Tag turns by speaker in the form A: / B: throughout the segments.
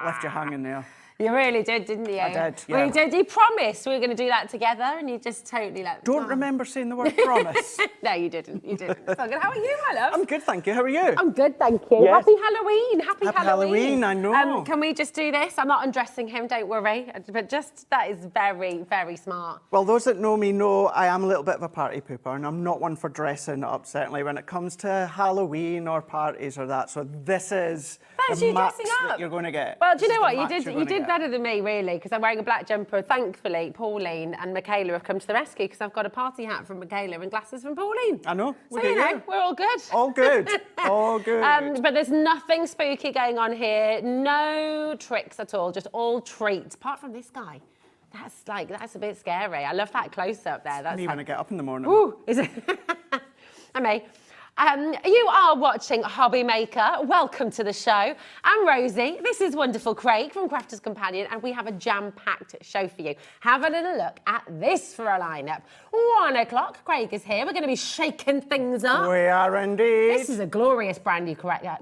A: Left you hanging there.
B: You really did, didn't you?
A: I did, yeah.
B: Well, you did. You promised we were going to do that together, and you just totally let me
A: Don't
B: down.
A: remember saying the word promise.
B: No, you didn't. You didn't. So good. How are you, my love?
A: I'm good, thank you. How are you?
B: I'm good, thank you.
A: Yes.
B: Happy Halloween. Happy
A: Halloween, I know.
B: Can we just do this? I'm not undressing him, don't worry. But just, that is very, very smart.
A: Well, those that know me know I am a little bit of a party pooper, and I'm not one for dressing up, certainly, when it comes to Halloween or parties or that. So this is
B: That's
A: the
B: you
A: max
B: dressing up.
A: that you're going to get.
B: Well, do you
A: This
B: know
A: is the
B: what?
A: max
B: You
A: you're
B: did
A: gonna get.
B: better than me, really, because I'm wearing a black jumper. Thankfully, Pauline and Michaela have come to the rescue because I've got a party hat from Michaela and glasses from Pauline.
A: I know.
B: So, you know, we're all good.
A: All good. All good.
B: But there's nothing spooky going on here. No tricks at all. Just all treats. Apart from this guy. That's a bit scary. I love that close-up there. That's
A: Me when I get up in the morning.
B: Ooh, is it? I mean, you are watching HobbyMaker. Welcome to the show. I'm Rosie. This is wonderful Craig from Crafter's Companion, and we have a jam-packed show for you. Have a little look at this for a lineup. 1 o'clock, Craig is here. We're going to be shaking things up.
A: We are indeed.
B: This is a glorious brand new collection.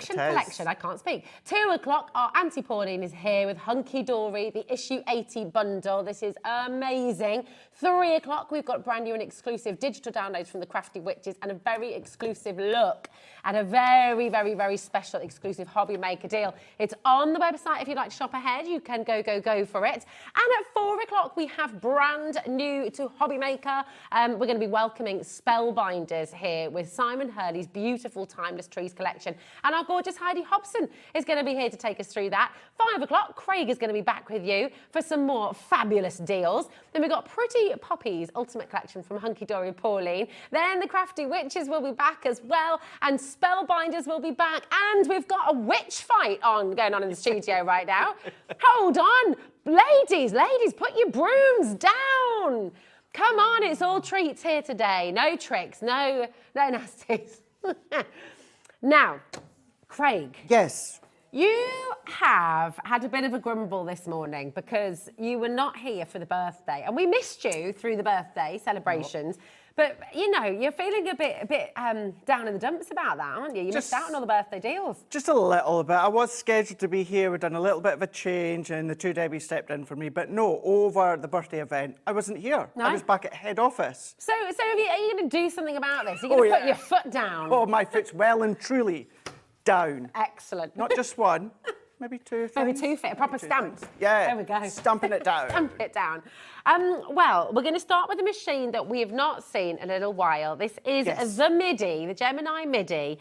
B: I can't speak. 2 o'clock, our Auntie Pauline is here with Hunkydory, the issue 80 bundle. This is amazing. 3 o'clock, we've got brand new and exclusive digital downloads from the Crafty Witches and a very exclusive look at a very, very, very special exclusive HobbyMaker deal. It's on the website. If you'd like to shop ahead, you can go for it. And at 4 o'clock, we have brand new to HobbyMaker. We're going to be welcoming Spellbinders here with Simon Hurley's beautiful Timeless Trees collection. And our gorgeous Heidi Hobson is going to be here to take us through that. 5 o'clock, Craig is going to be back with you for some more fabulous deals. Then we've got Pretty Poppy's Ultimate Collection from Hunkydory and Pauline. Then the Crafty Witches will be back as well. And Spellbinders will be back. And we've got a witch fight going on in the studio right now. Hold on. Ladies, put your brooms down. Come on, it's all treats here today. No tricks, no nasties. Now, Craig.
A: Yes.
B: You have had a bit of a grumble this morning because you were not here for the birthday, and we missed you through the birthday celebrations. Oh. But, you know, you're feeling a bit down in the dumps about that, aren't you? You missed out on all the birthday deals.
A: Just a little bit. I was scheduled to be here. We've done a little bit of a change, and the two Debbies stepped in for me. But no, over the birthday event, I wasn't here. No? I was back at head office.
B: So are you going to do something about this? Are you going to put your foot down?
A: Oh, my foot's well and truly down.
B: Excellent.
A: Not just one. Maybe two things.
B: Maybe two feet, a proper stamp.
A: Yeah.
B: There we go.
A: Stamping it down.
B: Stamp it down. Well, we're going to start with a machine that we have not seen in a little while. This is the MIDI, the Gemini MIDI.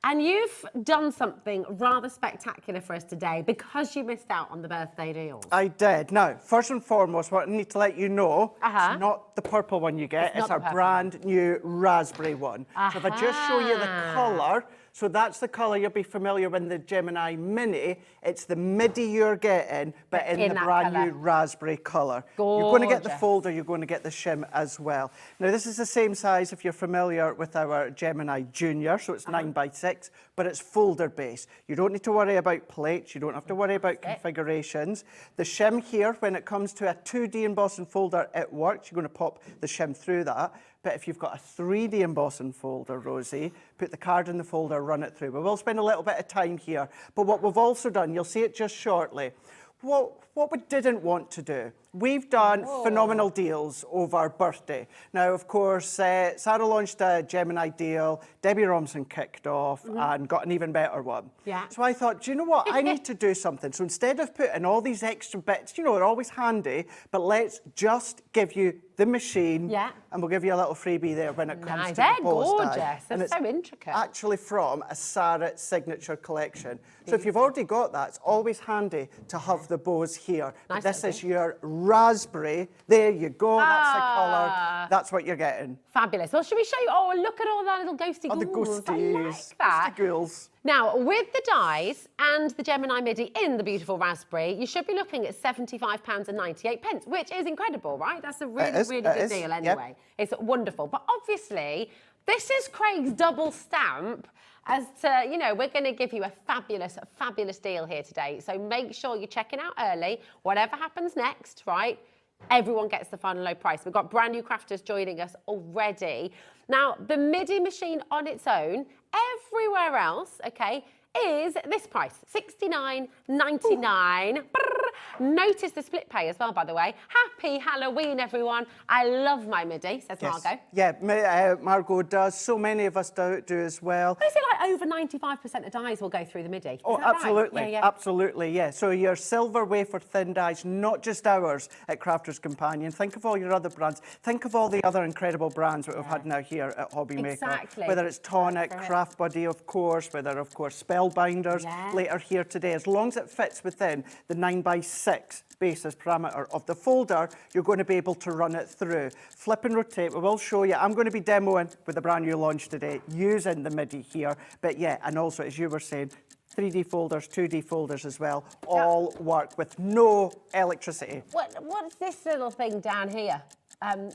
B: And you've done something rather spectacular for us today because you missed out on the birthday deals.
A: I did. Now, first and foremost, what I need to let you know, it's not the purple one you get, it's our brand new raspberry one. So if I just show you the colour, so that's the colour you'll be familiar with the Gemini Mini. It's the MIDI you're getting, but in the brand new raspberry colour.
B: Gorgeous.
A: You're going to get the folder, you're going to get the shim as well. Now, this is the same size if you're familiar with our Gemini Junior, so it's 9x6, but it's folder based. You don't need to worry about plates, you don't have to worry about configurations. The shim here, when it comes to a 2D embossing folder, it works. You're going to pop the shim through that. But if you've got a 3D embossing folder, Rosie, put the card in the folder, run it through. We will spend a little bit of time here. But what we've also done, you'll see it just shortly, what we didn't want to do, we've done phenomenal deals over birthday. Now, of course, Sarah launched a Gemini deal, Debbie Robinson kicked off and got an even better one.
B: Yeah.
A: So I thought, do you know what? I need to do something. So instead of putting all these extra bits, you know, they're always handy, but let's just give you the machine and we'll give you a little freebie there when it comes to the post.
B: They're gorgeous. They're so intricate.
A: Actually from a Sarah signature collection. So if you've already got that, it's always handy to have the bows here.
B: Nice.
A: This is your raspberry. There you go. That's the colour. That's what you're getting.
B: Fabulous. Well, should we show you? Oh, look at all that little ghosty ghouls.
A: The ghosties.
B: I like that.
A: Ghosty ghouls.
B: Now, with the dies and the Gemini MIDI in the beautiful raspberry, you should be looking at £75.98, which is incredible, right? That's a really good deal anyway. Yep. It's wonderful. But obviously, this is Craig's double stamp as to, you know, we're going to give you a fabulous deal here today. So make sure you're checking out early. Whatever happens next, right? everyone gets the final low price. We've got brand new crafters joining us already. Now, the MIDI machine on its own, everywhere else, okay, is this price, $69.99. Notice the split pay as well, by the way. Happy Halloween, everyone. I love my MIDI, says Margot.
A: Yeah, Margot does. So many of us do as well.
B: Is it like over 95% of dies will go through the MIDI?
A: Oh,
B: Is that
A: absolutely.
B: right? Yeah.
A: Absolutely, yeah. So your silver wafer thin dies, not just ours at Crafter's Companion. Think of all your other brands. Think of all the other incredible brands that we've had now here at HobbyMaker.
B: Exactly.
A: Whether it's Tonic, Craft Buddy, of course, whether, of course, Spellbinders later here today. As long as it fits within the 9x6 basis parameter of the folder, you're going to be able to run it through. Flip and rotate, we will show you. I'm going to be demoing with the brand new launch today using the MIDI here. But yeah, and also, as you were saying, 3D folders, 2D folders as well, all work with no electricity.
B: What's this little thing down here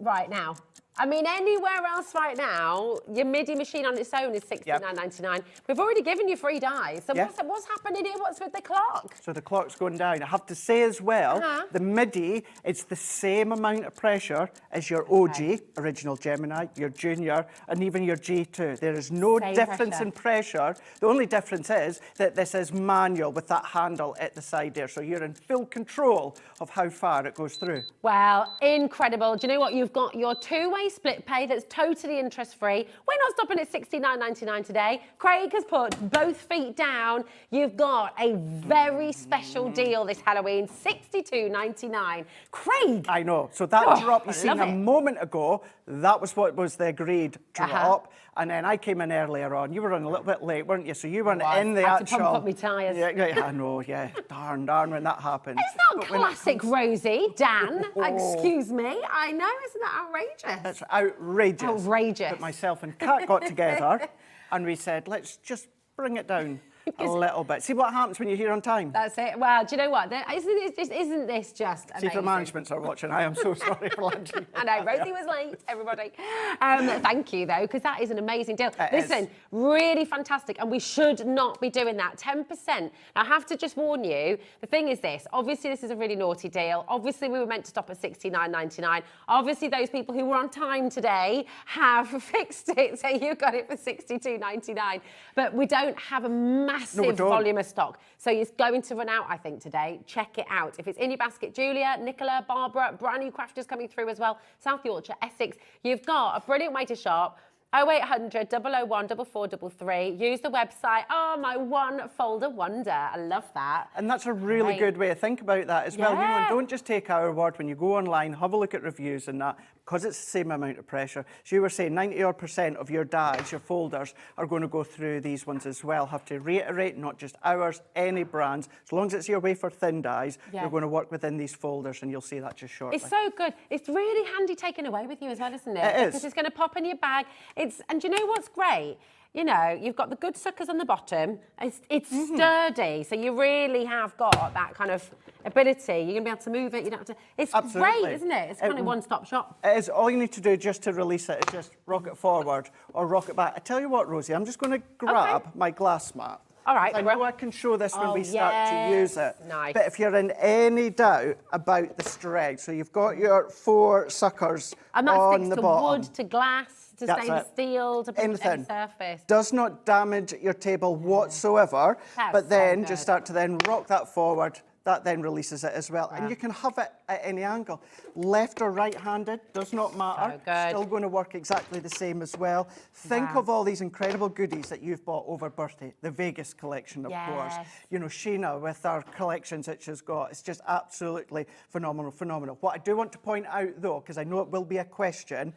B: right now? I mean, anywhere else right now, your MIDI machine on its own is $69.99. We've already given you free dies. So what's happening here? What's with the clock?
A: So the clock's going down. I have to say as well, the MIDI, it's the same amount of pressure as your OG, original Gemini, your Junior, and even your G2. There is no difference in pressure. The only difference is that this is manual with that handle at the side there. So you're in full control of how far it goes through.
B: Well, incredible. Do you know what? You've got your two-way split pay that's totally interest-free. We're not stopping at $69.99 today. Craig has put both feet down. You've got a very special deal this Halloween, $62.99. Craig!
A: I know. So that drop you seen a moment ago, that was what was the agreed drop. And then I came in earlier on. You were running a little bit late, weren't you? So you weren't in the actual...
B: I had to pump up my tyres.
A: Yeah, I know, yeah. Darn when that happens.
B: It's not classic Rosie, Dan. Excuse me. I know, isn't that outrageous?
A: It's outrageous.
B: Outrageous.
A: But myself and Kat got together and we said, let's just bring it down a little bit. See what happens when you're here on time.
B: That's it. Well, do you know what? Isn't this just amazing?
A: See, if the managements are watching, I am so sorry for lunching.
B: I know, Rosie was late, everybody. Thank you, though, because that is an amazing deal. Listen, really fantastic, and we should not be doing that. 10%. I have to just warn you, the thing is this. Obviously, this is a really naughty deal. Obviously, we were meant to stop at $69.99. Obviously, those people who were on time today have fixed it, so you got it for $62.99. But we don't have a massive volume of stock. So it's going to run out, I think, today. Check it out. If it's in your basket, Julia, Nicola, Barbara, brand new crafters coming through as well, South Yorkshire, Essex, you've got a brilliant way to shop. 0800 001 4433. Use the website. Oh, my one folder wonder. I love that.
A: And that's a really good way to think about that as well. You know, and don't just take our word when you go online, have a look at reviews and that, because it's the same amount of pressure. So you were saying 90% of your dies, your folders, are going to go through these ones as well. Have to reiterate, not just ours, any brands. As long as it's your wafer thin dies, you're going to work within these folders, and you'll see that just shortly.
B: It's so good. It's really handy taking away with you as well, isn't it?
A: It is.
B: Because it's going to pop in your bag. And do you know what's great? You know, you've got the good suckers on the bottom. It's sturdy, so you really have got that kind of ability. You're going to be able to move it. You don't have to. It's great, isn't it? It's kind of one-stop shop.
A: It is. All you need to do just to release it is just rock it forward or rock it back. I tell you what, Rosie, I'm just going to grab my glass mat.
B: All right.
A: I know I can show this when we start to use it.
B: Nice.
A: But if you're in any doubt about the stretch, so you've got your 4 suckers on the bottom.
B: And that's fixed to wood, to glass, to stainless steel, to any surface.
A: Does not damage your table whatsoever. But then just start to then rock that forward. That then releases it as well. And you can have it at any angle. Left or right-handed, does not matter. Still going to work exactly the same as well. Think of all these incredible goodies that you've bought over birthday. The Vegas collection, of course. You know, Sheena with our collections that she's got. It's just absolutely phenomenal, phenomenal. What I do want to point out, though, because I know it will be a question,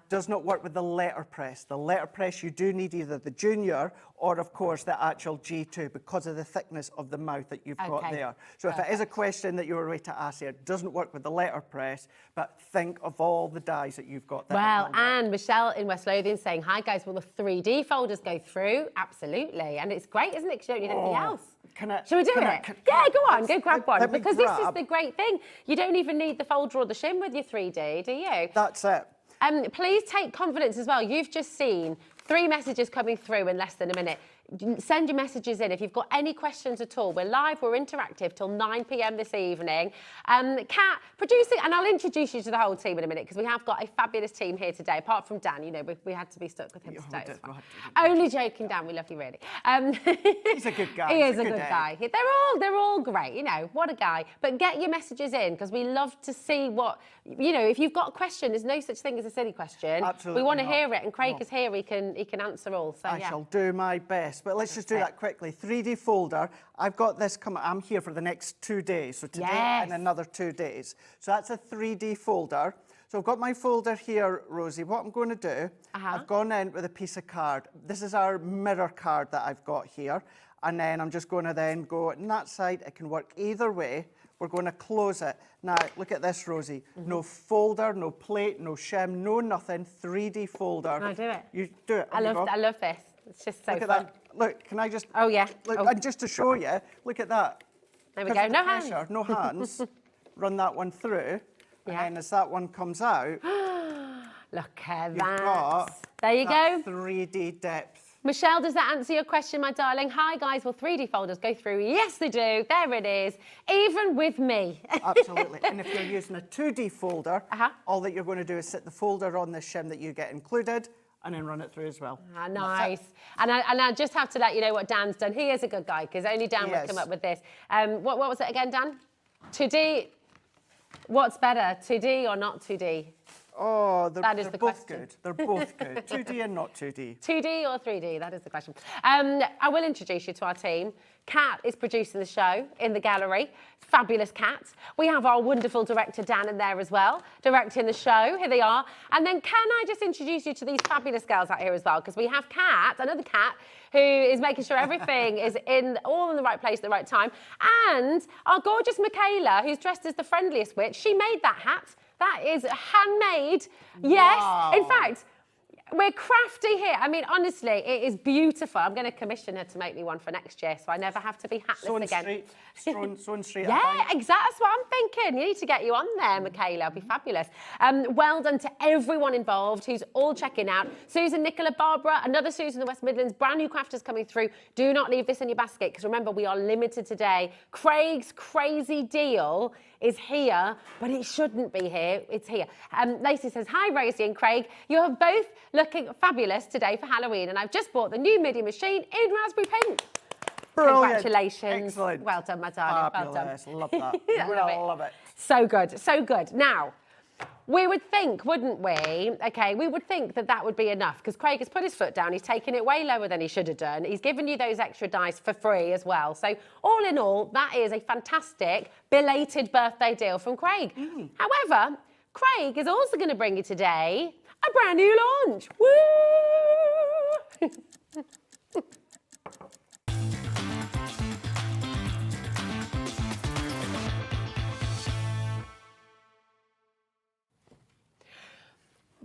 A: does not work with the letterpress. The letterpress, you do need either the Junior or, of course, the actual G2 because of the thickness of the mouth that you've got there. So if it is a question that you were ready to ask here, it doesn't work with the letterpress, but think of all the dies that you've got there.
B: Well, and Michelle in West Lothian saying, hi guys, will the 3D folders go through? Absolutely. And it's great, isn't it? Because you don't need anything else. Shall we do it? Yeah, go on, go grab one. Because this is the great thing. You don't even need the folder or the shim with your 3D, do you?
A: That's it.
B: Please take confidence as well. You've just seen 3 messages coming through in less than a minute. send your messages in if you've got any questions at all. We're live, we're interactive till 9 p.m. this evening. Kat, producing, and I'll introduce you to the whole team in a minute because we have got a fabulous team here today. Apart from Dan, you know, we had to be stuck with him today. Only joking, Dan. We love you really.
A: He's a good guy.
B: He is a good guy. They're all great. You know, what a guy. But get your messages in because we love to see what, you know, if you've got a question, there's no such thing as a silly question.
A: Absolutely
B: we want to
A: not.
B: hear it, and Craig is here. He can answer all. So
A: I shall do my best. But let's just do that quickly. 3D folder. I've got this coming. I'm here for the next 2 days. So today and another 2 days. So that's a 3D folder. So I've got my folder here, Rosie. What I'm going to do, I've gone in with a piece of card. This is our mirror card that I've got here. And then I'm just going to then go on that side. It can work either way. We're going to close it. Now, look at this, Rosie. No folder, no plate, no shim, no nothing. 3D folder.
B: Can I do it?
A: You do it.
B: I love this. It's just so
A: Look at
B: fun.
A: that. Look, can I just...
B: Oh, yeah.
A: Look, and just to show you, look at that.
B: There we go. No hands.
A: No hands. Run that one through. And then as that one comes out,
B: look at
A: you've
B: that.
A: got
B: There you go.
A: 3D depth.
B: Michelle, does that answer your question, my darling? Hi, guys. Will 3D folders go through? Yes, they do. There it is. Even with me.
A: Absolutely. And if you're using a 2D folder, all that you're going to do is sit the folder on the shim that you get included and then run it through as well.
B: Ah, nice. And I just have to let you know what Dan's done. He is a good guy because only Dan would come up with this. What was it again, Dan? 2D. What's better, 2D or not 2D?
A: Oh, they're both
B: question.
A: good. They're both good. 2D and not 2D.
B: 2D or 3D? That is the question. I will introduce you to our team. Kat is producing the show in the gallery. Fabulous Kat. We have our wonderful director Dan in there as well, directing the show. Here they are. And then can I just introduce you to these fabulous girls out here as well? Because we have Kat, another Kat, who is making sure everything is all in the right place at the right time. And our gorgeous Michaela, who's dressed as the friendliest witch. She made that hat. That is handmade. Yes.
A: Wow.
B: In fact, we're crafty here. I mean, honestly, it is beautiful. I'm going to commission her to make me one for next year, so I never have to be hatless again.
A: Sewn straight.
B: Yeah, exactly. That's what I'm thinking. You need to get you on there, Michaela. It'll be fabulous. Well done to everyone involved who's all checking out. Susan, Nicola, Barbara, another Susan in the West Midlands, brand new crafters coming through. Do not leave this in your basket because remember, we are limited today. Craig's crazy deal is here, but it shouldn't be here. It's here. Lacey says, hi, Rosie and Craig. You are both looking fabulous today for Halloween, and I've just bought the new MIDI machine in raspberry pink.
A: Brilliant.
B: Congratulations.
A: Excellent.
B: Well done, my darling.
A: Fabulous.
B: Well done.
A: Love that.
B: I
A: love it.
B: So good, so good. Now, we would think, wouldn't we? Okay, we would think that that would be enough because Craig has put his foot down. He's taken it way lower than he should have done. He's given you those extra dice for free as well. So all in all, that is a fantastic belated birthday deal from Craig. However, Craig is also going to bring you today a brand new launch. Woo!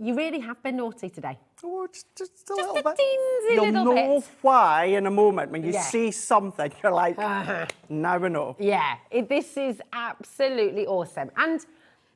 B: You really have been naughty today.
A: Oh, just a little bit.
B: Teensy
A: You'll
B: little
A: know
B: bit.
A: why in a moment when you
B: Yeah.
A: see something. You're like, now we know.
B: Yeah, this is absolutely awesome. And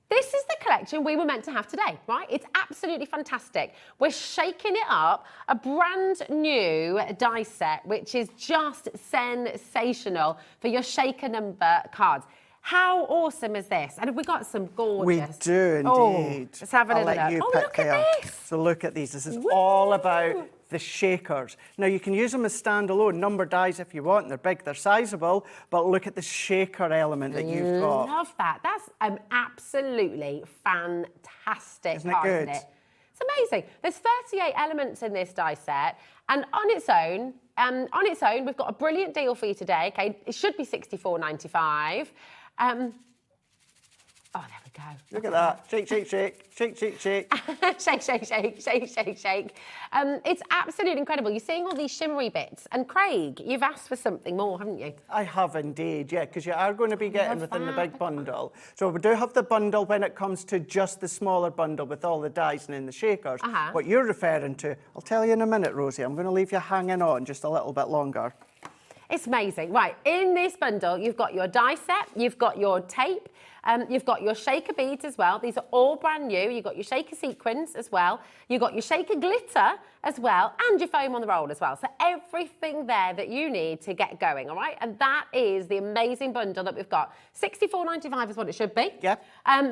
B: this is the collection we were meant to have today, right? It's absolutely fantastic. We're shaking it up, a brand new die set, which is just sensational for your shaker number cards. How awesome is this? And we got some gorgeous.
A: We do
B: Oh,
A: indeed.
B: let's have a
A: I'll
B: little
A: let you
B: look.
A: pick
B: Look at
A: there.
B: this.
A: So look at these. This is
B: Woo.
A: all about the shakers. Now you can use them as standalone number dies if you want. They're big, they're sizable, but look at the shaker element that you've got.
B: Love that. That's absolutely fantastic.
A: Isn't it good?
B: Isn't it? It's amazing. There's 38 elements in this die set, and on its own, we've got a brilliant deal for you today. Okay, it should be $64.95. Oh, there we go.
A: Look at that. Shake, shake, shake. Shake, shake, shake.
B: Shake, shake, shake, shake, shake, shake. It's absolutely incredible. You're seeing all these shimmery bits. And Craig, you've asked for something more, haven't you?
A: I have indeed, yeah, because you are going to be getting within the big bundle. So we do have the bundle when it comes to just the smaller bundle with all the dies and in the shakers. What you're referring to, I'll tell you in a minute, Rosie. I'm going to leave you hanging on just a little bit longer.
B: It's amazing. Right, in this bundle, you've got your die set, you've got your tape, You've got your shaker beads as well. These are all brand new. You've got your shaker sequins as well. You've got your shaker glitter as well, and your foam on the roll as well. So everything there that you need to get going, all right? And that is the amazing bundle that we've got. $64.95 is what it should be.
A: Yep.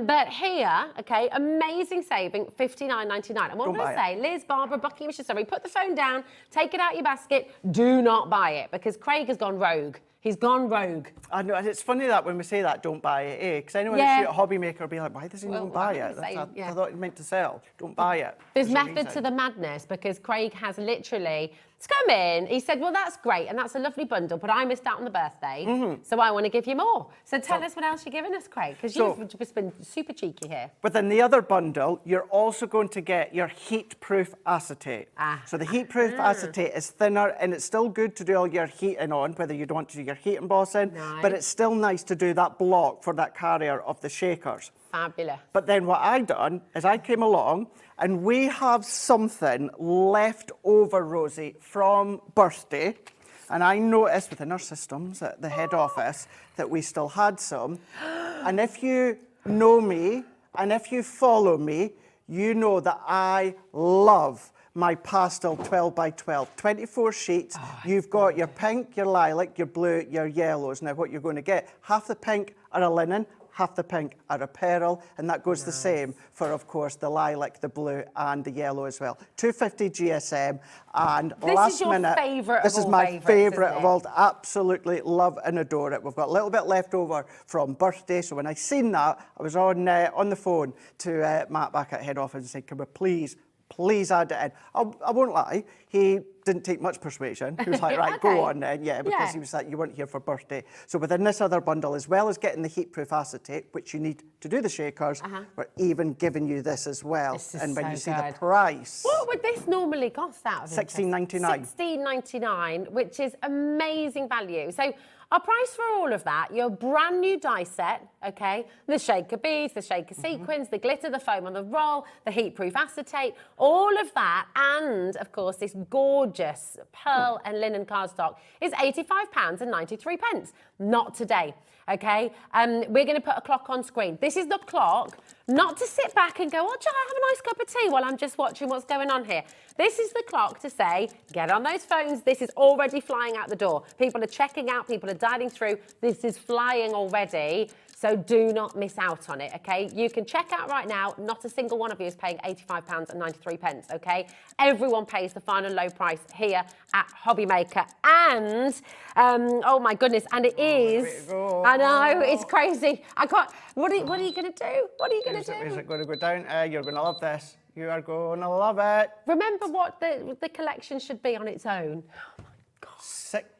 B: But here, okay, amazing saving, $59.99. And what I'm going to say, Liz, Barbara, Bucky, Mr. Surrey, put the phone down, take it out your basket, do not buy it, because Craig has gone rogue. He's gone rogue.
A: I know, and it's funny that when we say that, don't buy it, eh? Because anyone that's at HobbyMaker will be like, why does anyone buy it? I thought it meant to sell. Don't buy it.
B: There's method to the madness, because Craig has literally come in. He said, well, that's great, and that's a lovely bundle, but I missed out on the birthday, so I want to give you more. So tell us what else you're giving us, Craig, because you've just been super cheeky here.
A: Within the other bundle, you're also going to get your heat-proof acetate. So the heat-proof acetate is thinner, and it's still good to do all your heating on, whether you don't want to do your heat embossing, but it's still nice to do that block for that carrier of the shakers.
B: Fabulous.
A: But then what I done is I came along, and we have something left over, Rosie, from birthday. And I noticed within our systems at the head office that we still had some. And if you know me, and if you follow me, you know that I love my pastel 12 by 12, 24 sheets. You've got your pink, your lilac, your blue, your yellows. Now what you're going to get, half the pink are a linen, half the pink are a pearl, and that goes the same for, of course, the lilac, the blue, and the yellow as well. 250 GSM, and last minute, this is my favourite of all. Absolutely love and adore it. We've got a little bit left over from birthday, so when I seen that, I was on the phone to Matt back at head office and said, can we please add it in. I won't lie, he didn't take much persuasion. He was like, right, go on then, because he was like, you weren't here for birthday. So within this other bundle, as well as getting the heat-proof acetate, which you need to do the shakers, we're even giving you this as well. And when you see the price...
B: What would this normally cost out of
A: $16.99.
B: $16.99, which is amazing value. So our price for all of that, your brand new die set, okay, the shaker beads, the shaker sequins, the glitter, the foam on the roll, the heat-proof acetate, all of that, and, of course, this gorgeous pearl and linen cardstock is £85.93. Not today, okay? We're going to put a clock on screen. This is the clock, not to sit back and go, oh, shall I have a nice cup of tea while I'm just watching what's going on here? This is the clock to say, get on those phones. This is already flying out the door. People are checking out. People are dialing through. This is flying already. So do not miss out on it, okay? You can check out right now. Not a single one of you is paying £85.93, okay? Everyone pays the final low price here at HobbyMaker. And, oh my goodness, and it is, I know, it's crazy. I can't, what are you going to do? What are you going to do?
A: Is it going to go down? You're going to love this. You are going to love it.
B: Remember what the collection should be on its own. Oh my God.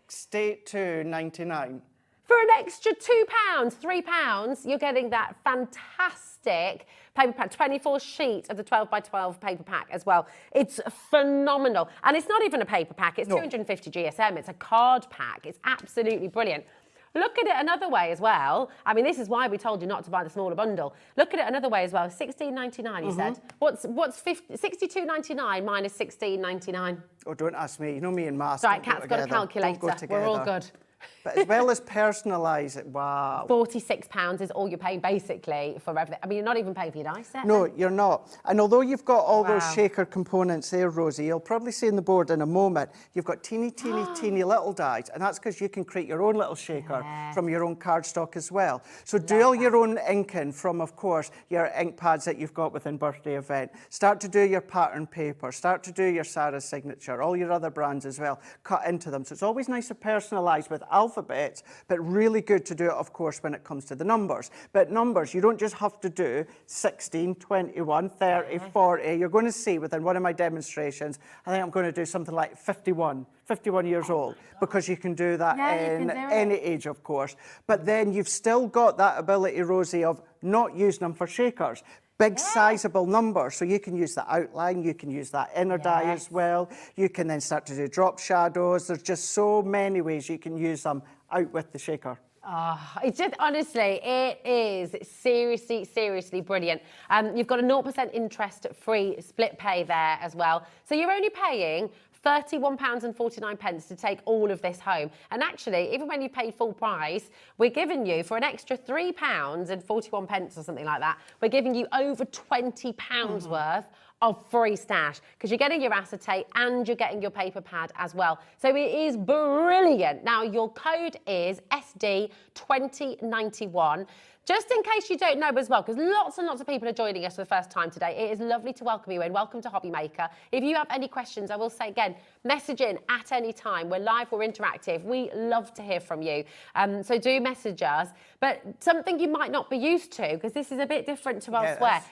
A: $62.99.
B: For an extra £2, £3, you're getting that fantastic paper pack, 24 sheets of the 12 by 12 paper pack as well. It's phenomenal. And it's not even a paper pack, it's 250 GSM, it's a card pack. It's absolutely brilliant. Look at it another way as well. I mean, this is why we told you not to buy the smaller bundle. Look at it another way as well. $16.99, you said. What's $62.99 minus $16.99?
A: Oh, don't ask me. You know me and maths.
B: Right, Kat's got a calculator. We're all good.
A: But as well as personalise it, wow.
B: £46 is all you're paying basically for everything. I mean, you're not even paying for your die set.
A: No, you're not. And although you've got all those shaker components there, Rosie, you'll probably see on the board in a moment, you've got teeny little dies, and that's because you can create your own little shaker from your own cardstock as well. So do all your own inking from, of course, your ink pads that you've got within birthday event. Start to do your pattern paper. Start to do your Sarah's signature, all your other brands as well. Cut into them. So it's always nice to personalise with alphabets, but really good to do it, of course, when it comes to the numbers. But numbers, you don't just have to do 16, 21, 30, 40. You're going to see within one of my demonstrations, I think I'm going to do something like 51 years old, because you can do that in any age, of course. But then you've still got that ability, Rosie, of not using them for shakers. Big, sizable numbers, so you can use the outline, you can use that inner die as well. You can then start to do drop shadows. There's just so many ways you can use them out with the shaker.
B: Oh, it's just, honestly, it is seriously brilliant. You've got a 0% interest-free split pay there as well. So you're only paying £31.49 to take all of this home. And actually, even when you paid full price, we're giving you, for an extra £3.41 or something like that, we're giving you over £20 worth of free stash, because you're getting your acetate and you're getting your paper pad as well. So it is brilliant. Now, your code is SD2091. Just in case you don't know as well, because lots and lots of people are joining us for the first time today, it is lovely to welcome you in. Welcome to HobbyMaker. If you have any questions, I will say again, message in at any time. We're live, we're interactive. We love to hear from you. So do message us. But something you might not be used to, because this is a bit different to elsewhere.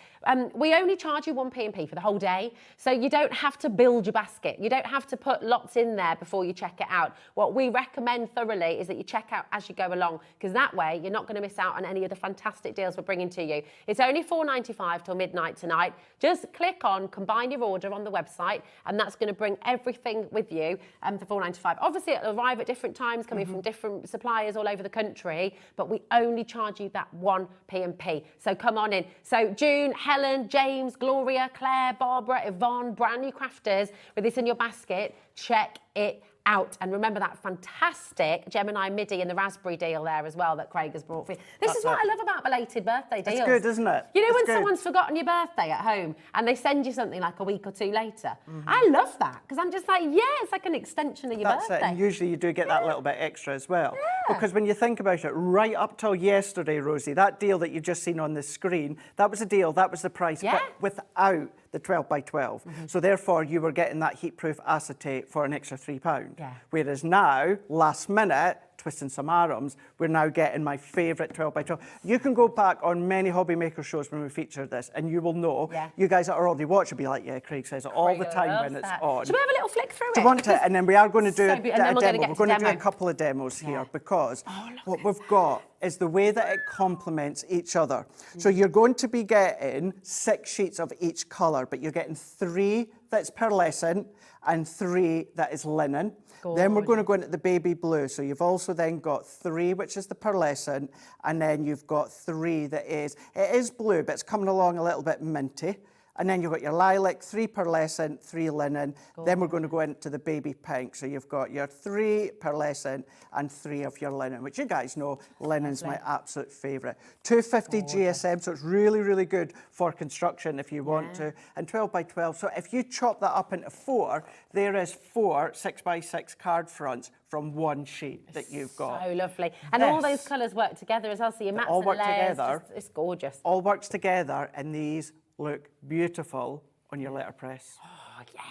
B: We only charge you 1p&p for the whole day, so you don't have to build your basket. You don't have to put lots in there before you check it out. What we recommend thoroughly is that you check out as you go along, because that way you're not going to miss out on any of the fantastic deals we're bringing to you. It's only £4.95 till midnight tonight. Just click on combine your order on the website, and that's going to bring everything with you for £4.95. Obviously, it'll arrive at different times, coming from different suppliers all over the country, but we only charge you that 1p&p. So come on in. So June, Helen, James, Gloria, Claire, Barbara, Yvonne, brand new crafters with this in your basket. Check it out. And remember that fantastic Gemini MIDI and the raspberry deal there as well that Craig has brought for you. This is what I love about belated birthday deals.
A: It's good, isn't it?
B: You know,
A: it's
B: when
A: good.
B: someone's forgotten your birthday at home and they send you something like a week or two later. I love that, because I'm just like, yeah, it's like an extension of your birthday.
A: That's it, and usually you do get that little bit extra as well. Because when you think about it, right up till yesterday, Rosie, that deal that you've just seen on the screen, that was a deal, that was the price, but without the 12 by 12. So therefore, you were getting that heat-proof acetate for an extra £3. Whereas now, last minute, twisting some arms, we're now getting my favourite 12 by 12. You can go back on many HobbyMaker shows when we featured this, and you will know, you guys that are already watching will be like, yeah, Craig says it all the time when it's on.
B: Should we have a little flick through it?
A: Do you want it? And then we are going to do a demo.
B: We're
A: going to do a couple of demos here, because what we've got is the way that it complements each other. So you're going to be getting 6 sheets of each colour, but you're getting 3 that's pearlescent and 3 that is linen. Then we're going to go into the baby blue. So you've also then got 3, which is the pearlescent, and then you've got 3 that is, it is blue, but it's coming along a little bit minty. And then you've got your lilac, 3 pearlescent, 3 linen. Then we're going to go into the baby pink. So you've got your 3 pearlescent and 3 of your linen, which you guys know, linen's my absolute favourite. 250 GSM, so it's really, really good for construction if you want to. And 12 by 12. So if you chop that up into 4, there is 4 6 by 6 card fronts from one sheet that you've got.
B: So lovely. And all those colours work together as well. So your mats and layers, together, it's gorgeous.
A: All works together, and these look beautiful on your letterpress.
B: Oh, yes.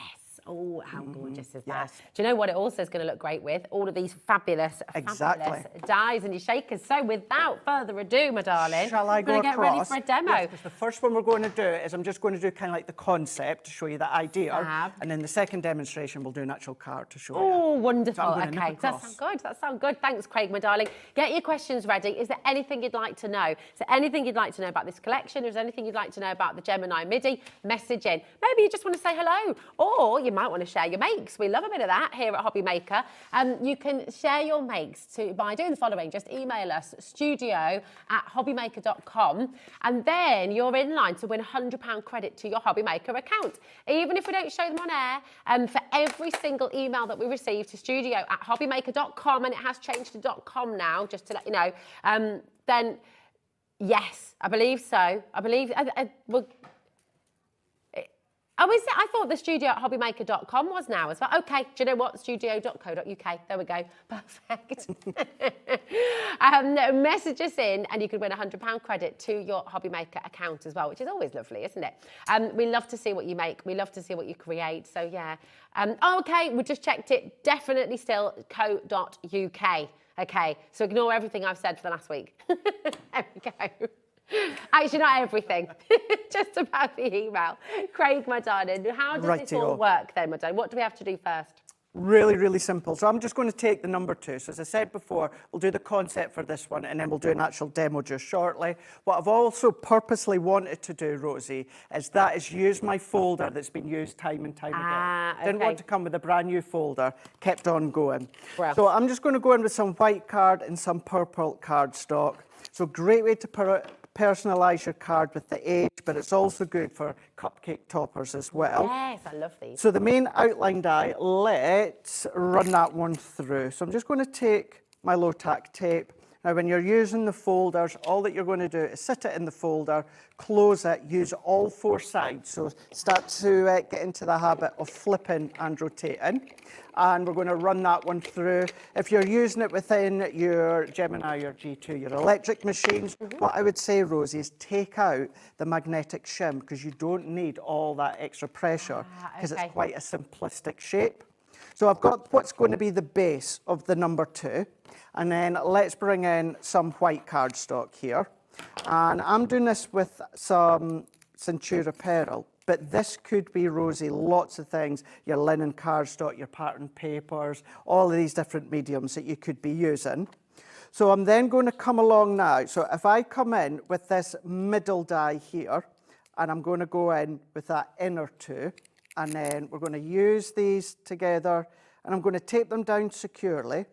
B: Oh, how gorgeous is that? Do you know what it also is going to look great with? All of these fabulous dies and your shakers. So without further ado, my darling,
A: shall I go across?
B: Get ready for a demo.
A: Yes, because the first one we're going to do is I'm just going to do kind of like the concept to show you the idea. And then the second demonstration, we'll do an actual card to show you.
B: Oh, wonderful.
A: So
B: okay, that sounds good. That sounds good. Thanks, Craig, my darling. Get your questions ready. Is there anything you'd like to know? Is there anything you'd like to know about this collection? Is there anything you'd like to know about the Gemini MIDI? Message in. Maybe you just want to say hello, or you might want to share your makes. We love a bit of that here at HobbyMaker. You can share your makes by doing the following. Just email us, studio@hobbymaker.com, and then you're in line to win £100 credit to your HobbyMaker account. Even if we don't show them on air, for every single email that we receive to studio@hobbymaker.com, and it has changed to .com now, just to let you know, then yes, I believe so. I believe... Oh, is it? I thought the studio@hobbymaker.com was now as well. Okay, do you know what? Studio.co.uk. There we go. Perfect. Message us in, and you could win £100 credit to your HobbyMaker account as well, which is always lovely, isn't it? We love to see what you make. We love to see what you create. So, yeah. Okay, we just checked it. Definitely still co.uk. Okay, so ignore everything I've said for the last week. There we go. Actually, not everything, just about the email. Craig, my darling, how does this all work then, my darling? What do we have to do first?
A: Really, really simple. So I'm just going to take the number 2. So as I said before, we'll do the concept for this one, and then we'll do an actual demo just shortly. What I've also purposely wanted to do, Rosie, is use my folder that's been used time and time again. Didn't want to come with a brand new folder, kept on going. Well. So I'm just going to go in with some white card and some purple cardstock. So great way to personalise your card with the age, but it's also good for cupcake toppers as well.
B: Yes, I love these.
A: So the main outline die, let's run that one through. So I'm just going to take my low tack tape. Now when you're using the folders, all that you're going to do is sit it in the folder, close it, use all four sides. So start to get into the habit of flipping and rotating. And we're going to run that one through. If you're using it within your Gemini or G2, your electric machines, what I would say, Rosie, is take out the magnetic shim because you don't need all that extra pressure because it's quite a simplistic shape. So I've got what's going to be the base of the number 2. And then let's bring in some white cardstock here. And I'm doing this with some Centura Pearl. But this could be, Rosie, lots of things. Your linen cardstock, your pattern papers, all of these different mediums that you could be using. So I'm then going to come along now. So if I come in with this middle die here, and I'm going to go in with that inner 2, and then we're going to use these together, and I'm going to tape them down securely.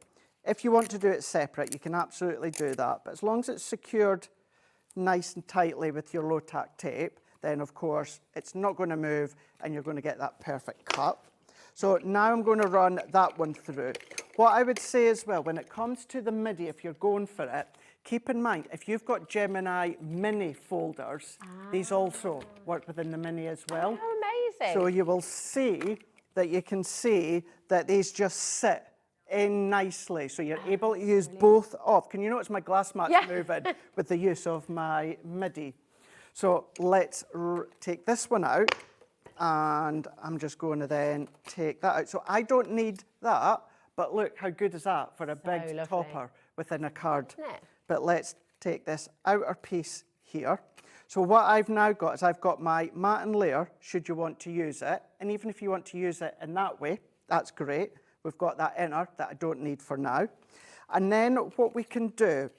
A: If you want to do it separate, you can absolutely do that. But as long as it's secured nice and tightly with your low tack tape, then of course it's not going to move and you're going to get that perfect cut. So now I'm going to run that one through. What I would say as well, when it comes to the MIDI, if you're going for it, keep in mind, if you've got Gemini mini folders, these also work within the mini as well.
B: Oh, amazing.
A: So you will see that you can see that these just sit in nicely. So you're able to use both off. Can you notice my glass mat's moving with the use of my MIDI? So let's take this one out, and I'm just going to then take that out. So I don't need that, but look, how good is that for a big topper within a card? But let's take this outer piece here. So what I've now got is I've got my matte and layer, should you want to use it. And even if you want to use it in that way, that's great. We've got that inner that I don't need for now. And then what we can do,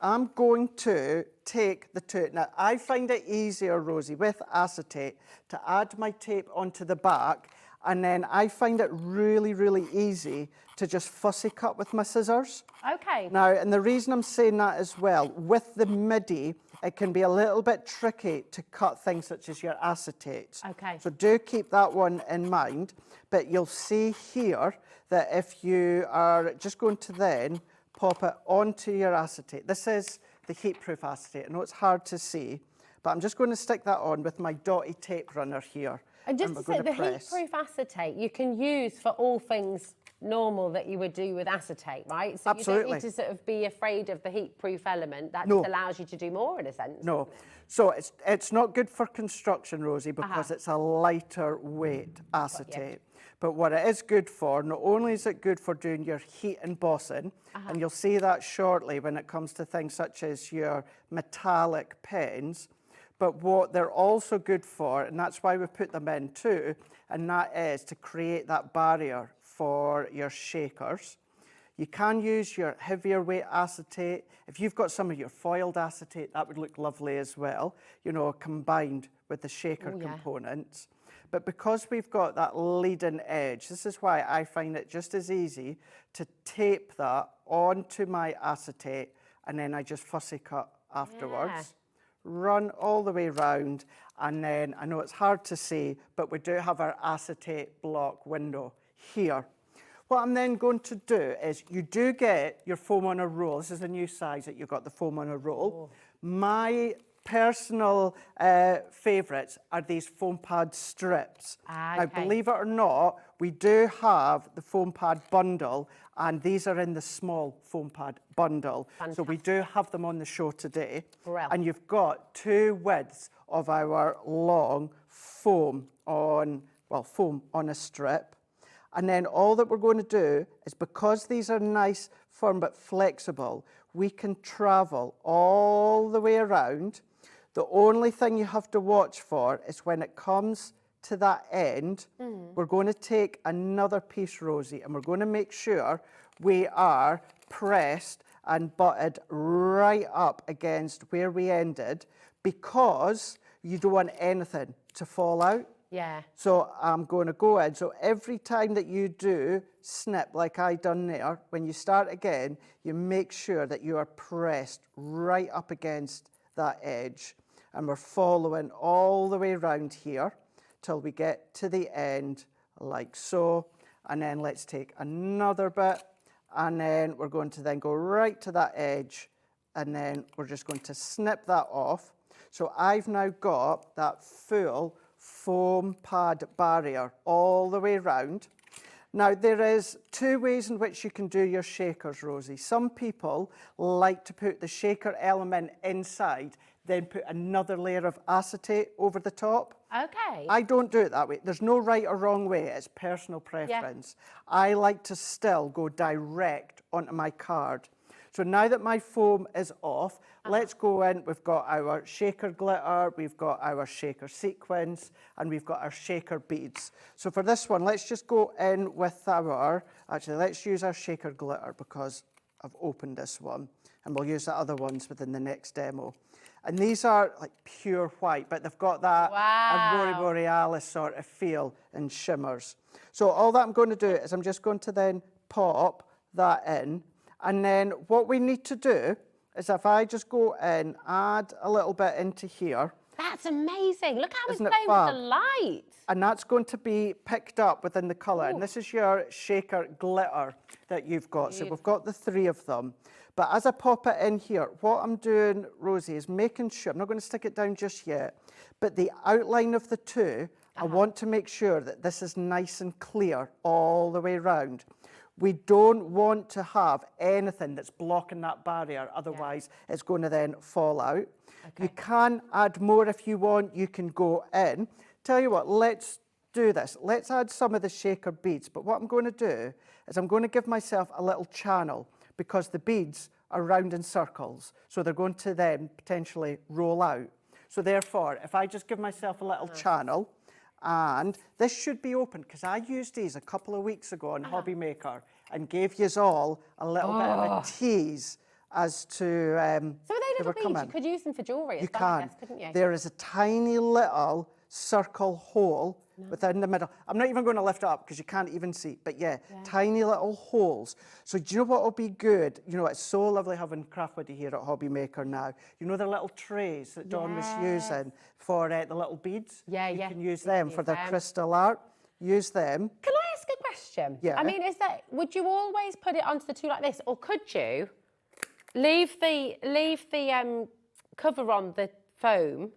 A: I'm going to take the 2. Now, I find it easier, Rosie, with acetate to add my tape onto the back, and then I find it really, really easy to just fussy cut with my scissors.
B: Okay.
A: Now, and the reason I'm saying that as well, with the MIDI, it can be a little bit tricky to cut things such as your acetates.
B: Okay.
A: So do keep that one in mind, but you'll see here that if you are just going to then pop it onto your acetate. This is the heat-proof acetate. I know it's hard to see, but I'm just going to stick that on with my dotty tape runner here.
B: And just to say, the heat-proof acetate you can use for all things normal that you would do with acetate, right? So you don't need to sort of be afraid of the heat-proof element. That just allows you to do more in a sense.
A: No. So it's not good for construction, Rosie, because it's a lighter weight acetate. But what it is good for, not only is it good for doing your heat embossing, and you'll see that shortly when it comes to things such as your metallic pens, but what they're also good for, and that's why we put them in too, and that is to create that barrier for your shakers. You can use your heavier weight acetate. If you've got some of your foiled acetate, that would look lovely as well, you know, combined with the shaker components. But because we've got that leading edge, this is why I find it just as easy to tape that onto my acetate, and then I just fussy cut afterwards. Run all the way round, and then I know it's hard to see, but we do have our acetate block window here. What I'm then going to do is you do get your foam on a roll. This is a new size that you've got, the foam on a roll. My personal favourites are these foam pad strips. Now, believe it or not, we do have the foam pad bundle, and these are in the small foam pad bundle. So we do have them on the show today. And you've got 2 widths of our long foam on a strip. And then all that we're going to do is, because these are nice, firm but flexible, we can travel all the way around. The only thing you have to watch for is when it comes to that end, we're going to take another piece, Rosie, and we're going to make sure we are pressed and butted right up against where we ended, because you don't want anything to fall out. So I'm going to go in. So every time that you do snip like I done there, when you start again, you make sure that you are pressed right up against that edge, and we're following all the way around here till we get to the end, like so. And then let's take another bit, and then we're going to then go right to that edge, and then we're just going to snip that off. So I've now got that full foam pad barrier all the way around. Now, there is 2 ways in which you can do your shakers, Rosie. Some people like to put the shaker element inside, then put another layer of acetate over the top.
B: Okay.
A: I don't do it that way. There's no right or wrong way. It's personal preference. Yeah. I like to still go direct onto my card. So now that my foam is off, let's go in. We've got our shaker glitter, we've got our shaker sequins, and we've got our shaker beads. So for this one, let's just go in with our, actually, let's use our shaker glitter because I've opened this one, and we'll use the other ones within the next demo. And these are like pure white, but they've got that Aurora Borealis sort of feel and shimmers. So all that I'm going to do is I'm just going to then pop that in. And then what we need to do is if I just go in, add a little bit into here.
B: That's amazing. Look how it's playing with the light.
A: And that's going to be picked up within the colour. And this is your shaker glitter that you've got. So we've got the 3 of them. But as I pop it in here, what I'm doing, Rosie, is making sure, I'm not going to stick it down just yet, but the outline of the 2, I want to make sure that this is nice and clear all the way around. We don't want to have anything that's blocking that barrier, otherwise it's going to then fall out. Okay. You can add more if you want, you can go in. Tell you what, let's do this. Let's add some of the shaker beads, but what I'm going to do is I'm going to give myself a little channel because the beads are round in circles, so they're going to then potentially roll out. So therefore, if I just give myself a little channel, and this should be open because I used these a couple of weeks ago on HobbyMaker and gave you all a little bit of a tease as to
B: so are they little beads? You could use them for jewellery as well, I guess, couldn't you?
A: There is a tiny little circle hole within the middle. I'm not even going to lift it up because you can't even see, but tiny little holes. So do you know what will be good? You know, it's so lovely having Crafty here at HobbyMaker now. You know the little trays that Dawn was using for the little beads? You can use them for their crystal art. Use them.
B: Can I ask a question?
A: Yeah.
B: I mean, would you always put it onto the 2 like this, or could you leave the cover on the foam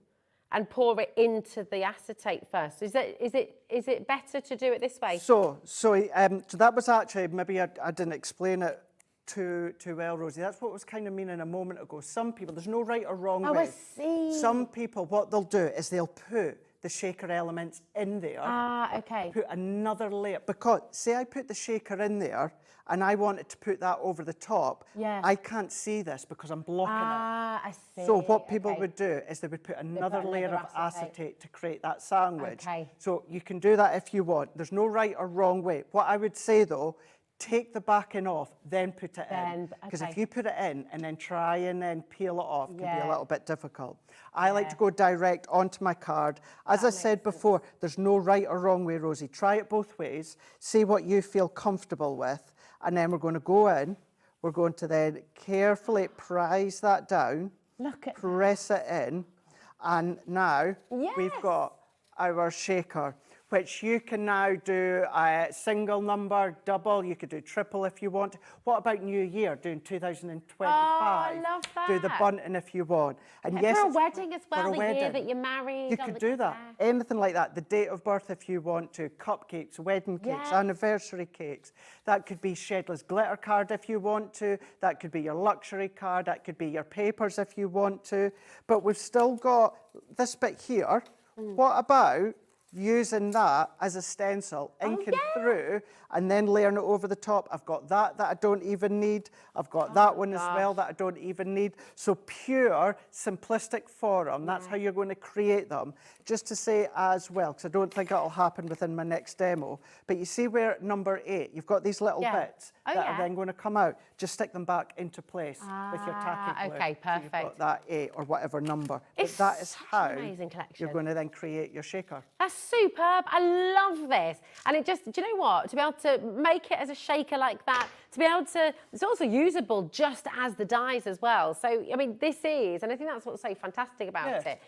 B: and pour it into the acetate first? Is it better to do it this way? So
A: that was actually, maybe I didn't explain it too well, Rosie. That's what I was kind of meaning a moment ago. Some people, there's no right or wrong way.
B: I see.
A: Some people, what they'll do is they'll put the shaker elements in there.
B: Okay.
A: Put another layer, because say I put the shaker in there and I wanted to put that over the top, I can't see this because I'm blocking it.
B: I see.
A: So what people would do is they would put another layer of acetate to create that sandwich.
B: Okay.
A: So you can do that if you want. There's no right or wrong way. What I would say though, take the backing off, then put it in. Because if you put it in and then try and then peel it off, it can be a little bit difficult. I like to go direct onto my card. As I said before, there's no right or wrong way, Rosie. Try it both ways. See what you feel comfortable with. And then we're going to go in. We're going to then carefully prise that down.
B: Look at
A: press it in. And now we've got our shaker, which you can now do a single number, double, you could do triple if you want. What about New Year, doing 2025?
B: Oh, I love that.
A: Do the bunting if you want. And yes,
B: for a wedding as well, the year that you're married.
A: You could do that, anything like that. The date of birth if you want to, cupcakes, wedding cakes, anniversary cakes. That could be Shedley's glitter card if you want to. That could be your luxury card. That could be your papers if you want to. But we've still got this bit here. What about using that as a stencil, inking through and then layering it over the top? I've got that I don't even need. I've got that one as well that I don't even need. So pure, simplistic form, that's how you're going to create them. Just to say as well, because I don't think it'll happen within my next demo, but you see where number 8, you've got these little bits that are then going to come out. Just stick them back into place with your tacky glue.
B: Okay, perfect.
A: So you've got that 8 or whatever number.
B: It's
A: but that is how
B: an amazing collection.
A: you're going to then create your shaker.
B: That's superb. I love this. And it just, do you know what? To be able to make it as a shaker like that, to be able to, it's also usable just as the dies as well. So, I mean, this is, and I think that's what's so fantastic about it,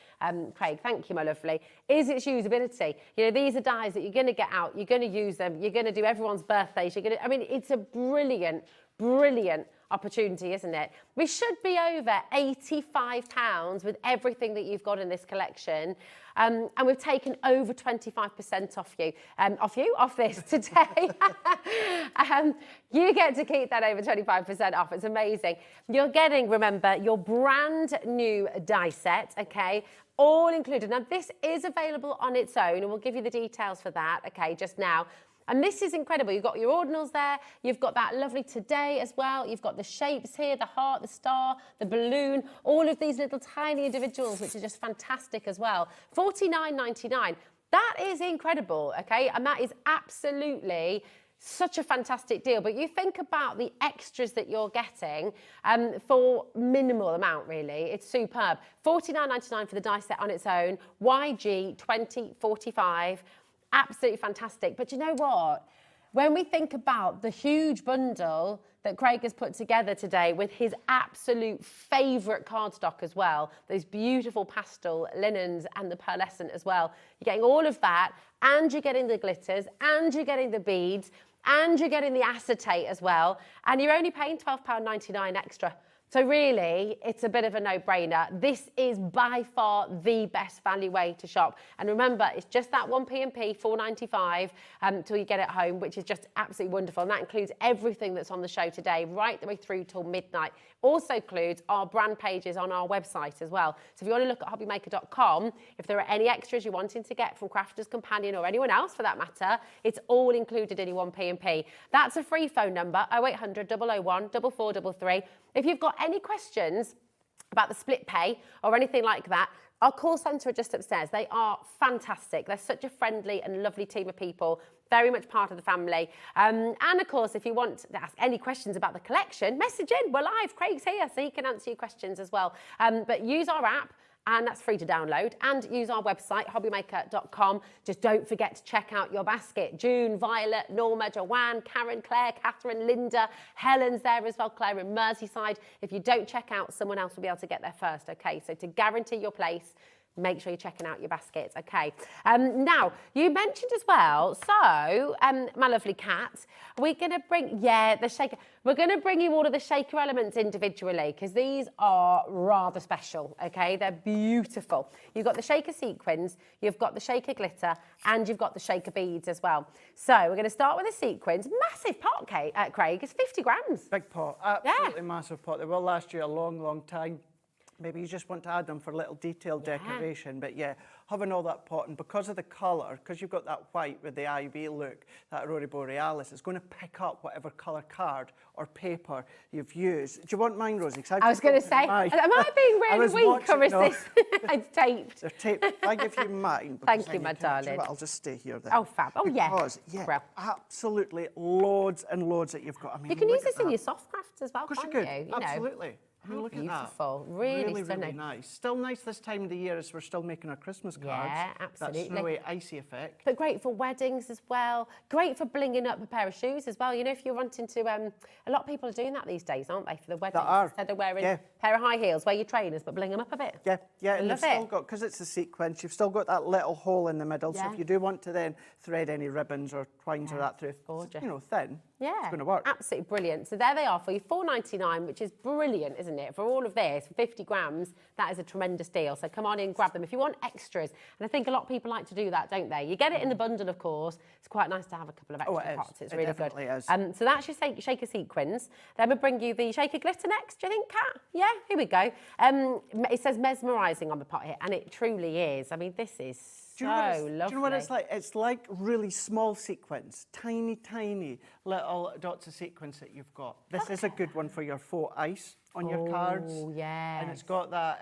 B: Craig, thank you, my lovely, is its usability. You know, these are dies that you're going to get out, you're going to use them, you're going to do everyone's birthdays, you're going to, I mean, it's a brilliant, brilliant opportunity, isn't it? We should be over £85 with everything that you've got in this collection. And we've taken over 25% off this today. You get to keep that over 25% off. It's amazing. You're getting, remember, your brand new die set, okay? All included. Now, this is available on its own, and we'll give you the details for that, okay, just now. And this is incredible. You've got your ordinals there. You've got that lovely today as well. You've got the shapes here, the heart, the star, the balloon, all of these little tiny individuals, which are just fantastic as well. $49.99. That is incredible, okay? And that is absolutely such a fantastic deal. But you think about the extras that you're getting for minimal amount, really. It's superb. $49.99 for the die set on its own. YG 2045. Absolutely fantastic. But you know what? When we think about the huge bundle that Craig has put together today with his absolute favourite cardstock as well, those beautiful pastel linens and the pearlescent as well, you're getting all of that, and you're getting the glitters, and you're getting the beads, and you're getting the acetate as well, and you're only paying £12.99 extra. So really, it's a bit of a no-brainer. This is by far the best value way to shop. And remember, it's just that 1p&p, $4.95 till you get it home, which is just absolutely wonderful. And that includes everything that's on the show today, right the way through till midnight. Also includes our brand pages on our website as well. So if you want to look at hobbymaker.com, if there are any extras you're wanting to get from Crafter's Companion or anyone else for that matter, it's all included in your 1p&p. That's a free phone number, 0800 001 4433. If you've got any questions about the split pay or anything like that, our call centre are just upstairs. They are fantastic. They're such a friendly and lovely team of people, very much part of the family. And of course, if you want to ask any questions about the collection, message in. We're live. Craig's here, so he can answer your questions as well. But use our app, and that's free to download, and use our website, hobbymaker.com. Just don't forget to check out your basket. June, Violet, Norma, Joanne, Karen, Claire, Catherine, Linda, Helen's there as well, Claire in Merseyside. If you don't check out, someone else will be able to get there first, okay? So to guarantee your place, make sure you're checking out your baskets, okay? Now, you mentioned as well, so, my lovely Kat, we're going to bring, the shaker. We're going to bring you all of the shaker elements individually because these are rather special, okay? They're beautiful. You've got the shaker sequins, you've got the shaker glitter, and you've got the shaker beads as well. So we're going to start with the sequins. Massive pot, Craig. It's 50 grams.
A: Big pot, absolutely massive pot. They will last you a long, long time. Maybe you just want to add them for a little detailed decoration, but having all that pot, and because of the colour, because you've got that white with the ivy look, that Aurora Borealis, it's going to pick up whatever colour card or paper you've used. Do you want mine, Rosie?
B: I was going to say, am I being really weak, or is this it's taped?
A: They're taped. I give you mine.
B: Thank you, my darling.
A: I'll just stay here then.
B: Oh, fab. Oh,
A: because, absolutely loads and loads that you've got. I mean,
B: you can use this in your soft crafts as well, can't you?
A: Absolutely. Look
B: beautiful,
A: at that.
B: really
A: stunning. Really nice. Still nice this time of the year as we're still making our Christmas cards.
B: Yeah, absolutely.
A: That snowy, icy effect.
B: But great for weddings as well. Great for blinging up a pair of shoes as well. You know, if you're wanting to, a lot of people are doing that these days, aren't they, for the weddings? Instead of wearing a pair of high heels, wear your trainers, but bling them up a bit.
A: Yeah, and you've still got, because it's a sequence, you've still got that little hole in the middle. So if you do want to then thread any ribbons or twines or that through, you know, thin, it's going to work.
B: Absolutely brilliant. So there they are for you, $4.99, which is brilliant, isn't it? For all of this, for 50 grams, that is a tremendous deal. So come on in, grab them. If you want extras, and I think a lot of people like to do that, don't they? You get it in the bundle, of course. It's quite nice to have a couple of extra pots. It's really good.
A: Is.
B: So that's your shaker sequins. Then we'll bring you the shaker glitter next, do you think, Kat? Yeah, here we go. It says mesmerising on the pot here, and it truly is. I mean, this is so lovely.
A: Do you know what it's like? It's like really small sequins, tiny, tiny little dots of sequins that you've got. This is a good one for your faux ice on your cards.
B: Oh, yeah.
A: And it's got that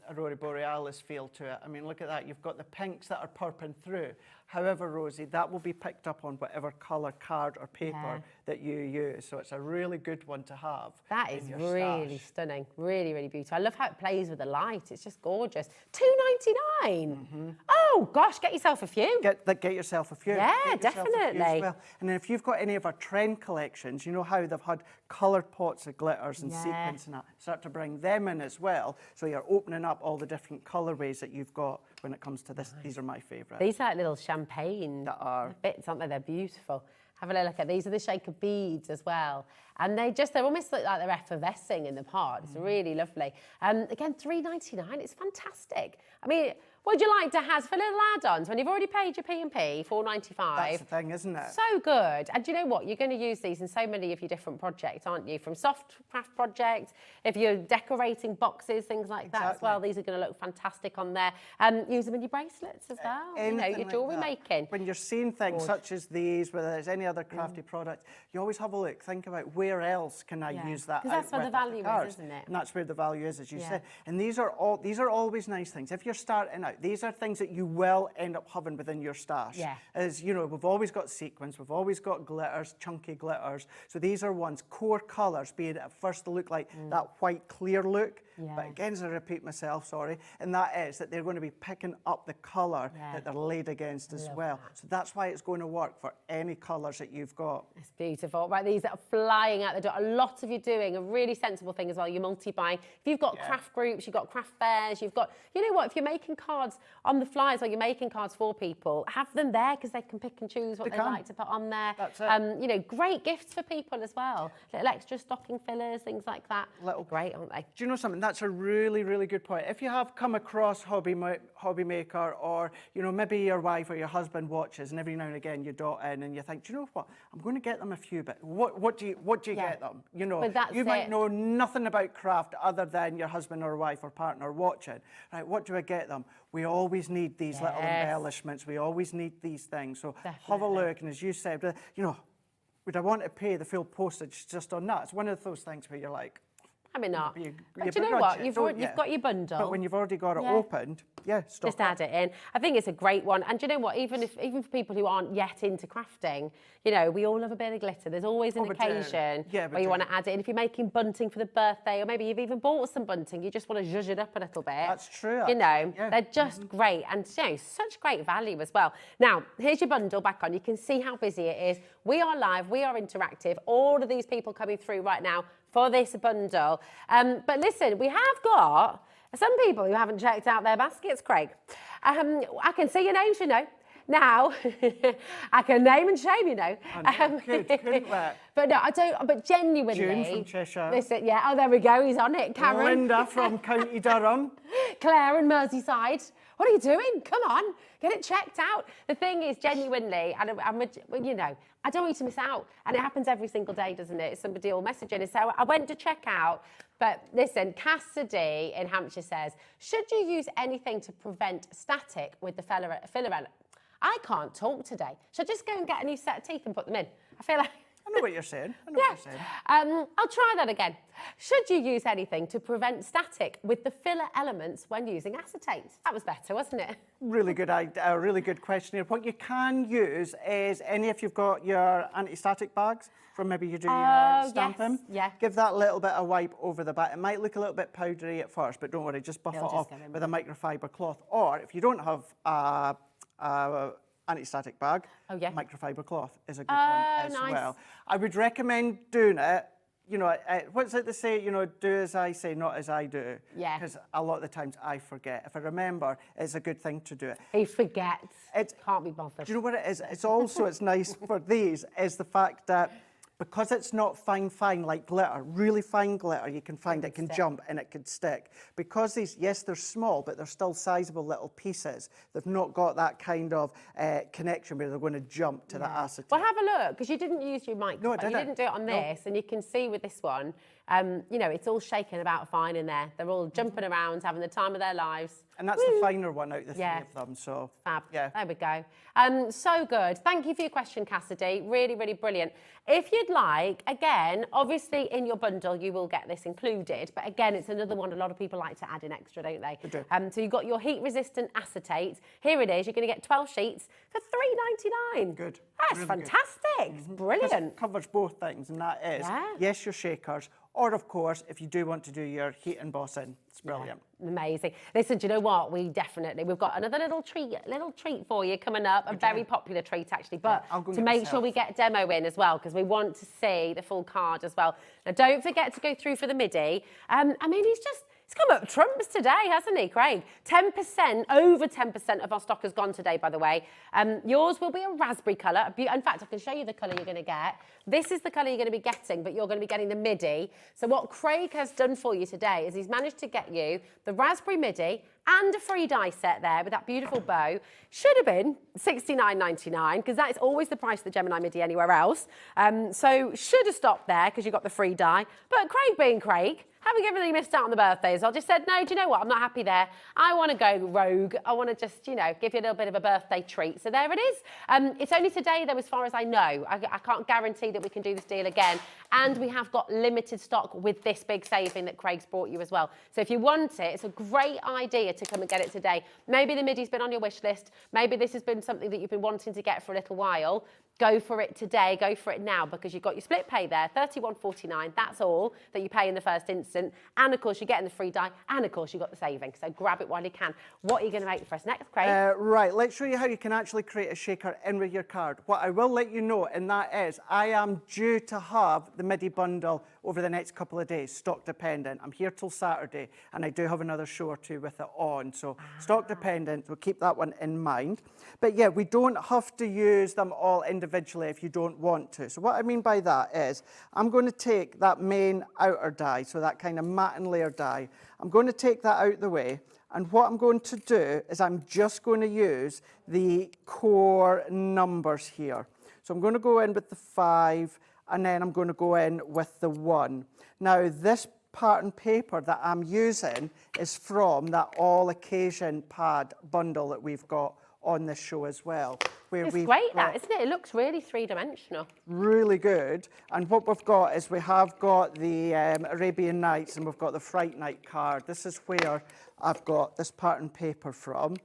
A: Aurora Borealis feel to it. I mean, look at that. You've got the pinks that are purping through. However, Rosie, that will be picked up on whatever colour card or paper that you use. So it's a really good one to have.
B: That is really stunning. Really, really beautiful. I love how it plays with the light. It's just gorgeous. $2.99. Oh, Oh, gosh, get yourself a few.
A: Get yourself a few.
B: Yeah,
A: Get yourself a few as
B: definitely.
A: well. And then if you've got any of our trend collections, you know how they've had coloured pots of glitters and
B: Yeah.
A: sequins and that, start to bring them in as well. So you're opening up all the different colourways that you've got when it comes to this. These are my favourite.
B: These are like little champagne
A: are.
B: bits, aren't they? They're beautiful. Have a little look at these. Are the shaker beads as well. And they almost look like they're effervescing in the pot. It's really lovely. Again, $3.99. It's fantastic. I mean, would you like to have for little add-ons when you've already paid your P&P, $4.95?
A: That's the thing, isn't it?
B: So good. And do you know what? You're going to use these in so many of your different projects, aren't you? From soft craft projects, if you're decorating boxes, things like that as well. These are going to look fantastic on there. Use them in your bracelets as well. You know, your jewellery making.
A: When you're seeing things such as these, whether there's any other crafty product, you always have a look. Think about where else can I use that?
B: Because that's where the value is, isn't it?
A: And that's where the value is, as you said. And these are always nice things. If you're starting out, these are things that you will end up having within your stash.
B: Yeah.
A: As you know, we've always got sequins, we've always got glitters, chunky glitters. So these are ones, core colours, being at first to look like that white clear look.
B: Yeah.
A: But again, as I repeat myself, sorry, and that is that they're going to be picking up the colour that they're laid against as well. So that's why it's going to work for any colours that you've got.
B: It's beautiful. Right, these are flying out the door. A lot of you doing a really sensible thing as well. You're multi-buying. If you've got craft groups, you've got craft fairs, you've got, you know what, if you're making cards on the flyers or you're making cards for people, have them there because they can pick and choose what they'd like to put on there.
A: That's it.
B: You know, great gifts for people as well. Little extra stocking fillers, things like that.
A: Little,
B: great, aren't they?
A: Do you know something? That's a really, really good point. If you have come across HobbyMaker, or, you know, maybe your wife or your husband watches and every now and again you dot in and you think, do you know what? I'm going to get them a few bits. What do you get them? You know, you might know nothing about craft other than your husband or wife or partner watching. Right, what do I get them? We always need these little embellishments. We always need these things. So have a look. And as you said, you know, would I want to pay the full postage just on that? It's one of those things where you're like,
B: I mean, not.
A: You
B: But you know what? You've got your bundle.
A: But when you've already got it opened, stop
B: just add it in. I think it's a great one. And do you know what? Even for people who aren't yet into crafting, you know, we all love a bit of glitter. There's always an occasion where you want to add it in. If you're making bunting for the birthday, or maybe you've even bought some bunting, you just want to zhuzh it up a little bit.
A: That's true.
B: You know, they're just great, and you know, such great value as well. Now, here's your bundle back on. You can see how busy it is. We are live. We are interactive. All of these people coming through right now for this bundle. But listen, we have got some people who haven't checked out their baskets, Craig. I can see your names, you know. Now, I can name and shame, you know.
A: Couldn't we?
B: But no, I don't, but genuinely.
A: June from Cheshire.
B: Listen, oh, there we go, he's on it. Karen.
A: Linda from County Durham.
B: Claire in Merseyside. What are you doing? Come on, get it checked out. The thing is, genuinely, and you know, I don't want you to miss out. And it happens every single day, doesn't it? Somebody will message in and say, I went to check out, but listen, Cassidy in Hampshire says, should you use anything to prevent static with the filler element? I can't talk today. Should I just go and get a new set of teeth and put them in? I feel like...
A: I know what you're saying. I know what you're saying.
B: I'll try that again. Should you use anything to prevent static with the filler elements when using acetate? That was better, wasn't it?
A: Really good idea, a really good question here. What you can use is if you've got your anti-static bags from maybe you do your stamping, give that little bit of wipe over the back. It might look a little bit powdery at first, but don't worry, just buff it off with a microfiber cloth. Or if you don't have anti-static bag, microfiber cloth is a good one as well. I would recommend doing it, you know, what's it they say, you know, do as I say, not as I do.
B: Yeah.
A: Because a lot of the times I forget. If I remember, it's a good thing to do it.
B: He forgets. It can't be bothered.
A: Do you know what it is? It's also, it's nice for these, is the fact that because it's not fine like glitter, really fine glitter, you can find it can jump and it can stick. Because these, yes, they're small, but they're still sizable little pieces. They've not got that kind of connection where they're going to jump to that acetate.
B: Well, have a look, because you didn't use your microphone. No, you didn't do it on this, and you can see with this one, you know, it's all shaking about fine in there. They're all jumping around, having the time of their lives.
A: And that's the finer one out of the three of them, so.
B: Fab. There we go. So good. Thank you for your question, Cassidy. Really, really brilliant. If you'd like, again, obviously in your bundle, you will get this included. But again, it's another one a lot of people like to add in extra, don't they?
A: They do.
B: So you've got your heat-resistant acetate. Here it is. You're going to get 12 sheets for $3.99.
A: Good.
B: That's fantastic. Brilliant.
A: It covers both things, and that is, yes, your shakers, or of course, if you do want to do your heat embossing, it's brilliant.
B: Yeah, amazing. Listen, do you know what? We've got another little treat for you coming up, a very popular treat actually, but to make sure we get a demo in as well, because we want to see the full card as well. Now, don't forget to go through for the MIDI. I mean, he's come up trumps today, hasn't he, Craig? 10%, over 10% of our stock has gone today, by the way. Yours will be a raspberry colour. In fact, I can show you the colour you're going to get. This is the colour you're going to be getting, but you're going to be getting the MIDI. So what Craig has done for you today is he's managed to get you the raspberry MIDI and a free die set there with that beautiful bow. Should have been $69.99, because that is always the price of the Gemini MIDI anywhere else. So should have stopped there because you got the free die. But Craig being Craig, having really missed out on the birthdays, I just said, no, do you know what? I'm not happy there. I want to go rogue. I want to just, you know, give you a little bit of a birthday treat. So there it is. It's only today, though, as far as I know. I can't guarantee that we can do this deal again. And we have got limited stock with this big saving that Craig's brought you as well. So if you want it, it's a great idea to come and get it today. Maybe the MIDI's been on your wish list. Maybe this has been something that you've been wanting to get for a little while. Go for it today, go for it now, because you've got your split pay there, $31.49. That's all that you pay in the first instant. And of course, you're getting the free die, and of course, you've got the saving. So grab it while you can. What are you going to make for us next, Craig?
A: Right, let's show you how you can actually create a shaker in with your card. What I will let you know, and that is, I am due to have the MIDI bundle over the next couple of days, stock dependent. I'm here till Saturday, and I do have another show or two with it on. So stock dependent, we'll keep that one in mind. But yeah, we don't have to use them all individually if you don't want to. So what I mean by that is, I'm going to take that main outer die, so that kind of matte and layer die. I'm going to take that out the way. And what I'm going to do is I'm just going to use the core numbers here. So I'm going to go in with the 5, and then I'm going to go in with the 1. Now, this pattern paper that I'm using is from that all occasion pad bundle that we've got on this show as well.
B: It's great, that, isn't it? It looks really three-dimensional.
A: Really good. And what we've got is we have got the Arabian Nights, and we've got the Fright Night card. This is where I've got this pattern paper from.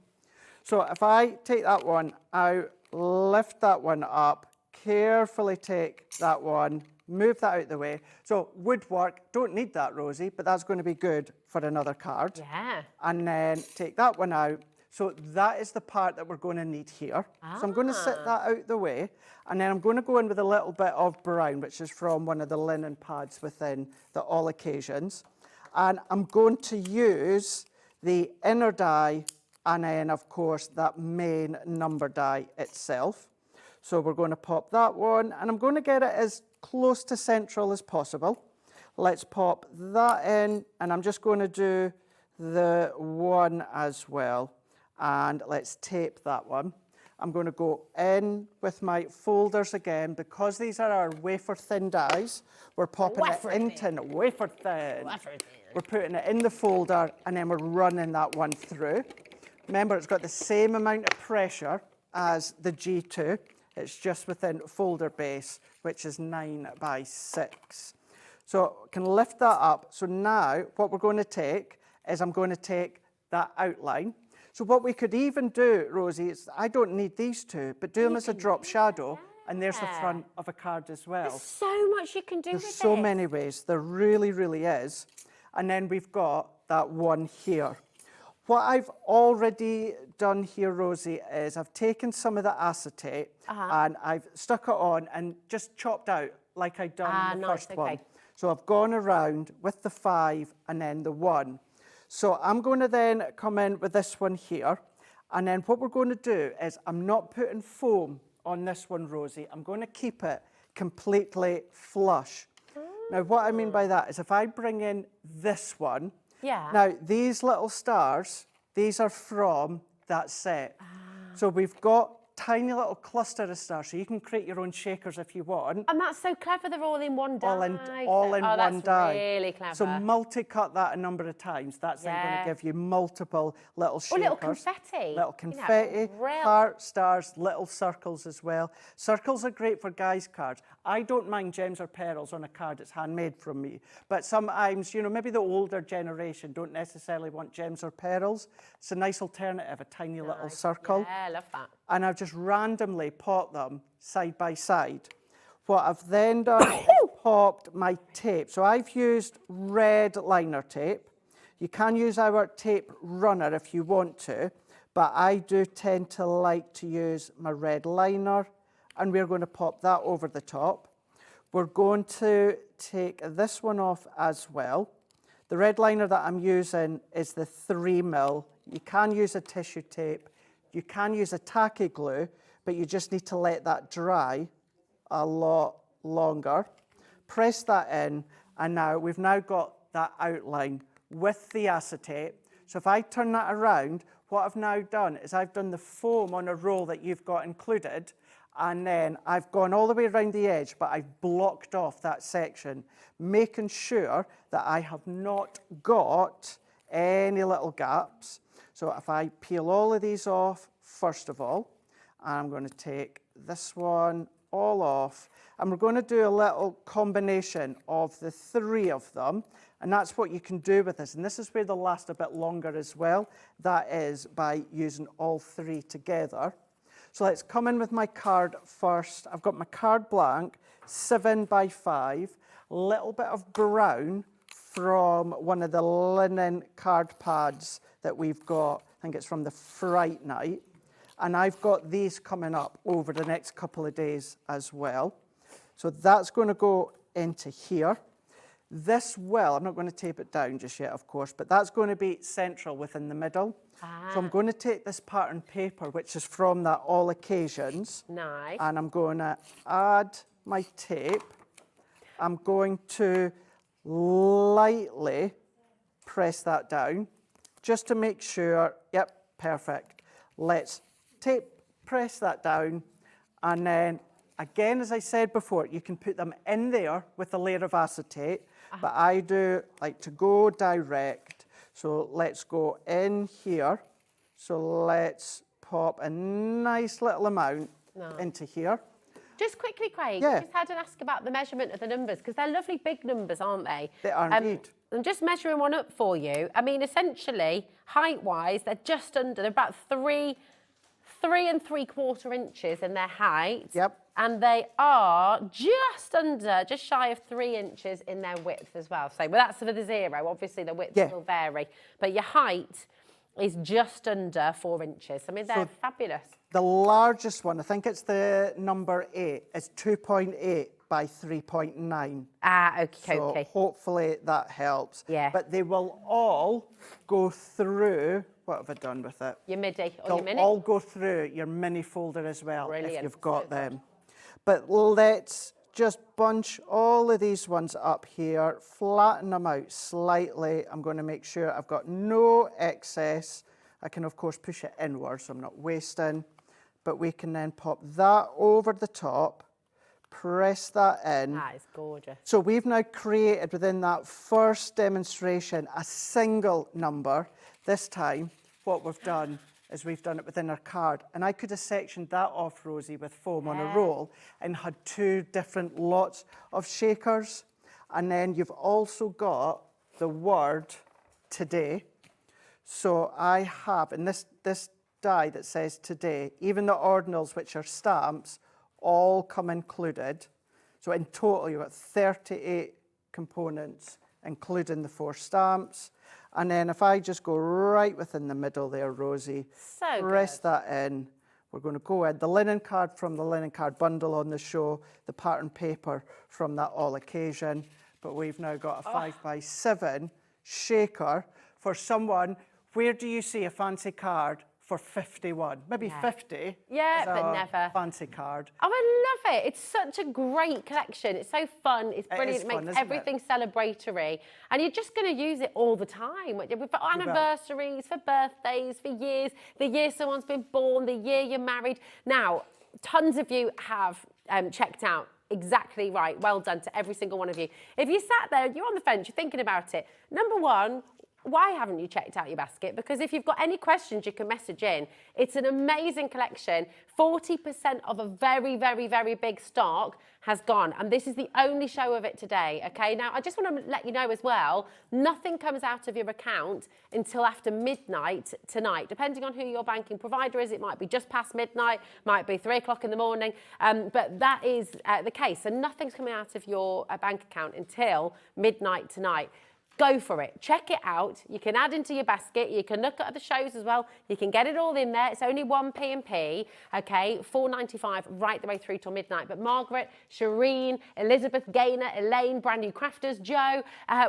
A: So if I take that one out, lift that one up, carefully take that one, move that out the way. So woodwork, don't need that, Rosie, but that's going to be good for another card.
B: Yeah.
A: And then take that one out. So that is the part that we're going to need here. So I'm going to set that out the way, and then I'm going to go in with a little bit of brown, which is from one of the linen pads within the All Occasions. And I'm going to use the inner die, and then, of course, that main number die itself. So we're going to pop that one, and I'm going to get it as close to central as possible. Let's pop that in, and I'm just going to do the 1 as well. And let's tape that one. I'm going to go in with my folders again. Because these are our wafer thin dies, we're popping it into wafer thin. We're putting it in the folder, and then we're running that one through. Remember, it's got the same amount of pressure as the G2. It's just within folder base, which is 9 by 6. So I can lift that up. So now what we're going to take is I'm going to take that outline. So what we could even do, Rosie, is I don't need these two, but do them as a drop shadow, and there's the front of a card as well.
B: There's so much you can do with
A: There's
B: this.
A: so many ways. There really, really is. And then we've got that one here. What I've already done here, Rosie, is I've taken some of the acetate and I've stuck it on and just chopped out like I'd done the first one. So I've gone around with the 5 and then the 1. So I'm going to then come in with this one here. And then what we're going to do is I'm not putting foam on this one, Rosie. I'm going to keep it completely flush. Now, what I mean by that is if I bring in this one, now these little stars, these are from that set. So we've got tiny little cluster of stars, so you can create your own shakers if you want.
B: And that's so clever, they're all in one die.
A: All in one die.
B: Really clever.
A: So multi-cut that a number of times. That's then going to give you multiple little shakers.
B: Or little confetti.
A: Little confetti, heart, stars, little circles as well. Circles are great for guys' cards. I don't mind gems or pearls on a card that's handmade from me, but sometimes, you know, maybe the older generation don't necessarily want gems or pearls. It's a nice alternative, a tiny little circle.
B: Yeah, I love that.
A: And I've just just randomly pop them side by side. What I've then done is popped my tape. So I've used red liner tape. You can use our tape runner if you want to, but I do tend to like to use my red liner, and we're going to pop that over the top. We're going to take this one off as well. The red liner that I'm using is the 3mm. You can use a tissue tape. You can use a tacky glue, but you just need to let that dry a lot longer. Press that in, and now we've now got that outline with the acetate. So if I turn that around, what I've now done is I've done the foam on a roll that you've got included, and then I've gone all the way around the edge, but I've blocked off that section, making sure that I have not got any little gaps. So if I peel all of these off, first of all, I'm going to take this one all off, and we're going to do a little combination of the 3 of them, and that's what you can do with this, and this is where they'll last a bit longer as well. That is by using all 3 together. So let's come in with my card first. I've got my card blank, 7 by 5, a little bit of brown from one of the linen card pads that we've got. I think it's from the Fright Night. And I've got these coming up over the next couple of days as well. So that's going to go into here. This will, I'm not going to tape it down just yet, of course, but that's going to be central within the middle. So I'm going to take this pattern paper, which is from that All Occasions.
B: Nice.
A: And I'm going to add my tape. I'm going to lightly press that down just to make sure, yep, perfect. Let's tape, press that down, and then again, as I said before, you can put them in there with a layer of acetate, but I do like to go direct. So let's go in here. So let's pop a nice little amount into here.
B: Just quickly, Craig,
A: Yeah.
B: I just had to ask about the measurement of the numbers, because they're lovely big numbers, aren't they?
A: They are indeed.
B: I'm just measuring one up for you. I mean, essentially, height-wise, they're just under, they're about 3 3¾ inches in their height.
A: Yep.
B: And they are just shy of 3 inches in their width as well. So, well, that's for the 0. Obviously, the width will vary. But your height is just under 4 inches. I mean, they're fabulous.
A: The largest one, I think it's the number 8, is 2.8 by 3.9.
B: Okay.
A: So hopefully that helps.
B: Yeah.
A: But they will all go through, what have I done with it?
B: Your MIDI or
A: They'll
B: your mini?
A: all go through your mini folder as well,
B: Brilliant.
A: if you've got them. But let's just bunch all of these ones up here, flatten them out slightly. I'm going to make sure I've got no excess. I can, of course, push it inwards so I'm not wasting. But we can then pop that over the top, press that in.
B: That is gorgeous.
A: So we've now created within that first demonstration a single number. This time, what we've done is we've done it within our card. And I could have sectioned that off, Rosie, with foam on a roll and had 2 different lots of shakers. And then you've also got the word today. So I have, in this die that says today, even the ordinals, which are stamps, all come included. So in total, you've got 38 components, including the 4 stamps. And then if I just go right within the middle there, Rosie, press that in. We're going to go in. The linen card from the linen card bundle on the show, the pattern paper from that All Occasion. But we've now got a 5 by 7 shaker for someone. Where do you see a fancy card for 51? Maybe 50.
B: Yeah, but never.
A: Fancy card.
B: Oh, I love it. It's such a great collection. It's so fun. It's brilliant. It makes everything celebratory. And you're just going to use it all the time. For anniversaries, for birthdays, for years, the year someone's been born, the year you're married. Now, tons of you have checked out. Exactly right. Well done to every single one of you. If you sat there, you're on the fence, you're thinking about it. Number 1, why haven't you checked out your basket? Because if you've got any questions, you can message in. It's an amazing collection. 40% of a very, very, very big stock has gone. And this is the only show of it today, okay? Now, I just want to let you know as well, nothing comes out of your account until after midnight tonight. Depending on who your banking provider is, it might be just past midnight, might be 3 o'clock in the morning, but that is the case. So nothing's coming out of your bank account until midnight tonight. Go for it. Check it out. You can add into your basket. You can look at the shows as well. You can get it all in there. It's only 1p&p, okay? $4.95 right the way through till midnight. But Margaret, Shireen, Elizabeth, Gaynor, Elaine, brand new crafters, Joe.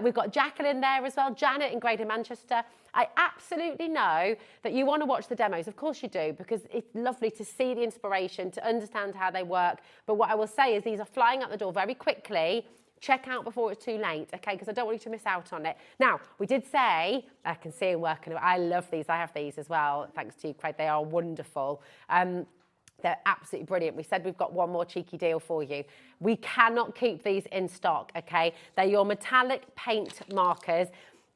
B: We've got Jacqueline there as well. Janet in Greater Manchester. I absolutely know that you want to watch the demos. Of course you do, because it's lovely to see the inspiration, to understand how they work. But what I will say is these are flying out the door very quickly. Check out before it's too late, okay? Because I don't want you to miss out on it. Now, we did say, I can see him working. I love these. I have these as well, thanks to you, Craig. They are wonderful. They're absolutely brilliant. We said we've got one more cheeky deal for you. We cannot keep these in stock, okay? They're your metallic paint markers.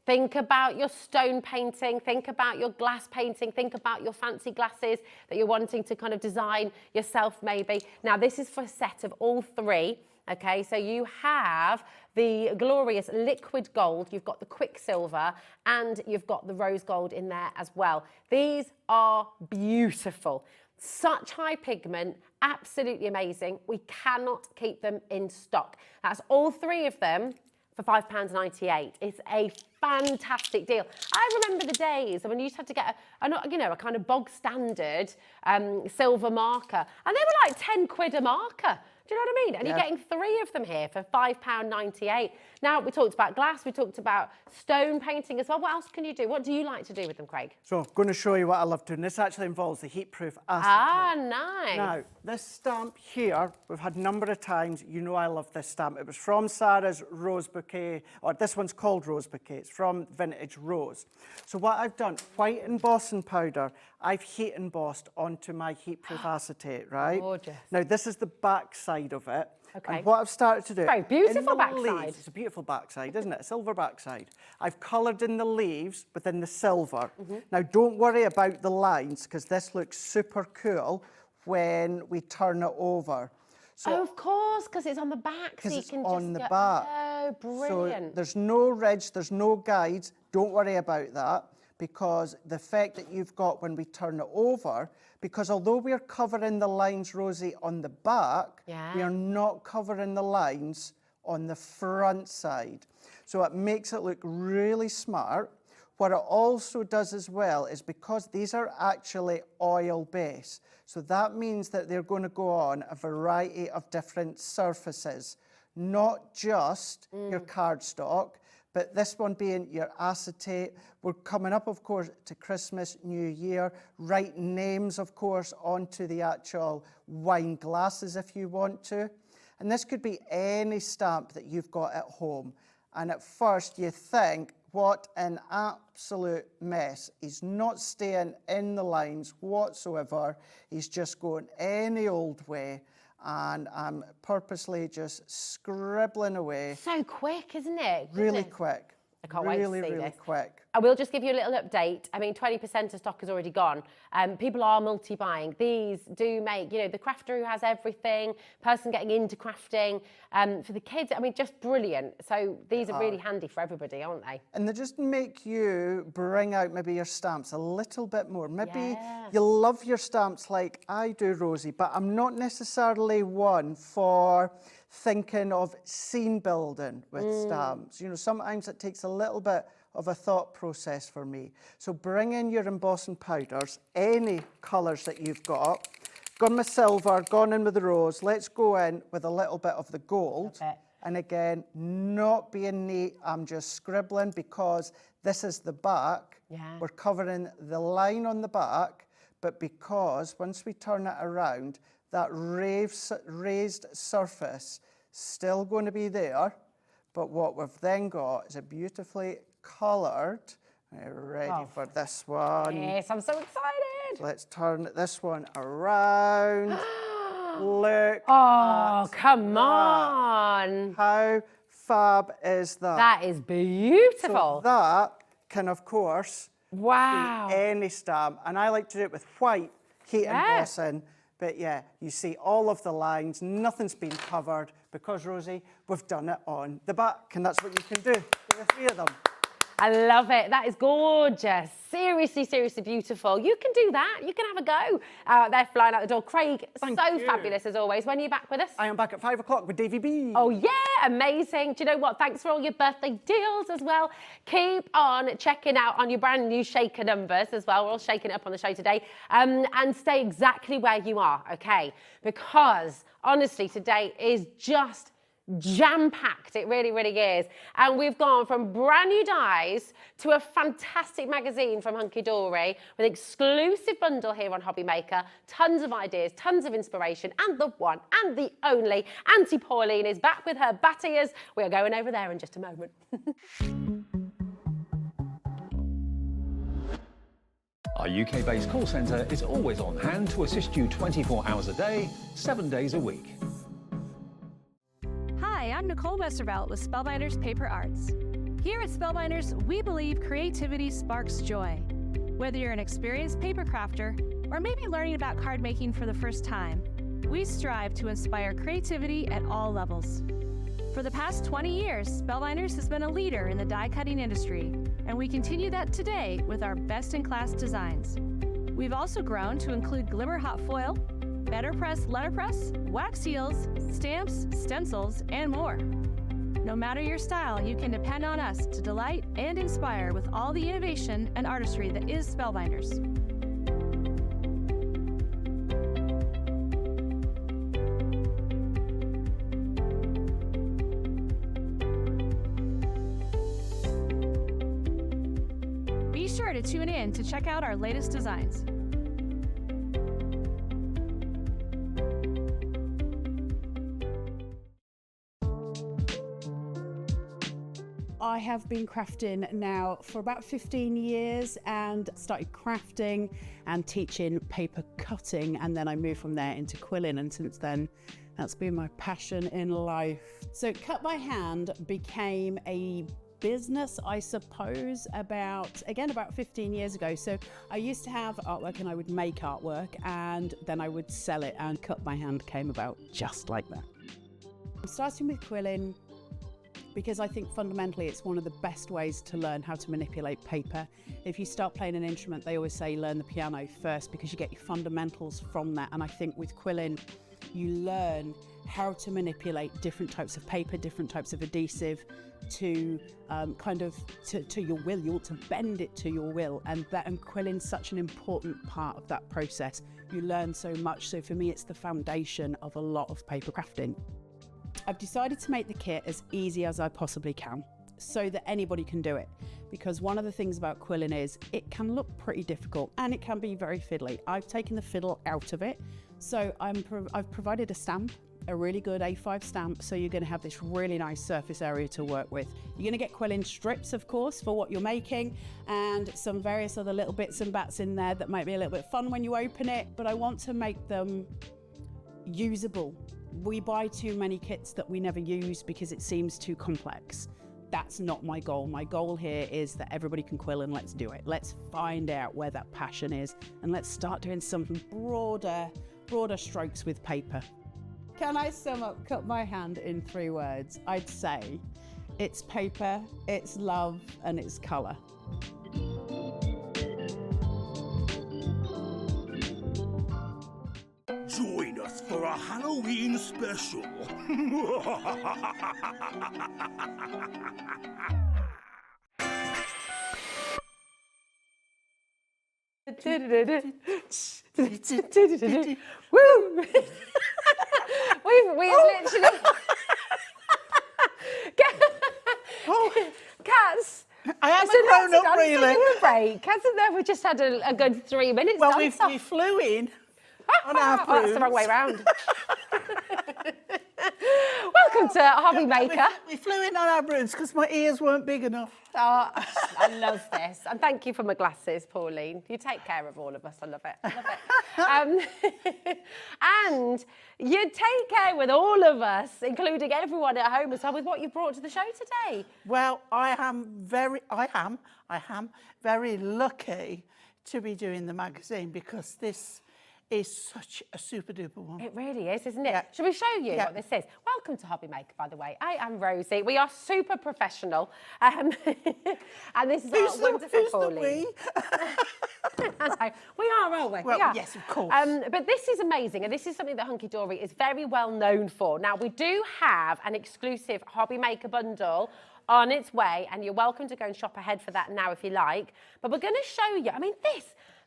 B: Think about your stone painting, think about your glass painting, think about your fancy glasses that you're wanting to kind of design yourself maybe. Now, this is for a set of all three. Okay, so you have the glorious liquid gold, you've got the quicksilver, and you've got the rose gold in there as well. These are beautiful. Such high pigment, absolutely amazing. We cannot keep them in stock. That's all three of them for £5.98. It's a fantastic deal. I remember the days when you used to have to get a kind of bog standard silver marker, and they were like 10 quid a marker. Do you know what I mean? And you're getting three of them here for £5.98. Now, we talked about glass, we talked about stone painting as well. What else can you do? What do you like to do with them, Craig?
A: So I'm going to show you what I love doing. This actually involves the heat-proof acetate.
B: Ah, nice.
A: Now, this stamp here, we've had a number of times. You know I love this stamp. It was from Sarah's Rose Bouquet, or this one's called Rose Bouquet. It's from Vintage Rose. So what I've done, white embossing powder, I've heat embossed onto my heat-proof acetate, right?
B: Gorgeous.
A: Now, this is the back side of it.
B: Okay.
A: And what I've started to do...
B: Very beautiful
A: in the
B: backside.
A: Leaves, it's a beautiful backside, isn't it? A silver backside. I've coloured in the leaves within the silver. Now, don't worry about the lines, because this looks super cool when we turn it over. So,
B: oh, of course, because it's on the back, so you can just
A: on the back.
B: Oh, brilliant.
A: So there's no ridge, there's no guides. Don't worry about that, because the effect that you've got when we turn it over, because although we're covering the lines, Rosie, on the back, we are not covering the lines on the front side. So it makes it look really smart. What it also does as well is, because these are actually oil-based, so that means that they're going to go on a variety of different surfaces, not just your cardstock, but this one being your acetate. We're coming up, of course, to Christmas, New Year. Write names, of course, onto the actual wine glasses if you want to. And this could be any stamp that you've got at home. And at first you think, what an absolute mess. He's not staying in the lines whatsoever. He's just going any old way. And I'm purposely just scribbling away.
B: So quick, isn't it?
A: Really quick.
B: I can't wait to see
A: really
B: this.
A: quick.
B: I will just give you a little update. I mean, 20% of stock has already gone. People are multi-buying. These do make, the crafter who has everything, person getting into crafting. For the kids, I mean, just brilliant. So these are really handy for everybody, aren't they?
A: And they just make you bring out maybe your stamps a little bit more. Maybe you love your stamps like I do, Rosie, but I'm not necessarily one for thinking of scene building with stamps. Sometimes it takes a little bit of a thought process for me. So bring in your embossing powders, any colours that you've got. Gone with silver, gone in with the rose. Let's go in with a little bit of the gold. And again, not being neat, I'm just scribbling, because this is the back. We're covering the line on the back, but because once we turn it around, that raised surface still going to be there, but what we've then got is a beautifully coloured. Ready for this one?
B: Yes, I'm so excited.
A: Let's turn this one around. Look.
B: Oh, come on.
A: How fab is that?
B: That is beautiful.
A: So that can, of course,
B: Wow.
A: be any stamp. And I like to do it with white heat embossing. But yeah, you see all of the lines, nothing's been covered because, Rosie, we've done it on the back. And that's what you can do with the 3 of them.
B: I love it. That is gorgeous. Seriously, seriously beautiful. You can do that. You can have a go. They're flying out the door. Craig,
A: Thank
B: so
A: you.
B: fabulous as always. When are you back with us?
A: I am back at 5 o'clock with Davy B.
B: Oh, yeah, amazing. Do you know what? Thanks for all your birthday deals as well. Keep on checking out on your brand new shaker numbers as well. We're all shaking it up on the show today. And stay exactly where you are, okay? Because, honestly, today is just jam-packed. It really, really is. And we've gone from brand new dies to a fantastic magazine from Hunkydory with an exclusive bundle here on HobbyMaker. Tons of ideas, tons of inspiration, and the one and the only Auntie Pauline is back with her bat ears. We are going over there in just a moment.
C: Our UK-based call centre is always on hand to assist you 24 hours a day, 7 days a week.
D: Hi, I'm Nicole Westervelt with Spellbinders Paper Arts. Here at Spellbinders, we believe creativity sparks joy. Whether you're an experienced paper crafter or maybe learning about card making for the first time, we strive to inspire creativity at all levels. For the past 20 years, Spellbinders has been a leader in the die cutting industry, and we continue that today with our best-in-class designs. We've also grown to include glimmer hot foil, better press letterpress, wax seals, stamps, stencils, and more. No matter your style, you can depend on us to delight and inspire with all the innovation and artistry that is Spellbinders. Be sure to tune in to check out our latest designs.
E: I have been crafting now for about 15 years and started crafting and teaching paper cutting, and then I moved from there into quilling, and since then that's been my passion in life. So cut by hand became a business, I suppose, about 15 years ago. So I used to have artwork and I would make artwork and then I would sell it, and cut by hand came about just like that. I'm starting with quilling because I think fundamentally it's one of the best ways to learn how to manipulate paper. If you start playing an instrument, they always say learn the piano first because you get your fundamentals from that. And I think with quilling, you learn how to manipulate different types of paper, different types of adhesive to to your will. You want to bend it to your will, and quilling's such an important part of that process. You learn so much. So for me, it's the foundation of a lot of paper crafting. I've decided to make the kit as easy as I possibly can so that anybody can do it, because one of the things about quilling is it can look pretty difficult and it can be very fiddly. I've taken the fiddle out of it, so I've provided a stamp, a really good A5 stamp, so you're going to have this really nice surface area to work with. You're going to get quilling strips, of course, for what you're making, and some various other little bits and bats in there that might be a little bit fun when you open it, but I want to make them usable. We buy too many kits that we never use because it seems too complex. That's not my goal. My goal here is that everybody can quill, and let's do it. Let's find out where that passion is, and let's start doing some broader strokes with paper. Can I sum up Cut by Hand in 3 words? I'd say it's paper, it's love, and it's colour.
F: Join us for a Halloween special.
B: Woo! We've literally... Cats!
A: I am a grown-up, really.
B: Break. Hasn't there? We just had a good 3 minutes.
A: Well, we flew in on our
B: Oh, that's the wrong way round. Welcome welcome to HobbyMaker.
G: We flew in on our brooms because my ears weren't big enough.
B: Oh, I love this. And thank you for my glasses, Pauline. You take care of all of us. I love it. I love it. And you take care with all of us, including everyone at home as well, with what you've brought to the show today.
G: Well, I am very lucky to be doing the magazine because this is such a super duper one.
B: It really is, isn't it?
G: Yeah.
B: Shall we show you
G: Yeah.
B: what this is? Welcome to HobbyMaker, by the way. I am Rosie. We are super professional. And this is our wonderful Pauline. I know. We are, aren't we?
G: Well,
B: we are.
G: yes, of course.
B: But this is amazing, and this is something that Hunkydory is very well known for. Now, we do have an exclusive HobbyMaker bundle on its way, and you're welcome to go and shop ahead for that now if you like. But we're going to show you, I mean,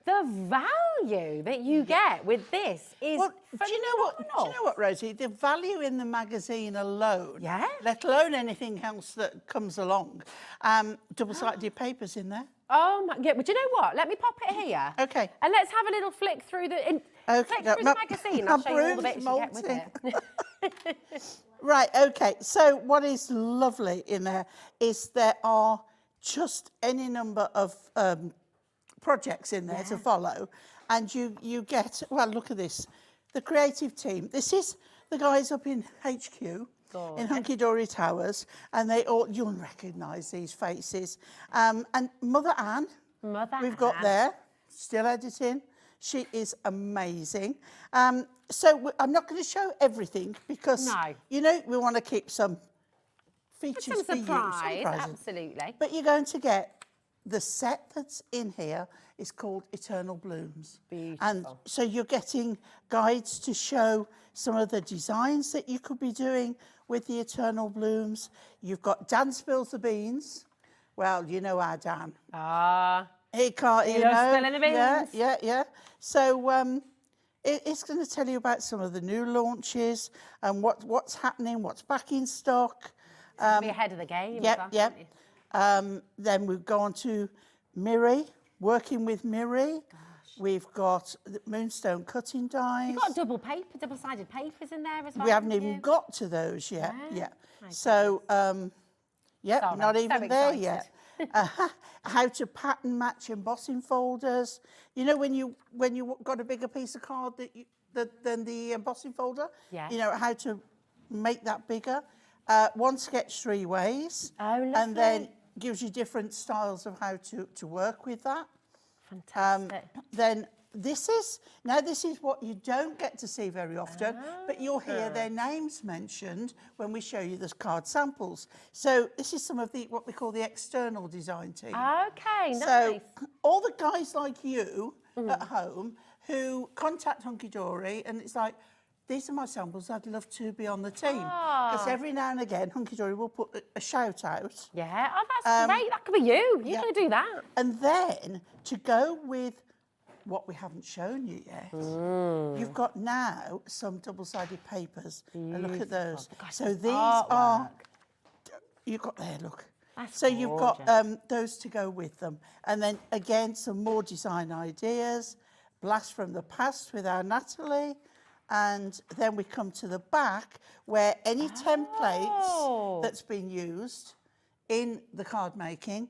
B: the value that you get with this is
G: Well, do you know
B: phenomenal.
G: what, Rosie? The value in the magazine alone,
B: Yeah.
G: let alone anything else that comes along, double-sided papers in there.
B: Oh my, yeah, but do you know what? Let me pop it here.
G: Okay.
B: And let's have a little flick through the magazine. I'll show you all the bits you get with it.
G: Right, okay. So what is lovely in there is there are just any number of projects in there to follow, and you get, well, look at this, the creative team. This is the guys up in HQ in Hunkydory Towers, and you'll recognise these faces. And Mother Anne, we've got there, still editing. She is amazing. So I'm not going to show everything because, you know, we want to keep some features
B: Some
G: for you.
B: surprise, absolutely.
G: But you're going to get the set that's in here is called Eternal Blooms.
B: Beautiful.
G: And so you're getting guides to show some of the designs that you could be doing with the Eternal Blooms. You've got Dan Spills the Beans. Well, you know our Dan. He can't, you know.
B: Spilling the beans.
G: Yeah. So it's going to tell you about some of the new launches and what's happening, what's back in stock.
B: Be ahead of the game.
G: Then we go on to Miri, working with Miri. We've got the Moonstone cutting dies.
B: You've got double-sided papers in there as well.
G: We haven't even got to those yet. Yeah. So, not even there yet. How to pattern match embossing folders. You know when you got a bigger piece of card than the embossing folder.
B: Yeah.
G: You know how to make that bigger. One sketch 3 ways.
B: Oh, lovely.
G: And then gives you different styles of how to work with that.
B: Fantastic.
G: Then this is what you don't get to see very often, but you'll hear their names mentioned when we show you the card samples. So this is some of what we call the external design team.
B: Okay, nice.
G: So all the guys like you at home who contact Hunkydory and it's like, these are my samples, I'd love to be on the team. Because every now and again, Hunkydory will put a shout out.
B: Yeah, that's great. That could be you. You're going to do that.
G: And then to go with what we haven't shown you yet, you've got now some double-sided papers. And look at those. So these are, you've got there, look. So you've got those to go with them. And then again, some more design ideas. Blast from the Past with our Natalie. And then we come to the back where any templates that's been used in the card making,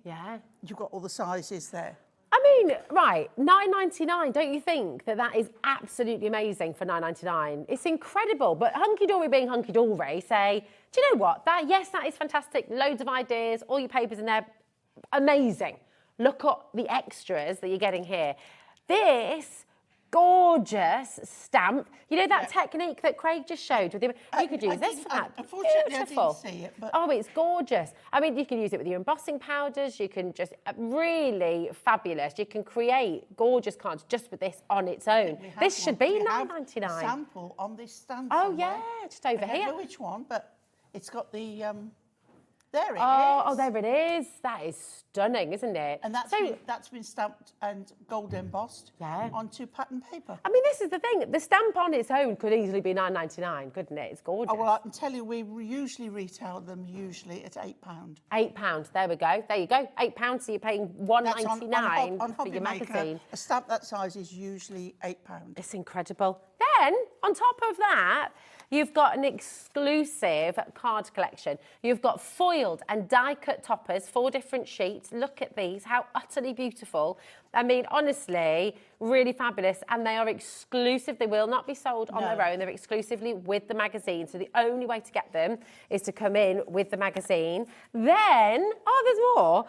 G: you've got all the sizes there.
B: I mean, right, $9.99, don't you think that is absolutely amazing for $9.99? It's incredible, but Hunkydory being Hunkydory say, do you know what, that is fantastic, loads of ideas, all your papers in there, amazing. Look at the extras that you're getting here. This gorgeous stamp. You know that technique that Craig just showed with you could use this for that.
G: Unfortunately,
B: Beautiful.
G: I didn't see it. But
B: oh, it's gorgeous. I mean, you can use it with your embossing powders. You can just really fabulous. You can create gorgeous cards just with this on its own. This should be $9.99.
G: Sample on this stand.
B: Oh
G: somewhere.
B: yeah, just over
G: I
B: here.
G: don't know which one, but it's got the. There it is.
B: Oh, there it is. That is stunning, isn't it?
G: And that's been stamped and gold embossed onto pattern paper.
B: I mean, this is the thing. The stamp on its own could easily be $9.99, couldn't it? It's gorgeous.
G: Oh, well, I can tell you, we usually retail them at £8.
B: £8. There we go. There you go. £8. So you're paying $1.99
G: on
B: for your magazine.
G: A stamp that size is usually £8.
B: It's incredible. Then, on top of that, You've got an exclusive card collection. You've got foiled and die-cut toppers, 4 different sheets. Look at these, how utterly beautiful. I mean, honestly, really fabulous. And they are exclusive. They will not be sold on their own. They're exclusively with the magazine. So the only way to get them is to come in with the magazine. Then, oh, there's more.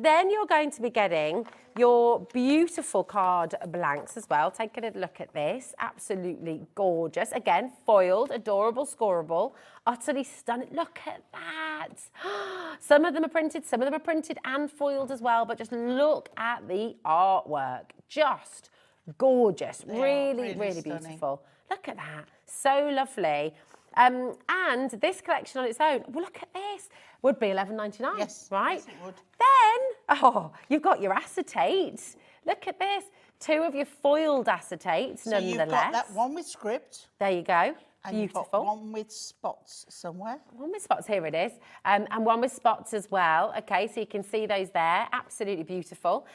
B: Then you're going to be getting your beautiful card blanks as well. Take a little look at this. Absolutely gorgeous. Again, foiled, adorable, scoreable, utterly stunning. Look at that. Some of them are printed and foiled as well, but just look at the artwork. Just gorgeous. Really beautiful. Look at that. So lovely. And this collection on its own, well, look at this, would be $11.99,
G: yes,
B: right?
G: Yes, it would.
B: Then, oh, you've got your acetate. Look at this, 2 of your foiled acetates,
G: So
B: nonetheless.
G: you've got that one with script.
B: There you go.
G: And
B: Beautiful.
G: you've got one with spots somewhere.
B: One with spots, here it is. And one with spots as well. Okay, so you can see those there. Absolutely beautiful.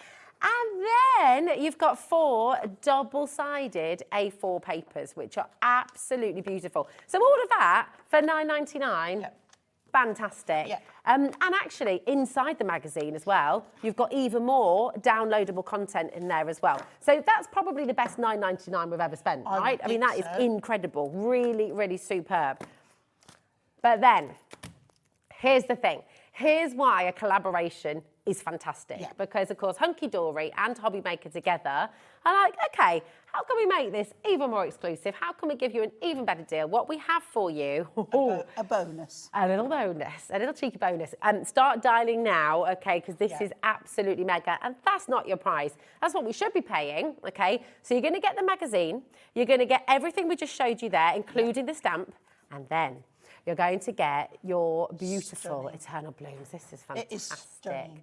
B: And then you've got 4 double-sided A4 papers, which are absolutely beautiful. So all of that for $9.99.
G: Yep.
B: Fantastic.
G: Yeah.
B: And actually, inside the magazine as well, you've got even more downloadable content in there as well. So that's probably the best $9.99 we've ever spent, right? I mean, that is incredible. Really, really superb. But then, here's the thing. Here's why a collaboration is fantastic.
G: Yeah.
B: Because, of course, Hunkydory and HobbyMaker together are like, OK, how can we make this even more exclusive? How can we give you an even better deal? What we have for you...
G: A bonus.
B: A little bonus, a little cheeky bonus. Start dialing now, OK, because this is absolutely mega. And that's not your price. That's what we should be paying, OK? So you're going to get the magazine. You're going to get everything we just showed you there, including the stamp. And then you're going to get your beautiful Eternal Blooms. This is fantastic.
G: It is stunning.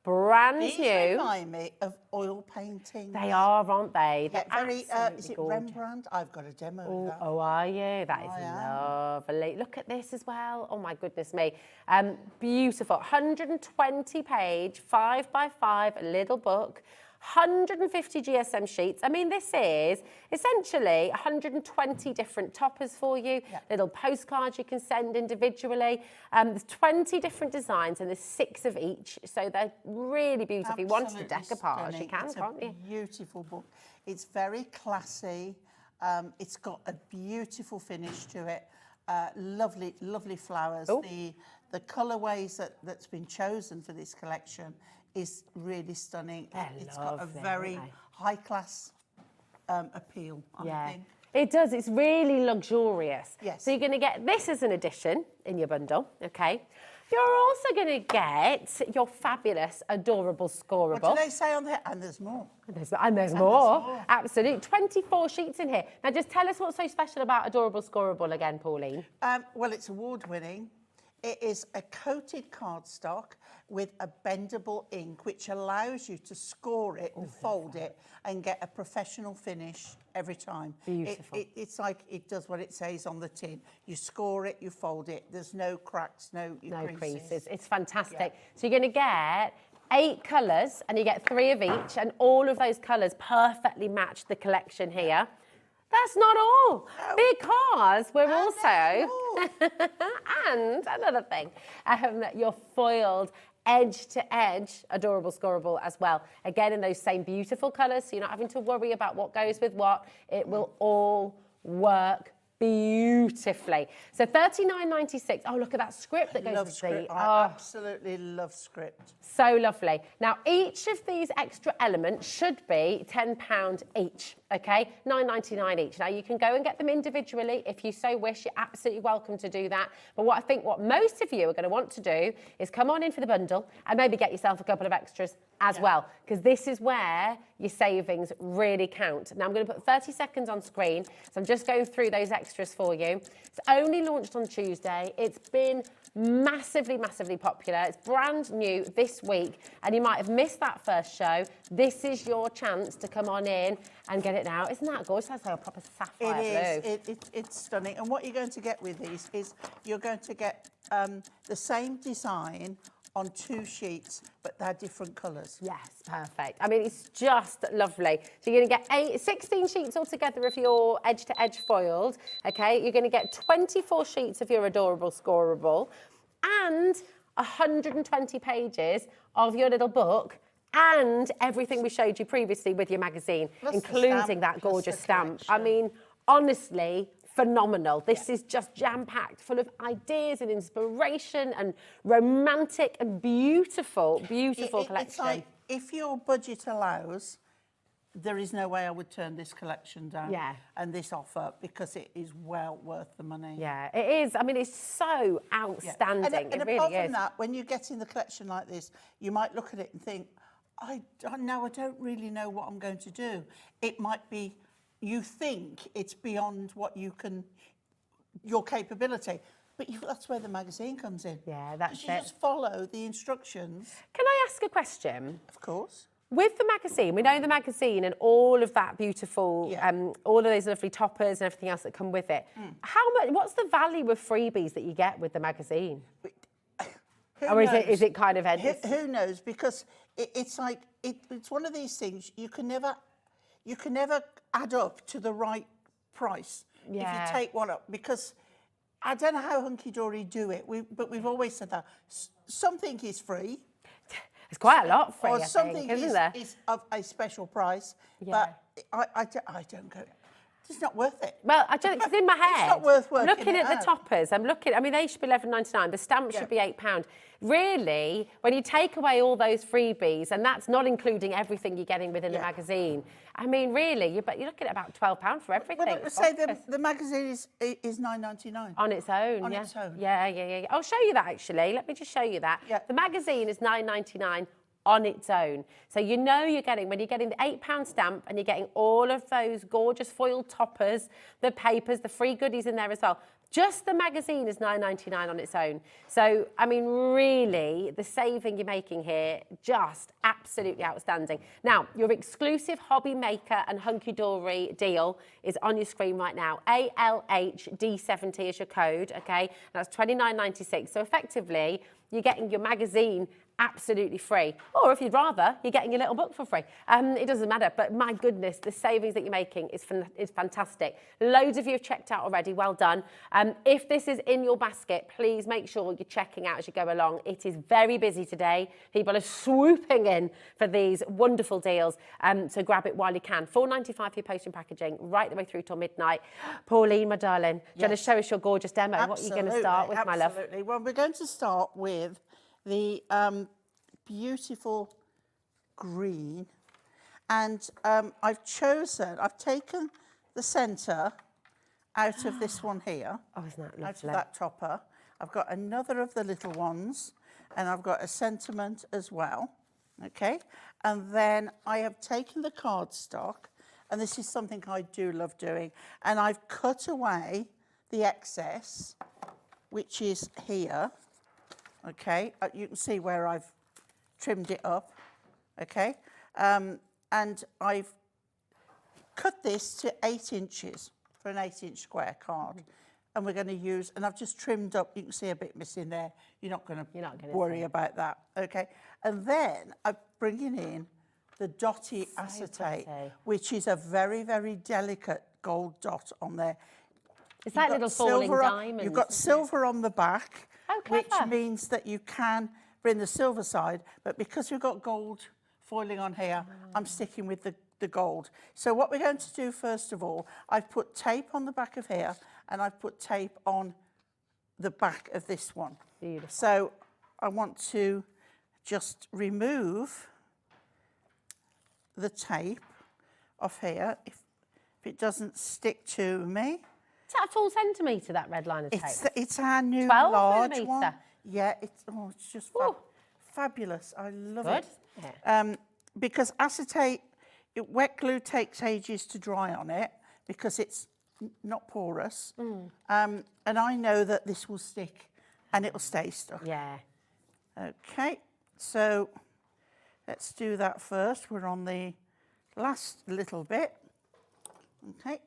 B: Brand
G: These
B: new.
G: remind me of oil paintings.
B: They are, aren't they? They're
G: Yeah, very,
B: absolutely
G: is it
B: gorgeous.
G: Rembrandt? I've got a demo of that.
B: Oh, are you? That is
G: I am.
B: lovely. Look at this as well. Oh, my goodness me. Beautiful. 120-page, 5x5 little book. 150 GSM sheets. I mean, this is essentially 120 different toppers for you, little postcards you can send individually. There's 20 different designs and there's 6 of each, so they're really beautiful. If you wanted to decoupage, you can, can't you?
G: It's a beautiful book. It's very classy. It's got a beautiful finish to it. Lovely, lovely flowers.
B: Oh.
G: The colourways that's been chosen for this collection is really stunning. It's got a very high-class appeal, I think.
B: It does. It's really luxurious.
G: Yes.
B: So you're going to get this as an addition in your bundle, okay? You're also going to get your fabulous, adorable scoreable.
G: What do they say on there? And there's more.
B: There's more. Absolutely. 24 sheets in here. Now, just tell us what's so special about adorable scoreable again, Pauline.
G: Well, it's award-winning. It is a coated cardstock with a bendable ink, which allows you to score it and fold it and get a professional finish every time.
B: Beautiful.
G: It's like it does what it says on the tin. You score it, you fold it. There's no cracks, no
B: creases. It's fantastic. So you're going to get 8 colours and you get 3 of each, and all of those colours perfectly match the collection here. That's not all, because we're also, and another thing, your foiled edge-to-edge adorable scoreable as well. Again, in those same beautiful colours, so you're not having to worry about what goes with what. It will all work beautifully. So $39.96. Oh, look at that script that goes with
G: script.
B: the...
G: I absolutely love script.
B: So lovely. Now, each of these extra elements should be £10 each, okay? $9.99 each. Now, you can go and get them individually if you so wish. You're absolutely welcome to do that. But what I think what most of you are going to want to do is come on in for the bundle and maybe get yourself a couple of extras as well, because this is where your savings really count. Now, I'm going to put 30 seconds on screen, so I'm just going through those extras for you. It's only launched on Tuesday. It's been massively, massively popular. It's brand new this week, and you might have missed that first show. This is your chance to come on in and get it now. Isn't that gorgeous? That's like a proper sapphire blue.
G: It's stunning. And what you're going to get with these is you're going to get the same design on 2 sheets, but they're different colours.
B: Yes, perfect. I mean, it's just lovely. So you're going to get 16 sheets altogether of your edge-to-edge foiled, okay? You're going to get 24 sheets of your adorable scoreable and 120 pages of your little book and everything we showed you previously with your magazine,
G: Plus the
B: including
G: stamp,
B: that
G: plus
B: gorgeous
G: the
B: stamp. I
G: collection.
B: mean, honestly, phenomenal. This is just jam-packed full of ideas and inspiration and romantic and beautiful, beautiful collection.
G: It's like, if your budget allows, there is no way I would turn this collection down and this offer, because it is well worth the money.
B: Yeah, it is. I mean, it's so outstanding.
G: And
B: it
G: apart
B: really
G: from
B: is.
G: that, when you get in the collection like this, you might look at it and think, I don't really know what I'm going to do. It might be, you think it's beyond what you can, your capability. But that's where the magazine comes in.
B: Yeah, that's
G: You
B: it.
G: just follow the instructions.
B: Can I ask a question?
G: Of course.
B: With the magazine, we know the magazine and all of that beautiful, all of those lovely toppers and everything else that come with it. How much? What's the value of freebies that you get with the magazine? Or is it kind of endless?
G: Who knows? Because it's like it's one of these things you can never add up to the right price if you take one up, because I don't know how Hunkydory do it. But we've always said that something is free.
B: It's quite a lot free,
G: Or
B: I
G: something
B: think, isn't there?
G: is of a special price. But I don't go. It's not worth it.
B: Well, I don't, because in my head,
G: It's not worth working
B: looking
G: it
B: at the
G: out.
B: toppers, I mean, they should be $11.99. The stamp should be £8. Really, when you take away all those freebies, and that's not including everything you're getting within the magazine, I mean, really, you're looking at about £12 for everything.
G: Well, say the magazine is $9.99
B: on its own.
G: On its own.
B: Yeah. I'll show you that, actually. Let me just show you that.
G: Yeah.
B: The magazine is $9.99 on its own. So you know when you're getting the £8 stamp and you're getting all of those gorgeous foil toppers, the papers, the free goodies in there as well. Just the magazine is $9.99 on its own. So, I mean, really, the saving you're making here, just absolutely outstanding. Now, your exclusive HobbyMaker and Hunkydory deal is on your screen right now. ALHD70 is your code, okay? That's $29.96. So effectively, you're getting your magazine absolutely free. Or if you'd rather, you're getting your little book for free. It doesn't matter, but my goodness, the savings that you're making is fantastic. Loads of you have checked out already, well done. If this is in your basket, please make sure you're checking out as you go along. It is very busy today. People are swooping in for these wonderful deals, so grab it while you can. $4.95 for your posting packaging, right the way through till midnight. Pauline, my darling, do you want to show us your gorgeous demo? What are you going to start with, my love?
G: Absolutely. Well, we're going to start with the beautiful green, and I've taken the centre out of this one here.
B: Oh, isn't that lovely?
G: Out of that topper. I've got another of the little ones, and I've got a sentiment as well, okay? And then I have taken the cardstock, and this is something I do love doing, and I've cut away the excess, which is here. Okay, you can see where I've trimmed it up, okay? And I've cut this to 8 inches for an 8-inch square card. And we're going to use, and I've just trimmed up, you can see a bit missing there. You're not going to worry about that, okay? And then I'm bringing in the dotty acetate, which is a very, very delicate gold dot on there.
B: It's like little falling diamonds.
G: You've got silver on the back, which
B: clever.
G: means that you can bring the silver side, but because we've got gold foiling on here, I'm sticking with the gold. So what we're going to do first of all, I've put tape on the back of here, and I've put tape on the back of this one.
B: Beautiful.
G: So I want to just remove the tape off here, if it doesn't stick to me.
B: Is that a full centimetre, that red line of tape?
G: It's our new
B: 12
G: large
B: millimetre?
G: one. Yeah, it's just fabulous. I love it.
B: Yeah.
G: Because acetate, wet glue takes ages to dry on it because it's not porous. And I know that this will stick and it will stay stuck.
B: Yeah.
G: Okay, so let's do that first. We're on the last little bit. Okay,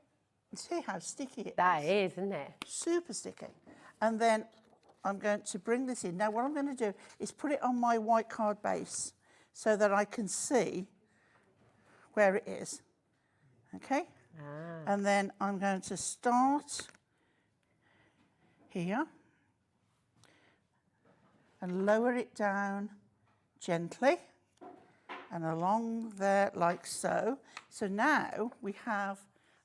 G: see how sticky it is?
B: That is, isn't it?
G: Super sticky. And then I'm going to bring this in. Now what I'm going to do is put it on my white card base so that I can see where it is. Okay? And then I'm going to start here and lower it down gently and along there like so. So now we have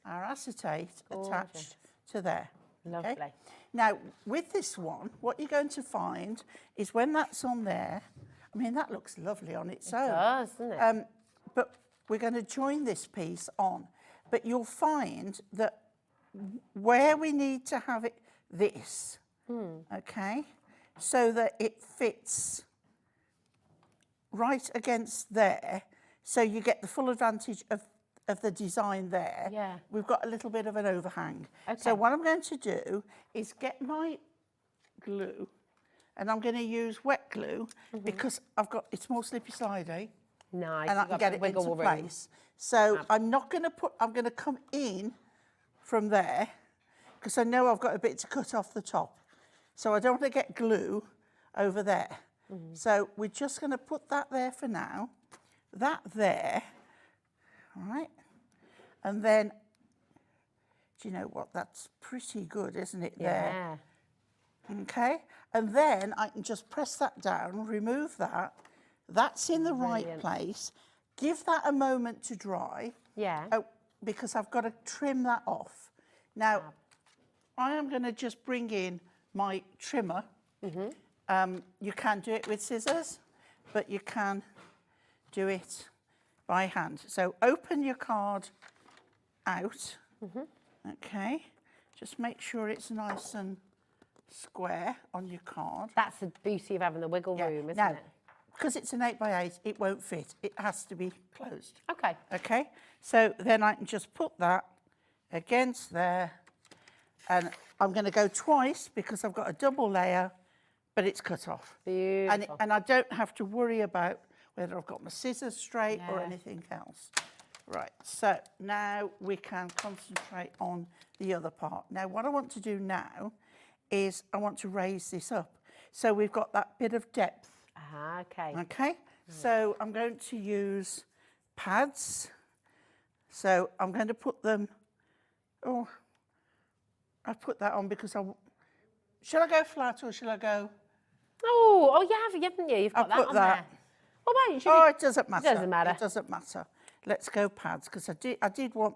G: our acetate attached to there.
B: Lovely.
G: Okay? Now, with this one, what you're going to find is when that's on there, I mean, that looks lovely on its own.
B: It does, doesn't it?
G: But we're going to join this piece on. But you'll find that where we need to have it, this, okay, so that it fits right against there, so you get the full advantage of the design there.
B: Yeah.
G: We've got a little bit of an overhang.
B: Okay.
G: So what I'm going to do is get my glue, and I'm going to use wet glue because it's more slippy slidey.
B: Nice.
G: And I
B: you've
G: can
B: got
G: get
B: the
G: it
B: wiggle
G: into
B: room.
G: place. So I'm going to come in from there because I know I've got a bit to cut off the top. So I don't want to get glue over there. So we're just going to put that there for now. That there, all right? And then, do you know what? That's pretty good, isn't it, there?
B: Yeah.
G: Okay, and then I can just press that down, remove that. That's in the right place. Give that a moment to dry.
B: Yeah.
G: Because I've got to trim that off. Now, I am going to just bring in my trimmer. You can do it with scissors, but you can do it by hand. So open your card out. Okay, just make sure it's nice and square on your card.
B: That's the beauty of having the wiggle room, isn't
G: now,
B: it?
G: because it's an 8x8, it won't fit. It has to be closed.
B: Okay.
G: Okay, so then I can just put that against there, and I'm going to go twice because I've got a double layer, but it's cut off.
B: Beautiful.
G: And I don't have to worry about whether I've got my scissors straight or
B: Yeah.
G: anything else. Right, so now we can concentrate on the other part. Now, what I want to do now is I want to raise this up. So we've got that bit of depth.
B: Okay.
G: Okay, so I'm going to use pads. So I'm going to put them, I put that on because shall I go flat or shall I go?
B: Oh, you haven't you? You've got
G: I'll
B: that
G: put
B: on
G: that.
B: there. What about you?
G: It doesn't matter.
B: It doesn't matter.
G: It doesn't matter. Let's go pads because I did want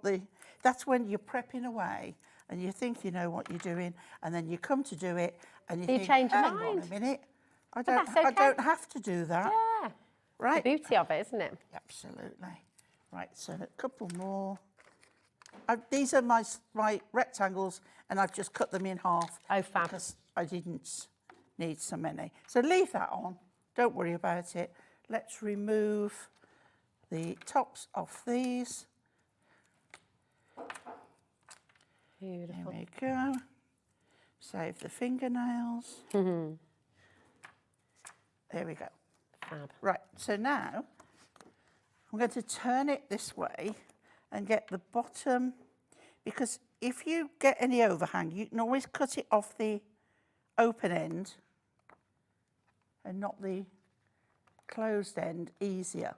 G: that's when you're prepping away and you think you know what you're doing and then you come to do it and you think,
B: change your
G: hang on
B: mind.
G: a minute, I
B: that's
G: don't
B: okay.
G: have to do that.
B: Yeah.
G: Right.
B: The beauty of it, isn't it?
G: Absolutely. Right, so a couple more. These are my rectangles and I've just cut them in half.
B: Oh, fab.
G: Because I didn't need so many. So leave that on. Don't worry about it. Let's remove the tops off these.
B: Beautiful.
G: There we go. Save the fingernails.
B: Mm-hmm.
G: There we go.
B: Fab.
G: Right, so now I'm going to turn it this way and get the bottom, because if you get any overhang, you can always cut it off the open end and not the closed end easier.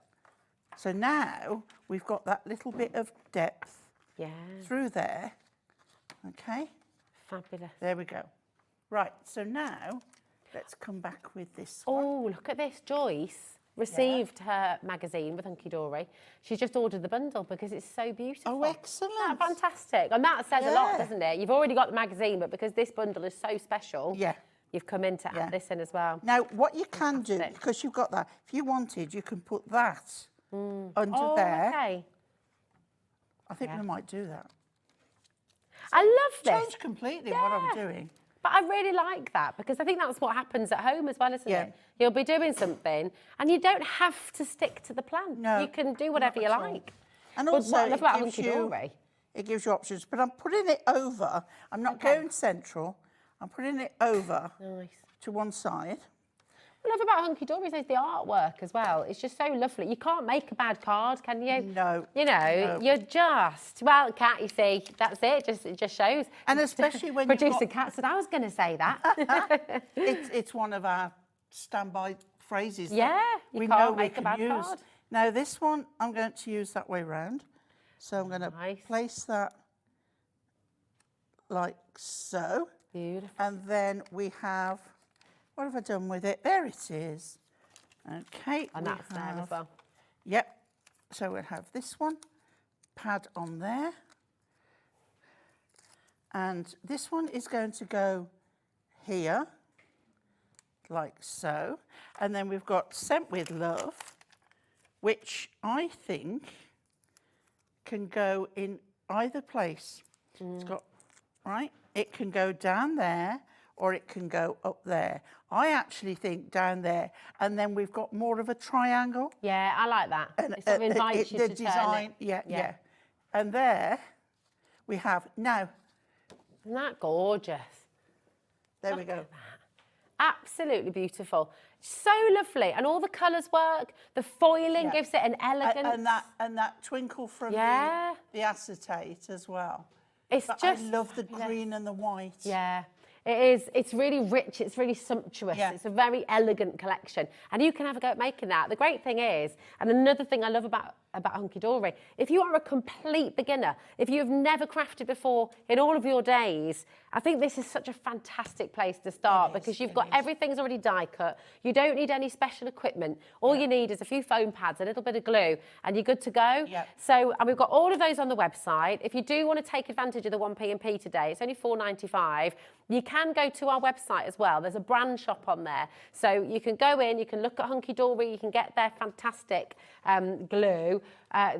G: So now we've got that little bit of depth
B: Yeah.
G: through there. Okay,
B: Fabulous.
G: there we go. Right, so now let's come back with this one.
B: Oh, look at this. Joyce received her magazine with Hunkydory. She's just ordered the bundle because it's so beautiful.
G: Oh, excellent.
B: Isn't that fantastic? And that says a lot,
G: Yeah.
B: doesn't it? You've already got the magazine, but because this bundle is so special,
G: Yeah.
B: you've come in to
G: Yeah.
B: add this in as well.
G: Now, what you can do,
B: Fantastic.
G: because you've got that, if you wanted, you can put that under
B: Oh,
G: there.
B: okay.
G: I think we might do that.
B: I love this.
G: Change completely what I'm doing.
B: But I really like that because I think that's what happens at home as well, isn't
G: Yeah.
B: it? You'll be doing something and you don't have to stick to the plan.
G: No,
B: You can do whatever
G: not
B: you
G: at all.
B: like.
G: And
B: But
G: also,
B: what I love
G: it
B: about
G: gives
B: Hunkydory.
G: it gives you options. But I'm putting it over. I'm not
B: Okay.
G: going central. I'm putting it over
B: Nice.
G: to one side.
B: What I love about Hunkydory is the artwork as well. It's just so lovely. You can't make a bad card, can you?
G: No.
B: You know, you're just, well, Kat, you see, that's it. It just shows.
G: And especially when you've
B: Producer
G: got-
B: Kat said I was going to say that.
G: It's one of our standby phrases. that
B: Yeah, you
G: we
B: can't
G: know
B: make
G: we
B: a
G: can
B: bad
G: use.
B: card.
G: Now this one I'm going to use that way round. So I'm going to
B: Nice.
G: place that like so.
B: Beautiful.
G: And then we have, what have I done with it? There it is. Okay.
B: And
G: we
B: that's there as
G: have-
B: well.
G: Yep. So we'll have this one, pad on there. And this one is going to go here, like so. And then we've got Sent With Love, which I think can go in either place. It's got, right? It can go down there or it can go up there. I actually think down there. And then we've got more of a triangle.
B: Yeah, I like that. It sort of invites you
G: the
B: to
G: design,
B: turn it.
G: yeah. And there we have, now,
B: Isn't that gorgeous?
G: there we go.
B: Absolutely beautiful. So lovely. And all the colours work. The foiling
G: Yeah.
B: gives it an elegance.
G: And that twinkle from
B: Yeah.
G: the acetate as well.
B: It's
G: But
B: just
G: I love the
B: fabulous.
G: green and the white.
B: Yeah, it is. It's really rich. It's really sumptuous.
G: Yeah.
B: It's a very elegant collection. And you can have a go at making that. The great thing is, and another thing I love about Hunkydory, if you are a complete beginner, if you have never crafted before in all of your days, I think this is such a fantastic place to start because you've got everything's already die cut. You don't need any special equipment. All you need is a few foam pads, a little bit of glue, and you're good to go.
G: Yep.
B: So, and we've got all of those on the website. If you do want to take advantage of the 1p&p today, it's only $4.95. You can go to our website as well. There's a brand shop on there. So you can go in, you can look at Hunkydory, you can get their fantastic glue,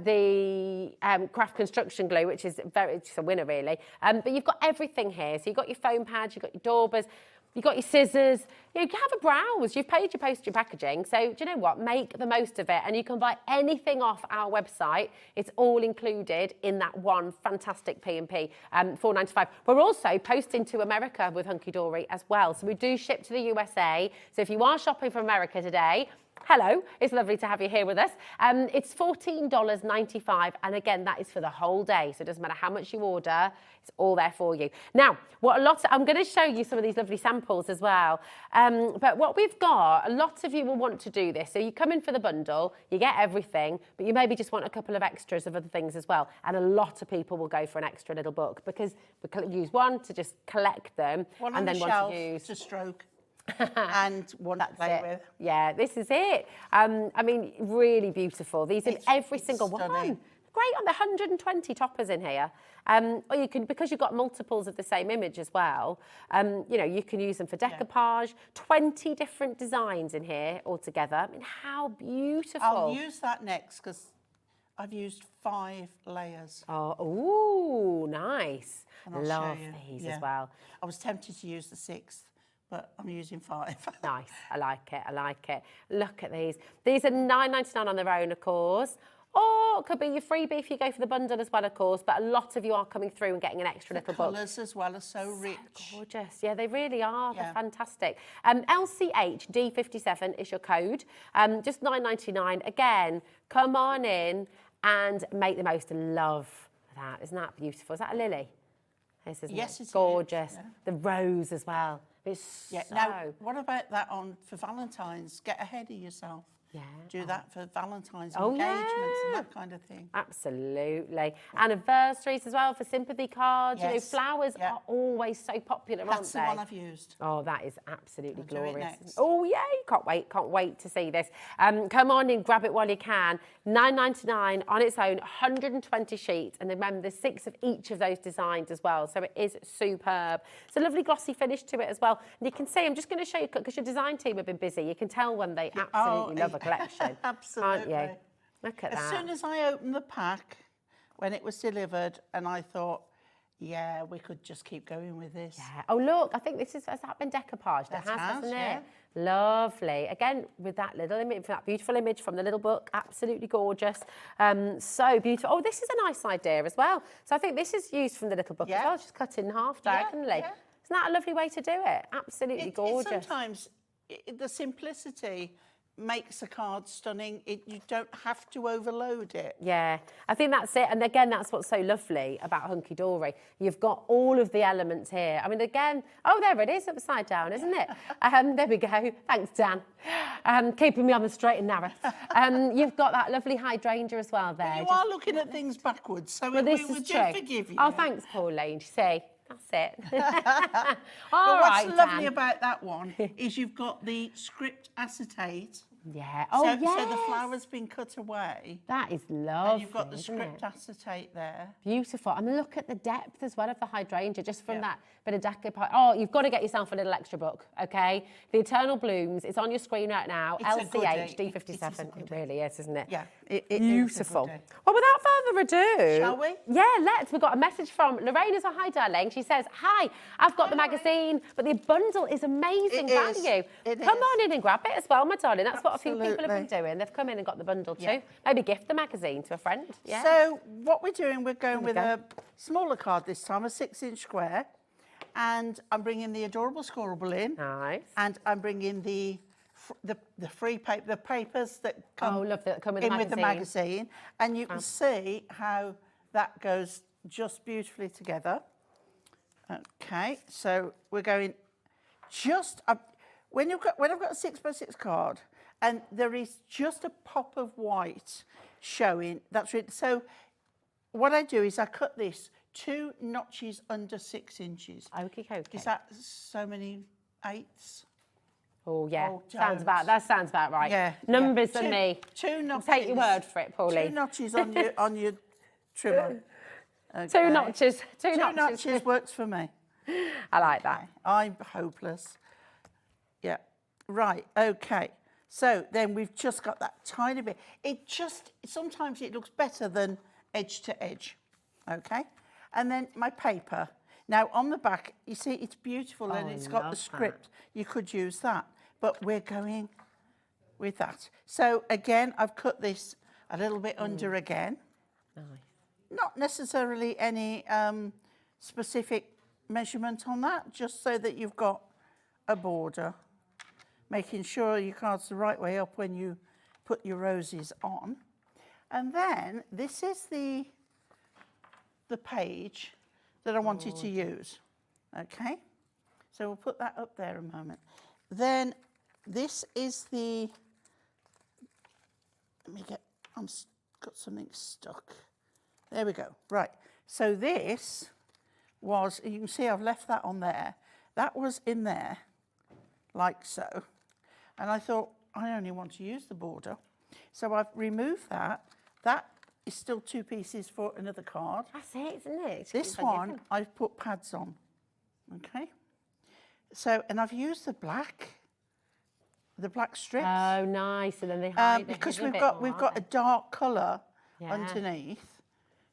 B: the craft construction glue, which is it's a winner really. But you've got everything here. So you've got your foam pads, you've got your daubers, you've got your scissors. You know, you can have a browse. You've paid your postage and packaging. So do you know what? Make the most of it. And you can buy anything off our website. It's all included in that one fantastic P&P, $4.95. We're also posting to America with Hunkydory as well. So we do ship to the USA. So if you are shopping from America today, hello, it's lovely to have you here with us. It's $14.95, and again, that is for the whole day, so it doesn't matter how much you order, it's all there for you. Now, I'm going to show you some of these lovely samples as well, but what we've got, a lot of you will want to do this, so you come in for the bundle, you get everything, but you maybe just want a couple of extras of other things as well, and a lot of people will go for an extra little book, because we use one to just collect them,
G: One
B: and
G: on
B: then
G: the
B: one
G: shelf
B: to use.
G: to stroke. And one to play with.
B: Yeah, this is it. I mean, really beautiful. These in every single
G: stunning.
B: one. Great on the 120 toppers in here. Or you can, because you've got multiples of the same image as well, you know, you can use them for decoupage. 20 different designs in here altogether. I mean, how beautiful.
G: I'll use that next because I've used 5 layers.
B: Oh, ooh, nice.
G: And I'll
B: Love
G: show you.
B: these
G: Yeah.
B: as well.
G: I was tempted to use the 6th, but I'm using 5.
B: Nice, I like it, I like it. Look at these. These are $9.99 on their own, of course. Or it could be your freebie if you go for the bundle as well, of course. But a lot of you are coming through and getting an extra little book.
G: Colours as well are so rich.
B: Gorgeous. Yeah, they really are. They're
G: Yeah.
B: fantastic. LCHD57 is your code. Just $9.99. Again, come on in and make the most. Love that. Isn't that beautiful? Is that a lily? This is
G: Yes, it is,
B: gorgeous.
G: yeah.
B: The rose as well. It's
G: Yeah.
B: so...
G: Now, what about that for Valentine's? Get ahead of yourself.
B: Yeah.
G: Do that for Valentine's
B: Oh,
G: engagements
B: yeah.
G: and that kind of thing.
B: Absolutely. Anniversaries as well for sympathy cards. You know,
G: Yes.
B: flowers
G: Yeah.
B: are always so popular,
G: That's the
B: aren't they?
G: one I've used.
B: Oh, that is absolutely
G: I'll do it
B: glorious.
G: next.
B: Oh, yay. Can't wait to see this. Come on in, grab it while you can. $9.99 on its own, 120 sheets. And remember, there's 6 of each of those designs as well. So it is superb. It's a lovely glossy finish to it as well. And you can see, I'm just going to show you, because your design team have been busy. You can tell when they absolutely love a collection.
G: Absolutely.
B: Can't you? Look at
G: As
B: that.
G: soon as I opened the pack, when it was delivered, and I thought, yeah, we could just keep going with this.
B: Yeah. Oh, look, I think has that been decoupaged?
G: That
B: It has,
G: has,
B: hasn't
G: yeah.
B: it? Lovely. Again, with that little image, that beautiful image from the little book, absolutely gorgeous. So beautiful. Oh, this is a nice idea as well. So I think this is used from the little book as
G: Yeah.
B: well, just cut in half
G: Yeah,
B: diagonally.
G: yeah.
B: Isn't that a lovely way to do it? Absolutely gorgeous.
G: Sometimes the simplicity makes a card stunning. You don't have to overload it.
B: Yeah, I think that's it. And again, that's what's so lovely about Hunkydory. You've got all of the elements here. I mean, again, oh, there it is, upside down, isn't it? There we go. Thanks, Dan. Keeping me on the straight and narrow. You've got that lovely hydrangea as well there.
G: You are looking at things backwards, so
B: Well,
G: we
B: this
G: would
B: is
G: do
B: true.
G: forgive you.
B: Oh, thanks, Pauline. See, that's it.
G: But
B: All
G: what's
B: right,
G: lovely
B: Dan.
G: about that one is you've got the script acetate.
B: Yeah. Oh,
G: So
B: yes.
G: the flower's been cut away.
B: That is lovely.
G: And you've got the
B: isn't
G: script
B: it?
G: acetate there.
B: Beautiful. And look at the depth as well of the hydrangea, just from that bit of decoupage. Oh, you've got to get yourself a little extra book, okay? The Eternal Blooms, it's on your screen right now.
G: It's a goodie.
B: LCH D57. It really is, isn't it?
G: Yeah, it is a
B: Beautiful.
G: goodie.
B: Well, without further ado...
G: Shall we?
B: Yeah, let's. We've got a message from Lorraine as well. Hi, darling. She says, hi, I've got the magazine, but the bundle is amazing
G: It is.
B: value.
G: It
B: Come
G: is.
B: on in and grab it as well, my darling. That's what a few people have been
G: Absolutely.
B: doing. They've come in and got the bundle too.
G: Yeah.
B: Maybe gift the magazine to a friend. Yeah.
G: So what we're doing, we're going with
B: go.
G: a smaller card this time, a 6-inch square. And I'm bringing the adorable scoreable in.
B: Nice.
G: And I'm bringing the free paper, the papers that come,
B: Oh, love that come with
G: in
B: the
G: with the magazine. And you can see how that goes just beautifully together. Okay, so we're going just up. When I've got a 6x6 card and there is just a pop of white showing, that's it. So what I do is I cut this 2 notches under 6 inches.
B: Okie dokie.
G: Is that so many 8s?
B: Oh, yeah.
G: Oh,
B: That sounds about right.
G: Yeah.
B: Numbers
G: yeah.
B: and me.
G: 2 notches.
B: Take your word for it, Pauline.
G: 2 notches on your trimmer. Okay.
B: 2 notches. 2
G: 2
B: notches.
G: notches works for me.
B: I like that.
G: I'm hopeless. Yeah. Right. Okay. So then we've just got that tiny bit. Sometimes it looks better than edge to edge. Okay. And then my paper. Now on the back, you see it's beautiful and it's got the script. You could use that, but we're going with that. So again, I've cut this a little bit under again.
B: Nice.
G: Not necessarily any specific measurement on that, just so that you've got a border. Making sure your card's the right way up when you put your roses on. And then this is the page that I wanted to use. Okay, so we'll put that up there a moment. Then this is the, got something stuck. There we go. Right, so this was, you can see I've left that on there. That was in there, like so. And I thought, I only want to use the border. So I've removed that. That is still 2 pieces for another card.
B: That's it, isn't it?
G: This one, I've put pads on, okay? So, and I've used the black strips.
B: Oh, nice. And then they hide
G: because
B: the
G: we've
B: bit
G: got
B: more,
G: a dark colour
B: Yeah.
G: underneath.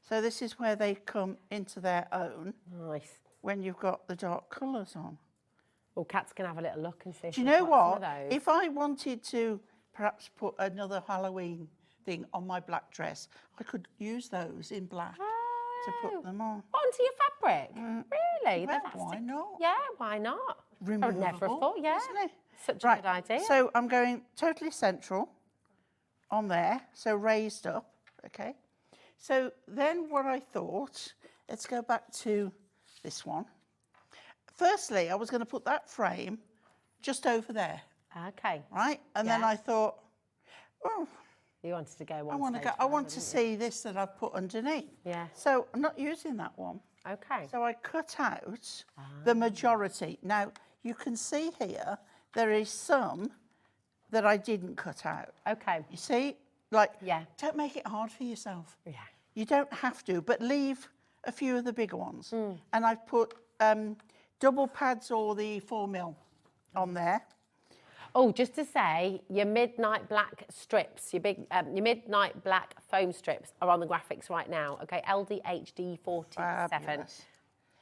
G: So this is where they come into their own
B: Nice.
G: when you've got the dark colours on.
B: Well, cats can have a little look and see.
G: Do you
B: if
G: know
B: we've got
G: what?
B: some of those.
G: If I wanted to perhaps put another Halloween thing on my black dress, I could use those in black to put them on.
B: Onto your fabric? Really?
G: Well,
B: That's
G: why not?
B: Yeah, why not? I would never have
G: Removable,
B: thought, yeah.
G: isn't it?
B: Such a
G: Right,
B: good idea.
G: so I'm going totally central on there, so raised up, okay? So then what I thought, let's go back to this one. Firstly, I was going to put that frame just over there,
B: Okay.
G: right? And then
B: Yeah.
G: I thought, oh,
B: You wanted to go
G: I
B: one
G: want to
B: stage
G: go. I
B: further,
G: want to
B: didn't
G: see this that I've put underneath.
B: Yeah.
G: So I'm not using that one.
B: you? Okay.
G: So I cut out the majority. Now you can see here there is some that I didn't cut out.
B: Okay.
G: You see, like,
B: Yeah.
G: don't make it hard for yourself.
B: Yeah.
G: You don't have to, but leave a few of the bigger ones.
B: Hmm.
G: And I've put double pads or the 4mm on there.
B: Oh, just to say, your midnight black strips, your midnight black foam strips are on the graphics right now. Okay, LDHD47.
G: Fabulous.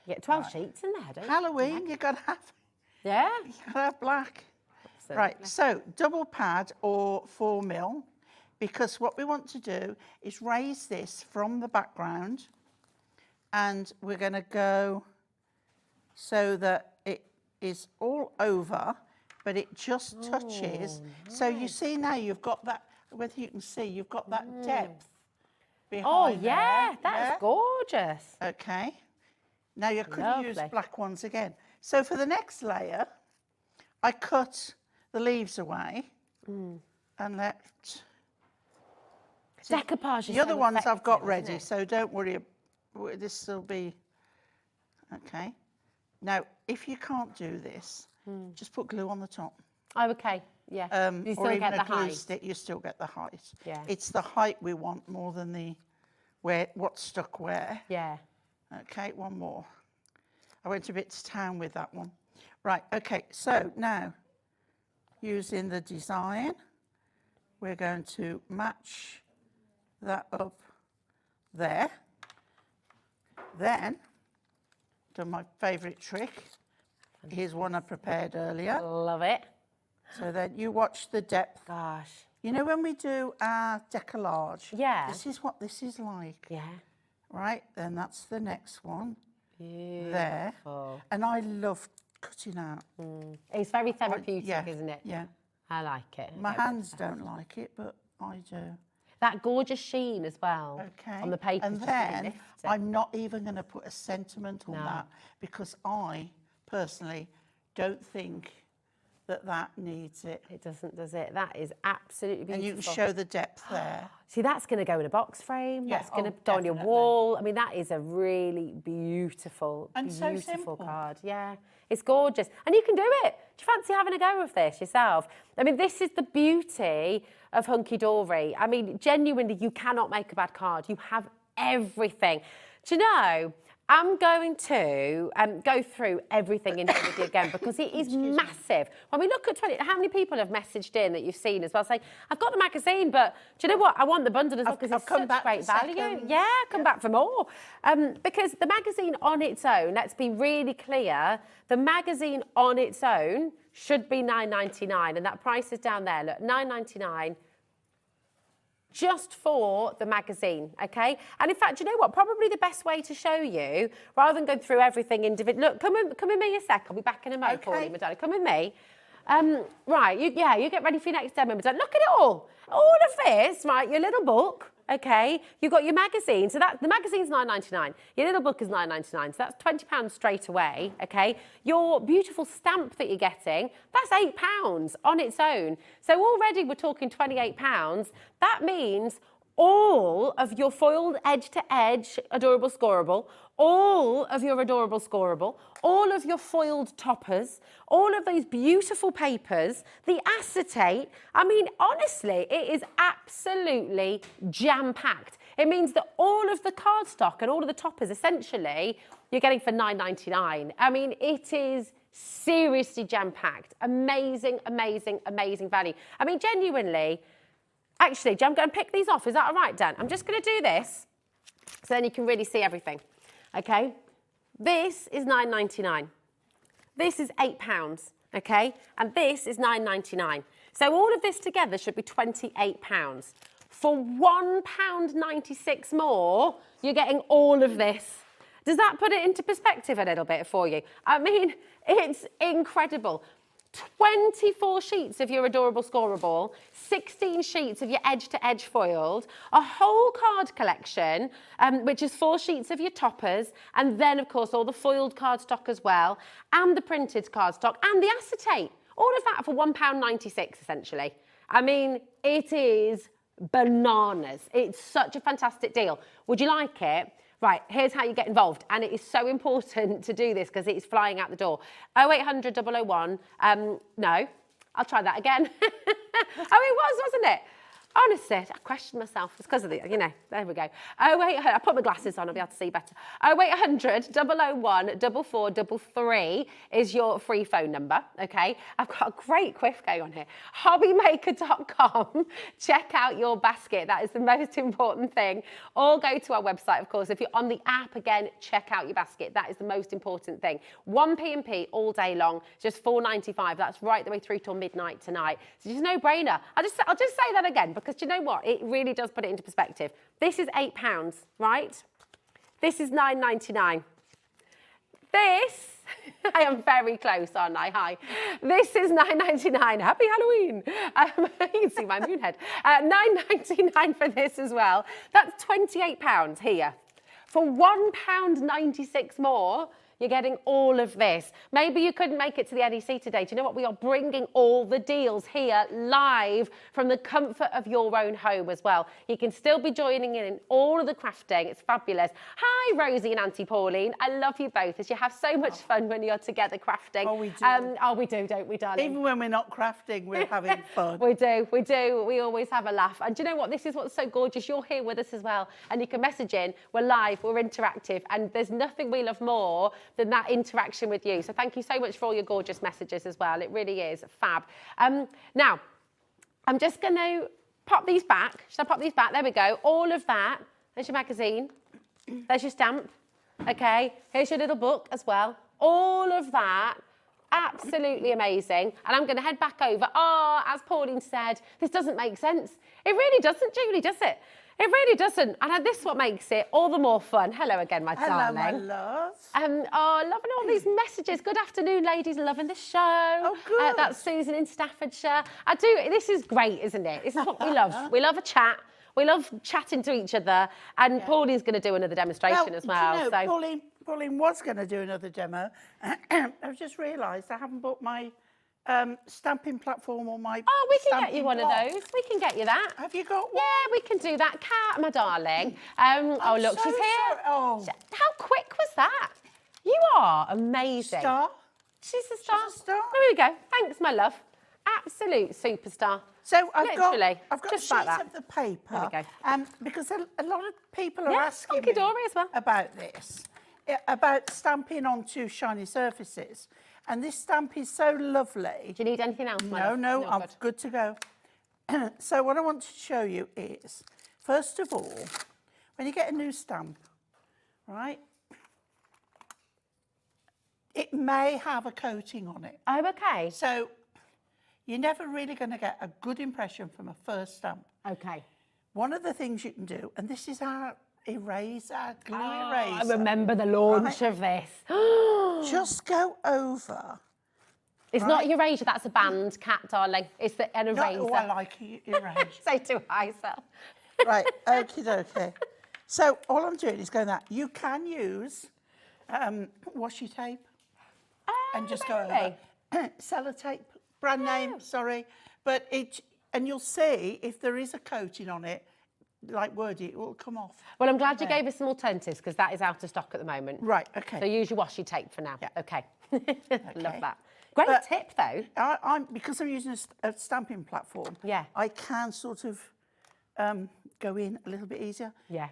B: You get 12 sheets in there, don't you?
G: Halloween, you got to have.
B: Yeah.
G: You gotta have black.
B: Absolutely.
G: Right, so double pad or 4mm, because what we want to do is raise this from the background, and we're going to go so that it is all over, but it just touches. So you see now you've got that, whether you can see, you've got that depth behind
B: yeah,
G: there.
B: that's gorgeous.
G: Okay. Now you could use
B: Lovely.
G: black ones again. So for the next layer, I cut the leaves away and left.
B: Decoupage is
G: The other
B: so
G: ones I've got
B: effective,
G: ready,
B: isn't it?
G: so don't worry. This will be okay. Now, if you can't do this, just put glue on the top.
B: Oh, okay. Yeah. You still
G: or even
B: get the
G: a glue
B: height.
G: stick, you still get the height.
B: Yeah.
G: It's the height we want more than the what's stuck where.
B: Yeah.
G: Okay, one more. I went a bit to town with that one. Right, okay, so now using the design, we're going to match that up there. Then, done my favourite trick. Here's one I prepared earlier.
B: Love it.
G: So then you watch the depth.
B: Gosh.
G: You know when we do our decollage?
B: Yeah.
G: This is what this is like.
B: Yeah.
G: Right, then that's the next one.
B: Beautiful.
G: There. And I love cutting out.
B: It's very therapeutic,
G: Yeah,
B: isn't it?
G: yeah.
B: I like it.
G: My hands don't like it, but I do.
B: That gorgeous sheen as well
G: Okay.
B: on the paper.
G: And then I'm not even going to put a sentiment on that because I personally don't think that needs it.
B: It doesn't, does it? That is absolutely beautiful.
G: And you can show the depth there.
B: See, that's going to go in a box frame.
G: Yeah,
B: That's going to
G: oh,
B: go on your
G: definitely.
B: wall. I mean, that is a really beautiful,
G: And so
B: beautiful
G: simple.
B: card. Yeah, it's gorgeous. And you can do it. Do you fancy having a go of this yourself? I mean, this is the beauty of Hunkydory. I mean, genuinely, you cannot make a bad card. You have everything. Do you know, I'm going to go through everything in here with you again because it is massive. When we look at 20, how many people have messaged in that you've seen as well saying, I've got the magazine, but do you know what? I want the bundle as well because it's
G: come
B: such
G: back
B: great
G: for
B: value.
G: seconds.
B: Yeah, come back for more. Because the magazine on its own, let's be really clear, the magazine on its own should be $9.99 and that price is down there. Look, $9.99. Just for the magazine, okay? And in fact, you know what? Probably the best way to show you, rather than going through everything individually. Look, come with me a sec. I'll be back in a moment, Pauline, my darling. Come with me. Right, you get ready for your next demo, my darling. Look at it all. All of this, right? Your little book, okay? You've got your magazine. So that the magazine's $9.99. Your little book is $9.99. So that's £20 straight away, okay? Your beautiful stamp that you're getting, that's £8 on its own. So already we're talking £28. That means all of your foiled edge-to-edge adorable scoreable, all of your adorable scoreable, all of your foiled toppers, all of those beautiful papers, the acetate. I mean, honestly, it is absolutely jam-packed. It means that all of the cardstock and all of the toppers, essentially, you're getting for $9.99. I mean, it is seriously jam-packed. Amazing, amazing, amazing value. I mean, genuinely, actually, I'm going to pick these off. Is that all right, Dan? I'm just going to do this so then you can really see everything. Okay? This is $9.99. This is £8, okay? And this is $9.99. So all of this together should be £28. For £1.96 more, you're getting all of this. Does that put it into perspective a little bit for you? I mean, it's incredible. 24 sheets of your adorable scoreable, 16 sheets of your edge-to-edge foiled, a whole card collection, which is 4 sheets of your toppers, and then, of course, all the foiled cardstock as well, and the printed cardstock, and the acetate. All of that for £1.96, essentially. I mean, it is bananas. It's such a fantastic deal. Would you like it? Right, here's how you get involved. And it is so important to do this because it is flying out the door. 0800 001, no, I'll try that again. Oh, it was, wasn't it? Honestly, I questioned myself. It's because of the, there we go. 0800, I put my glasses on, I'll be able to see better. 0800 001 4433 is your free phone number, okay? I've got a great quiff going on here. HobbyMaker.com. Check out your basket. That is the most important thing. Or go to our website, of course. If you're on the app, again, check out your basket. That is the most important thing. 1p&p all day long, just $4.95. That's right the way through till midnight tonight. So it's a no-brainer. I'll just say that again, because do you know what? It really does put it into perspective. This is £8, right? This is $9.99. This I am very close, aren't I? Hi. This is £9.99. Happy Halloween. You can see my moon head. £9.99 for this as well. That's £28 here. For £1.96 more, you're getting all of this. Maybe you couldn't make it to the NEC today. Do you know what? We are bringing all the deals here live from the comfort of your own home as well. You can still be joining in all of the crafting. It's fabulous. Hi, Rosie and Auntie Pauline. I love you both as you have so much fun when you're together crafting.
G: Oh, we do.
B: We do, don't we, darling?
G: Even when we're not crafting, we're having fun.
B: We do, we do. We always have a laugh. And do you know what? This is what's so gorgeous. You're here with us as well. And you can message in. We're live, we're interactive. And there's nothing we love more than that interaction with you. So thank you so much for all your gorgeous messages as well. It really is fab. Now, I'm just going to pop these back. Should I pop these back? There we go. All of that. There's your magazine. There's your stamp. Okay. Here's your little book as well. All of that. Absolutely amazing. And I'm going to head back over. Oh, as Pauline said, this doesn't make sense. It really doesn't, Julie, does it? It really doesn't. And this is what makes it all the more fun. Hello again, my darling.
G: Hello, my love.
B: Loving all these messages. Good afternoon, ladies. Loving the show.
G: Oh, good.
B: That's Susan in Staffordshire. This is great, isn't it? This is what we love. We love a chat. We love chatting to each other. And Pauline's going to do another demonstration as well.
G: Do you know, Pauline was going to do another demo. I've just realised I haven't bought my stamping platform or my
B: we can get you one
G: block.
B: of those. We can get you that.
G: Have you got one?
B: Yeah, we can do that. Kat, my darling. Look,
G: so
B: she's here.
G: sorry. Oh.
B: How quick was that? You are amazing.
G: Star?
B: She's a star.
G: She's a star.
B: There we go. Thanks, my love. Absolute superstar.
G: So I've
B: Literally,
G: got
B: just
G: sheets
B: like that.
G: of the paper.
B: There we go.
G: Because a lot of people are
B: Yeah,
G: asking me
B: Hunkydory as well.
G: about this, about stamping onto shiny surfaces. And this stamp is so lovely.
B: Do you need anything else, my love?
G: No,
B: You're
G: I'm good to go. So what I want to show you is, first of all, when you get a new stamp, right, it may have a coating on it.
B: Oh, okay.
G: So you're never really going to get a good impression from a first stamp.
B: Okay.
G: One of the things you can do, and this is our eraser, glue
B: I
G: eraser.
B: remember the launch of this.
G: Just go over.
B: It's not Eurasia, that's a band, Cat, darling. It's an eraser.
G: Oh, I like eraser.
B: So do I, Sel.
G: Right, okie dokie. So all I'm doing is going that. You can use washi tape and just go over. Sellotape, brand name, sorry. But and you'll see if there is a coating on it, like wordy, it will come off.
B: Well, I'm glad you gave us some alternatives because that is out of stock at the moment.
G: Right, okay.
B: So use your washi tape for now.
G: Yeah.
B: Okay. Love that. Great tip, though.
G: Because I'm using a stamping platform,
B: Yeah.
G: I can sort of go in a little bit easier.
B: Yeah.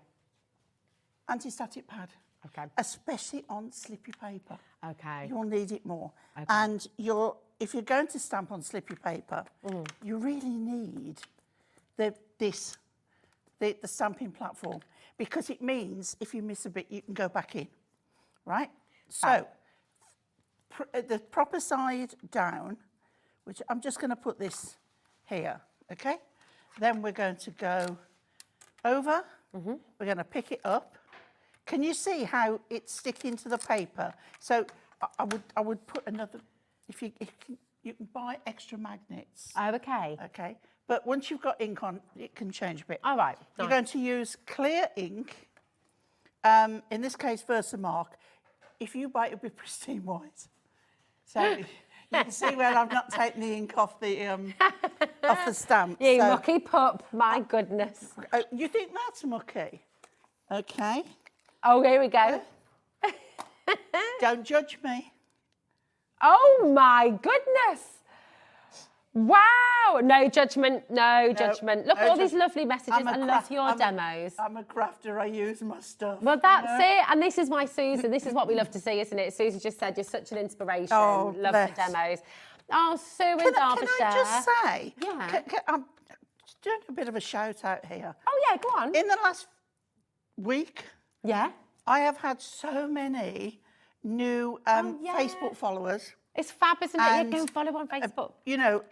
G: Anti-static pad.
B: Okay.
G: Especially on slippy paper.
B: Okay.
G: You'll need it more.
B: Okay.
G: And if you're going to stamp on slippy paper, you really need the stamping platform, because it means if you miss a bit, you can go back in, right? So the proper side down, which I'm just going to put this here, okay? Then we're going to go over. We're going to pick it up. Can you see how it's sticking to the paper? So I would put another. If you can buy extra magnets.
B: Oh, okay.
G: Okay. But once you've got ink on, it can change a bit.
B: All right.
G: You're
B: Nice.
G: going to use clear ink. In this case, Versamark. If you buy it, it'll be pristine white. So you can see where I've not taken the ink off the stamp.
B: You
G: So,
B: mucky pup, my goodness.
G: you think that's mucky? Okay.
B: Oh, here we go.
G: Don't judge me.
B: Oh, my goodness. Wow. No judgment, no judgment. Look at all these lovely messages. I love your demos.
G: I'm a crafter. I use my stuff.
B: Well, that's it. And this is why Susan, this is what we love to see, isn't it? Susan just said you're such an inspiration.
G: Oh,
B: love
G: bless.
B: the demos. Oh, Sue in
G: Can
B: Derbyshire.
G: I just say?
B: Yeah.
G: I'm doing a bit of a shout out here.
B: Oh, yeah, go on.
G: In the last week,
B: Yeah.
G: I have had so many new
B: yeah.
G: Facebook followers.
B: It's fab, isn't it? Yeah,
G: And,
B: go follow on Facebook.
G: You know,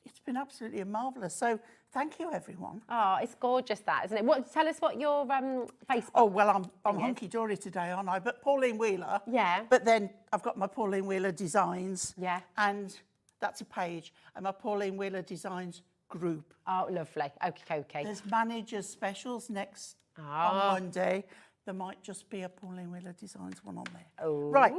G: it's been absolutely marvellous. So thank you, everyone.
B: Oh, it's gorgeous that, isn't it? Tell us what your Facebook.
G: Oh, well, I'm Hunkydory today, aren't I? But Pauline Wheeler.
B: Yeah.
G: But then I've got my Pauline Wheeler Designs.
B: Yeah.
G: And that's a page. And my Pauline Wheeler Designs group.
B: Oh, lovely. Okay.
G: There's managers specials next on Monday. There might just be a Pauline Wheeler Designs one on there.
B: Oh.
G: Right,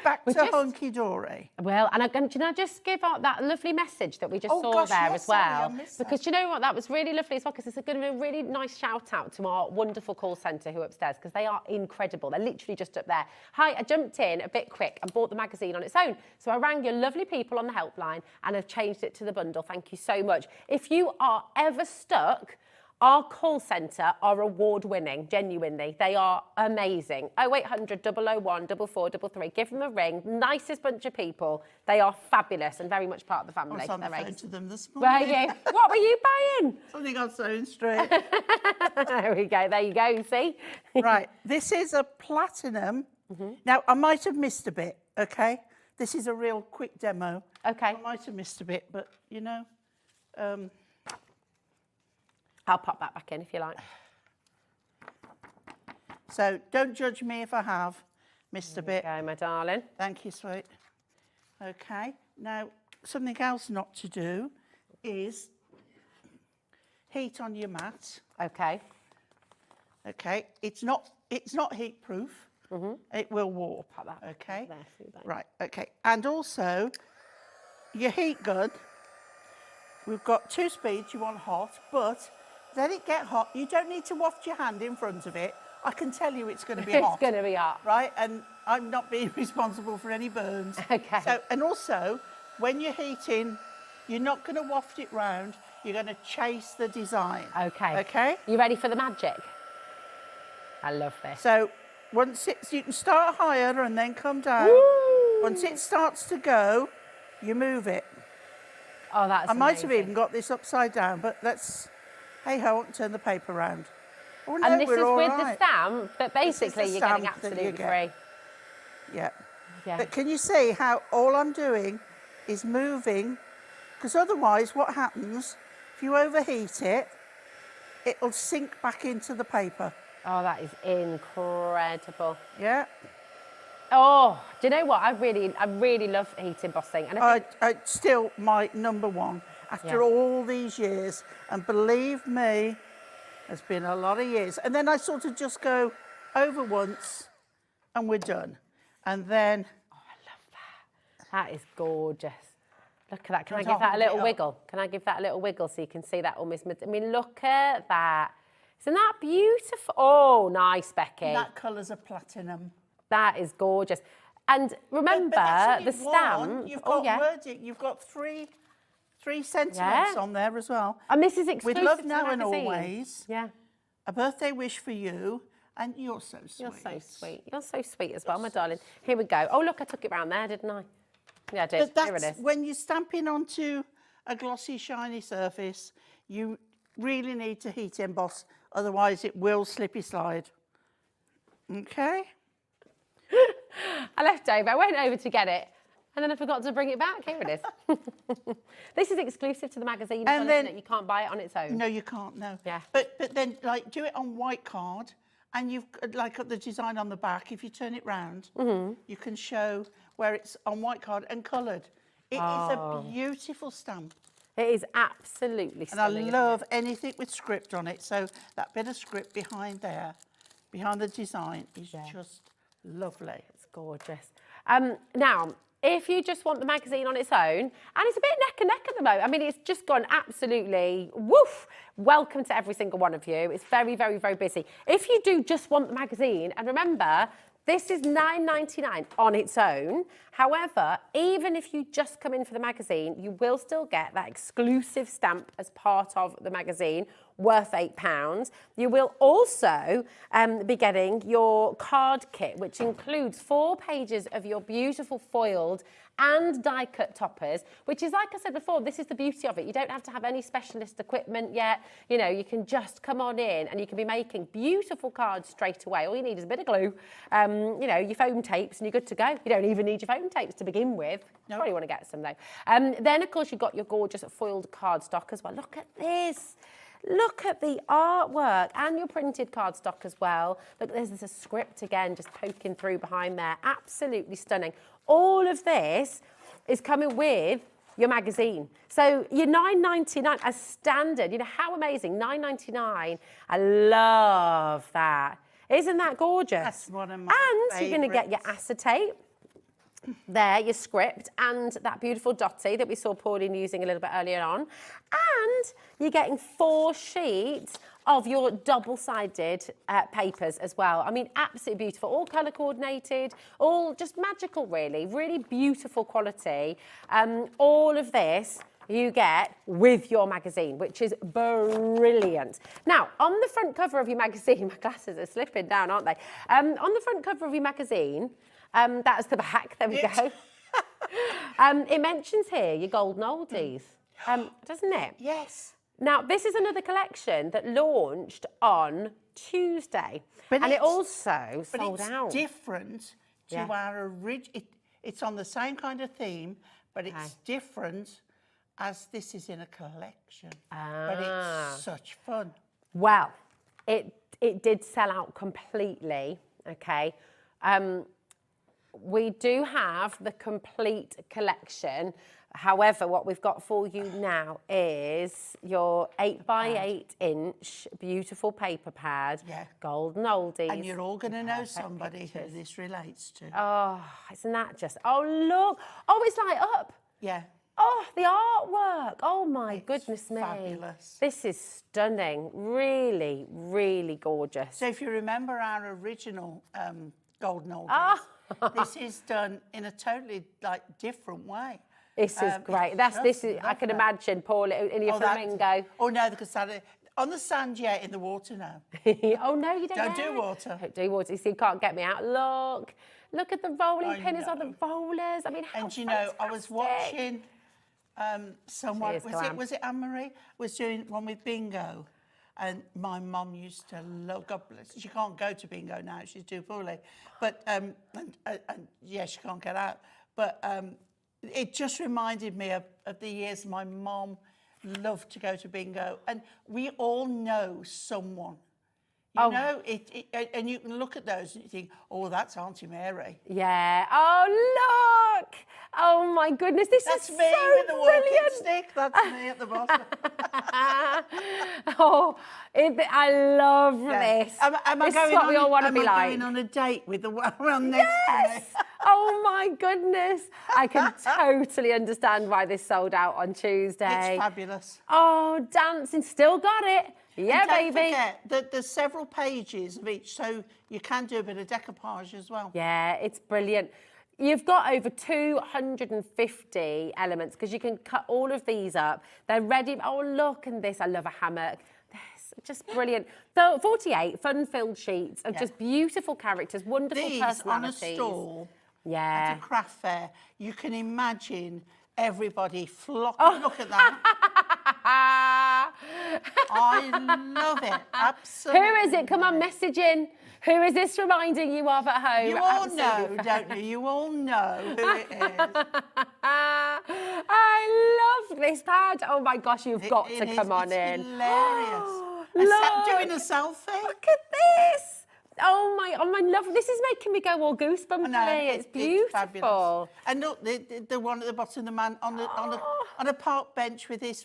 G: back to Hunkydory.
B: Well, and can I just give out that lovely message that we just saw there
G: yes,
B: as well?
G: sorry, I missed
B: Because
G: that.
B: you know what, that was really lovely as well, because it's going to be a really nice shout out to our wonderful call centre who are upstairs, because they are incredible. They're literally just up there. Hi, I jumped in a bit quick and bought the magazine on its own. So I rang your lovely people on the helpline and have changed it to the bundle. Thank you so much. If you are ever stuck, our call centre are award-winning, genuinely. They are amazing. 0800 001 4433. Give them a ring. Nicest bunch of people. They are fabulous and very much part of the family.
G: I was on the
B: They're
G: phone
B: ace.
G: to them this
B: Were
G: morning.
B: you? What were you buying?
G: Something on Sewing Street.
B: There we go. There you go. See?
G: Right, this is a platinum. Now, I might have missed a bit, okay? This is a real quick demo.
B: Okay.
G: I might have missed a bit, but, you know,
B: I'll pop that back in if you like.
G: so don't judge me if I have missed a bit.
B: Go, my darling.
G: Thank you, sweet. Okay, now, something else not to do is heat on your mat.
B: Okay.
G: Okay, it's not heat proof. It will warp.
B: Pop that
G: Okay.
B: there for you, babe.
G: Right. Okay. And also, your heat gun. We've got 2 speeds. You want hot, but let it get hot. You don't need to waft your hand in front of it. I can tell you it's going to be hot.
B: It's going to be hot.
G: Right, and I'm not being responsible for any burns.
B: Okay.
G: So, and also, when you're heating, you're not going to waft it round. You're going to chase the design.
B: Okay.
G: Okay.
B: You ready for the magic? I love this.
G: So once you can start higher and then come down.
B: Woo!
G: Once it starts to go, you move it.
B: Oh, that's
G: I might have
B: amazing.
G: even got this upside down, but let's, hey ho, turn the paper round. Oh no,
B: And this
G: we're
B: is
G: all
B: with
G: right.
B: the stamp, but
G: This is the
B: basically you're getting
G: stamp that you
B: absolutely
G: get.
B: free.
G: Yeah.
B: Yeah.
G: But can you see how all I'm doing is moving? Because otherwise what happens, if you overheat it, it'll sink back into the paper.
B: Oh, that is incredible.
G: Yeah.
B: Oh, do you know what? I really love heat embossing. And I think,
G: It's still my number one after
B: Yeah.
G: all these years. And believe me, it's been a lot of years. And then I sort of just go over once and we're done. And then,
B: that is gorgeous. Look at that. Can I
G: Don't
B: give that a
G: hold
B: little
G: it up.
B: wiggle? Can I give that a little wiggle so you can see that almost? I mean, look at that. Isn't that beautiful? Oh, nice, Becky.
G: that colour's a platinum.
B: That is gorgeous. And remember,
G: But actually
B: the
G: one,
B: stamp.
G: You've
B: Oh,
G: got
B: yeah.
G: wording. You've got three sentiments
B: Yeah.
G: on there as well.
B: And this is
G: With
B: exclusive
G: love
B: to the
G: now and
B: magazine.
G: always,
B: Yeah.
G: a birthday wish for you, and you're so sweet.
B: You're so sweet. You're so sweet as well, my darling. Here we go. Oh, look, I took it round there, didn't I? Yeah, I did.
G: But
B: Here it
G: that's
B: is.
G: when you're stamping onto a glossy, shiny surface, you really need to heat emboss, otherwise it will slippy slide. Okay?
B: I left over. I went over to get it, and then I forgot to bring it back. Here it is. This is exclusive to the magazine, as
G: And
B: well, isn't
G: then-
B: it? You can't buy it on its own.
G: No, you can't, no.
B: Yeah.
G: But then, like, do it on white card, and you've like got the design on the back. If you turn it round, you can show where it's on white card and coloured. It is a beautiful stamp.
B: It is absolutely
G: And I
B: stunning. isn't
G: love anything with script on it. So that bit of script behind there, behind the design, is just lovely.
B: It's gorgeous. Now, if you just want the magazine on its own, and it's a bit neck and neck at the moment. I mean, it's just gone absolutely woof. Welcome to every single one of you. It's very, very, very busy. If you do just want the magazine, and remember, this is $9.99 on its own. However, even if you just come in for the magazine, you will still get that exclusive stamp as part of the magazine. worth £8. You will also be getting your card kit, which includes 4 pages of your beautiful foiled and die-cut toppers, which is, like I said before, this is the beauty of it. You don't have to have any specialist equipment yet. You know, you can just come on in and you can be making beautiful cards straight away. All you need is a bit of glue, you know, your foam tapes, and you're good to go. You don't even need your foam tapes to begin with. Nope. Probably want to get some, though. Then, of course, you've got your gorgeous foiled cardstock as well. Look at this. Look at the artwork and your printed cardstock as well. Look, there's a script again, just poking through behind there. Absolutely stunning. All of this is coming with your magazine. So your £9.99 as standard. You know, how amazing, £9.99. I love that. Isn't that gorgeous?
G: That's one of my
B: And you're going to get your acetate. There, your script, and that beautiful dotty that we saw Pauline using a little bit earlier on. And you're getting 4 sheets of your double-sided papers as well. I mean, absolutely beautiful, all colour coordinated, all just magical, really beautiful quality. All of this you get with your magazine, which is brilliant. Now, on the front cover of your magazine, my glasses are slipping down, aren't they? On the front cover of your magazine, that's the back, there we go. It mentions here your golden oldies, doesn't it?
G: Yes.
B: Now, this is another collection that launched on Tuesday, and it also sold out.
G: It's different to our original. It's on the same kind of theme, but it's different as this is in a collection. But it's such fun.
B: Well, it did sell out completely, okay? We do have the complete collection. However, what we've got for you now is your 8x8 inch beautiful paper pad, golden oldies.
G: And you're all going to know somebody who this relates to.
B: Oh, isn't that just, oh, look. Oh, it's light up.
G: Yeah.
B: Oh, the artwork. Oh, my goodness me.
G: Fabulous.
B: This is stunning. Really, really gorgeous.
G: So if you remember our original golden oldies, this is done in a totally different way.
B: This is great. I can imagine, Paul, in your flamingo.
G: Oh no, because on the sand, in the water now.
B: Oh no, you don't.
G: Don't do water.
B: Don't do water. You see, you can't get me out. Look at the rolling pins on the rollers. I mean, how
G: And you know, I was watching someone. Was it Anne-Marie? Was doing one with bingo. And my mum used to love, God bless her. She can't go to bingo now, she's too poorly. But, she can't get out. But it just reminded me of the years my mum loved to go to bingo. And we all know someone. You know, and you can look at those and you think, oh, that's Auntie Mary.
B: Yeah. Oh, look. Oh, my goodness. That's
G: me
B: so
G: with the walking
B: brilliant.
G: stick. That's me at the bottom.
B: I love this. This is what we all want to be like.
G: Am I going on a date with the one next to me?
B: Oh, my goodness. I can totally understand why this sold out on Tuesday.
G: It's fabulous.
B: Oh, dancing. Still got it. Yeah,
G: and don't
B: baby.
G: Forget that there's several pages of each, so you can do a bit of decoupage as well.
B: Yeah, it's brilliant. You've got over 250 elements because you can cut all of these up. They're ready. Oh, look at this. I love a hammock. This, just brilliant. So 48 fun-filled sheets of just beautiful characters, wonderful personalities.
G: These on a stall at a craft fair, you can imagine everybody flocking. Oh. Look at that. I love it. Absolutely.
B: Who is it? Come on, message in. Who is this reminding you of at home?
G: You all know, don't you? You all know who it is.
B: I love this pad. Oh my gosh, you've got to come on in.
G: It's hilarious. Doing a selfie.
B: Look at this. Oh my love! This is making me go all goosebumpy. It's beautiful.
G: Fabulous. And look, the one at the bottom, the man on a park bench with his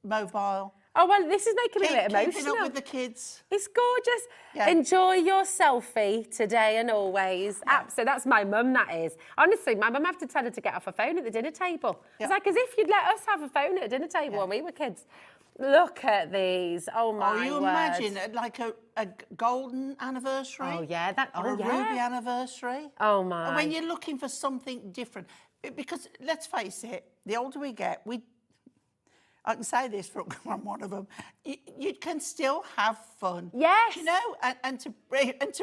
G: mobile.
B: Oh well, this is making me a bit emotional.
G: Keeping up with the kids.
B: It's gorgeous.
G: Yeah.
B: Enjoy your selfie today and always. Yeah. So that's my mum. That is honestly, my mum had to tell her to get off her phone at the dinner table. Yeah. It's like as if you'd let us have a phone at a dinner table when we were kids. Look at these. Oh my word.
G: Oh, you imagine like a golden anniversary?
B: Oh yeah,
G: or a ruby anniversary.
B: Oh my.
G: And when you're looking for something different, because let's face it, the older we get, I can say this from one of them. You can still have fun.
B: Yes.
G: You know, and to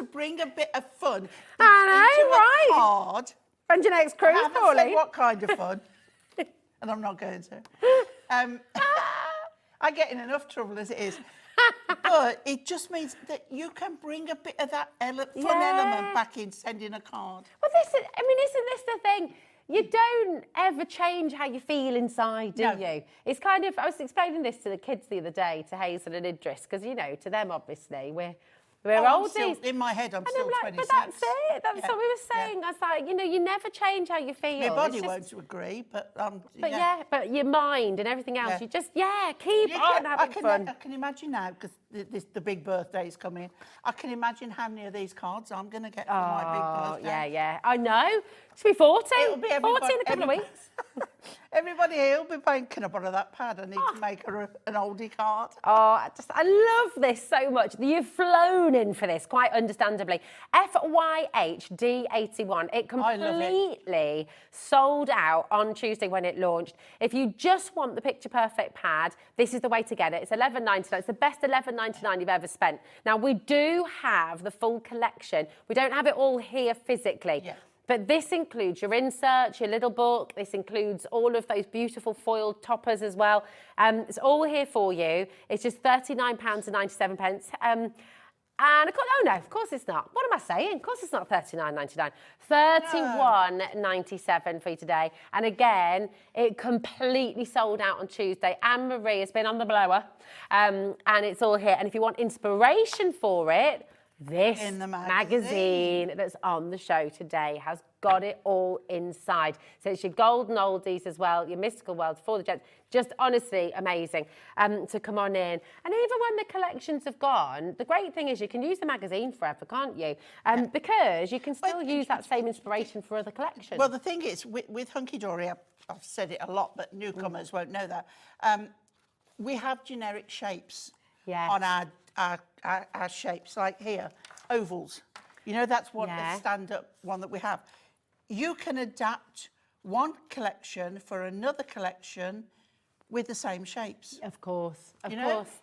G: bring a bit of fun into
B: right.
G: a card.
B: And your next
G: I
B: cruise,
G: haven't
B: Pauline.
G: said what kind of fun, and I'm not going to. I get in enough trouble as it is. But it just means that you can bring a bit of that fun element back in sending a card.
B: Well, isn't this the thing? You don't ever change how you feel inside, do you? It's kind of, I was explaining this to the kids the other day, to Hazel and Idris, because, you know, to them, obviously, we're oldies.
G: In my head, I'm still 26.
B: But that's it. That's what we were saying. I was like, you know, you never change how you feel.
G: My body won't agree, but
B: but your mind and everything else, you just keep on having fun.
G: I can imagine now, because the big birthday's coming. I can imagine how many of these cards I'm going to get for my big birthday.
B: Yeah. I know. It's be 40.
G: It'll be
B: 40 in a couple of weeks.
G: Everybody here will be paying, can I borrow that pad? I need to make her an oldie card.
B: Oh, I love this so much. You've flown in for this, quite understandably. FYHD81. It completely sold out on Tuesday when it launched. If you just want the picture perfect pad, this is the way to get it. It's $11.99. It's the best $11.99 you've ever spent. Now, we do have the full collection. We don't have it all here physically. Yeah. But this includes your insert, your little book. This includes all of those beautiful foiled toppers as well. It's all here for you. It's just £39.97. And of course it's not. What am I saying? Of course it's not $39.99. $31.97 for you today. And again, it completely sold out on Tuesday. Anne-Marie has been on the blower. And it's all here. And if you want inspiration for it, this magazine that's on the show today has got it all inside. So it's your golden oldies as well, your mystical world for the gents. Just honestly amazing to come on in. And even when the collections have gone, the great thing is you can use the magazine forever, can't you? Because you can still use that same inspiration for other collections.
G: Well, the thing is, with Hunkydory, I've said it a lot, but newcomers won't know that. We have generic shapes on our shapes, like here, ovals. You know, that's what the stand-up one that we have. You can adapt one collection for another collection with the same shapes.
B: Of course.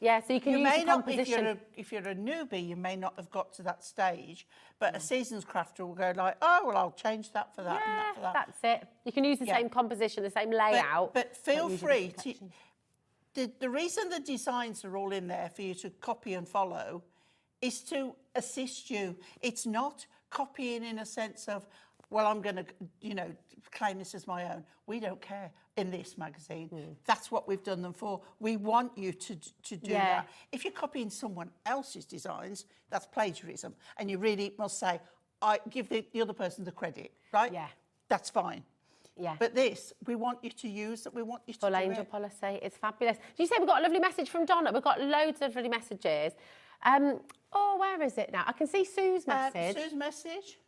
B: Yeah, so you can use the composition.
G: If you're a newbie, you may not have got to that stage, but a seasoned crafter will go like, oh, well, I'll change that for that and that for that.
B: That's it. You can use the same composition, the same layout.
G: But feel free to... The reason the designs are all in there for you to copy and follow is to assist you. It's not copying in a sense of, well, I'm going to, claim this as my own. We don't care in this magazine. That's what we've done them for. We want you to do that. If you're copying someone else's designs, that's plagiarism. And you really must say, I give the other person the credit, right?
B: Yeah.
G: That's fine.
B: Yeah.
G: But this, we want you to use it. We want you to
B: Full angel policy. It's fabulous. Did you say we got a lovely message from Donna? We've got loads of lovely messages. Where is it now? I can see Sue's message.
G: Sue's message?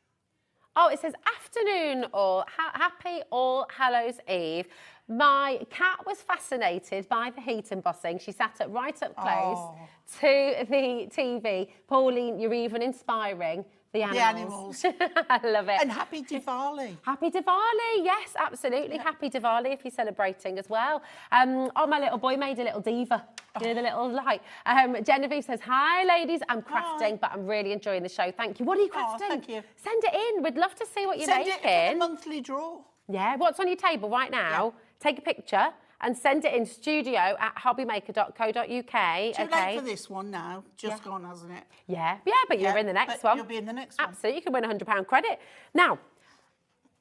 B: Oh, it says, afternoon all, happy All Hallows Eve. My cat was fascinated by the heat embossing. She sat right up close to the TV. Pauline, you're even inspiring the animals. I love it.
G: And happy Diwali.
B: Happy Diwali, yes, absolutely. Happy Diwali if you're celebrating as well. My little boy made a little diva. You know, the little light. Genevieve says, hi, ladies. I'm crafting, but I'm really enjoying the show. Thank you. What are you crafting?
G: Thank you.
B: Send it in. We'd love to see what you're making.
G: Send it for the monthly draw.
B: Yeah, what's on your table right now? Yeah. Take a picture and send it in studio@hobbymaker.co.uk.
G: Too late for this one now. Just gone, hasn't it?
B: Yeah, but you're in the next one.
G: You'll be in the next one.
B: Absolutely, you can win £100 credit. Now,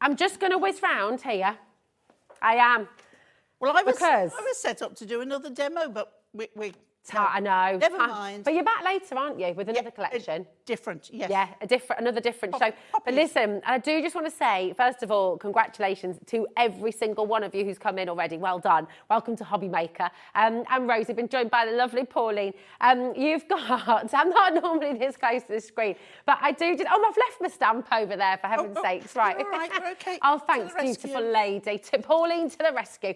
B: I'm just going to whiz round here. I am.
G: Well, I was set up to do another demo, but we
B: I know.
G: Never mind.
B: But you're back later, aren't you, with another collection?
G: Different, yes.
B: Yeah, another different show. But listen, I do just want to say, first of all, congratulations to every single one of you who's come in already. Well done. Welcome to HobbyMaker. And Rosie, been joined by the lovely Pauline. You've got, I'm not normally this close to the screen, but I do just, I've left my stamp over there, for heaven's sakes. Right.
G: All right, we're okay.
B: Oh, thanks, beautiful lady. To Pauline to the rescue.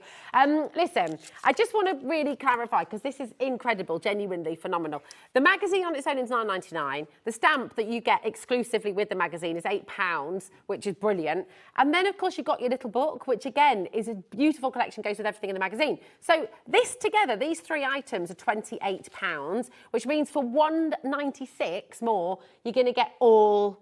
B: Listen, I just want to really clarify, because this is incredible incredible, genuinely phenomenal. The magazine on its own is £9.99. The stamp that you get exclusively with the magazine is £8, which is brilliant. And then, of course, you've got your little book, which again is a beautiful collection, goes with everything in the magazine. So this together, these 3 items are £28, which means for £1.96 more, you're going to get all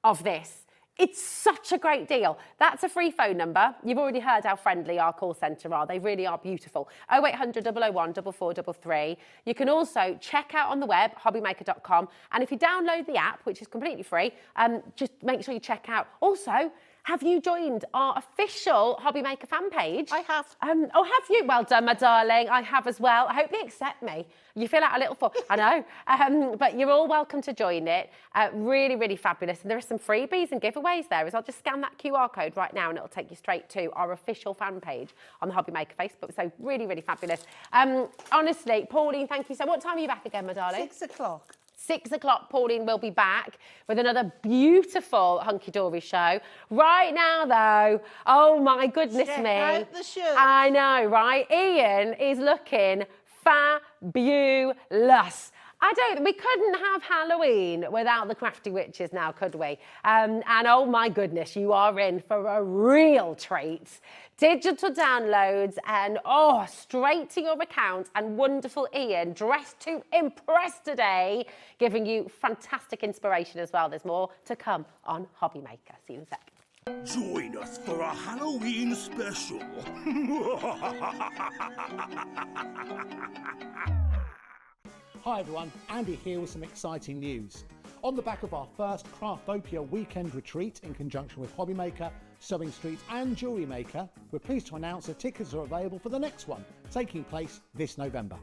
B: of this. It's such a great deal. That's a free phone number. You've already heard how friendly our call centre are. They really are beautiful. 0800 001 4433. You can also check out on the web, hobbymaker.com. And if you download the app, which is completely free, just make sure you check out. Also, have you joined our official HobbyMaker fan page?
G: I have.
B: Oh, have you? Well done, my darling. I have as well. I hope they accept me. You feel like a little fool. I know. But you're all welcome to join it. Really, really fabulous. And there are some freebies and giveaways there. I'll just scan that QR code right now and it'll take you straight to our official fan page on the HobbyMaker Facebook. So really, really fabulous. Honestly, Pauline, thank you so much. What time are you back again, my darling?
G: 6 o'clock.
B: 6 o'clock, Pauline will be back with another beautiful Hunkydory show. Right now, though, oh my goodness
G: Check
B: me.
G: out the show.
B: I know, right? Ian is looking fabulous. We couldn't have Halloween without the Crafty Witches now, could we? And oh my goodness, you are in for a real treat. Digital downloads and straight to your account, and wonderful Ian dressed to impress today, giving you fantastic inspiration as well. There's more to come on HobbyMaker. See you in a sec.
F: Join us for a Halloween special.
H: Hi everyone, Andy here with some exciting news. On the back of our first Craftopia weekend retreat in conjunction with HobbyMaker, Sewing Street and Jewellery Maker, we're pleased to announce that tickets are available for the next one, taking place this November.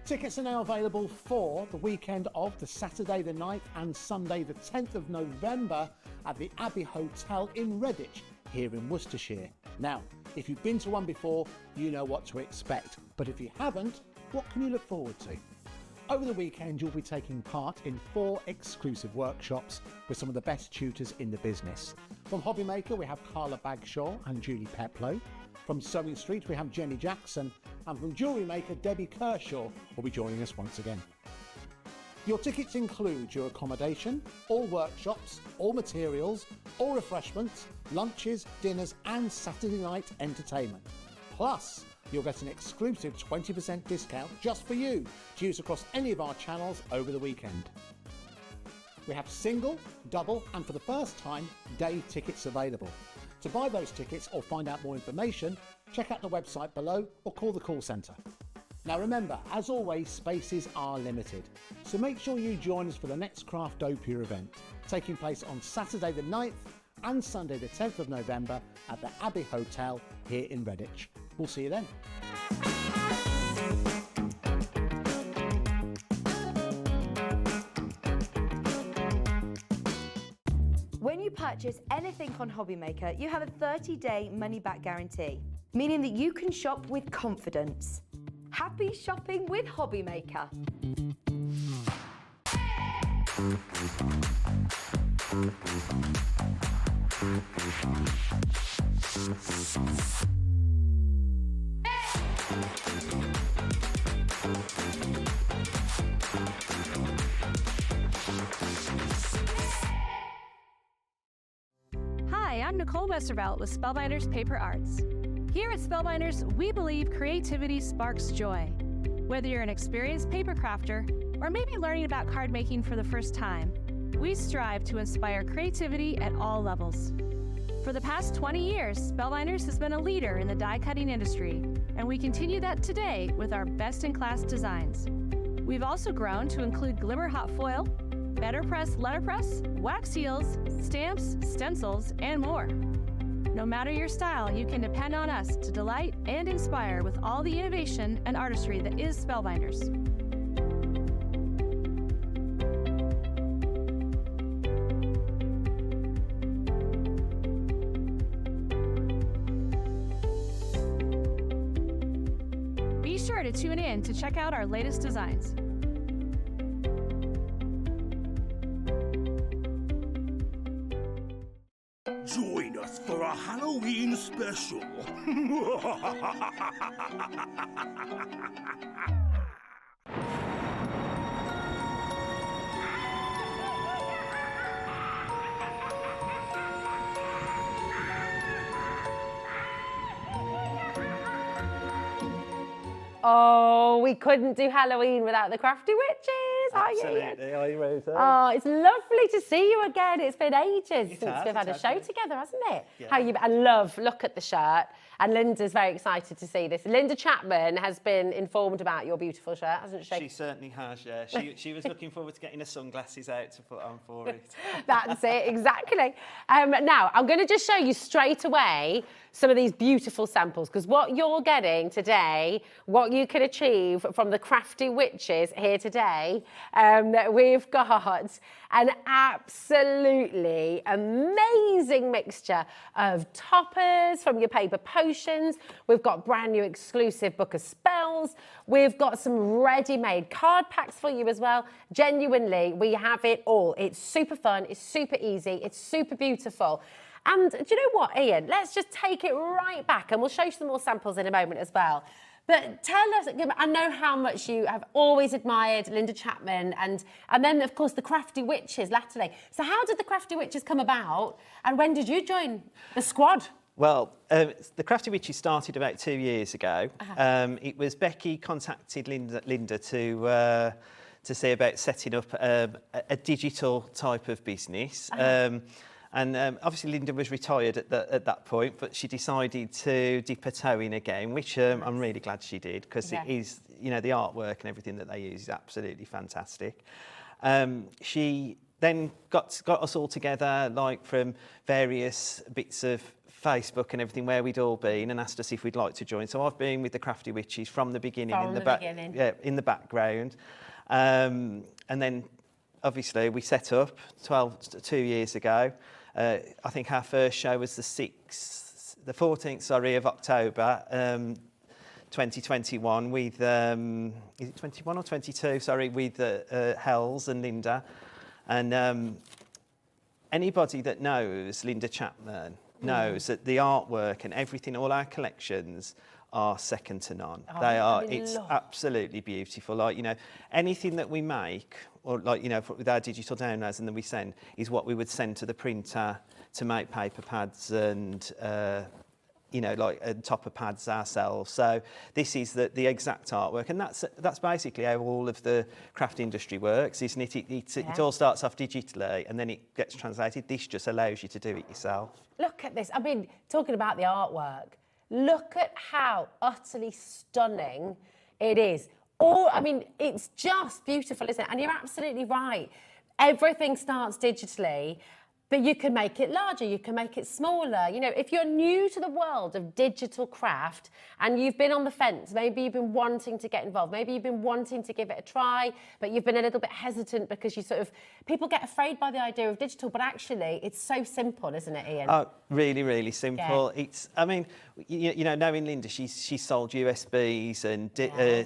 H: Tickets are now available for the weekend of the Saturday the 9th and Sunday the 10th of November at the Abbey Hotel in Redditch, here in Worcestershire. Now, if you've been to one before, you know what to expect, but if you haven't, what can you look forward to? Over the weekend, you'll be taking part in 4 exclusive workshops with some of the best tutors in the business. From HobbyMaker, we have Carla Bagshaw and Julie Peplow. From Sewing Street, we have Jenny Jackson. And from Jewellery Maker, Debbie Kershaw will be joining us once again. Your tickets include your accommodation, all workshops, all materials, all refreshments, lunches, dinners and Saturday night entertainment. Plus, you'll get an exclusive 20% discount just for you to use across any of our channels over the weekend. We have single, double and for the first time, day tickets available. To buy those tickets or find out more information, check out the website below or call the call centre. Now remember, as always, spaces are limited, so make sure you join us for the next Craftopia event, taking place on Saturday the 9th and Sunday the 10th of November at the Abbey Hotel here in Redditch. We'll see you then.
I: When you purchase anything on HobbyMaker, you have a 30-day money-back guarantee, meaning that you can shop with confidence. Happy shopping with HobbyMaker.
D: Hi, I'm Nicole Westervelt with Spellbinders Paper Arts. Here at Spellbinders, we believe creativity sparks joy. Whether you're an experienced paper crafter or maybe learning about card making for the first time, we strive to inspire creativity at all levels. For the past 20 years, Spellbinders has been a leader in the die cutting industry, and we continue that today with our best-in-class designs. We've also grown to include glimmer hot foil, better press letterpress, wax seals, stamps, stencils, and more. No matter your style, you can depend on us to delight and inspire with all the innovation and artistry that is Spellbinders. Be sure to tune in to check out our latest designs.
F: Join us for a Halloween special.
B: Oh, we couldn't do Halloween without the Crafty Witches, are you?
J: Absolutely, are you, Rosa?
B: Oh, it's lovely to see you again. It's been ages since we've had a show
J: been.
B: together, hasn't it?
J: Yeah.
B: How you? I love. Look at the shirt. And Linda's very excited to see this. Linda Chapman has been informed about your beautiful shirt, hasn't she?
J: She certainly has, yeah. She was looking forward to getting her sunglasses out to put on for it.
B: That's it, exactly. Now, I'm going to just show you straight away some of these beautiful samples, because what you're getting today, what you can achieve from the Crafty Witches here today, we've got an absolutely amazing mixture of toppers from your paper potions. We've got brand new exclusive book of spells. We've got some ready-made card packs for you as well. Genuinely, we have it all. It's super fun, it's super easy, it's super beautiful. And do you know what, Ian? Let's just take it right back, and we'll show you some more samples in a moment as well. But tell us, I know how much you have always admired Linda Chapman and then, of course, the Crafty Witches latterly. So how did the Crafty Witches come about, and when did you join the squad?
J: Well, the Crafty Witches started about 2 years ago. It was Becky contacted Linda to see about setting up a digital type of business. And obviously Linda was retired at that point, but she decided to dip her toe in again, which I'm really glad she did, because it is, you know, the artwork and everything that they use is absolutely fantastic. She then got us all together, like from various bits of Facebook and everything where we'd all been, and asked us if we'd like to join. So I've been with the Crafty Witches from the beginning, in the background. And then obviously we set up 2 years ago. I think our first show was the 14th, of October, 2021 with, is it 21 or 22? Sorry, with Hells and Linda. And anybody that knows Linda Chapman knows that the artwork and everything, all our collections are second to none. It's absolutely beautiful. Like, you know, anything that we make, or like, you know, with our digital downloads and then we send, is what we would send to the printer to make paper pads and, you know, like topper pads ourselves. So this is the exact artwork, and that's basically how all of the craft industry works, isn't it? It all starts off digitally and then it gets translated. This just allows you to do it yourself.
B: Look at this. I mean, talking about the artwork, look at how utterly stunning it is. I mean, it's just beautiful, isn't it? And you're absolutely right. Everything starts digitally, but you can make it larger, you can make it smaller. You know, if you're new to the world of digital craft and you've been on the fence, maybe you've been wanting to get involved, maybe you've been wanting to give it a try, but you've been a little bit hesitant because people get afraid by the idea of digital, but actually it's so simple, isn't it, Ian?
J: Oh, really, really simple.
B: Yeah.
J: I mean, you know, knowing Linda, she's sold USBs and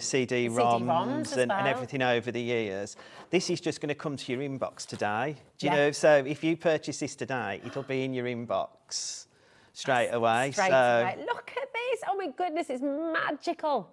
J: CD-ROMs and everything over the years. This is just going to come to your inbox today. Do you know? So if you purchase this today, it'll be in your inbox straight away.
B: Straight away. Look at this. Oh my goodness, it's magical.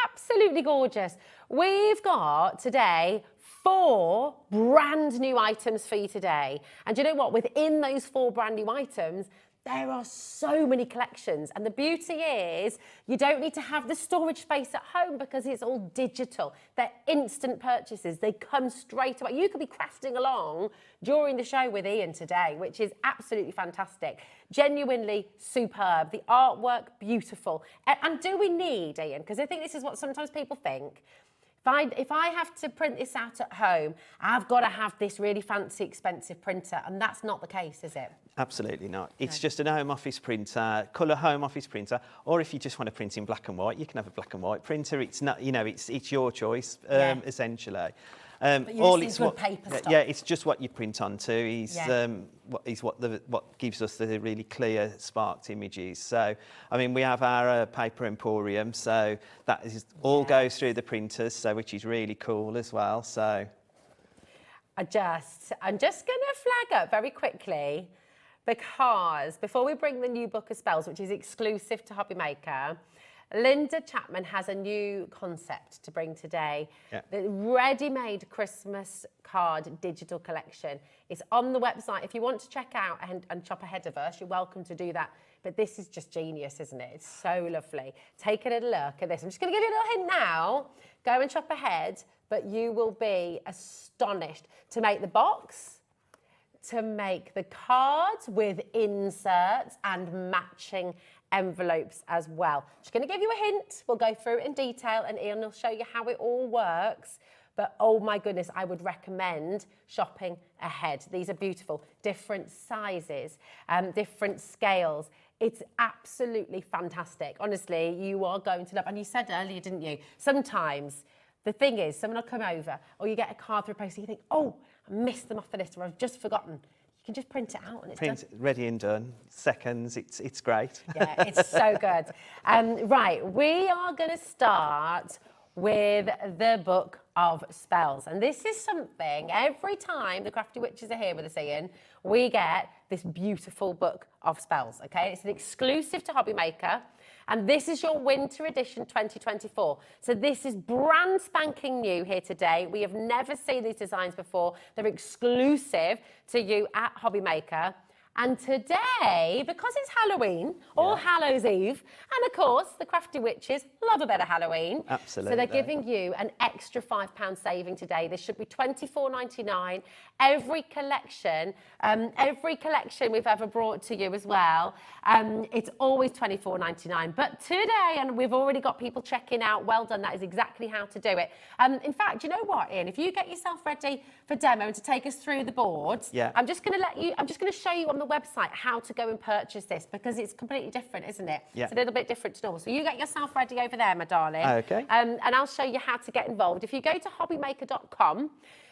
B: Absolutely gorgeous. We've got today 4 brand new items for you today. And do you know what? Within those 4 brand new items, there are so many collections, and the beauty is you don't need to have the storage space at home because it's all digital. They're instant purchases. They come straight away. You could be crafting along during the show with Ian today, which is absolutely fantastic. Genuinely superb. The artwork, beautiful. And do we need, Ian, because I think this is what sometimes people think, if I have to print this out at home, I've got to have this really fancy, expensive printer, and that's not the case, is it?
J: Absolutely not. It's just an home office printer, colour home office printer, or if you just want to print in black and white, you can have a black and white printer. It's not, you know, it's your choice, essentially.
B: But you're good paper stuff.
J: Yeah, it's just what you print onto what gives us the really clear sparked images. So, I mean, we have our paper emporium, so that all goes through the printers, so which is really cool as well. So,
B: I'm just going to flag up very quickly, because before we bring the new book of spells, which is exclusive to HobbyMaker, Linda Chapman has a new concept to bring today.
J: Yeah.
B: The ready-made Christmas card digital collection. It's on the website. If you want to check out and shop ahead of us, you're welcome to do that. But this is just genius, isn't it? It's so lovely. Take a little look at this. I'm just going to give you a little hint now. Go and shop ahead, but you will be astonished to make the box, to make the cards with inserts and matching envelopes as well. Just going to give you a hint. We'll go through it in detail and Ian will show you how it all works. But oh my goodness, I would recommend shopping ahead. These are beautiful, different sizes, different scales. It's absolutely fantastic. Honestly, you are going to love. And you said earlier, didn't you? Sometimes the thing is, someone will come over or you get a card through post and you think, oh, I missed them off the list or I've just forgotten. You can just print it out and it's done.
J: Ready and done. Seconds. It's great.
B: Yeah, it's so good. Right, we are going to start with the Book of Spells. And this is something, every time the Crafty Witches are here with us, Ian, we get this beautiful Book of Spells, okay? It's an exclusive to HobbyMaker. And this is your winter edition 2024. So this is brand spanking new here today. We have never seen these designs before. They're exclusive to you at HobbyMaker. And today, because it's Halloween, All Hallows Eve, and of course, the Crafty Witches love a bit of Halloween.
J: Absolutely.
B: So they're giving you an extra £5 saving today. This should be £24.99. Every collection we've ever brought to you as well, it's always £24.99. But today, and we've already got people checking out, well done, that is exactly how to do it. In fact, you know what, Ian? If you get yourself ready for demo and to take us through the boards, I'm just going to show you on the website how to go and purchase this because it's completely different, isn't it?
J: Yeah.
B: It's a little bit different to normal. So you get yourself ready over there, my darling.
J: Okay.
B: And I'll show you how to get involved. If you go to hobbymaker.com,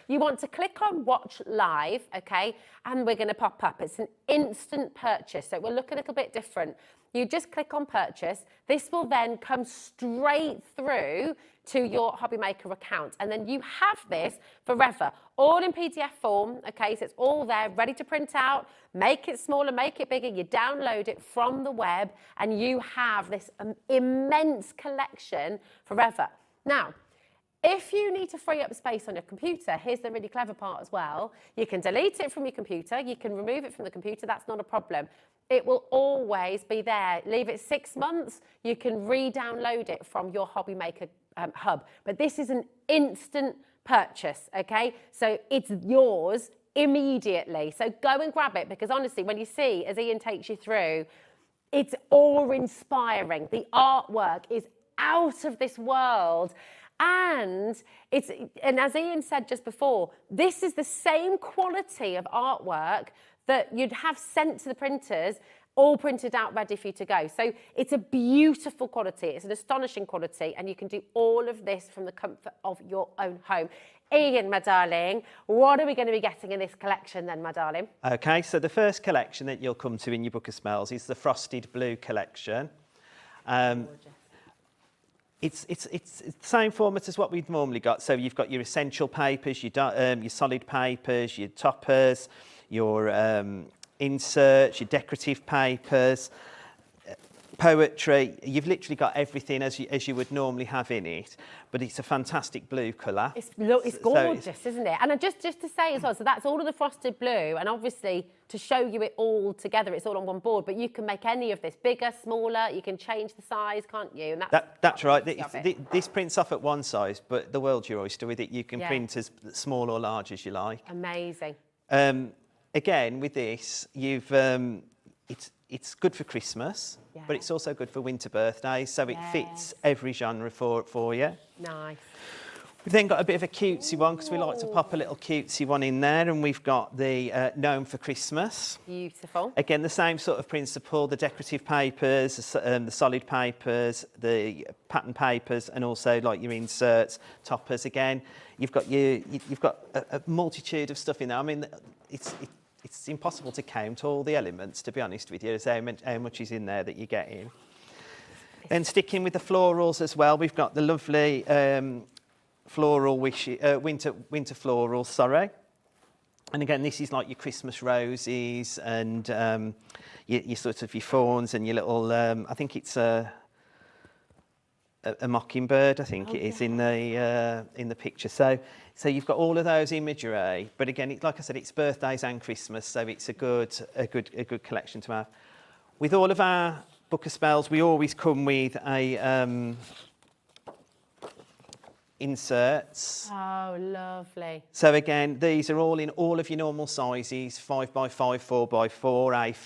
B: you want to click on Watch Live, okay? And we're going to pop up. It's an instant purchase, so it will look a little bit different. You just click on Purchase. This will then come straight through to your HobbyMaker account. And then you have this forever, all in PDF form, okay? So it's all there, ready to print out, make it smaller, make it bigger. You download it from the web and you have this immense collection forever. Now, if you need to free up space on your computer, here's the really clever part as well. You can delete it from your computer. You can remove it from the computer. That's not a problem. It will always be there. Leave it 6 months. You can re-download it from your HobbyMaker hub. But this is an instant purchase, okay? So it's yours immediately. So go and grab it because honestly, when you see, as Ian takes you through, it's awe-inspiring. The artwork is out of this world. And as Ian said just before, this is the same quality of artwork that you'd have sent to the printers, all printed out, ready for you to go. So it's a beautiful quality. It's an astonishing quality. And you can do all of this from the comfort of your own home. Ian, my darling, what are we going to be getting in this collection then, my darling?
J: Okay, so the first collection that you'll come to in your Book of Smells is the Frosted Blue collection. It's the same format as what we've normally got. So you've got your essential papers, your solid papers, your toppers, your inserts, your decorative papers, poetry. You've literally got everything as you would normally have in it, but it's a fantastic blue colour.
B: It's gorgeous, isn't it? And just to say as well, so that's all of the frosted blue, and obviously to show you it all together, it's all on one board, but you can make any of this bigger, smaller, you can change the size, can't you? And
J: that's right. This prints off at one size, but the world's your oyster with it. You can print as small or large as you like.
B: Amazing.
J: Again, with this, it's good for Christmas, but it's also good for winter birthdays, so it fits every genre for you.
B: Nice.
J: We've then got a bit of a cutesy one because we like to pop a little cutesy one in there, and we've got the Gnome for Christmas.
B: Beautiful.
J: Again, the same sort of principle, the decorative papers, the solid papers, the pattern papers, and also like your inserts, toppers again. You've got a multitude of stuff in there. I mean, it's impossible to count all the elements, to be honest with you, as how much is in there that you get in. Then sticking with the florals as well, we've got the lovely floral winter florals, sorry. And again, this is like your Christmas roses and your sort of your fawns and your little, I think it's a mockingbird, I think it is in the picture. So you've got all of those imagery, but again, like I said, it's birthdays and Christmas, so it's a good collection to have. With all of our book of spells, we always come with a inserts.
B: Oh, lovely.
J: So again, these are all in all of your normal sizes: 5x5, 4x4,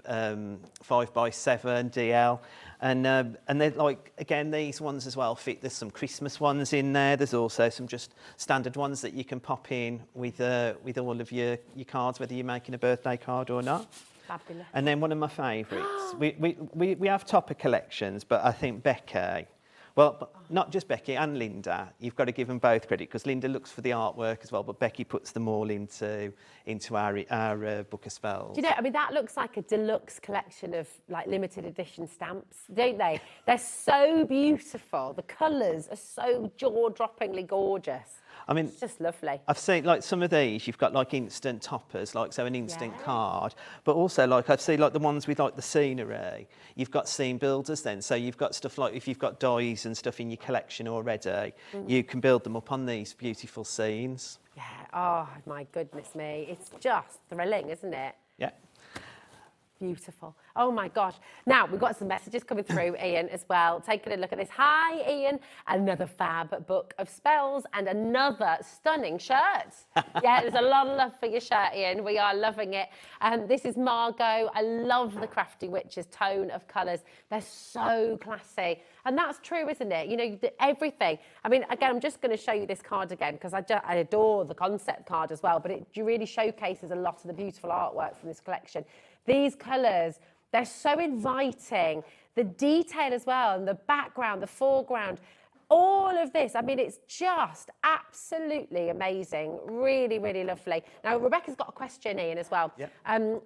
J: A5, 5x7, DL. And they're like, again, these ones as well fit. There's some Christmas ones in there. There's also some just standard ones that you can pop in with all of your cards, whether you're making a birthday card or not.
B: Fabulous.
J: And then one of my favourites, we have topper collections, but I think Becky, well, not just Becky and Linda, you've got to give them both credit, because Linda looks for the artwork as well, but Becky puts them all into our book of spells.
B: Do you know, I mean, that looks like a deluxe collection of like limited edition stamps, don't they? They're so beautiful. The colours are so jaw-droppingly gorgeous.
J: I mean,
B: it's just lovely.
J: I've seen like some of these, you've got like instant toppers, like so an instant card, but also like I've seen like the ones with like the scenery. You've got scene builders then, so you've got stuff like if you've got dies and stuff in your collection already, you can build them up on these beautiful scenes.
B: Yeah, oh my goodness me. It's just thrilling, isn't it?
J: Yeah.
B: Beautiful. Oh my gosh. Now, we've got some messages coming through, Ian, as well. Taking a look at this. Hi, Ian. Another fab book of spells and another stunning shirt. Yeah, there's a lot of love for your shirt, Ian. We are loving it. This is Margot. I love the Crafty Witches tone of colours. They're so classy. And that's true, isn't it? You know, everything. I mean, again, I'm just going to show you this card again, because I adore the concept card as well, but it really showcases a lot of the beautiful artwork from this collection. These colours, they're so inviting. The detail as well, and the background, the foreground, all of this. I mean, it's just absolutely amazing. Really, really lovely. Now, Rebecca's got a question, Ian, as well.
J: Yep.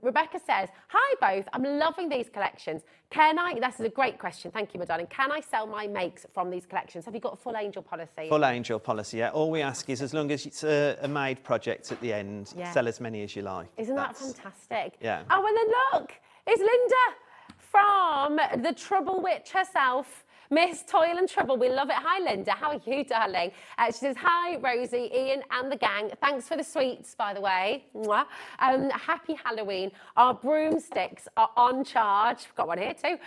B: Rebecca says, hi both, I'm loving these collections. This is a great question. Thank you, my darling. Can I sell my makes from these collections? Have you got a full angel policy?
J: Full angel policy, yeah. All we ask is, as long as it's a made project at the end, sell as many as you like.
B: Isn't that fantastic?
J: Yeah.
B: Oh, and then look, it's Linda from the Trouble Witch herself. Miss Toil and Trouble, we love it. Hi, Linda. How are you, darling? She says, hi, Rosie, Ian and the gang. Thanks for the sweets, by the way. Mwah. Happy Halloween. Our broomsticks are on charge. Got one here too.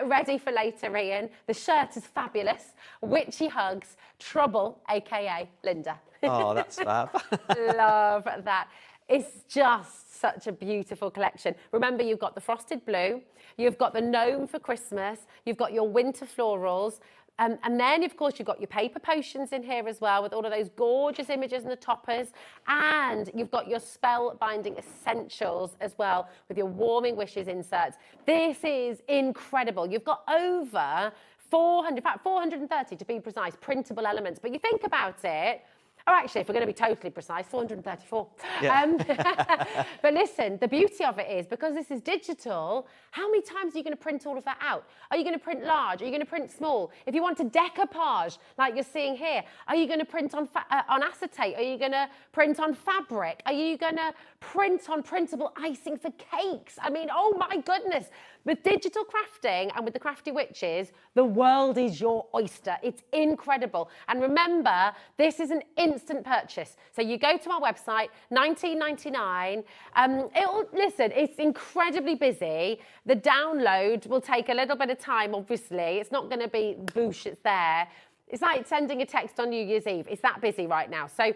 B: Ready for later, Ian. The shirt is fabulous. Witchy hugs. Trouble, a.k.a. Linda.
J: Oh, that's fab.
B: Love that. It's just such a beautiful collection. Remember, you've got the frosted blue, you've got the gnome for Christmas, you've got your winter florals, and then, of course, you've got your paper potions in here as well with all of those gorgeous images and the toppers, and you've got your spellbinding essentials as well with your warming wishes inserts. This is incredible. You've got over 400, in fact, 430 to be precise, printable elements, but you think about it, oh, actually, if we're going to be totally precise, 434. Yeah. But listen, the beauty of it is, because this is digital, how many times are you going to print all of that out? Are you going to print large? Are you going to print small? If you want a decoupage, like you're seeing here, are you going to print on acetate? Are you going to print on fabric? Are you going to print on printable icing for cakes? I mean, oh my goodness. With digital crafting and with the Crafty Witches, the world is your oyster. It's incredible. And remember, this is an instant purchase. So you go to our website, $19.99. Listen, it's incredibly busy. The download will take a little bit of time, obviously. It's not going to be boosh, it's there. It's like sending a text on New Year's Eve. It's that busy right now. So,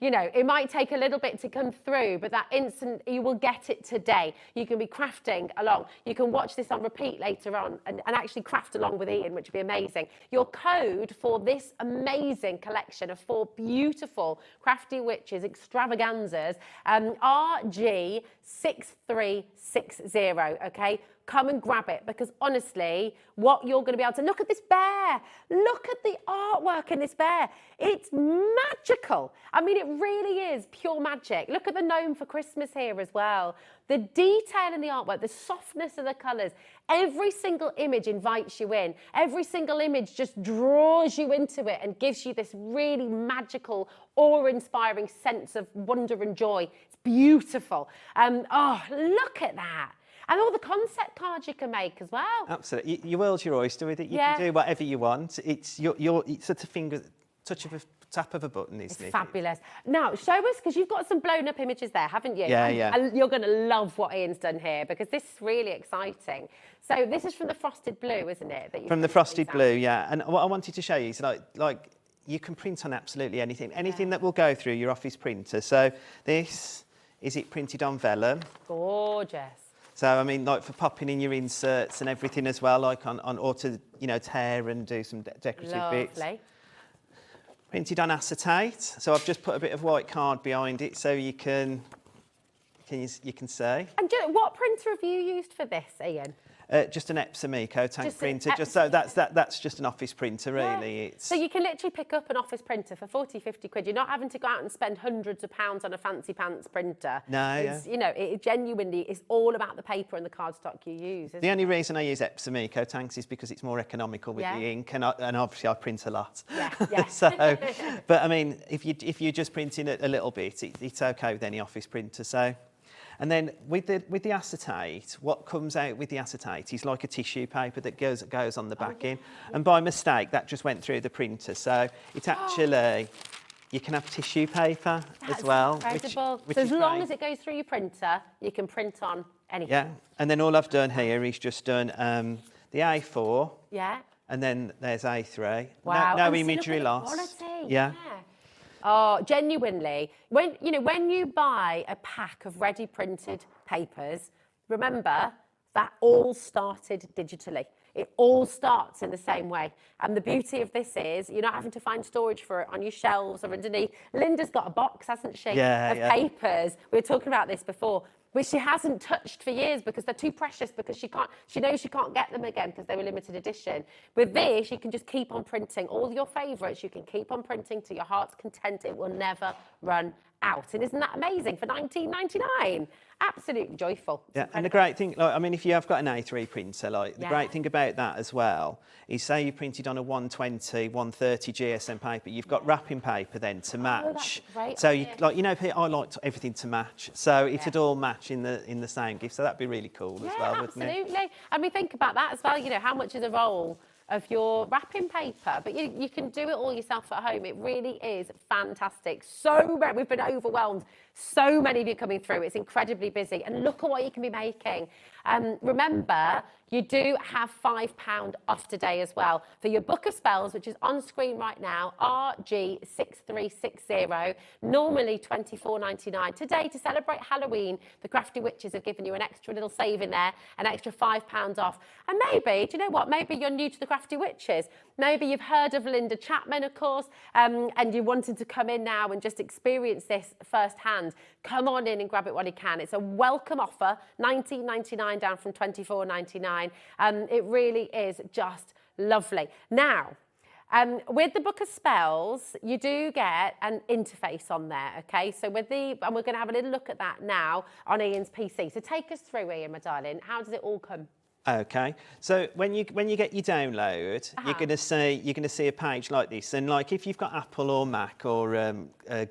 B: you know, it might take a little bit to come through, but that instant, you will get it today. You can be crafting along. You can watch this on repeat later on and actually craft along with Ian, which would be amazing. Your code for this amazing collection of 4 beautiful Crafty Witches extravaganzas, RG6360, okay? Come and grab it, because honestly, what you're going to be able to look at this bear. Look at the artwork in this bear. It's magical. I mean, it really is pure magic. Look at the gnome for Christmas here as well. The detail in the artwork, the softness of the colours. Every single image invites you in. Every single image just draws you into it and gives you this really magical, awe-inspiring sense of wonder and joy. It's beautiful. Oh, look at that. And all the concept cards you can make as well.
J: Absolutely. Your world's your oyster with it. You
B: Yeah.
J: can do whatever you want. It's it's at a tap of a button, isn't it?
B: Fabulous. Now, show us, because you've got some blown up images there, haven't you?
J: Yeah,
B: And-
J: yeah.
B: And you're going to love what Ian's done here, because this is really exciting. So this is from the frosted blue, isn't it? That
J: From the frosted blue, yeah. And what I wanted to show you is like you can print on absolutely anything that will go through your office printer. So this is it printed on vellum.
B: Gorgeous.
J: So I mean, like for popping in your inserts and everything as well, like on or to tear and do some decorative bits.
B: Lovely.
J: Printed on acetate. So I've just put a bit of white card behind it so you can see.
B: And what printer have you used for this, Ian?
J: Just an Epsom Eco tank
B: Just an
J: printer. So that's just an office printer, really. It's
B: So you can literally pick up an office printer for 40, 50 quid. You're not having to go out and spend hundreds of pounds on a fancy pants printer.
J: No,
B: It's, it genuinely is all about the paper and the cardstock you use.
J: the only reason I use Epsom Eco tanks is because it's more economical with the ink, and obviously I print a lot.
B: Yeah.
J: So, but I mean, if you're just printing a little bit, it's okay with any office printer. So. And then with the acetate, what comes out with the acetate is like a tissue paper that goes on the back end. And by mistake, that just went through the printer. So it's actually, you can have tissue paper as well.
B: Incredible.
J: Which
B: So
J: is
B: as long
J: great.
B: as it goes through your printer, you can print on anything.
J: Yeah, and then all I've done here is just done the A4.
B: Yeah.
J: And then there's A3.
B: Wow.
J: No
B: And see,
J: imagery
B: look at
J: loss.
B: the quality.
J: Yeah.
B: Oh, genuinely, when you buy a pack of ready printed papers, remember that all started digitally. It all starts in the same way. And the beauty of this is you're not having to find storage for it on your shelves or underneath. Linda's got a box, hasn't she,
J: Yeah,
B: of
J: yeah.
B: papers. We were talking about this before, which she hasn't touched for years because they're too precious, because she knows she can't get them again because they were limited edition. With this, you can just keep on printing all your favourites. You can keep on printing to your heart's content. It will never run out. And isn't that amazing for $19.99? Absolutely joyful.
J: Yeah, and the great thing, if you have got an A3 printer, the
B: Yeah.
J: great thing about that as well is, say you printed on a 120, 130 GSM paper, you've got wrapping paper then to match.
B: that's a great
J: So
B: idea.
J: I like everything to match, so it'd all match in the same gift. So that'd be really cool as well, wouldn't it?
B: Absolutely. And we think about that as well, how much is a roll of your wrapping paper, but you can do it all yourself at home. It really is fantastic. We've been overwhelmed. So many of you coming through. It's incredibly busy, and look at what you can be making. Remember, you do have £5 off today as well for your book of spells, which is on screen right now, RG6360, normally £24.99. Today, to celebrate Halloween, the Crafty Witches have given you an extra little save in there, an extra £5 off. And maybe, do you know what? Maybe you're new to the Crafty Witches. Maybe you've heard of Linda Chapman, of course, and you wanted to come in now and just experience this firsthand. Come on in and grab it while you can. It's a welcome offer, $19.99 down from $24.99. It really is just lovely. Now, with the Book of Spells, you do get an interface on there, okay? So and we're going to have a little look at that now on Ian's PC. So take us through, Ian, my darling. How does it all come?
J: Okay, so when you get your download, you're going to see a page like this, and if you've got Apple or Mac or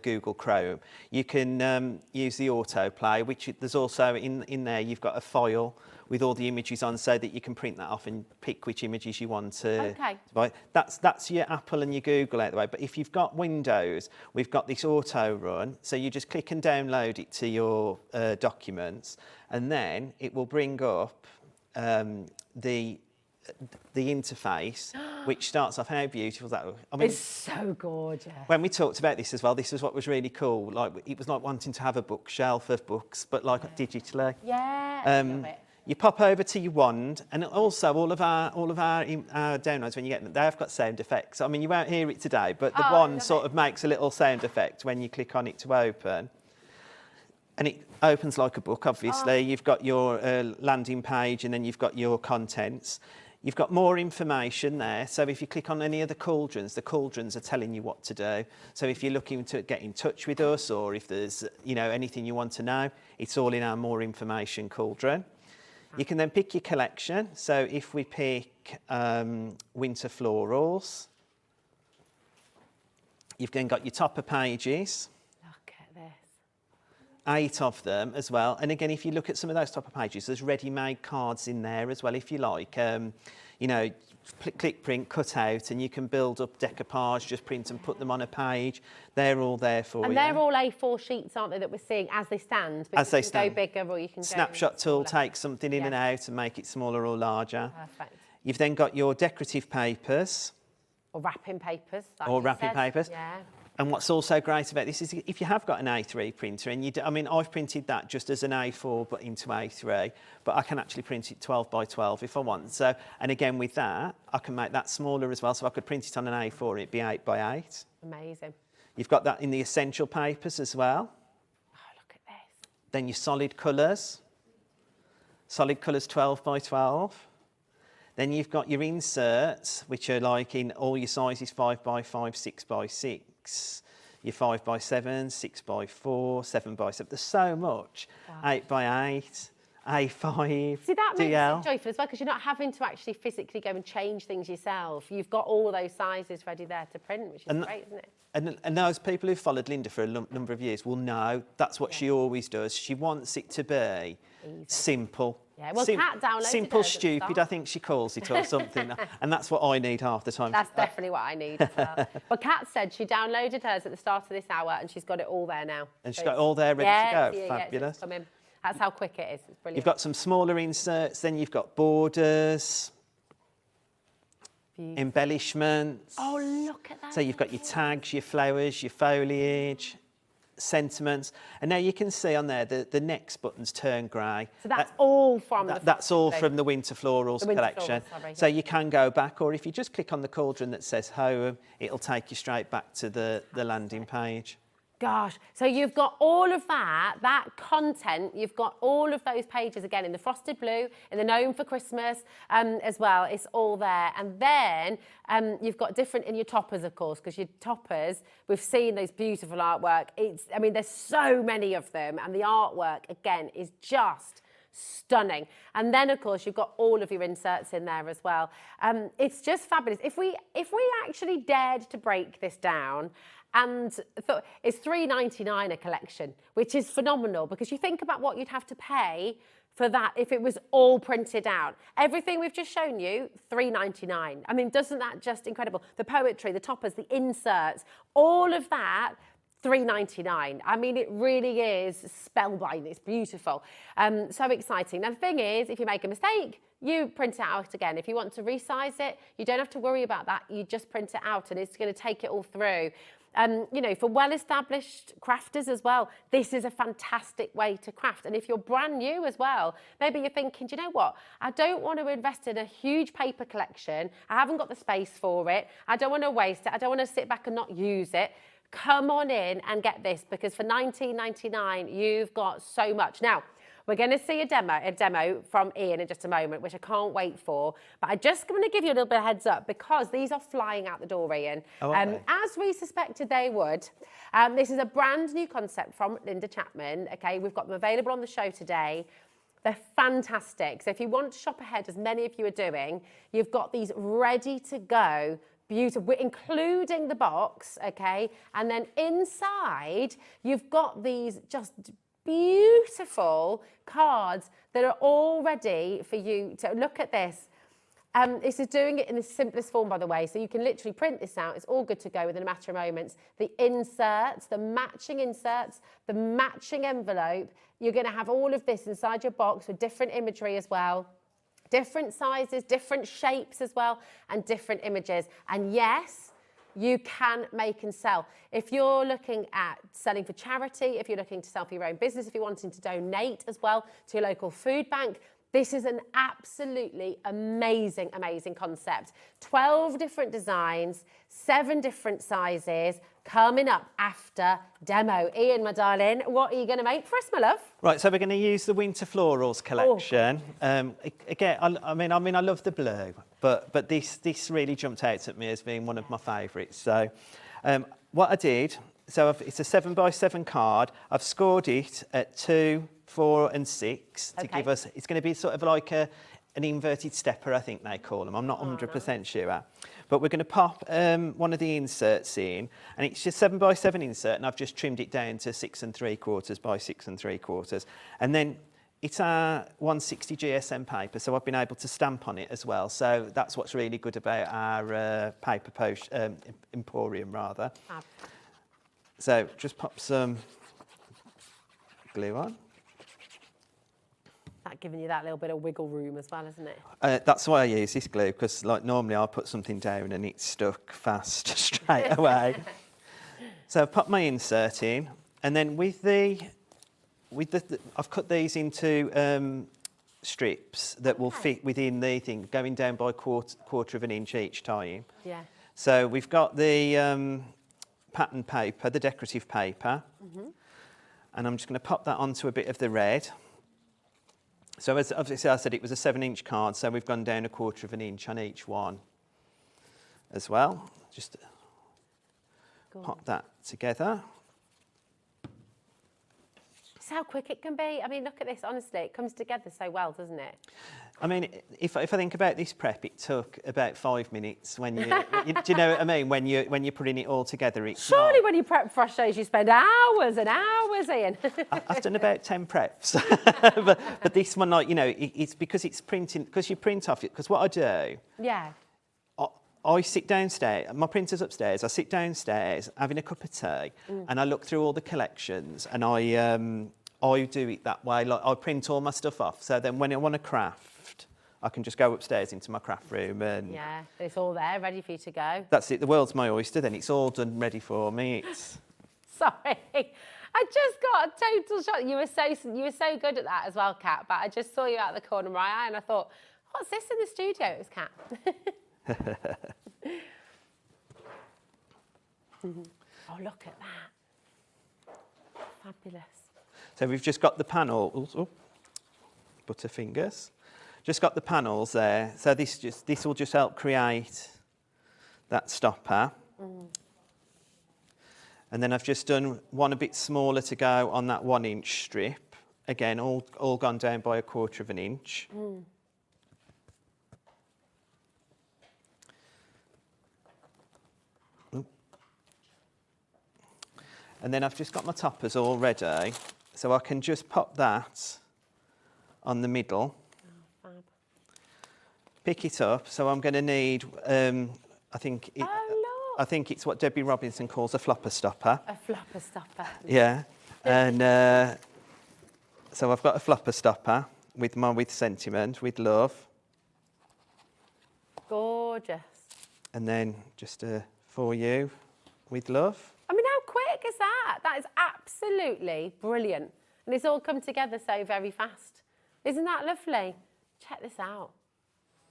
J: Google Chrome, you can use the autoplay, which there's also in there. You've got a file with all the images on, so that you can print that off and pick which images you want to buy. That's your Apple and your Google out the way. But if you've got Windows, we've got this auto run, so you just click and download it to your documents, and then it will bring up the interface, which starts off. How beautiful is that? I mean,
B: It's so gorgeous.
J: when we talked about this as well, this was what was really cool. It was like wanting to have a bookshelf of books, but digitally.
B: Yeah, I love it.
J: You pop over to your wand, and also all of our downloads, when you get them, they have got sound effects. I mean, you won't hear it today, but the wand sort of makes a little sound effect when you click on it to open. And it opens like a book, obviously. You've got your landing page, and then you've got your contents. You've got more information there. So if you click on any of the cauldrons are telling you what to do. So if you're looking to get in touch with us, or if there's anything you want to know, it's all in our more information cauldron. You can then pick your collection. So if we pick winter florals, you've then got your topper pages.
B: Look at this.
J: 8 of them as well. And again, if you look at some of those type of pages, there's ready-made cards in there as well, if you like. You know, click print, cut out, and you can build up decoupage, just print and put them on a page. They're all there for you.
B: And they're all A4 sheets, aren't they, that we're seeing as they stand?
J: As they
B: you can
J: stand.
B: go bigger or you can
J: Snapshot
B: go
J: tool
B: smaller.
J: takes something in and out and make it smaller or larger.
B: Perfect.
J: You've then got your decorative papers.
B: Or wrapping papers. Like
J: Or
B: you
J: wrapping
B: said.
J: papers.
B: Yeah.
J: And what's also great about this is if you have got an A3 printer, and I mean, I've printed that just as an A4 but into A3, but I can actually print it 12 by 12 if I want. So, and again with that, I can make that smaller as well. So I could print it on an A4, it'd be 8 by 8.
B: Amazing.
J: You've got that in the essential papers as well.
B: Oh, look at this.
J: Then your solid colours. Solid colours 12 by 12. Then you've got your inserts, which are like in all your sizes, 5 by 5, 6 by 6. Your 5 by 7, 6 by 4, 7 by 7. There's so much. Wow. 8 by 8, A5,
B: See, that makes
J: DL.
B: it joyful as well, because you're not having to actually physically go and change things yourself. You've got all those sizes ready there to print, which is great, isn't it?
J: And those people who've followed Linda for a number of years will know that's what she always does. She wants it to be simple.
B: Yeah, well, Kat downloaded
J: simple,
B: hers at the
J: stupid,
B: start.
J: I think she calls it, or something. And that's what I need half the time.
B: That's definitely what I need as well. But Kat said she downloaded hers at the start of this hour and she's got it all there now.
J: And she's got it all there ready to go. Fabulous.
B: It's coming. That's how quick it is. It's brilliant.
J: You've got some smaller inserts, then you've got borders, embellishments.
B: Oh, look at that.
J: So you've got your tags, your flowers, your foliage, sentiments. And now you can see on there the next buttons turn grey.
B: So that's all from the
J: That's all from the Winter Florals collection.
B: Sorry,
J: so you can go back, or if you just click on the cauldron that says home, it'll take you straight back to the landing page.
B: Gosh, so you've got all of that content, you've got all of those pages again in the frosted blue, in the gnome for Christmas as well, it's all there. And then you've got different in your toppers, of course, because your toppers, we've seen those beautiful artwork. I mean, there's so many of them, and the artwork, again, is just stunning. And then, of course, you've got all of your inserts in there as well. It's just fabulous. If we actually dared to break this down, and it's $3.99 a collection, which is phenomenal, because you think about what you'd have to pay for that if it was all printed out. Everything we've just shown you, $3.99. I mean, doesn't that just incredible? The poetry, the toppers, the inserts, all of that, $3.99. I mean, it really is spellbinding. It's beautiful. So exciting. Now, the thing is, if you make a mistake, you print it out again. If you want to resize it, you don't have to worry about that. You just print it out and it's going to take it all through. You know, for well-established crafters as well, this is a fantastic way to craft. And if you're brand new as well, maybe you're thinking, do you know what? I don't want to invest in a huge paper collection. I haven't got the space for it. I don't want to waste it. I don't want to sit back and not use it. Come on in and get this, because for $19.99, you've got so much. Now, we're going to see a demo from Ian in just a moment, which I can't wait for. But I just want to give you a little bit of heads up, because these are flying out the door, Ian. As we suspected they would. This is a brand new concept from Linda Chapman. Okay, we've got them available on the show today. They're fantastic. So if you want to shop ahead, as many of you are doing, you've got these ready to go. Beautiful, including the box, okay? And then inside, you've got these just beautiful cards that are all ready for you to look at this. This is doing it in the simplest form, by the way, so you can literally print this out. It's all good to go within a matter of moments. The inserts, the matching envelope. You're going to have all of this inside your box with different imagery as well. Different sizes, different shapes as well, and different images. And yes, you can make and sell. If you're looking at selling for charity, if you're looking to sell for your own business, if you're wanting to donate as well to your local food bank, this is an absolutely amazing, amazing concept. 12 different designs, 7 different sizes, coming up after demo. Ian, my darling, what are you going to make for us, my love?
J: Right, so we're going to use the Winter Florals collection. Again, I mean, I love the blue, but this really jumped out at me as being one of my favourites. So what I did, it's a 7x7 card. I've scored it at 2, 4 and 6 to give us, it's going to be sort of like a an inverted stepper, I think they call them. I'm not 100% sure. But we're going to pop one of the inserts in, and it's just 7x7 insert, and I've just trimmed it down to 6 3/4 by 6 3/4. And then it's our 160 GSM paper, so I've been able to stamp on it as well. So that's what's really good about our paper emporium, rather. So just pop some glue on.
B: That giving you that little bit of wiggle room as well, isn't it?
J: That's why I use this glue, because like normally I'll put something down and it's stuck fast straight away. So I've put my insert in, and then I've cut these into strips that will fit within the thing, going down by quarter of an inch each time.
B: Yeah.
J: So we've got the pattern paper, the decorative paper, and I'm just going to pop that onto a bit of the red. So as obviously I said, it was a 7-inch card, so we've gone down a quarter of an inch on each one as well. Just pop that together.
B: It's how quick it can be. I mean, look at this, honestly, it comes together so well, doesn't it?
J: I mean, if I think about this prep, it took about 5 minutes when do you know what I mean? When you're putting it all together, it's
B: surely when you prep fresh days, you spend hours and hours, Ian.
J: I've done about 10 preps, but this one, like, you know, it's because it's printing, because you print off it. Because what I do,
B: yeah,
J: I sit downstairs. My printer's upstairs. I sit downstairs having a cup of tea, and I look through all the collections, and I do it that way. Like, I print all my stuff off, so then when I want to craft, I can just go upstairs into my craft room and...
B: Yeah, it's all there, ready for you to go.
J: That's it, the world's my oyster then. It's all done, ready for me. It's...
B: Sorry, I just got a total shock. You were so good at that as well, Kat, but I just saw you out the corner of my eye and I thought, what's this in the studio? It was Kat. Oh, look at that. Fabulous.
J: So we've just got the panel... Oh, butterfingers. Just got the panels there, so this will just help create that stopper. And then I've just done one a bit smaller to go on that 1-inch strip. Again, all gone down by a quarter of an inch. And then I've just got my toppers all ready, so I can just pop that on the middle. Pick it up. So I'm going to need, I think it's what Debbie Robinson calls a flopper stopper.
B: A flopper stopper.
J: Yeah, and so I've got a flopper stopper with sentiment, with love.
B: Gorgeous.
J: And then just for you, with love.
B: I mean, how quick is that? That is absolutely brilliant. And it's all come together so very fast. Isn't that lovely? Check this out.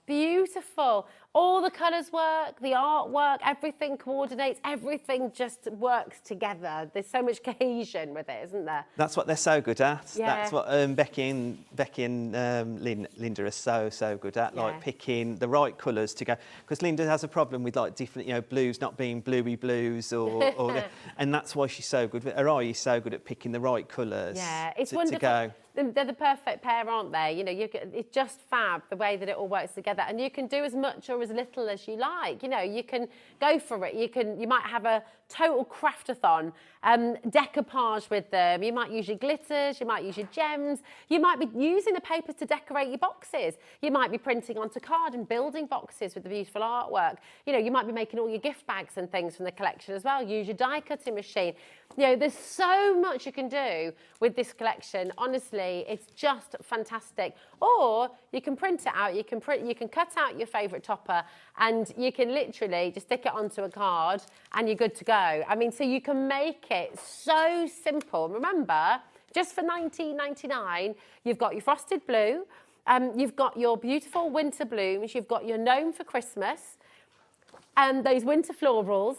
B: Beautiful. All the colours work, the artwork, everything coordinates, everything just works together. There's so much cohesion with it, isn't there?
J: That's what they're so good at.
B: Yeah.
J: That's what Becky and Linda are so good at, like picking the right colours to go. Because Linda has a problem with like different, you know, blues not being bluey blues and that's why she's so good. Her eye is so good at picking the right colours.
B: Yeah, it's
J: To
B: wonderful.
J: go.
B: They're the perfect pair, aren't they? You know, it's just fab the way that it all works together, and you can do as much or as little as you like. You know, you can go for it. You might have a total craftathon, decoupage with them. You might use your glitters. You might use your gems. You might be using the papers to decorate your boxes. You might be printing onto card and building boxes with the beautiful artwork. You know, you might be making all your gift bags and things from the collection as well. Use your die cutting machine. You know, there's so much you can do with this collection. Honestly, it's just fantastic. Or you can print it out. You can cut out your favourite topper, and you can literally just stick it onto a card, and you're good to go. I mean, so you can make it so simple. Remember, just for $19.99, you've got your frosted blue, you've got your beautiful winter blooms, you've got your gnome for Christmas, and those winter florals.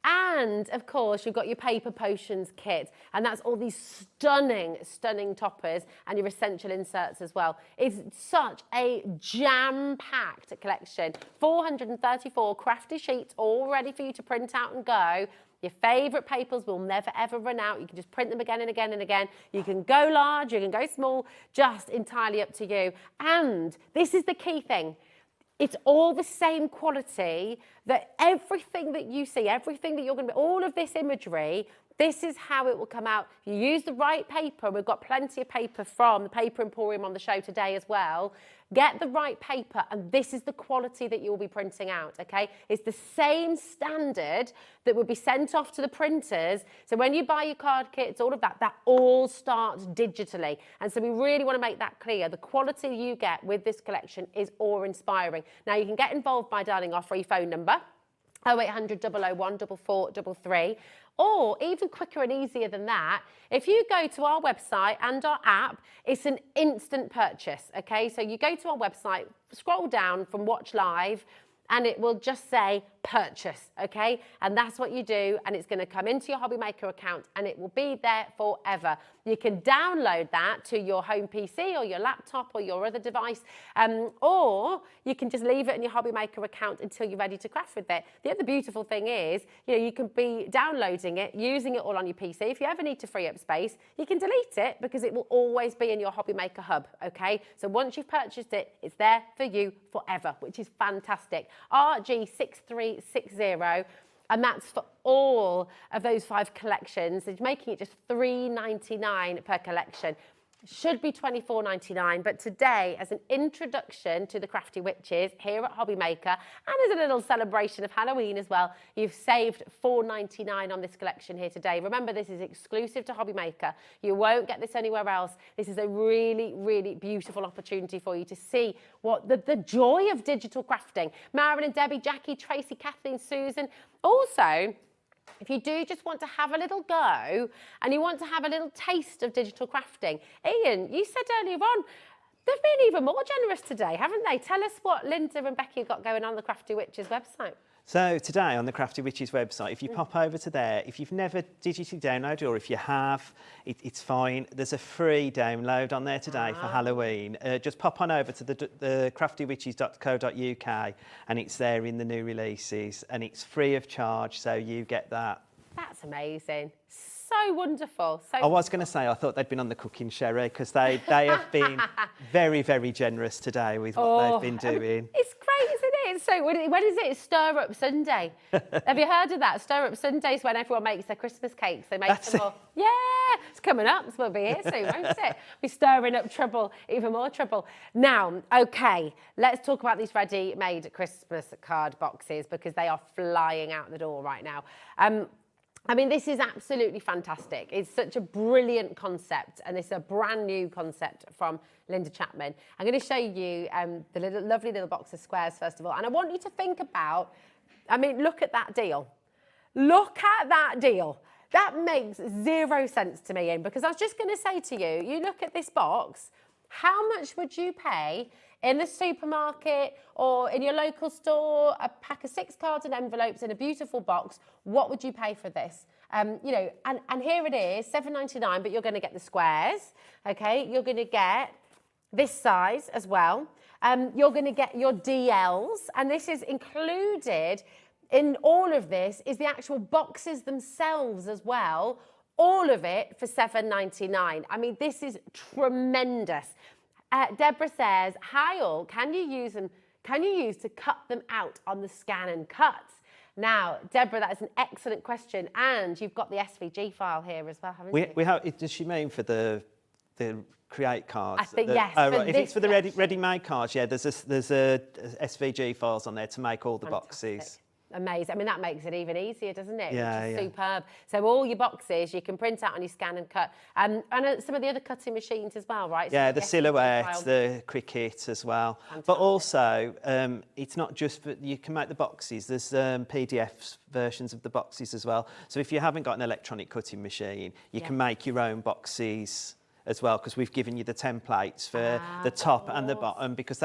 B: And of course, you've got your paper potions kit, and that's all these stunning, stunning toppers and your essential inserts as well. It's such a jam-packed collection. 434 crafty sheets all ready for you to print out and go. Your favourite papers will never ever run out. You can just print them again and again and again. You can go large, you can go small, just entirely up to you. And this is the key thing. It's all the same quality, that everything that you see, everything that you're going to be, all of this imagery, this is how it will come out. If you use the right paper, we've got plenty of paper from the Paper Emporium on the show today as well. Get the right paper, and this is the quality that you'll be printing out, okay? It's the same standard that will be sent off to the printers. So when you buy your card kits, all of that, that all starts digitally. And so we really want to make that clear. The quality you get with this collection is awe-inspiring. Now, you can get involved by dialing our free phone number, 0800 001 4433. Or even quicker and easier than that, if you go to our website and our app, it's an instant purchase, okay? So you go to our website, scroll down from Watch Live, and it will just say purchase, okay? And that's what you do, and it's going to come into your HobbyMaker account, and it will be there forever. You can download that to your home PC or your laptop or your other device, or you can just leave it in your HobbyMaker account until you're ready to craft with it. The other beautiful thing is, you can be downloading it, using it all on your PC. If you ever need to free up space, you can delete it because it will always be in your HobbyMaker hub, okay? So once you've purchased it, it's there for you forever, which is fantastic. RG6360, and that's for all of those 5 collections. It's making it just $3.99 per collection. Should be $24.99, but today, as an introduction to the Crafty Witches here at HobbyMaker, and as a little celebration of Halloween as well, you've saved $4.99 on this collection here today. Remember, this is exclusive to HobbyMaker. You won't get this anywhere else. This is a really, really beautiful opportunity for you to see what the joy of digital crafting. Marilyn, Debbie, Jackie, Tracy, Kathleen, Susan. Also, if you do just want to have a little go and you want to have a little taste of digital crafting, Ian, you said earlier on, they've been even more generous today, haven't they? Tell us what Linda and Becky have got going on the Crafty Witches website.
J: So today on the Crafty Witches website, if you pop over to there, if you've never digitally downloaded, or if you have, it's fine. There's a free download on there today for Halloween. Just pop on over to the craftywitches.co.uk, and it's there in the new releases, and it's free of charge, so you get that.
B: That's amazing. So wonderful. So
J: I was going to say, I thought they'd been on the cooking sherry, because they have been very, very generous today with what they've been doing.
B: It's great, isn't it? So when is it? It's Stir Up Sunday. Have you heard of that? Stir Up Sunday is when everyone makes their Christmas cakes. They make them all. Yeah, it's coming up. It's going to be here soon, won't it? We're stirring up trouble, even more trouble. Now, okay, let's talk about these ready-made Christmas card boxes, because they are flying out the door right now. I mean, this is absolutely fantastic. It's such a brilliant concept, and it's a brand new concept from Linda Chapman. I'm going to show you the lovely little box of squares, first of all. And I want you to think about, I mean, look at that deal. Look at that deal. That makes 0 sense to me, Ian, because I was just going to say to you, you look at this box, how much would you pay in the supermarket or in your local store, a pack of 6 cards and envelopes in a beautiful box? What would you pay for this? And here it is, $7.99, but you're going to get the squares, okay? You're going to get this size as well. You're going to get your DLs, and this is included in all of this is the actual boxes themselves as well. All of it for $7.99. I mean, this is tremendous. Deborah says, hi all, can you use to cut them out on the scan and cut? Now, Deborah, that is an excellent question, and you've got the SVG file here as well, haven't you?
J: We have. Does she mean for the create cards?
B: I think yes.
J: Right. If it's for the ready-made cards, yeah, there's a SVG files on there to make all the boxes.
B: Amazing. I mean, that makes it even easier, doesn't it?
J: Yeah,
B: Which is superb. So all your boxes you can print out on your scan and cut. And some of the other cutting machines as well, right?
J: Yeah,
B: so
J: the silhouette, the Cricut as well. Fantastic. But also, it's not just for, you can make the boxes. There's PDF versions of the boxes as well. So if you haven't got an electronic cutting machine, you can make your own boxes as well, because we've given you the templates for the top and the bottom, because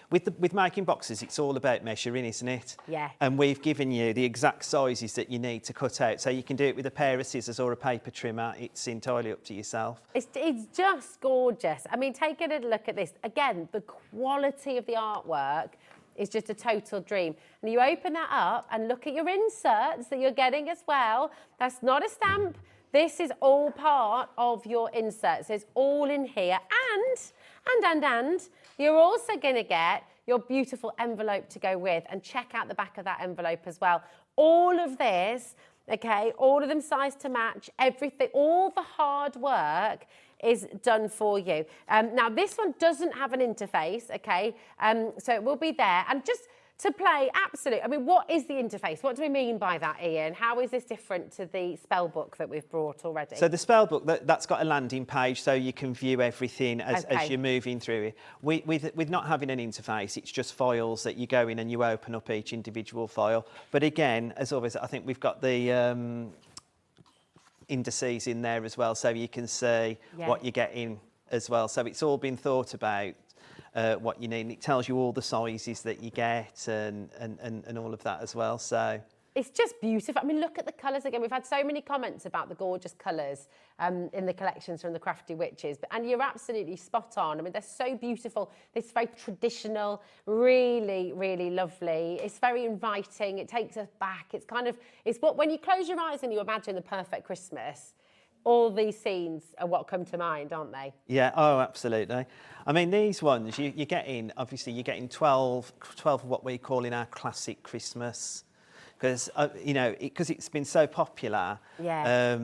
J: with making boxes, it's all about measuring, isn't it?
B: Yeah.
J: And we've given you the exact sizes that you need to cut out, so you can do it with a pair of scissors or a paper trimmer. It's entirely up to yourself.
B: It's just gorgeous. I mean, take a little look at this. Again, the quality of the artwork is just a total dream. And you open that up and look at your inserts that you're getting as well. That's not a stamp. This is all part of your inserts. It's all in here. And you're also going to get your beautiful envelope to go with, and check out the back of that envelope as well. All of this, okay, all of them sized to match, everything, all the hard work is done for you. Now, this one doesn't have an interface, okay, so it will be there. And just to play, absolutely, I mean, what is the interface? What do we mean by that, Ian? How is this different to the spell book that we've brought already?
J: So the spell book, that's got a landing page, so you can view everything as you're moving through it. With not having an interface, it's just files that you go in and you open up each individual file. But again, as always, I think we've got the indices in there as well, so you can see what you're getting as well. So it's all been thought about. What you need, and it tells you all the sizes that you get and all of that as well. So
B: it's just beautiful. I mean, look at the colours again. We've had so many comments about the gorgeous colours in the collections from the Crafty Witches, and you're absolutely spot on. I mean, they're so beautiful. It's very traditional, really, really lovely. It's very inviting. It takes us back. It's what, when you close your eyes and you imagine the perfect Christmas, all these scenes are what come to mind, aren't they?
J: Yeah, oh, absolutely. I mean, these ones, you're getting 12 of what we call in our classic Christmas, because, because it's been so popular.
B: Yeah.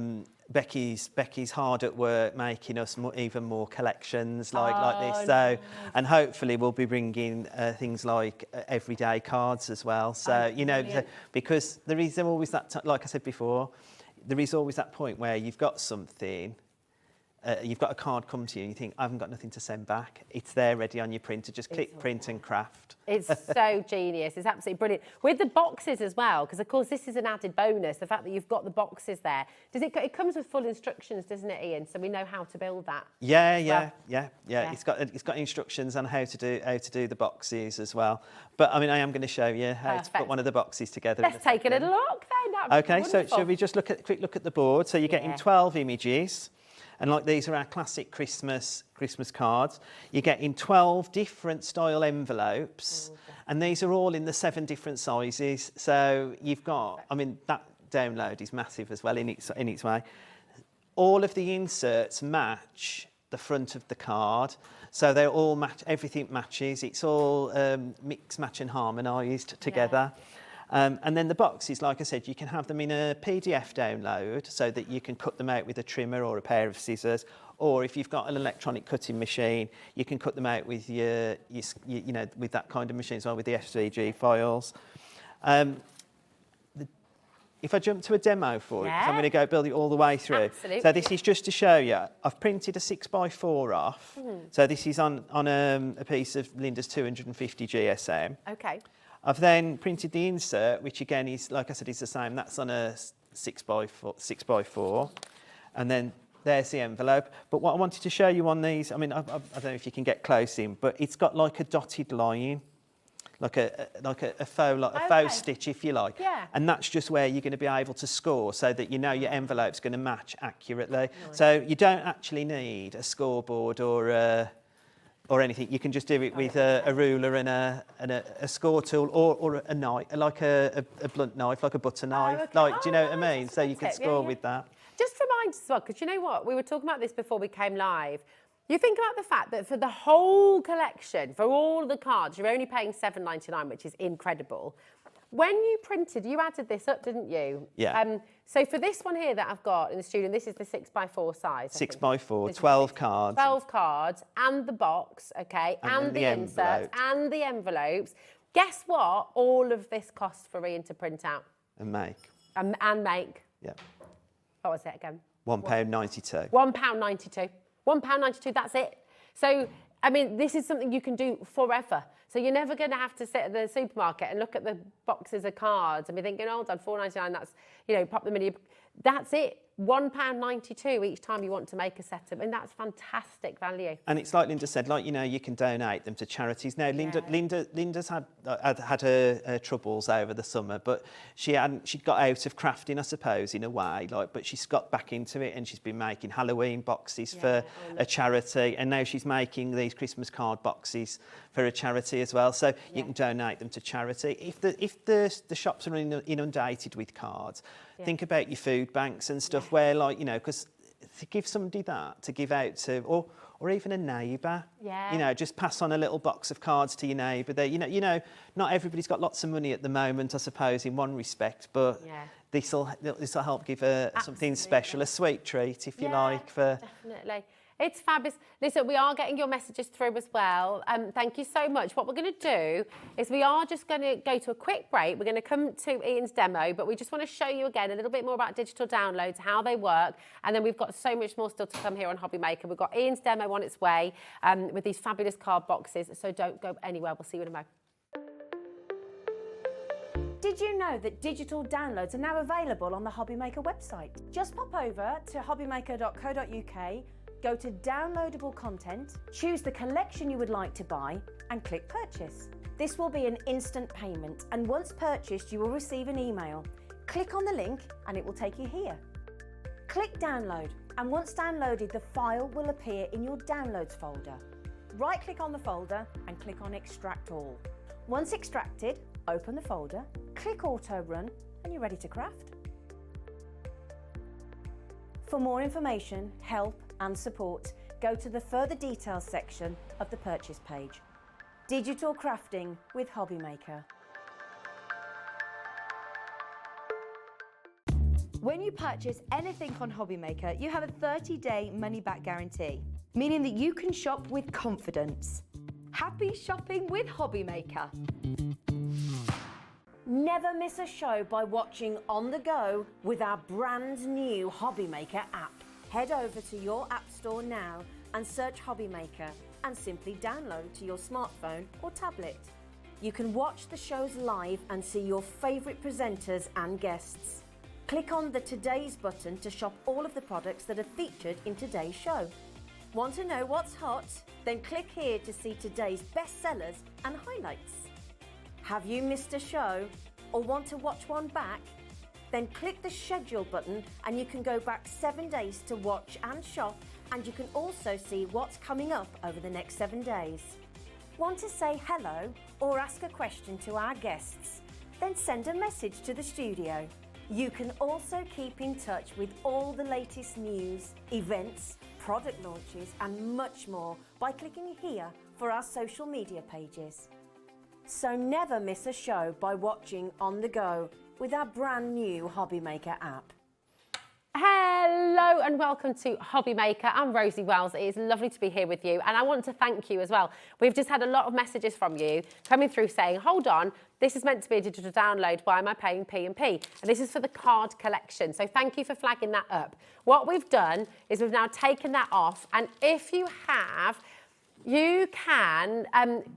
J: Becky's hard at work making us even more collections like this. So, and hopefully we'll be bringing things like everyday cards as well. So, because there is always that, like I said before, there is always that point where you've got something, you've got a card come to you and you think, I haven't got nothing to send back. It's there ready on your printer. Just click print and craft.
B: It's so genius. It's absolutely brilliant. With the boxes as well, because of course this is an added bonus, the fact that you've got the boxes there. It comes with full instructions, doesn't it, Ian? So we know how to build that.
J: Yeah. It's got instructions on how to do the boxes as well. But I mean, I am going to show you how to put one of the boxes together.
B: Let's take a little look then.
J: Okay, so shall we just quick look at the board? So you're getting 12 images. And like these are our classic Christmas cards. You're getting 12 different style envelopes, and these are all in the 7 different sizes. So you've got, I mean, that download is massive as well in its way. All of the inserts match the front of the card, so they all match. Everything matches. It's all mix, match, and harmonised together. Yeah. And then the boxes, like I said, you can have them in a PDF download so that you can cut them out with a trimmer or a pair of scissors, or if you've got an electronic cutting machine, you can cut them out with your with that kind of machine as well, with the SVG files. If I jump to a demo for it, I'm going to go build it all the way through.
B: Absolutely.
J: So this is just to show you, I've printed a 6x4 off. So this is on a piece of Linda's 250 GSM.
B: Okay.
J: I've then printed the insert, which again is, like I said, is the same. That's on a 6x4. And then there's the envelope. But what I wanted to show you on these, I mean, I don't know if you can get close in, but it's got like a dotted line, like a faux stitch, if you like.
B: Yeah.
J: And that's just where you're going to be able to score, so that you know your envelope's going to match accurately. Nice. So you don't actually need a scoreboard or anything. You can just do it with a ruler and a score tool, or a knife, like a blunt knife, like a butter knife.
B: Okay.
J: Do you know what I mean? So you can score with that.
B: Just remind us as well, because you know what? We were talking about this before we came live. You think about the fact that for the whole collection, for all the cards, you're only paying $7.99, which is incredible. When you printed, you added this up, didn't you?
J: Yeah.
B: So for this one here that I've got in the studio, this is the 6x4 size.
J: 6x4, 12 cards.
B: 12 cards, and the box, okay, and the inserts, and the envelopes. Guess what? All of this costs for Ian to print out.
J: And make.
B: And make.
J: Yeah.
B: What was it again?
J: £1.92.
B: £1.92. £1.92, that's it. So, I mean, this is something you can do forever. So you're never going to have to sit at the supermarket and look at the boxes of cards and be thinking, oh, done £4.99, that's, you know, pop them in your... That's it. £1.92 each time you want to make a setup, and that's fantastic value.
J: And it's like Linda said, like, you know, you can donate them to charities. Now, Linda's had her troubles over the summer, but she got out of crafting, I suppose, in a way. Like, but she's got back into it, and she's been making Halloween boxes for a charity, and now she's making these Christmas card boxes for a charity as well. So you can donate them to charity. If the shops are inundated with cards, think about your food banks and stuff where, like, you know, because to give somebody that to give out to, or even a neighbour, you know, just pass on a little box of cards to your neighbour. There, you know, not everybody's got lots of money at the moment, I suppose, in one respect, but this'll help give something special, a sweet treat, if you like.
B: Definitely. It's fabulous. Listen, we are getting your messages through as well. Thank you so much. What we're going to do is we are just going to go to a quick break. We're going to come to Ian's demo, but we just want to show you again a little bit more about digital downloads, how they work, and then we've got so much more still to come here on HobbyMaker. We've got Ian's demo on its way with these fabulous card boxes, so don't go anywhere. We'll see you in a moment.
I: Did you know that digital downloads are now available on the HobbyMaker website? Just pop over to hobbymaker.co.uk, go to downloadable content, choose the collection you would like to buy, and click purchase. This will be an instant payment, and once purchased, you will receive an email. Click on the link and it will take you here. Click download, and once downloaded, the file will appear in your downloads folder. Right click on the folder and click on extract all. Once extracted, open the folder, click auto run, and you're ready to craft. For more information, help and support, go to the further details section of the purchase page. Digital crafting with HobbyMaker. When you purchase anything on HobbyMaker, you have a 30-day money-back guarantee, meaning that you can shop with confidence. Happy shopping with HobbyMaker. Never miss a show by watching on the go with our brand new HobbyMaker app. Head over to your app store now and search HobbyMaker and simply download to your smartphone or tablet. You can watch the shows live and see your favourite presenters and guests. Click on the Today's button to shop all of the products that are featured in today's show. Want to know what's hot? Then click here to see today's bestsellers and highlights. Have you missed a show or want to watch one back? Then click the schedule button and you can go back 7 days to watch and shop, and you can also see what's coming up over the next 7 days. Want to say hello or ask a question to our guests? Then send a message to the studio. You can also keep in touch with all the latest news, events, product launches and much more by clicking here for our social media pages. So never miss a show by watching on the go with our brand new HobbyMaker app.
B: Hello and welcome to HobbyMaker. I'm Rosie Wells. It is lovely to be here with you, and I want to thank you as well. We've just had a lot of messages from you coming through saying, hold on, this is meant to be a digital download. Why am I paying P&P? And this is for the card collection. So thank you for flagging that up. What we've done is we've now taken that off, and if you have, you can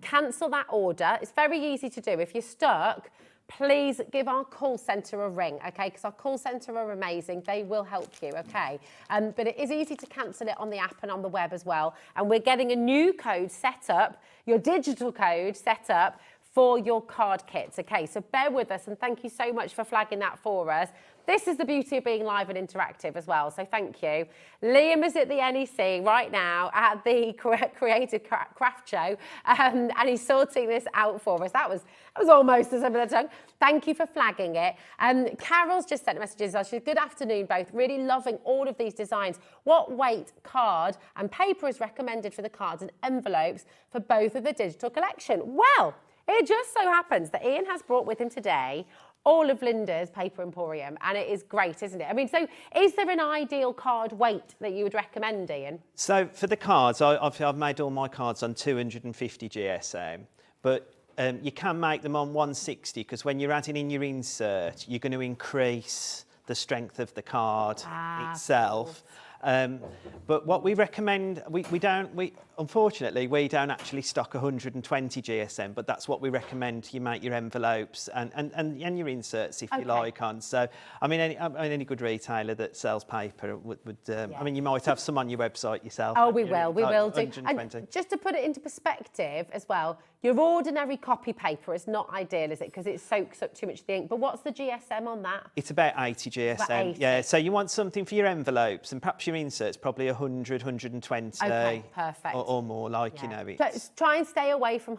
B: cancel that order. It's very easy to do. If you're stuck, please give our call centre a ring, okay? Because our call centre are amazing. They will help you, okay? But it is easy to cancel it on the app and on the web as well. And we're getting a new code set up, your digital code set up for your card kits, okay? So bear with us, and thank you so much for flagging that for us. This is the beauty of being live and interactive as well, so thank you. Liam is at the NEC right now at the Creative Craft Show, and he's sorting this out for us. That was almost the tip of the tongue. Thank you for flagging it. Carol's just sent messages. She said, good afternoon, both. Really loving all of these designs. What weight card and paper is recommended for the cards and envelopes for both of the digital collection? Well, it just so happens that Ian has brought with him today all of Linda's Paper Emporium, and it is great, isn't it? I mean, so is there an ideal card weight that you would recommend, Ian?
J: So for the cards, I've made all my cards on 250 GSM, but you can make them on 160, because when you're adding in your insert, you're going to increase the strength of the card itself. But what we recommend, unfortunately, we don't actually stock 120 GSM, but that's what we recommend you make your envelopes and your inserts, if you like, on. So, I mean, any good retailer that sells paper would I mean, you might have some on your website yourself.
B: Oh, we will do.
J: 120.
B: And just to put it into perspective as well, your ordinary copy paper is not ideal, is it? Because it soaks up too much of the ink. But what's the GSM on that?
J: It's about 80 GSM.
B: About 80.
J: Yeah, so you want something for your envelopes and perhaps your inserts, probably 100, 120.
B: Okay, perfect.
J: Or more, like, you know.
B: So try and stay away from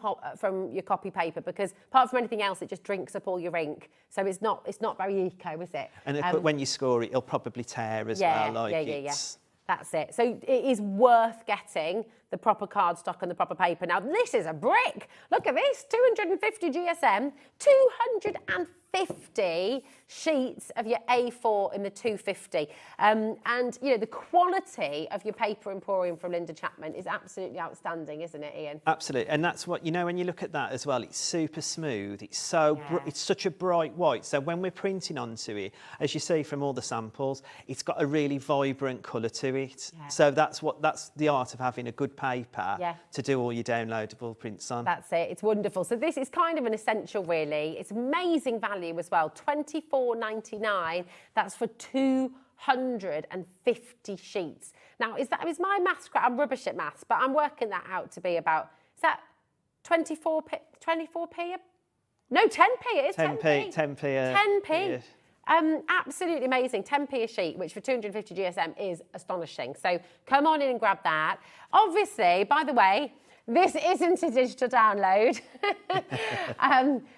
B: your copy paper, because apart from anything else, it just drinks up all your ink. So it's not very eco, is it?
J: And but when you score it, it'll probably tear as well. Like
B: That's it. So it is worth getting the proper cardstock and the proper paper. Now, this is a brick. Look at this, 250 GSM, 250 sheets of your A4 in the 250. And, you know, the quality of your paper emporium from Linda Chapman is absolutely outstanding, isn't it, Ian?
J: Absolutely. And that's what, you know, when you look at that as well, it's super smooth. It's so, it's such a bright white. So when we're printing onto it, as you see from all the samples, it's got a really vibrant colour to it. Yeah. So that's the art of having a good paper to do all your downloadable prints on.
B: That's it. It's wonderful. So this is kind of an essential, really. It's amazing value as well. $24.99. That's for 250 sheets. Now, is my maths correct? I'm rubbish at maths, but I'm working that out to be about, is that 24p? No, 10p. It is 10p. 10p. Absolutely amazing. 10p a sheet, which for 250 GSM is astonishing. So come on in and grab that. Obviously, by the way, this isn't a digital download.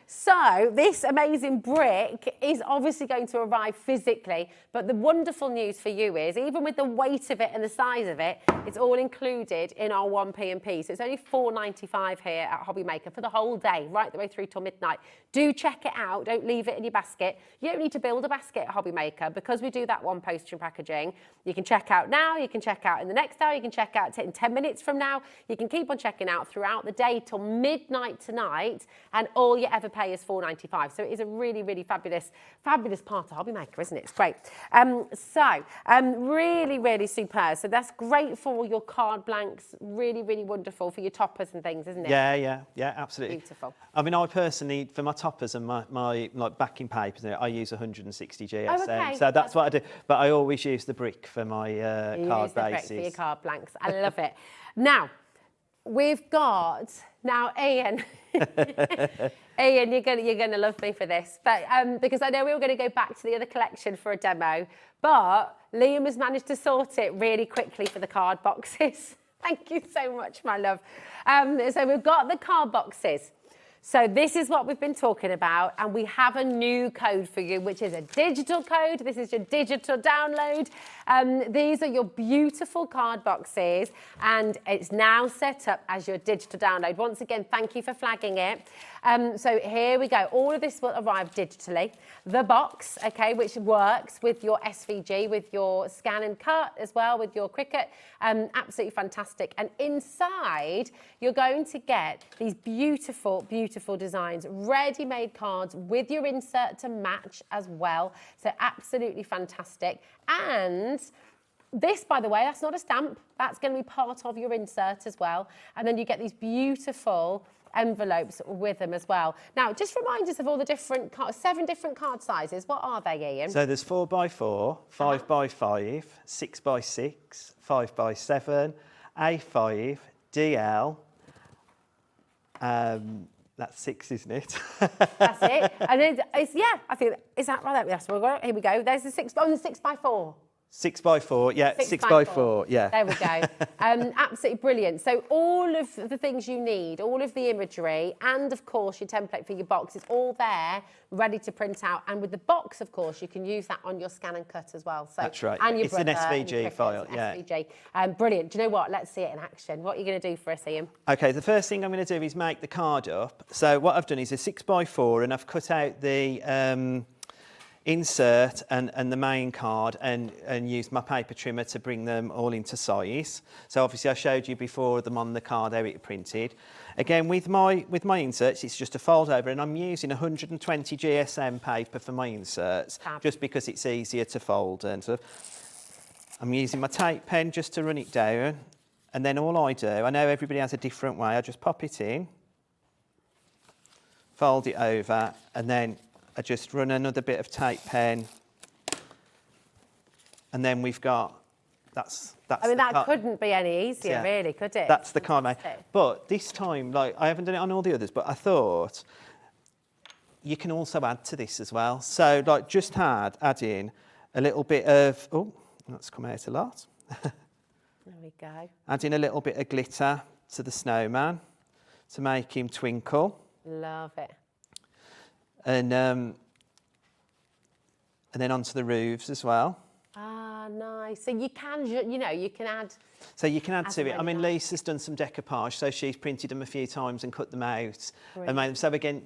B: So this amazing brick is obviously going to arrive physically, but the wonderful news for you is, even with the weight of it and the size of it, it's all included in our 1p&p. So it's only $4.95 here at HobbyMaker for the whole day, right the way through till midnight. Do check it out. Don't leave it in your basket. You don't need to build a basket at HobbyMaker, because we do that one postage and packaging. You can check out now, you can check out in the next hour, you can check out in 10 minutes from now. You can keep on checking out throughout the day till midnight tonight, and all you ever pay is $4.95. So it is a really, really fabulous part of HobbyMaker, isn't it? It's great. Really, really superb. So that's great for your card blanks. Really, really wonderful for your toppers and things, isn't it?
J: Yeah, absolutely.
B: Beautiful.
J: I mean, I personally, for my toppers and my like backing papers, I use 160 GSM.
B: Oh, okay.
J: So that's what I do. But I always use the brick for my card bases.
B: Brick for your card blanks. I love it. Now, we've got Ian. Ian, you're gonna love me for this, but because I know we were going to go back to the other collection for a demo, but Liam has managed to sort it really quickly for the card boxes. Thank you so much, my love. So we've got the card boxes. So this is what we've been talking about, and we have a new code for you, which is a digital code. This is your digital download. These are your beautiful card boxes, and it's now set up as your digital download. Once again, thank you for flagging it. So here we go. All of this will arrive digitally. The box, okay, which works with your SVG, with your scan and cut as well, with your Cricut. Absolutely fantastic. And inside, you're going to get these beautiful, beautiful designs, ready-made cards with your insert to match as well. So absolutely fantastic. And this, by the way, that's not a stamp. That's going to be part of your insert as well. And then you get these beautiful envelopes with them as well. Now, just remind us of all the different 7 different card sizes. What are they, Ian?
J: So there's 4x4, 5x5, 6x6, 5x7, A5, DL. That's 6, isn't it?
B: That's it. And it's, I think, is that right? Yes, here we go. There's the 6x4.
J: 6x4, yeah, 6x4, yeah.
B: There we go. Absolutely brilliant. So all of the things you need, all of the imagery, and of course your template for your box is all there, ready to print out. And with the box, of course, you can use that on your scan and cut as well. So,
J: that's right.
B: And your
J: it's an SVG file, yeah.
B: SVG. Brilliant. Do you know what? Let's see it in action. What are you going to do for us, Ian?
J: Okay, the first thing I'm going to do is make the card up. So what I've done is a 6x4, and I've cut out the insert and the main card and used my paper trimmer to bring them all into size. So obviously I showed you before them on the card how it printed. Again, with my inserts, it's just a fold over, and I'm using 120 GSM paper for my inserts, just because it's easier to fold and stuff. I'm using my tape pen just to run it down. And then all I do, I know everybody has a different way, I just pop it in, fold it over, and then I just run another bit of tape pen. And then we've got, that's
B: I mean, that couldn't be any easier, really, could it?
J: That's the kind of, but this time, like, I haven't done it on all the others, but I thought you can also add to this as well. So, like, just add in a little bit of, oh, that's come out a lot.
B: There we go.
J: Add in a little bit of glitter to the snowman to make him twinkle.
B: Love it.
J: And then onto the roofs as well.
B: Ah, nice. So you can, you know, you can add.
J: So you can add to it. I mean, Lisa's done some decoupage, so she's printed them a few times and cut them out. And made them. So again,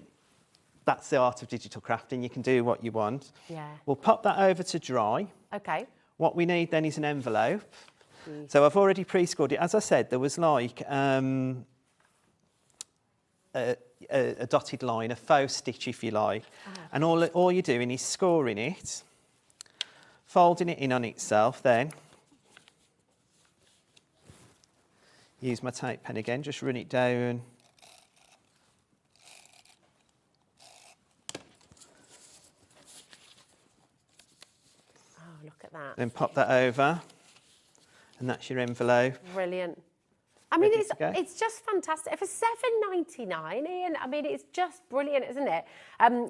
J: that's the art of digital crafting. You can do what you want.
B: Yeah.
J: We'll pop that over to dry.
B: Okay.
J: What we need then is an envelope. So I've already pre-scored it. As I said, there was like a dotted line, a faux stitch, if you like. And all you're doing is scoring it, folding it in on itself, then use my tape pen again, just run it down.
B: Oh, look at that.
J: Then pop that over, and that's your envelope.
B: Brilliant. I mean, it's just fantastic. For $7.99, Ian, I mean, it's just brilliant, isn't it?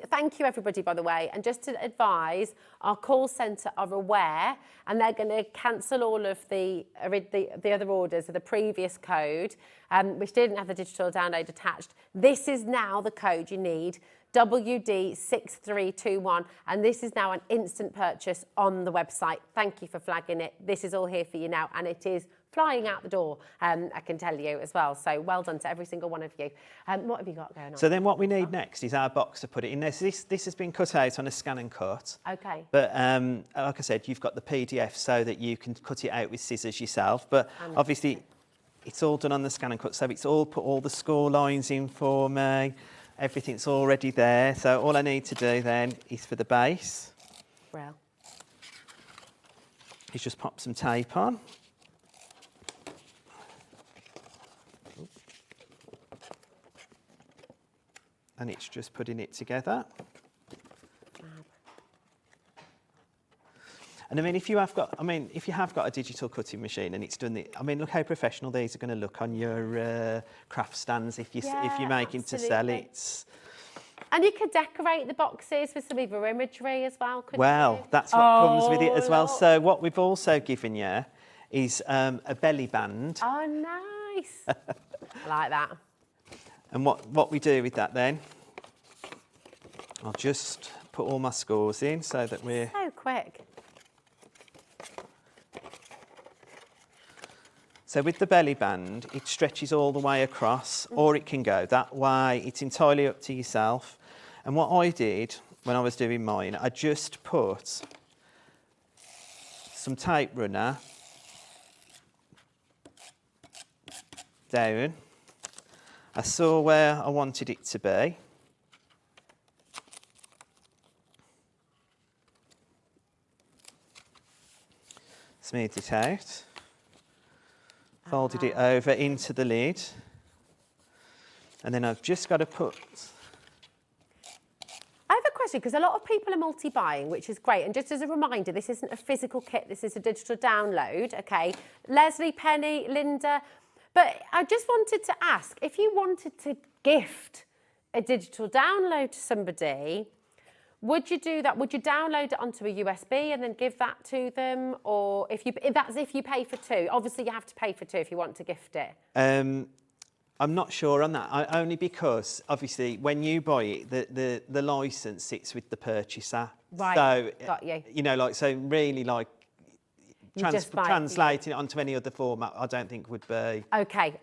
B: Thank you, everybody, by the way. And just to advise, our call centre are aware, and they're going to cancel all of the other orders with the previous code, which didn't have the digital download attached. This is now the code you need, WD6321, and this is now an instant purchase on the website. Thank you for flagging it. This is all here for you now, and it is flying out the door, I can tell you as well. So well done to every single one of you. What have you got going on?
J: So then what we need next is our box to put it in there. So this has been cut out on a scan and cut.
B: Okay.
J: But like I said, you've got the PDF so that you can cut it out with scissors yourself. But obviously, it's all done on the scan and cut. So it's all put all the score lines in for me. Everything's already there. So all I need to do then is for the base.
B: Well.
J: Is just pop some tape on. And it's just putting it together. And I mean, if you have got a digital cutting machine and it's done the, I mean, look how professional these are going to look on your craft stands if you're making to sell it.
B: And you could decorate the boxes with some other imagery as well, couldn't you?
J: Well, that's what comes with it as well. So what we've also given you is a belly band.
B: Oh, nice. I like that.
J: And what we do with that then, I'll just put all my scores in so that we're...
B: So quick.
J: So with the belly band, it stretches all the way across, or it can go that way. It's entirely up to yourself. And what I did when I was doing mine, I just put some tape runner down. I saw where I wanted it to be. Smoothed it out. Folded it over into the lid. And then I've just got to put...
B: I have a question, because a lot of people are multi-buying, which is great. And just as a reminder, this isn't a physical kit, this is a digital download, okay? Leslie, Penny, Linda... But I just wanted to ask, if you wanted to gift a digital download to somebody, would you do that? Would you download it onto a USB and then give that to them? Or if you pay for two? Obviously, you have to pay for two if you want to gift it.
J: I'm not sure on that, only because, obviously, when you buy it, the licence sits with the purchaser.
B: Right,
J: so,
B: got you.
J: You know, like, so really, like, translating it onto any other format, I don't think would be.
B: Okay,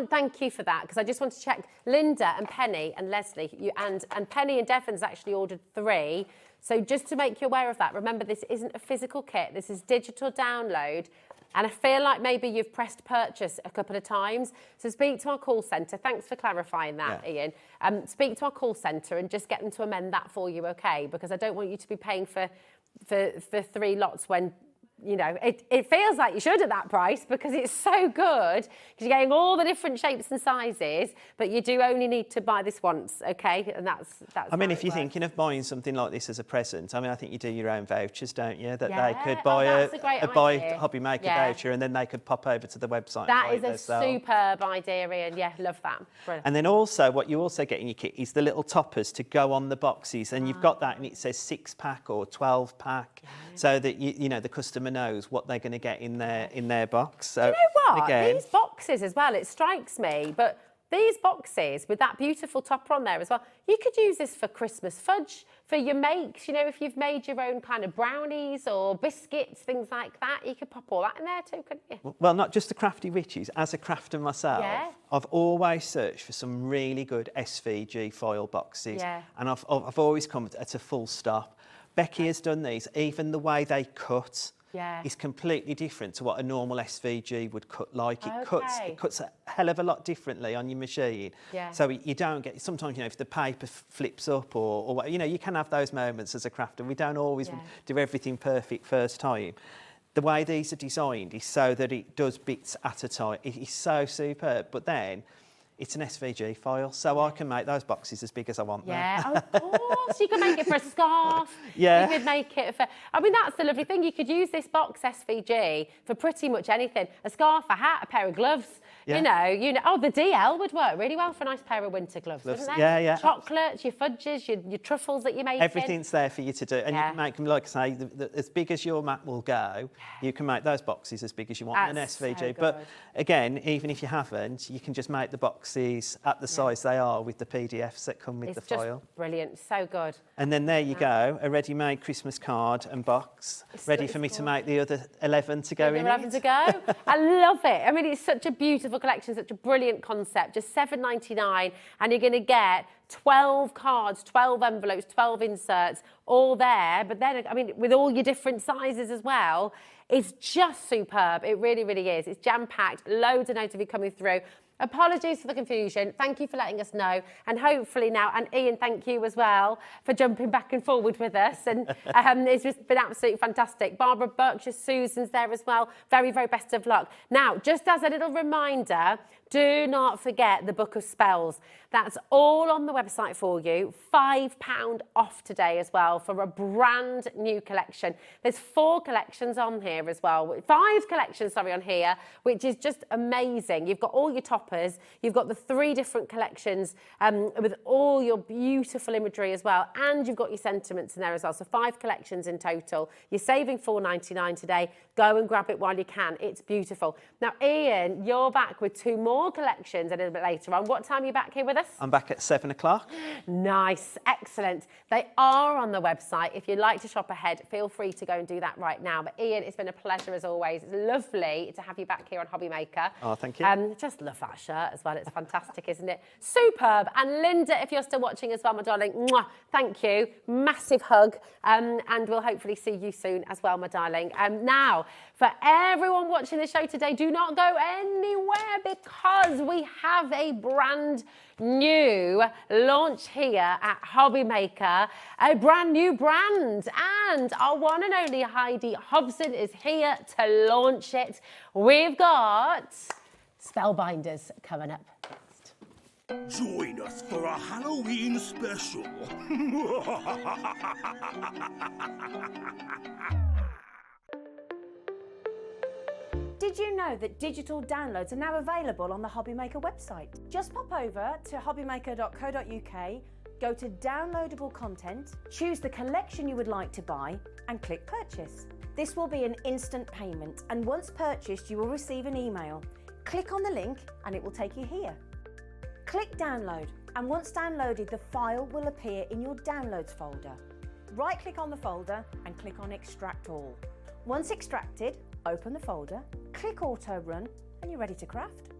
B: thank you for that, because I just want to check. Linda and Penny and Leslie, and Penny and Devon's actually ordered 3. So just to make you aware of that, remember this isn't a physical kit, this is digital download. And I feel like maybe you've pressed purchase a couple of times. So speak to our call centre. Thanks for clarifying that, Ian. Speak to our call centre and just get them to amend that for you, okay? Because I don't want you to be paying for 3 lots when you know, it feels like you should at that price because it's so good, because you're getting all the different shapes and sizes, but you do only need to buy this once, okay? And that's
J: I mean,
B: how
J: if
B: it
J: you're
B: works.
J: thinking of buying something like this as a present, I mean, I think you do your own vouchers, don't you? That
B: Yeah.
J: they could
B: Oh,
J: buy
B: that's a great
J: buy
B: idea.
J: HobbyMaker
B: Yeah.
J: voucher, and then they could pop over to the website.
B: That
J: and
B: is
J: buy it
B: a
J: themselves.
B: superb idea, Ian. Yeah, love that. Brilliant.
J: And then also, what you also get in your kit is the little toppers to go on the boxes, and you've got that, and it says 6-pack or 12-pack, so that you know the customer knows what they're going to get in their box. So
B: You know what?
J: again,
B: These boxes as well, it strikes me, but these boxes with that beautiful topper on there as well, you could use this for Christmas fudge, for your makes, you know, if you've made your own kind of brownies or biscuits, things like that, you could pop all that in there too, couldn't you?
J: well, not just the Crafty Witches, as a crafter myself,
B: Yeah.
J: I've always searched for some really good SVG foil boxes,
B: Yeah.
J: and I've always come at a full stop. Becky has done these, even the way they cut.
B: Yeah.
J: Is completely different to what a normal SVG would cut like. It
B: Okay.
J: cuts a hell of a lot differently on your machine.
B: Yeah.
J: So you don't get, sometimes, you know, if the paper flips up or you know, you can have those moments as a crafter. We don't always do everything perfect first time. The way these are designed is so that it does bits at a time. It is so superb, but then it's an SVG file, so I can make those boxes as big as I want them.
B: Yeah, of course. You could make it for a scarf.
J: Yeah.
B: You could make it for... I mean, that's the lovely thing. You could use this box SVG for pretty much anything. A scarf, a hat, a pair of gloves.
J: Yeah.
B: You know. Oh, the DL would work really well for a nice pair of winter gloves, wouldn't they?
J: Yeah, yeah.
B: Chocolates, your fudges, your truffles that you make.
J: Everything's there for you to do, and you can make them, like I say, as big as your mat will go. You can make those boxes as big as you want in an
B: That's so
J: SVG. But
B: good.
J: again, even if you haven't, you can just make the boxes at the size they are with the PDFs that come with
B: It's
J: the
B: just
J: file.
B: brilliant. So good.
J: And then there you go, a ready-made Christmas card and box, ready for me to make the other 11 to go in
B: You're having
J: it.
B: to go. I love it. I mean, it's such a beautiful collection, such a brilliant concept. Just $7.99, and you're going to get 12 cards, 12 envelopes, 12 inserts, all there. But then, I mean, with all your different sizes as well, it's just superb. It really, really is. It's jam-packed, loads and loads of it coming through. Apologies for the confusion. Thank you for letting us know. And hopefully now, and Ian, thank you as well for jumping back and forward with us. And it's just been absolutely fantastic. Barbara Berkshire, Susan's there as well. Very, very best of luck. Now, just as a little reminder, do not forget the Book of Spells. That's all on the website for you. £5 off today as well for a brand new collection. There's 4 collections on here as well. 5 collections, sorry, on here, which is just amazing. You've got all your toppers. You've got the 3 different collections with all your beautiful imagery as well. And you've got your sentiments in there as well. So 5 collections in total. You're saving $4.99 today. Go and grab it while you can. It's beautiful. Now, Ian, you're back with 2 more collections a little bit later on. What time are you back here with us?
J: I'm back at 7 o'clock.
B: Nice, excellent. They are on the website. If you'd like to shop ahead, feel free to go and do that right now. But Ian, it's been a pleasure as always. It's lovely to have you back here on HobbyMaker.
J: Oh, thank you.
B: Just love that shirt as well. It's fantastic, isn't it? Superb. And Linda, if you're still watching as well, my darling, mwah, thank you. Massive hug. And we'll hopefully see you soon as well, my darling. Now, for everyone watching the show today, do not go anywhere because we have a brand new launch here at HobbyMaker, a brand new brand, and our one and only Heidi Hobson is here to launch it. We've got Spellbinders coming up next.
F: Join us for a Halloween special.
I: Did you know that digital downloads are now available on the HobbyMaker website? Just pop over to hobbymaker.co.uk, go to downloadable content, choose the collection you would like to buy, and click purchase. This will be an instant payment, and once purchased, you will receive an email. Click on the link and it will take you here. Click download, and once downloaded, the file will appear in your downloads folder. Right click on the folder and click on extract all. Once extracted, open the folder, click auto run, and you're ready to craft.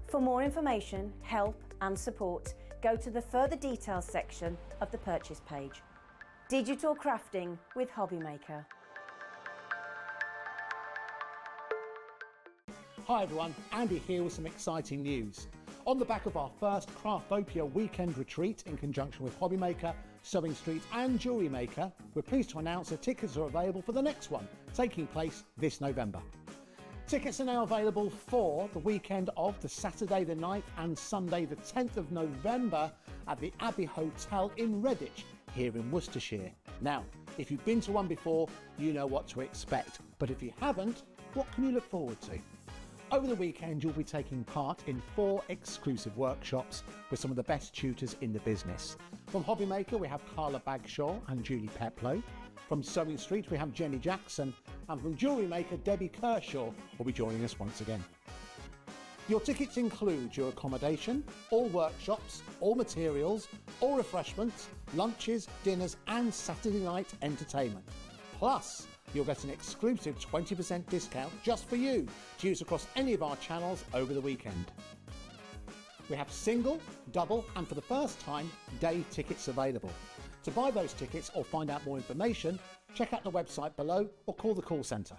I: For more information, help and support, go to the further details section of the purchase page. Digital crafting with HobbyMaker.
H: Hi everyone, Andy here with some exciting news. On the back of our first Craftopia weekend retreat in conjunction with HobbyMaker, Sewing Street and Jewellery Maker, we're pleased to announce that tickets are available for the next one, taking place this November. Tickets are now available for the weekend of the Saturday the 9th and Sunday the 10th of November at the Abbey Hotel in Redditch, here in Worcestershire. Now, if you've been to one before, you know what to expect. But if you haven't, what can you look forward to? Over the weekend, you'll be taking part in 4 exclusive workshops with some of the best tutors in the business. From HobbyMaker, we have Carla Bagshaw and Julie Peplow. From Sewing Street, we have Jenny Jackson. And from Jewellery Maker, Debbie Kershaw will be joining us once again. Your tickets include your accommodation, all workshops, all materials, all refreshments, lunches, dinners and Saturday night entertainment. Plus, you'll get an exclusive 20% discount just for you to use across any of our channels over the weekend. We have single, double and for the first time, day tickets available. To buy those tickets or find out more information, check out the website below or call the call centre.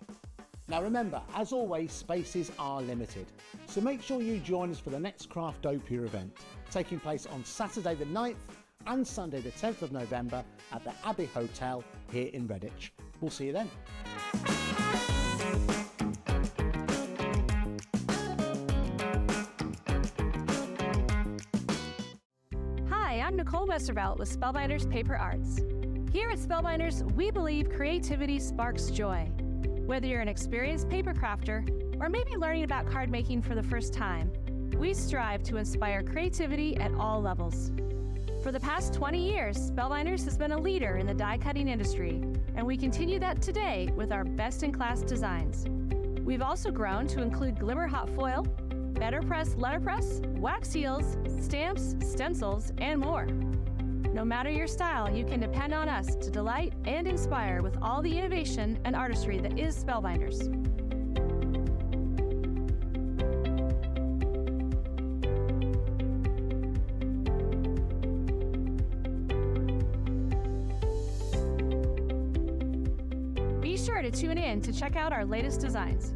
H: Now remember, as always, spaces are limited, so make sure you join us for the next Craftopia event, taking place on Saturday the 9th and Sunday the 10th of November at the Abbey Hotel here in Redditch. We'll see you then.
D: Hi, I'm Nicole Westervelt with Spellbinders Paper Arts. Here at Spellbinders, we believe creativity sparks joy. Whether you're an experienced paper crafter or maybe learning about card making for the first time, we strive to inspire creativity at all levels. For the past 20 years, Spellbinders has been a leader in the die cutting industry, and we continue that today with our best-in-class designs. We've also grown to include glimmer hot foil, better press letterpress, wax seals, stamps, stencils, and more. No matter your style, you can depend on us to delight and inspire with all the innovation and artistry that is Spellbinders. Be sure to tune in to check out our latest designs.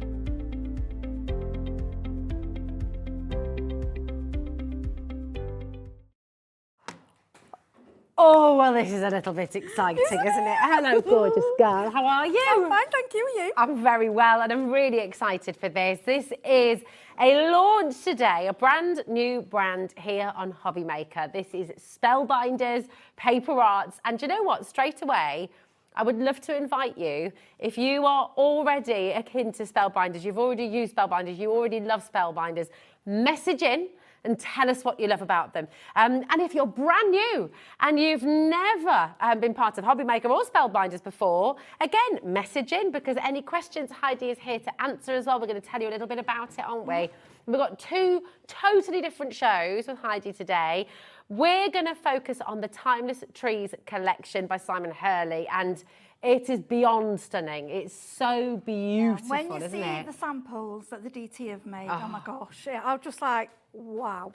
B: Oh, well, this is a little bit exciting, isn't it? Hello, gorgeous girl. How are you?
K: I'm fine, thank you. You?
B: I'm very well, and I'm really excited for this. This is a launch today, a brand new brand here on HobbyMaker. This is Spellbinders Paper Arts, and do you know what? Straight away, I would love to invite you, if you are already akin to Spellbinders, you've already used Spellbinders, you already love Spellbinders, message in and tell us what you love about them. And if you're brand new and you've never been part of HobbyMaker or Spellbinders before, again, message in, because any questions Heidi is here to answer as well. We're going to tell you a little bit about it, aren't we? We've got 2 totally different shows with Heidi today. We're going to focus on the Timeless Trees collection by Simon Hurley, and it is beyond stunning. It's so beautiful,
K: when you
B: isn't
K: see
B: it?
K: the samples that the DT have made, oh my gosh, I'm just like, wow.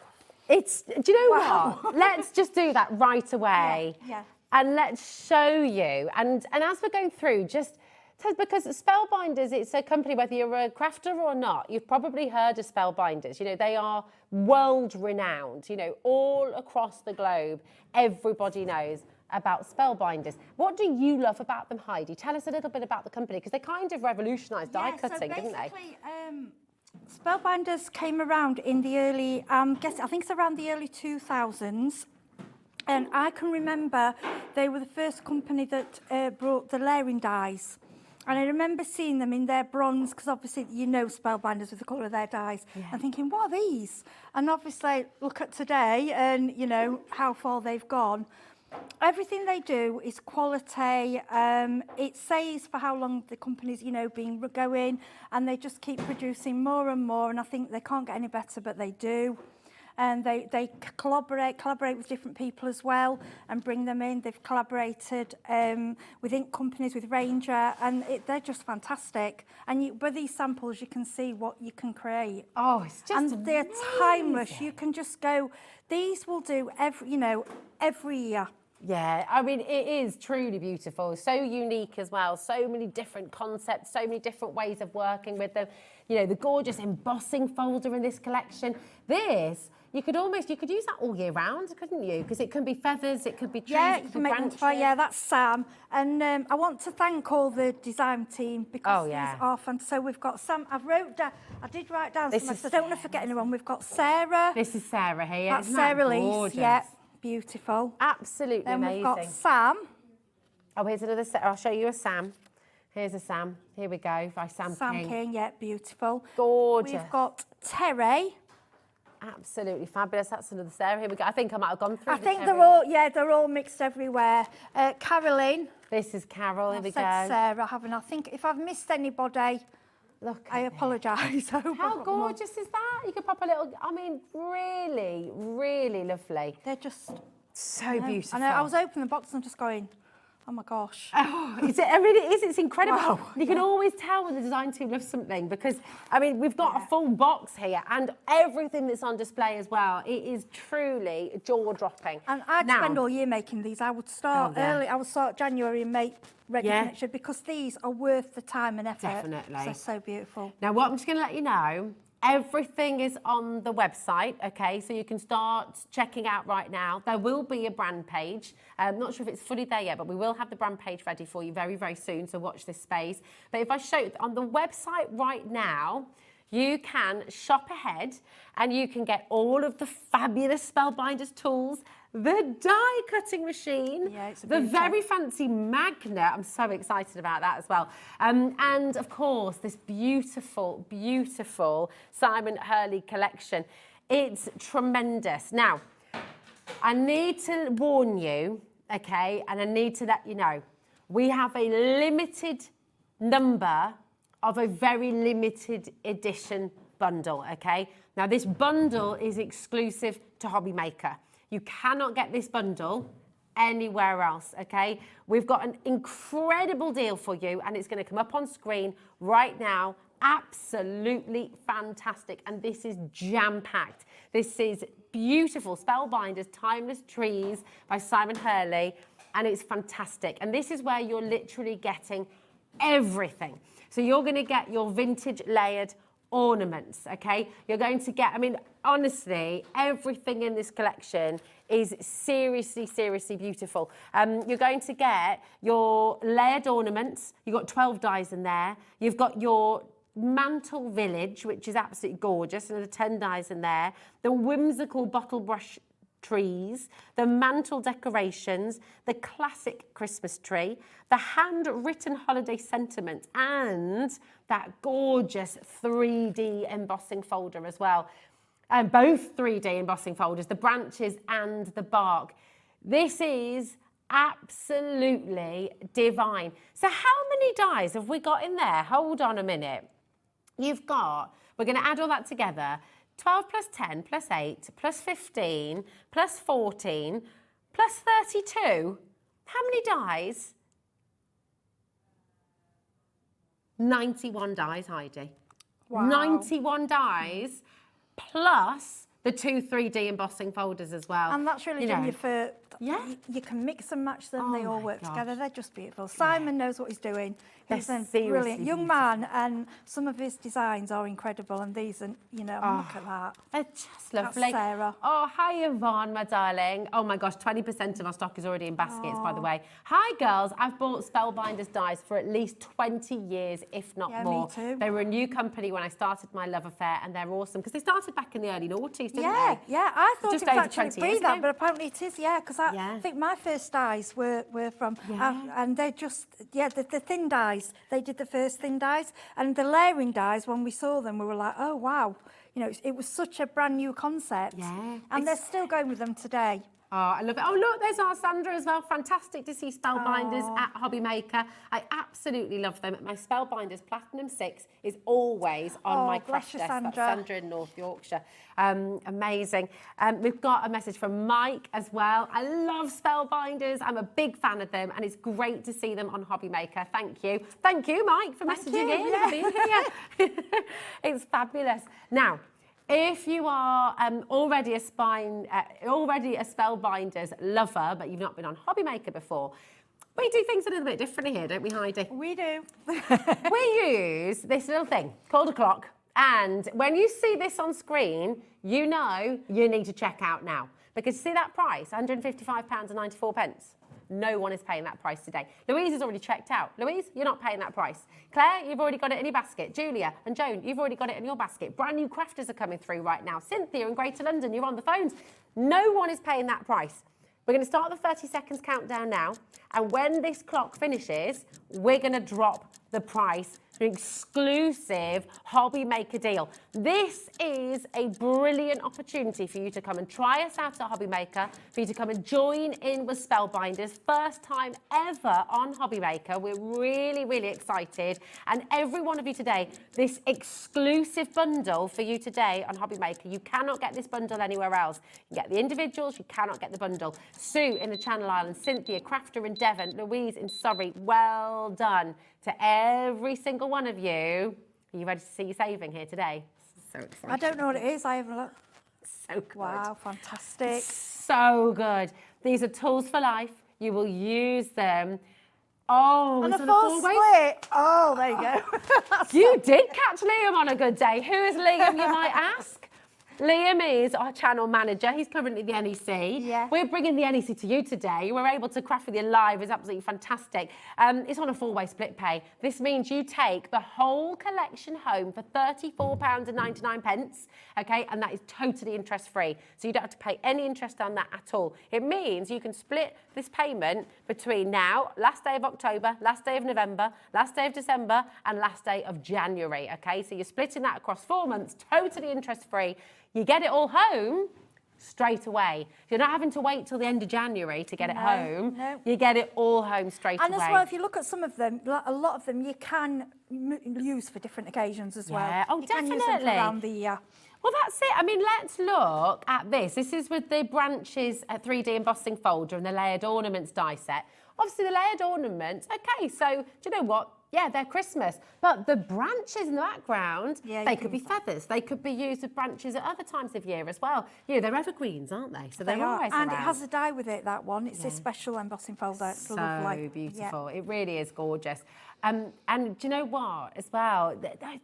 B: It's, do you know what? Let's just do that right away.
K: Yeah.
B: And let's show you. And as we're going through, just because Spellbinders, it's a company, whether you're a crafter or not, you've probably heard of Spellbinders. You know, they are world renowned, you know, all across the globe. Everybody knows about Spellbinders. What do you love about them, Heidi? Tell us a little bit about the company, because they kind of revolutionised die cutting, didn't they?
K: Spellbinders came around in the early, I think it's around the early 2000s. And I can remember they were the first company that brought the layering dies. And I remember seeing them in their bronze, because obviously you know Spellbinders with the colour of their dies, and thinking, what are these? And obviously look at today and, you know, how far they've gone. Everything they do is quality. It says for how long the company's, you know, been going, and they just keep producing more and more, and I think they can't get any better, but they do. And they collaborate with different people as well and bring them in. They've collaborated with ink companies, with Ranger, and they're just fantastic. And with these samples, you can see what you can create.
B: Oh, it's just
K: and they're timeless. You can just go. These will do every year.
B: Yeah, I mean, it is truly beautiful, so unique as well, so many different concepts, so many different ways of working with them. You know, the gorgeous embossing folder in this collection. This you could use that all year round, couldn't you? Because it can be feathers, it could be trees,
K: Yeah,
B: it
K: you
B: could
K: can
B: be
K: make them
B: branches.
K: yeah, that's Sam. And I want to thank all the design team because these are fun. So we've got Sam, I did write down some, so I don't want to forget anyone. We've got Sarah.
B: This is Sarah here.
K: That's
B: Isn't that
K: Sarah Lees,
B: gorgeous?
K: yeah, beautiful.
B: Absolutely
K: then
B: amazing.
K: We've got Sam.
B: Oh, here's another Sarah. I'll show you a Sam. Here's a Sam. Here we go, by Sam King.
K: Yeah, beautiful.
B: Gorgeous.
K: We've got Terry.
B: Absolutely fabulous. That's another Sarah. Here we go. I think I might have gone through.
K: I think they're all mixed everywhere. Carolyn.
B: This is Carol. Here we go.
K: Sarah, haven't I? think if I've missed anybody,
B: look,
K: I apologise.
B: How gorgeous is that? You could pop a little. I mean, really, really lovely.
K: They're just
B: so beautiful.
K: I know. I was opening the box and just going, oh my gosh.
B: Oh, it really is. It's incredible.
K: Wow.
B: You can always tell when the design team loves something because, I mean, we've got a full box here and everything that's on display as well. It is truly jaw-dropping.
K: And I'd spend all year making these. I would start early. I would start January and make ready for next year because these are worth the time and effort.
B: Definitely.
K: They're so beautiful.
B: Now, what I'm just going to let you know, everything is on the website, okay? So you can start checking out right now. There will be a brand page. I'm not sure if it's fully there yet, but we will have the brand page ready for you very, very soon, so watch this space. But if I show you, on the website right now, you can shop ahead and you can get all of the fabulous Spellbinders tools, the die cutting machine, the very fancy magnet. I'm so excited about that as well. And of course, this beautiful, beautiful Simon Hurley collection. It's tremendous. Now, I need to warn you, okay, and I need to let you know, we have a limited number of a very limited edition bundle, okay? Now, this bundle is exclusive to HobbyMaker. You cannot get this bundle anywhere else, okay? We've got an incredible deal for you, and it's going to come up on screen right now. Absolutely fantastic, and this is jam-packed. This is beautiful Spellbinders Timeless Trees by Simon Hurley, and it's fantastic. And this is where you're literally getting everything. So you're going to get your vintage layered ornaments, okay? You're going to get, I mean, honestly, everything in this collection is seriously, seriously beautiful. You're going to get your layered ornaments. You've got 12 dies in there. You've got your mantle village, which is absolutely gorgeous, and there's 10 dies in there. The whimsical bottle brush trees, the mantle decorations, the classic Christmas tree, the handwritten holiday sentiment, and that gorgeous 3D embossing folder as well. And both 3D embossing folders, the branches and the bark. This is absolutely divine. So how many dies have we got in there? Hold on a minute. You've got, we're going to add all that together, 12 plus 10 plus 8 plus 15 plus 14 plus 32. How many dies? 91 dies, Heidi.
K: Wow.
B: 91 dies plus the 2 3D embossing folders as well.
K: And that's really done you for, you can mix and match them, they all work together, they're just beautiful. Simon knows what he's doing. He's a brilliant young man, and some of his designs are incredible, and these are, you know, look at that.
B: They're just lovely.
K: That's Sarah.
B: Oh, hi, Yvonne, my darling. Oh my gosh, 20% of our stock is already in baskets, by the way. Hi, girls. I've bought Spellbinders dies for at least 20 years, if not more.
K: Me too.
B: They were a new company when I started my love affair, and they're awesome because they started back in the early noughties, didn't they?
K: Yeah, I thought
B: Just
K: it was
B: over
K: actually
B: 20 years
K: pre that,
B: ago.
K: but apparently it is, because I think my first dies were from, and they're just, the thin dies, they did the first thin dies, and the layering dies, when we saw them, we were like, oh wow, you know, it was such a brand new concept, and they're still going with them today.
B: Oh, I love it. Oh, look, there's our Sandra as well. Fantastic to see Spellbinders at HobbyMaker. I absolutely love them. My Spellbinders Platinum 6 is always on my craft desk.
K: Sandra.
B: That's Sandra in North Yorkshire. Amazing. We've got a message from Mike as well. I love Spellbinders. I'm a big fan of them, and it's great to see them on HobbyMaker. Thank you. Thank you, Mike, for messaging in and being here. It's fabulous. Now, if you are already a Spellbinders lover, but you've not been on HobbyMaker before, we do things a little bit differently here, don't we, Heidi?
K: We do.
B: We use this little thing called a clock, And when you see this on screen, you know you need to check out now. Because see that price, £155.94. No one is paying that price today. Louise has already checked out. Louise, you're not paying that price. Claire, you've already got it in your basket. Julia and Joan, you've already got it in your basket. Brand new crafters are coming through right now. Cynthia in Greater London, you're on the phones. No one is paying that price. We're going to start the 30 seconds countdown now. And when this clock finishes, we're going to drop the price. An exclusive HobbyMaker deal. This is a brilliant opportunity for you to come and try us out at HobbyMaker, for you to come and join in with Spellbinders. First time ever on HobbyMaker. We're really, really excited. And every one of you today, this exclusive bundle for you today on HobbyMaker. You cannot get this bundle anywhere else. You get the individuals, you cannot get the bundle. Sue in the Channel Islands, Cynthia, Crafter in Devon, Louise in Surrey, well done to every single one of you. Are you ready to see your saving here today? So exciting.
K: I don't know what it is. I haven't looked.
B: So good.
K: Wow, fantastic.
B: So good. These are tools for life. You will use them. Oh,
K: And
B: it's
K: a
B: on
K: full
B: four-way.
K: split. Oh, there you go.
B: You did catch Liam on a good day. Who is Liam, you might ask? Liam is our channel manager. He's currently the NEC.
K: Yeah.
B: We're bringing the NEC to you today. We're able to craft with you live. It's absolutely fantastic. It's on a four-way split pay. This means you take the whole collection home for £34.99, okay? And that is totally interest-free. So you don't have to pay any interest on that at all. It means you can split this payment between now, last day of October, last day of November, last day of December, and last day of January, okay? So you're splitting that across 4 months, totally interest-free. You get it all home straight away. You're not having to wait till the end of January to get it home.
K: No.
B: You get it all home straight
K: And
B: away.
K: as well, if you look at some of them, a lot of them you can use for different occasions as well.
B: Yeah. Oh,
K: you can use them for
B: definitely.
K: around the year.
B: Well, that's it. I mean, let's look at this. This is with the branches 3D embossing folder and the layered ornaments die set. Obviously, the layered ornaments, okay, so do you know what? Yeah, they're Christmas. But the branches in the background,
K: Yeah,
B: they
K: you
B: could
K: can
B: be
K: use that.
B: feathers. They could be used with branches at other times of year as well. You know, they're evergreens, aren't they? So they're
K: They are.
B: always
K: And
B: around.
K: it has a die with it, that one. It's a special embossing folder. It's
B: So
K: lovely.
B: beautiful. It really is gorgeous. And do you know what as well?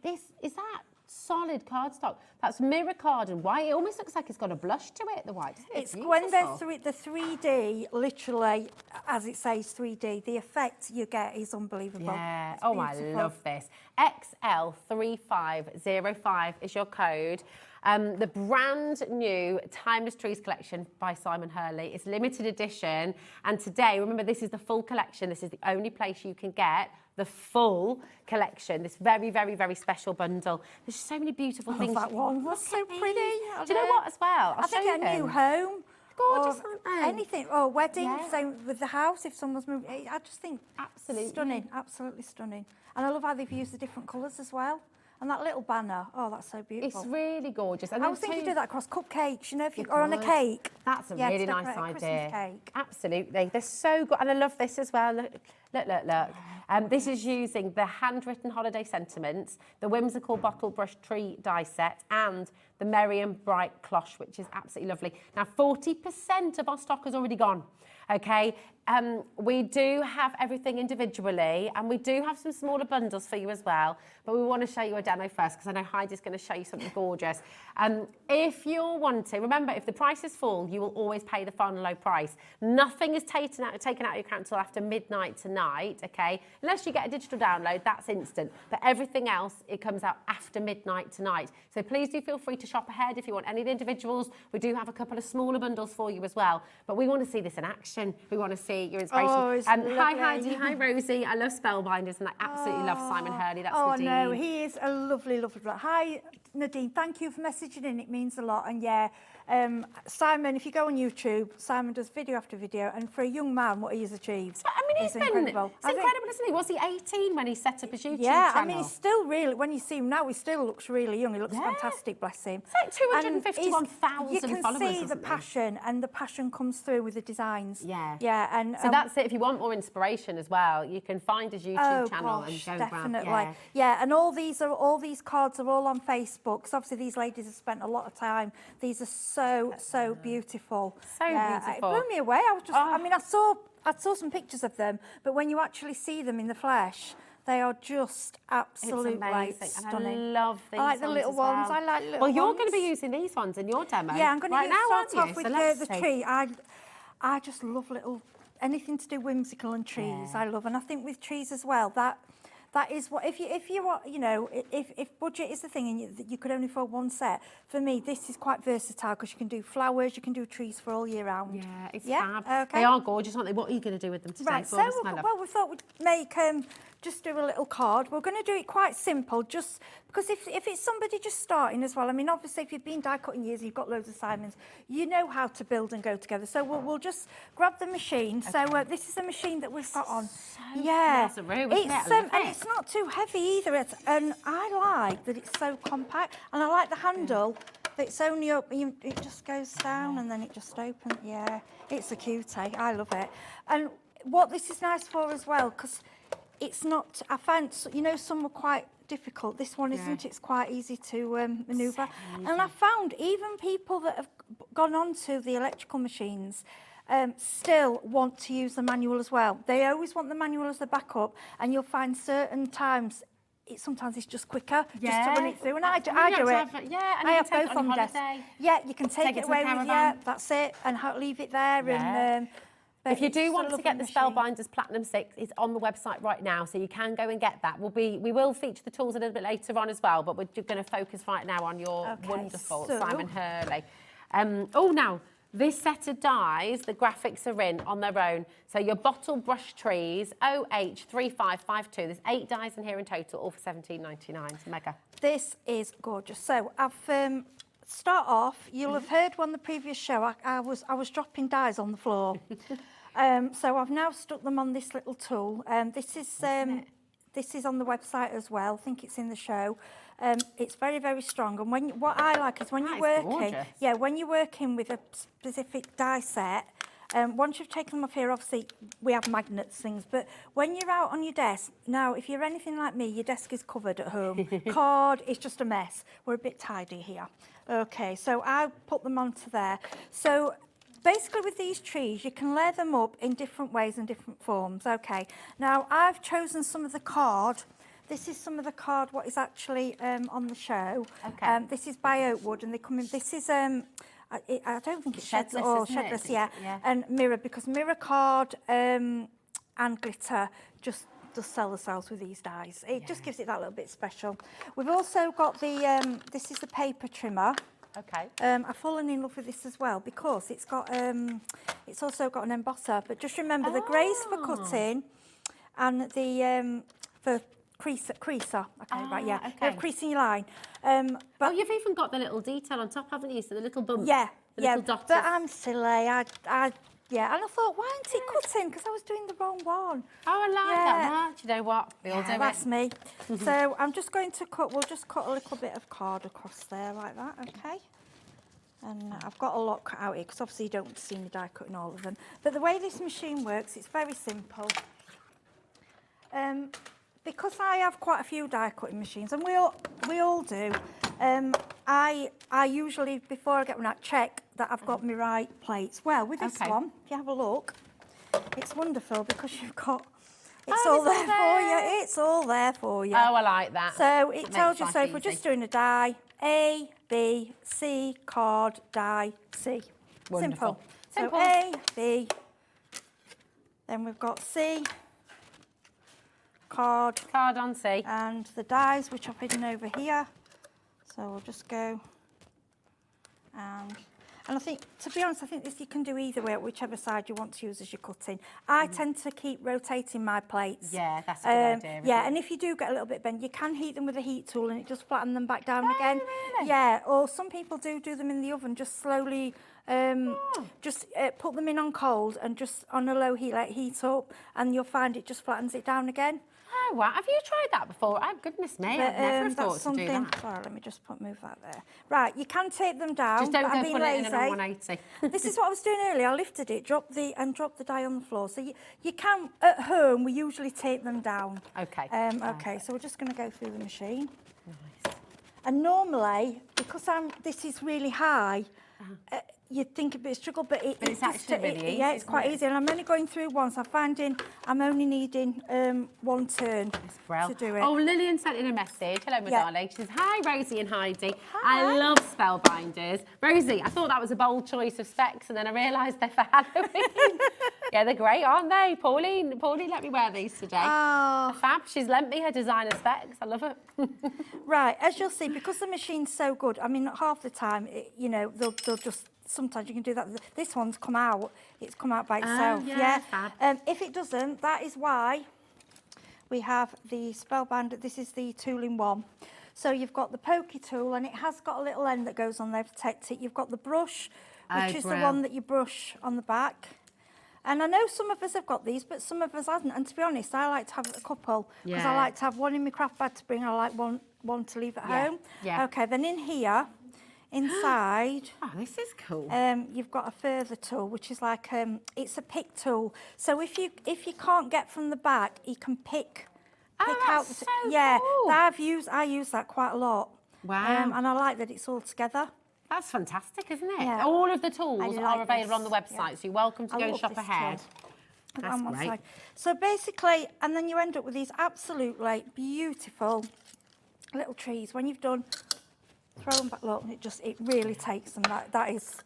B: This is that solid cardstock. That's mirror card and white. It almost looks like it's got a blush to it, the white, doesn't it?
K: It's when the 3D, literally, as it says 3D, the effect you get is unbelievable.
B: Yeah.
K: It's
B: Oh, I
K: beautiful.
B: love this. XL3505 is your code. The brand new Timeless Trees collection by Simon Hurley. It's limited edition. And today, remember, this is the full collection. This is the only place you can get the full collection, this very, very, very special bundle. There's so many beautiful things.
K: That one was so pretty.
B: Do you know what as well?
K: I think a new home.
B: Gorgeous,
K: or
B: aren't they?
K: anything, or wedding,
B: Yeah.
K: same with the house, if someone's moved. I just think
B: Absolutely.
K: stunning, absolutely stunning. And I love how they've used the different colours as well. And that little banner, oh, that's so beautiful.
B: It's really gorgeous. And
K: I was thinking you do that across cupcakes, you know, if you, or on a
B: could.
K: cake.
B: That's a
K: Yeah,
B: really
K: to
B: nice
K: decorate a Christmas
B: idea.
K: cake.
B: Absolutely. They're so good. And I love this as well. Look, look, look, look. This is using the handwritten holiday sentiments, the whimsical bottle brush tree die set, and the Merry and Bright cloche, which is absolutely lovely. Now, 40% of our stock has already gone. Okay, we do have everything individually, and we do have some smaller bundles for you as well, but we want to show you a demo first, because I know Heidi's going to show you something gorgeous. If you're wanting, remember, if the price is full, you will always pay the final low price. Nothing is taken out of your account until after midnight tonight, okay? Unless you get a digital download, that's instant. But everything else, it comes out after midnight tonight. So please do feel free to shop ahead if you want any of the individuals. We do have a couple of smaller bundles for you as well, but we want to see this in action. We want to see your inspiration.
K: Oh, it's
B: Hi
K: lovely.
B: Heidi, hi Rosie. I love Spellbinders and I absolutely love Simon Hurley. That's
K: Oh,
B: Nadine.
K: no, he is a lovely, lovely bloke. Hi, Nadine, thank you for messaging in. It means a lot. And yeah, Simon, if you go on YouTube, Simon does video after video. And for a young man, what he has achieved
B: I mean,
K: is
B: it's
K: incredible.
B: incredible, isn't he? Was he 18 when he set up his YouTube
K: Yeah,
B: channel?
K: I mean, he's still really, when you see him now, he still looks really young. He looks
B: Yeah.
K: fantastic, bless him.
B: It's like
K: And
B: 251,000
K: you can
B: followers,
K: see the
B: isn't there?
K: passion, and the passion comes through with the designs.
B: Yeah.
K: Yeah, and
B: So that's it. If you want more inspiration as well, you can find his YouTube channel and go
K: definitely.
B: around.
K: Yeah, and all these cards are all on Facebook. Because obviously these ladies have spent a lot of time. These are so beautiful.
B: So
K: Yeah,
B: beautiful.
K: It blew me away. I was just,
B: Oh.
K: I mean, I saw some pictures of them, but when you actually see them in the flesh, They are just absolutely
B: it's amazing.
K: stunning.
B: And I love these
K: I like the little
B: as
K: ones.
B: well.
K: I like little
B: Well, you're
K: ones.
B: going to be using these ones in your demo.
K: Yeah, I'm going
B: right
K: to
B: now,
K: start
B: aren't you?
K: off with
B: So let's
K: the
B: see.
K: tree. I just love little, anything to do whimsical and trees. I love, and I think with trees as well, that is what, if you want, you know, if budget is the thing and you could only afford one set, for me, this is quite versatile because you can do flowers, you can do trees for all year round.
B: Yeah, it's fab.
K: Okay.
B: They are gorgeous, aren't they? What are you going to do with them today?
K: Right,
B: Go
K: so
B: on, smell them.
K: well, we thought we'd make just do a little card. We're going to do it quite simple, just because if it's somebody just starting as well, I mean, obviously, if you've been die cutting years, you've got loads of assignments, you know how to build and go together. So we'll just grab the machine. Okay. So this is a machine that we've got on.
B: So
K: Yeah,
B: nice and room, isn't it?
K: and it's not too heavy either. And I like that it's so compact, and I like the handle. It's only up, it just goes down and then it just opens. Yeah, it's a cutie. I love it. And what this is nice for as well, because it's not, I found, you know, some were quite difficult. This one isn't. It's quite easy to manoeuvre. And I found even people that have gone on to the electrical machines still want to use the manual as well. They always want the manual as the backup, and you'll find certain times sometimes it's just quicker just to run it through, and I do it.
B: And
K: I have both on desk. Yeah, you can take it away with you. That's it, and leave it there. And
B: if you do want to get the Spellbinders Platinum 6, it's on the website right now, so you can go and get that. We will feature the tools a little bit later on as well, but we're going to focus right now on your wonderful Simon Hurley. Now, this set of dies, the graphics are in on their own. So your bottle brush trees, OH3552. There's 8 dies in here in total, all for $17.99. It's mega.
K: This is gorgeous. So I've start off. You'll have heard on the previous show. I was dropping dies on the floor. So I've now stuck them on this little tool. This is on the website as well. I think it's in the show. It's very, very strong. And what I like is when you're working, when you're working with a specific die set, once you've taken them off here, obviously we have magnets, things, but when you're out on your desk, now if you're anything like me, your desk is covered at home. Card, it's just a mess. We're a bit tidy here. Okay, so I put them onto there. So basically with these trees, you can layer them up in different ways and different forms. Okay, now I've chosen some of the card. This is some of the card what is actually on the show. Okay. This is by Oakwood, and they come in. This is I don't think it's shedless or shedless, yeah. And mirror, because mirror card and glitter just does sell themselves with these dies. It just gives it that little bit special. We've also got the this is the paper trimmer. Okay. I've fallen in love with this as well because it's got it's also got an embosser. But just remember the grey's for cutting, and the for creaser. Okay, right, yeah. Okay. You have creasing your line.
B: But you've even got the little detail on top, haven't you? So the little bump.
K: Yeah,
B: little dots.
K: But I'm silly. Yeah, and I thought, why isn't it cutting? Because I was doing the wrong one.
B: Oh, I like that much. You know what? We all do it.
K: That's me. So I'm just going to cut. We'll just cut a little bit of card across there like that. Okay. And I've got a lot cut out here because obviously you don't see me die cutting all of them. But the way this machine works, it's very simple. Because I have quite a few die cutting machines, and we all do. I usually, before I get one out, check that I've got my right plates. Well, with this one, if you have a look, it's wonderful because you've got. It's all there for you. It's all there for you.
B: Oh, I like that.
K: So it tells you. So if we're just doing a die, A, B, C, card, die, C.
B: Wonderful.
K: Simple. So A, B. Then we've got C. Card
B: on C.
K: And the dies, which I've hidden over here. So we'll just go. And I think, to be honest, I think this you can do either way, whichever side you want to use as your cutting. I tend to keep rotating my plates.
B: Yeah, that's a good idea.
K: Yeah, and if you do get a little bit bent, you can heat them with a heat tool and it just flatten them back down again.
B: Really?
K: Yeah, or some people do them in the oven, just slowly, just put them in on cold and just on a low heat, like heat up, and you'll find it just flattens it down again.
B: Oh, wow. Have you tried that before? Oh, goodness me. I've never thought to do that.
K: Sorry, let me just move that there. Right, you can tape them down.
B: Just don't
K: but
B: go
K: I'm being
B: put
K: lazy.
B: it in a 180.
K: This is what I was doing earlier. I lifted it, dropped the die on the floor. So you can, at home, we usually tape them down.
B: Okay.
K: Okay, so we're just going to go through the machine. Nice. And normally, because this is really high, you'd think a bit of struggle, but
B: it's actually really easy,
K: yeah, it's
B: isn't
K: quite
B: it?
K: easy. And I'm only going through once. I'm only needing one turn to do it.
B: Oh, Lillian sent in a message. Hello, my
K: Yeah.
B: darling. She says, hi, Rosie and Heidi.
K: Hi.
B: I love Spellbinders. Rosie, I thought that was a bold choice of specs, and then I realised they're for Halloween. Yeah, they're great, aren't they? Pauline let me wear these today.
K: Oh.
B: They're fab. She's lent me her designer specs. I love it.
K: Right, as you'll see, because the machine's so good, I mean, half the time, they'll just, sometimes you can do that. This one's come out. It's come out by itself.
B: yeah, fab.
K: If it doesn't, that is why we have the Spellbinder. This is the tool-in-one. So you've got the pokey tool, and it has got a little end that goes on there to protect it. You've got the brush, which is the one that you brush on the back. And I know some of us have got these, but some of us haven't. And to be honest, I like to have a couple because I like to have one in my craft bag to bring. I like one to leave at home.
B: Yeah.
K: Okay, then in here, inside,
B: Oh, this is cool.
K: you've got a further tool, which is like it's a pick tool. So if you can't get from the back, you can pick out.
B: That's so
K: yeah,
B: cool.
K: I use that quite a lot.
B: Wow.
K: And I like that it's all together.
B: That's fantastic, isn't it?
K: Yeah.
B: All of the tools
K: I do
B: are
K: like
B: available on the
K: this,
B: website,
K: yeah.
B: so you're welcome to
K: I
B: go and
K: love
B: shop
K: this
B: ahead.
K: tool.
B: That's
K: On one
B: great.
K: side. So basically, and then you end up with these absolutely beautiful little trees. When you've done, throw them back, look, it really takes them. That is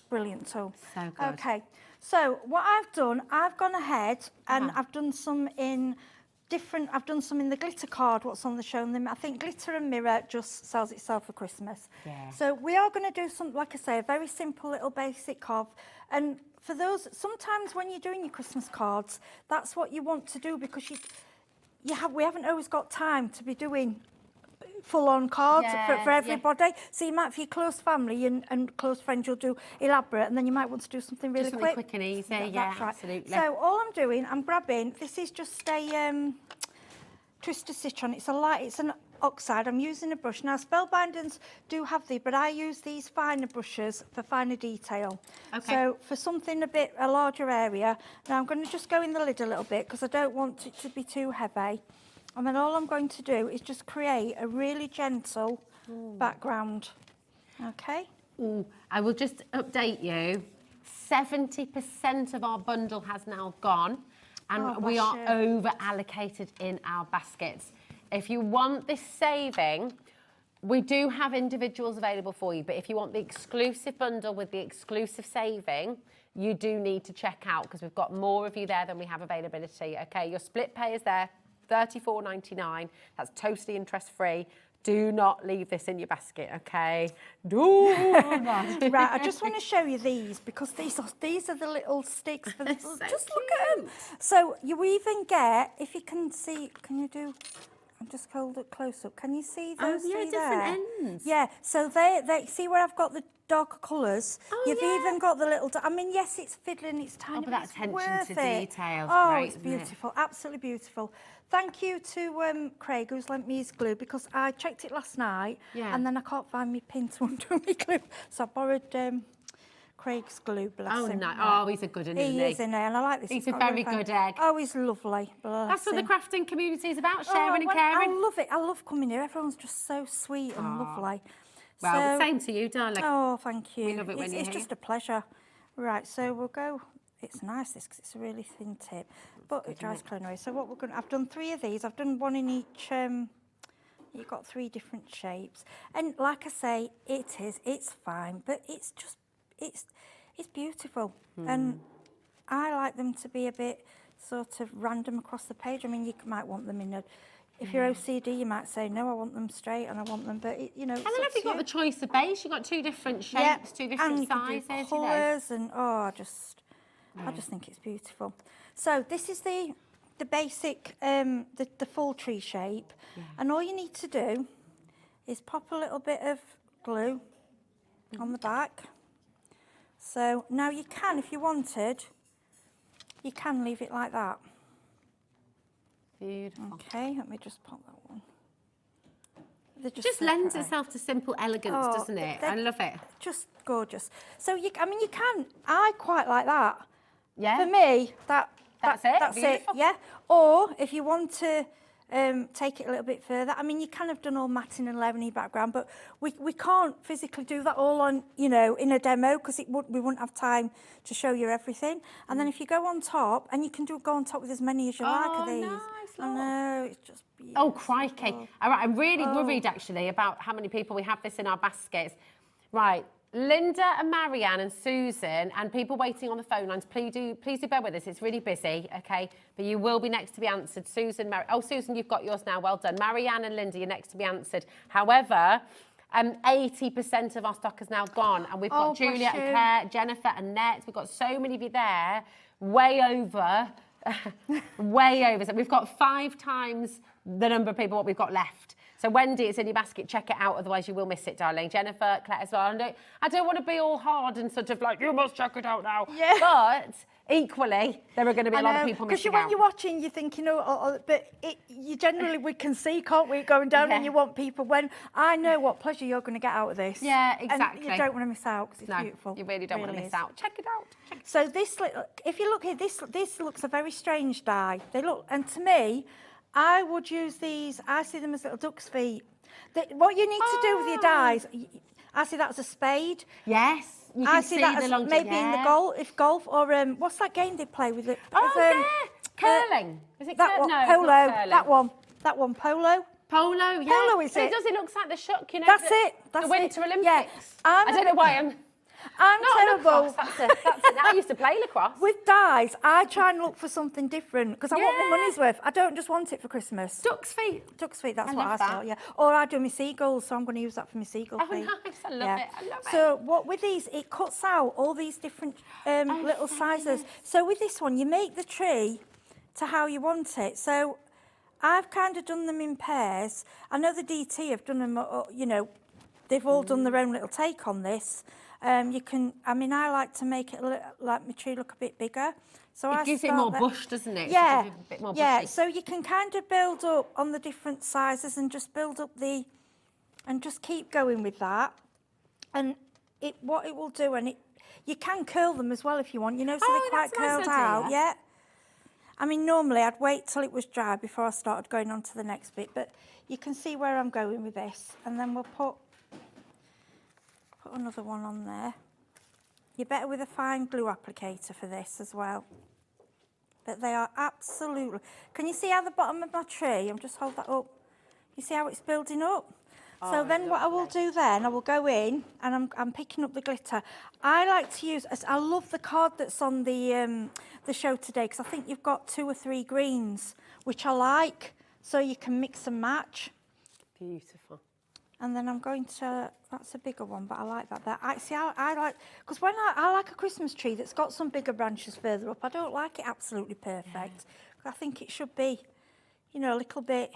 K: brilliant tool.
B: So good.
K: Okay, so what I've done, I've gone ahead and I've done some in I've done some in the glitter card, what's on the show. And I think glitter and mirror just sells itself for Christmas.
B: Yeah.
K: So we are going to do something, like I say, a very simple little basic card. And for those, sometimes when you're doing your Christmas cards, that's what you want to do because we haven't always got time to be doing full-on cards for everybody. So you might, for your close family and close friends, you'll do elaborate, and then you might want to do something really
B: Just something quick and easy,
K: That's right.
B: absolutely.
K: So all I'm doing, I'm grabbing, this is just a twisted citron. It's an oxide. I'm using a brush. Now, Spellbinders do have these, but I use these finer brushes for finer detail.
B: Okay.
K: So for something a larger area, now I'm going to just go in the lid a little bit because I don't want it to be too heavy. And then all I'm going to do is just create a really gentle background. Okay?
B: Ooh, I will just update you. 70% of our bundle has now gone, and we are over allocated in our baskets. If you want this saving, we do have individuals available for you, but if you want the exclusive bundle with the exclusive saving, you do need to check out because we've got more of you there than we have availability. Okay, your split pay is there. $34.99. That's totally interest-free. Do not leave this in your basket, okay? Do not.
K: Right, I just want to show you these because these are the little sticks for the.
B: So
K: just look at them. So you even get, if you can see, can you do? I'll just hold it close up. Can you see those three
B: different
K: there?
B: ends.
K: Yeah. So they see where I've got the darker colours. You've even got the little. I mean, yes, it's fiddling, it's tiny,
B: but
K: but
B: that
K: it's
B: attention
K: worth
B: to
K: it.
B: detail is
K: Oh,
B: great,
K: it's
B: isn't it?
K: beautiful, absolutely beautiful. Thank you to Craig, who's lent me his glue because I checked it last night and then I can't find my pin to undo my glue, so I borrowed Craig's glue. Bless him.
B: No. Oh, he's a good one, isn't he?
K: He is, and I like this.
B: He's
K: It's
B: a
K: got
B: very
K: really
B: good
K: fine-
B: egg.
K: Oh, he's lovely. Bless
B: That's what the
K: him.
B: crafting community is about, sharing and caring.
K: I love it. I love coming here. Everyone's just so sweet and lovely.
B: Well,
K: So-
B: same to you, darling.
K: Oh, thank you.
B: We love it when you're
K: It's
B: here.
K: just a pleasure. Right, so we'll go. It's nice this because it's a really thin tip, but it dries clean away. So what we're going, I've done 3 of these. I've done one in each. You've got 3 different shapes, and like I say, it's fine, but it's beautiful, and I like them to be a bit sort of random across the page. I mean, you might want them in a. If you're OCD, you might say, no, I want them straight and I want them, but,
B: And then if you've got the choice of base, you've got 2 different shapes, 2 different
K: and you
B: sizes.
K: can do colours, and I just think it's beautiful. So this is the basic, the full tree shape, and all you need to do is pop a little bit of glue on the back. So now you can, if you wanted, you can leave it like that.
B: Beautiful.
K: Okay, let me just pop that one.
B: It just lends itself to simple elegance, doesn't it? I love it.
K: Just gorgeous. So you can. I quite like that.
B: Yeah.
K: For me, that's it.
B: Beautiful.
K: Yeah. Or if you want to take it a little bit further. I mean, you can have done all matting and layering in your background, but we can't physically do that all on, you know, in a demo because we wouldn't have time to show you everything. And then if you go on top, and you can go on top with as many as you like of these.
B: Nice,
K: I know, it's just beautiful.
B: Oh, crikey. All right, I'm really worried, actually, about how many people we have this in our baskets. Right, Linda and Marianne and Susan and people waiting on the phone lines, please do bear with us. It's really busy, okay? But you will be next to be answered. Susan, Susan, you've got yours now. Well done. Marianne and Linda, you're next to be answered. However, 80% of our stock is now gone, and we've got Julia and Claire, Jennifer and Nett. We've got so many of you there, way over. Way over. So we've got 5 times the number of people what we've got left. So Wendy, it's in your basket. Check it out, otherwise you will miss it, darling. Jennifer, Claire as well. I don't want to be all hard and sort of like, you must check it out now.
K: Yeah.
B: But equally, there are going to be a lot of people missing out.
K: Because when you're watching, you think, you know, but you generally, we can see, can't we, going down, and you want people, when I know what pleasure you're going to get out of this.
B: Yeah, exactly.
K: And you don't want to miss out because it's beautiful.
B: You really don't want to miss out. Check it out.
K: So this, if you look here, this looks a very strange die. They look, and to me, I would use these, I see them as little duck's feet. What you need to do with your dies, I see that as a spade.
B: Yes. You can see
K: that
B: the
K: as maybe in the golf, or what's that game they play with it?
B: Curling. Is it
K: that one?
B: No,
K: polo.
B: Curling.
K: That one, polo.
B: Polo, yeah.
K: Polo, is it?
B: It looks like the shuck, you know.
K: That's it. That's
B: the Winter Olympics.
K: Yeah.
B: I don't know why
K: I'm terrible.
B: That's it. I used to play lacrosse.
K: With dies, I try and look for something different because I want my money's worth. I don't just want it for Christmas.
B: Duck's feet.
K: Duck's feet, that's what I saw, yeah. Or I do my seagulls, so I'm going to use that for my seagull feet.
B: Oh, nice. I love it. I love it.
K: So what with these, it cuts out all these different little sizes. So with this one, you make the tree to how you want it. So I've kind of done them in pairs. I know the DT have done them, you know, they've all done their own little take on this. You can, I mean, I like to make it like my tree look a bit bigger. So
B: it gives it more bush, doesn't it?
K: Yeah,
B: a bit more
K: bushy. So you can kind of build up on the different sizes and just build up and just keep going with that. And what it will do, and you can curl them as well if you want, you know, so they're quite curled out. Yeah. I mean, normally I'd wait till it was dry before I started going on to the next bit, but you can see where I'm going with this. And then we'll put another one on there. You're better with a fine glue applicator for this as well. But they are absolutely... Can you see how the bottom of my tree, I'm just hold that up. You see how it's building up? So then what I will do then, I will go in and I'm picking up the glitter. I like to use, I love the card that's on the show today because I think you've got 2 or 3 greens, which I like, so you can mix and match.
B: Beautiful.
K: And then I'm going to, that's a bigger one, but I like that. I like, because when I like a Christmas tree that's got some bigger branches further up, I don't like it absolutely perfect. I think it should be, you know, a little bit...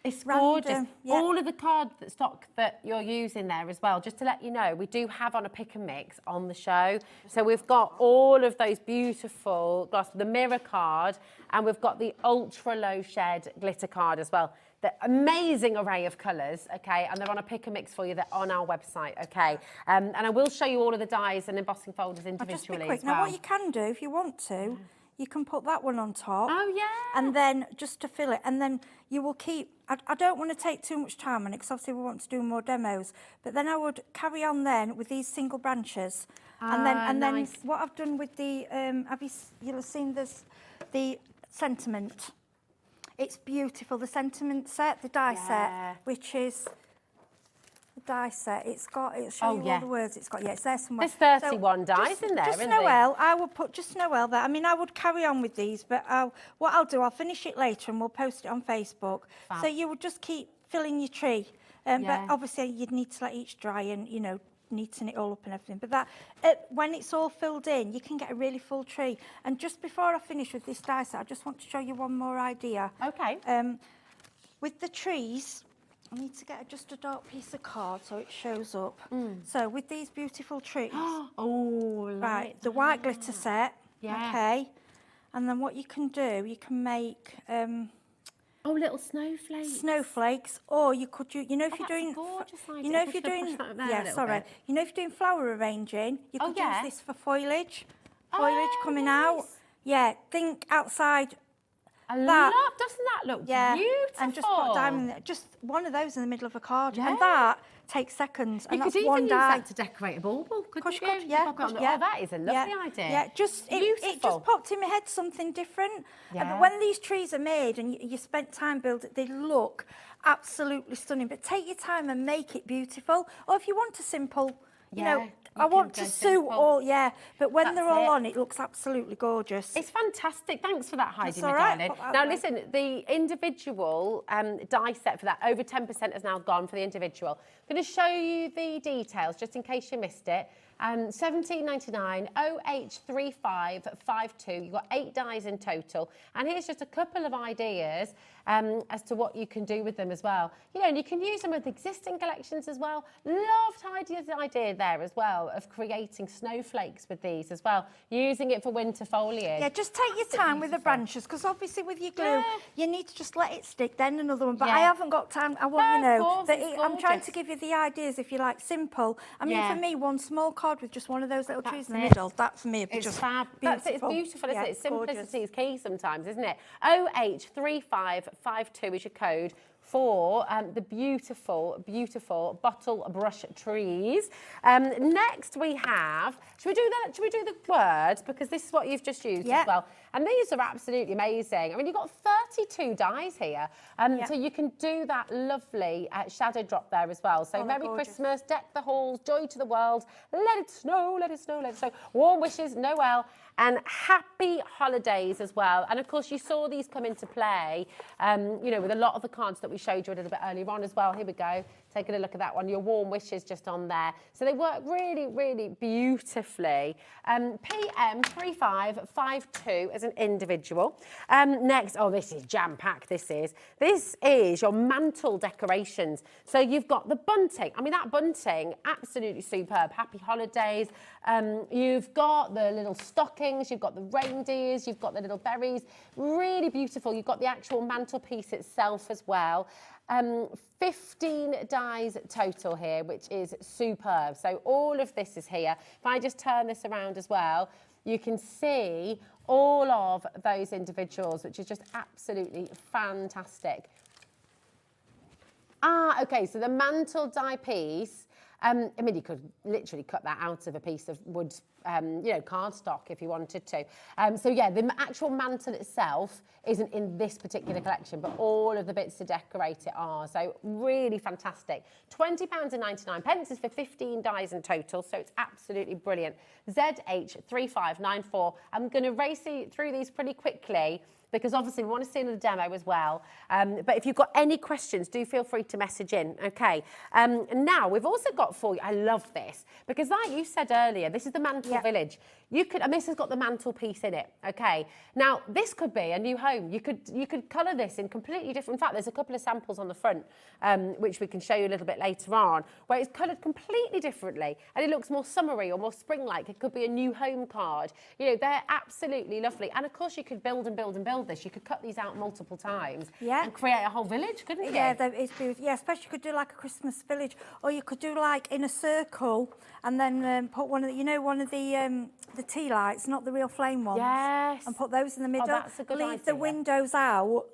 B: It's gorgeous. All of the card stock that you're using there as well, just to let you know, we do have on a pick and mix on the show. So we've got all of those beautiful gloss, the mirror card, and we've got the ultra low shed glitter card as well. The amazing array of colours, okay, and they're on a pick and mix for you. They're on our website, okay. And I will show you all of the dies and embossing folders individually.
K: Just be quick.
B: as well.
K: Now, what you can do if you want to, you can put that one on top.
B: Oh yeah.
K: And then just to fill it, and then you will keep. I don't want to take too much time on it because obviously we want to do more demos. But then I would carry on then with these single branches, and then what I've done with the you'll have seen this, the sentiment. It's beautiful. The sentiment set, the die set, which is the die set. It'll show you all the words it's got. Yeah, it's there somewhere.
B: There's 31 dies in there,
K: just
B: isn't
K: Noel, I will put just Noel there. I mean, I would carry on with these, but what I'll do, I'll finish it later and we'll post it on Facebook.
B: Fab.
K: So you would just keep filling your tree. But obviously you'd need to let each dry and, you know, neaten it all up and everything. But that when it's all filled in, you can get a really full tree. And just before I finish with this die set, I just want to show you one more idea.
B: Okay.
K: With the trees, I need to get just a dark piece of card so it shows up. So with these beautiful trees, right, the white glitter set, okay, and then what you can do, you can make
B: little snowflakes.
K: Snowflakes, or you could do, you know, if you're doing, you know, if you're doing, you know, if you're doing flower arranging, you could use this for foliage coming out. Yeah, think outside
B: Doesn't that look beautiful?
K: And just put a diamond there. Just one of those in the middle of a card.
B: Yeah.
K: And that takes seconds.
B: You
K: and
B: could
K: that's
B: even
K: one
B: use
K: die.
B: that to decorate a bauble, couldn't you?
K: Could, yeah.
B: Oh, that is a lovely idea.
K: Yeah, it just popped in my head something different.
B: Yeah.
K: And when these trees are made and you spent time building, they look absolutely stunning. But take your time and make it beautiful. Or if you want a simple, you know, I want to suit all, but when they're all on, it looks absolutely gorgeous.
B: It's fantastic. Thanks for that, Heidi,
K: That's all right.
B: darling. Now, listen, the individual die set for that, over 10% has now gone for the individual. I'm going to show you the details, just in case you missed it. $17.99, OH3552. You've got 8 dies in total. And here's just a couple of ideas as to what you can do with them as well. You know, and you can use them with existing collections as well. Loved Heidi's idea there as well of creating snowflakes with these as well, using it for winter foliage.
K: Yeah, just take your time with the branches, because obviously with your glue, you need to just let it stick, then another one. But I haven't got time. I want you know that I'm trying to give you the ideas, if you like, simple. I mean, for me, one small card with just one of those little trees in the middle, that for me would be just
B: fab.
K: beautiful.
B: That's it. It's beautiful, isn't it? Simplicity is key sometimes, isn't it? OH3552 is your code for the beautiful, beautiful bottle brush trees. Next we have, should we do the words? Because this is what you've just used as well. And these are absolutely amazing. I mean, you've got 32 dies here. So you can do that lovely shadow drop there as well. So Merry Christmas, deck the halls, joy to the world, let it snow, let it snow, let it snow. Warm wishes, Noel, and happy holidays as well. And of course, you saw these come into play, you know, with a lot of the cards that we showed you a little bit earlier on as well. Here we go. Taking a look at that one. Your warm wishes just on there. So they work really, really beautifully. PM3552 as an individual. Next, this is jam-packed, this is your mantle decorations. So you've got the bunting. I mean, that bunting, absolutely superb. Happy holidays. You've got the little stockings, you've got the reindeers, you've got the little berries. Really beautiful. You've got the actual mantelpiece itself as well. 15 dies total here, which is superb. So all of this is here. If I just turn this around as well, you can see all of those individuals, which is just absolutely fantastic. Okay, so the mantle die piece, I mean, you could literally cut that out of a piece of wood, you know, cardstock if you wanted to. So yeah, the actual mantle itself isn't in this particular collection, but all of the bits to decorate it are. So really fantastic. £20.99 is for 15 dies in total, so it's absolutely brilliant. ZH3594. I'm going to race through these pretty quickly, because obviously we want to see the demo as well. But if you've got any questions, do feel free to message in, okay? Now, we've also got for you, I love this, because like you said earlier, this is the Mantle Village. You could, and this has got the mantle piece in it, okay? Now, this could be a new home. You could colour this in completely different, in fact, there's a couple of samples on the front, which we can show you a little bit later on, where it's coloured completely differently, and it looks more summery or more spring-like. It could be a new home card. You know, they're absolutely lovely. And of course, you could build and build and build this. You could cut these out multiple times and create a whole village, couldn't you?
K: Yeah, it's beautiful. Yeah, especially you could do like a Christmas village, or you could do like in a circle and then put one of the, you know, one of the tea lights, not the real flame ones.
B: Yes.
K: And put those in the middle.
B: Oh, that's a good idea.
K: Leave the windows out,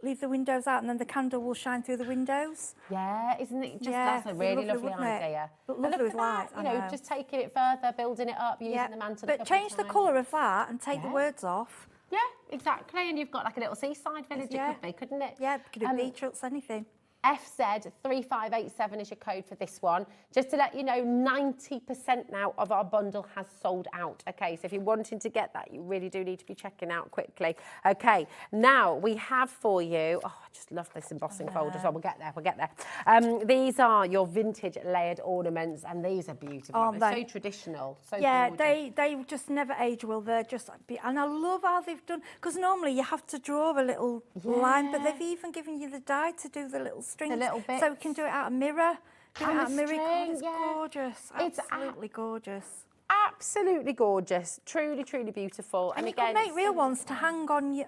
K: and then the candle will shine through the windows.
B: Yeah, isn't it just, that's a really lovely idea.
K: But lovely with light,
B: you know, just taking it further, building it up, using the mantle.
K: But change the colour of that and take the words off.
B: Yeah, exactly. And you've got like a little seaside village, it could be, couldn't it?
K: Yeah, could do beach huts, anything.
B: FZ3587 is your code for this one. Just to let you know, 90% now of our bundle has sold out. Okay, so if you're wanting to get that, you really do need to be checking out quickly. Okay, now we have for you, I just love this embossing folder, so we'll get there. These are your vintage layered ornaments, and these are beautiful. They're so traditional, so gorgeous.
K: they just never age, will they? And I love how they've done, because normally you have to draw a little line, but they've even given you the die to do the little strings,
B: the little bits.
K: So we can do it out of mirror. It's gorgeous.
B: It's
K: absolutely gorgeous.
B: Absolutely gorgeous. Truly, truly beautiful.
K: And you can make real ones to hang on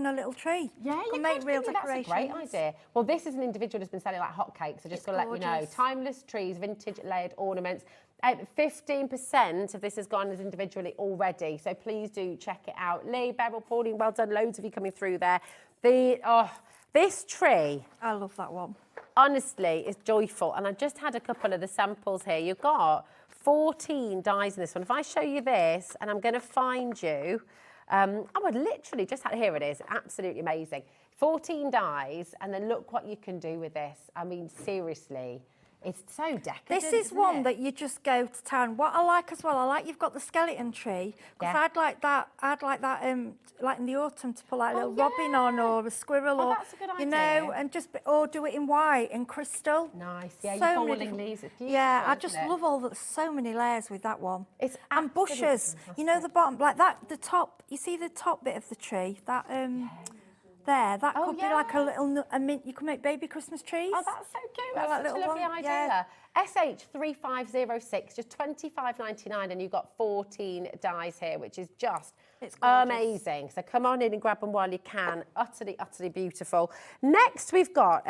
K: a little tree.
B: Yeah, you can
K: make real decorations.
B: That's a great idea. Well, this is an individual that's been selling like hotcakes. So just got to let you know. Timeless trees, vintage layered ornaments. 15% of this has gone as individually already. So please do check it out. Lee, Beryl, Pauline, well done. Loads of you coming through there. This tree,
K: I love that one.
B: honestly, is joyful. And I just had a couple of the samples here. You've got 14 dies in this one. If I show you this, and I'm going to find you, I would literally just have, here it is, absolutely amazing. 14 dies, and then look what you can do with this. I mean, seriously, it's so decadent.
K: This is one that you just go to town. What I like as well, I like you've got the skeleton tree, because I'd like that, like in the autumn to put like a little robin on, or a squirrel, or,
B: that's a good
K: you
B: idea.
K: know, and just, or do it in white and crystal.
B: Nice, yeah,
K: So
B: you're
K: many
B: falling
K: different-
B: leaves. It's
K: Yeah, I
B: beautiful,
K: just
B: isn't it?
K: love all that. So many layers with that one.
B: It's
K: and
B: absolutely
K: bushes. You know the bottom, like that, the top. You see the top bit of the tree, that there. That could be like a little. You can make baby Christmas trees.
B: Oh, that's so cute.
K: Yeah,
B: That's
K: that
B: such a
K: little
B: lovely
K: one,
B: idea.
K: yeah.
B: SH3506, just $25.99, and you've got 14 dies here, which is just
K: It's gorgeous.
B: amazing. So come on in and grab them while you can. Utterly, utterly beautiful. Next, we've got,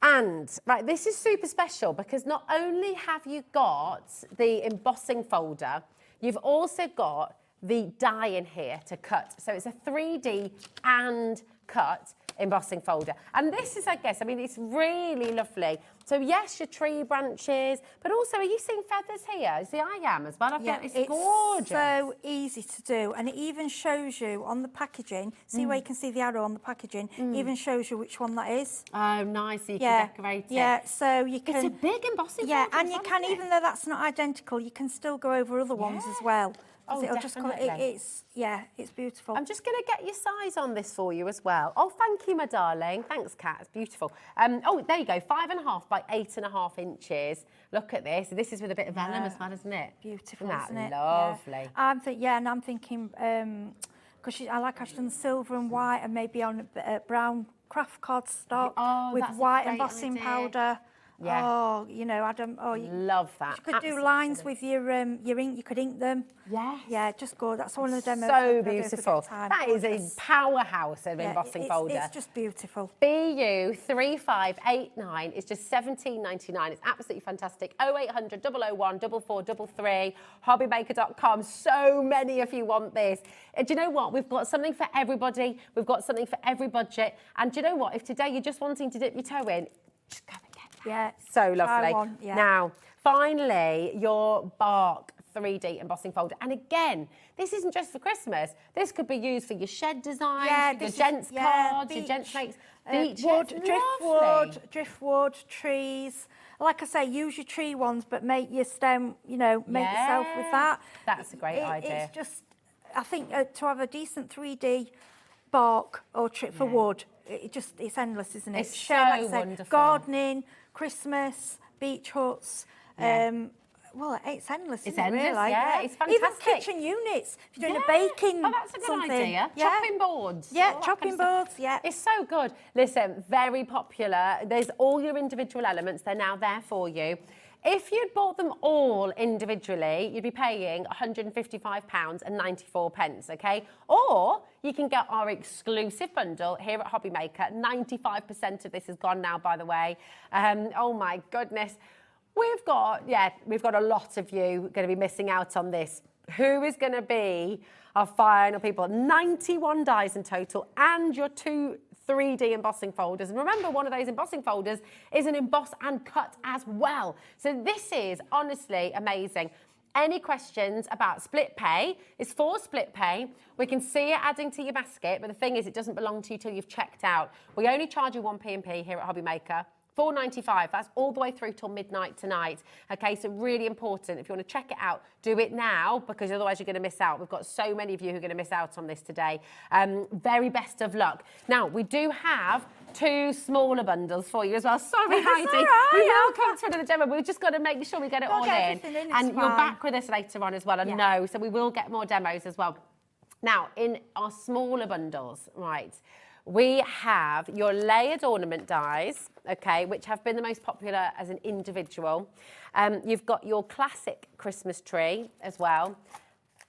B: and, right, this is super special because not only have you got the embossing folder, you've also got the die in here to cut. So it's a 3D and cut embossing folder. And this is, I guess, I mean, it's really lovely. So yes, your tree branches, but also, are you seeing feathers here? See, I am as well. I think it's gorgeous.
K: So easy to do, and it even shows you on the packaging. See where you can see the arrow on the packaging. Even shows you which one that is.
B: Oh, nice. So you can decorate it.
K: Yeah, so you can.
B: It's a big embossing folder.
K: Yeah, and you
B: isn't
K: can,
B: it?
K: even though that's not identical, you can still go over other ones as well.
B: Oh,
K: it'll just come,
B: definitely.
K: it's beautiful.
B: I'm just going to get your size on this for you as well. Oh, thank you, my darling. Thanks, Kat. It's beautiful. Oh, there you go. 5.5 by 8.5 inches. Look at this. This is with a bit of vellum as well, isn't it?
K: Beautiful,
B: Isn't
K: isn't
B: that
K: it?
B: lovely?
K: Yeah. And I'm thinking, because I like actually done silver and white, and maybe on brown craft cardstock with
B: that's a
K: white
B: great
K: embossing
B: idea.
K: powder.
B: Yeah.
K: Oh, you know, Adam. Oh, you
B: Love that.
K: could do lines with your ink. You could ink them.
B: Yes.
K: Yeah, just go. That's one of the demos.
B: So beautiful. That is a powerhouse of embossing folder.
K: It's just beautiful.
B: BU 3589 is just $17.99. It's absolutely fantastic. 0800 001 4433, hobbymaker.com. So many of you want this. And do you know what? We've got something for everybody. We've got something for every budget. And do you know what? If today you're just wanting to dip your toe in, just go and get that.
K: Yeah.
B: So lovely.
K: One, yeah.
B: Now, finally, your bark 3D embossing folder. And again, this isn't just for Christmas. This could be used for your shed design, your gents cards, your gents makes, beach.
K: Wood, driftwood, trees. Like I say, use your tree ones, but make your stem, make yourself with that.
B: That's a great idea.
K: It's just, I think to have a decent 3D bark or for wood, it's endless, isn't it?
B: It's
K: Share,
B: so
K: like I say,
B: wonderful.
K: Gardening, Christmas, beach huts. Well, it's endless,
B: It's
K: isn't it,
B: endless,
K: really?
B: yeah, it's fantastic.
K: Even kitchen units. If you're doing a baking
B: Oh, that's a good
K: something.
B: idea.
K: Yeah.
B: Chopping boards.
K: Yeah,
B: all that
K: chopping
B: kind of stuff.
K: boards, yeah.
B: It's so good. Listen, very popular. There's all your individual elements. They're now there for you. If you'd bought them all individually, you'd be paying £155.94, okay? Or you can get our exclusive bundle here at HobbyMaker. 95% of this is gone now, by the way. Oh my goodness. We've got a lot of you going to be missing out on this. Who is going to be our final people? 91 dies in total, and your 2 3D embossing folders. And remember, one of those embossing folders is an emboss and cut as well. So this is honestly amazing. Any questions about split pay? It's for split pay. We can see it adding to your basket, but the thing is, it doesn't belong to you till you've checked out. We only charge you 1 P&P here at HobbyMaker. $4.95, that's all the way through till midnight tonight. Okay, so really important. If you want to check it out, do it now, because otherwise you're going to miss out. We've got so many of you who are going to miss out on this today. Very best of luck. Now, we do have 2 smaller bundles for you as well. Sorry, Heidi.
K: right.
B: We will come to another demo. We've just got to make sure we get it all in.
K: everything in, it's
B: And you're
K: fine.
B: back with us later on as well, I know. So we will get more demos as well. Now, in our smaller bundles, right, we have your layered ornament dies, okay, which have been the most popular as an individual. You've got your classic Christmas tree as well.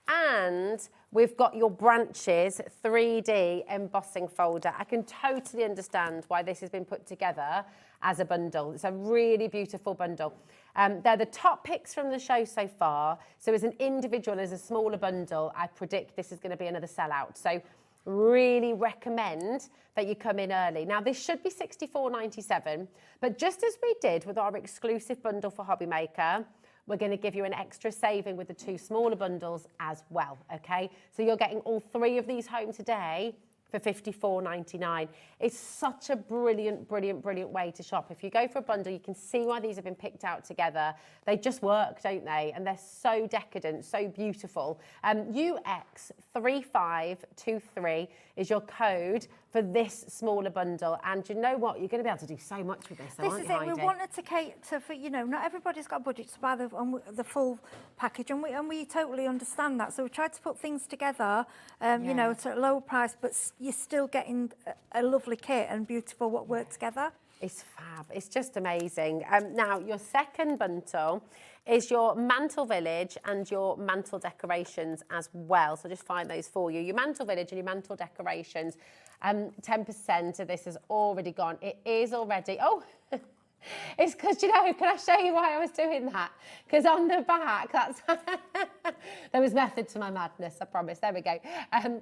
B: And we've got your branches 3D embossing folder. I can totally understand why this has been put together as a bundle. It's a really beautiful bundle. They're the top picks from the show so far. So as an individual, as a smaller bundle, I predict this is going to be another sellout. So really recommend that you come in early. Now, this should be £64.97, but just as we did with our exclusive bundle for HobbyMaker, we're going to give you an extra saving with the 2 smaller bundles as well, okay? So you're getting all 3 of these home today for £54.99. It's such a brilliant, brilliant, brilliant way to shop. If you go for a bundle, you can see why these have been picked out together. They just work, don't they? And they're so decadent, so beautiful. UX3523 is your code for this smaller bundle. And you know what? You're going to be able to do so much with this, aren't you, Heidi?
K: We wanted to cater for, you know, not everybody's got a budget to buy the full package, and we totally understand that. So we tried to put things together, you know, at a lower price, but you're still getting a lovely kit and beautiful what work together.
B: It's fab. It's just amazing. Now, your second bundle is your mantle village and your mantle decorations as well. So just find those for you. Your mantle village and your mantle decorations. 10% of this has already gone. It is already. Oh, it's because, you know, can I show you why I was doing that? Because on the back, that's there was method to my madness, I promise. There we go.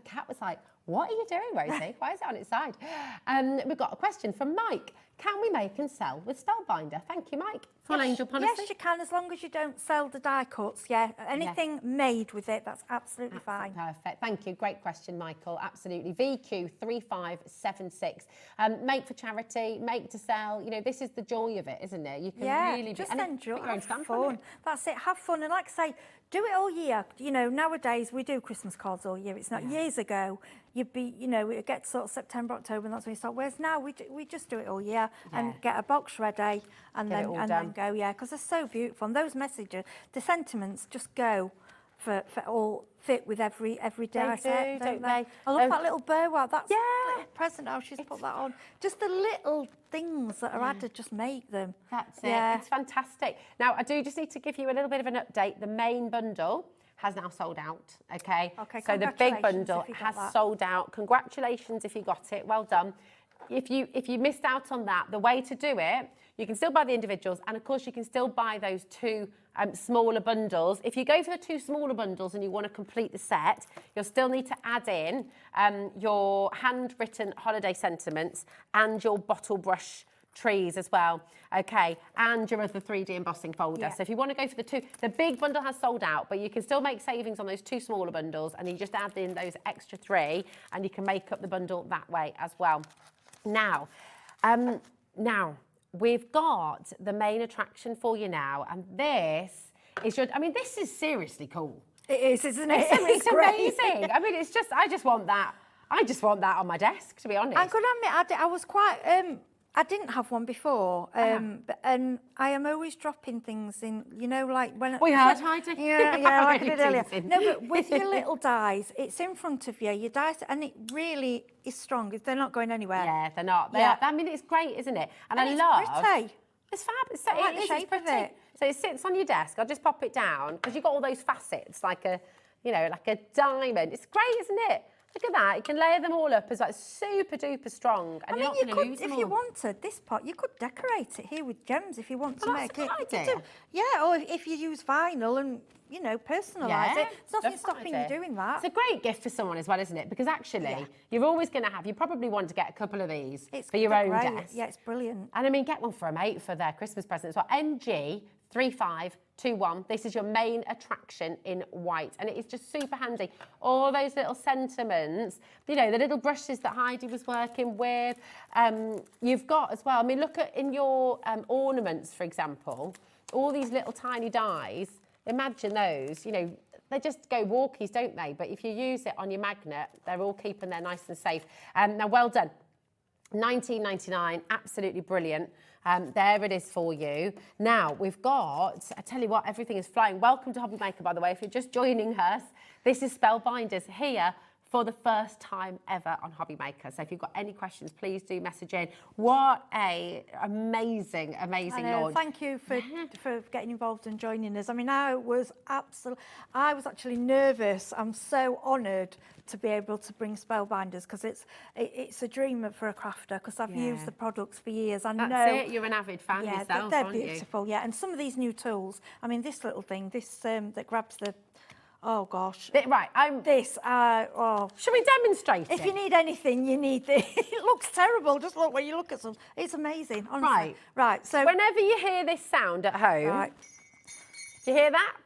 B: Kat was like, what are you doing, Rosie? Why is it on its side? We've got a question from Mike. Can we make and sell with Spellbinder? Thank you, Mike. Full angel policy.
K: Yes, you can, as long as you don't sell the die cuts. Yeah, anything made with it, that's absolutely fine.
B: Perfect. Thank you. Great question, Michael. Absolutely. VQ3576. Make for charity, make to sell. You know, this is the joy of it, isn't it? You can really
K: just
B: and
K: enjoy.
B: put your own stamp
K: fun.
B: on it.
K: That's it. Have fun, and like I say, do it all year. You know, nowadays we do Christmas cards all year. It's not years ago. You'd be, you know, it gets sort of September, October, and that's when you start. Whereas now we just do it all year and get a box ready and then go, because they're so beautiful. And those messages, the sentiments just go for all fit with every day.
B: Don't they?
K: I love that little bow. Wow, that's a little present. How she's put that on. Just the little things that are added, just make them.
B: That's it. It's fantastic. Now, I do just need to give you a little bit of an update. The main bundle has now sold out, okay? So the big bundle has sold out. Congratulations if you got it, well done. If you missed out on that, the way to do it, you can still buy the individuals, and of course you can still buy those 2 smaller bundles. If you go for the 2 smaller bundles and you want to complete the set, you'll still need to add in your handwritten holiday sentiments and your bottle brush trees as well, okay, and your other 3D embossing folder. So if you want to go for the 2, the big bundle has sold out, but you can still make savings on those 2 smaller bundles, and you just add in those extra 3, and you can make up the bundle that way as well. Now, we've got the main attraction for you now, and this is your, I mean, this is seriously cool.
K: It is, isn't it?
B: It's amazing. I mean, it's just, I just want that on my desk, to be honest.
K: I'm going to admit, I was quite, I didn't have one before, and I am always dropping things in, you know, like when...
B: We heard, Heidi.
K: Yeah, like I did earlier. No, but with your little dies, it's in front of you, your dice, and it really is strong. They're not going anywhere.
B: Yeah, they're not. They are. I mean, it's great, isn't it? And I love...
K: It's pretty.
B: It's fab. It's
K: pretty.
B: It. So it sits on your desk. I'll just pop it down, because you've got all those facets, like a, you know, like a diamond. It's great, isn't it? Look at that. You can layer them all up as like super duper strong, and you're not going to lose them all.
K: If you wanted this pot, you could decorate it here with gems if you want to make it.
B: Idea.
K: Yeah, or if you use vinyl and, you know, personalise it. There's nothing stopping you doing that.
B: It's a great gift for someone as well, isn't it? Because actually, you're always going to have, you probably want to get a couple of these for your own desk.
K: Yeah, it's brilliant.
B: And I mean, get one for a mate for their Christmas present as well. NG3521. This is your main attraction in white, and it is just super handy. All those little sentiments, you know, the little brushes that Heidi was working with. You've got as well, I mean, look at in your ornaments, for example, all these little tiny dies. Imagine those, you know, they just go walkies, don't they? But if you use it on your magnet, they're all keeping there nice and safe. Now, well done. £19.99, absolutely brilliant. There it is for you. Now, we've got, I tell you what, everything is flying. Welcome to HobbyMaker, by the way, if you're just joining us. This is Spellbinders here for the first time ever on HobbyMaker. So if you've got any questions, please do message in. What a amazing launch.
K: Thank you for getting involved and joining us. I mean, I was actually nervous. I'm so honoured to be able to bring Spellbinders, because it's a dream for a crafter, because I've used the products for years. I know.
B: That's it. You're an avid fan
K: they're beautiful. Yeah, and some of these new tools. I mean, this little thing, this that grabs the Oh gosh.
B: Right, Should we demonstrate
K: If
B: it?
K: you need anything, you need this. It looks terrible. Just look when you look at some. It's amazing, honestly.
B: Right.
K: Right. So
B: whenever you hear this sound at home,
K: right.
B: Do you hear that?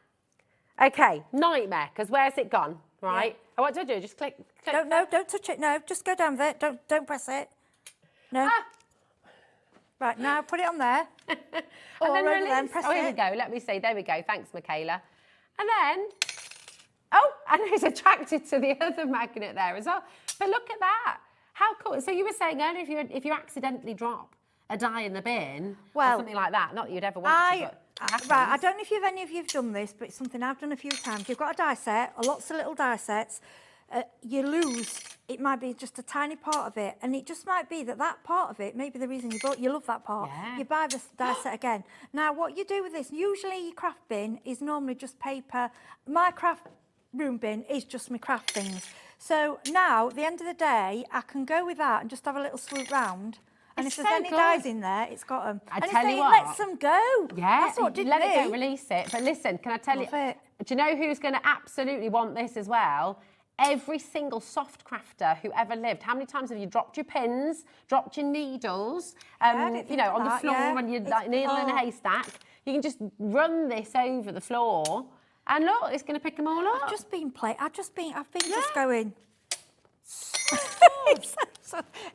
B: Okay, nightmare, because where's it gone? Right.
K: Yeah.
B: Oh, what do I do? Just click.
K: Don't touch it. No, just go down there. Don't press it. No.
B: Ah.
K: Right, now put it on there.
B: And then
K: over
B: release.
K: there and press
B: Here we
K: it.
B: go. Let me see. There we go. Thanks, Michaela. And then, and it's attracted to the other magnet there as well. But look at that. How cool. So you were saying earlier, if you accidentally drop a die in the bin or something like that, not that you'd ever want to, but
K: right, I don't know if any of you have done this, but it's something I've done a few times. You've got a die set, lots of little die sets. You lose, it might be just a tiny part of it, and it just might be that part of it, maybe the reason you love that part, you buy the die set again. Now, what you do with this, usually your craft bin is normally just paper. My craft room bin is just my craft things. So now, at the end of the day, I can go with that and just have a little swoop round. And if there's any dies in there, it's got them.
B: I tell you
K: it
B: what,
K: lets them go.
B: Yeah,
K: That's what did
B: let
K: me.
B: it go, release it. But listen, can I tell you? Do you know who's going to absolutely want this as well? Every single soft crafter who ever lived. How many times have you dropped your pins, dropped your needles, on the floor when you're like needle in a haystack? You can just run this over the floor, and look, it's going to pick them all up.
K: I've just been just going.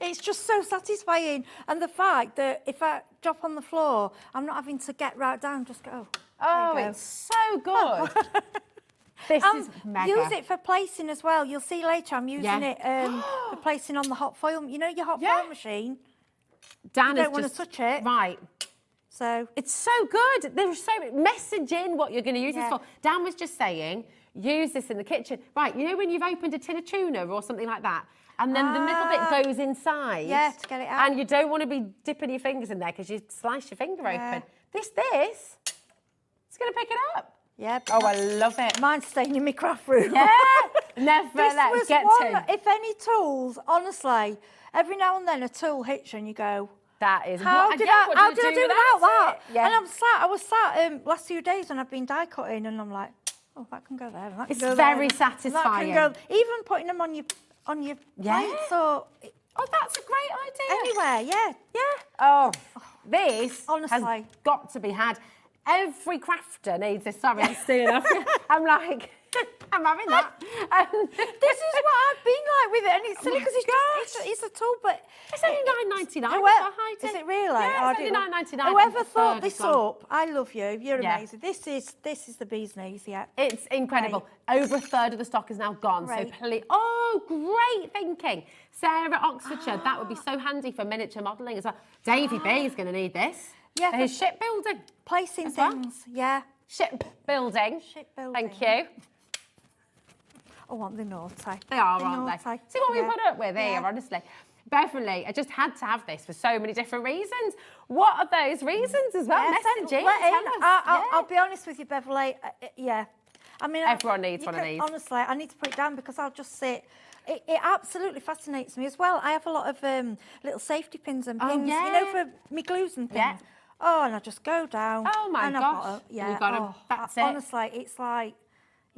K: It's just so satisfying, and the fact that if I drop on the floor, I'm not having to get right down. Just go.
B: It's so good. This is mega.
K: Use it for placing as well. You'll see later. I'm using it for placing on the hot foil. You know your hot foil machine.
B: Dan
K: you don't want to touch it,
B: right?
K: So
B: it's so good. There's so message in what you're going to use this for. Dan was just saying, use this in the kitchen. Right, you know when you've opened a tin of tuna or something like that, and then the middle bit goes inside.
K: Yeah, to get it out.
B: And you don't want to be dipping your fingers in there because you slice your finger open. This, it's going to pick it up.
K: Yeah.
B: Oh, I love it.
K: Mine's staying in my craft room.
B: Yeah. Never let get to.
K: If any tools, honestly, every now and then a tool hits you and you go,
B: that is.
K: How did I do without that?
B: Yeah.
K: And I was sat last few days when I've been die cutting, and I'm like, oh, that can go there. And that
B: It's
K: can go
B: very
K: there,
B: satisfying.
K: That can go, even putting them on your plate. So.
B: Oh, that's a great idea.
K: Anywhere, yeah.
B: Oh, this
K: honestly
B: has got to be had. Every crafter needs this. Sorry, I'm stealing off you. I'm like, I'm having that.
K: This is what I've been like with it, and it's silly because it's a tool, but
B: it's only £9.99.
K: Is it really?
B: Yeah, it's only £9.99.
K: Whoever thought this up, I love you. You're amazing. This is the bee's knees. Yeah,
B: it's incredible. Right. Over a third of the stock is now gone.
K: Great.
B: So please, great thinking, Sarah Oxfordshire. That would be so handy for miniature modelling as well. Davy B is going to need this.
K: Yeah,
B: for his shipbuilding.
K: Placing things, yeah.
B: Shipbuilding. Thank you.
K: Oh, aren't they naughty?
B: They are, aren't they? See what we put up with here, honestly. Beverly, I just had to have this for so many different reasons. What are those reasons as well? Messaging.
K: I'll be honest with you, Beverly. I mean,
B: everyone needs one of these.
K: Honestly, I need to put it down because I'll just sit. It absolutely fascinates me as well. I have a lot of little safety pins and pins, you know, for me glues and things.
B: Yeah.
K: Oh, and I just go down.
B: Oh my gosh.
K: You've
B: got to, that's it.
K: Honestly, it's like,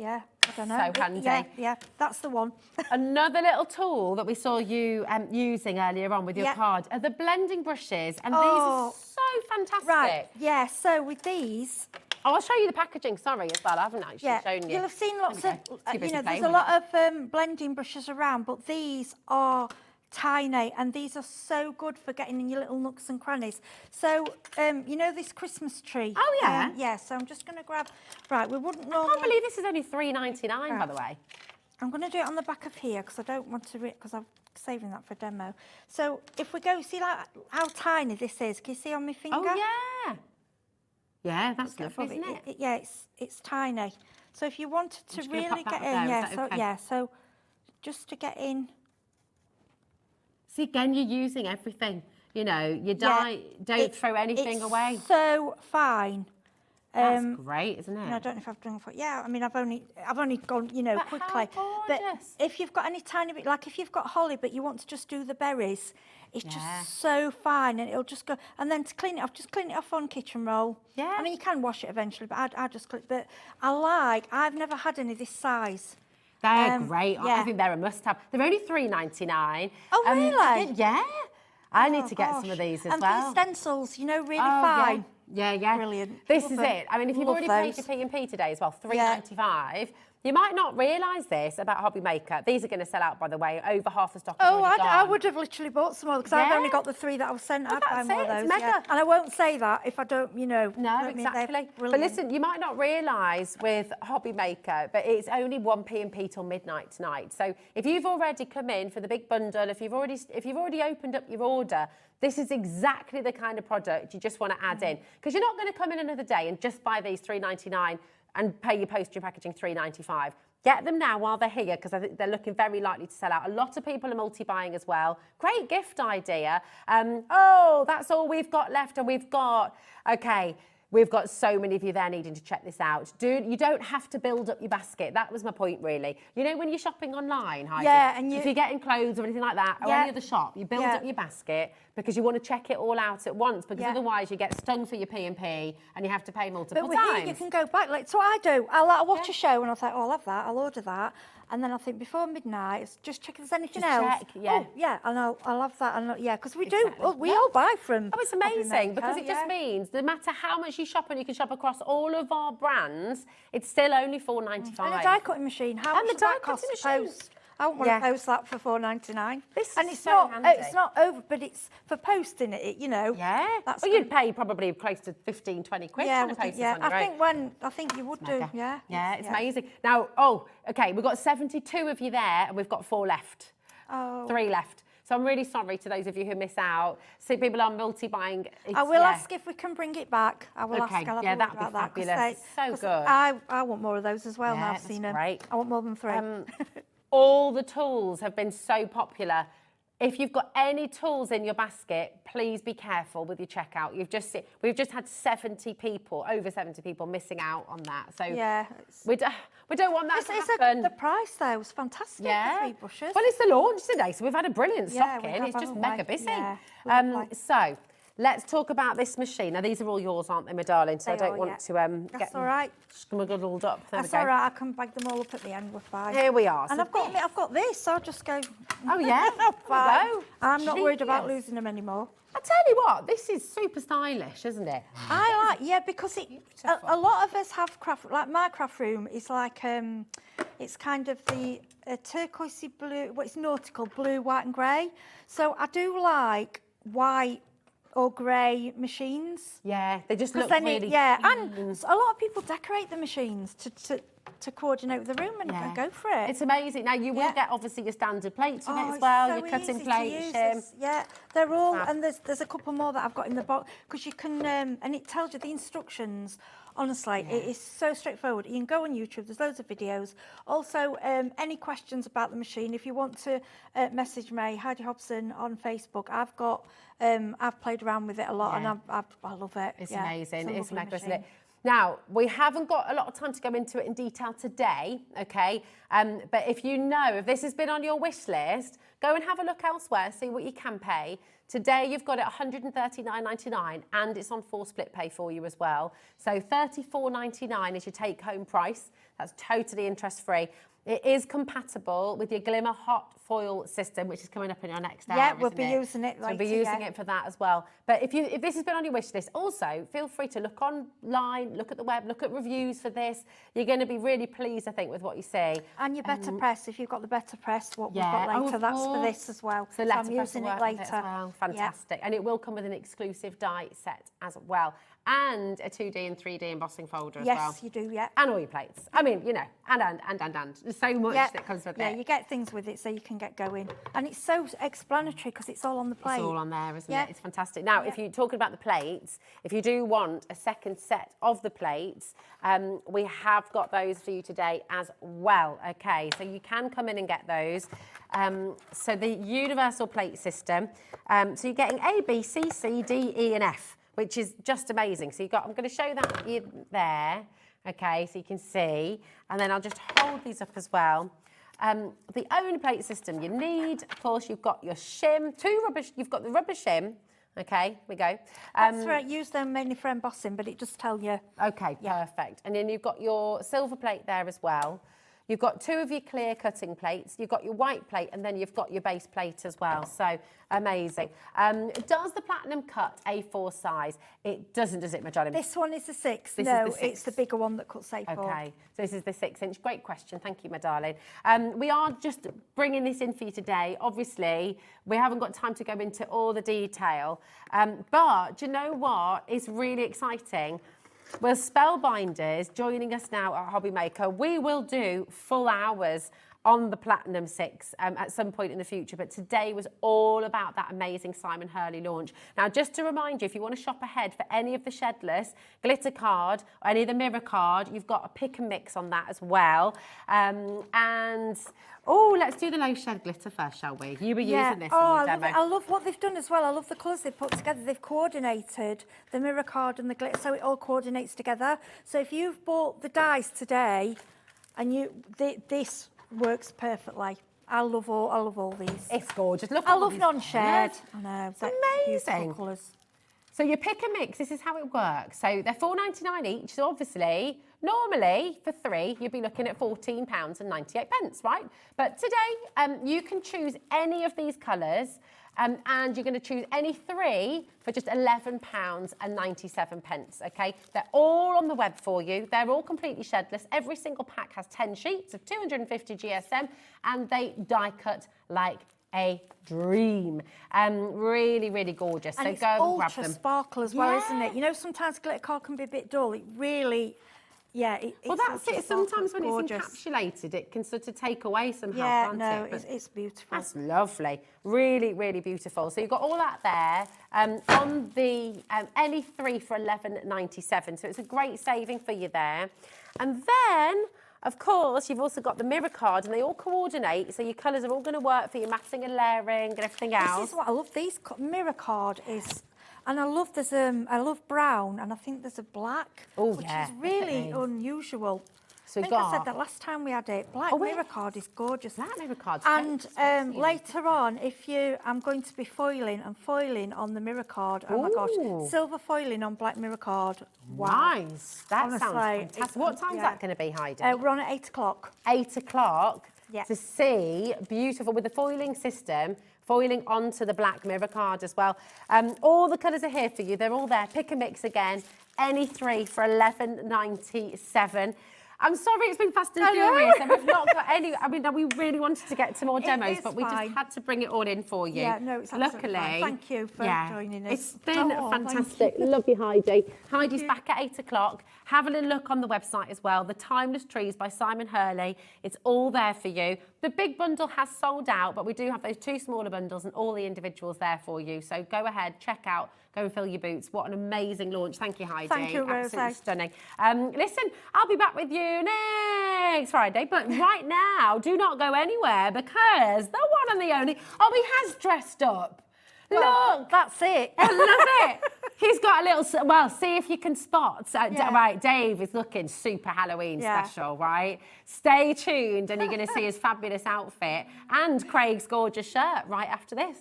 K: I don't know.
B: So handy.
K: Yeah, that's the one.
B: Another little tool that we saw you using earlier on with your card are the blending brushes, and these are so fantastic.
K: Right, yeah, so with these...
B: Oh, I'll show you the packaging, sorry, as well. I haven't actually shown you.
K: You'll have seen lots of, there's a lot of blending brushes around, but these are tiny, and these are so good for getting in your little nooks and crannies. So, you know this Christmas tree?
B: Oh, yeah.
K: Yeah, so I'm just going to grab... Right, we wouldn't normally...
B: I can't believe this is only $3.99, by the way.
K: I'm going to do it on the back of here, because I don't want to... Because I'm saving that for demo. So, if we go... See like how tiny this is? Can you see on my finger?
B: Oh, yeah. Yeah, that's lovely, isn't it?
K: Yeah, it's tiny. So if you wanted to really get in, so just to get in.
B: See, again, you're using everything. You know, you don't throw anything away.
K: So fine.
B: That's great, isn't it?
K: I don't know if I've done it. Yeah, I mean, I've only gone, but quickly.
B: How
K: but if you've got any tiny bit, like if you've got holly, but you want to just do the berries, It's just so fine, and it'll just go. And then to clean it off, just clean it off on kitchen roll.
B: Yeah.
K: I mean, you can wash it eventually, but I just click. But I've never had any this size.
B: They're great. I
K: yeah.
B: think they're a must-have. They're only $3.99.
K: Oh, really?
B: Yeah. I need to get some of these as
K: and
B: well.
K: And stencils, you know, really fine.
B: Yeah.
K: Brilliant.
B: This
K: Love
B: is
K: them.
B: it. I mean, if you've
K: Love
B: already
K: those.
B: paid your P&P today as well, $3.95, you might not realise this about HobbyMaker. These are going to sell out, by the way. Over half the stock is
K: Oh,
B: already
K: I
B: gone.
K: would have literally bought some more because I've only got the 3 that I was sent. I'd buy
B: that's
K: more
B: it,
K: of
B: it's
K: those.
B: mega.
K: And I won't say that if I don't, you know.
B: No,
K: I mean, they're
B: exactly. But
K: brilliant.
B: listen, you might not realise with HobbyMaker, but it's only 1 P&P till midnight tonight. So if you've already come in for the big bundle, if you've already opened up your order, this is exactly the kind of product you just want to add in, because you're not going to come in another day and just buy these $3.99 and pay your postage packaging $3.95. Get them now while they're here, because I think they're looking very likely to sell out. A lot of people are multi-buying as well. Great gift idea. Oh, that's all we've got left, and we've got, okay, we've got so many of you there needing to check this out. You don't have to build up your basket. That was my point, really. You know, when you're shopping online, Heidi,
K: and
B: if you're getting clothes or anything like that, or any other shop, you build up your basket because you want to check it all out at once, because otherwise you get stung for your P&P and you have to pay multiple
K: but
B: times.
K: Here you can go back. Like, so I do. I'll watch a show and I'll think, oh, I'll have that. I'll order that. And then I think before midnight, just check if there's anything else.
B: Check, yeah.
K: Oh, yeah, and I'll have that. And because we do, we all buy from.
B: Oh, it's amazing,
K: HobbyMaker,
B: because it just means no matter how much you shop, and you can shop across all of our brands, it's still only $4.95.
K: And a die cutting machine. How much does that cost to post? I wouldn't want to post that for $4.99. And it's
B: so
K: not.
B: handy.
K: It's not over, but it's for posting it. You know.
B: Yeah.
K: That's
B: well, you'd pay probably close to 15, 20 quid trying to post this on your own.
K: I think you would do. Yeah.
B: Yeah, it's amazing. Now, okay, we've got 72 of you there, and we've got 4 left.
K: Oh.
B: 3 left. So I'm really sorry to those of you who miss out. See, people are multi-buying.
K: I will ask if we can bring it back. I will ask. I'll have a
B: that'd
K: look
B: be
K: about
B: fabulous.
K: That,
B: so good.
K: I want more of those as well. Now I've seen them.
B: Great.
K: I want more than 3.
B: All the tools have been so popular. If you've got any tools in your basket, please be careful with your checkout. We've just had 70 people, over 70 people missing out on that. So we don't want that to happen.
K: The price there was fantastic.
B: Yeah.
K: For 3 brushes.
B: Well, it's the launch today, so we've had a brilliant stock in. It's just mega busy.
K: Yeah,
B: so let's talk about this machine. Now, these are all yours, aren't they, my darling? So I don't want to
K: That's
B: get
K: all right.
B: smuggled up. There
K: That's
B: we go.
K: all right. I can bag them all up at the end. We're fine.
B: Here we are.
K: And
B: So
K: I've got this. So I'll just go.
B: Oh yeah.
K: Fine.
B: Go.
K: I'm not worried about
B: Genius.
K: losing them anymore.
B: I tell you what, this is super stylish, isn't it?
K: I like, because a lot of us have craft, like my craft room is like, it's kind of the turquoisey blue, it's nautical, blue, white and grey. So I do like white or grey machines.
B: Yeah, they just look
K: then
B: really
K: and a lot of people decorate the machines to coordinate with the room and go for it.
B: It's amazing. Now, you will get, obviously, your standard plates with it as
K: it's
B: well,
K: so
B: your cutting
K: easy to
B: plates,
K: use. Yeah, they're all,
B: Fab.
K: and there's a couple more that I've got in the box, because you can, and it tells you the instructions. Honestly, it is so straightforward. You can go on YouTube, there's loads of videos. Also, any questions about the machine, if you want to message me, Heidi Hobson on Facebook, I've played around with it a lot, and I love it.
B: It's amazing.
K: It's
B: It's
K: a lovely
B: mega, isn't
K: machine.
B: it? Now, we haven't got a lot of time to go into it in detail today, okay? But if this has been on your wish list, go and have a look elsewhere, see what you can pay. Today, you've got it $139.99, and it's on 4 split pay for you as well. So $34.99 is your take-home price. That's totally interest-free. It is compatible with your Glimmer hot foil system, which is coming up in our next hour.
K: Yeah, we'll be using it later.
B: We'll be using it for that as well. But if this has been on your wish list, also feel free to look online, look at the web, look at reviews for this. You're going to be really pleased, I think, with what you see.
K: And your better press, if you've got the better press, what we've got later, that's for this as well.
B: So
K: I'm using it later.
B: As well. Fantastic. And it will come with an exclusive die set as well. And a 2D and 3D embossing folder as well.
K: Yes, you do, yeah.
B: And all your plates. I mean, and. There's so much that comes with it.
K: Yeah, you get things with it so you can get going. And it's so explanatory because it's all on the plate.
B: It's all on there, isn't it? It's fantastic. Now, if you're talking about the plates, if you do want a second set of the plates, we have got those for you today as well. Okay, so you can come in and get those. So the universal plate system. So you're getting A, B, C, C, D, E, and F, which is just amazing. So I'm going to show that there. Okay, so you can see, and then I'll just hold these up as well. The only plate system you need, of course, you've got your shim, you've got the rubber shim. Okay, we go.
K: That's right, use them mainly for embossing, but it does tell you.
B: Okay, perfect. And then you've got your silver plate there as well. You've got 2 of your clear cutting plates, you've got your white plate, and then you've got your base plate as well. So amazing. Does the platinum cut A4 size? It doesn't, does it, Madonna?
K: This one is the 6.
B: This
K: no,
B: is the 6.
K: It's the bigger one that cuts A4.
B: Okay, so this is the 6-inch. Great question. Thank you, my darling. We are just bringing this in for you today. Obviously, we haven't got time to go into all the detail, but do you know what is really exciting? Well, Spellbinders joining us now at HobbyMaker. We will do full hours on the Platinum 6 at some point in the future, but today was all about that amazing Simon Hurley launch. Now, just to remind you, if you want to shop ahead for any of the Shedless, glitter card, or any of the mirror card, you've got a pick and mix on that as well. Oh, let's do the low shed glitter first, shall we? You were using this in your demo.
K: I love what they've done as well. I love the colours they've put together. They've coordinated the mirror card and the glitter, so it all coordinates together. So if you've bought the dies today, and this works perfectly. I love all these.
B: It's gorgeous. Look,
K: I love non-shed. I know.
B: It's amazing.
K: Beautiful colours.
B: So your pick and mix, this is how it works. So they're $4.99 each. So obviously, normally for 3, you'd be looking at £14.98, right? But today, you can choose any of these colours, and you're going to choose any 3 for just £11.97, okay? They're all on the web for you. They're all completely shedless. Every single pack has 10 sheets of 250 GSM, and they die cut like a dream. Really, really gorgeous.
K: And
B: so
K: it's
B: go and grab
K: ultra
B: them.
K: sparkle as well, isn't it? You know, sometimes glitter card can be a bit dull. It really,
B: well, that's it. Sometimes when it's encapsulated, it can sort of take away somehow, can't it?
K: It's beautiful.
B: That's lovely. Really, really beautiful. So you've got all that there on the any 3 for $11.97. So it's a great saving for you there. And then, of course, you've also got the mirror card, and they all coordinate, so your colours are all going to work for your matting and layering and everything else.
K: This is what I love. These mirror card is, and I love I love brown, and I think there's a black, which is really unusual.
B: So
K: I think I said that last time we had it. Black mirror card is gorgeous.
B: Black mirror card's
K: and later on, I'm going to be foiling on the mirror card. Oh my gosh, silver foiling on black mirror card.
B: Wow. Nice. That
K: Honestly,
B: sounds fantastic. What time's that going to be, Heidi?
K: We're on at 8 o'clock.
B: 8 o'clock.
K: Yeah.
B: To see beautiful with the foiling system, foiling onto the black mirror card as well. All the colours are here for you. They're all there. Pick and mix again. Any 3 for $11.97. I'm sorry it's been fast and furious and we've not got any. I mean, we really wanted to get to more demos, but we just had to bring it all in for you.
K: Yeah, no, it's absolutely fine. Thank you for joining us.
B: It's been fantastic. Love you, Heidi. Heidi's back at 8 o'clock. Have a little look on the website as well. The Timeless Trees by Simon Hurley. It's all there for you. The big bundle has sold out, but we do have those 2 smaller bundles and all the individuals there for you. So go ahead, check out, go and fill your boots. What an amazing launch. Thank you, Heidi.
K: Thank you, Rose.
B: Absolutely stunning. Listen, I'll be back with you next Friday, but right now, do not go anywhere because the one and the only, he has dressed up.
K: Well, look, that's it.
B: I love it. He's got a little, see if you can spot. Right, Dave is looking super Halloween special, right? Stay tuned and you're going to see his fabulous outfit and Craig's gorgeous shirt right after this.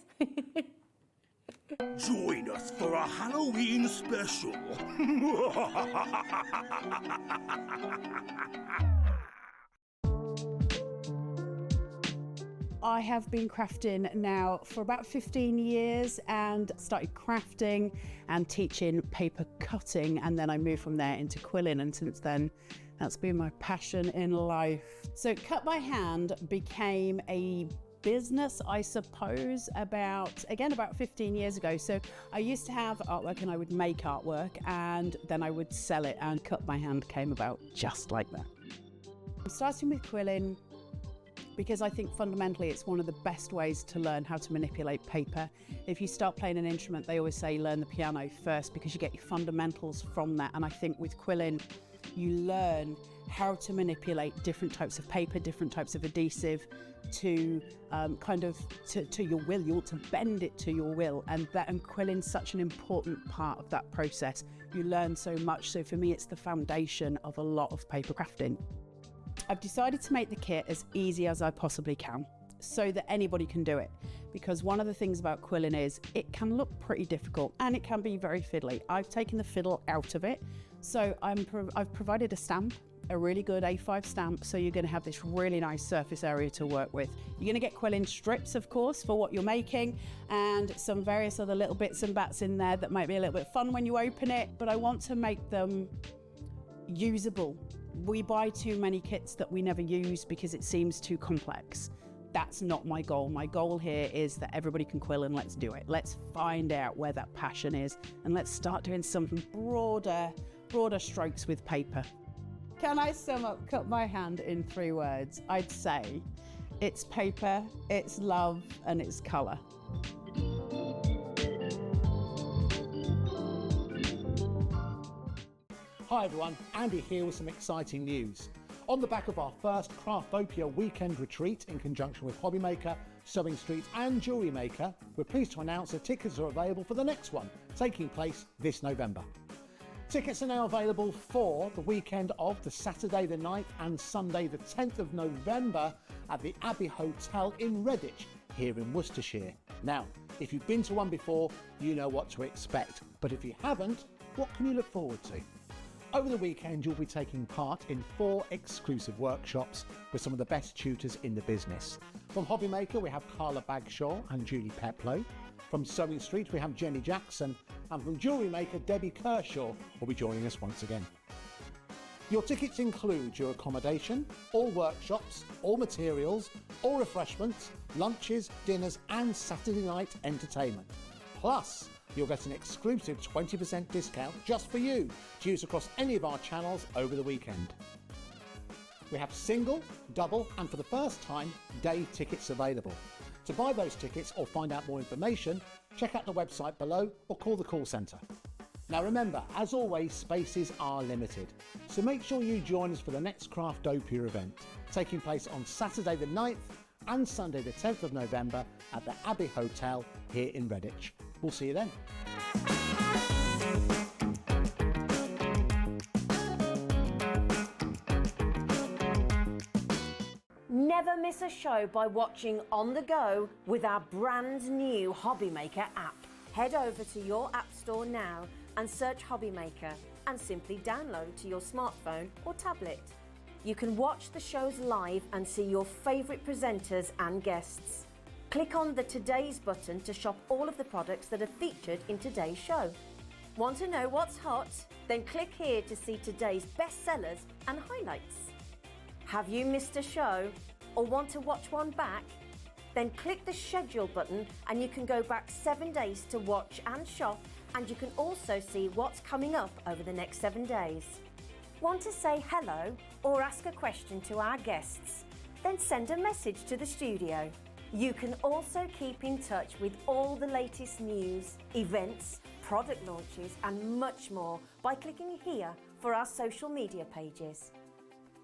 F: Join us for a Halloween special.
E: I have been crafting now for about 15 years and started crafting and teaching paper cutting, and then I moved from there into quilling, and since then that's been my passion in life. So Cut by Hand became a business, I suppose, about 15 years ago. So I used to have artwork and I would make artwork and then I would sell it, and Cut by Hand came about just like that. I'm starting with quilling because I think fundamentally it's one of the best ways to learn how to manipulate paper. If you start playing an instrument, they always say learn the piano first because you get your fundamentals from that. And I think with quilling, you learn how to manipulate different types of paper, different types of adhesive to to your will. You want to bend it to your will, and quilling's such an important part of that process. You learn so much. So for me, it's the foundation of a lot of paper crafting. I've decided to make the kit as easy as I possibly can so that anybody can do it. Because one of the things about quilling is it can look pretty difficult and it can be very fiddly. I've taken the fiddle out of it. So I've provided a stamp, a really good A5 stamp, so you're going to have this really nice surface area to work with. You're going to get quilling strips, of course, for what you're making, and some various other little bits and bats in there that might be a little bit fun when you open it, but I want to make them usable. We buy too many kits that we never use because it seems too complex. That's not my goal. My goal here is that everybody can quill, and let's do it. Let's find out where that passion is, and let's start doing something broader strokes with paper. Can I sum up Cut My Hand in 3 words? I'd say it's paper, it's love, and it's colour.
H: Hi everyone, Andy here with some exciting news. On the back of our first Craftopia weekend retreat in conjunction with HobbyMaker, Sewing Street and Jewellery Maker, we're pleased to announce that tickets are available for the next one, taking place this November. Tickets are now available for the weekend of the Saturday the 9th and Sunday the 10th of November at the Abbey Hotel in Redditch, here in Worcestershire. Now, if you've been to one before, you know what to expect, but if you haven't, what can you look forward to? Over the weekend, you'll be taking part in 4 exclusive workshops with some of the best tutors in the business. From HobbyMaker, we have Carla Bagshaw and Julie Peplow. From Sewing Street, we have Jenny Jackson. And from Jewellery Maker, Debbie Kershaw will be joining us once again. Your tickets include your accommodation, all workshops, all materials, all refreshments, lunches, dinners and Saturday night entertainment. Plus, you'll get an exclusive 20% discount just for you to use across any of our channels over the weekend. We have single, double and for the first time, day tickets available. To buy those tickets or find out more information, check out the website below or call the call centre. Now remember, as always, spaces are limited, so make sure you join us for the next Craftopia event, taking place on Saturday the 9th and Sunday the 10th of November at the Abbey Hotel here in Redditch. We'll see you then.
I: Never miss a show by watching on the go with our brand new HobbyMaker app. Head over to your app store now and search HobbyMaker and simply download to your smartphone or tablet. You can watch the shows live and see your favourite presenters and guests. Click on the Today's button to shop all of the products that are featured in today's show. Want to know what's hot? Then click here to see today's bestsellers and highlights. Have you missed a show or want to watch one back? Then click the schedule button and you can go back 7 days to watch and shop, and you can also see what's coming up over the next 7 days. Want to say hello or ask a question to our guests? Then send a message to the studio. You can also keep in touch with all the latest news, events, product launches and much more by clicking here for our social media pages.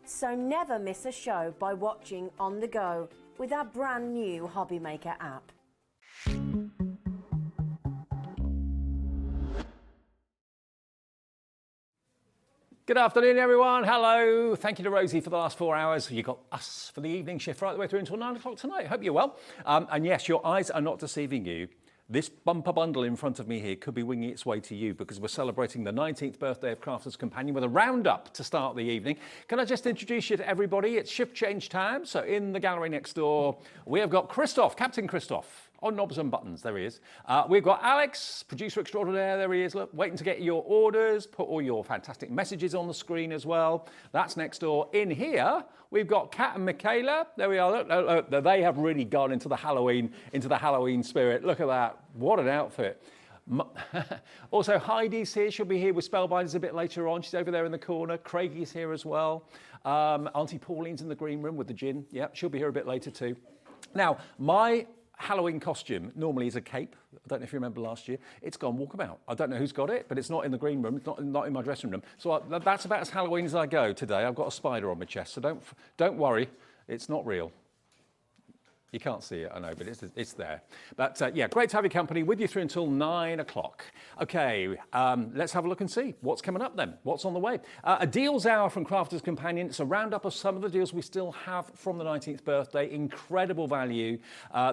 I: So never miss a show by watching on the go with our brand new HobbyMaker app.
C: Good afternoon, everyone. Hello. Thank you to Rosie for the last 4 hours. You got us for the evening shift right the way through until 9 o'clock tonight. Hope you're well. And yes, your eyes are not deceiving you. This bumper bundle in front of me here could be winging its way to you because we're celebrating the 19th birthday of Crafter's Companion with a roundup to start the evening. Can I just introduce you to everybody? It's shift change time. So in the gallery next door, we have got Christoph, Captain Christoph, on knobs and buttons. There he is. We've got Alex, producer extraordinaire. There he is. Look, waiting to get your orders, put all your fantastic messages on the screen as well. That's next door. In here, we've got Kat and Michaela. There we are. Look, they have really gone into the Halloween spirit. Look at that. What an outfit. Also, Heidi's here. She'll be here with Spellbinders a bit later on. She's over there in the corner. Craigie's here as well. Auntie Pauline's in the green room with the gin. Yep, she'll be here a bit later too. Now, my Halloween costume normally is a cape. I don't know if you remember last year. It's gone walkabout. I don't know who's got it, but it's not in the green room. It's not in my dressing room. So that's about as Halloween as I go today. I've got a spider on my chest, so don't worry. It's not real. You can't see it, I know, but it's there. But yeah, great to have your company with you through until 9 o'clock. Okay, let's have a look and see what's coming up then, what's on the way. A deals hour from Crafters Companion. It's a roundup of some of the deals we still have from the 19th birthday. Incredible value.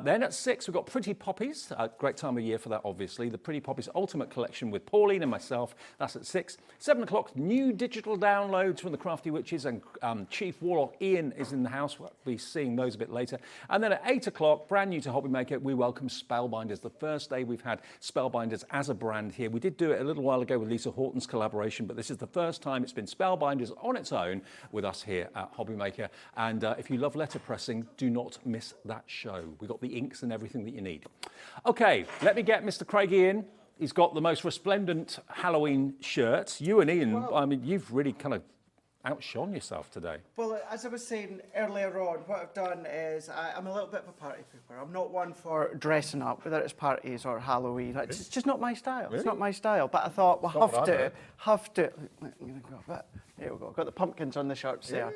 C: Then at 6, we've got Pretty Poppies. Great time of year for that, obviously. The Pretty Poppies Ultimate Collection with Pauline and myself. That's at 6. 7 o'clock, new digital downloads from the Crafty Witches, and Chief Warlock Ian is in the house. We'll be seeing those a bit later. And then at 8 o'clock, brand new to HobbyMaker, we welcome Spellbinders. The first day we've had Spellbinders as a brand here. We did do it a little while ago with Lisa Horton's collaboration, but this is the first time it's been Spellbinders on its own with us here at HobbyMaker. And if you love letterpressing, do not miss that show. We've got the inks and everything that you need. Okay, let me get Mr. Craigie in. He's got the most resplendent Halloween shirt. You and Ian, well, I mean, you've really kind of outshone yourself today.
A: Well, as I was saying earlier on, what I've done is I'm a little bit of a party pooper. I'm not one for dressing up, whether it's parties or Halloween. Really? It's just not my style. Really? It's not my style. But I thought, well, have to. Here we go. I've got the pumpkins on the shirts there.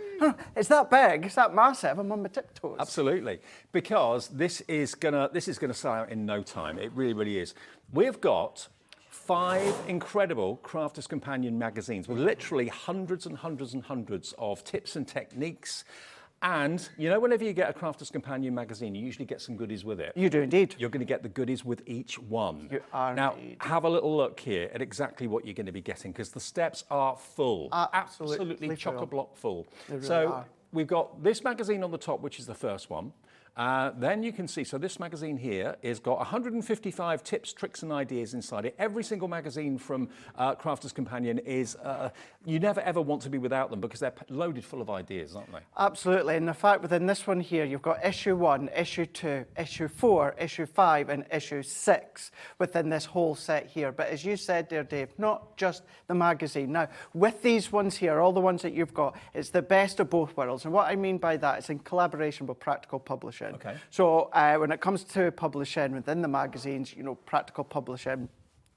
A: It's that big. It's that massive. I'm on my tiptoes.
C: Absolutely, because this is gonna sell out in no time. It really, really is. We've got 5 incredible Crafters Companion magazines with literally hundreds and hundreds and hundreds of tips and techniques. And, you know, whenever you get a Crafters Companion magazine, you usually get some goodies with it.
A: You do indeed.
C: You're going to get the goodies with each one.
A: You are
C: now,
A: indeed.
C: have a little look here at exactly what you're going to be getting, because the steps are full. Absolutely chock-a-block full.
A: They really
C: so
A: are.
C: we've got this magazine on the top, which is the first one. Then you can see, so this magazine here has got 155 tips, tricks and ideas inside it. Every single magazine from Crafters Companion is, you never ever want to be without them, because they're loaded full of ideas, aren't they?
A: Absolutely, and in fact within this one here you've got issue 1, issue 2, issue 4, issue 5 and issue 6 within this whole set here. But as you said there, Dave, not just the magazine. Now with these ones here, all the ones that you've got, it's the best of both worlds, and what I mean by that is in collaboration with Practical Publishing.
C: Okay.
A: So when it comes to publishing within the magazines, you know, Practical Publishing,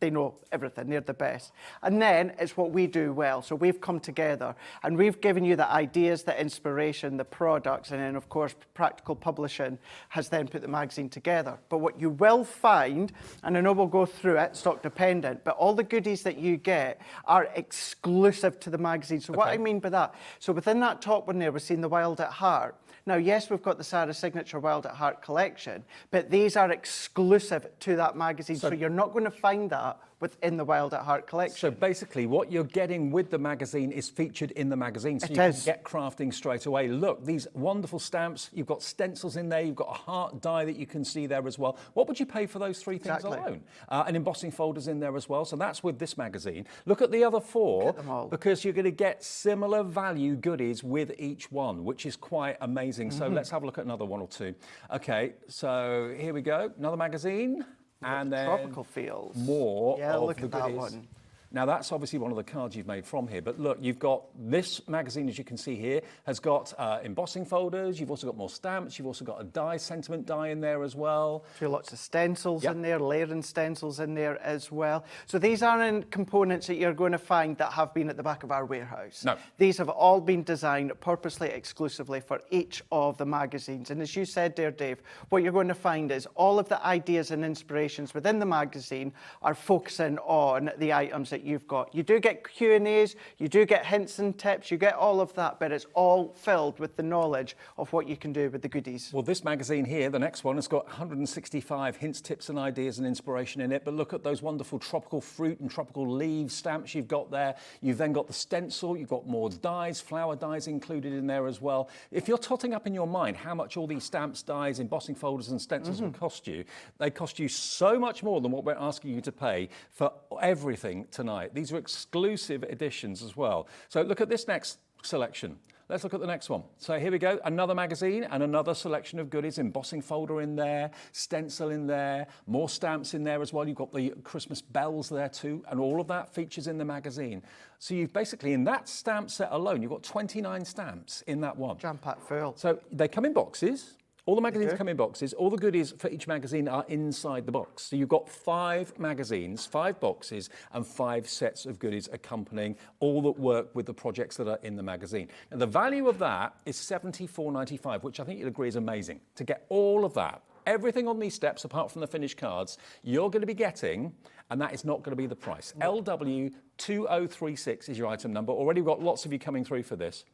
A: they know everything, they're the best. And then it's what we do well. So we've come together and we've given you the ideas, the inspiration, the products, and then of course Practical Publishing has then put the magazine together. But what you will find, and I know we'll go through it, stock dependent, but all the goodies that you get are exclusive to the magazine. So what I mean by that, so within that top one there, we're seeing the Wild at Heart. Now, yes, we've got the Sarah Signature Wild at Heart collection, but these are exclusive to that magazine, so you're not going to find that within the Wild at Heart collection.
C: So basically what you're getting with the magazine is featured in the magazine, so you can get crafting straight away. Look, these wonderful stamps, you've got stencils in there, you've got a heart die that you can see there as well. What would you pay for those 3 things alone? And embossing folders in there as well, so that's with this magazine. Look at the other 4, because you're going to get similar value goodies with each one, which is quite amazing. So let's have a look at another 1 or 2. Okay, so here we go, another magazine. And then
A: tropical feels.
C: More of
A: look
C: the
A: at
C: goodies.
A: that one.
C: Now that's obviously one of the cards you've made from here, but look, you've got this magazine, as you can see here, has got embossing folders, you've also got more stamps, you've also got a die, sentiment die in there as well.
A: Lots of stencils in there, layering stencils in there as well. So these aren't components that you're going to find that have been at the back of our warehouse.
C: No.
A: These have all been designed purposely, exclusively for each of the magazines. And as you said there, Dave, what you're going to find is all of the ideas and inspirations within the magazine are focusing on the items that you've got. You do get Q&As, you do get hints and tips, you get all of that, but it's all filled with the knowledge of what you can do with the goodies.
C: Well, this magazine here, the next one, has got 165 hints, tips and ideas and inspiration in it, but look at those wonderful tropical fruit and tropical leaves stamps you've got there. You've then got the stencil, you've got more dies, flower dies included in there as well. If you're totting up in your mind how much all these stamps, dies, embossing folders and stencils will cost you, they cost you so much more than what we're asking you to pay for everything tonight. These are exclusive editions as well. So look at this next selection. Let's look at the next one. So here we go, another magazine and another selection of goodies, embossing folder in there, stencil in there, more stamps in there as well. You've got the Christmas bells there too, and all of that features in the magazine. So you've basically, in that stamp set alone, you've got 29 stamps in that one.
A: Jam-packed full.
C: So they come in boxes, All the magazines come in boxes. All the goodies for each magazine are inside the box. So you've got 5 magazines, 5 boxes, and 5 sets of goodies accompanying all that work with the projects that are in the magazine. And the value of that is $74.95, which I think you'll agree is amazing. To get all of that, everything on these steps, apart from the finished cards, you're going to be getting, and that is not going to be the price. LW2036 is your item number. Already we've got lots of you coming through for this.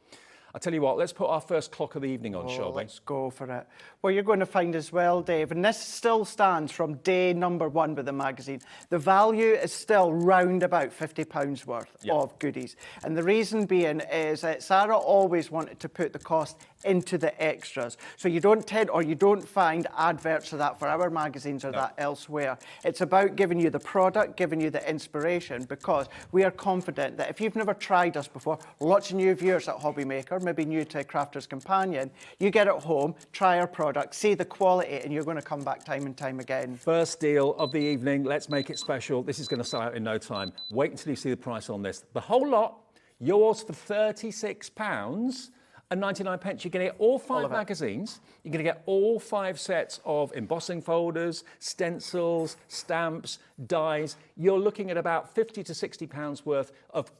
C: I'll tell you what, let's put our first clock of the evening on, shall we?
A: Let's go for it. Well, you're going to find as well, Dave, and this still stands from day number 1 with the magazine. The value is still round about £50 worth of goodies. And the reason being is that Sarah always wanted to put the cost into the extras. So you don't find adverts of that for our magazines or that elsewhere. It's about giving you the product, giving you the inspiration, because we are confident that if you've never tried us before, lots of new viewers at HobbyMaker, maybe new to Crafter's Companion, you get it home, try our product, see the quality, and you're going to come back time and time again.
C: First deal of the evening. Let's make it special. This is going to sell out in no time. Wait until you see the price on this. The whole lot, yours for £36.99. You're going to get all 5 magazines. You're going to get all 5 sets of embossing folders, stencils, stamps, dies. You're looking at about £50 to £60 worth of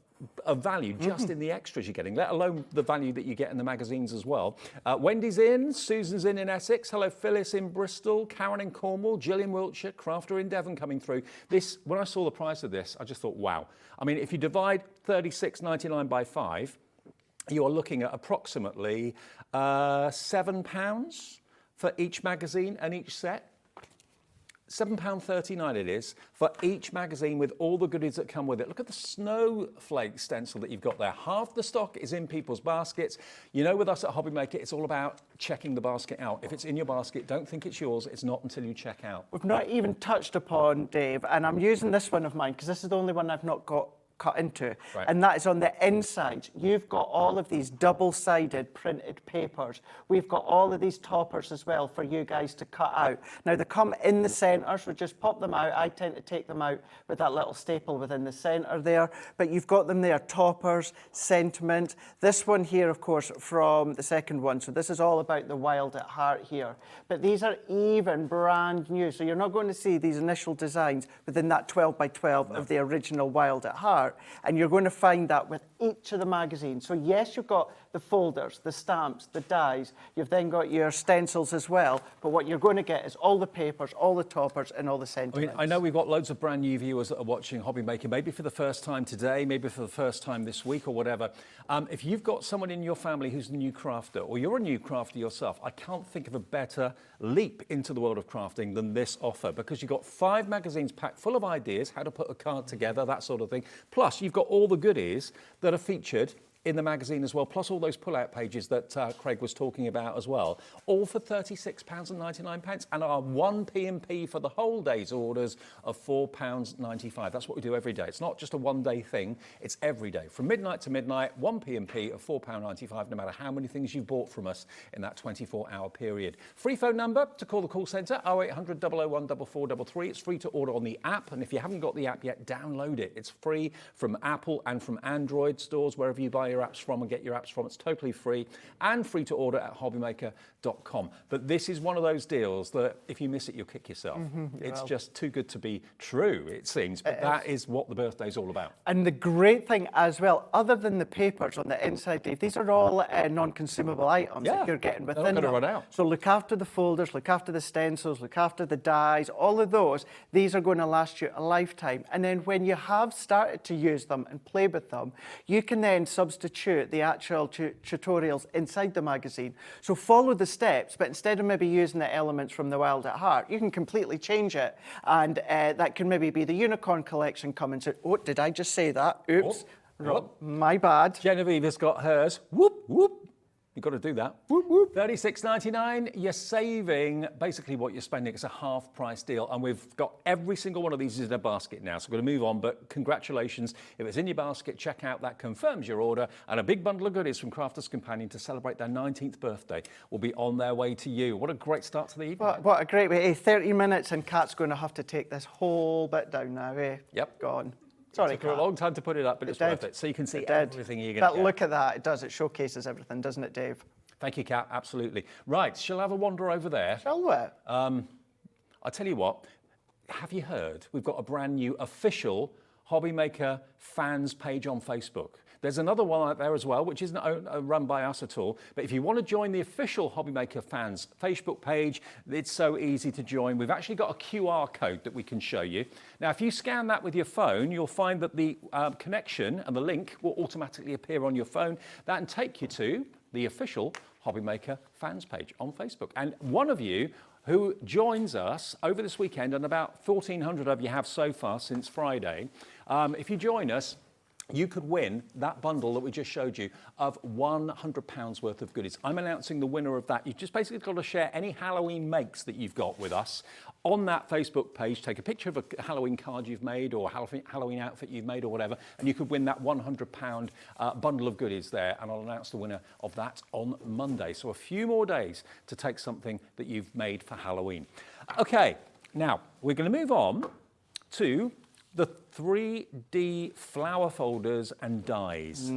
C: value just in the extras you're getting, let alone the value that you get in the magazines as well. Wendy's in, Susan's in Essex, hello Phyllis in Bristol, Karen in Cornwall, Jill in Wiltshire, Crafter in Devon coming through. This, when I saw the price of this, I just thought, wow. I mean, if you divide £36.99 by 5, you are looking at approximately £7 for each magazine and each set. £7.39 it is for each magazine with all the goodies that come with it. Look at the snowflake stencil that you've got there. Half the stock is in people's baskets. You know, with us at HobbyMaker, it's all about checking the basket out. If it's in your basket, don't think it's yours. It's not until you check out.
A: We've not even touched upon, Dave, and I'm using this one of mine because this is the only one I've not got cut into, and that is on the inside. You've got all of these double-sided printed papers. We've got all of these toppers as well for you guys to cut out. Now they come in the centre, so just pop them out. I tend to take them out with that little staple within the centre there, but you've got them there, toppers, sentiment. This one here, of course, from the second one, so this is all about the wild at heart here, but these are even brand new, so you're not going to see these initial designs within that 12 by 12 of the original wild at heart. And you're going to find that with each of the magazines. So yes, you've got the folders, the stamps, the dies. You've then got your stencils as well. But what you're going to get is all the papers, all the toppers, and all the sentiments.
C: I mean, I know we've got loads of brand new viewers that are watching HobbyMaker, maybe for the first time today, maybe for the first time this week or whatever. If you've got someone in your family who's a new crafter, or you're a new crafter yourself, I can't think of a better leap into the world of crafting than this offer, because you've got 5 magazines packed full of ideas, how to put a card together, that sort of thing. Plus, you've got all the goodies that are featured in the magazine as well, plus all those pull-out pages that Craig was talking about as well, all for £36.99, and our 1p&p for the whole day's orders of £4.95. That's what we do every day. It's not just a one-day thing, it's every day. From midnight to midnight, 1p&p of £4.95, no matter how many things you've bought from us in that 24-hour period. Free phone number to call the call centre, 0800 001 4433. It's free to order on the app, and if you haven't got the app yet, download it. It's free from Apple and from Android stores, wherever you buy your apps from and get your apps from. It's totally free and free to order at hobbymaker.com. But this is one of those deals that if you miss it, you'll kick yourself. It's just too good to be true, it seems. But that is what the birthday's all about.
A: And the great thing as well, other than the papers on the inside, Dave, these are all non-consumable items that you're getting within them.
C: They're not going to run out.
A: So look after the folders, look after the stencils, look after the dies, all of those. These are going to last you a lifetime. And then when you have started to use them and play with them, you can then substitute the actual tutorials inside the magazine. So follow the steps, but instead of maybe using the elements from the Wild at Heart, you can completely change it. And that can maybe be the unicorn collection coming to, oh, did I just say that? Oops, my bad.
C: Genevieve has got hers. Whoop, whoop. You've got to do that. Whoop, whoop. $36.99, you're saving basically what you're spending. It's a half price deal, and we've got every single one of these in a basket now, so we're going to move on, but congratulations. If it's in your basket, check out, that confirms your order, and a big bundle of goodies from Crafter's Companion to celebrate their 19th birthday will be on their way to you. What a great start to the evening.
A: What a great way. 30 minutes and Kat's going to have to take this whole bit down now, eh?
C: Yep.
A: Gone. Sorry,
C: it took her a long time to put it up, but it's worth it. So you can see everything you're going to get.
A: But look at that. It does. It showcases everything, doesn't it, Dave?
C: Thank you, Kat, absolutely. Right, shall I have a wander over there?
A: Shall we?
C: I'll tell you what, have you heard? We've got a brand new official HobbyMaker fans page on Facebook. There's another one out there as well, which isn't run by us at all. But if you want to join the official HobbyMaker fans Facebook page, it's so easy to join. We've actually got a QR code that we can show you. Now, if you scan that with your phone, you'll find that the connection and the link will automatically appear on your phone. That can take you to the official HobbyMaker fans page on Facebook. And one of you who joins us over this weekend, and about 1,400 of you have so far since Friday, if you join us, you could win that bundle that we just showed you of £100 worth of goodies. I'm announcing the winner of that. You've just basically got to share any Halloween makes that you've got with us on that Facebook page. Take a picture of a Halloween card you've made or a Halloween outfit you've made or whatever, and you could win that £100 bundle of goodies there, and I'll announce the winner of that on Monday. So a few more days to take something that you've made for Halloween. Okay, now we're going to move on to the 3D flower folders and dies.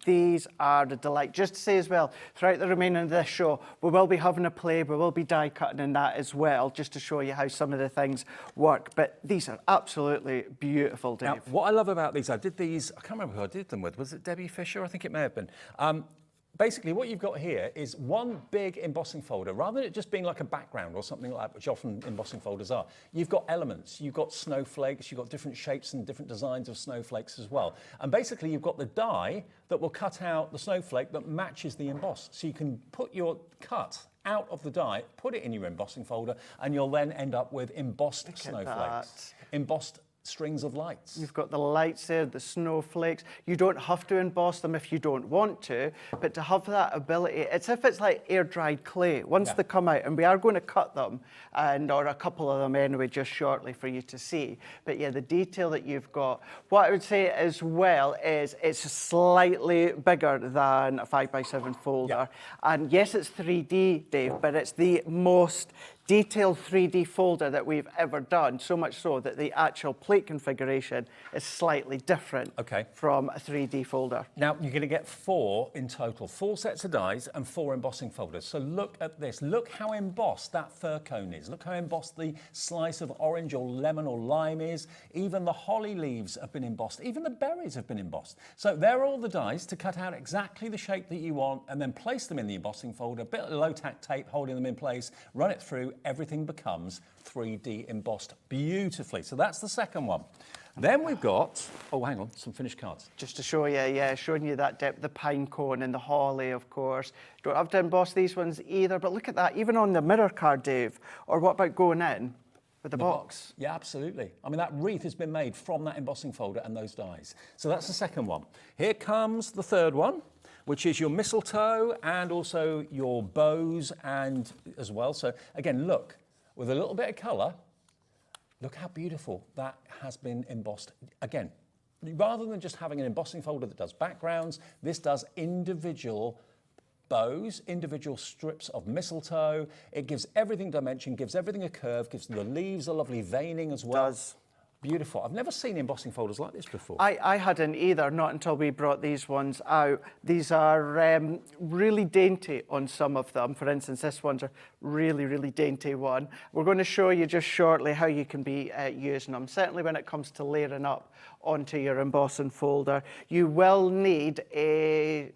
A: These are the delight. Just to say as well, throughout the remainder of this show, we will be having a play, we will be die cutting in that as well, just to show you how some of the things work. But these are absolutely beautiful, Dave.
C: Now, what I love about these, I did these, I can't remember who I did them with. Was it Debbie Fisher? I think it may have been. Basically, what you've got here is one big embossing folder. Rather than it just being like a background or something like that, which often embossing folders are, you've got elements. You've got snowflakes, you've got different shapes and different designs of snowflakes as well. And basically, you've got the die that will cut out the snowflake that matches the emboss. So you can put your cut out of the die, put it in your embossing folder, and you'll then end up with embossed snowflakes. Embossed strings of lights.
A: You've got the lights there, the snowflakes. You don't have to emboss them if you don't want to, but to have that ability, it's if it's like air-dried clay. Once they come out, and we are going to cut them, or a couple of them anyway, just shortly for you to see. But yeah, the detail that you've got. What I would say as well is it's slightly bigger than a 5x7 folder. And yes, it's 3D, Dave, but it's the most detailed 3D folder that we've ever done, so much so that the actual plate configuration is slightly different from a 3D folder.
C: Now, you're going to get 4 in total, 4 sets of dies and 4 embossing folders. So look at this. Look how embossed that fir cone is. Look how embossed the slice of orange or lemon or lime is. Even the holly leaves have been embossed. Even the berries have been embossed. So there are all the dies to cut out exactly the shape that you want and then place them in the embossing folder, a bit of low-tack tape holding them in place, run it through, everything becomes 3D embossed beautifully. So that's the second one. Then we've got, oh, hang on, some finished cards.
A: Just to show you, yeah, showing you that depth, the pine cone and the holly, of course. Don't have to emboss these ones either, but look at that, even on the mirror card, Dave. Or what about going in with the box?
C: Yeah, absolutely. I mean, that wreath has been made from that embossing folder and those dies. So that's the second one. Here comes the third one, which is your mistletoe and also your bows and as well. So again, look, with a little bit of colour, look how beautiful that has been embossed. Again, rather than just having an embossing folder that does backgrounds, this does individual bows, individual strips of mistletoe. It gives everything dimension, gives everything a curve, gives the leaves a lovely veining as well.
A: Does.
C: Beautiful. I've never seen embossing folders like this before.
A: I hadn't either, not until we brought these ones out. These are really dainty on some of them. For instance, this one's a really, really dainty one. We're going to show you just shortly how you can be using them. Certainly when it comes to layering up onto your embossing folder, you will need a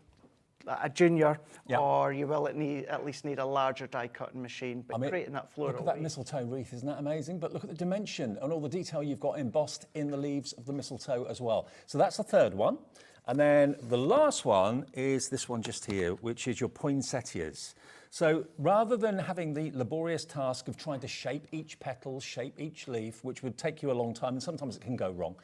A: junior, or you will at least need a larger die cutting machine. But creating that floral
C: look at that mistletoe wreath, isn't that amazing? But look at the dimension and all the detail you've got embossed in the leaves of the mistletoe as well. So that's the third one. And then the last one is this one just here, which is your poinsettias. So rather than having the laborious task of trying to shape each petal, shape each leaf, which would take you a long time, and sometimes it can go wrong,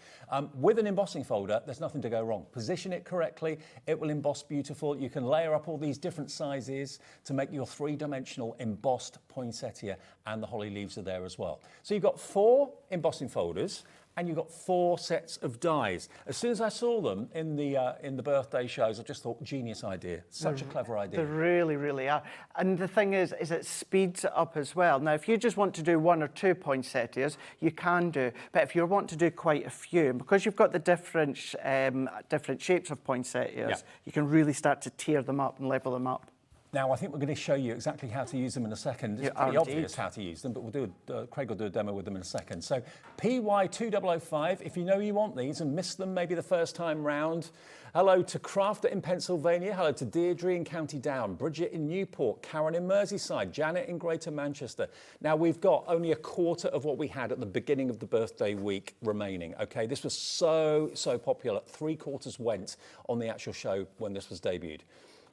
C: with an embossing folder, there's nothing to go wrong. Position it correctly, it will emboss beautiful. You can layer up all these different sizes to make your 3-dimensional embossed poinsettia, and the holly leaves are there as well. So you've got 4 embossing folders, and you've got 4 sets of dies. As soon as I saw them in the birthday shows, I just thought, genius idea. Such a clever idea.
A: They really, really are. And the thing is it speeds it up as well. Now, if you just want to do 1 or 2 poinsettias, you can do. But if you want to do quite a few, because you've got the different shapes of poinsettias, you can really start to tear them up and level them up.
C: Now, I think we're going to show you exactly how to use them in a second. It's pretty obvious how to use them, but Craig will do a demo with them in a second. So PY2005, if you know you want these and missed them maybe the first time round, hello to Crafter in Pennsylvania, hello to Deirdre in County Down, Bridget in Newport, Karen in Merseyside, Janet in Greater Manchester. Now, we've got only a quarter of what we had at the beginning of the birthday week remaining, okay? This was so popular. 3/4 went on the actual show when this was debuted.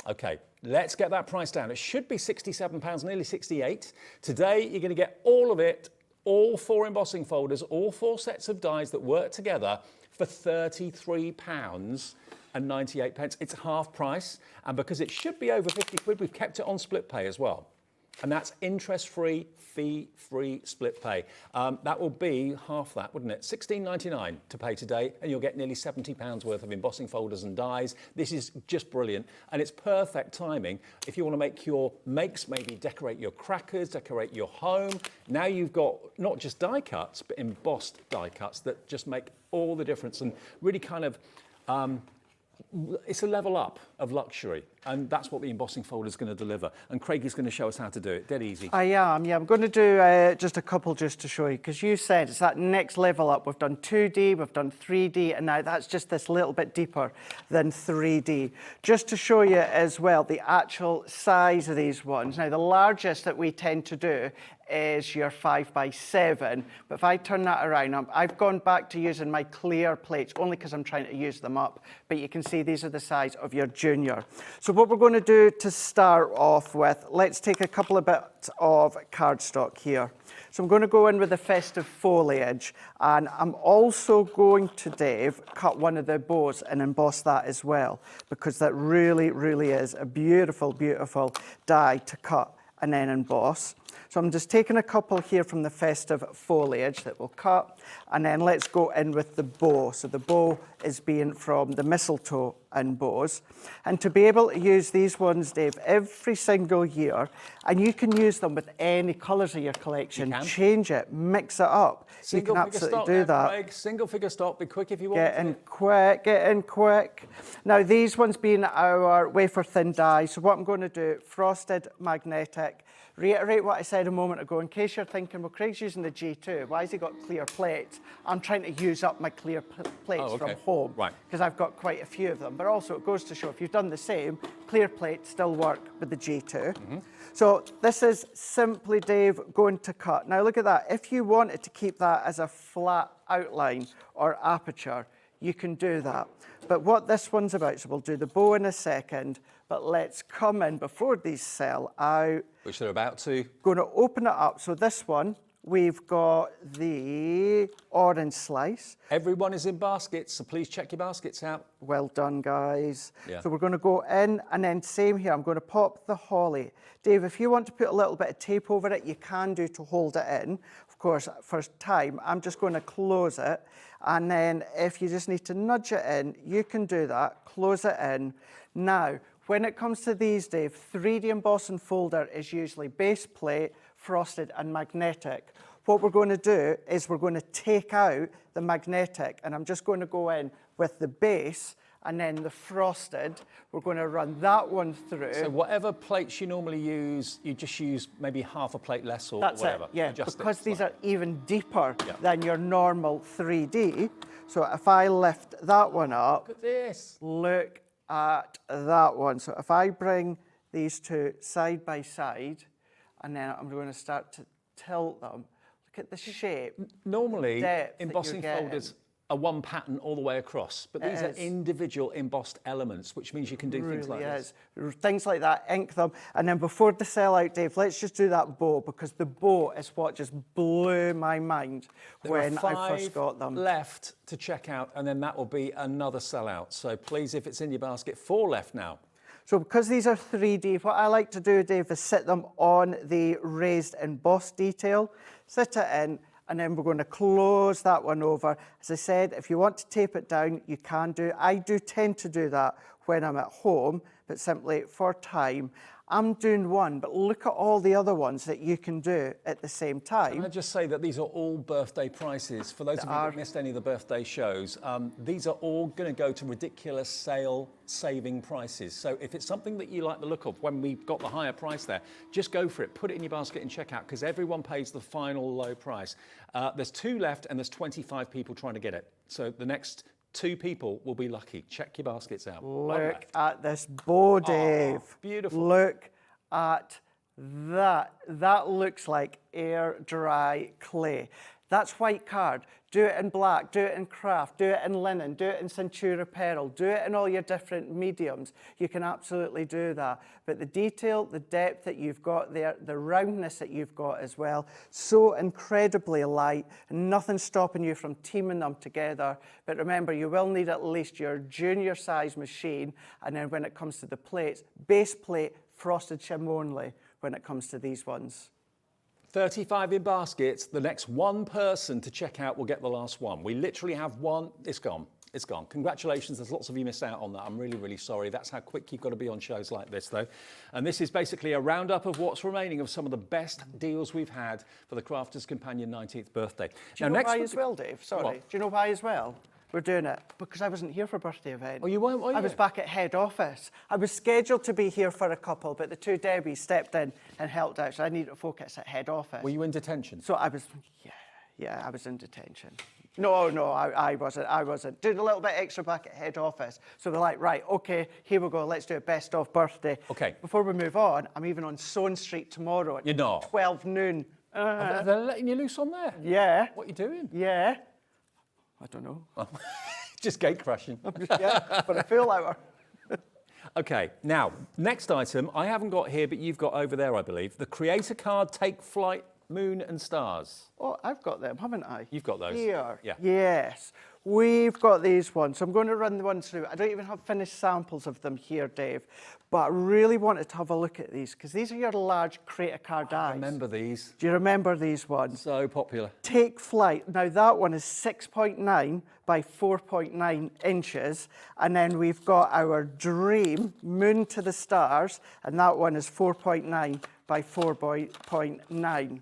C: Okay, let's get that price down. It should be £67, nearly 68. Today, you're going to get all of it, all 4 embossing folders, all 4 sets of dies that work together for £33.98. It's half price, and because it should be over 50 quid, we've kept it on split pay as well. And that's interest-free, fee-free split pay. That will be half that, wouldn't it? £16.99 to pay today, and you'll get nearly £70 worth of embossing folders and dies. This is just brilliant, and it's perfect timing if you want to make your makes, maybe decorate your crackers, decorate your home. Now you've got not just die cuts, but embossed die cuts that just make all the difference and really kind of it's a level up of luxury, and that's what the embossing folder is going to deliver. And Craig is going to show us how to do it. Dead easy.
A: I am, yeah. I'm going to do just a couple just to show you, because you said it's that next level up. We've done 2D, we've done 3D, and now that's just this little bit deeper than 3D. Just to show you as well the actual size of these ones. Now, the largest that we tend to do is your 5x7, but if I turn that around, I've gone back to using my clear plates only because I'm trying to use them up, but you can see these are the size of your junior. So what we're going to do to start off with, let's take a couple of bits of cardstock here. So I'm going to go in with the festive foliage, and I'm also going to, Dave, cut one of the bows and emboss that as well, because that really, really is a beautiful, beautiful die to cut and then emboss. So I'm just taking a couple here from the festive foliage that we'll cut, and then let's go in with the bow. So the bow is being from the mistletoe and bows. And to be able to use these ones, Dave, every single year, and you can use them with any colours of your collection, change it, mix it up. You can absolutely do that.
C: Craig. Single figure stop, be quick if you want.
A: Get in quick. Now these ones being our wafer thin die, so what I'm going to do, frosted magnetic, reiterate what I said a moment ago, in case you're thinking, well, Craig's using the G2, why has he got clear plates? I'm trying to use up my clear plates from home, because I've got quite a few of them. But also it goes to show, if you've done the same, clear plates still work with the G2. So this is simply, Dave, going to cut. Now look at that. If you wanted to keep that as a flat outline or aperture, you can do that. But what this one's about, so we'll do the bow in a second, but let's come in before these sell out.
C: Which they're about to.
A: Going to open it up. So this one, we've got the orange slice.
C: Everyone is in baskets, so please check your baskets out.
A: Well done, guys.
C: Yeah.
A: So we're going to go in, and then same here, I'm going to pop the holly. Dave, if you want to put a little bit of tape over it, you can do to hold it in. Of course, for time, I'm just going to close it. And then if you just need to nudge it in, you can do that, close it in. Now, when it comes to these, Dave, 3D embossing folder is usually base plate, frosted and magnetic. What we're going to do is we're going to take out the magnetic, and I'm just going to go in with the base and then the frosted. We're going to run that one through.
C: So whatever plates you normally use, you just use maybe half a plate less or
A: That's
C: whatever.
A: It, yeah,
C: adjust
A: because
C: it.
A: these are even deeper than your normal 3D. So if I lift that one up,
C: look at this.
A: Look at that one. So if I bring these two side by side, and then I'm going to start to tilt them, look at the shape.
C: Normally, embossing folders are one pattern all the way across, but these are individual embossed elements, which means you can do things like this.
A: Things like that, ink them. And then before the sell out, Dave, let's just do that bow, because the bow is what just blew my mind when I first got them.
C: Left to check out, and then that will be another sellout. So please, if it's in your basket, 4 left now.
A: So because these are 3D, what I like to do, Dave, is sit them on the raised embossed detail, sit it in, and then we're going to close that one over. As I said, if you want to tape it down, you can do. I do tend to do that when I'm at home, but simply for time. I'm doing one, but look at all the other ones that you can do at the same time.
C: Can I just say that these are all birthday prices? For those of you that missed any of the birthday shows, these are all going to go to ridiculous sale-saving prices. So if it's something that you like the look of, when we've got the higher price there, just go for it. Put it in your basket and check out, because everyone pays the final low price. There's 2 left, and there's 25 people trying to get it. So the next 2 people will be lucky. Check your baskets out.
A: Look at this bow, Dave.
C: Oh, beautiful.
A: Look at that. That looks like air dry clay. That's white card. Do it in black, do it in craft, do it in linen, do it in Centura Pearl, do it in all your different mediums. You can absolutely do that. But the detail, the depth that you've got there, the roundness that you've got as well, so incredibly light, and nothing stopping you from teaming them together. But remember, you will need at least your junior size machine, and then when it comes to the plates, base plate, frosted shim only when it comes to these ones.
C: 35 in baskets. The next one person to check out will get the last one. We literally have one. It's gone. It's gone. Congratulations. There's lots of you missed out on that. I'm really, really sorry. That's how quick you've got to be on shows like this, though. And this is basically a roundup of what's remaining of some of the best deals we've had for the Crafter's Companion 19th birthday.
A: Do you know why as well, Dave? Sorry.
C: What?
A: Do you know why as well? We're doing it because I wasn't here for birthday event.
C: Oh, you weren't, were you?
A: I was back at head office. I was scheduled to be here for a couple, but the 2 Debbies stepped in and helped out, so I needed to focus at head office.
C: Were you in detention?
A: So I was, yeah, I was in detention. No, I wasn't. I wasn't. Did a little bit extra back at head office. So we're like, right, okay, here we go. Let's do a best of birthday.
C: Okay.
A: Before we move on, I'm even on Soane Street tomorrow at
C: You're not?
A: 12 noon.
C: They're letting you loose on there?
A: Yeah.
C: What are you doing?
A: Yeah. I don't know.
C: Just gate crashing.
A: Yeah, for a full hour.
C: Okay, now, next item I haven't got here, but you've got over there, I believe. The creator card, Take Flight, Moon and Stars.
A: Oh, I've got them, haven't I?
C: You've got those.
A: Here.
C: Yeah.
A: Yes. We've got these ones. So I'm going to run the ones through. I don't even have finished samples of them here, Dave. But I really wanted to have a look at these because these are your large creator card dies.
C: I remember these.
A: Do you remember these ones?
C: So popular.
A: Take Flight. Now that one is 6.9 by 4.9 inches. And then we've got our Dream, Moon to the Stars. And that one is 4.9 by 4.9.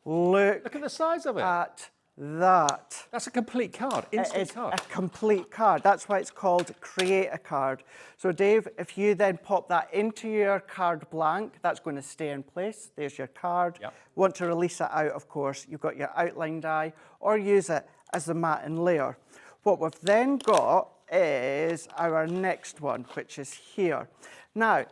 A: Look
C: at the size of it.
A: At that.
C: That's a complete card, instant
A: It's
C: card.
A: a complete card. That's why it's called Create a Card. So Dave, if you then pop that into your card blank, that's going to stay in place. There's your card.
C: Yep.
A: Want to release it out, of course, you've got your outline die, or use it as the matte layer. What we've then got is our next one, which is here. Now,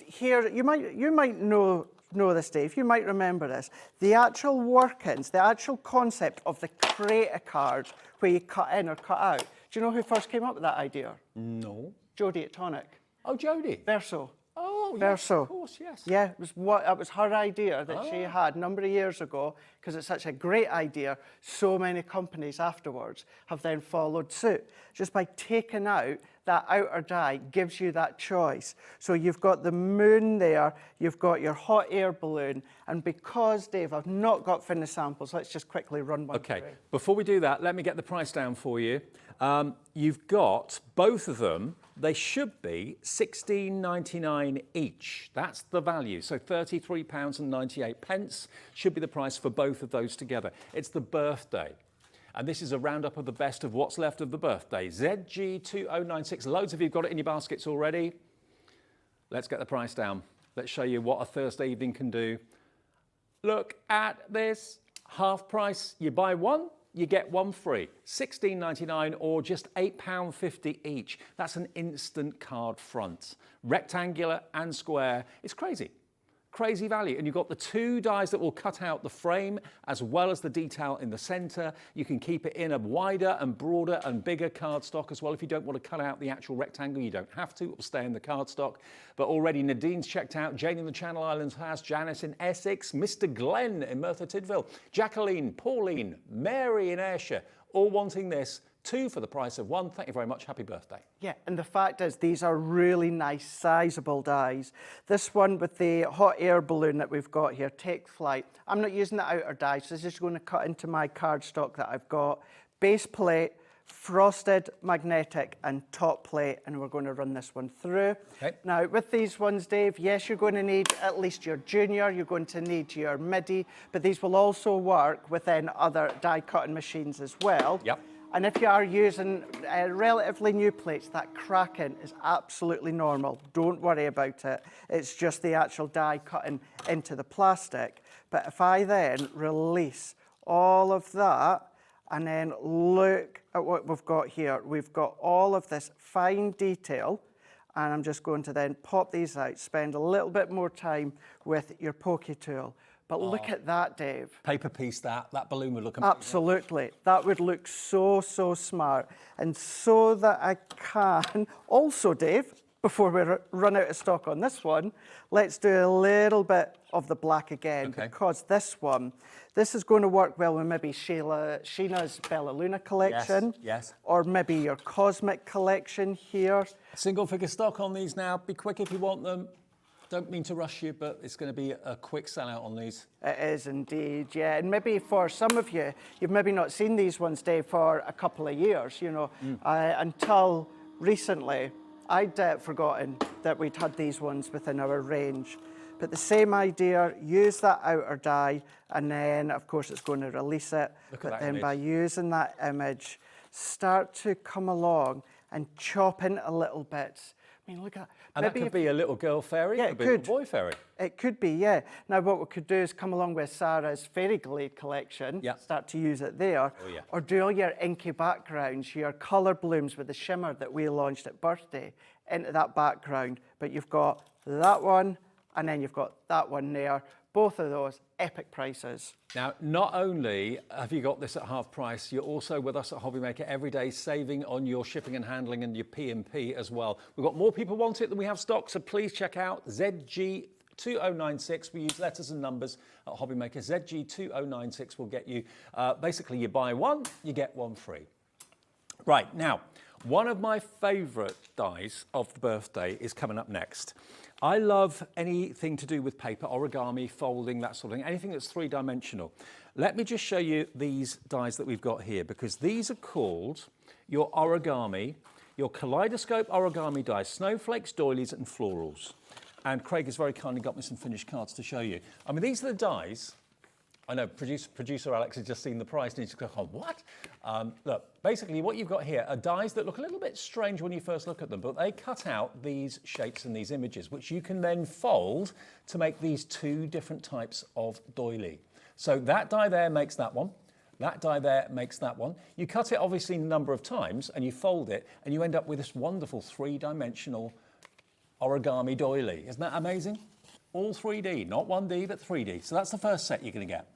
A: here, you might know this, Dave, you might remember this. The actual workings, the actual concept of the creator card where you cut in or cut out. Do you know who first came up with that idea?
C: No.
A: Jodie at Tonic.
C: Oh, Jodie.
A: Verso.
C: Oh, yes,
A: Verso.
C: of course, yes.
A: Yeah, it was her idea that she had a number of years ago because it's such a great idea. So many companies afterwards have then followed suit. Just by taking out that outer die gives you that choice. So you've got the moon there, you've got your hot air balloon, and because, Dave, I've not got finished samples, let's just quickly run one
C: Okay,
A: through.
C: before we do that, let me get the price down for you. You've got both of them. They should be $16.99 each. That's the value. So £33.98 should be the price for both of those together. It's the birthday. And this is a roundup of the best of what's left of the birthday. ZG2096. Loads of you have got it in your baskets already. Let's get the price down. Let's show you what a Thursday evening can do. Look at this. Half price. You buy one, you get one free. $16.99 or just £8.50 each. That's an instant card front. Rectangular and square. It's crazy. Crazy value. And you've got the 2 dies that will cut out the frame as well as the detail in the center. You can keep it in a wider and broader and bigger cardstock as well. If you don't want to cut out the actual rectangle, you don't have to. It will stay in the cardstock. But already Nadine's checked out. Jane in the Channel Islands has. Janice in Essex. Mr. Glenn in Merthyr Tydfil. Jacqueline, Pauline, Mary in Ayrshire, all wanting this. 2 for the price of 1. Thank you very much. Happy birthday.
A: Yeah, and the fact is these are really nice, sizable dies. This one with the hot air balloon that we've got here, Take Flight. I'm not using the outer die, so this is going to cut into my cardstock that I've got. Base plate, frosted, magnetic, and top plate, and we're going to run this one through.
C: Okay.
A: Now, with these ones, Dave, yes, you're going to need at least your junior, you're going to need your midi, but these will also work within other die cutting machines as well.
C: Yep.
A: And if you are using relatively new plates, that cracking is absolutely normal. Don't worry about it. It's just the actual die cutting into the plastic. But if I then release all of that, and then look at what we've got here. We've got all of this fine detail, and I'm just going to then pop these out, spend a little bit more time with your pokey tool. But look at that, Dave.
C: Paper piece that balloon would look amazing.
A: Absolutely. That would look so, so smart. And so that I can, also, Dave, before we run out of stock on this one, let's do a little bit of the black again, because this one, this is going to work well with maybe Sheena's Bella Luna collection.
C: Yes.
A: Or maybe your Cosmic collection here.
C: Single figure stock on these now. Be quick if you want them. Don't mean to rush you, but it's going to be a quick sellout on these.
A: It is indeed, yeah. And maybe for some of you, you've maybe not seen these ones, Dave, for a couple of years, you know, until recently. I'd forgotten that we'd had these ones within our range. But the same idea, use that outer die, and then, of course, it's going to release it. But then by using that image, start to come along and chop in a little bit. I mean, look at that.
C: And maybe that could be a little girl fairy,
A: yeah,
C: it could be a little boy fairy.
A: It could be, yeah. Now, what we could do is come along with Sarah's Fairy Glade collection, start to use it there, or do all your inky backgrounds, your colour blooms with the shimmer that we launched at birthday into that background. But you've got that one, and then you've got that one there. Both of those, epic prices.
C: Now, not only have you got this at half price, you're also with us at HobbyMaker every day, saving on your shipping and handling and your P&P as well. We've got more people want it than we have stock, so please check out ZG2096. We use letters and numbers at HobbyMaker. ZG2096 will get you, basically you buy one, you get one free. Right, now, one of my favourite dies of the birthday is coming up next. I love anything to do with paper, origami, folding, that sort of thing, anything that's three-dimensional. Let me just show you these dies that we've got here, because these are called your origami, your kaleidoscope origami dies, snowflakes, doilies, and florals. And Craig has very kindly got me some finished cards to show you. I mean, these are the dies. I know producer Alex has just seen the price and he's going, oh, what? Look, basically what you've got here are dies that look a little bit strange when you first look at them, but they cut out these shapes and these images, which you can then fold to make these two different types of doily. So that die there makes that one. That die there makes that one. You cut it obviously a number of times and you fold it and you end up with this wonderful three-dimensional origami doily. Isn't that amazing? All 3D, not 1D, but 3D. So that's the first set you're going to get.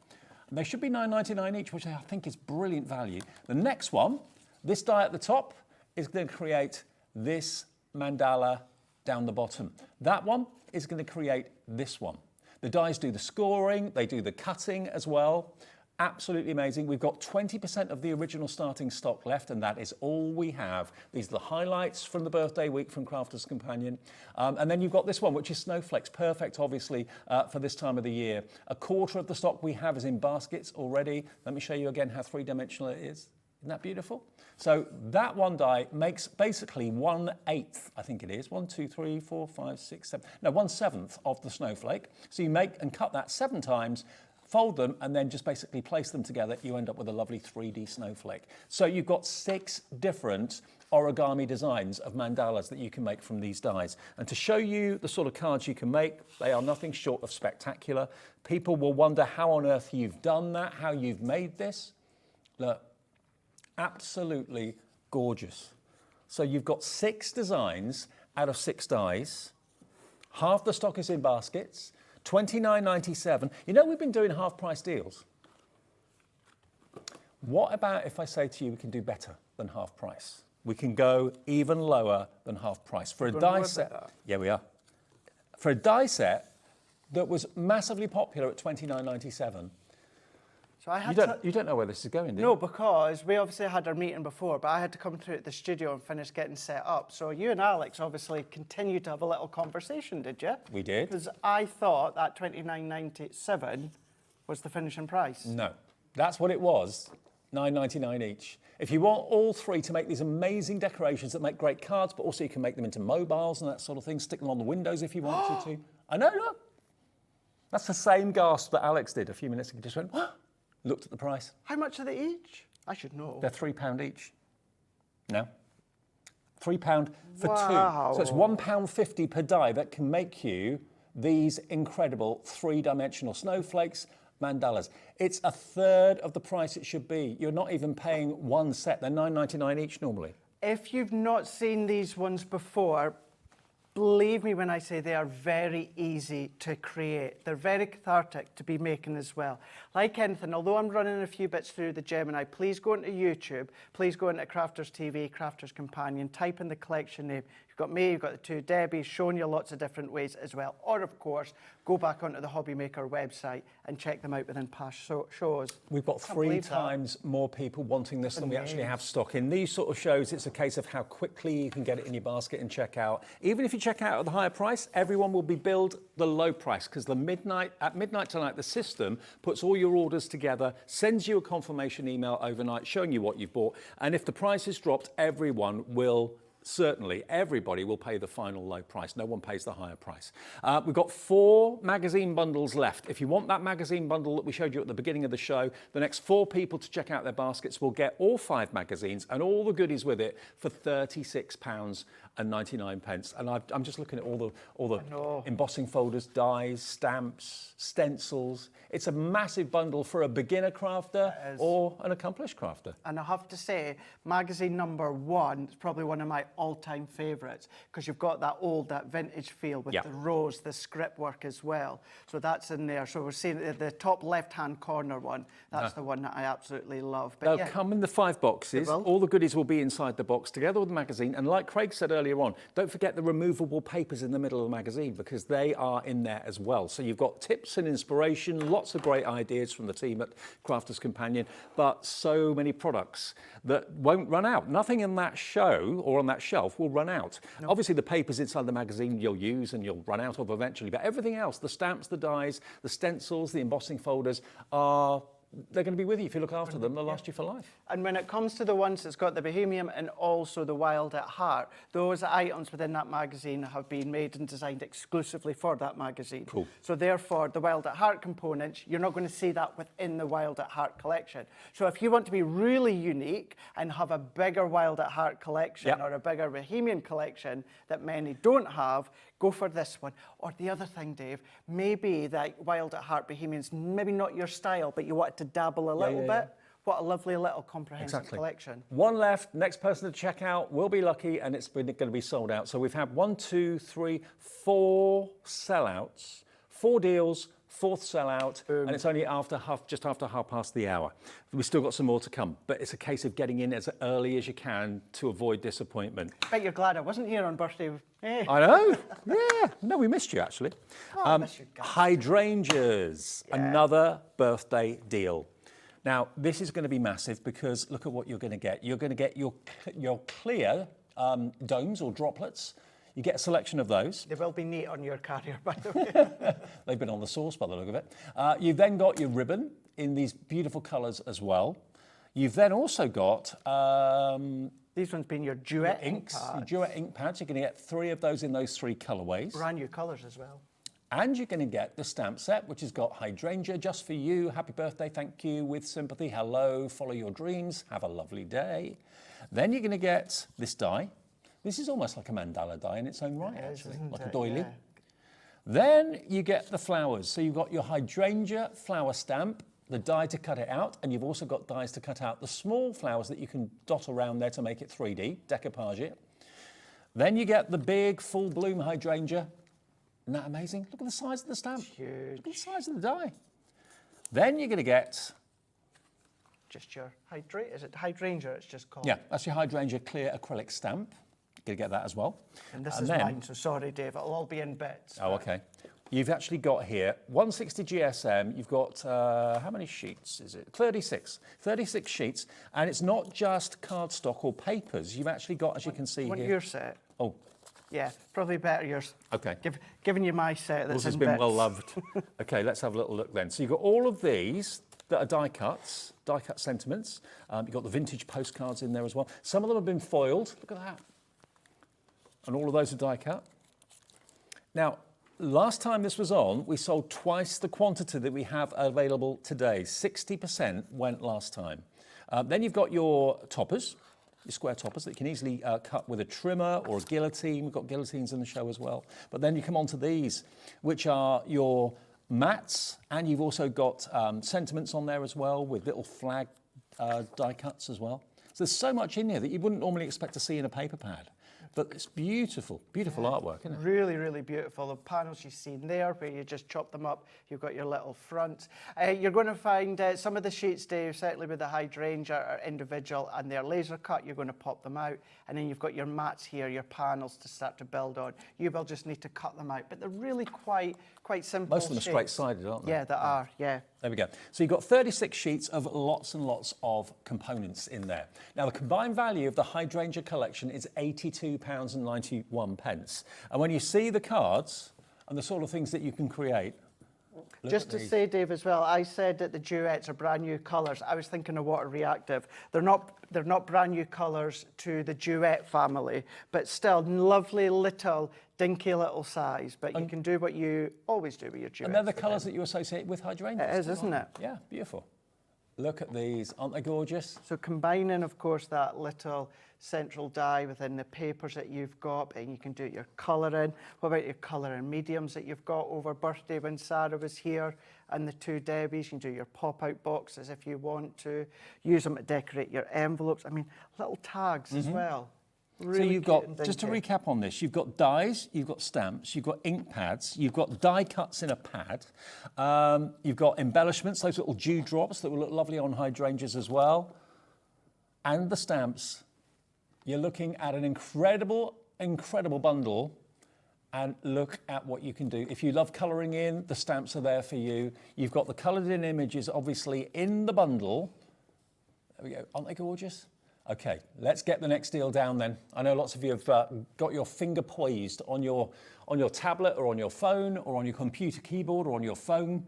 C: And they should be $9.99 each, which I think is brilliant value. The next one, this die at the top, is going to create this mandala down the bottom. That one is going to create this one. The dies do the scoring, they do the cutting as well. Absolutely amazing. We've got 20% of the original starting stock left, and that is all we have. These are the highlights from the birthday week from Crafter's Companion. And then you've got this one, which is snowflakes, perfect, obviously, for this time of the year. A quarter of the stock we have is in baskets already. Let me show you again how three-dimensional it is. Isn't that beautiful? So that one die makes basically 1/8, I think it is, 1, 2, 3, 4, 5, 6, 7, no, 1/7 of the snowflake. So you make and cut that 7 times, fold them, and then just basically place them together. You end up with a lovely 3D snowflake. So you've got 6 different origami designs of mandalas that you can make from these dies. And to show you the sort of cards you can make, they are nothing short of spectacular. People will wonder how on earth you've done that, how you've made this. Look, absolutely gorgeous. So you've got 6 designs out of 6 dies. Half the stock is in baskets. $29.97. You know, we've been doing half-price deals. What about if I say to you we can do better than half price? We can go even lower than half price. For a die set, yeah, we are. For a die set that was massively popular at $29.97.
A: So I had
C: you don't know where this is going, do you?
A: No, because we obviously had our meeting before, but I had to come through at the studio and finish getting set up. So you and Alex obviously continued to have a little conversation, did you?
C: We did.
A: Because I thought that $29.97 was the finishing price.
C: No, that's what it was. $9.99 each. If you want all three to make these amazing decorations that make great cards, but also you can make them into mobiles and that sort of thing, stick them on the windows if you wanted to. I know, look. That's the same gasp that Alex did a few minutes ago. Just went, what? Looked at the price.
A: How much are they each? I should know.
C: They're £3 each. No. £3 for
A: Wow.
C: two. So it's £1.50 per die that can make you these incredible three-dimensional snowflakes, mandalas. It's a third of the price it should be. You're not even paying one set. They're $9.99 each normally.
A: If you've not seen these ones before, believe me when I say they are very easy to create. They're very cathartic to be making as well. Like anything, although I'm running a few bits through the Gemini, please go into YouTube, please go into Crafters TV, Crafters Companion, type in the collection name. You've got me, you've got the two Debbies, showing you lots of different ways as well. Or, of course, go back onto the HobbyMaker website and check them out within past shows.
C: We've got 3 times more people wanting this than we actually have stock. In these sort of shows, it's a case of how quickly you can get it in your basket and check out. Even if you check out at the higher price, everyone will be billed the low price, because at midnight tonight, the system puts all your orders together, sends you a confirmation email overnight showing you what you've bought. And if the price is dropped, everybody will pay the final low price. No one pays the higher price. We've got 4 magazine bundles left. If you want that magazine bundle that we showed you at the beginning of the show, the next 4 people to check out their baskets will get all 5 magazines and all the goodies with it for £36.99. And I'm just looking at all the embossing folders, dies, stamps, stencils. It's a massive bundle for a beginner crafter or an accomplished crafter.
A: And I have to say, magazine number 1 is probably one of my all-time favourites, because you've got that vintage feel with the rose, the script work as well. So that's in there. So we're seeing the top left-hand corner one. That's the one that I absolutely love. But
C: They'll come in the 5 boxes. All the goodies will be inside the box together with the magazine. And like Craig said earlier on, don't forget the removable papers in the middle of the magazine, because they are in there as well. So you've got tips and inspiration, lots of great ideas from the team at Crafters Companion, but so many products that won't run out. Nothing in that show or on that shelf will run out. No. Obviously the papers inside the magazine you'll use and you'll run out of eventually, but everything else, the stamps, the dies, the stencils, the embossing folders, they're going to be with you if you look after them. They'll last you for life.
A: And when it comes to the ones that's got the Bohemian and also the Wild at Heart, those items within that magazine have been made and designed exclusively for that magazine.
C: Cool.
A: So therefore, the Wild at Heart components, you're not going to see that within the Wild at Heart collection. So if you want to be really unique and have a bigger Wild at Heart collection or a bigger Bohemian collection that many don't have, go for this one. Or the other thing, Dave, maybe that Wild at Heart Bohemian's maybe not your style, but you want to dabble a little bit. What a lovely little comprehensive collection.
C: 1 left. Next person to check out will be lucky, and it's going to be sold out. So we've had 1, 2, 3, 4 sellouts, 4 deals, 4th sellout, and it's only just after half past the hour. We've still got some more to come, but it's a case of getting in as early as you can to avoid disappointment.
A: Bet you're glad I wasn't here on birthday. Hey.
C: I know. Yeah. No, we missed you actually.
A: I miss you guys.
C: Hydrangeas, another birthday deal. Now, this is going to be massive, because look at what you're going to get. You're going to get your clear domes or droplets. You get a selection of those.
A: They will be neat on your carrier, by the way.
C: They've been on the sauce by the look of it. You've then got your ribbon in these beautiful colours as well. You've then also got...
A: these ones being your duet
C: inks,
A: pads.
C: Your duet ink pads. You're going to get 3 of those in those 3 colourways.
A: Brand new colours as well.
C: And you're going to get the stamp set, which has got hydrangea, just for you, happy birthday, thank you, with sympathy, hello, follow your dreams, have a lovely day. Then you're going to get this die. This is almost like a mandala die in its own right, actually, like a doily. Yeah. Then you get the flowers. So you've got your hydrangea flower stamp, the die to cut it out, and you've also got dies to cut out the small flowers that you can dot around there to make it 3D, decoupage it. Then you get the big full bloom hydrangea. Isn't that amazing? Look at the size of the stamp.
A: It's huge.
C: Look at the size of the die. Then you're going to get...
A: Just your hydrangea. Is it hydrangea it's just called?
C: Yeah, that's your hydrangea clear acrylic stamp. You're going to get that as well.
A: And this is mine, so sorry, Dave. It'll all be in bits.
C: Oh, okay. You've actually got here 160 GSM. You've got, how many sheets is it? 36. 36 sheets. And it's not just cardstock or papers. You've actually got, as you can see here...
A: Want your set?
C: Oh.
A: Yeah, probably better yours.
C: Okay.
A: Giving you my set that's
C: Yours has
A: in
C: been
A: bits.
C: well loved. Okay, let's have a little look then. So you've got all of these that are die cut sentiments. You've got the vintage postcards in there as well. Some of them have been foiled. Look at that. And all of those are die cut. Now, last time this was on, we sold twice the quantity that we have available today. 60% went last time. Then you've got your toppers, your square toppers that you can easily cut with a trimmer or a guillotine. We've got guillotines in the show as well. But then you come on to these, which are your mats, and you've also got sentiments on there as well with little flag die cuts as well. So there's so much in here that you wouldn't normally expect to see in a paper pad. But it's beautiful, beautiful artwork, isn't it?
A: Really, really beautiful. The panels you've seen there, where you just chop them up, you've got your little front. You're going to find some of the sheets, Dave, certainly with the hydrangea, are individual and they're laser cut. You're going to pop them out. And then you've got your mats here, your panels to start to build on. You will just need to cut them out. But they're really quite simple.
C: Most of them are straight-sided, aren't they?
A: Yeah, they are, yeah.
C: There we go. So you've got 36 sheets of lots and lots of components in there. Now, the combined value of the hydrangea collection is £82.91. And when you see the cards and the sort of things that you can create,
A: just to say, Dave, as well, I said that the duets are brand new colours. I was thinking of water reactive. They're not brand new colours to the duet family, but still lovely little, dinky little size. But you can do what you always do with your duets.
C: And they're the colours that you associate with hydrangeas.
A: It is, isn't it?
C: Yeah, beautiful. Look at these, aren't they gorgeous?
A: So combining, of course, that little central die within the papers that you've got, and you can do your colouring. What about your colouring mediums that you've got over birthday when Sarah was here, and the two Debbies? You can do your pop-out boxes if you want to. Use them to decorate your envelopes. I mean, little tags as well. Really
C: so you've got, just to recap on this, you've got dies, you've got stamps, you've got ink pads, you've got die cuts in a pad, you've got embellishments, those little dewdrops that will look lovely on hydrangeas as well, and the stamps. You're looking at an incredible, incredible bundle, and look at what you can do. If you love colouring in, the stamps are there for you. You've got the coloured in images, obviously, in the bundle. There we go, aren't they gorgeous? Okay, let's get the next deal down then. I know lots of you have got your finger poised on your tablet or on your phone or on your computer keyboard or on your phone.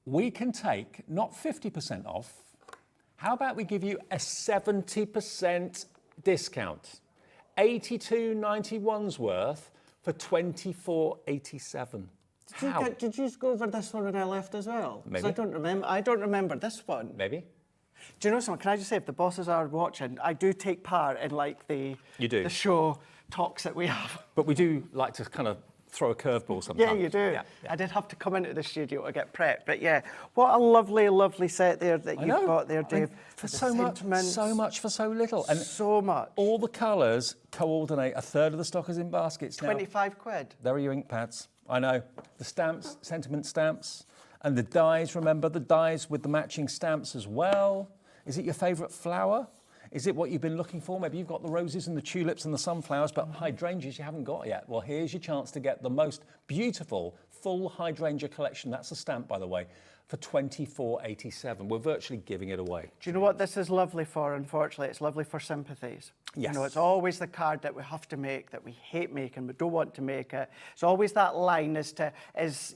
C: We can take not 50% off. How about we give you a 70% discount? £82.91's worth for £24.87.
A: Did you just go over this one when I left as well?
C: Maybe.
A: I don't remember this one.
C: Maybe.
A: Do you know something? Can I just say, if the bosses are watching, I do take part in like the show talks that we have.
C: But we do like to kind of throw a curveball sometimes.
A: Yeah, you do.
C: Yeah.
A: I did have to come into the studio to get prepped. But yeah, what a lovely, lovely set there that you've got there, Dave.
C: For so much for so little. And
A: so much.
C: All the colours coordinate. A third of the stock is in baskets now.
A: 25 quid.
C: There are your ink pads. I know. The stamps, sentiment stamps. And the dies, remember, the dies with the matching stamps as well. Is it your favourite flower? Is it what you've been looking for? Maybe you've got the roses and the tulips and the sunflowers, but hydrangeas you haven't got yet. Well, here's your chance to get the most beautiful full hydrangea collection. That's a stamp, by the way, for £24.87. We're virtually giving it away.
A: Do you know what this is lovely for, unfortunately? It's lovely for sympathies.
C: Yes.
A: You know, it's always the card that we have to make, that we hate making, we don't want to make it. It's always that line as to,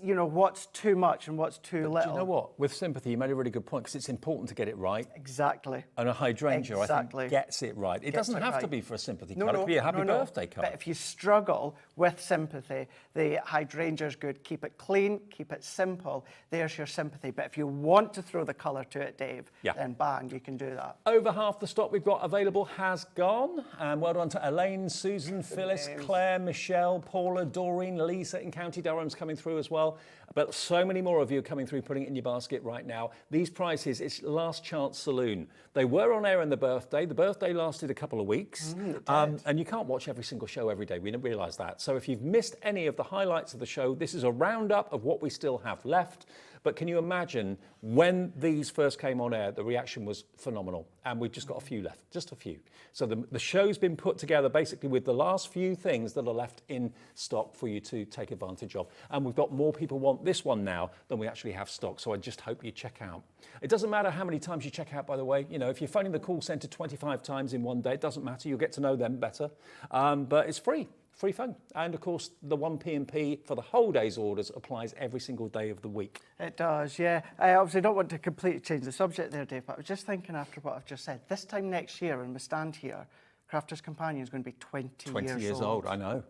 A: you know, what's too much and what's too little.
C: Do you know what? With sympathy, you made a really good point, because it's important to get it right.
A: Exactly.
C: And a hydrangea, I think, gets it right. It doesn't have to be for a sympathy card. It could be a happy birthday card.
A: But if you struggle with sympathy, the hydrangea's good. Keep it clean, keep it simple. There's your sympathy. But if you want to throw the colour to it, Dave, then bang, you can do that.
C: Over half the stock we've got available has gone. And well done to Elaine, Susan, Phyllis, Claire, Michelle, Paula, Doreen, Lisa in County Durham's coming through as well. But so many more of you are coming through, putting it in your basket right now. These prices, it's last chance saloon. They were on air in the birthday. The birthday lasted a couple of weeks. And you can't watch every single show every day. We didn't realise that. So if you've missed any of the highlights of the show, this is a roundup of what we still have left. But can you imagine when these first came on air, the reaction was phenomenal. And we've just got a few left, just a few. So the show's been put together basically with the last few things that are left in stock for you to take advantage of. And we've got more people want this one now than we actually have stock. So I just hope you check out. It doesn't matter how many times you check out, by the way. You know, if you're phoning the call centre 25 times in one day, it doesn't matter. You'll get to know them better. But it's free. free phone. And of course, the 1p&p for the whole day's orders applies every single day of the week.
A: It does, yeah. I obviously don't want to completely change the subject there, Dave, but I was just thinking after what I've just said, this time next year when we stand here, Crafter's Companion is going to be 20
C: years old. I know.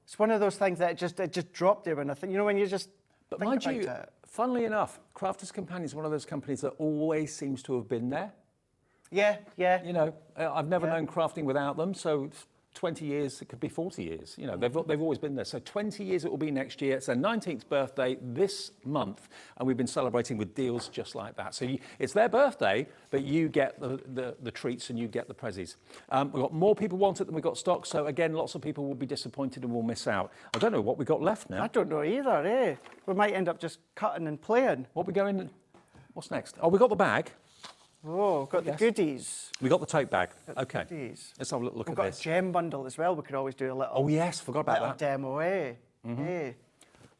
A: It's one of those things that it just dropped there when I think, when you just
C: But
A: think
C: mind
A: about
C: you,
A: it.
C: funnily enough, Crafter's Companion is one of those companies that always seems to have been there.
A: Yeah.
C: I've never known crafting without them, so 20 years, it could be 40 years. They've always been there. So 20 years it will be next year. It's their 19th birthday this month, and we've been celebrating with deals just like that. So it's their birthday, but you get the treats and you get the prezzies. We've got more people want it than we've got stock, so again, lots of people will be disappointed and will miss out. I don't know what we've got left now.
A: I don't know either, eh? We might end up just cutting and playing.
C: What's next? Oh, we got the bag.
A: Oh, got the goodies.
C: We got the tote bag. Okay.
A: Goodies.
C: Let's have a look
A: We've
C: at
A: got
C: this.
A: a gem bundle as well. We could always do a little.
C: Oh yes, forgot about that.
A: Demo, eh? Eh.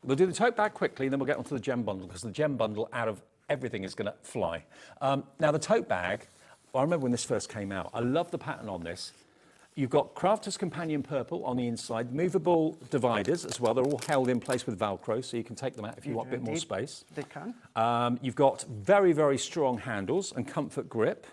C: We'll do the tote bag quickly, then we'll get onto the gem bundle, because the gem bundle out of everything is going to fly. Now the tote bag, I remember when this first came out. I love the pattern on this. You've got Crafter's Companion purple on the inside, movable dividers as well. They're all held in place with Velcro, so you can take them out if you want a bit more space.
A: They can.
C: You've got very, very strong handles and comfort grip.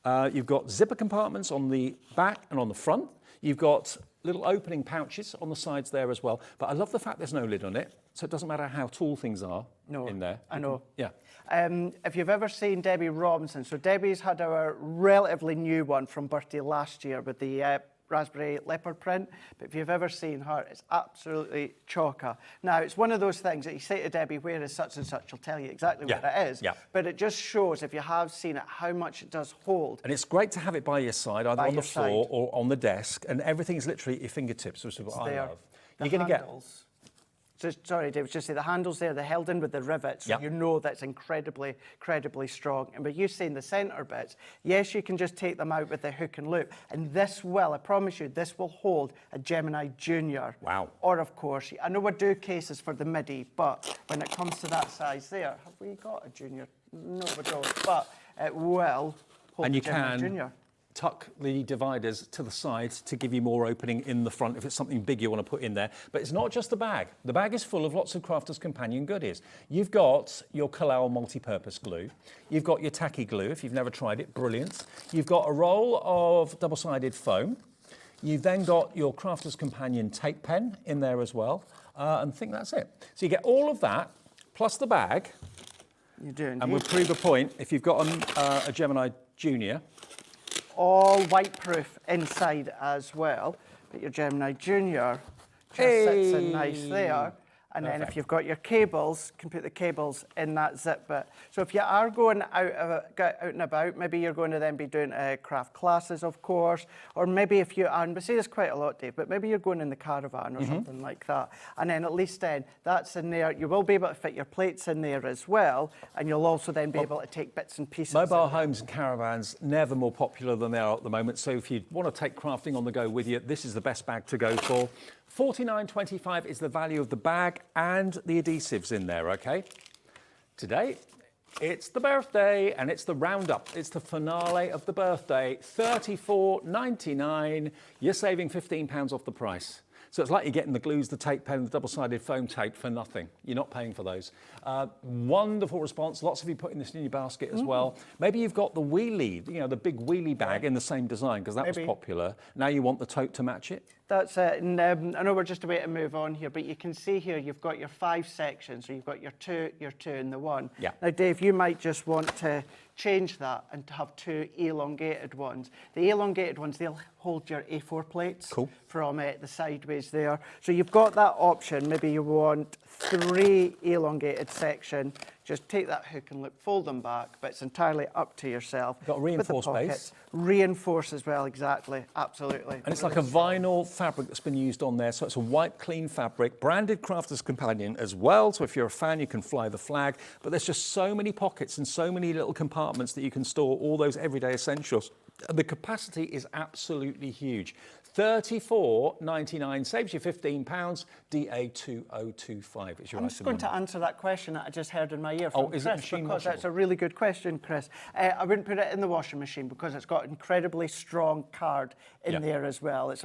C: You've got zipper compartments on the back and on the front. You've got little opening pouches on the sides there as well. But I love the fact there's no lid on it, so it doesn't matter how tall things are in there.
A: I know.
C: Yeah.
A: If you've ever seen Debbie Robinson, so Debbie's had our relatively new one from birthday last year with the raspberry leopard print, but if you've ever seen her, it's absolutely chocker. Now, it's one of those things that you say to Debbie, where is such and such, she'll tell you exactly what it is, but it just shows, if you have seen it, how much it does hold.
C: And it's great to have it by your side, either on the floor or on the desk, and everything is literally at your fingertips, which is what I love. You're going to get...
A: So, sorry, David, just say the handles there, they're held in with the rivets, so you know that's incredibly strong. And but you saying the centre bits, yes, you can just take them out with the hook and loop. And this will, I promise you, this will hold a Gemini Junior.
C: Wow.
A: Or, of course, I know we do cases for the midi, but when it comes to that size there, have we got a Junior? No, we don't. But it will hold
C: And you
A: a Gemini
C: can
A: Junior.
C: Tuck the dividers to the sides to give you more opening in the front if it's something big you want to put in there. But it's not just the bag. The bag is full of lots of Crafter's Companion goodies. You've got your Kalal multi-purpose glue. You've got your tacky glue, if you've never tried it, brilliant. You've got a roll of double-sided foam. You've then got your Crafter's Companion tape pen in there as well. And I think that's it. So you get all of that, plus the bag.
A: You do indeed.
C: And we'll prove a point. If you've got a Gemini Junior,
A: all white-proof inside as well. But your Gemini Junior just sits in nice there. And then if you've got your cables, you can put the cables in that zip bit. So if you are going out and about, maybe you're going to then be doing craft classes, of course, or maybe if you are, and we see this quite a lot, Dave, but maybe you're going in the caravan or something like that. And then at least then that's in there. You will be able to fit your plates in there as well, and you'll also then be able to take bits and pieces.
C: Mobile homes and caravans, never more popular than they are at the moment. So if you want to take crafting on the go with you, this is the best bag to go for. $49.25 is the value of the bag and the adhesives in there, okay? Today, it's the birthday and it's the roundup. It's the finale of the birthday. $34.99. You're saving £15 off the price. So it's like you're getting the glues, the tape pen, the double-sided foam tape for nothing. You're not paying for those. Wonderful response. Lots of you putting this in your basket as well. Maybe you've got the wheelie, the big wheelie bag in the same design, because that was popular. Now you want the tote to match it?
A: That's it. And I know we're just about to move on here, but you can see here you've got your 5 sections. So you've got your two, and the one.
C: Yeah.
A: Now, Dave, you might just want to change that and to have 2 elongated ones. The elongated ones, they'll hold your A4 plates from the sideways there. So you've got that option. Maybe you want 3 elongated section. Just take that hook and loop, fold them back, but it's entirely up to yourself.
C: Got a reinforced base.
A: Reinforce as well, exactly, absolutely.
C: And it's like a vinyl fabric that's been used on there, so it's a white, clean fabric, branded Crafter's Companion as well, so if you're a fan, you can fly the flag. But there's just so many pockets and so many little compartments that you can store all those everyday essentials. And the capacity is absolutely huge. $34.99 saves you £15. DA2025 is your
A: I'm just going to answer that question that I just heard in my ear from Chris, because that's a really good question, Chris. I wouldn't put it in the washing machine because it's got incredibly strong card in there as well. It's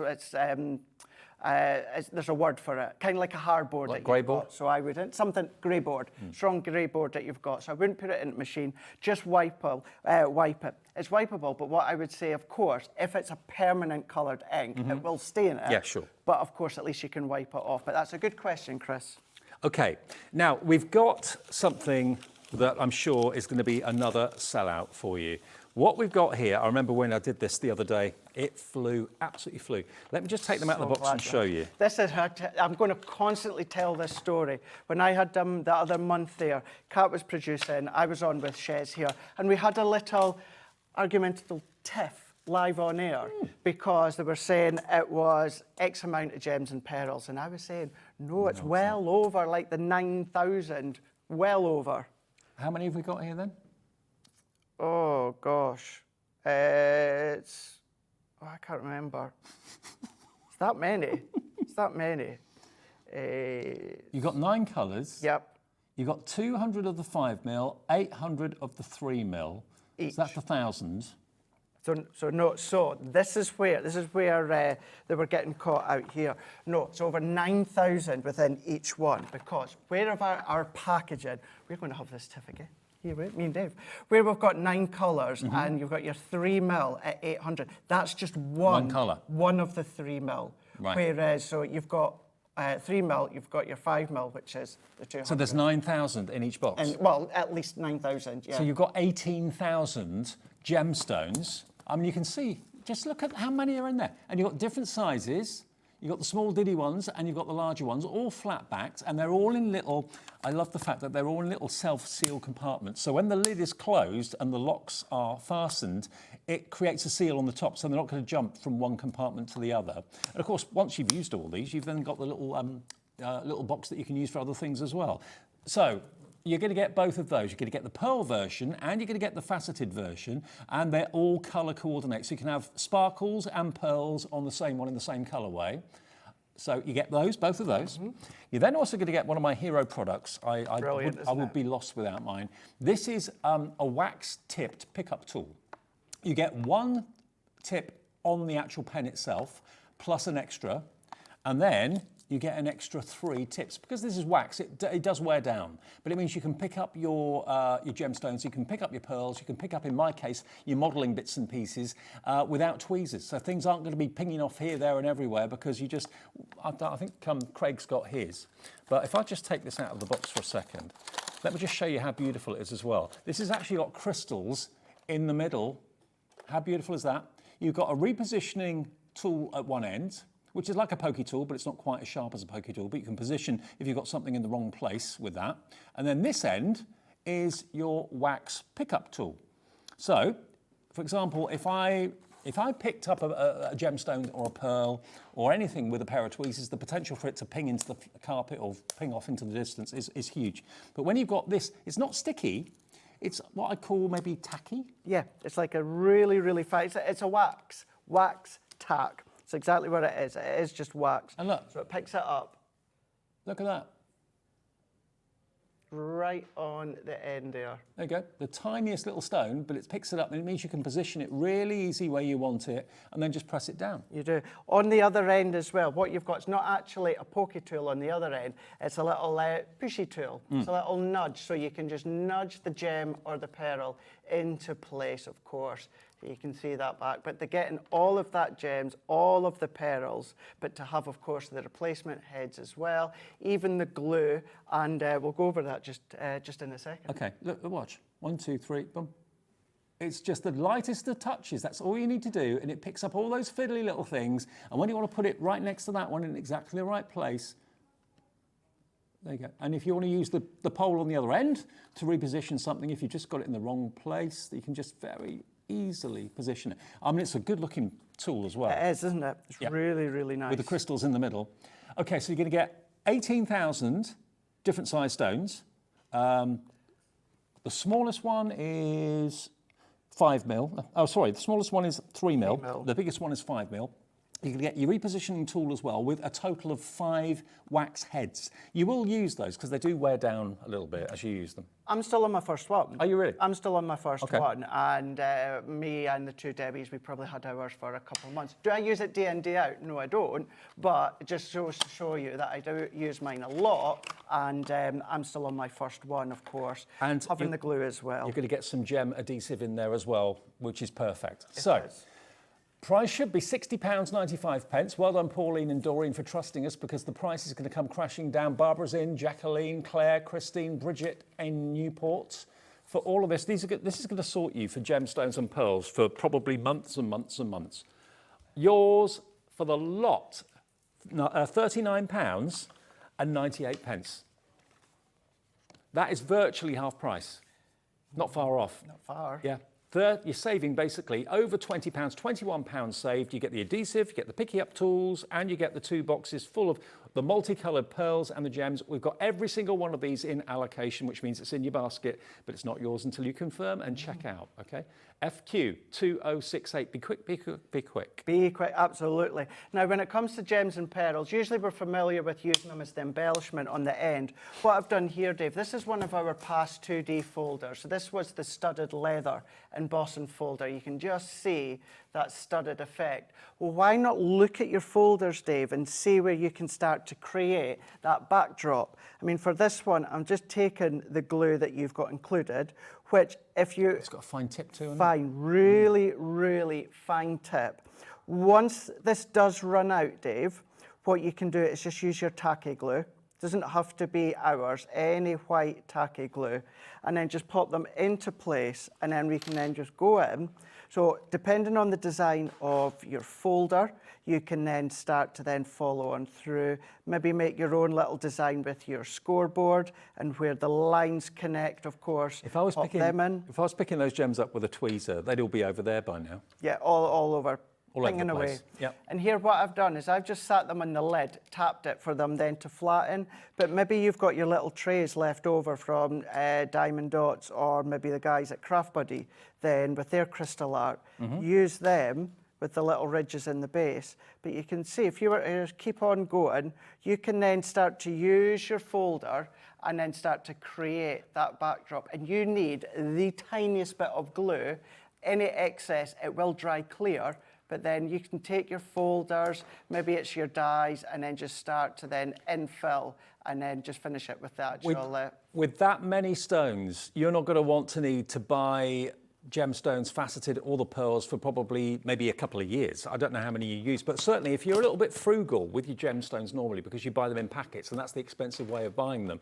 A: There's a word for it, kind of like a hardboard.
C: Like
A: that
C: grey
A: you've
C: board?
A: got. So I wouldn't, something grey board, strong grey board that you've got. So I wouldn't put it in the machine, just wipe it. It's wipeable, but what I would say, of course, if it's a permanent coloured ink, it will stay in it.
C: Yeah, sure.
A: But of course, at least you can wipe it off. But that's a good question, Chris.
C: Okay, now we've got something that I'm sure is going to be another sellout for you. What we've got here, I remember when I did this the other day, it flew, absolutely flew. Let me just take them out of the box and show you.
A: This is I'm going to constantly tell this story. When I had the other month there, Kat was producing, I was on with Shez here, and we had a little argumentative tiff live on air because they were saying it was X amount of gems and pearls, and I was saying, no, it's well over, like the 9,000, well over.
C: How many have we got here then?
A: Oh, gosh. I can't remember. It's that many. It's that many.
C: You've got 9 colours.
A: Yep.
C: You've got 200 of the 5mm, 800 of the 3mm.
A: Each.
C: So that's 1,000.
A: So this is where they were getting caught out here. No, it's over 9,000 within each one, because wherever our packaging, we're going to have this tiff again. Here, me and Dave, where we've got 9 colours and you've got your 3mm at 800. That's just one
C: colour.
A: One of the 3mm.
C: Right.
A: Whereas, so you've got 3mm, you've got your 5mm, which is the 200.
C: So there's 9,000 in each box.
A: And, well, at least 9,000. Yeah.
C: So you've got 18,000 gemstones. I mean, you can see, just look at how many are in there. And you've got different sizes. You've got the small diddy ones and you've got the larger ones, all flat backed, and they're all in little, I love the fact that they're all in little self-seal compartments. So when the lid is closed and the locks are fastened, it creates a seal on the top, so they're not going to jump from one compartment to the other. And of course, once you've used all these, you've then got the little box that you can use for other things as well. So you're going to get both of those. You're going to get the pearl version and you're going to get the faceted version, and they're all colour coordinate. So you can have sparkles and pearls on the same one in the same colourway. So you get those, both of those. You're then also going to get one of my hero products. I would be lost without mine. This is a wax-tipped pickup tool. You get one tip on the actual pen itself, plus an extra, and then you get an extra 3 tips. Because this is wax, it does wear down, but it means you can pick up your gemstones, you can pick up your pearls, you can pick up, in my case, your modelling bits and pieces without tweezers. So things aren't going to be pinging off here, there and everywhere, because you just, I think Craig's got his. But if I just take this out of the box for a second, let me just show you how beautiful it is as well. This has actually got crystals in the middle. How beautiful is that? You've got a repositioning tool at one end, which is like a pokey tool, but it's not quite as sharp as a pokey tool, but you can position if you've got something in the wrong place with that. And then this end is your wax pickup tool. So, for example, if I picked up a gemstone or a pearl or anything with a pair of tweezers, the potential for it to ping into the carpet or ping off into the distance is huge. But when you've got this, it's not sticky, it's what I call maybe tacky.
A: Yeah, it's like a really, really fine, it's a wax tack. It's exactly what it is. It is just wax.
C: And look.
A: So it picks it up.
C: Look at that.
A: Right on the end there.
C: There you go. The tiniest little stone, but it picks it up and it means you can position it really easy where you want it and then just press it down.
A: You do. On the other end as well, what you've got is not actually a pokey tool on the other end. It's a little pushy tool. It's a little nudge, so you can just nudge the gem or the pearl into place, of course. You can see that back, but they're getting all of that gems, all of the pearls, but to have, of course, the replacement heads as well, even the glue, and we'll go over that just in a second.
C: Okay, look, watch. 1, 2, 3, boom. It's just the lightest of touches. That's all you need to do, and it picks up all those fiddly little things, and when you want to put it right next to that one in exactly the right place, there you go. And if you want to use the pole on the other end to reposition something, if you just got it in the wrong place, you can just very easily position it. I mean, it's a good-looking tool as well.
A: It is, isn't it? It's really, really nice.
C: With the crystals in the middle. Okay, so you're going to get 18,000 different size stones. The smallest one is 5mm. Oh, sorry, the smallest one is 3mm. The biggest one is 5mm. You're going to get your repositioning tool as well with a total of 5 wax heads. You will use those because they do wear down a little bit as you use them.
A: I'm still on my first one.
C: Are you really?
A: I'm still on my first
C: Okay.
A: one, and me and the 2 Debbies, we probably had ours for a couple of months. Do I use it day in, day out? No, I don't, but it just shows to show you that I do use mine a lot, and I'm still on my first one, of course,
C: And
A: having the glue as well.
C: You're going to get some gem adhesive in there as well, which is perfect.
A: It
C: So,
A: is.
C: price should be £60.95. Well done, Pauline and Doreen, for trusting us, because the price is going to come crashing down. Barbara's in, Jacqueline, Claire, Christine, Bridget in Newport. For all of this, this is going to sort you for gemstones and pearls for probably months and months and months. Yours for the lot, £39.98. That is virtually half price. Not far off.
A: Not far.
C: Yeah. You're saving basically over £20, £21 saved. You get the adhesive, you get the picky up tools, and you get the 2 boxes full of the multicoloured pearls and the gems. We've got every single one of these in allocation, which means it's in your basket, but it's not yours until you confirm and check out, okay? FQ 2068, be quick, be quick, be quick.
A: Be quick, absolutely. Now, when it comes to gems and pearls, usually we're familiar with using them as the embellishment on the end. What I've done here, Dave, this is one of our past 2D folders. So this was the studded leather embossing folder. You can just see that studded effect. Well, why not look at your folders, Dave, and see where you can start to create that backdrop? I mean, for this one, I'm just taking the glue that you've got included, which if you...
C: It's got a fine tip too, hasn't it?
A: Fine, really, really fine tip. Once this does run out, Dave, what you can do is just use your tacky glue. Doesn't have to be ours, any white tacky glue, and then just pop them into place, and then we can then just go in. So depending on the design of your folder, you can then start to then follow on through, maybe make your own little design with your scoreboard, and where the lines connect, of course,
C: If I was
A: pop them in.
C: picking those gems up with a tweezer, they'd all be over there by now.
A: Yeah, all over.
C: All over the
A: pinging away.
C: place. Yep.
A: And here what I've done is I've just sat them on the lid, tapped it for them then to flatten, but maybe you've got your little trays left over from Diamond Dots, or maybe the guys at Craft Buddy then with their crystal art. Use them with the little ridges in the base. But you can see if you were to keep on going, you can then start to use your folder and then start to create that backdrop. And you need the tiniest bit of glue. Any excess, it will dry clear, but then you can take your folders, maybe it's your dies, and then just start to then infill and then just finish it with that.
C: With that many stones, you're not going to want to need to buy gemstones faceted or the pearls for probably maybe a couple of years. I don't know how many you use, but certainly if you're a little bit frugal with your gemstones normally, because you buy them in packets, and that's the expensive way of buying them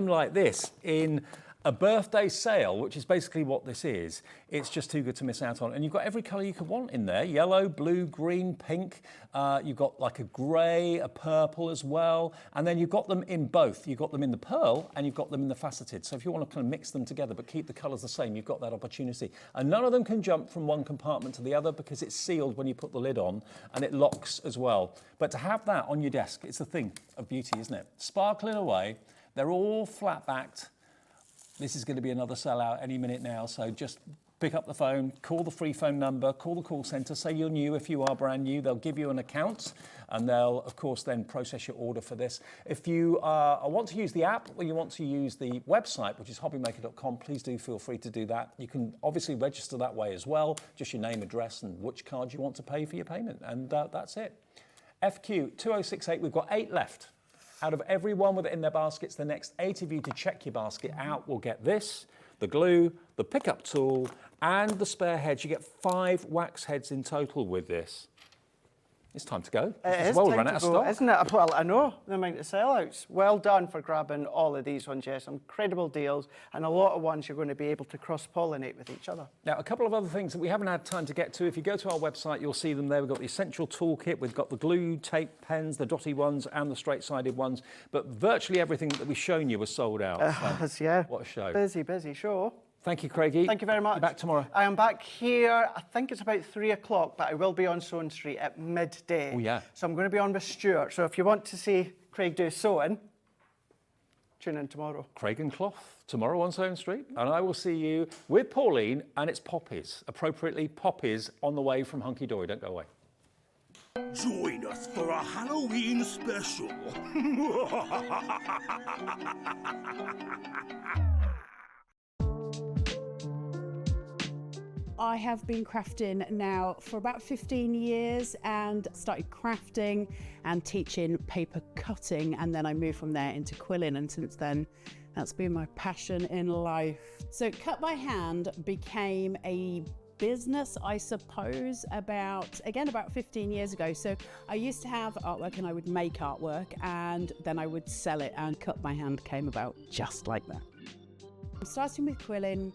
C: like this in a birthday sale, which is basically what this is, it's just too good to miss out on. And you've got every colour you could want in there: yellow, blue, green, pink. You've got like a grey, a purple as well. And then you've got them in both. You've got them in the pearl and you've got them in the faceted. So if you want to kind of mix them together but keep the colours the same, you've got that opportunity. And none of them can jump from one compartment to the other because it's sealed when you put the lid on, and it locks as well. But to have that on your desk, it's a thing of beauty, isn't it? Sparkling away. They're all flat-backed. This is going to be another sellout any minute now, so just pick up the phone, call the free phone number, call the call centre, say you're new if you are brand new. They'll give you an account, and they'll, of course, then process your order for this. If you want to use the app or you want to use the website, which is hobbymaker.com, please do feel free to do that. You can obviously register that way as well, just your name, address, and which card you want to pay for your payment, and that's it. FQ 2068, we've got 8 left. Out of everyone with it in their baskets, the next 8 of you to check your basket out will get this, the glue, the pickup tool, and the spare heads. You get 5 wax heads in total with this. It's time to go.
A: It is
C: well
A: time
C: run
A: to
C: out of
A: go,
C: stock.
A: isn't it? Well, I know the amount of sellouts. Well done for grabbing all of these ones, yes. Incredible deals, and a lot of ones you're going to be able to cross-pollinate with each other.
C: Now, a couple of other things that we haven't had time to get to. If you go to our website, you'll see them there. We've got the essential toolkit. We've got the glue, tape, pens, the dotty ones, and the straight-sided ones. But virtually everything that we've shown you was sold out.
A: Yeah.
C: What a show.
A: Busy show.
C: Thank you, Craigie.
A: Thank you very much.
C: You're back tomorrow.
A: I am back here, I think it's about 3 o'clock, but I will be on Sewing Street at midday.
C: Oh, yeah.
A: So I'm going to be on with Stuart. So if you want to see Craig do sewing, tune in tomorrow.
C: Craig and Cloth, tomorrow on Sewing Street. And I will see you with Pauline, and it's poppies, appropriately poppies, on the way from Hunkydory. Don't go away.
F: Join us for a Halloween special.
E: I have been crafting now for about 15 years and started crafting and teaching paper cutting, and then I moved from there into quilling, and since then that's been my passion in life. So Cut by Hand became a business, I suppose, about 15 years ago. So I used to have artwork and I would make artwork and then I would sell it, and Cut by Hand came about just like that. I'm starting with quilling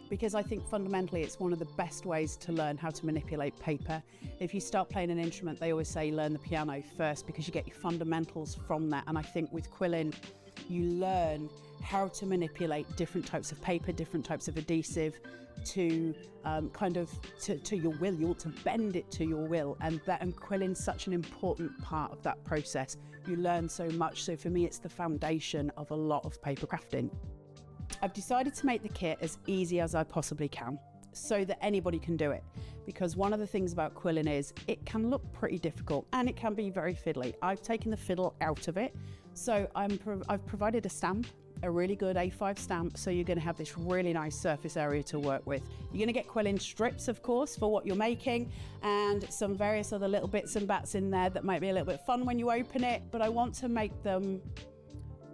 E: because I think fundamentally it's one of the best ways to learn how to manipulate paper. If you start playing an instrument, they always say learn the piano first because you get your fundamentals from that. And I think with quilling, you learn how to manipulate different types of paper, different types of adhesive to to your will. You want to bend it to your will, and quilling's such an important part of that process. You learn so much. So for me, it's the foundation of a lot of paper crafting. I've decided to make the kit as easy as I possibly can so that anybody can do it, because one of the things about quilling is it can look pretty difficult and it can be very fiddly. I've taken the fiddle out of it, so I've provided a stamp, a really good A5 stamp, so you're going to have this really nice surface area to work with. You're going to get quilling strips, of course, for what you're making, and some various other little bits and bats in there that might be a little bit fun when you open it, but I want to make them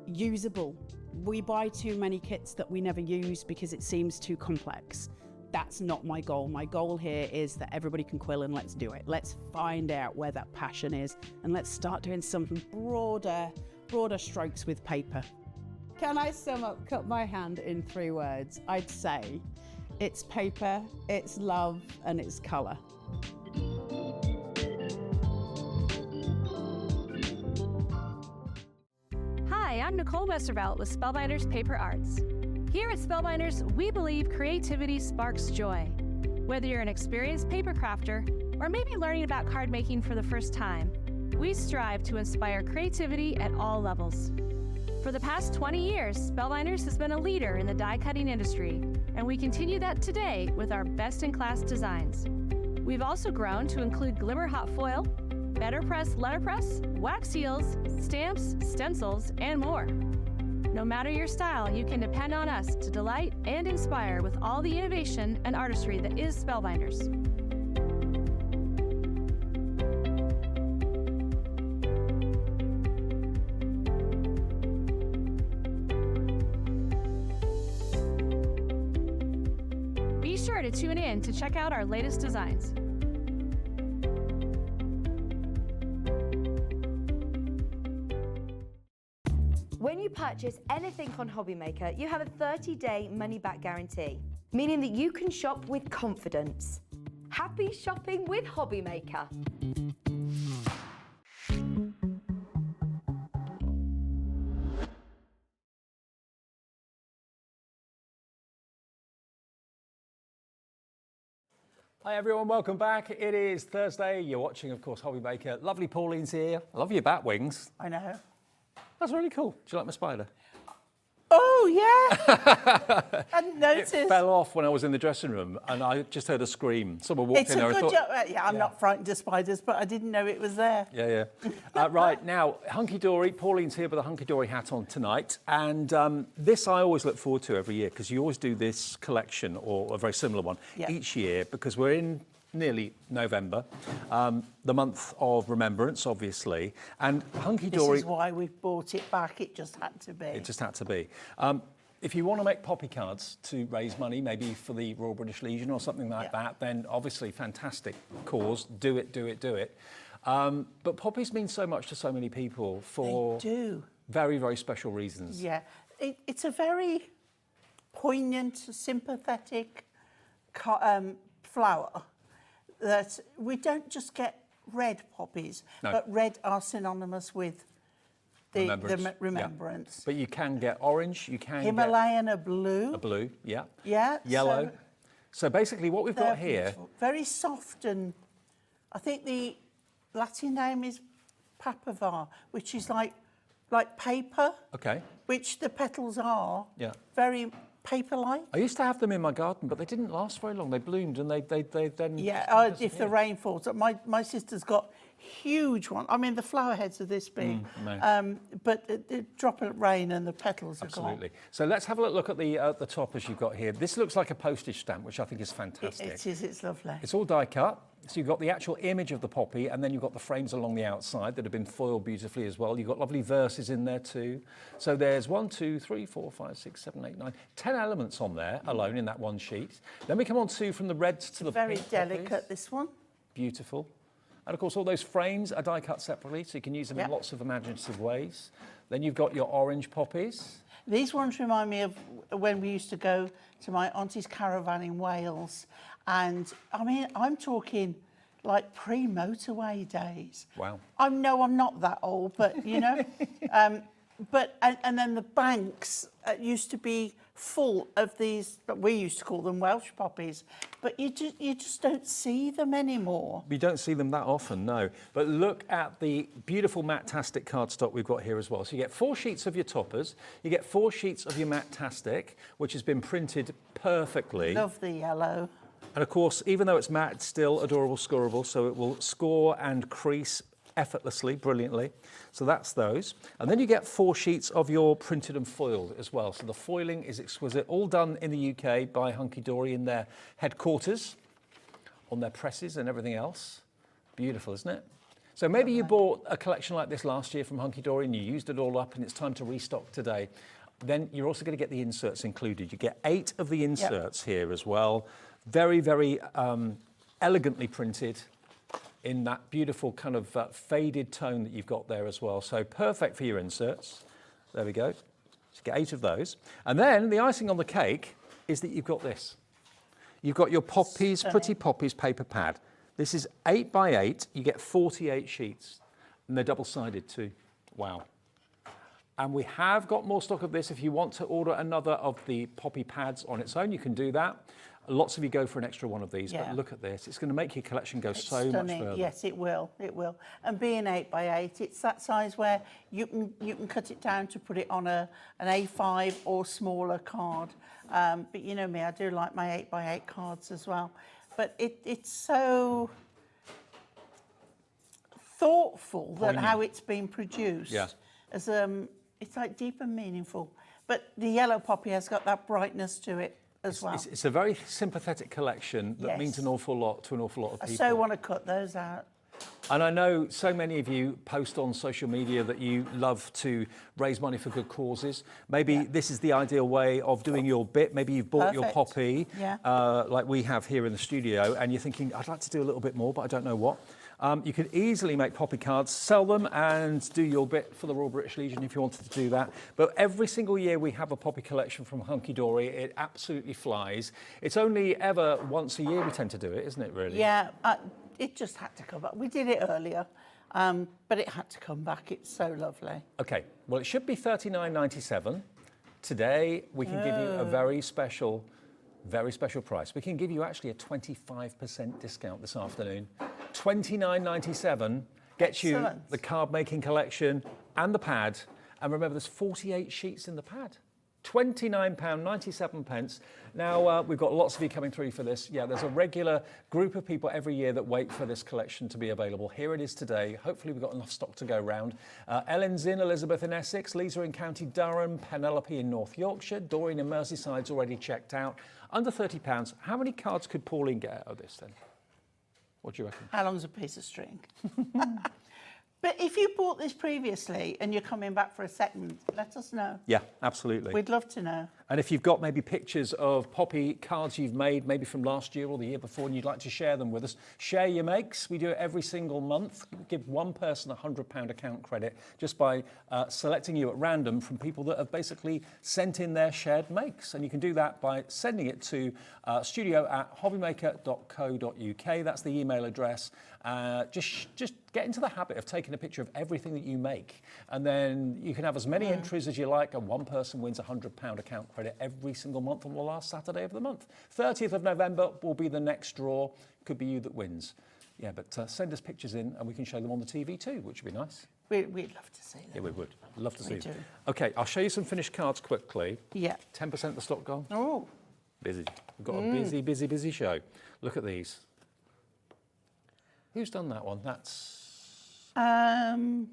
E: usable. We buy too many kits that we never use because it seems too complex. That's not my goal. My goal here is that everybody can quill, and let's do it. Let's find out where that passion is, and let's start doing some broader strokes with paper. Can I sum up Cut by Hand in 3 words? I'd say it's paper, it's love, and it's colour.
D: Hi, I'm Nicole Westervelt with Spellbinders Paper Arts. Here at Spellbinders, we believe creativity sparks joy. Whether you're an experienced paper crafter or maybe learning about card making for the first time, we strive to inspire creativity at all levels. For the past 20 years, Spellbinders has been a leader in the die cutting industry, and we continue that today with our best-in-class designs. We've also grown to include glimmer hot foil, better press letterpress, wax seals, stamps, stencils, and more. No matter your style, you can depend on us to delight and inspire with all the innovation and artistry that is Spellbinders. Be sure to tune in to check out our latest designs.
I: When you purchase anything on HobbyMaker, you have a 30-day money-back guarantee, meaning that you can shop with confidence. Happy shopping with HobbyMaker.
C: Hi everyone, welcome back. It is Thursday. You're watching, of course, HobbyMaker. Lovely Pauline's here. I love your bat wings.
G: I know.
C: That's really cool. Do you like my spider?
G: Oh, yeah. I hadn't noticed.
C: It fell off when I was in the dressing room and I just heard a scream. Someone walked in there and thought...
G: Yeah, I'm not frightened of spiders, but I didn't know it was there.
C: Yeah. Right, now, Hunkydory. Pauline's here with a Hunkydory hat on tonight. And this I always look forward to every year because you always do this collection, or a very similar one, each year, because we're in nearly November, the month of remembrance, obviously. And Hunkydory...
G: This is why we've brought it back. It just had to be.
C: It just had to be. If you want to make poppy cards to raise money, maybe for the Royal British Legion or something like that, then obviously fantastic cause. Do it. But poppies mean so much to so many people for very, very special reasons.
G: Yeah, it's a very poignant, sympathetic flower that we don't just get red poppies, but red are synonymous with the remembrance.
C: Yeah. But you can get orange, you can
G: Himalayan a blue.
C: A blue, yeah.
G: Yeah.
C: Yellow. So basically what we've got here...
G: Beautiful. Very soft, and I think the Latin name is papaver, which is like paper.
C: Okay.
G: Which the petals are.
C: Yeah.
G: Very paper-like.
C: I used to have them in my garden, but they didn't last very long. They bloomed and they then...
G: Yeah, if the rain falls. My sister's got huge one. I mean, the flower heads are this big, but the drop of rain and the petals are gone.
C: Absolutely. So let's have a look at the top as you've got here. This looks like a postage stamp, which I think is fantastic.
G: It is, it's lovely.
C: It's all die cut. So you've got the actual image of the poppy, and then you've got the frames along the outside that have been foiled beautifully as well. You've got lovely verses in there too. So there's 1, 2, 3, 4, 5, 6, 7, 8, 9, 10 elements on there alone in that one sheet. Then we come on to from the reds to the
G: very
C: pink
G: delicate,
C: poppies.
G: this one.
C: Beautiful. And of course, all those frames are die cut separately, so you can use them in lots of imaginative ways. Then you've got your orange poppies.
G: These ones remind me of when we used to go to my auntie's caravan in Wales. And I mean, I'm talking like pre-motorway days.
C: Wow.
G: I'm not that old, but you know, and then the banks used to be full of these. We used to call them Welsh poppies, but you just don't see them anymore.
C: We don't see them that often, no. But look at the beautiful Matte-tastic cardstock we've got here as well. So you get 4 sheets of your toppers, you get 4 sheets of your Matte-tastic, which has been printed perfectly.
G: Love the yellow.
C: And of course, even though it's matte, it's still adorable scoreable, so it will score and crease effortlessly, brilliantly. So that's those. And then you get 4 sheets of your printed and foiled as well. So the foiling is exquisite, all done in the UK by Hunkydory in their headquarters, on their presses and everything else. Beautiful, isn't it? So maybe you bought a collection like this last year from Hunkydory and you used it all up and it's time to restock today. Then you're also going to get the inserts included. You get 8 of the inserts here as well. Very, very elegantly printed in that beautiful kind of faded tone that you've got there as well. So perfect for your inserts. There we go. So get 8 of those. And then the icing on the cake is that you've got this. You've got your poppies, Pretty Poppies paper pad. This is 8 by 8. You get 48 sheets. And they're double-sided too. Wow. And we have got more stock of this. If you want to order another of the poppy pads on its own, you can do that. Lots of you go for an extra one of these, but look at this. It's going to make your collection go so much further.
G: Yes, it will. It will. And being 8 by 8, it's that size where you can cut it down to put it on an A5 or smaller card. But you know me, I do like my 8 by 8 cards as well. But it's so thoughtful that how it's been produced.
C: Yeah.
G: As it's like deep and meaningful. But the yellow poppy has got that brightness to it as well.
C: It's a very sympathetic collection that means an awful lot to an awful lot of people.
G: I so want to cut those out.
C: And I know so many of you post on social media that you love to raise money for good causes. Maybe this is the ideal way of doing your bit. Maybe you've bought your poppy, like we have here in the studio, and you're thinking, I'd like to do a little bit more, but I don't know what. You could easily make poppy cards, sell them and do your bit for the Royal British Legion if you wanted to do that. But every single year we have a poppy collection from Hunkydory. It absolutely flies. It's only ever once a year we tend to do it, isn't it, really?
G: Yeah, it just had to come back. We did it earlier, but it had to come back. It's so lovely.
C: OK, well, it should be $39.97. Today, we can give you a very special price. We can give you actually a 25% discount this afternoon. $29.97 gets you the card making collection and the pad. And remember, there's 48 sheets in the pad. £29.97. Now, we've got lots of you coming through for this. Yeah, there's a regular group of people every year that wait for this collection to be available. Here it is today. Hopefully, we've got enough stock to go round. Ellen's in, Elizabeth in Essex, Lisa in County Durham, Penelope in North Yorkshire, Doreen in Merseyside's already checked out. Under £30. How many cards could Pauline get out of this then? What do you reckon?
G: How long's a piece of string? But if you bought this previously and you're coming back for a second, let us know.
C: Yeah, absolutely.
G: We'd love to know.
C: And if you've got maybe pictures of poppy cards you've made, maybe from last year or the year before, and you'd like to share them with us, share your makes. We do it every single month. We give one person a £100 account credit just by selecting you at random from people that have basically sent in their shared makes. And you can do that by sending it to studio@hobbymaker.co.uk. That's the email address. Just get into the habit of taking a picture of everything that you make, and then you can have as many entries as you like, and one person wins a £100 account credit every single month on the last Saturday of the month. 30th of November will be the next draw. Could be you that wins. Yeah, but send us pictures in and we can show them on the TV too, which would be nice.
G: We'd love to see them.
C: Yeah, we would. Love to see
G: We
C: them.
G: do.
C: Okay, I'll show you some finished cards quickly.
G: Yeah.
C: 10% of the stock gone.
G: Oh.
C: Busy. We've got a busy show. Look at these. Who's done that one? That's
G: Leanne,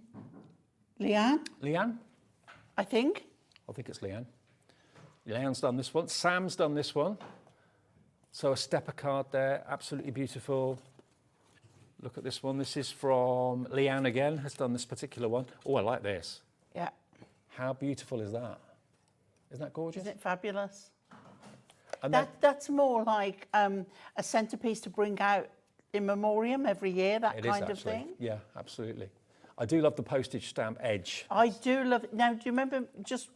C: Leanne?
G: I think.
C: I think it's Leanne. Leanne's done this one. Sam's done this one. So a stepper card there, absolutely beautiful. Look at this one. This is from Leanne again, has done this particular one. Oh, I like this.
G: Yeah.
C: How beautiful is that? Isn't that gorgeous?
G: Isn't it fabulous?
C: And
G: That's more like a centrepiece to bring out in memoriam every year, that
C: it is
G: kind of
C: actually.
G: thing.
C: Yeah, absolutely. I do love the postage stamp edge.
G: I do love it. Now, do you remember just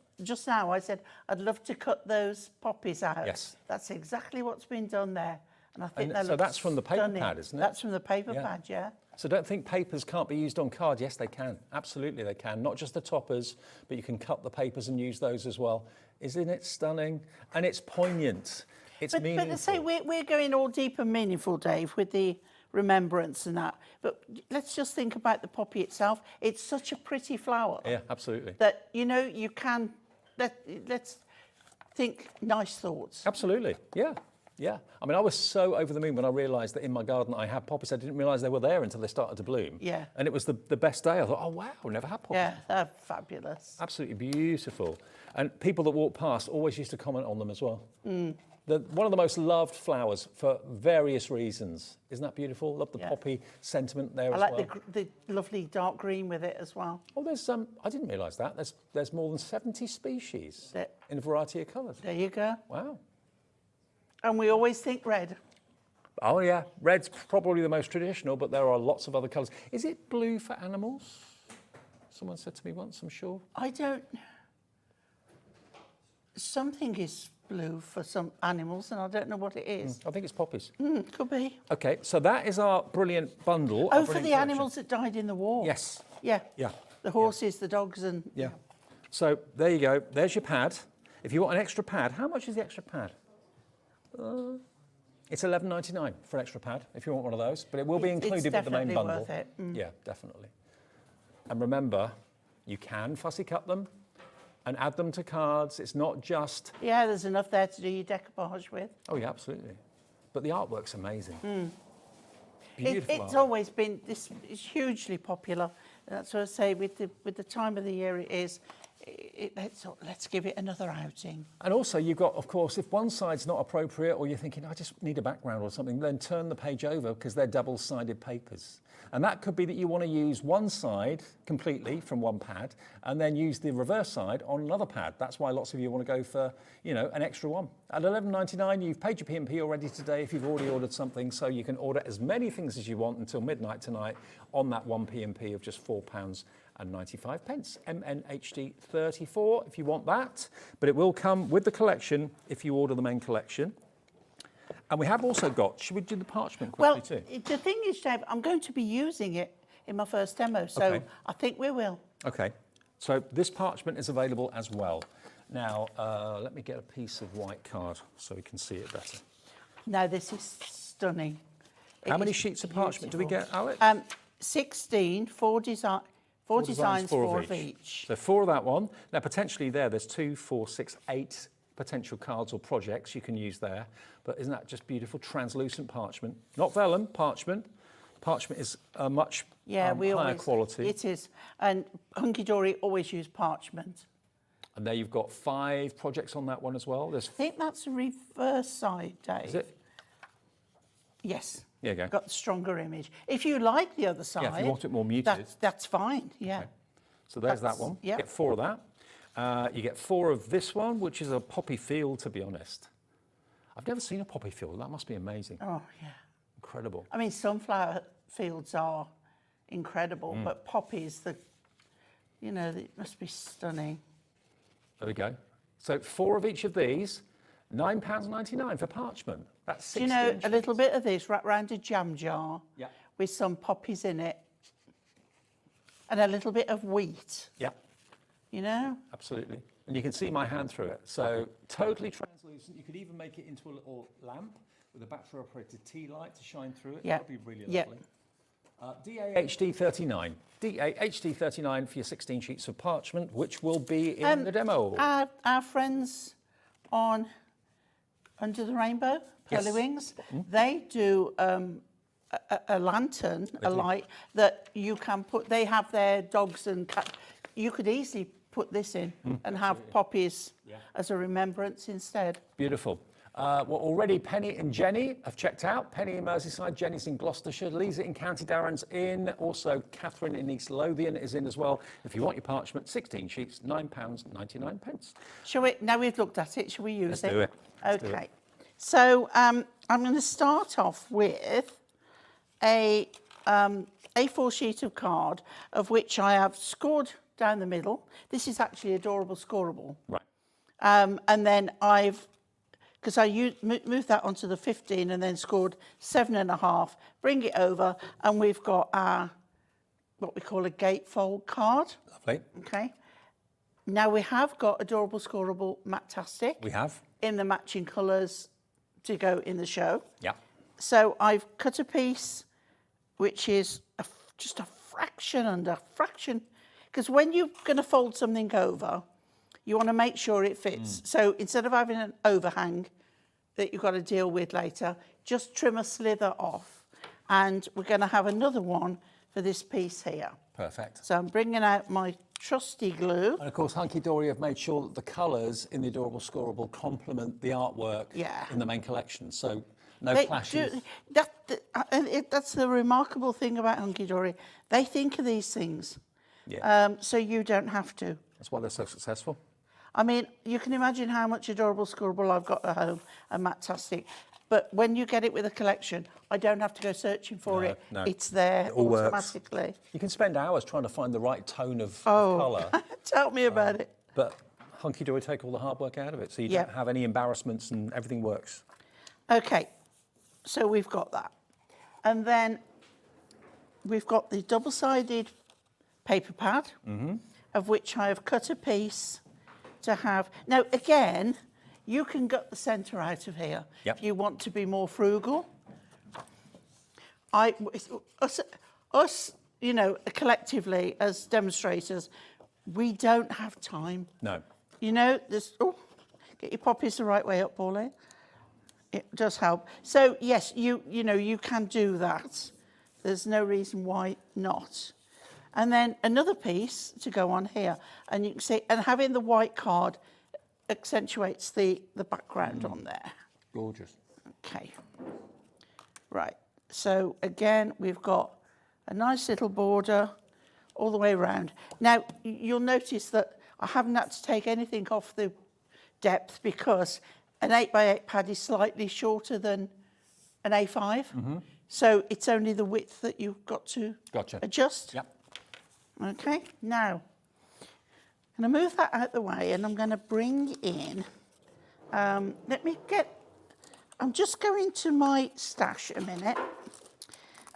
G: now I said I'd love to cut those poppies out?
C: Yes.
G: That's exactly what's been done there. And I think
C: And
G: that
C: so
G: looks
C: that's from the paper
G: stunning.
C: pad, isn't it?
G: That's from the paper
C: Yeah.
G: pad, yeah.
C: So don't think papers can't be used on card. Yes, they can. Absolutely, they can. Not just the toppers, but you can cut the papers and use those as well. Isn't it stunning? And it's poignant. It's meaningful.
G: But say we're going all deep and meaningful, Dave, with the remembrance and that. But let's just think about the poppy itself. It's such a pretty flower.
C: Yeah, absolutely.
G: That, you know, you can, let's think nice thoughts.
C: Absolutely, yeah. Yeah, I mean, I was so over the moon when I realised that in my garden I had poppies. I didn't realise they were there until they started to bloom.
G: Yeah.
C: And it was the best day. I thought, oh, wow, I've never had poppies.
G: Yeah, they're fabulous.
C: Absolutely beautiful. And people that walk past always used to comment on them as well.
G: Mm.
C: One of the most loved flowers for various reasons. Isn't that beautiful? Love the
G: Yeah.
C: poppy sentiment there
G: I
C: as
G: like
C: well.
G: the lovely dark green with it as well.
C: Oh, there's I didn't realise that. There's more than 70 species in a variety of colours.
G: There you go.
C: Wow.
G: And we always think red.
C: Oh yeah, red's probably the most traditional, but there are lots of other colours. Is it blue for animals? Someone said to me once, I'm sure.
G: I don't... Something is blue for some animals, and I don't know what it is.
C: I think it's poppies.
G: Could be.
C: Okay, so that is our brilliant bundle. our
G: Oh, for
C: brilliant
G: the
C: collection.
G: animals that died in the war.
C: Yes.
G: Yeah.
C: Yeah.
G: The horses, the dogs, and...
C: Yeah. So there you go. There's your pad. If you want an extra pad, how much is the extra pad? It's $11.99 for an extra pad if you want one of those, but it will be included with the main
G: definitely
C: bundle.
G: worth it.
C: Yeah, definitely. And remember, you can fussy cut them and add them to cards. It's not just...
G: Yeah, there's enough there to do your decoupage with.
C: Oh yeah, absolutely. But the artwork's amazing. Beautiful
G: It's
C: art.
G: always been... It's hugely popular. That's what I say, with the time of the year it is, let's give it another outing.
C: And also you've got, of course, if one side's not appropriate or you're thinking, I just need a background or something, then turn the page over because they're double-sided papers. And that could be that you want to use one side completely from one pad and then use the reverse side on another pad. That's why lots of you want to go for, you know, an extra one. At $11.99, you've paid your P&P already today if you've already ordered something, so you can order as many things as you want until midnight tonight on that one P&P of just £4.95. MNHD 34 if you want that, but it will come with the collection if you order the main collection. And we have also got, should we do the parchment quickly too?
G: The thing is, Dave, I'm going to be using it in my first demo, so
C: Okay.
G: I think we will.
C: Okay, so this parchment is available as well. Now, let me get a piece of white card so we can see it better.
G: Now, this is stunning.
C: How
G: It
C: many
G: is
C: sheets of parchment do we get, Alex?
G: 16, four designs, four of each.
C: So 4 of that one. Now, potentially there's 2, 4, 6, 8 potential cards or projects you can use there. But isn't that just beautiful? Translucent parchment. Not vellum, parchment. Parchment is a much higher quality.
G: It is. And Hunkydory always use parchment.
C: And there you've got 5 projects on that one as well. There's
G: I think that's a reverse side, Dave.
C: Is it?
G: Yes.
C: There you go.
G: Got the stronger image. If you like the other side...
C: Yeah, if you want it more muted.
G: That's fine, yeah.
C: Okay. So there's that one.
G: Yep.
C: You get 4 of that. You get 4 of this one, which is a poppy field, to be honest. I've never seen a poppy field. That must be amazing.
G: Oh, yeah.
C: Incredible.
G: I mean, sunflower fields are incredible, but poppies, it must be stunning.
C: There we go. So 4 of each of these, £9.99 for parchment. That's 16
G: Do you know,
C: sheets.
G: a little bit of this wrapped around a jam jar
C: Yeah.
G: with some poppies in it and a little bit of wheat,
C: Yeah,
G: you know?
C: absolutely. And you can see my hand through it. So totally translucent. You could even make it into a little lamp with a battery-operated tea light to shine through it.
G: Yeah.
C: That would be really
G: Yeah.
C: lovely. DAHD 39. DAHD 39 for your 16 sheets of parchment, which will be in the demo.
G: Our friends on Under the Rainbow, Pearly Wings, they do a lantern, a light that you can put. They have their dogs and cats. You could easily put this in and have poppies as a remembrance instead.
C: Beautiful. Well, already Penny and Jenny have checked out. Penny in Merseyside, Jenny's in Gloucestershire, Lisa in County Durham's in. Also, Catherine in East Lothian is in as well. If you want your parchment, 16 sheets, £9.99.
G: Shall we? Now we've looked at it, shall we use
C: Let's do it.
G: Okay. So I'm going to start off with a A4 sheet of card, of which I have scored down the middle. This is actually adorable scoreable.
C: Right.
G: And then because I moved that onto the 15 and then scored 7.5, bring it over, and we've got our, what we call a gatefold card.
C: Lovely.
G: Okay. Now we have got adorable scoreable Matastic.
C: We have.
G: In the matching colours to go in the show.
C: Yeah.
G: So I've cut a piece which is just a fraction under a fraction, because when you're going to fold something over, you want to make sure it fits. So instead of having an overhang that you've got to deal with later, just trim a slither off. And we're going to have another one for this piece here.
C: Perfect.
G: So I'm bringing out my trusty glue.
C: And of course, Hunkydory have made sure that the colours in the adorable scoreable complement the artwork in the main collection. So no clashes.
G: That's the remarkable thing about Hunkydory. They think of these things.
C: Yeah.
G: So you don't have to.
C: That's why they're so successful.
G: I mean, you can imagine how much adorable scoreable I've got at home and Matastic. But when you get it with a collection, I don't have to go searching for it.
C: No.
G: It's there
C: It all works.
G: automatically.
C: You can spend hours trying to find the right tone of colour.
G: Tell me about it.
C: But Hunkydory take all the hard work out of it, so you don't have any embarrassments and everything works.
G: Okay, so we've got that. And then we've got the double-sided paper pad, of which I have cut a piece to have. Now, again, you can gut the centre out of here if you want to be more frugal. Us, you know, collectively as demonstrators, we don't have time.
C: No.
G: You know, get your poppies the right way up, Pauline. It does help. So yes, you know, you can do that. There's no reason why not. And then another piece to go on here, and you can see, and having the white card accentuates the background on there.
C: Gorgeous.
G: Okay. Right. So again, we've got a nice little border all the way around. Now, you'll notice that I haven't had to take anything off the depth because an 8x8 pad is slightly shorter than an A5. So it's only the width that you've got to adjust.
C: Yep.
G: Okay, now, I'm going to move that out the way and I'm going to bring in, I'm just going to my stash a minute,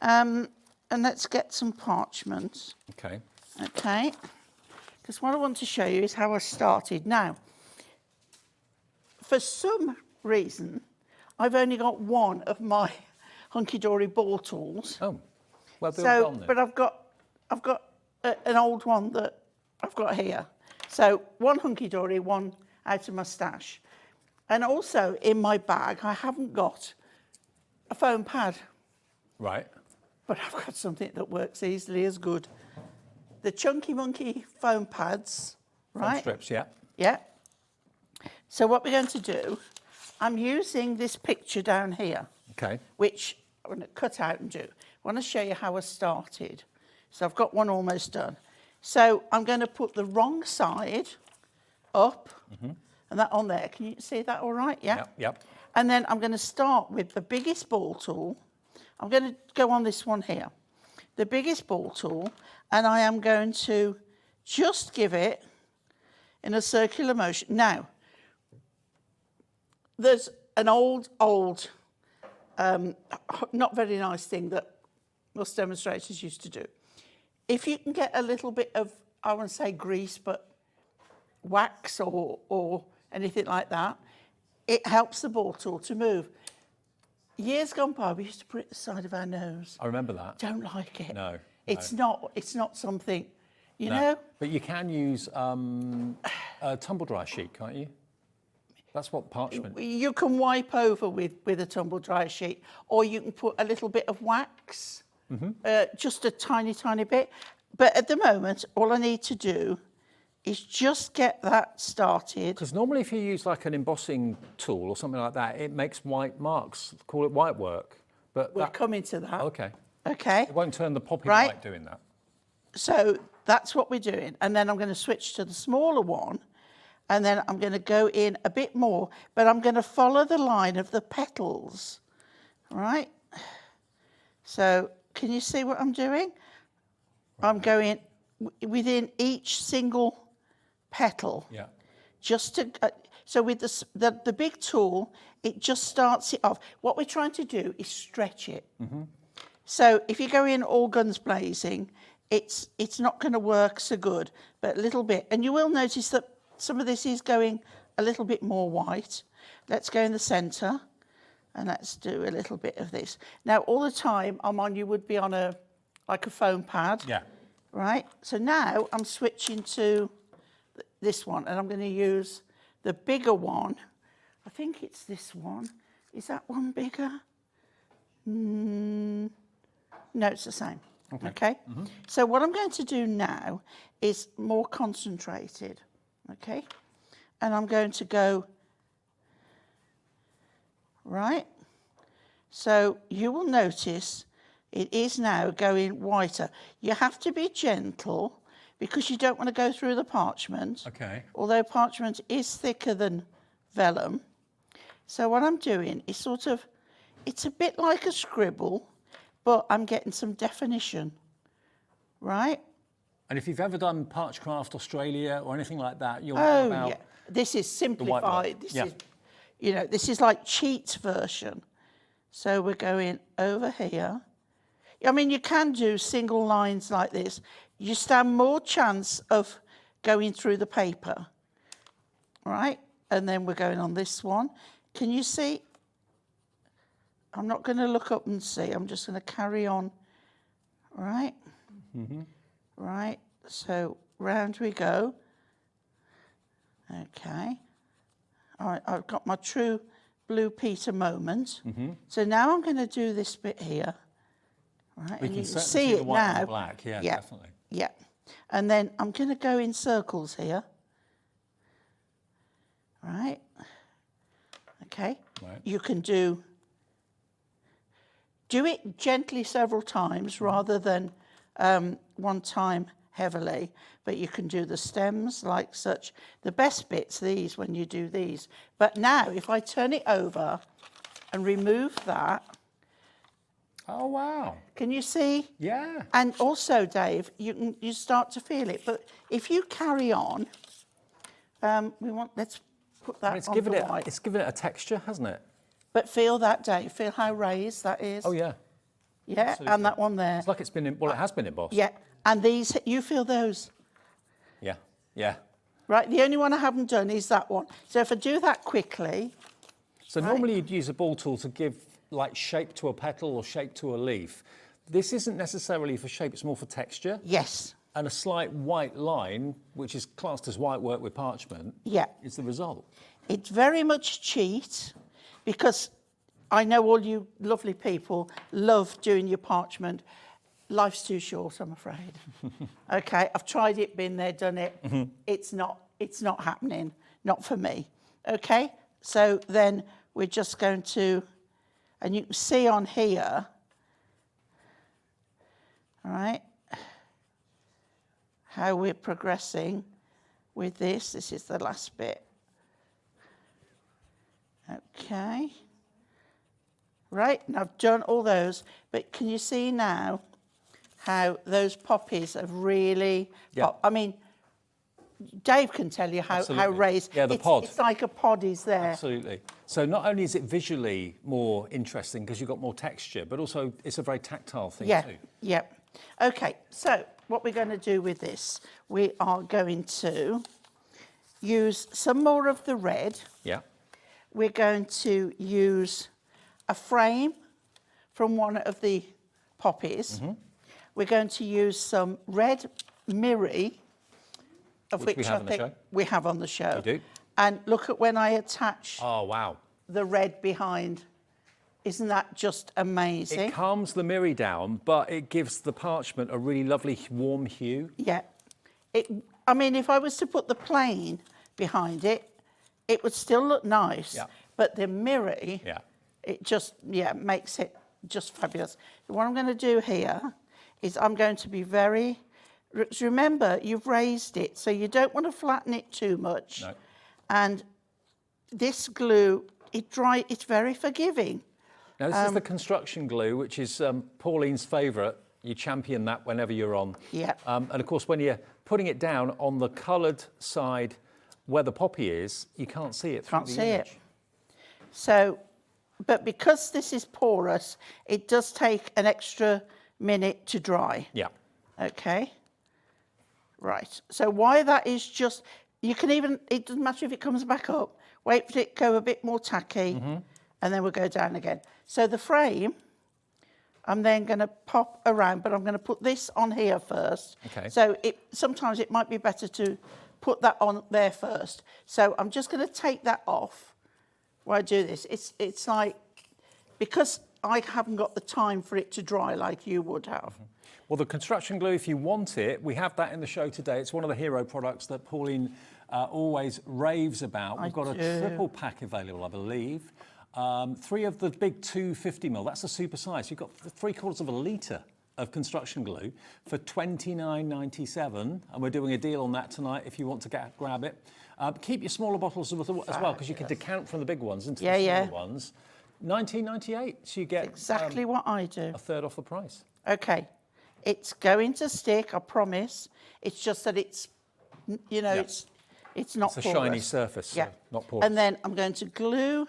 G: and let's get some parchment.
C: Okay.
G: Okay, because what I want to show you is how I started. Now, for some reason, I've only got one of my Hunkydory ball tools.
C: Oh, well,
G: but I've got an old one that I've got here. So one Hunkydory, one out of my stash. And also in my bag, I haven't got a foam pad.
C: Right.
G: But I've got something that works easily as good. The Chunky Monkey foam pads, right?
C: Foam strips, yeah.
G: Yeah. So what we're going to do, I'm using this picture down here.
C: Okay.
G: Which I'm going to cut out and do. I want to show you how I started. So I've got one almost done. So I'm going to put the wrong side up and that on there. Can you see that all right? Yeah?
C: Yep.
G: And then I'm going to start with the biggest ball tool. I'm going to go on this one here. The biggest ball tool, and I am going to just give it in a circular motion. Now, there's an old, not very nice thing that most demonstrators used to do. If you can get a little bit of, I won't say grease, but wax or anything like that, it helps the ball tool to move. years gone by, we used to put it at the side of our nose.
C: I remember that.
G: Don't like it.
C: No.
G: It's not something, you
C: No.
G: know?
C: But you can use a tumble dry sheet, can't you? That's what parchment.
G: You can wipe over with a tumble dryer sheet, or you can put a little bit of wax, just a tiny, tiny bit. But at the moment, all I need to do is just get that started.
C: Because normally if you use like an embossing tool or something like that, it makes white marks, call it white work. But
G: We're coming to that.
C: Okay.
G: Okay.
C: It won't turn the poppy
G: Right.
C: white doing that.
G: So that's what we're doing. And then I'm going to switch to the smaller one. And then I'm going to go in a bit more, but I'm going to follow the line of the petals, right? So can you see what I'm doing? I'm going within each single petal.
C: Yeah.
G: Just to, so with the big tool, it just starts it off. What we're trying to do is stretch it. So if you go in all guns blazing, it's not going to work so good, but a little bit. And you will notice that some of this is going a little bit more white. Let's go in the centre and let's do a little bit of this. Now, all the time you would be on like a foam pad.
C: Yeah.
G: Right? So now I'm switching to this one, and I'm going to use the bigger one. I think it's this one. Is that one bigger? No, it's the same. Okay? So what I'm going to do now is more concentrated. Okay? And I'm going to go, right? So you will notice it is now going whiter. You have to be gentle because you don't want to go through the parchment.
C: Okay.
G: Although parchment is thicker than vellum. So what I'm doing is it's a bit like a scribble, but I'm getting some definition, right?
C: And if you've ever done Parchcraft Australia or anything like that, you'll know about...
G: Yeah. This is simplified. This
C: Yeah.
G: is, this is like Cheat's version. So we're going over here. I mean, you can do single lines like this. You stand more chance of going through the paper, right? And then we're going on this one. Can you see? I'm not going to look up and see. I'm just going to carry on, right? Right, so round we go. Okay. All right, I've got my true Blue Peter moment. So now I'm going to do this bit here. Right,
C: We
G: and
C: can
G: you
C: certainly
G: see
C: see
G: it
C: the white and
G: now.
C: the black, yeah, definitely.
G: Yeah, and then I'm going to go in circles here. Right. Okay.
C: Right.
G: You can do it gently several times rather than one time heavily, but you can do the stems like such. The best bit's these when you do these. But now if I turn it over and remove that.
C: Oh, wow.
G: Can you see?
C: Yeah.
G: And also, Dave, you start to feel it. But if you carry on, let's put that
C: It's
G: on
C: given
G: the
C: it.
G: white.
C: It's given it a texture, hasn't it?
G: But feel that, Dave. Feel how raised that is.
C: Oh yeah.
G: Yeah,
C: Absolutely.
G: and that one there.
C: It's like it's been. It has been embossed.
G: Yeah, and these, you feel those.
C: Yeah. Yeah.
G: Right, the only one I haven't done is that one. So if I do that quickly.
C: So normally you'd use a ball tool to give like shape to a petal or shape to a leaf. This isn't necessarily for shape, it's more for texture.
G: Yes.
C: And a slight white line, which is classed as white work with parchment, is the result.
G: It's very much cheat, because I know all you lovely people love doing your parchment. Life's too short, I'm afraid. Okay, I've tried it, been there, done it. It's not happening, not for me. Okay, so then we're just going to, and you can see on here, all right, how we're progressing with this. This is the last bit. Okay. Right, and I've done all those, but can you see now how those poppies have really popped? I mean, Dave can tell you how raised.
C: Yeah, the pod.
G: It's like a pod is there.
C: Absolutely. So not only is it visually more interesting because you've got more texture, but also it's a very tactile thing too.
G: Yeah. Okay, so what we're going to do with this, we are going to use some more of the red.
C: Yeah.
G: We're going to use a frame from one of the poppies. We're going to use some red mirri, of which
C: we have
G: I
C: on the
G: think
C: show.
G: we have on the show.
C: We do.
G: And look at when I attach
C: Oh, wow.
G: the red behind. Isn't that just amazing?
C: It calms the mirror down, but it gives the parchment a really lovely warm hue.
G: Yeah. I mean, if I was to put the plain behind it, it would still look nice.
C: Yeah.
G: But the mirror, it just, makes it just fabulous. What I'm going to do here is I'm going to be very... Remember, you've raised it, so you don't want to flatten it too much.
C: No.
G: And this glue, it's very forgiving.
C: Now, this is the construction glue, which is Pauline's favourite. You champion that whenever you're on.
G: Yeah.
C: And of course, when you're putting it down on the coloured side where the poppy is, you can't see it through
G: Can't
C: the
G: see
C: image.
G: it. So, but because this is porous, it does take an extra minute to dry.
C: Yeah.
G: Okay. Right. So why that is just, you can even, it doesn't matter if it comes back up, wait for it to go a bit more tacky, and then we'll go down again. So the frame, I'm then going to pop around, but I'm going to put this on here first.
C: Okay.
G: So sometimes it might be better to put that on there first. So I'm just going to take that off while I do this. It's like, because I haven't got the time for it to dry like you would have.
C: Well, the construction glue, if you want it, we have that in the show today. It's one of the hero products that Pauline always raves about. We've got a triple pack available, I believe. 3 of the big 250ml, that's the super size. You've got 3/4 of a litre of construction glue for $29.97, and we're doing a deal on that tonight if you want to grab it. Keep your smaller bottles as well, because you can decant from the big ones into the smaller ones. $19.98, so you get
G: Exactly what I do.
C: a third off the price.
G: Okay. It's going to stick, I promise. It's just that it's, you know, it's not
C: It's a shiny surface, so not porous.
G: And then I'm going to glue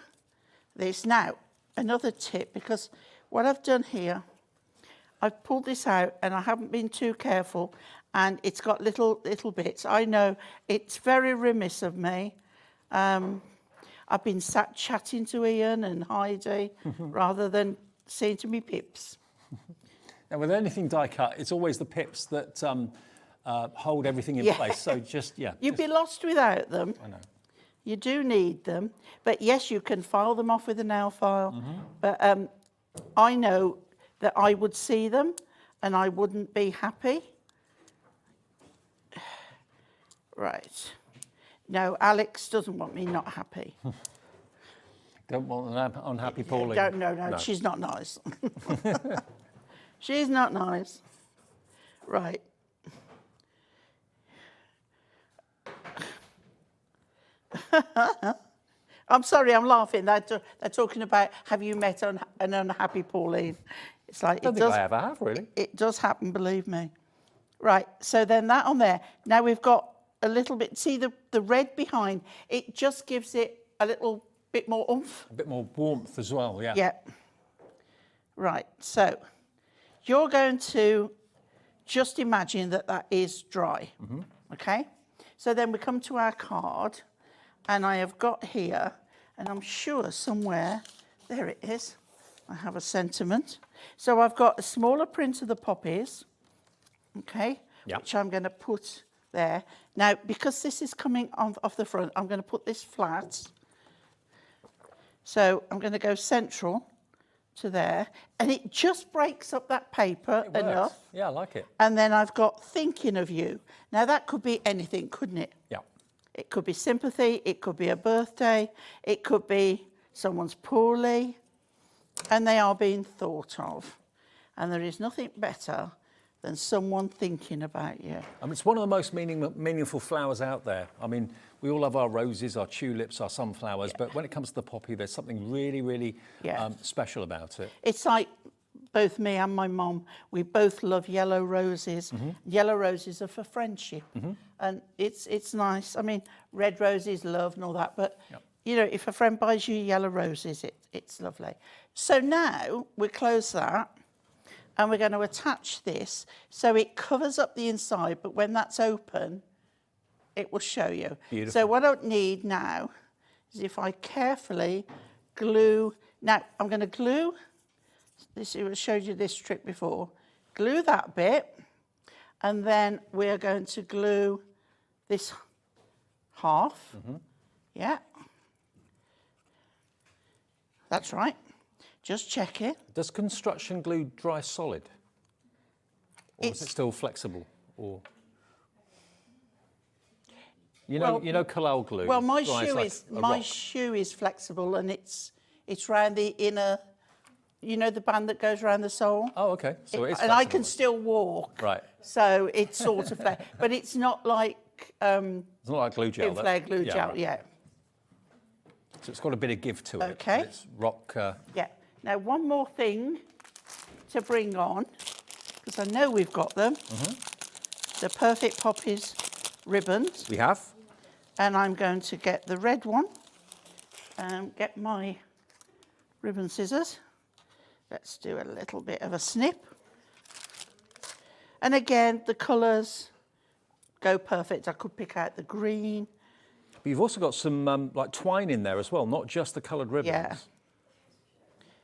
G: this. Now, another tip, because what I've done here, I've pulled this out and I haven't been too careful, and it's got little bits. I know it's very remiss of me. I've been sat chatting to Ian and Heidi rather than seeing to me pips.
C: Now, with anything die cut, it's always the pips that hold everything in place. So
G: You'd be lost without them.
C: I know.
G: You do need them, but yes, you can file them off with a nail file. But I know that I would see them and I wouldn't be happy. Right. No, Alex doesn't want me not happy.
C: Don't want an unhappy Pauline.
G: No, she's not nice. She's not nice. Right. I'm sorry, I'm laughing. They're talking about, have you met an unhappy Pauline? It's like,
C: I don't think I ever have, really.
G: It does happen, believe me. Right, so then that on there. Now we've got a little bit, see the red behind, it just gives it a little bit more oomph.
C: A bit more warmth as well, yeah.
G: Yeah. Right, so you're going to just imagine that that is dry, okay? So then we come to our card, and I have got here, and I'm sure somewhere, there it is, I have a sentiment. So I've got a smaller print of the poppies, okay, which I'm going to put there. Now, because this is coming off the front, I'm going to put this flat. So I'm going to go central to there, and it just breaks up that paper enough.
C: Yeah, I like it.
G: And then I've got thinking of you. Now, that could be anything, couldn't it?
C: Yeah.
G: It could be sympathy, it could be a birthday, it could be someone's poorly, and they are being thought of. And there is nothing better than someone thinking about you.
C: I mean, it's one of the most meaningful flowers out there. I mean, we all love our roses, our tulips, our sunflowers, but when it comes to the poppy, there's something really, really special about it.
G: It's like both me and my mum, we both love yellow roses. Yellow roses are for friendship, and it's nice. I mean, red roses, love and all that, but you know, if a friend buys you yellow roses, it's lovely. So now we close that, and we're going to attach this so it covers up the inside, but when that's open, it will show you.
C: Beautiful.
G: So what I need now is if I carefully glue. Now, I'm going to glue, this, I showed you this trick before, glue that bit, and then we're going to glue this half. Yeah. That's right. Just check it.
C: Does construction glue dry solid? Or is it still flexible? Or you know Collel glue.
G: Well, my
C: dries
G: shoe is flexible, and it's round the inner, you know, the band that goes around the sole.
C: Oh, okay. So it is
G: and I
C: flexible.
G: can still walk.
C: Right.
G: So it's sort of flexible, but it's not like
C: it's not like glue gel.
G: flare glue gel.
C: Right.
G: Yeah.
C: So it's got a bit of give to it.
G: Okay.
C: It's rock.
G: Yeah. Now, one more thing to bring on, because I know we've got them. The Perfect Poppies ribbons.
C: We have.
G: And I'm going to get the red one. Get my ribbon scissors. Let's do a little bit of a snip. And again, the colours go perfect. I could pick out the green.
C: But you've also got some like twine in there as well, not just the coloured ribbons.
G: Yeah.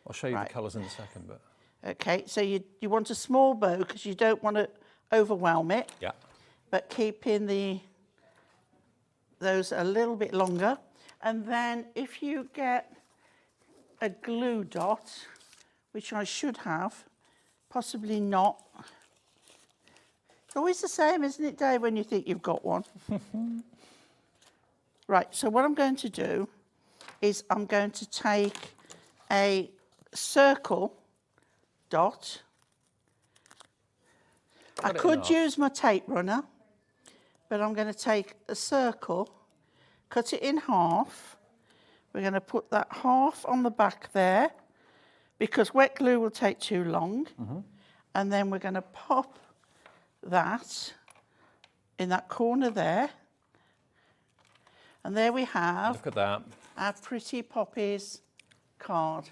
C: I'll show you the colours in a second. But
G: Okay, so you want a small bow because you don't want to overwhelm it.
C: yeah.
G: But keeping those a little bit longer. And then if you get a glue dot, which I should have, possibly not. It's always the same, isn't it, Dave, when you think you've got one? Right, so what I'm going to do is I'm going to take a circle dot. I could use my tape runner, but I'm going to take a circle, cut it in half. We're going to put that half on the back there because wet glue will take too long. And then we're going to pop that in that corner there. And there we have
C: Look at that.
G: our Pretty Poppies card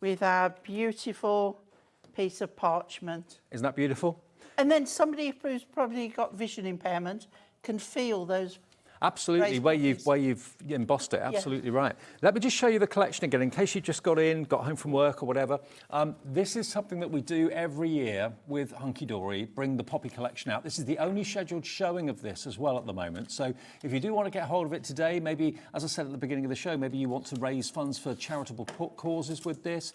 G: with our beautiful piece of parchment.
C: Isn't that beautiful?
G: And then somebody who's probably got vision impairment can feel those.
C: Absolutely, where you've embossed it, absolutely right. Let me just show you the collection again, in case you just got home from work or whatever. This is something that we do every year with Hunkydory, bring the poppy collection out. This is the only scheduled showing of this as well at the moment. So if you do want to get hold of it today, maybe, as I said at the beginning of the show, maybe you want to raise funds for charitable causes with this,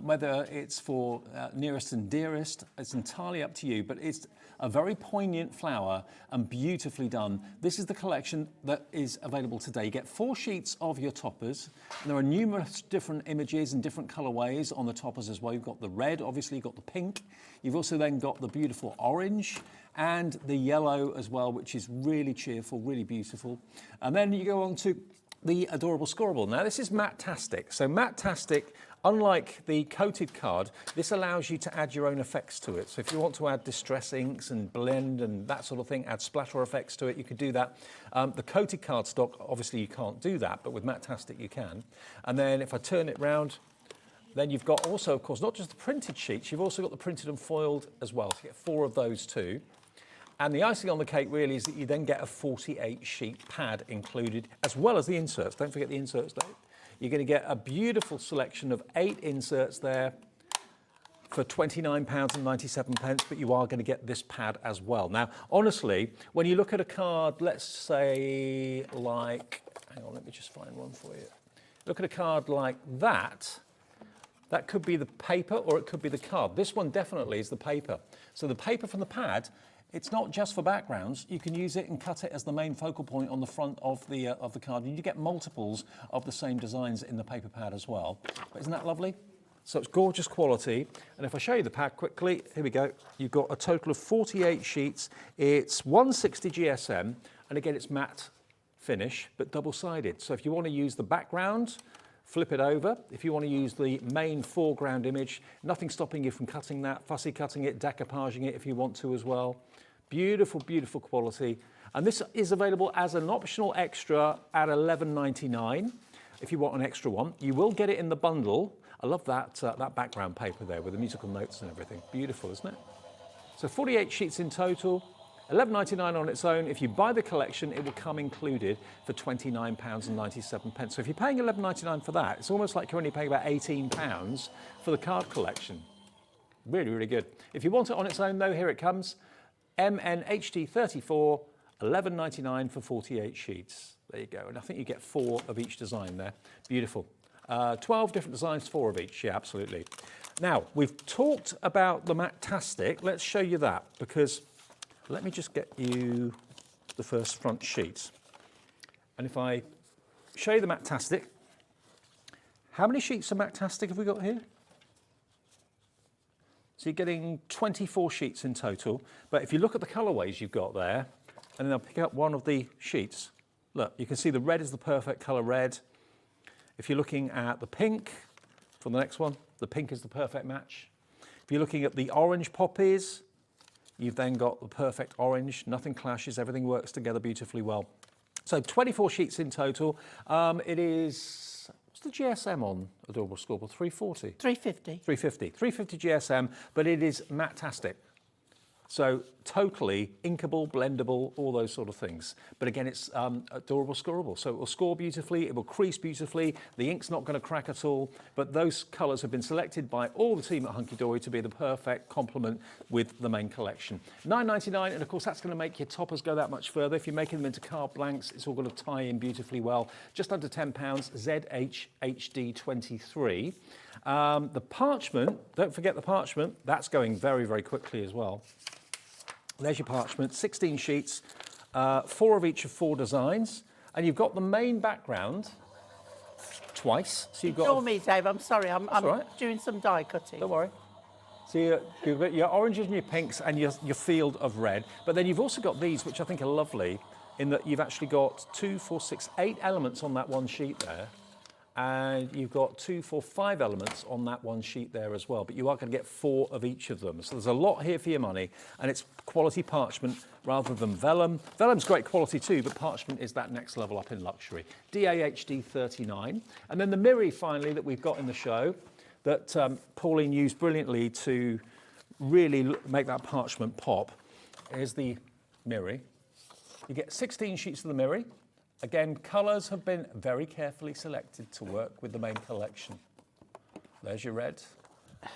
C: whether it's for nearest and dearest, it's entirely up to you, but it's a very poignant flower and beautifully done. This is the collection that is available today. You get 4 sheets of your toppers. And there are numerous different images and different colourways on the toppers as well. You've got the red, obviously you've got the pink. You've also then got the beautiful orange and the yellow as well, which is really cheerful, really beautiful. And then you go on to the adorable scorable. Now this is Matte-tastic. So Matte-tastic, unlike the coated card, this allows you to add your own effects to it. So if you want to add distress inks and blend and that sort of thing, add splatter effects to it, you could do that. The coated cardstock, obviously you can't do that, but with Matte-tastic you can. And then if I turn it round, then you've got also, of course, not just the printed sheets, you've also got the printed and foiled as well. So you get 4 of those too. And the icing on the cake really is that you then get a 48 sheet pad included, as well as the inserts. Don't forget the inserts, Dave. You're going to get a beautiful selection of 8 inserts there for £29.97, but you are going to get this pad as well. Now, honestly, when you look at a card, let's say like, hang on, let me just find one for you. Look at a card like that. That could be the paper or it could be the card. This one definitely is the paper. So the paper from the pad, it's not just for backgrounds. You can use it and cut it as the main focal point on the front of the card. And you get multiples of the same designs in the paper pad as well. But isn't that lovely? So it's gorgeous quality. And if I show you the pad quickly, here we go. You've got a total of 48 sheets. It's 160 GSM. And again, it's matte finish, but double-sided. So if you want to use the background, flip it over. If you want to use the main foreground image, nothing stopping you from cutting that, fussy cutting it, decoupaging it if you want to as well. Beautiful, beautiful quality. And this is available as an optional extra at $11.99 if you want an extra one. You will get it in the bundle. I love that, that background paper there with the musical notes and everything. Beautiful, isn't it? So 48 sheets in total. £11.99 on its own. If you buy the collection, it will come included for £29.97. So if you're paying £11.99 for that, it's almost like you're only paying about £18 for the card collection. Really, really good. If you want it on its own, though, here it comes. MNHD34, £11.99 for 48 sheets. There you go. And I think you get 4 of each design there. Beautiful. 12 different designs, 4 of each. Yeah, absolutely. Now, we've talked about the Matastic. Let's show you that, because let me just get you the first front sheet. And if I show you the Matastic, how many sheets of Matastic have we got here? So you're getting 24 sheets in total. But if you look at the colourways you've got there, and then I'll pick up one of the sheets. Look, you can see the red is the perfect colour red. If you're looking at the pink for the next one, the pink is the perfect match. If you're looking at the orange poppies, you've then got the perfect orange. Nothing clashes, everything works together beautifully well. So 24 sheets in total. It is, what's the GSM on Adorable Scoreboard? 340?
G: 350.
C: 350. 350 GSM, but it is Matastic. So totally inkable, blendable, all those sort of things. But again, it's adorable scorable. So it will score beautifully, it will crease beautifully, the ink's not going to crack at all, but those colours have been selected by all the team at Hunkydory to be the perfect complement with the main collection. £9.99, and of course that's going to make your toppers go that much further. If you're making them into card blanks, it's all going to tie in beautifully well. Just under £10, ZHHD23. The parchment, don't forget the parchment, that's going very, very quickly as well. There's your parchment, 16 sheets, 4 of each of 4 designs, and you've got the main background twice. So you've got.
G: Ignore me, Dave. I'm sorry. I'm
C: right.
G: doing some die cutting.
C: Don't worry. So you've got your oranges and your pinks and your field of red, but then you've also got these, which I think are lovely, in that you've actually got 2, 4, 6, 8 elements on that one sheet there. And you've got 2, 4, 5 elements on that one sheet there as well, but you are going to get 4 of each of them. So there's a lot here for your money, and it's quality parchment rather than vellum. Vellum's great quality too, but parchment is that next level up in luxury. DAHD 39. And then the Miri finally that we've got in the show that Pauline used brilliantly to really make that parchment pop is the Miri. You get 16 sheets of the Miri. Again, colours have been very carefully selected to work with the main collection. There's your red,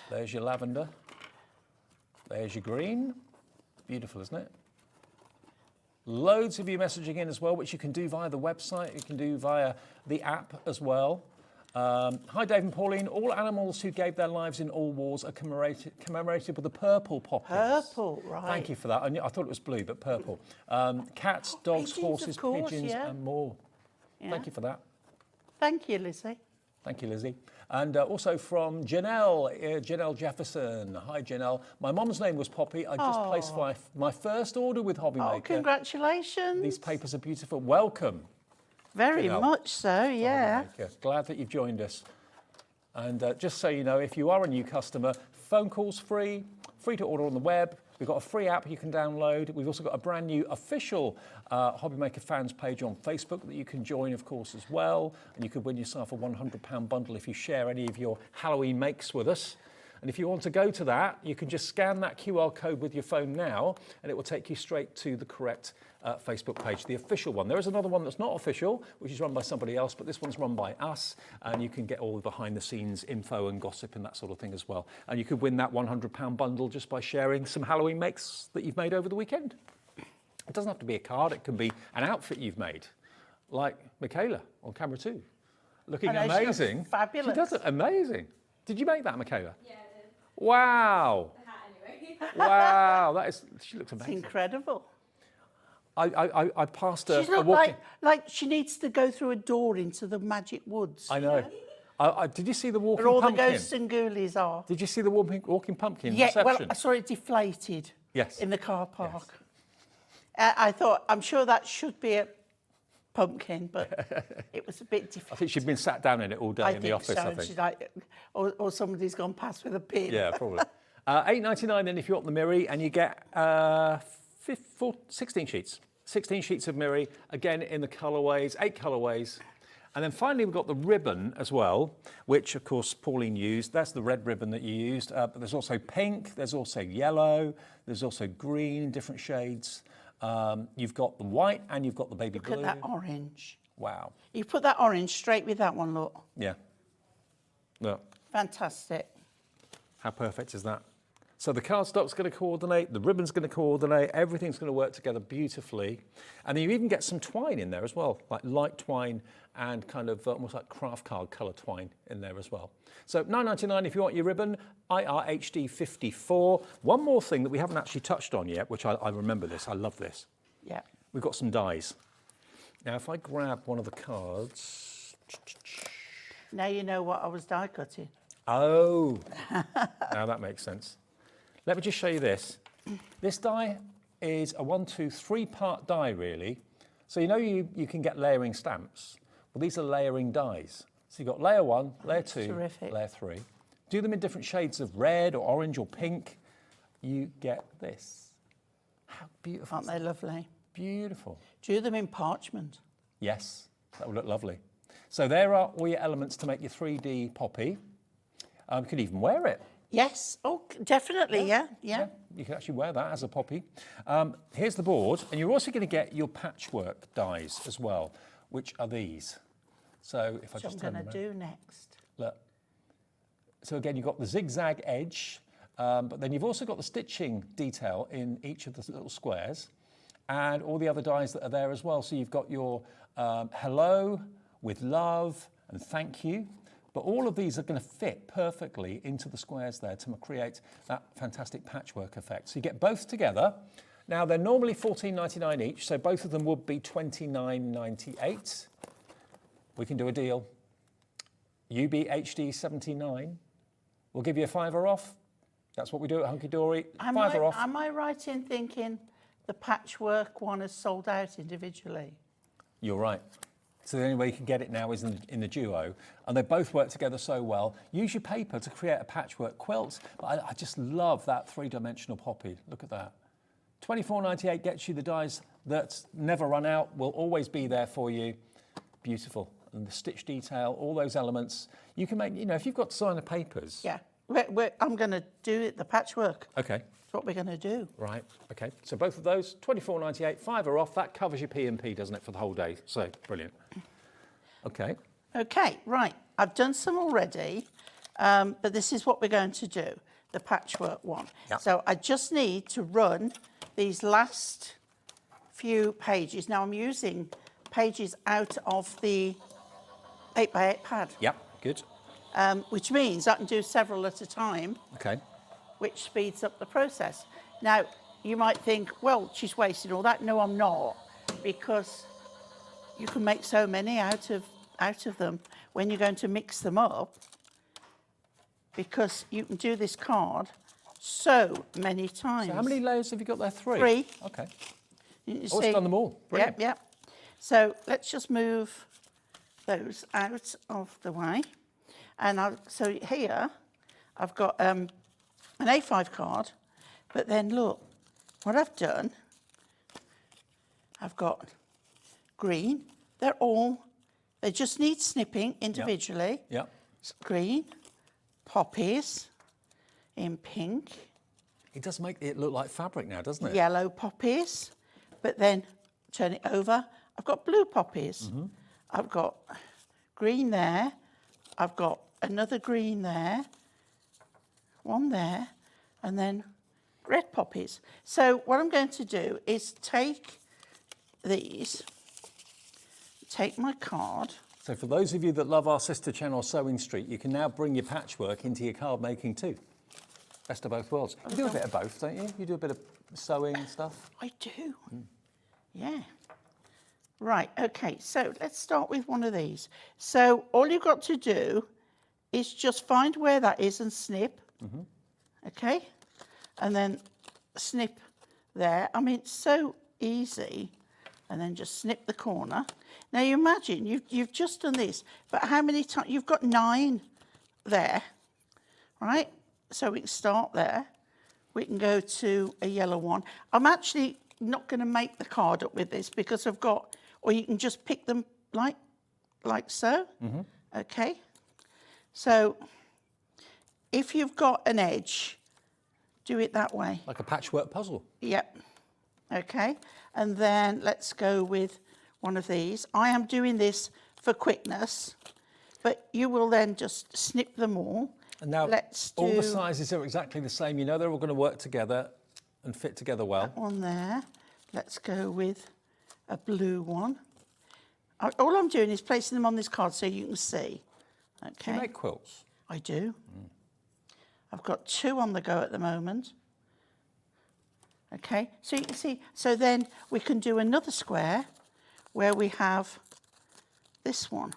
C: there's your lavender, there's your green. Beautiful, isn't it? Loads of you messaging in as well, which you can do via the website, you can do via the app as well. Hi Dave and Pauline, all animals who gave their lives in all wars are commemorated with the purple poppies.
G: Purple, right.
C: Thank you for that. I thought it was blue, but purple. Cats, dogs,
G: pigeons,
C: horses,
G: of course,
C: pigeons,
G: yeah.
C: and more.
G: Yeah.
C: Thank you for that.
G: Thank you, Lizzie.
C: Thank you, Lizzie. And also from Janelle, Janelle Jefferson. Hi, Janelle. My mom's name was Poppy. I just placed my first order with HobbyMaker.
G: Oh, congratulations.
C: These papers are beautiful. Welcome.
G: Very
C: Janelle.
G: much so, yeah.
C: HobbyMaker. Glad that you've joined us. And just so you know, if you are a new customer, phone calls free to order on the web. We've got a free app you can download. We've also got a brand new official HobbyMaker fans page on Facebook that you can join, of course, as well. And you could win yourself a £100 bundle if you share any of your Halloween makes with us. And if you want to go to that, you can just scan that QR code with your phone now, and it will take you straight to the correct Facebook page, the official one. There is another one that's not official, which is run by somebody else, but this one's run by us, and you can get all the behind-the-scenes info and gossip and that sort of thing as well. And you could win that £100 bundle just by sharing some Halloween makes that you've made over the weekend. It doesn't have to be a card, it can be an outfit you've made, like Michaela on camera 2. Looking amazing.
G: Fabulous.
C: She does look amazing. Did you make that, Michaela? Yeah, I did. Wow.
K: The hat anyway.
C: Wow, she looks
G: It's
C: amazing.
G: incredible.
C: I passed her.
G: She's not like she needs to go through a door into the magic woods.
C: I know. Did you see the walking
G: where all
C: pumpkin?
G: the ghosts and ghoulies are.
C: Did you see the walking pumpkin
G: Yeah,
C: reception?
G: well, I saw it deflated.
C: Yes.
G: In the car park. Yes. I thought, I'm sure that should be a pumpkin, but it was a bit deflated.
C: I think she'd been sat down in it all day in the office, I think.
G: She's like, or somebody's gone past with a pin.
C: Yeah, probably. £8.99 then if you want the Miri, and you get 16 sheets. 16 sheets of Miri, again in the colourways, 8 colourways. And then finally we've got the ribbon as well, which of course Pauline used. That's the red ribbon that you used, but there's also pink, there's also yellow, there's also green in different shades. You've got the white and you've got the baby blue.
G: Look at that orange.
C: Wow.
G: You put that orange straight with that one, look.
C: Yeah. Look.
G: Fantastic.
C: How perfect is that? So the cardstock's going to coordinate, the ribbon's going to coordinate, everything's going to work together beautifully. And then you even get some twine in there as well, like light twine and kind of almost like craft card colour twine in there as well. So £9.99 if you want your ribbon, IRHD 54. One more thing that we haven't actually touched on yet, which I remember this, I love this.
G: Yeah.
C: We've got some dies. Now if I grab one of the cards.
G: Now you know what I was die cutting.
C: Oh, now that makes sense. Let me just show you this. This die is a 1, 2, 3 part die really. So you know you can get layering stamps. Well, these are layering dies. So you've got layer 1, layer 2,
G: terrific.
C: layer 3. Do them in different shades of red or orange or pink. You get this. How beautiful.
G: Aren't they lovely?
C: Beautiful.
G: Do them in parchment.
C: Yes, that would look lovely. So there are all your elements to make your 3D poppy. You could even wear it.
G: Yes, oh, definitely, yeah.
C: You can actually wear that as a poppy. Here's the board, and you're also going to get your patchwork dies as well, which are these. So if I just turn them
G: I'm going to do next.
C: Look. So again, you've got the zigzag edge, but then you've also got the stitching detail in each of the little squares, and all the other dies that are there as well. So you've got your hello with love and thank you. But all of these are going to fit perfectly into the squares there to create that fantastic patchwork effect. So you get both together. Now they're normally £14.99 each, so both of them would be £29.98. We can do a deal. UBHD 79. We'll give you a £5 off. That's what we do at Hunkydory. £5 off.
G: Am I right in thinking the patchwork one is sold out individually?
C: You're right. So the only way you can get it now is in the duo. And they both work together so well. Use your paper to create a patchwork quilt. But I just love that three-dimensional poppy. Look at that. £24.98 gets you the dies that never run out, will always be there for you. Beautiful. And the stitch detail, all those elements. You can make, if you've got designer papers.
G: Yeah. I'm going to do it, the patchwork.
C: Okay.
G: That's what we're going to do.
C: Right, okay. So both of those, £24.98, £5 off. That covers your P&P, doesn't it, for the whole day? So, brilliant. Okay.
G: Okay, right. I've done some already, but this is what we're going to do, the patchwork one.
C: Yep.
G: So I just need to run these last few pages. Now I'm using pages out of the 8x8 pad.
C: Yep, good.
G: Which means I can do several at a time.
C: Okay.
G: Which speeds up the process. Now, you might think, well, she's wasting all that. No, I'm not, because you can make so many out of them when you're going to mix them up, because you can do this card so many times.
C: So how many layers have you got there? 3?
G: 3.
C: Okay.
G: You
C: Oh, it's done them all. Brilliant.
G: Yep. So let's just move those out of the way. And so here, I've got an A5 card, but then look, what I've done, I've got green. They just need snipping individually.
C: Yep.
G: Green, poppies in pink.
C: It does make it look like fabric now, doesn't it?
G: Yellow poppies, but then turn it over. I've got blue poppies.
C: Mm-hmm.
G: I've got green there. I've got another green there, one there, and then red poppies. So what I'm going to do is take these, take my card.
C: So for those of you that love our sister channel, Sewing Street, you can now bring your patchwork into your card making too. Best of both worlds. You do a bit of both, don't you? You do a bit of sewing and stuff.
G: I do. Yeah. Right, okay, so let's start with one of these. So all you've got to do is just find where that is and snip, okay? And then snip there. I mean, it's so easy. And then just snip the corner. Now you imagine, you've just done this, but how many times? You've got 9 there, right? So we can start there. We can go to a yellow one. I'm actually not going to make the card up with this because I've got, or you can just pick them like so. Okay. So if you've got an edge, do it that way.
C: Like a patchwork puzzle.
G: Yep. Okay. And then let's go with one of these. I am doing this for quickness, but you will then just snip them all.
C: And now
G: let's
C: all
G: do
C: the sizes are exactly the same. You know they're all going to work together and fit together well.
G: that one there. Let's go with a blue one. All I'm doing is placing them on this card so you can see. Okay.
C: Do you make quilts?
G: I do. I've got 2 on the go at the moment. Okay, so you can see, so then we can do another square where we have this one.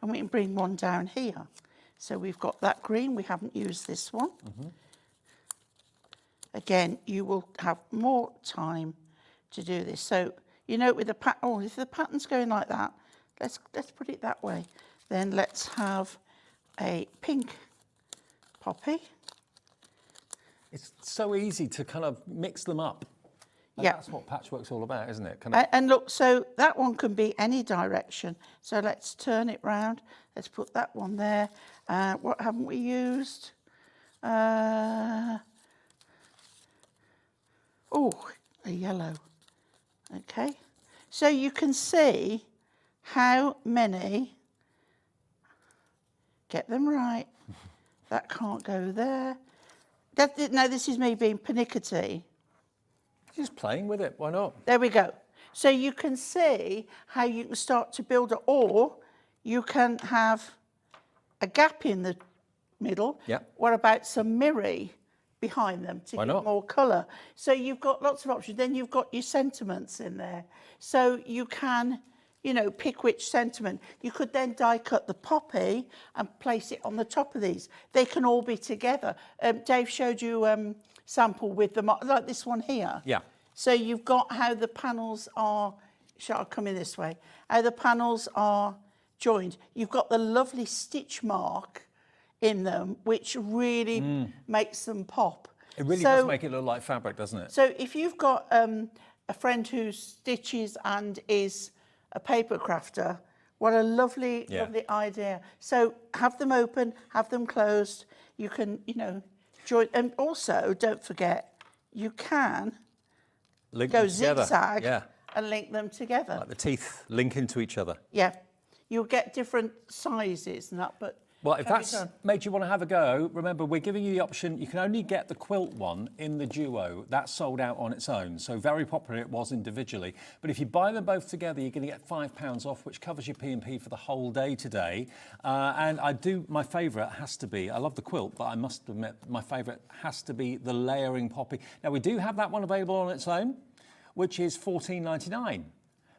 G: And we can bring one down here. So we've got that green, we haven't used this one. Again, you will have more time to do this. So, you know, with the pattern, if the pattern's going like that, let's put it that way. Then let's have a pink poppy.
C: It's so easy to kind of mix them up. And
G: Yeah.
C: that's what patchwork's all about, isn't it?
G: And look, so that one can be any direction. So let's turn it round. Let's put that one there. What haven't we used? Oh, a yellow. Okay. So you can see how many, get them right. That can't go there. No, this is me being pernickety.
C: Just playing with it, why not?
G: There we go. So you can see how you can start to build it, or you can have a gap in the middle.
C: Yeah.
G: What about some mirror behind them to
C: Why
G: give
C: not?
G: more colour? So you've got lots of options. Then you've got your sentiments in there. So you can, you know, pick which sentiment. You could then die cut the poppy and place it on the top of these. They can all be together. Dave showed you sample with the, like this one here.
C: Yeah.
G: So you've got how the panels are, shall I come in this way? How the panels are joined. You've got the lovely stitch mark in them, which really makes them pop.
C: It really does make it look like fabric, doesn't it?
G: So if you've got a friend who stitches and is a paper crafter, what a lovely, lovely idea. So have them open, have them closed. You can, you know, join. And also, don't forget, you can
C: Link
G: go
C: them together.
G: zigzag and link them together.
C: Like the teeth link into each other.
G: Yeah. You'll get different sizes and that, but
C: Well, if
G: can be
C: that's
G: done.
C: made you want to have a go, remember we're giving you the option. You can only get the quilt one in the duo. That's sold out on its own. So very popular it was individually. But if you buy them both together, you're going to get £5 off, which covers your P&P for the whole day today. And my favourite has to be, I love the quilt, but I must admit my favourite has to be the layering poppy. Now we do have that one available on its own, which is $14.99.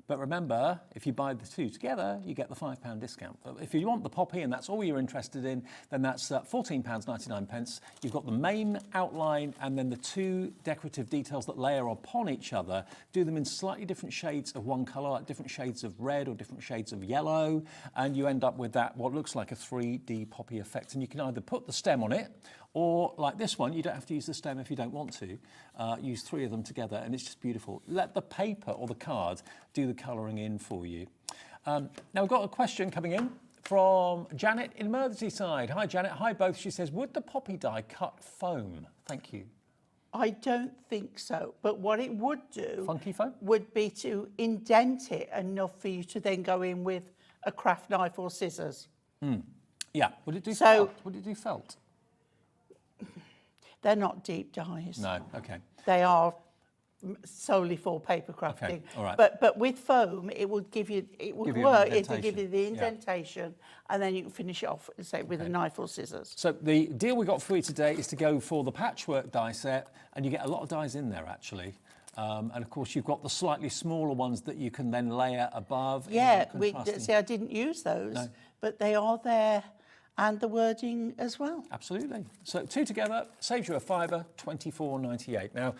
C: But remember, if you buy the two together, you get the £5 discount. But if you want the poppy and that's all you're interested in, then that's £14.99. You've got the main outline and then the 2 decorative details that layer upon each other. Do them in slightly different shades of one colour, like different shades of red or different shades of yellow, and you end up with that, what looks like a 3D poppy effect. And you can either put the stem on it, or like this one, you don't have to use the stem if you don't want to. Use 3 of them together and it's just beautiful. Let the paper or the card do the colouring in for you. Now we've got a question coming in from Janet in Merseyside. Hi Janet, hi both. She says, would the poppy die cut foam? Thank you.
G: I don't think so, but what it would do
C: Funky foam?
G: would be to indent it enough for you to then go in with a craft knife or scissors.
C: Yeah, would it do
G: So-
C: felt? Would it do felt?
G: They're not deep dyes.
C: No, okay.
G: They are solely for paper crafting.
C: Okay, all right.
G: But with foam, it would give you, it would
C: Give you an
G: work. It would give you
C: indentation.
G: the
C: Yeah.
G: indentation, and then you can finish it off, say, with a knife or scissors.
C: So the deal we got for you today is to go for the patchwork die set, and you get a lot of dies in there actually. And of course you've got the slightly smaller ones that you can then layer above. in
G: Yeah,
C: contrasting-
G: see, I didn't use those,
C: No.
G: but they are there, and the wording as well.
C: Absolutely. So 2 together saves you a £5, $24.98. Now,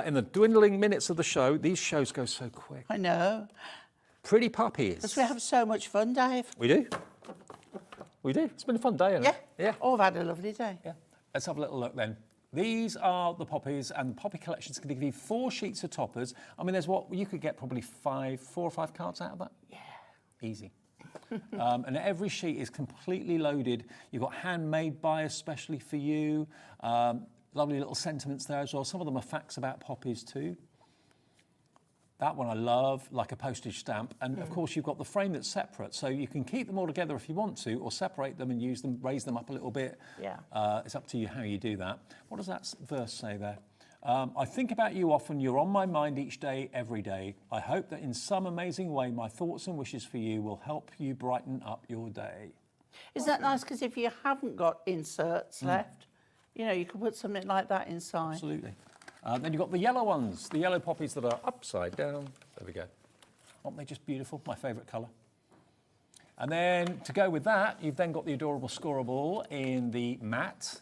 C: in the dwindling minutes of the show, these shows go so quick.
G: I know.
C: Pretty puppies.
G: Because we have so much fun, Dave.
C: We do. We do. It's been a fun day, hasn't
G: Yeah.
C: it? Yeah.
G: Oh, I've had a lovely day.
C: Yeah. Let's have a little look then. These are the poppies, and the poppy collection is going to give you 4 sheets of toppers. I mean, there's what you could get probably 4 or 5 cards out of that. Yeah. Easy. And every sheet is completely loaded. You've got handmade bias especially for you. Lovely little sentiments there as well. Some of them are facts about poppies too. That one I love, like a postage stamp. And of course you've got the frame that's separate, so you can keep them all together if you want to, or separate them and use them, raise them up a little bit.
G: Yeah.
C: It's up to you how you do that. What does that verse say there? I think about you often, you're on my mind each day, every day. I hope that in some amazing way my thoughts and wishes for you will help you brighten up your day.
G: Is that nice? Because if you haven't got inserts left, you know, you can put something like that inside.
C: Absolutely. Then you've got the yellow ones, the yellow poppies that are upside down. There we go. Aren't they just beautiful? My favourite colour. And then to go with that, you've then got the adorable scoreable in the matte.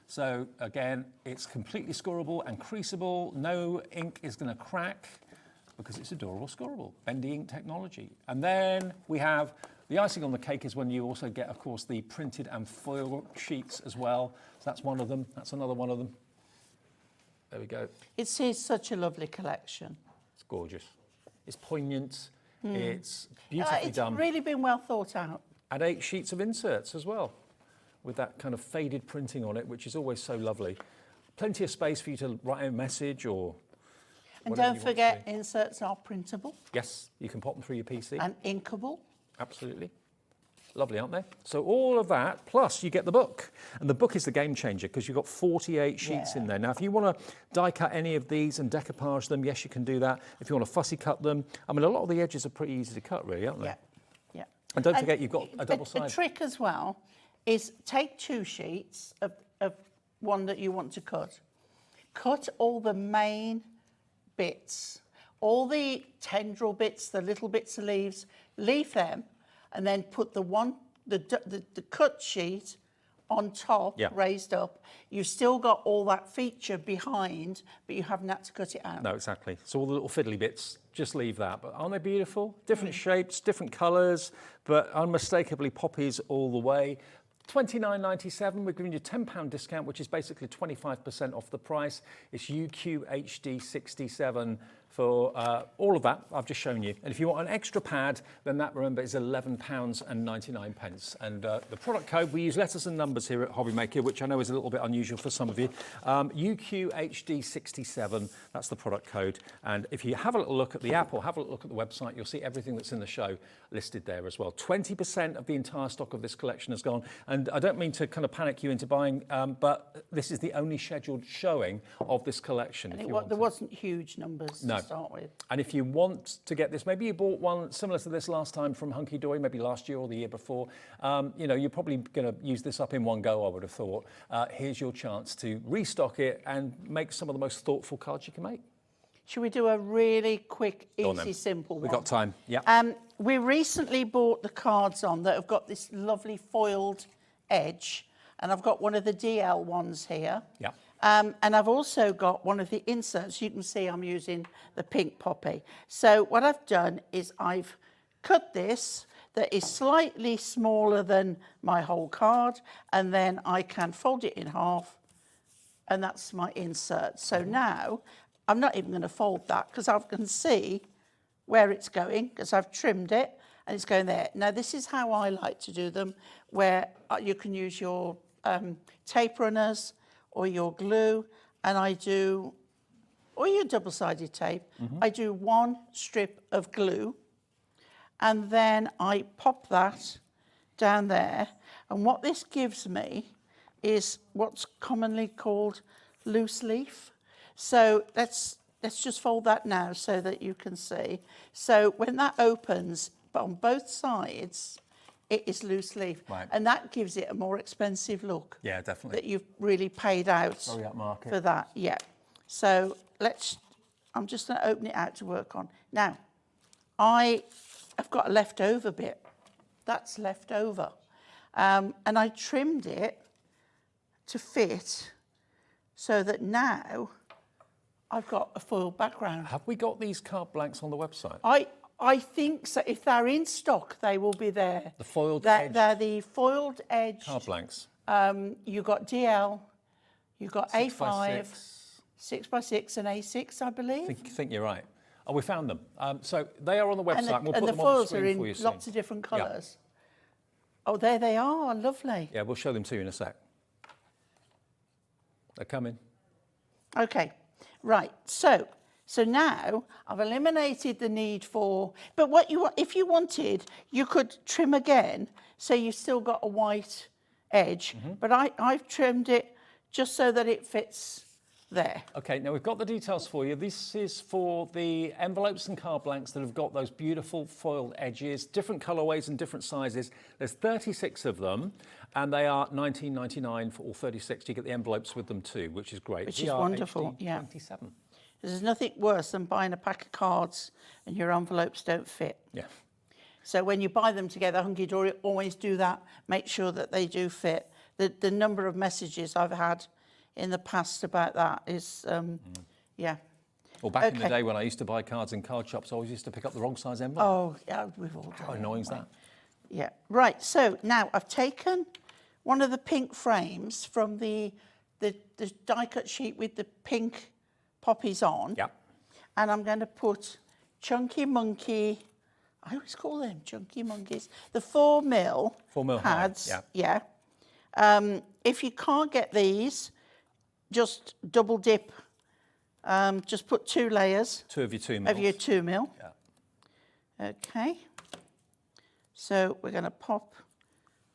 C: So again, it's completely scoreable and creasable. No ink is going to crack because it's adorable scoreable, bendy ink technology. And then we have the icing on the cake is when you also get, of course, the printed and foil sheets as well. So that's one of them. That's another one of them. There we go.
G: It's such a lovely collection.
C: It's gorgeous. It's poignant. It's beautifully done.
G: It's really been well thought out.
C: And 8 sheets of inserts as well, with that kind of faded printing on it, which is always so lovely. Plenty of space for you to write a message or
G: And
C: whatever
G: don't
C: you want
G: forget,
C: to do.
G: inserts are printable
C: Yes, you can pop them through your PC.
G: and inkable.
C: Absolutely. Lovely, aren't they? So all of that, plus you get the book. And the book is the game changer because you've got 48 sheets in there. Now, if you want to die cut any of these and decoupage them, yes, you can do that. If you want to fussy cut them, I mean, a lot of the edges are pretty easy to cut, really, aren't they?
G: Yeah, yeah.
C: And don't forget, you've got a double
G: A
C: side.
G: trick as well is take 2 sheets of one that you want to cut. Cut all the main bits, all the tendril bits, the little bits of leaves, leave them, and then put the cut sheet on top, raised up. You've still got all that feature behind, but you haven't had to cut it out.
C: No, exactly. So all the little fiddly bits, just leave that. But aren't they beautiful? Different shapes, different colours, but unmistakably poppies all the way. $29.97, we're giving you a £10 discount, which is basically 25% off the price. It's UQHD 67 for all of that I've just shown you. And if you want an extra pad, then that, remember, is £11.99. And the product code, we use letters and numbers here at HobbyMaker, which I know is a little bit unusual for some of you. UQHD 67, that's the product code. And if you have a little look at the app or have a little look at the website, you'll see everything that's in the show listed there as well. 20% of the entire stock of this collection has gone. And I don't mean to kind of panic you into buying, but this is the only scheduled showing of this collection.
G: And there wasn't huge numbers to start with.
C: And if you want to get this, maybe you bought one similar to this last time from Hunkydory, maybe last year or the year before. You know, you're probably going to use this up in one go, I would have thought. Here's your chance to restock it and make some of the most thoughtful cards you can make.
G: Should we do a really quick, easy, simple one?
C: We've got time, yeah.
G: We recently bought the cards on that have got this lovely foiled edge, and I've got one of the DL ones here.
C: Yeah.
G: And I've also got one of the inserts. You can see I'm using the pink poppy. So what I've done is I've cut this that is slightly smaller than my whole card, and then I can fold it in half, and that's my insert. So now I'm not even going to fold that because I can see where it's going because I've trimmed it and it's going there. Now this is how I like to do them, where you can use your tape runners or your glue, and I do, or your double-sided tape. I do one strip of glue, and then I pop that down there. And what this gives me is what's commonly called loose leaf. So let's just fold that now so that you can see. So when that opens, but on both sides, it is loose leaf.
C: Right.
G: And that gives it a more expensive look.
C: Yeah, definitely.
G: That you've really paid out
C: Very upmarket.
G: for that. Yeah. So I'm just going to open it out to work on. Now, I've got a leftover bit. That's left over. And I trimmed it to fit so that now I've got a foil background.
C: Have we got these card blanks on the website?
G: I think so. If they're in stock, they will be there.
C: The foiled edge?
G: They're the foiled edge.
C: Card blanks.
G: You've got DL, you've got
C: 6 by
G: A5,
C: 6.
G: 6x6 and A6, I believe.
C: I think you're right. Oh, we found them. So they are on the website.
G: And
C: We'll
G: the,
C: put
G: and
C: them
G: the
C: on the
G: foils
C: screen
G: are
C: for you
G: in
C: soon.
G: lots of different
C: Yeah.
G: colours. Oh, there they are. Lovely.
C: Yeah, we'll show them to you in a sec. They're coming.
G: Okay, right. So now I've eliminated the need for. But what you want, if you wanted, you could trim again, so you've still got a white edge. But I've trimmed it just so that it fits there.
C: Okay, now we've got the details for you. This is for the envelopes and card blanks that have got those beautiful foiled edges, different colorways and different sizes. There's 36 of them, and they are $19.99 for all 36. You get the envelopes with them too, which is great.
G: Which is wonderful, yeah.
C: 27.
G: There's nothing worse than buying a pack of cards and your envelopes don't fit.
C: Yeah.
G: So when you buy them together, Hunkydory, always do that. Make sure that they do fit. The number of messages I've had in the past about that is, yeah.
C: Well, back in the day when I used to buy cards in card shops, I always used to pick up the wrong size envelope.
G: Oh, yeah, we've all done
C: How
G: it,
C: annoying is
G: haven't
C: that?
G: we? Yeah, right. So now I've taken one of the pink frames from the die-cut sheet with the pink poppies on.
C: Yep.
G: And I'm going to put Chunky Monkey, I always call them Chunky Monkeys, the 4 mil
C: 4 mil high,
G: pads. Yeah. If you can't get these, just double dip. Just put 2 layers.
C: 2 of your 2 mils.
G: Of your 2 mil.
C: Yeah.
G: Okay. So we're going to pop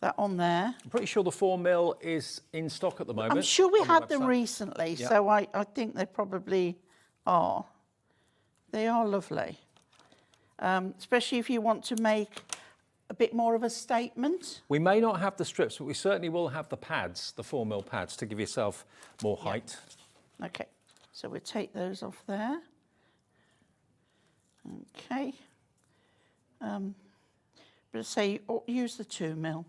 G: that on there.
C: I'm pretty sure the 4 mil is in stock at the moment.
G: I'm sure we
C: on the
G: had them
C: website.
G: recently,
C: Yeah.
G: so I think they probably are. They are lovely. Especially if you want to make a bit more of a statement.
C: We may not have the strips, but we certainly will have the pads, the 4 mil pads, to give yourself more height.
G: Okay, so we'll take those off there. Okay. But say use the 2 mil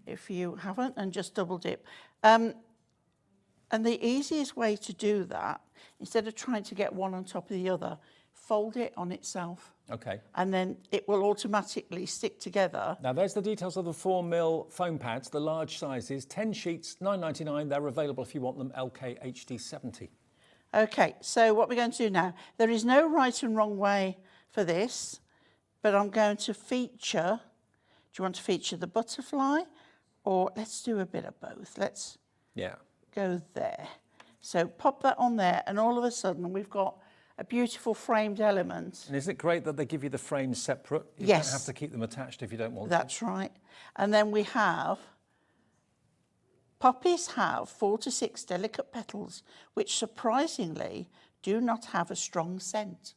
G: if you haven't, and just double dip. And the easiest way to do that, instead of trying to get one on top of the other, fold it on itself.
C: Okay.
G: And then it will automatically stick together.
C: Now there's the details of the 4 mil foam pads, the large sizes, 10 sheets, $9.99. They're available if you want them, LK HD70.
G: Okay, so what we're going to do now, there is no right and wrong way for this, but I'm going to feature, do you want to feature the butterfly? Or let's do a bit of both. Let's go there. So pop that on there, and all of a sudden we've got a beautiful framed element.
C: And isn't it great that they give you the frames separate? You
G: Yes.
C: don't have to keep them attached if you don't want
G: That's right. And then we have, poppies have 4 to 6 delicate petals, which surprisingly do not have a strong scent.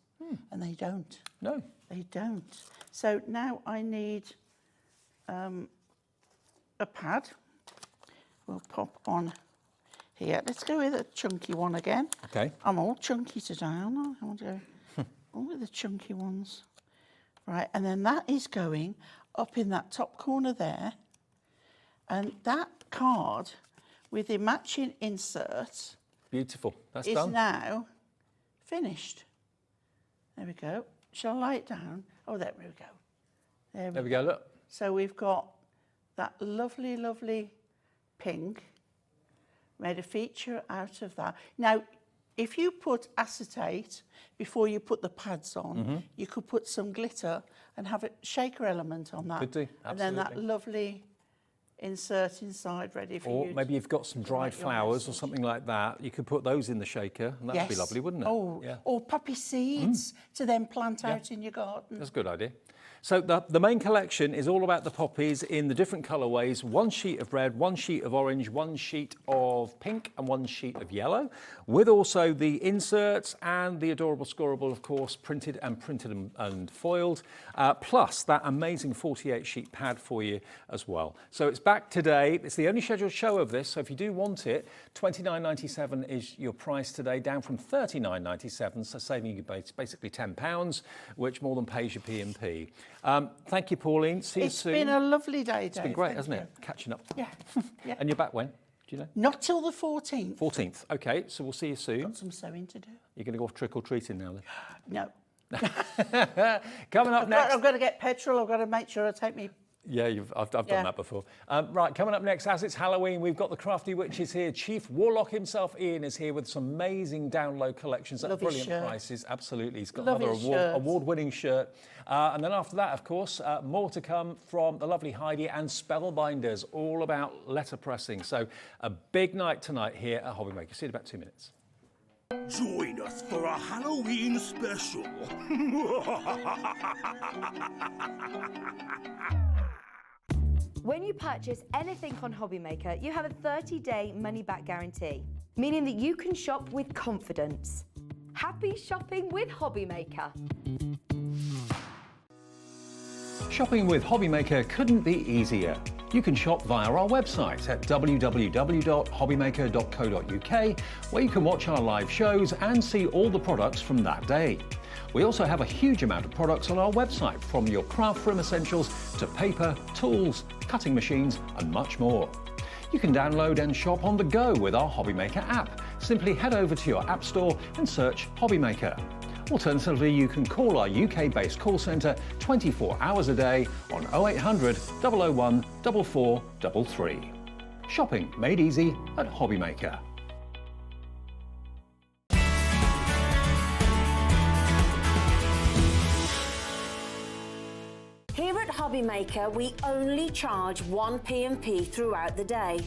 G: And they don't.
C: No.
G: They don't. So now I need a pad. We'll pop on here. Let's go with a chunky one again.
C: Okay.
G: I'm all chunky today, aren't I? I want to go all with the chunky ones. Right, and then that is going up in that top corner there. And that card with the matching insert
C: Beautiful. That's
G: is
C: done.
G: now finished. There we go. Shall I lay it down? Oh, there we go.
C: There we go, look.
G: So we've got that lovely, lovely pink. Made a feature out of that. Now, if you put acetate before you put the pads on, you could put some glitter and have a shaker element on that.
C: Could do,
G: And then that
C: absolutely.
G: lovely insert inside ready for
C: Or
G: you.
C: maybe you've got some dried
G: write your
C: flowers or
G: message.
C: something like that. You could put those in the shaker, and that would be lovely, wouldn't it?
G: Oh,
C: Yeah.
G: or poppy seeds to then plant out in your garden.
C: That's a good idea. So the main collection is all about the poppies in the different colourways. 1 sheet of red, 1 sheet of orange, 1 sheet of pink and 1 sheet of yellow, with also the inserts and the adorable scoreable, of course, printed and foiled, plus that amazing 48 sheet pad for you as well. So it's back today. It's the only scheduled show of this, so if you do want it, $29.97 is your price today, down from $39.97, so saving you basically £10, which more than pays your P&P. Thank you, Pauline. See you soon.
G: It's been a lovely day, Dave.
C: It's been great, hasn't it? Catching up.
G: Yeah. Yeah.
C: And you're back when? Do you know?
G: Not till the 14th.
C: 14th. Okay, so we'll see you soon.
G: Got some sewing to do.
C: You're going to go off trick-or-treating now then?
G: No.
C: Coming up next.
G: I've got to get petrol. I've got to make sure I take me.
C: Yeah, I've done that before. Right, coming up next, as it's Halloween, we've got the Crafty Witches here. Chief Warlock himself, Ian, is here with some amazing download collections at
G: Love his
C: brilliant
G: shirt.
C: prices. Absolutely. He's got
G: Love
C: another
G: his shirts.
C: award-winning shirt. And then after that, of course, more to come from the lovely Heidi and Spellbinders, all about letterpressing. So a big night tonight here at HobbyMaker. See you in about 2 minutes.
F: Join us for a Halloween special.
I: When you purchase anything on HobbyMaker, you have a 30-day money-back guarantee, meaning that you can shop with confidence. Happy shopping with HobbyMaker.
C: Shopping with HobbyMaker couldn't be easier. You can shop via our website at www.hobbymaker.co.uk, where you can watch our live shows and see all the products from that day. We also have a huge amount of products on our website, from your craft room essentials to paper, tools, cutting machines and much more. You can download and shop on the go with our HobbyMaker app. Simply head over to your app store and search HobbyMaker. Alternatively, you can call our UK-based call centre 24 hours a day on 0800 001 4433. Shopping made easy at HobbyMaker.
I: Here at HobbyMaker, we only charge 1 P&P throughout the day.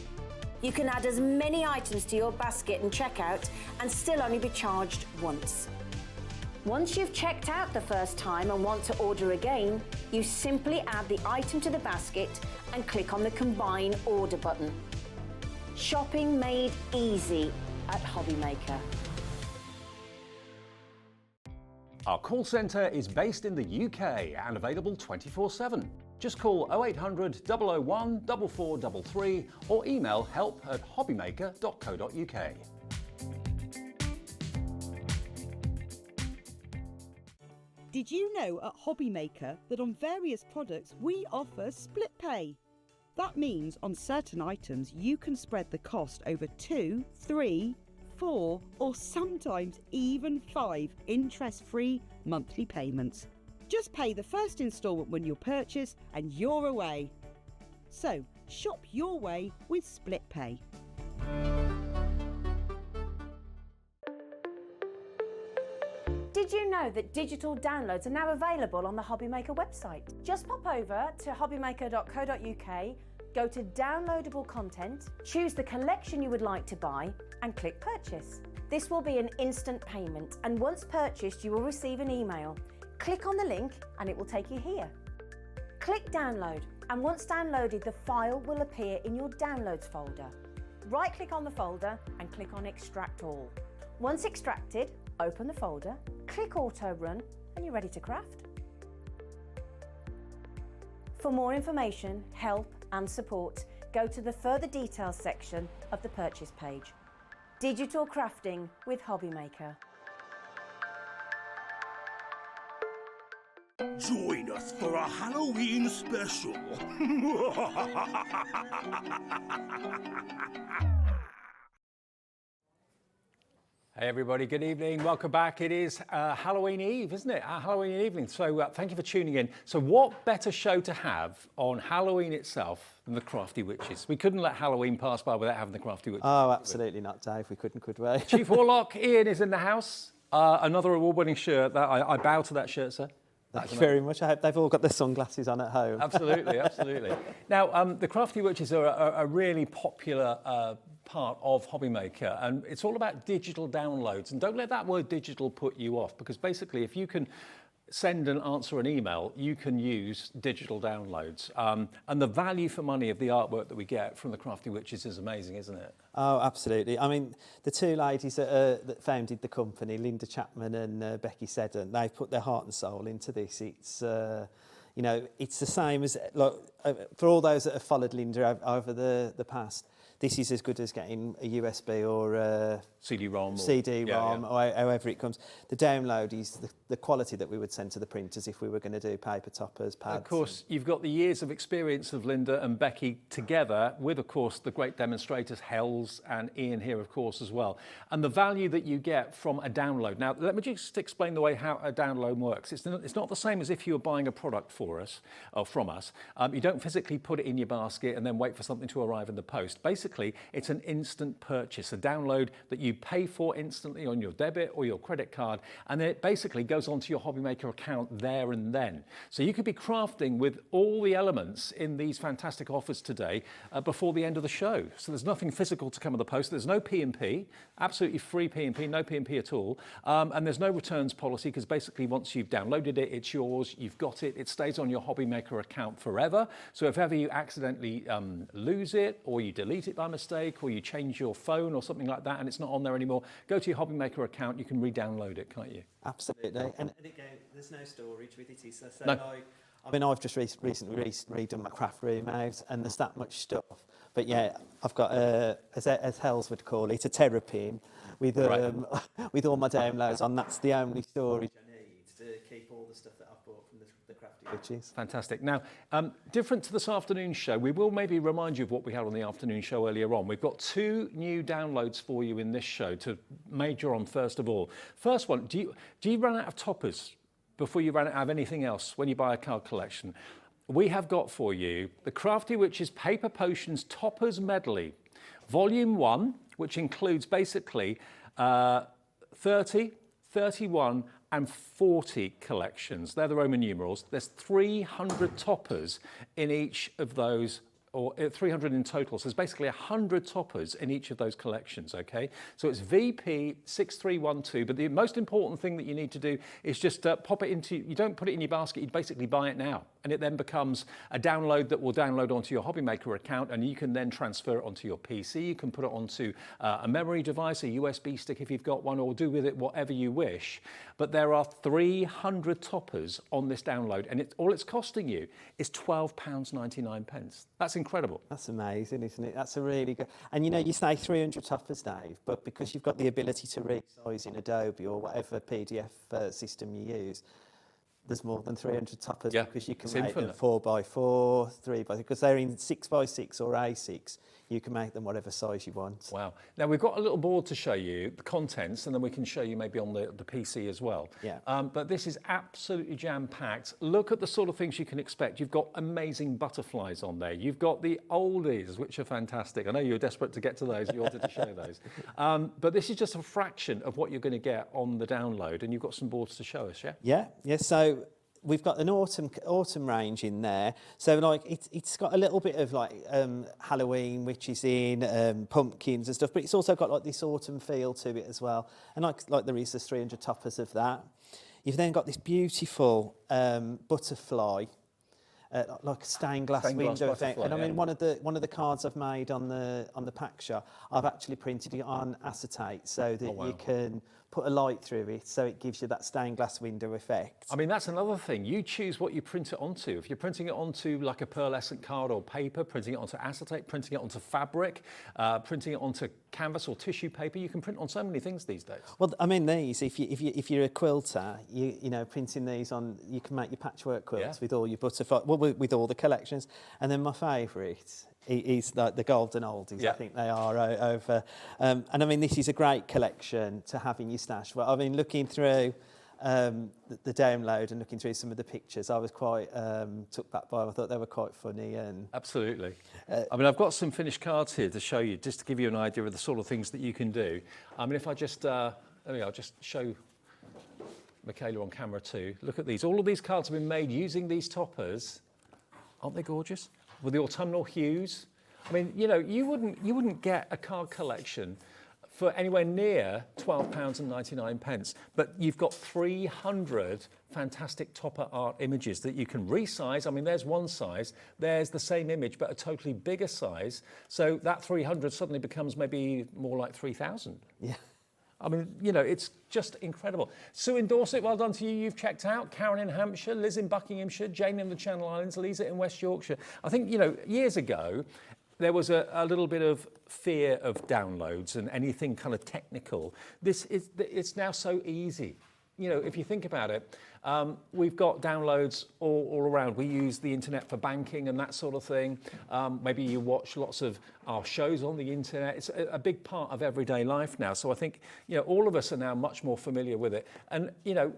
I: You can add as many items to your basket and checkout and still only be charged once. Once you've checked out the first time and want to order again, you simply add the item to the basket and click on the Combine Order button. Shopping made easy at HobbyMaker.
C: Our call centre is based in the UK and available 24/7. Just call 0800 001 4433 or email help@hobbymaker.co.uk.
L: Did you know at HobbyMaker that on various products we offer split pay? That means on certain items you can spread the cost over 2, 3, 4 or sometimes even 5 interest-free monthly payments. Just pay the first instalment when you purchase and you're away. So shop your way with split pay.
I: Did you know that digital downloads are now available on the HobbyMaker website? Just pop over to hobbymaker.co.uk, go to downloadable content, choose the collection you would like to buy and click purchase. This will be an instant payment, and once purchased you will receive an email. Click on the link and it will take you here. Click download, and once downloaded the file will appear in your downloads folder. Right click on the folder and click on extract all. Once extracted, open the folder, click auto run and you're ready to craft. For more information, help and support, go to the further details section of the purchase page. Digital crafting with HobbyMaker.
F: Join us for a Halloween special.
C: Hey everybody, good evening. Welcome back. It is Halloween Eve, isn't it? Our Halloween evening. So thank you for tuning in. So what better show to have on Halloween itself than the Crafty Witches? We couldn't let Halloween pass by without having the Crafty Witches.
J: Oh, absolutely not, Dave. We couldn't, could we?
C: Chief Warlock Ian is in the house. Another award-winning shirt. I bow to that shirt, sir.
J: Thank you very much. I hope they've all got their sunglasses on at home.
C: Absolutely, absolutely. Now, the Crafty Witches are a really popular part of HobbyMaker, and it's all about digital downloads. And don't let that word digital put you off, because basically if you can send and answer an email, you can use digital downloads. And the value for money of the artwork that we get from the Crafty Witches is amazing, isn't it?
J: Oh, absolutely. I mean, the two ladies that founded the company, Linda Chapman and Becky Seddon, they've put their heart and soul into this. It's, you know, it's the same as, like, for all those that have followed Linda over the past, this is as good as getting a USB or a
C: CD-ROM
J: or however it comes. The download is the quality that we would send to the printers if we were going to do paper toppers, pads.
C: Of course, you've got the years of experience of Linda and Becky together with, of course, the great demonstrators, Hells and Ian here, of course, as well. And the value that you get from a download. Now, let me just explain the way how a download works. It's not the same as if you were buying a product for us or from us. You don't physically put it in your basket and then wait for something to arrive in the post. Basically, basically it's an instant purchase, a download that you pay for instantly on your debit or your credit card, and then it basically goes onto your HobbyMaker account there and then. So you could be crafting with all the elements in these fantastic offers today before the end of the show. So there's nothing physical to come in the post. There's no P&P, absolutely free P&P, no P&P at all. And there's no returns policy, because basically once you've downloaded it, it's yours, you've got it, it stays on your HobbyMaker account forever. So if ever you accidentally lose it, or you delete it by mistake, or you change your phone or something like that and it's not on there anymore, go to your HobbyMaker account, you can re-download it, can't you?
J: Absolutely. And again, there's no storage with it, is there? So
C: No.
J: I mean, I've just recently redone my craft room out, and there's that much stuff. But yeah, I've got as Hells would call it, a terrapin with with all my downloads on. That's the only storage I need to keep all the stuff that I've bought from the Crafty Witches.
C: Fantastic. Now, different to this afternoon show, we will maybe remind you of what we had on the afternoon show earlier on. We've got 2 new downloads for you in this show to major on first of all. First one, do you run out of toppers before you run out of anything else when you buy a card collection? We have got for you the Crafty Witches Paper Potions Toppers Medley, Volume 1, which includes basically 30, 31 and 40 collections. They're the Roman numerals. There's 300 toppers in each of those, or 300 in total. So there's basically 100 toppers in each of those collections, okay? So it's VP6312, but the most important thing that you need to do is just pop it into, you don't put it in your basket, you basically buy it now. And it then becomes a download that will download onto your HobbyMaker account, and you can then transfer it onto your PC. You can put it onto a memory device, a USB stick if you've got one, or do with it whatever you wish. But there are 300 toppers on this download, and all it's costing you is £12.99. That's incredible.
J: That's amazing, isn't it? That's a really good... And you know, you say 300 toppers, Dave, but because you've got the ability to resize in Adobe or whatever PDF system you use, there's more than 300 toppers, because you can make them 4x4, 3x, because they're in 6x6 or A6. You can make them whatever size you want.
C: Wow. Now, we've got a little board to show you, the contents, and then we can show you maybe on the PC as well.
J: Yeah.
C: But this is absolutely jam-packed. Look at the sort of things you can expect. You've got amazing butterflies on there. You've got the oldies, which are fantastic. I know you were desperate to get to those. You wanted to show those. But this is just a fraction of what you're going to get on the download, and you've got some boards to show us, yeah?
J: Yeah, yeah. So we've got an autumn range in there. So like it's got a little bit of like Halloween, witches in, pumpkins and stuff, but it's also got like this autumn feel to it as well. And like there's 300 toppers of that. You've then got this beautiful butterfly, like a stained glass window effect. And I mean, one of the cards I've made on the pack shot, I've actually printed it on acetate so that you can put a light through it, so it gives you that stained glass window effect.
C: I mean, that's another thing. You choose what you print it onto. If you're printing it onto like a pearlescent card or paper, printing it onto acetate, printing it onto fabric, printing it onto canvas or tissue paper, you can print on so many things these days.
J: Well, I mean, these, if you're a quilter, you know, printing these on, you can make your patchwork quilts with all your butterfly, well, with all the collections. And then my favourite is like the golden oldies. I think they are over. And I mean, this is a great collection to have in your stash. Well, I mean, looking through the download and looking through some of the pictures, I was quite took back by them. I thought they were quite funny. And
C: absolutely. I mean, I've got some finished cards here to show you, just to give you an idea of the sort of things that you can do. I mean, if I just, I'll just show Michaela on camera too. Look at these. All of these cards have been made using these toppers. Aren't they gorgeous? With the autumnal hues. I mean, you know, you wouldn't get a card collection for anywhere near £12.99, but you've got 300 fantastic topper art images that you can resize. I mean, there's one size, there's the same image, but a totally bigger size. So that 300 suddenly becomes maybe more like 3,000.
J: Yeah.
C: I mean, you know, it's just incredible. Sue in Dorset, well done to you. You've checked out. Karen in Hampshire, Liz in Buckinghamshire, Jane in the Channel Islands, Lisa in West Yorkshire. I think, you know, years ago, there was a little bit of fear of downloads and anything kind of technical. It's now so easy. You know, if you think about it, we've got downloads all around. We use the internet for banking and that sort of thing. Maybe you watch lots of our shows on the internet. It's a big part of everyday life now. So I think, you know, all of us are now much more familiar with it. And, you know,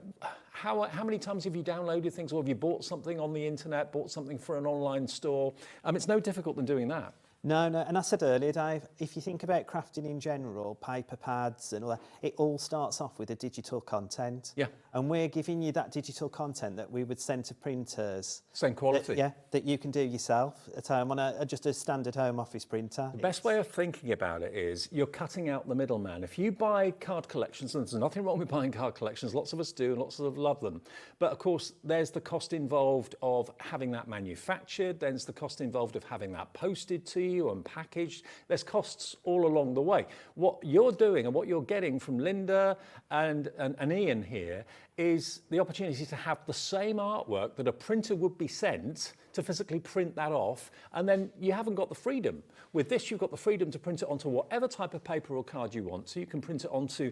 C: how many times have you downloaded things, or have you bought something on the internet, bought something for an online store? It's no difficult than doing that.
J: No, and I said earlier, Dave, if you think about crafting in general, paper pads and all that, it all starts off with a digital content.
C: Yeah.
J: And we're giving you that digital content that we would send to printers.
C: Same quality.
J: That you can do yourself at home on just a standard home office printer.
C: The best way of thinking about it is you're cutting out the middleman. If you buy card collections, and there's nothing wrong with buying card collections, lots of us do, and lots of us love them. But of course, there's the cost involved of having that manufactured, there's the cost involved of having that posted to you and packaged. There's costs all along the way. What you're doing and what you're getting from Linda and Ian here is the opportunity to have the same artwork that a printer would be sent to physically print that off, and then you haven't got the freedom. With this, you've got the freedom to print it onto whatever type of paper or card you want. So you can print it onto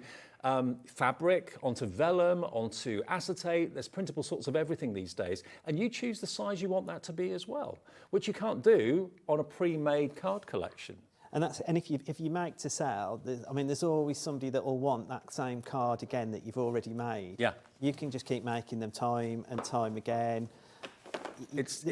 C: fabric, onto vellum, onto acetate. There's printable sorts of everything these days, and you choose the size you want that to be as well, which you can't do on a pre-made card collection.
J: And if you make to sell, there's always somebody that will want that same card again that you've already made.
C: Yeah.
J: You can just keep making them time and time again.
C: It's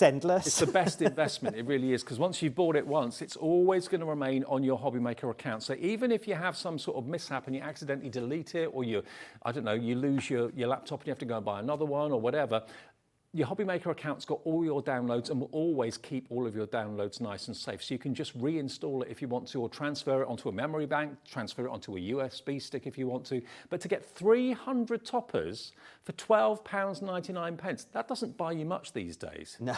J: endless.
C: It's the best investment, it really is, because once you've bought it once, it's always going to remain on your HobbyMaker account. So even if you have some sort of mishap and you accidentally delete it, or you lose your laptop and you have to go and buy another one or whatever, your HobbyMaker account's got all your downloads and will always keep all of your downloads nice and safe. So you can just reinstall it if you want to, or transfer it onto a memory bank, transfer it onto a USB stick if you want to. But to get 300 toppers for £12.99, that doesn't buy you much these days.
J: No.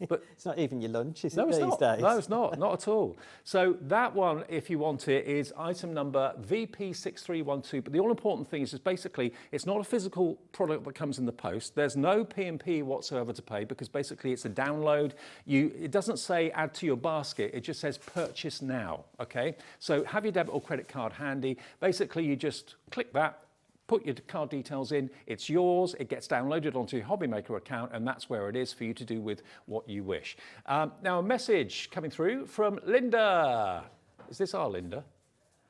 C: But
J: it's not even your lunch, is
C: it,
J: these days?
C: No, it's not at all. So that one, if you want it, is item number VP6312. But the all-important thing is basically it's not a physical product that comes in the post. There's no P&P whatsoever to pay, because basically it's a download. It doesn't say add to your basket. It just says purchase now, okay? So have your debit or credit card handy. Basically, you just click that, put your card details in, it's yours, it gets downloaded onto your HobbyMaker account, and that's where it is for you to do with what you wish. Now, a message coming through from Linda. Is this our Linda?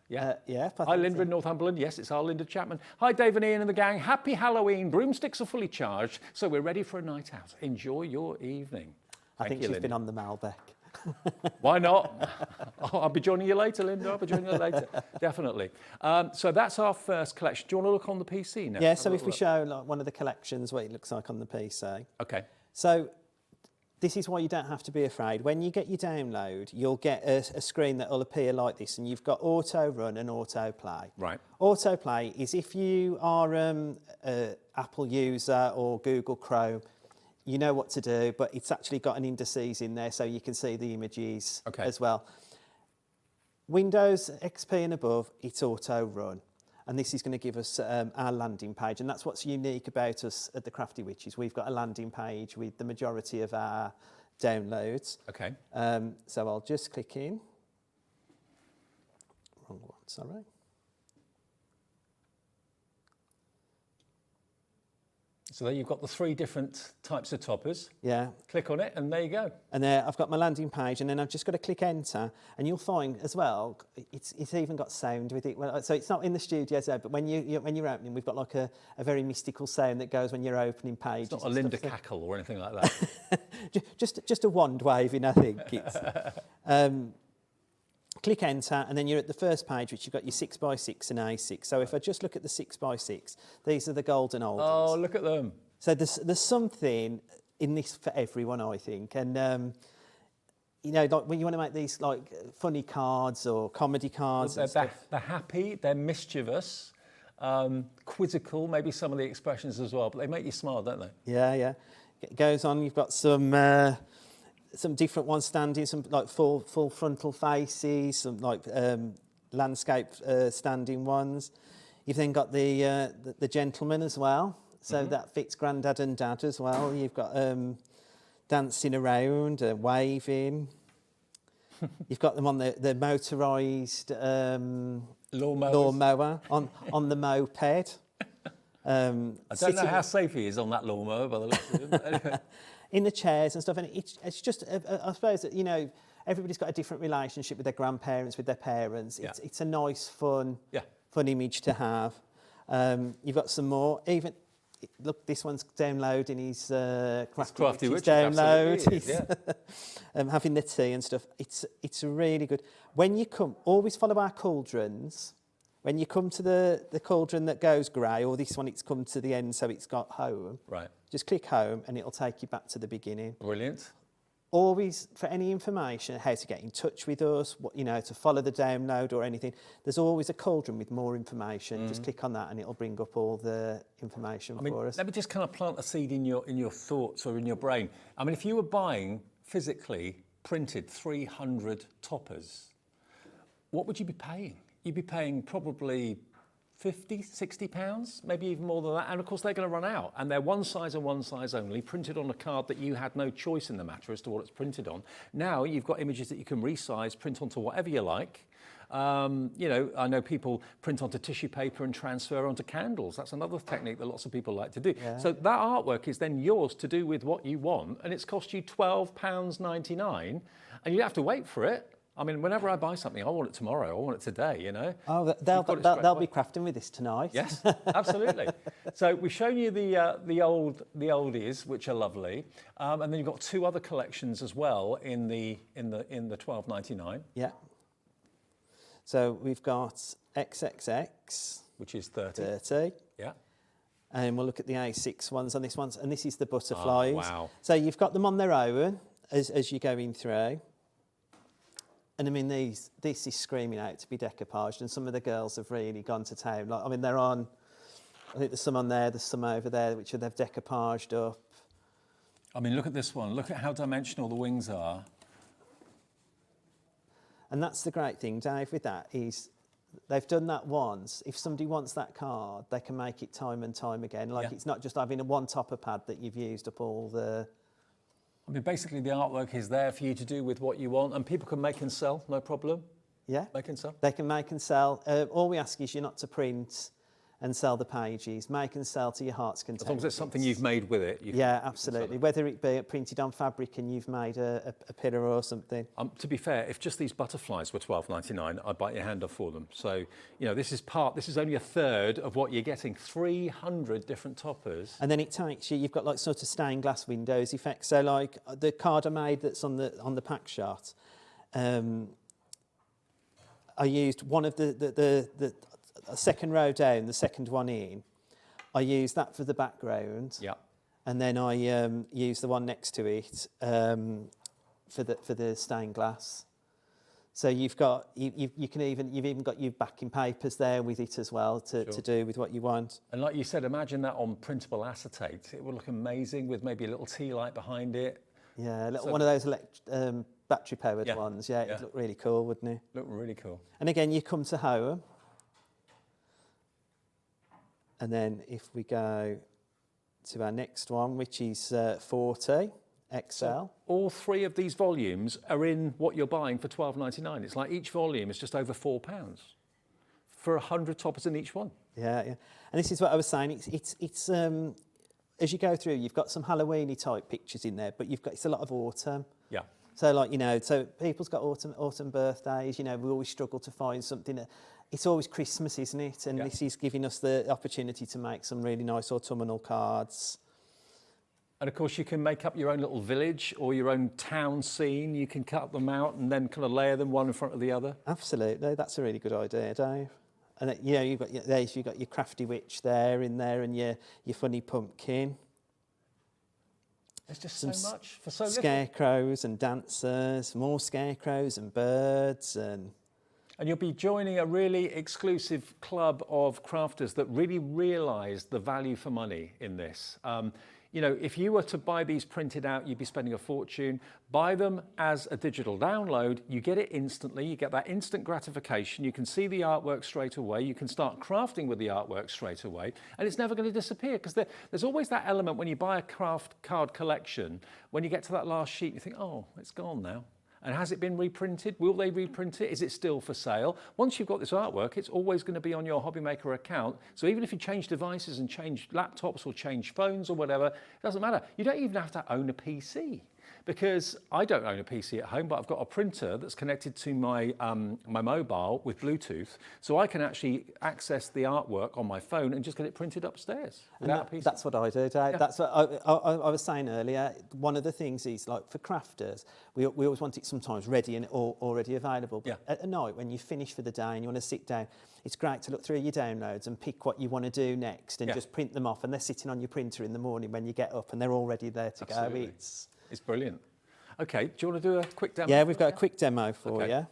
C: Yeah. Hi, Linda in Northumberland. Yes, it's our Linda Chapman. Hi, Dave and Ian and the gang. Happy Halloween. Broomsticks are fully charged, so we're ready for a night out. Enjoy your evening.
J: I think she's been on the Malbec.
C: Why not? I'll be joining you later, Linda. I'll be joining you later. Definitely. So that's our first collection. Do you want to look on the PC now?
J: Yeah, so if we show one of the collections, what it looks like on the PC.
C: Okay.
J: So this is why you don't have to be afraid. when you get your download, you'll get a screen that will appear like this, and you've got auto run and auto play.
C: Right.
J: Auto play is if you are an Apple user or Google Chrome, you know what to do, but it's actually got an indices in there so you can see the images as well. Windows XP and above, it's auto run. And this is going to give us our landing page. And that's what's unique about us at the Crafty Witches. We've got a landing page with the majority of our downloads.
C: Okay.
J: So I'll just click in. Wrong one, sorry.
C: So there you've got the 3 different types of toppers.
J: Yeah.
C: Click on it and there you go.
J: And there I've got my landing page, and then I've just got to click enter, and you'll find as well, it's even got sound with it. So it's not in the studio, but when you're opening, we've got like a very mystical sound that goes when you're opening pages.
C: It's not a Linda cackle or anything like that.
J: just a wand waving, I think. It's, click enter, and then you're at the first page, which you've got your 6x6 and A6. So if I just look at the 6x6, these are the golden oldens.
C: Oh, look at them.
J: So there's something in this for everyone, I think. And, like when you want to make these like funny cards or comedy cards.
C: They're happy, they're mischievous, quizzical, maybe some of the expressions as well, but they make you smile, don't they?
J: Yeah. It goes on, you've got some different ones standing, some like full frontal faces, some like landscape standing ones. You've then got the gentleman as well, so that fits Grandad and Dad as well. You've got dancing around, waving. You've got them on the motorised lawnmower on the moped.
C: I don't know how safe he is on that lawnmower, by the looks of him. Anyway.
J: In the chairs and stuff, and it's just, I suppose that, everybody's got a different relationship with their grandparents, with their parents. It's a nice, fun image to have. You've got some more, even look, this one's downloading his
C: Crafty Witches,
J: download.
C: absolutely is, yeah.
J: Having the tea and stuff. It's really good. When you come, always follow our cauldrons. When you come to the cauldron that goes grey, or this one, it's come to the end, so it's got home.
C: Right.
J: Just click home, and it'll take you back to the beginning.
C: Brilliant.
J: Always, for any information, how to get in touch with us, what, you know, to follow the download or anything, there's always a cauldron with more information. Just click on that and it'll bring up all the information for us.
C: Let me just kind of plant a seed in your thoughts or in your brain. I mean, if you were buying physically printed 300 toppers, what would you be paying? You'd be paying probably 50, 60 pounds, maybe even more than that. And of course they're going to run out, and they're one size and one size only, printed on a card that you had no choice in the matter as to what it's printed on. Now you've got images that you can resize, print onto whatever you like. You know, I know people print onto tissue paper and transfer onto candles. That's another technique that lots of people like to do.
J: Yeah.
C: So that artwork is then yours to do with what you want, and it's cost you £12.99, and you don't have to wait for it. I mean, whenever I buy something, I want it tomorrow. I want it today, you know.
J: Oh, they'll be crafting with this tonight.
C: Yes, absolutely. So we've shown you the oldies, which are lovely, and then you've got two other collections as well in the £12.99.
J: Yeah. So we've got XXX,
C: which is 30.
J: 30.
C: Yeah.
J: And we'll look at the A6 ones on this one, and this is the butterflies.
C: Oh, wow.
J: So you've got them on their own as you're going through. And I mean, this is screaming out to be decoupaged, and some of the girls have really gone to town. Like, I mean, they're on, I think there's some on there, there's some over there, which they've decoupaged up.
C: I mean, look at this one. Look at how dimensional the wings are.
J: And that's the great thing, Dave, with that, is they've done that once. If somebody wants that card, they can make it time and time again. Like, it's not just having a one topper pad that you've used up all the...
C: I mean, basically the artwork is there for you to do with what you want, and people can make and sell, no problem.
J: Yeah.
C: Make and sell.
J: They can make and sell. All we ask is you not to print and sell the pages. Make and sell to your heart's content.
C: As long as it's something you've made with it.
J: Yeah, absolutely. Whether it be printed on fabric and you've made a pillar or something.
C: To be fair, if just these butterflies were £12.99, I'd bite your hand off for them. So, you know, this is only a third of what you're getting. 300 different toppers.
J: And then it takes you, you've got like sort of stained glass windows effects. So like the card I made that's on the pack shot, I used one of the second row down, the second one in. I used that for the background.
C: Yeah.
J: And then I used the one next to it for the stained glass. So you've even got your backing papers there with it as well to do with what you want.
C: And like you said, imagine that on printable acetate. It would look amazing with maybe a little tea light behind it.
J: Yeah, one of those battery powered ones. Yeah, it'd look really cool, wouldn't it?
C: Look really cool.
J: And again, you come to home. And then if we go to our next one, which is 40 XL.
C: So all three of these volumes are in what you're buying for £12.99. It's like each volume is just over £4 for 100 toppers in each one.
J: Yeah, yeah. And this is what I was saying. It's as you go through, you've got some Halloween-y type pictures in there, but it's a lot of autumn.
C: Yeah.
J: So like, you know, so people's got autumn birthdays. You know, we always struggle to find something. It's always Christmas, isn't it? And this is giving us the opportunity to make some really nice autumnal cards.
C: And of course, you can make up your own little village or your own town scene. You can cut them out and then kind of layer them one in front of the other.
J: Absolutely, that's a really good idea, Dave. And you know, you've got your Crafty Witch there in there, and your funny pumpkin.
C: There's just so much for so little.
J: Scarecrows and dancers, more scarecrows and birds and
C: you'll be joining a really exclusive club of crafters that really realise the value for money in this. You know, if you were to buy these printed out, you'd be spending a fortune. Buy them as a digital download, you get it instantly, you get that instant gratification, you can see the artwork straight away, you can start crafting with the artwork straight away, and it's never going to disappear, because there's always that element when you buy a craft card collection, when you get to that last sheet, you think, oh, it's gone now. And has it been reprinted? Will they reprint it? Is it still for sale? Once you've got this artwork, it's always going to be on your HobbyMaker account. So even if you change devices and change laptops or change phones or whatever, it doesn't matter. You don't even have to own a PC. because I don't own a PC at home, but I've got a printer that's connected to my my mobile with Bluetooth, so I can actually access the artwork on my phone and just get it printed upstairs without a PC.
J: That's what I do, Dave.
C: Yeah.
J: That's what I was saying earlier. One of the things is, like, for crafters, we always want it sometimes ready and already available. But at night, when you finish for the day and you want to sit down, it's great to look through your downloads and pick what you want to do next and just print them off, and they're sitting on your printer in the morning when you get up and they're already there to go.
C: It's brilliant. Okay, do you want to do a quick demo?
J: Yeah, we've got a quick demo for you.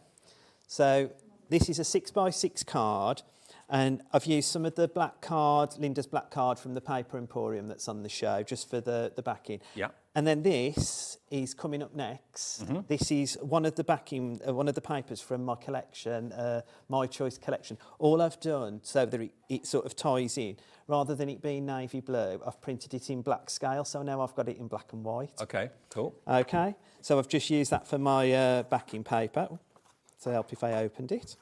J: So this is a 6x6 card, and I've used some of the black card, Linda's black card from the Paper Emporium that's on the show, just for the backing.
C: Yeah.
J: And then this is coming up next. This is one of the backing, one of the papers from my collection, My Choice collection. All I've done so that it sort of ties in, rather than it being navy blue, I've printed it in black scale, so now I've got it in black and white.
C: Okay, cool.
J: Okay, so I've just used that for my backing paper. To help if I opened it.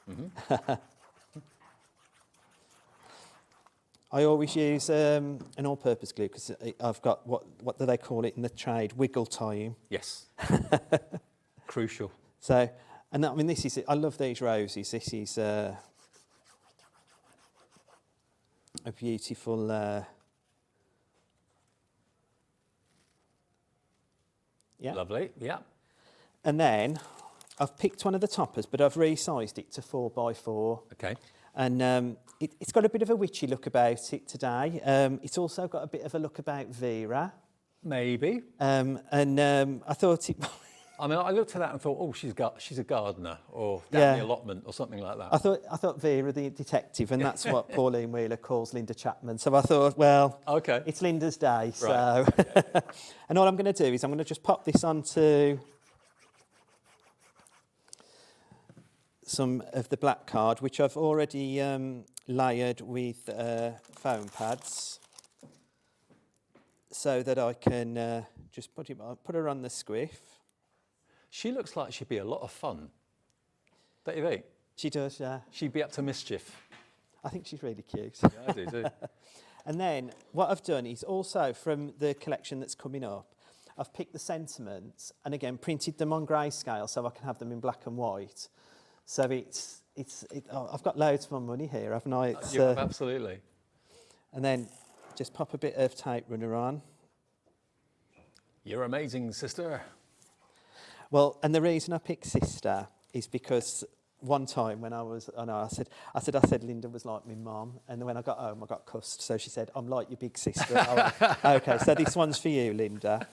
J: I always use an all-purpose glue because I've got what do they call it in the trade? Wiggle tying.
C: Yes. Crucial.
J: So, and I mean, this is it. I love these roses. This is a beautiful. Yeah.
C: Lovely. Yeah.
J: And then I've picked one of the toppers, but I've resized it to 4x4.
C: Okay.
J: And it's got a bit of a witchy look about it today. It's also got a bit of a look about Vera.
C: Maybe.
J: And I thought it...
C: I mean, I looked at that and thought, oh, she's a gardener, or down the allotment, or something like that.
J: I thought Vera the detective, and that's what Pauline Wheeler calls Linda Chapman. So I thought, well, it's Linda's day. So, and all I'm going to do is I'm going to just pop this onto some of the black card, which I've already layered with foam pads, so that I can just put her on the squiff.
C: She looks like she'd be a lot of fun. Don't you think?
J: She does, yeah.
C: She'd be up to mischief.
J: I think she's really cute.
C: Yeah, I do too.
J: And then what I've done is also from the collection that's coming up, I've picked the sentiments and again printed them on grayscale so I can have them in black and white. So I've got loads of my money here, haven't I?
C: Absolutely.
J: And then just pop a bit of tape runner on.
C: You're amazing, sister.
J: Well, and the reason I picked sister is because one time when I said Linda was like my mum, and then when I got home I got cussed. So she said, I'm like your big sister. I went, okay, so this one's for you, Linda.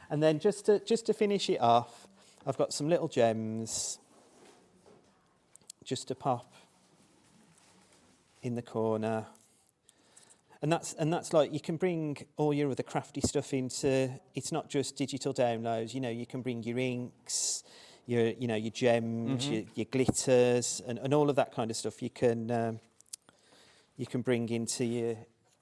J: And then just to finish it off, I've got some little gems just to pop in the corner. And that's like, you can bring all your other crafty stuff into, it's not just digital downloads, you can bring your inks, your gems, your glitters, and all of that kind of stuff you can bring into your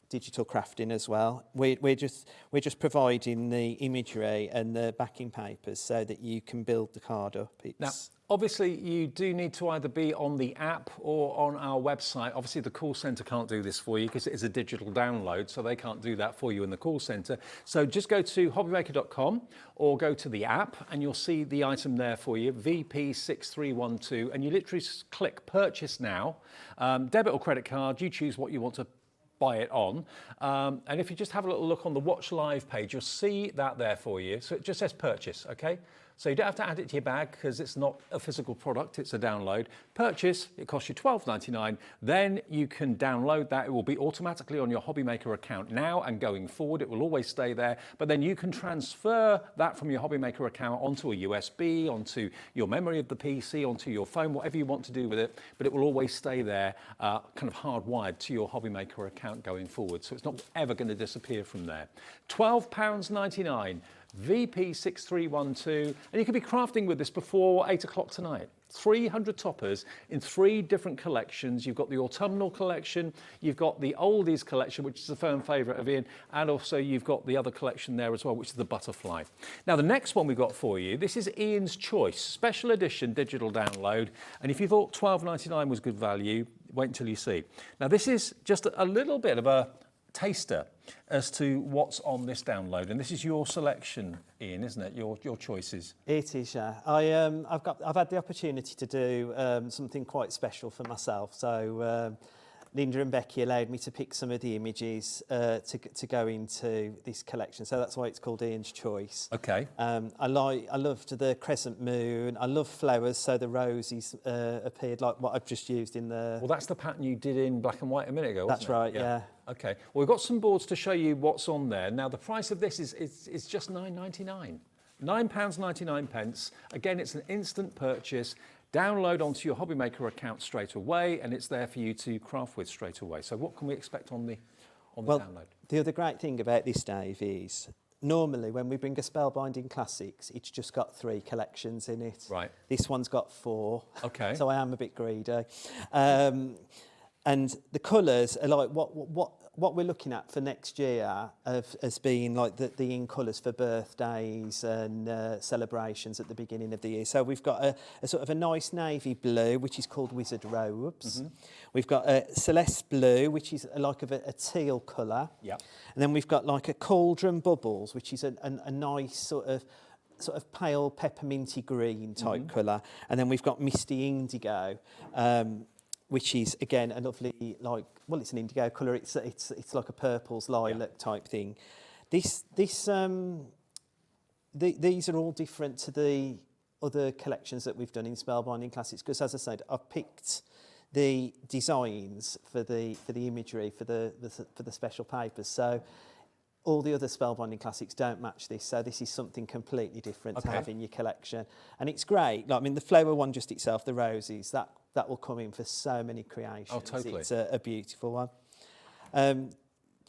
J: digital crafting as well. We're just providing the imagery and the backing papers so that you can build the card up.
C: Now, obviously, you do need to either be on the app or on our website. Obviously, the call centre can't do this for you because it is a digital download, so they can't do that for you in the call centre. So just go to hobbymaker.com or go to the app and you'll see the item there for you, VP6312, and you literally just click Purchase Now. Debit or credit card, you choose what you want to buy it on. And if you just have a little look on the Watch Live page, you'll see that there for you. So it just says purchase, okay? So you don't have to add it to your bag because it's not a physical product, it's a download. Purchase, it costs you $12.99. Then you can download that. It will be automatically on your HobbyMaker account now and going forward. It will always stay there. But then you can transfer that from your HobbyMaker account onto a USB, onto your memory of the PC, onto your phone, whatever you want to do with it. But it will always stay there, kind of hardwired to your HobbyMaker account going forward. So it's not ever going to disappear from there. £12.99. VP6312, and you could be crafting with this before 8 o'clock tonight. 300 toppers in 3 different collections. You've got the autumnal collection, you've got the oldies collection, which is a firm favourite of Ian, and also you've got the other collection there as well, which is the butterfly. Now the next one we've got for you, this is Ian's Choice, special edition digital download, and if you thought $12.99 was good value, wait until you see. Now this is just a little bit of a taster as to what's on this download. And this is your selection, Ian, isn't it? Your choices.
J: It is, yeah. I've had the opportunity to do something quite special for myself. So Linda and Becky allowed me to pick some of the images to go into this collection. So that's why it's called Ian's Choice.
C: Okay.
J: I loved the crescent moon. I love flowers, so the roses appeared like what I've just used in the...
C: Well, that's the pattern you did in black and white a minute ago, wasn't
J: That's right, yeah.
C: Okay. Well, we've got some boards to show you what's on there. Now, the price of this is just £9.99. £9.99. Again, it's an instant purchase. Download onto your HobbyMaker account straight away, and it's there for you to craft with straight away. So what can we expect on the download?
J: The other great thing about this, Dave, is normally when we bring a Spellbinding Classics, it's just got 3 collections in it.
C: Right.
J: This one's got 4.
C: Okay.
J: So I am a bit greedy. And the colours are like what we're looking at for next year as being like the in colours for birthdays and celebrations at the beginning of the year. So we've got a sort of a nice navy blue, which is called Wizard Robes. Mm-hmm. We've got a celeste blue, which is like a teal colour.
C: Yeah.
J: And then we've got like a cauldron bubbles, which is a nice sort of pale pepperminty green type colour. And then we've got misty indigo, which is again a lovely, it's an indigo colour. It's like a purples lilac type thing. These are all different to the other collections that we've done in Spellbinding Classics, because as I said, I've picked the designs for the imagery for the special papers. So all the other Spellbinding Classics don't match this, so this is something completely different to have in your collection. And it's great. Like, I mean, the flower one just itself, the roses, that will come in for so many creations.
C: Oh, totally.
J: It's a beautiful one. Do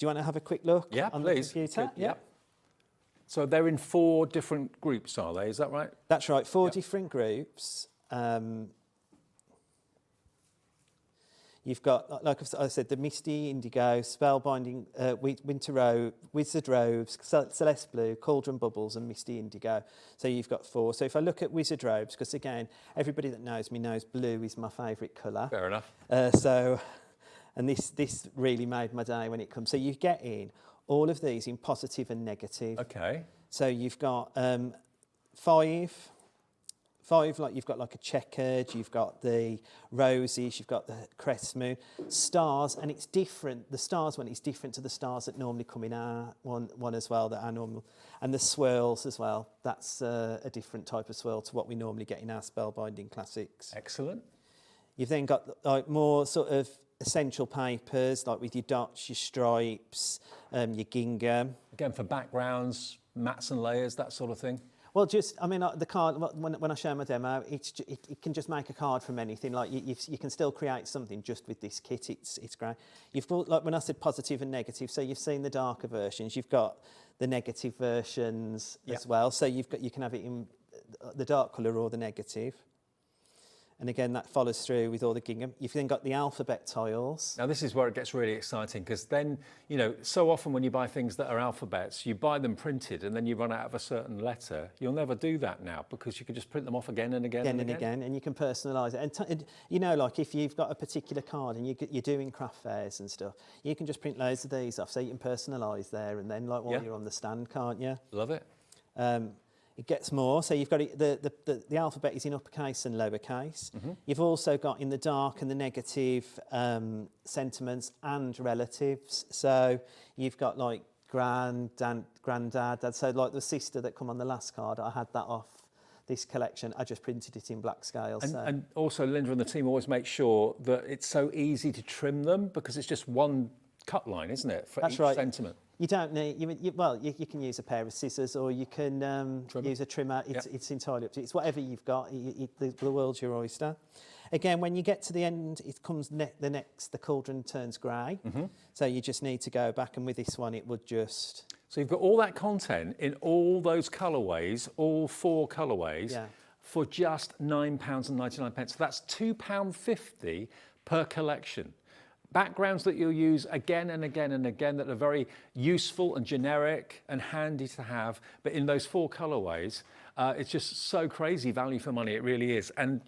J: you want to have a quick look on the computer?
C: Yeah. So they're in 4 different groups, are they? Is that right?
J: That's right, 4 different groups. You've got, like I said, the Misty Indigo, Spellbinding, Wizard Robes, Celeste Blue, Cauldron Bubbles and Misty Indigo. So you've got 4. So if I look at Wizard Robes, because again, everybody that knows me knows blue is my favourite colour.
C: Fair enough.
J: And this really made my day when it comes. So you get in all of these in positive and negative.
C: Okay.
J: So you've got 5, like you've got like a checkered, you've got the roses, you've got the crest moon, stars, and it's different. The stars one is different to the stars that normally come in our one as well, that are normal, and the swirls as well. That's a different type of swirl to what we normally get in our Spellbinding Classics.
C: Excellent.
J: You've then got like more sort of essential papers, like with your dots, your stripes, your gingham. Again, for backgrounds, mats and layers, that sort of thing. Well, the card, when I show my demo, it can just make a card from anything. Like you can still create something just with this kit. It's great. You've got, like when I said positive and negative, so you've seen the darker versions. You've got the negative versions as well. So you can have it in the dark colour or the negative. And again, that follows through with all the gingham. You've then got the alphabet tiles. Now, this is where it gets really exciting, because then, so often when you buy things that are alphabets, you buy them printed and then you run out of a certain letter. You'll never do that now, because you can just print them off again and again and again. And you can personalise it. And, like if you've got a particular card and you're doing craft fairs and stuff, you can just print loads of these off so you can personalise there and then, like while you're on the stand, can't you? Love it. It gets more. So you've got the alphabet is in uppercase and lowercase. Mm-hmm. You've also got in the dark and the negative sentiments and relatives. So you've got like granddad, dad. So like the sister that come on the last card, I had that off this collection. I just printed it in black scale. And also Linda and the team always make sure that it's so easy to trim them, because it's just one cut line, isn't it, for each sentiment? You don't need, you can use a pair of scissors or you can use a trimmer. It's entirely up to you. It's whatever you've got. The world's your oyster. Again, when you get to the end, it comes the cauldron turns grey. Mm-hmm. So you just need to go back, and with this one, it would just... So you've got all that content in all those colourways, all 4 colourways, for just £9.99. So that's £2.50 per collection. Backgrounds that you'll use again and again and again, that are very useful and generic and handy to have, but in those 4 colourways, it's just so crazy value for money, it really is. And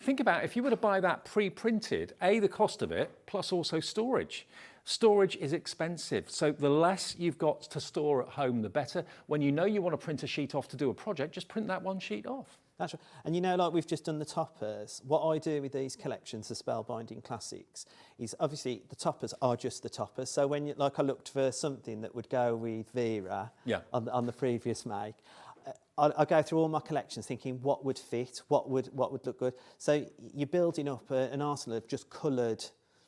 J: think about if you were to buy that pre-printed, the cost of it, plus also storage.
C: Storage is expensive, so the less you've got to store at home, the better. When you know you want to print a sheet off to do a project, just print that one sheet off.
J: That's right. And you know, like we've just done the toppers, what I do with these collections of Spellbinding Classics is obviously the toppers are just the toppers. So when you, like I looked for something that would go with Vera on the previous make, I go through all my collections thinking what would fit, what would look good. So you're building up an arsenal of just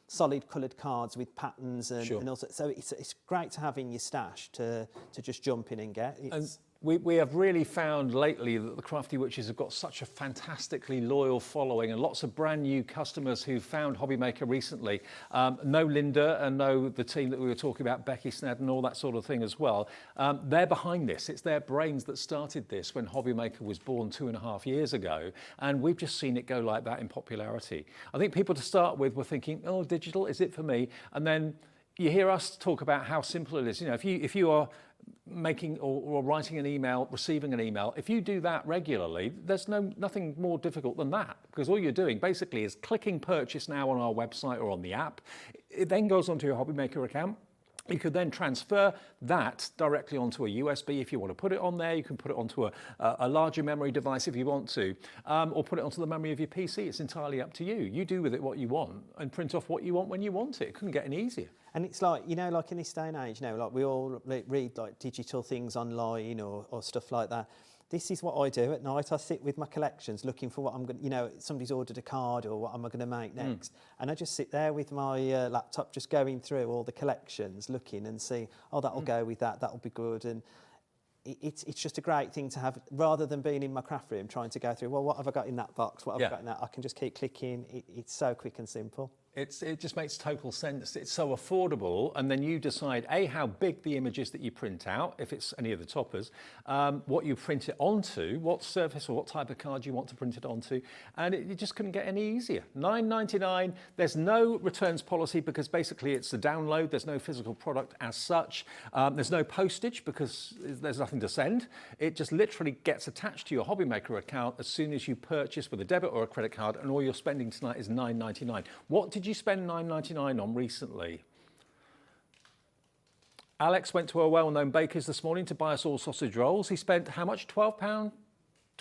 J: solid coloured cards with patterns and also, so it's great to have in your stash to just jump in and get.
C: We have really found lately that the Crafty Witches have got such a fantastically loyal following and lots of brand new customers who found HobbyMaker recently. Know Linda and know the team that we were talking about, Becky Sned and all that sort of thing as well. They're behind this. It's their brains that started this when HobbyMaker was born 2.5 years ago. And we've just seen it go like that in popularity. I think people to start with were thinking, oh, digital, is it for me? And then you hear us talk about how simple it is. You know, if you are making or writing an email, receiving an email, if you do that regularly, there's nothing more difficult than that, because all you're doing basically is clicking purchase now on our website or on the app. It then goes onto your HobbyMaker account. You could then transfer that directly onto a USB if you want to put it on there. You can put it onto a larger memory device if you want to, or put it onto the memory of your PC. It's entirely up to you. You do with it what you want and print off what you want when you want it. It couldn't get any easier.
J: And it's like, you know, like in this day and age, you know, like we all read like digital things online or stuff like that. This is what I do at night. I sit with my collections looking for what I'm going to, you know, somebody's ordered a card or what am I going to make next. And I just sit there with my laptop just going through all the collections, looking and see, oh, that'll go with that, that'll be good. And it's just a great thing to have, rather than being in my craft room trying to go through, well, what have I got in that box? What have I got in that? I can just keep clicking. It's so quick and simple.
C: It just makes total sense. It's so affordable, and then you decide A, how big the image is that you print out, if it's any of the toppers, what you print it onto, what surface or what type of card you want to print it onto, and it just couldn't get any easier. $9.99. There's no returns policy because basically it's a download. There's no physical product as such. There's no postage because there's nothing to send. It just literally gets attached to your HobbyMaker account as soon as you purchase with a debit or a credit card, and all you're spending tonight is $9.99. What did you spend $9.99 on recently? Alex went to a well-known baker's this morning to buy us all sausage rolls. He spent how much? £12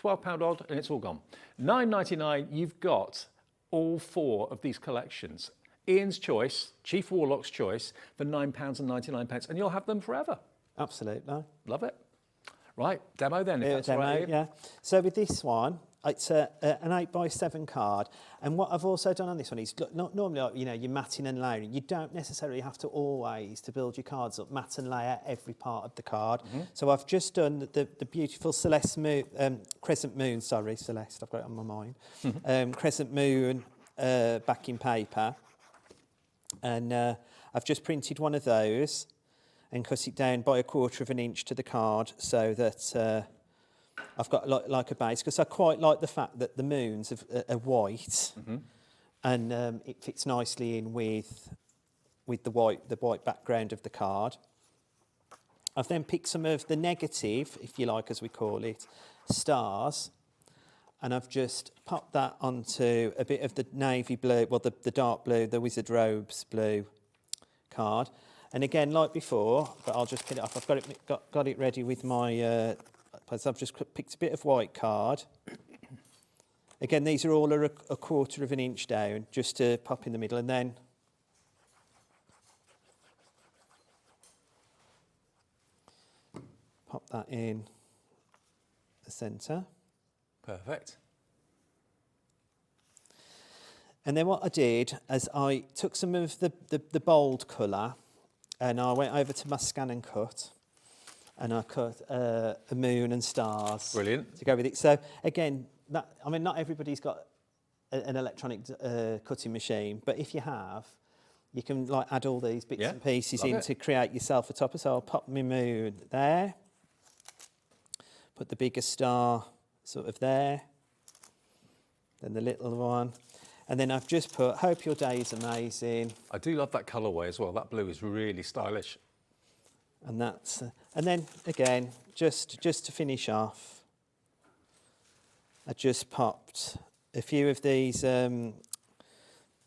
C: odd, and it's all gone. $9.99, you've got all 4 of these collections. Ian's Choice, Chief Warlock's Choice, for £9.99, and you'll have them forever.
J: Absolutely.
C: Love it. Right, demo then, if that's all right.
J: Yeah. So with this one, it's an 8x7 card, and what I've also done on this one is not normally, like, you know, you're matting and layering. You don't necessarily have to always, to build your cards up, mat and layer every part of the card. So I've just done the beautiful crescent moon. Sorry, Celeste, I've got it on my mind. Crescent moon backing paper, and I've just printed one of those and cut it down by 1/4 of an inch to the card so that I've got like a base, because I quite like the fact that the moons are white, and it fits nicely in with the white background of the card. I've then picked some of the negative, if you like, as we call it, stars, and I've just popped that onto a bit of the navy blue, well, the dark blue, the Wizard Robes blue card. And again, like before, but I'll just pin it off. I've got it ready with my. So I've just picked a bit of white card. Again, these are all a 1/4 of an inch down, just to pop in the middle, and then pop that in the centre.
C: Perfect.
J: And then what I did is I took some of the bold colour, and I went over to my scan and cut. And I cut a moon and stars.
C: Brilliant.
J: To go with it. So again, not everybody's got an electronic cutting machine, but if you have, you can like add all these bits and pieces in to create yourself a topper. So I'll pop my moon there, put the bigger star sort of there, then the little one. And then I've just put, hope your day is amazing.
C: I do love that colourway as well. That blue is really stylish.
J: And that's, and then again, just to finish off, I just popped a few of these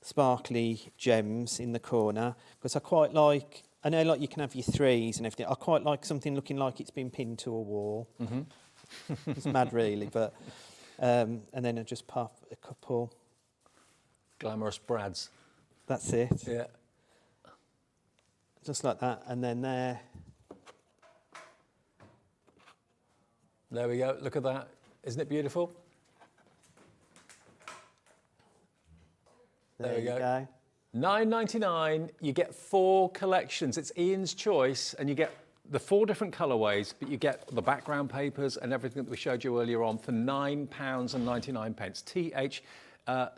J: sparkly gems in the corner, because I quite like, I know like you can have your 3s and everything, I quite like something looking like it's been pinned to a wall. It's mad really, but, and then I just pop a couple.
C: Glamorous brads.
J: That's it.
C: Yeah.
J: Just like that, and then there.
C: There we go, look at that. Isn't it beautiful?
J: There you go.
C: $9.99, you get 4 collections. It's Ian's choice, and you get the 4 different colourways, but you get the background papers and everything that we showed you earlier on for £9.99. TH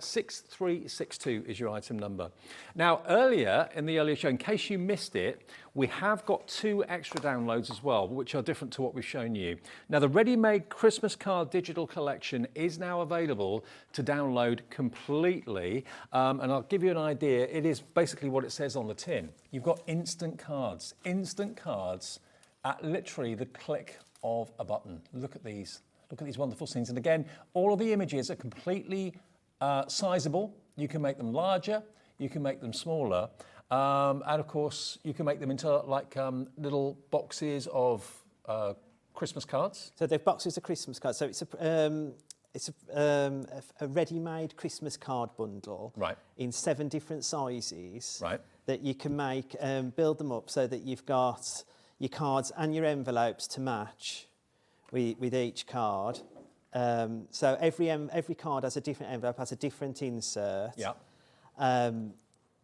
C: 6362 is your item number. Now, earlier in the earlier show, in case you missed it, we have got 2 extra downloads as well, which are different to what we've shown you. Now, the ready-made Christmas card digital collection is now available to download completely. And I'll give you an idea. It is basically what it says on the tin. You've got instant cards at literally the click of a button. Look at these. Look at these wonderful scenes. And again, all of the images are completely sizable. You can make them larger, you can make them smaller, and of course you can make them into like little boxes of Christmas cards.
J: So they're boxes of Christmas cards. So it's a ready-made Christmas card bundle,
C: right,
J: in 7 different sizes,
C: right,
J: that you can make, build them up so that you've got your cards and your envelopes to match with each card. So every card has a different envelope, has a different insert.
C: Yeah.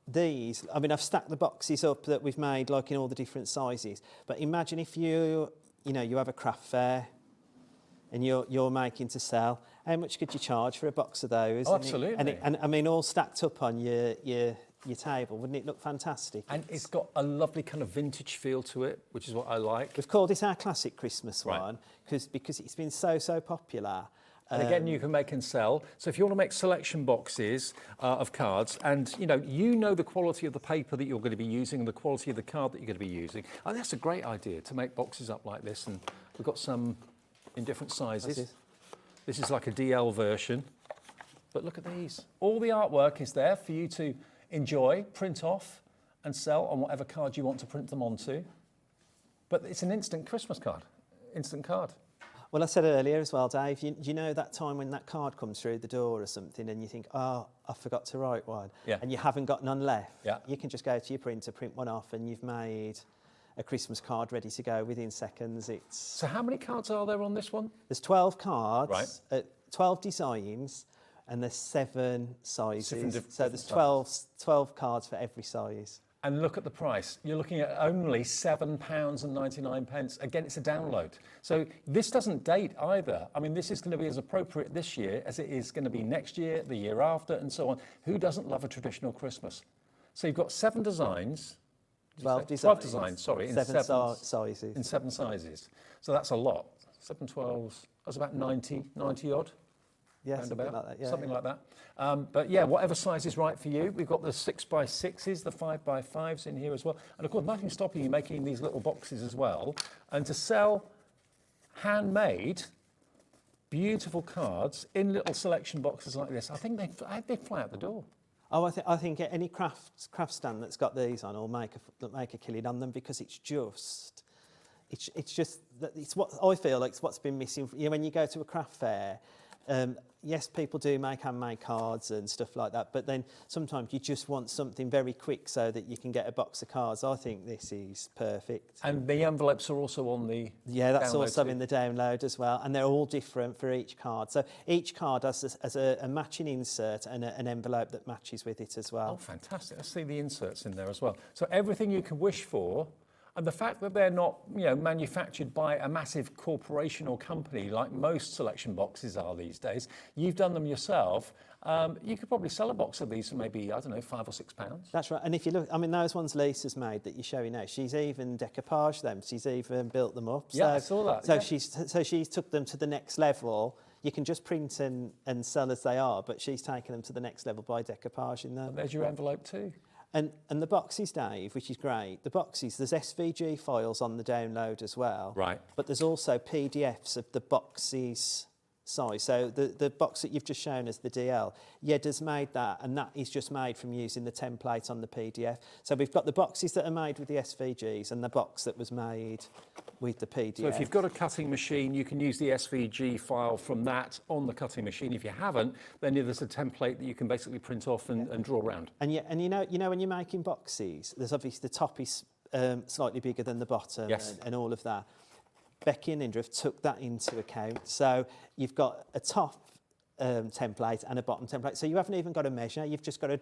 J: These, I mean, I've stacked the boxes up that we've made like in all the different sizes. But imagine if you have a craft fair and you're making to sell. How much could you charge for a box of those?
C: Oh, absolutely.
J: And I mean, all stacked up on your table, wouldn't it look fantastic?
C: And it's got a lovely kind of vintage feel to it, which is what I like.
J: We've called it our classic Christmas one because it's been so popular.
C: And again, you can make and sell. So if you want to make selection boxes of cards, and you know the quality of the paper that you're going to be using and the quality of the card that you're going to be using, I think that's a great idea to make boxes up like this. And we've got some in different sizes. This is like a DL version, but look at these. All the artwork is there for you to enjoy, print off, and sell on whatever card you want to print them onto. But it's an instant Christmas card, instant card.
J: Well, I said earlier as well, Dave, you know that time when that card comes through the door or something and you think, oh, I forgot to write one, and you haven't got none left.
C: Yeah.
J: You can just go to your printer, print one off, and you've made a Christmas card ready to go within seconds.
C: So how many cards are there on this one?
J: There's 12 cards, 12 designs, and there's 7 sizes. So there's 12 cards for every size.
C: And look at the price. You're looking at only £7.99. Again, it's a download. So this doesn't date either. I mean, this is going to be as appropriate this year as it is going to be next year, the year after, and so on. Who doesn't love a traditional Christmas? So you've got 7 designs.
J: 12 designs.
C: 12 designs, sorry.
J: In 7 sizes.
C: In 7 sizes. So that's a lot. 7 12s, that's about 90 odd.
J: Yeah, something like that. Yeah,
C: something like that. But yeah, whatever size is right for you. We've got the 6x6s, the 5x5s in here as well. And of course, nothing stopping you making these little boxes as well. And to sell handmade, beautiful cards in little selection boxes like this, I think they fly out the door.
J: Oh, I think any craft stand that's got these on will make a killing on them, because it's just what I feel like it's what's been missing. When you go to a craft fair. Yes, people do make handmade cards and stuff like that, but then sometimes you just want something very quick so that you can get a box of cards. I think this is perfect.
C: And the envelopes are also on the
J: that's also
C: too.
J: In the download as well, and they're all different for each card. So each card has a matching insert and an envelope that matches with it as well.
C: Oh, fantastic. Let's see the inserts in there as well. So everything you can wish for. And the fact that they're not, manufactured by a massive corporation or company like most selection boxes are these days, you've done them yourself. You could probably sell a box of these for maybe, I don't know, £5 or £6.
J: That's right. And if you look, I mean, those ones Lisa's made that you're showing now, she's even decoupaged them. She's even built them up.
C: Yeah, I saw that.
J: So she's took them to the next level. You can just print and sell as they are, but she's taken them to the next level by decoupaging them.
C: And there's your envelope too.
J: And the boxes, Dave, which is great, the boxes, there's SVG files on the download as well.
C: Right.
J: But there's also PDFs of the boxes size. So the box that you've just shown us, the DL, Yedda's made that, and that is just made from using the template on the PDF. So we've got the boxes that are made with the SVGs and the box that was made with the PDF.
C: So if you've got a cutting machine, you can use the SVG file from that on the cutting machine. If you haven't, then there's a template that you can basically print off and draw around.
J: And you know when you're making boxes, there's obviously the top is slightly bigger than the bottom,
C: Yes.
J: and all of that. Becky and Linda have took that into account. So you've got a top template and a bottom template. So you haven't even got to measure. You've just got to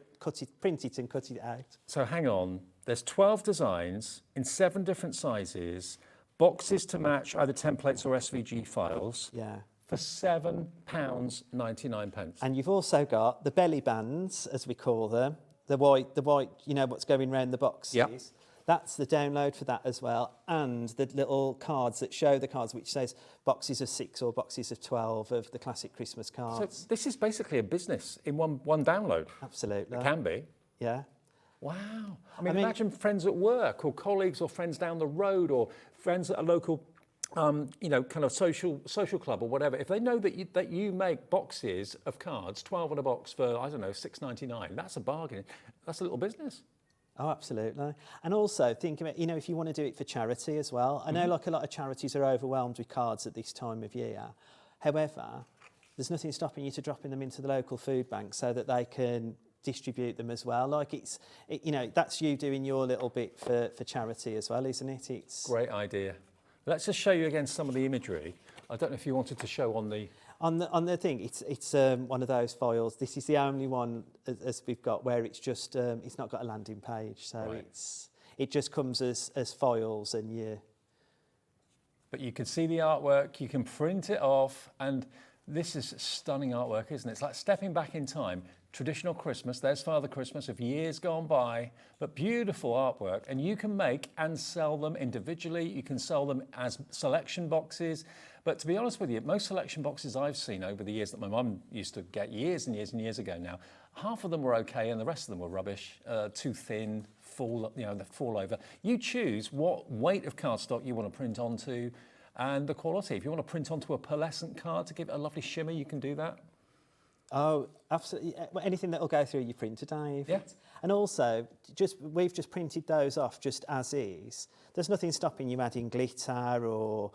J: print it and cut it out.
C: So hang on, there's 12 designs in 7 different sizes, boxes to match either templates or SVG files.
J: Yeah.
C: For £7.99.
J: And you've also got the belly bands, as we call them, the white, you know, what's going around the boxes.
C: Yep.
J: That's the download for that as well. And the little cards that show the cards, which says boxes of 6 or boxes of 12 of the classic Christmas cards.
C: So this is basically a business in one download.
J: Absolutely.
C: It can be.
J: Yeah.
C: Wow. I mean, imagine friends at work or colleagues or friends down the road or friends at a local you know, kind of social club or whatever, if they know that you make boxes of cards, 12 in a box for, I don't know, £6.99, that's a bargain. That's a little business.
J: Oh, absolutely. And also think about, you know, if you want to do it for charity as well. I know like a lot of charities are overwhelmed with cards at this time of year. However, there's nothing stopping you to dropping them into the local food bank so that they can distribute them as well. Like you know, that's you doing your little bit for charity as well, isn't it? It's
C: great idea. Let's just show you again some of the imagery. I don't know if you wanted to show on the
J: thing. It's one of those files. This is the only one as we've got where it's just it's not got a landing page, so
C: right.
J: it just comes as files and you.
C: But you can see the artwork. You can print it off, and this is stunning artwork, isn't it? It's like stepping back in time. Traditional Christmas, there's Father Christmas of years gone by, but beautiful artwork. And you can make and sell them individually. You can sell them as selection boxes. But to be honest with you, most selection boxes I've seen over the years that my mum used to get years and years and years ago now, half of them were okay and the rest of them were rubbish, too thin, they fall over. You choose what weight of cardstock you want to print onto and the quality. If you want to print onto a pearlescent card to give it a lovely shimmer, you can do that.
J: Oh, absolutely. Anything that will go through your printer, Dave.
C: Yeah.
J: And also, we've just printed those off just as is. There's nothing stopping you adding glitter or,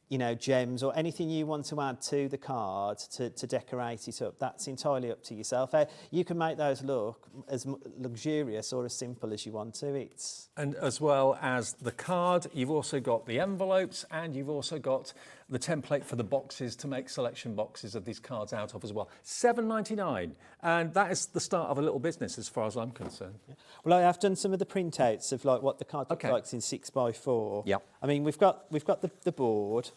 J: you know, gems or anything you want to add to the card to decorate it up. That's entirely up to yourself. You can make those look as luxurious or as simple as you want to.
C: And as well as the card, you've also got the envelopes and you've also got the template for the boxes to make selection boxes of these cards out of as well. $7.99, and that is the start of a little business as far as I'm concerned.
J: Yeah. Well, I have done some of the printouts of like what the card looks like in 6x4.
C: Yeah.
J: I mean, we've got the board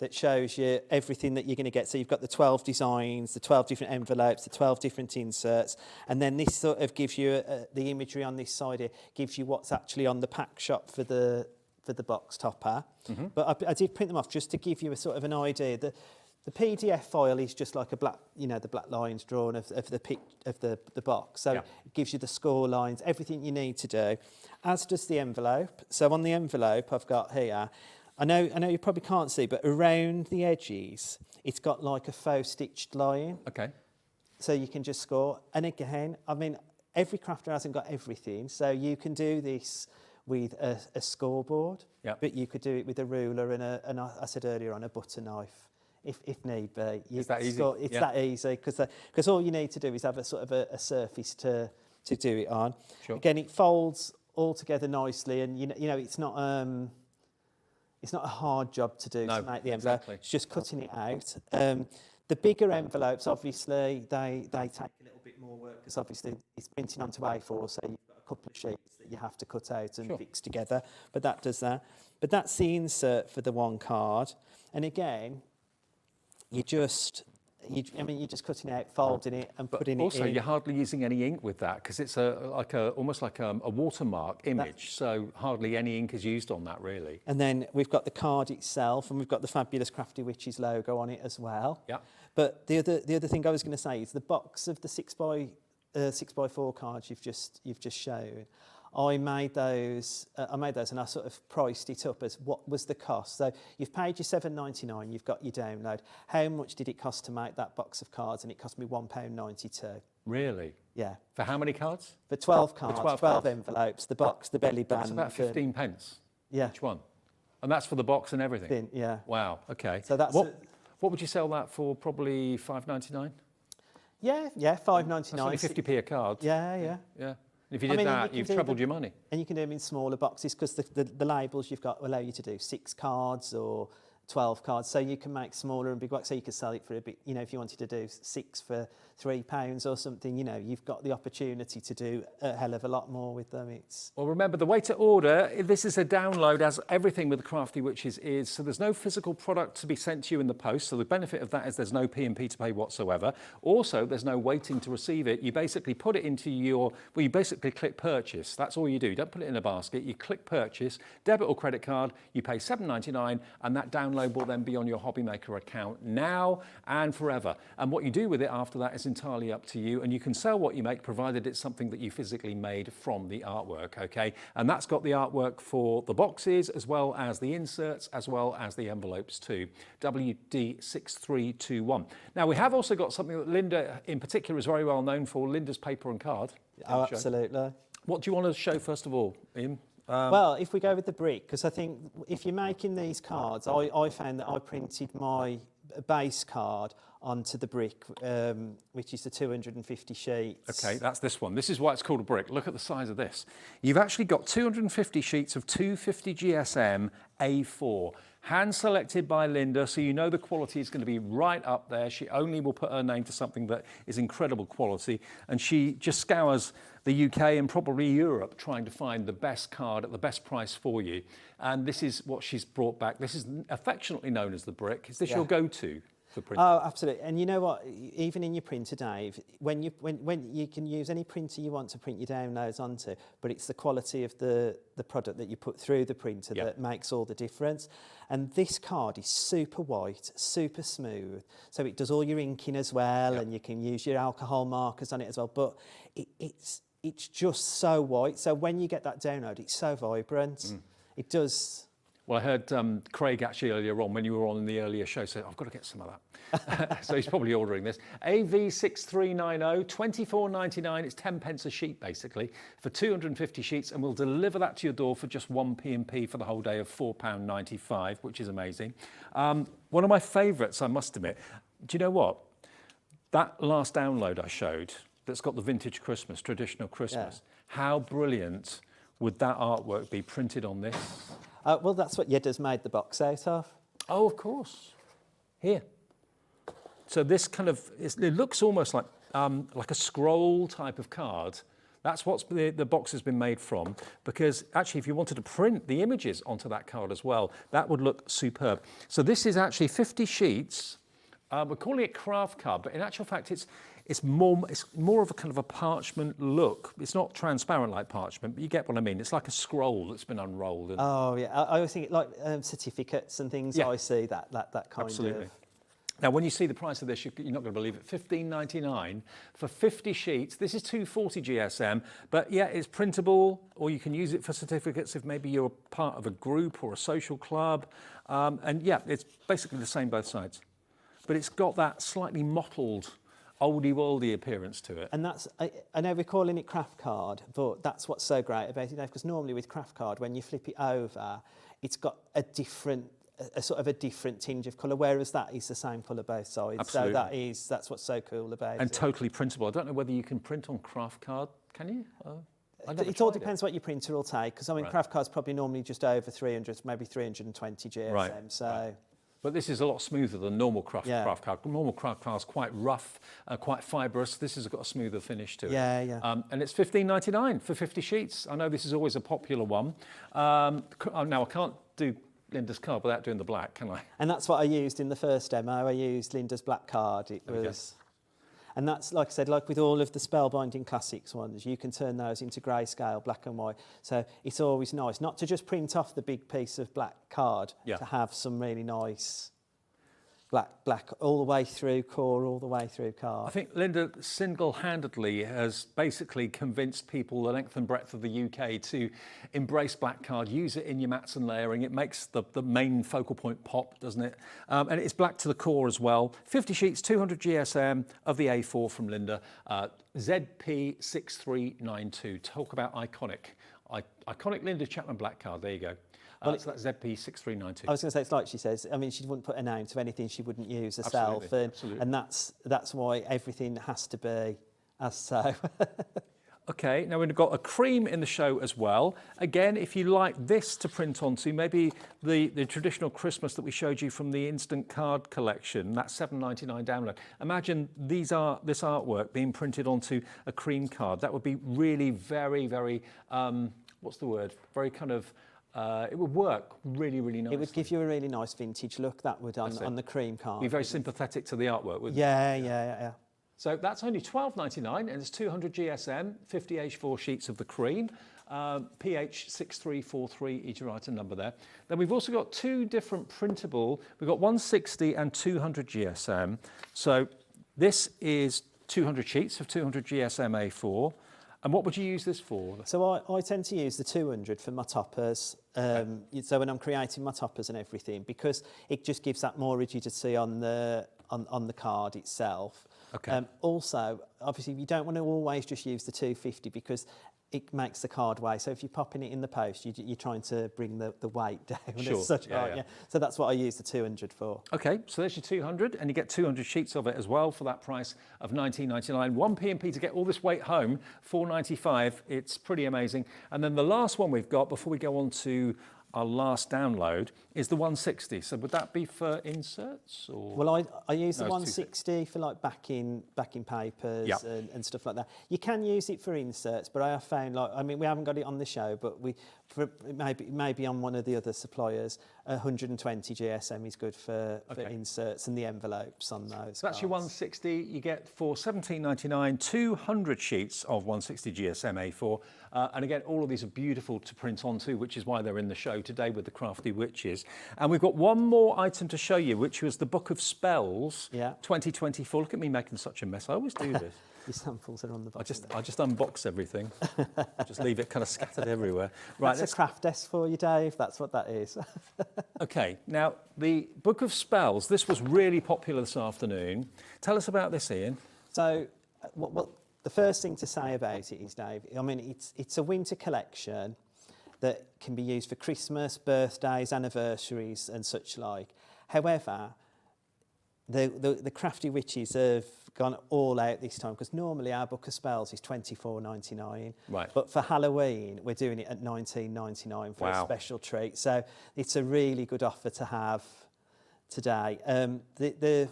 J: that shows you everything that you're going to get. So you've got the 12 designs, the 12 different envelopes, the 12 different inserts, and then this sort of gives you the imagery on this side here, gives you what's actually on the pack shop for the box topper. Mm-hmm. But I did print them off just to give you a sort of an idea. The PDF file is just like a black, you know, the black lines drawn of the box. So it gives you the score lines, everything you need to do, as does the envelope. So on the envelope I've got here, I know you probably can't see, but around the edges, it's got like a faux stitched line.
C: Okay.
J: So you can just score. And again, I mean, every crafter hasn't got everything. So you can do this with a scoreboard, but you could do it with a ruler and I said earlier on a butter knife, if need be.
C: Is that easy?
J: It's that easy because all you need to do is have a sort of a surface to do it on.
C: Sure.
J: Again, it folds all together nicely, and you know it's not a hard job to do to make the envelope.
C: Exactly.
J: It's just cutting it out. The bigger envelopes, obviously, they take a little bit more work because obviously it's printing onto A4, so you've got a couple of sheets that you have to cut out and fix together. But that does that. But that's the insert for the one card. And again, you're just cutting out, folding it, and putting it in.
C: Also, you're hardly using any ink with that because it's almost like a watermark image. So hardly any ink is used on that, really.
J: And then we've got the card itself, and we've got the fabulous Crafty Witches logo on it as well.
C: Yeah.
J: But the other thing I was going to say is the box of the 6x4 cards you've just shown. I made those and I sort of priced it up as what was the cost. So you've paid your £7.99, you've got your download. How much did it cost to make that box of cards? And it cost me £1.92.
C: Really?
J: Yeah.
C: For how many cards?
J: For 12 cards,
C: 12
J: 12
C: cards.
J: envelopes, the box, the belly band.
C: That's about 15 pence.
J: Yeah.
C: Each one. And that's for the box and everything?
J: Yeah.
C: Wow, okay.
J: So that's
C: what would you sell that for? Probably £5.99?
J: Yeah, £5.99.
C: That's only 50p a card.
J: Yeah.
C: Yeah. If you did that, you've trebled your money.
J: And you can do them in smaller boxes because the labels you've got allow you to do 6 cards or 12 cards. So you can make smaller and big boxes. So you could sell it for a bit, if you wanted to do 6 for £3 or something, you've got the opportunity to do a hell of a lot more with them.
C: Well, remember, the way to order, this is a download, as everything with the Crafty Witches is, so there's no physical product to be sent to you in the post, so the benefit of that is there's no P&P to pay whatsoever. Also, there's no waiting to receive it. You basically put it into you basically click purchase. That's all you do. You don't put it in a basket. You click purchase, debit or credit card, you pay £7.99, and that download will then be on your HobbyMaker account now and forever. And what you do with it after that is entirely up to you, and you can sell what you make provided it's something that you physically made from the artwork, okay? And that's got the artwork for the boxes as well as the inserts as well as the envelopes too. WD6321. Now we have also got something that Linda in particular is very well known for, Linda's paper and card.
J: Oh, absolutely.
C: What do you want to show first of all, Ian?
J: Well, if we go with the brick, because I think if you're making these cards, I found that I printed my base card onto the brick, which is the 250 sheets.
C: Okay, that's this one. This is why it's called a brick. Look at the size of this. You've actually got 250 sheets of 250 GSM A4, hand selected by Linda, so you know the quality is going to be right up there. She only will put her name to something that is incredible quality, and she just scours the UK and probably Europe trying to find the best card at the best price for you. And this is what she's brought back. This is affectionately known as the brick. Is this your go-to for printing?
J: Oh, absolutely. And you know what? Even in your printer, Dave, when you can use any printer you want to print your downloads onto, but it's the quality of the product that you put through the printer that makes all the difference. And this card is super white, super smooth, so it does all your inking as well, and you can use your alcohol markers on it as well. But it's just so white. So when you get that download, it's so vibrant. It does.
C: Well, I heard Craig actually earlier on, when you were on the earlier show, said, I've got to get some of that. So he's probably ordering this. AV6390, £24.99. It's 10 pence a sheet, basically, for 250 sheets, and we'll deliver that to your door for just one P&P for the whole day of £4.95, which is amazing. One of my favourites, I must admit. Do you know what? That last download I showed, that's got the vintage Christmas, traditional Christmas, how brilliant would that artwork be printed on this?
J: Well, that's what Yedda's made the box out of.
C: Oh, of course. Here. So this kind of, it looks almost like a scroll type of card. That's what the box has been made from, because actually if you wanted to print the images onto that card as well, that would look superb. So this is actually 50 sheets. We're calling it craft card, but in actual fact it's more of a kind of a parchment look. It's not transparent like parchment, but you get what I mean. It's like a scroll that's been unrolled.
J: Oh yeah, I always think like certificates and things. I see that kind
C: Absolutely.
J: of.
C: Now, when you see the price of this, you're not going to believe it. £15.99 for 50 sheets. This is 240 GSM, but yeah, it's printable, or you can use it for certificates if maybe you're part of a group or a social club. And yeah, it's basically the same both sides. But it's got that slightly mottled, oldie-worldy appearance to it.
J: And that's, I know we're calling it craft card, but that's what's so great about it, Dave, because normally with craft card, when you flip it over, it's got a sort of a different tinge of colour, whereas that is the same colour both sides.
C: Absolutely.
J: So that's what's so cool about it.
C: And totally printable. I don't know whether you can print on craft card, can you?
J: It all depends what your printer will take, because I mean, craft card's probably normally just over 300, maybe 320 GSM.
C: Right.
J: So.
C: Right. But this is a lot smoother than normal craft card. Normal craft card is quite rough, quite fibrous. This has got a smoother finish to it.
J: Yeah.
C: And it's £15.99 for 50 sheets. I know this is always a popular one. Now, I can't do Linda's card without doing the black, can I?
J: And that's what I used in the first demo. I used Linda's black card. And that's, like I said, like with all of the Spellbinding Classics ones, you can turn those into grayscale, black and white. So it's always nice not to just print off the big piece of black card, to have some really nice black all the way through core, all the way through card.
C: I think Linda single-handedly has basically convinced people the length and breadth of the UK to embrace black card, use it in your mats and layering. It makes the main focal point pop, doesn't it? And it's black to the core as well. 50 sheets, 200 GSM of the A4 from Linda. ZP6392. Talk about iconic. Iconic Linda Chapman black card. There you go. So that's ZP6392.
J: I was going to say, it's like she says, I mean, she wouldn't put a name to anything she wouldn't use herself.
C: Absolutely.
J: And that's why everything has to be as so.
C: Okay, now we've got a cream in the show as well. Again, if you like this to print onto, maybe the traditional Christmas that we showed you from the instant card collection, that $7.99 download. Imagine this artwork being printed onto a cream card. That would be really very, very, what's the word? Very kind of, it would work really, really nicely.
J: It would give you a really nice vintage look, that would, on the cream card.
C: Be very sympathetic to the artwork, wouldn't it?
J: Yeah.
C: So that's only $12.99 and it's 200 GSM, 50 H4 sheets of the cream, PH 6343, each item number there. Then we've also got two different printable, we've got 160 and 200 GSM. So this is 200 sheets of 200 GSM A4. And what would you use this for?
J: So I tend to use the 200 for my toppers. So when I'm creating my toppers and everything, because it just gives that more rigidity on the card itself.
C: Okay.
J: Also, obviously, you don't want to always just use the 250 because it makes the card weigh. So if you're popping it in the post, you're trying to bring the weight down.
C: Sure.
J: Yeah. So that's what I use the 200 for.
C: Okay, so there's your 200, and you get 200 sheets of it as well for that price of $19.99. 1 P&P to get all this weight home, $4.95. It's pretty amazing. And then the last one we've got before we go on to our last download is the 160. So would that be for inserts? Or?
J: Well, I use the 160 for like backing papers and stuff like that. You can use it for inserts, but I have found, like, I mean, we haven't got it on the show, but maybe on one of the other suppliers, 120 GSM is good for inserts and the envelopes on those.
C: So that's your 160. You get for $17.99, 200 sheets of 160 GSM A4. And again, all of these are beautiful to print onto, which is why they're in the show today with the Crafty Witches. And we've got one more item to show you, which was the Book of Spells 2024. Look at me making such a mess. I always do this.
J: Your samples are on the bottom.
C: I just unbox everything. Just leave it kind of scattered everywhere. Right,
J: that's a craft desk for you, Dave. That's what that is.
C: Okay, now the Book of Spells. This was really popular this afternoon. Tell us about this, Ian.
J: So, what the first thing to say about it is, Dave, I mean, it's a winter collection that can be used for Christmas, birthdays, anniversaries and such like. However, the Crafty Witches have gone all out this time because normally our Book of Spells is $24.99.
C: Right.
J: But for Halloween, we're doing it at $19.99 for a special treat. So it's a really good offer to have today. The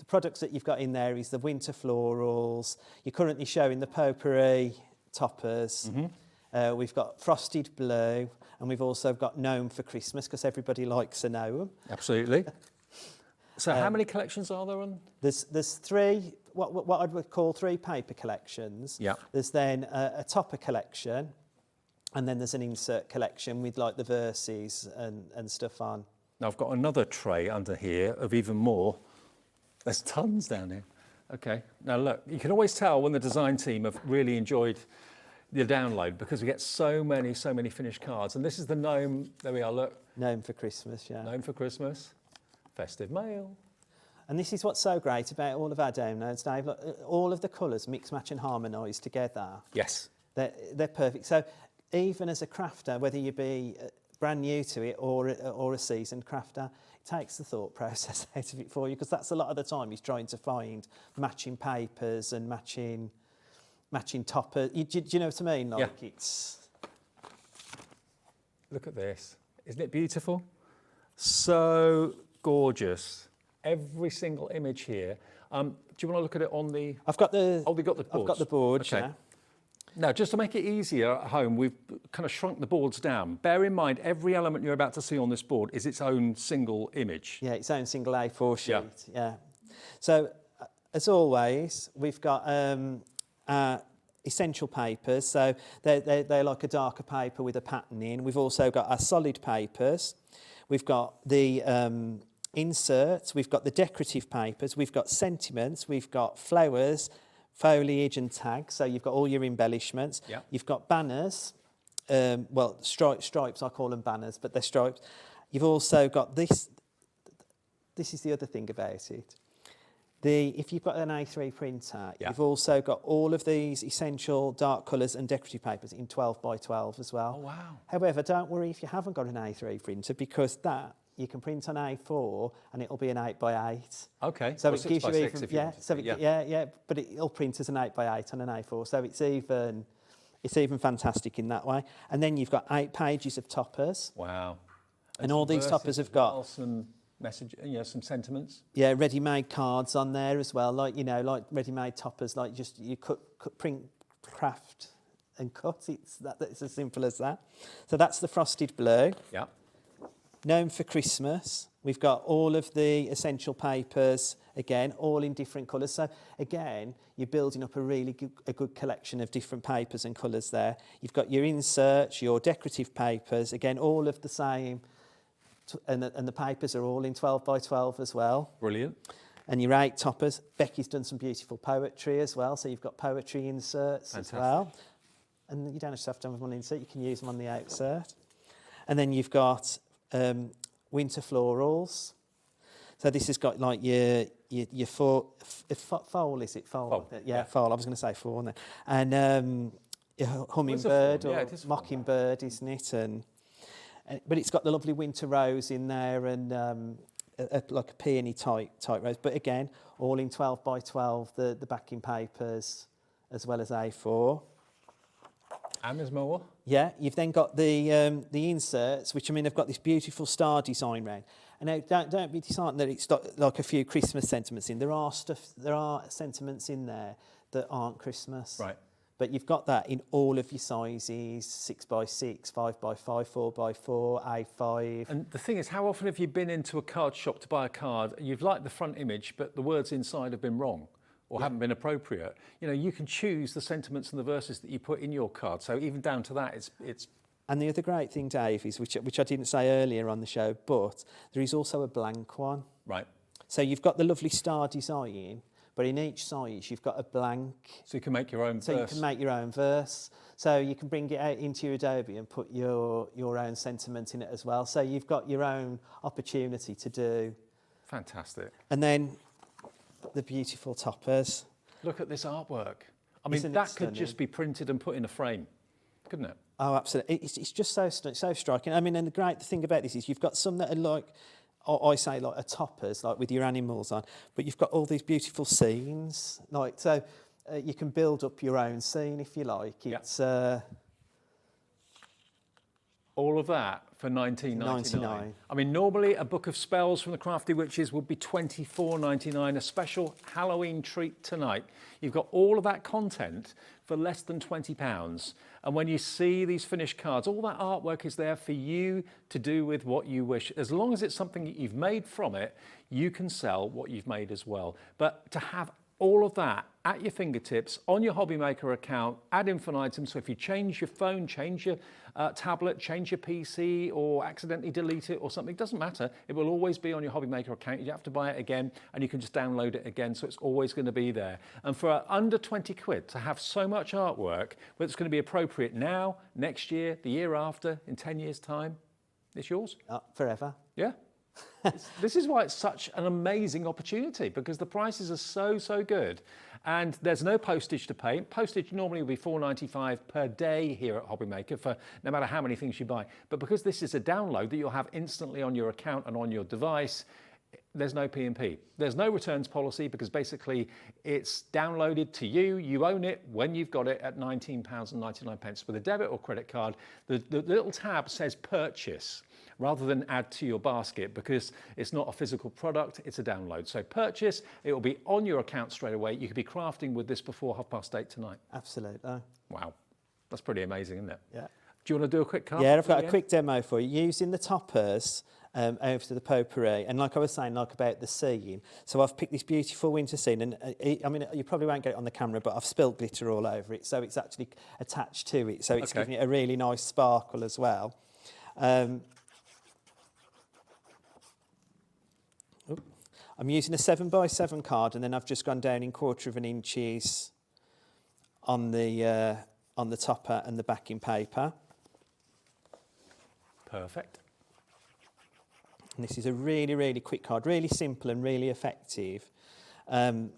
J: products that you've got in there is the winter florals. You're currently showing the potpourri toppers. We've got frosted blue, and we've also got gnome for Christmas because everybody likes a gnome.
C: Absolutely. So how many collections are there on?
J: There's three, what I would call three paper collections.
C: Yeah.
J: There's then a topper collection, and then there's an insert collection with like the verses and stuff on.
C: Now I've got another tray under here of even more. There's tons down here. Okay. Now look, you can always tell when the design team have really enjoyed the download because we get so many finished cards. And this is the gnome. There we are. Look.
J: Gnome for Christmas. Yeah.
C: Gnome for Christmas. Festive mail.
J: And this is what's so great about all of our downloads, Dave. Look, all of the colours mix, match and harmonise together.
C: Yes.
J: They're perfect. So even as a crafter, whether you be brand new to it or a seasoned crafter, it takes the thought process out of it for you because that's a lot of the time he's trying to find matching papers and matching toppers. Do you know what I mean? Like it's...
C: Look at this. Isn't it beautiful? So gorgeous. Every single image here. Do you want to look at it on the...
J: I've got the...
C: Oh, we got the boards.
J: I've got the boards,
C: okay.
J: yeah.
C: Now, just to make it easier at home, we've kind of shrunk the boards down. Bear in mind, every element you're about to see on this board is its own single image.
J: Yeah, its own single A4 sheet, yeah. So, as always, we've got essential papers. So, they're like a darker paper with a pattern in. We've also got our solid papers. We've got the inserts, we've got the decorative papers, we've got sentiments, we've got flowers, foliage and tags. So you've got all your embellishments.
C: Yeah.
J: You've got banners. Well, stripes, I call them banners, but they're stripes. You've also got this. This is the other thing about it. If you've got an A3 printer, you've also got all of these essential dark colours and decorative papers in 12 by 12 as well.
C: Oh, wow.
J: However, don't worry if you haven't got an A3 printer, because that you can print on A4 and it'll be an 8 by 8.
C: Okay.
J: So
C: or
J: it
C: 6
J: gives
C: by
J: you
C: 6
J: even
C: if you wanted to.
J: yeah, but it'll print as an 8 by 8 on an A4. So it's even fantastic in that way. And then you've got 8 pages of toppers.
C: Wow.
J: And all these toppers have got
C: some message, some sentiments.
J: Yeah, ready-made cards on there as well, like ready-made toppers, like just you cut, print, craft, and cut. It's as simple as that. So that's the frosted blue.
C: Yeah.
J: Known for Christmas. We've got all of the essential papers, again, all in different colours. So again, you're building up a good collection of different papers and colours there. You've got your inserts, your decorative papers, again, all of the same. And the papers are all in 12 by 12 as well.
C: Brilliant.
J: And your 8 toppers. Becky's done some beautiful poetry as well, so you've got poetry inserts as well. And you don't just have to have them on the insert, you can use them on the outsert. And then you've got winter florals. So this has got like your foal, is it? Foal?
C: Foal,
J: Yeah, foal. I was going to say fawn then. And your hummingbird or mockingbird, isn't it? But it's got the lovely winter rose in there and like a peony type rose. But again, all in 12 by 12, the backing papers as well as A4.
C: And there's more.
J: Yeah, you've then got the inserts, which have got this beautiful star design round. And now don't be disheartened that it's got like a few Christmas sentiments in. There are sentiments in there that aren't Christmas.
C: Right.
J: But you've got that in all of your sizes, 6 by 6, 5 by 5, 4 by 4, A5.
C: And the thing is, how often have you been into a card shop to buy a card, you've liked the front image, but the words inside have been wrong or haven't been appropriate? You can choose the sentiments and the verses that you put in your card. So even down to that, it's... And
J: the other great thing, Dave, is, which I didn't say earlier on the show, but there is also a blank one.
C: Right.
J: So you've got the lovely star design, but in each size, you've got a blank.
C: So you can make your own verse.
J: So you can make your own verse. So you can bring it out into your Adobe and put your own sentiment in it as well. So you've got your own opportunity to do.
C: Fantastic.
J: And then the beautiful toppers.
C: Look at this artwork. I mean, that could just be printed and put in a frame, couldn't it?
J: Oh, absolutely. It's just so striking. I mean, and the great thing about this is you've got some that are like, I say like a toppers, like with your animals on, but you've got all these beautiful scenes. Like, so you can build up your own scene if you like. It's
C: all of that for $19.99. I mean, normally a book of spells from the Crafty Witches would be $24.99. A special Halloween treat tonight. You've got all of that content for less than £20. And when you see these finished cards, all that artwork is there for you to do with what you wish. As long as it's something that you've made from it, you can sell what you've made as well. But to have all of that at your fingertips on your HobbyMaker account ad infinitum. So if you change your phone, change your tablet, change your PC, or accidentally delete it or something, it doesn't matter. It will always be on your HobbyMaker account. You don't have to buy it again, and you can just download it again. So it's always going to be there. And for under 20 quid to have so much artwork, but it's going to be appropriate now, next year, the year after, in 10 years' time, it's yours.
J: Forever.
C: Yeah. This is why it's such an amazing opportunity, because the prices are so good, and there's no postage to pay. Postage normally will be $4.95 per day here at HobbyMaker for no matter how many things you buy. But because this is a download that you'll have instantly on your account and on your device, there's no P&P. There's no returns policy, because basically it's downloaded to you. You own it when you've got it at £19.99 with a debit or credit card. The little tab says purchase rather than add to your basket, because it's not a physical product, it's a download. So purchase, it will be on your account straight away. You could be crafting with this before 8:30 tonight.
J: Absolutely.
C: Wow, that's pretty amazing, isn't it?
J: Yeah.
C: Do you want to do a quick card?
J: Yeah, I've got a quick demo for you. Using the toppers over to the potpourri, and like I was saying, like about the scene. So I've picked this beautiful winter scene, and I mean, you probably won't get it on the camera, but I've spilled glitter all over it, so it's actually attached to it. So it's giving it a really nice sparkle as well. I'm using a 7x7 card, and then I've just gone down in 1/4 inches on the topper and the backing paper.
C: Perfect.
J: And this is a really, really quick card, really simple and really effective. And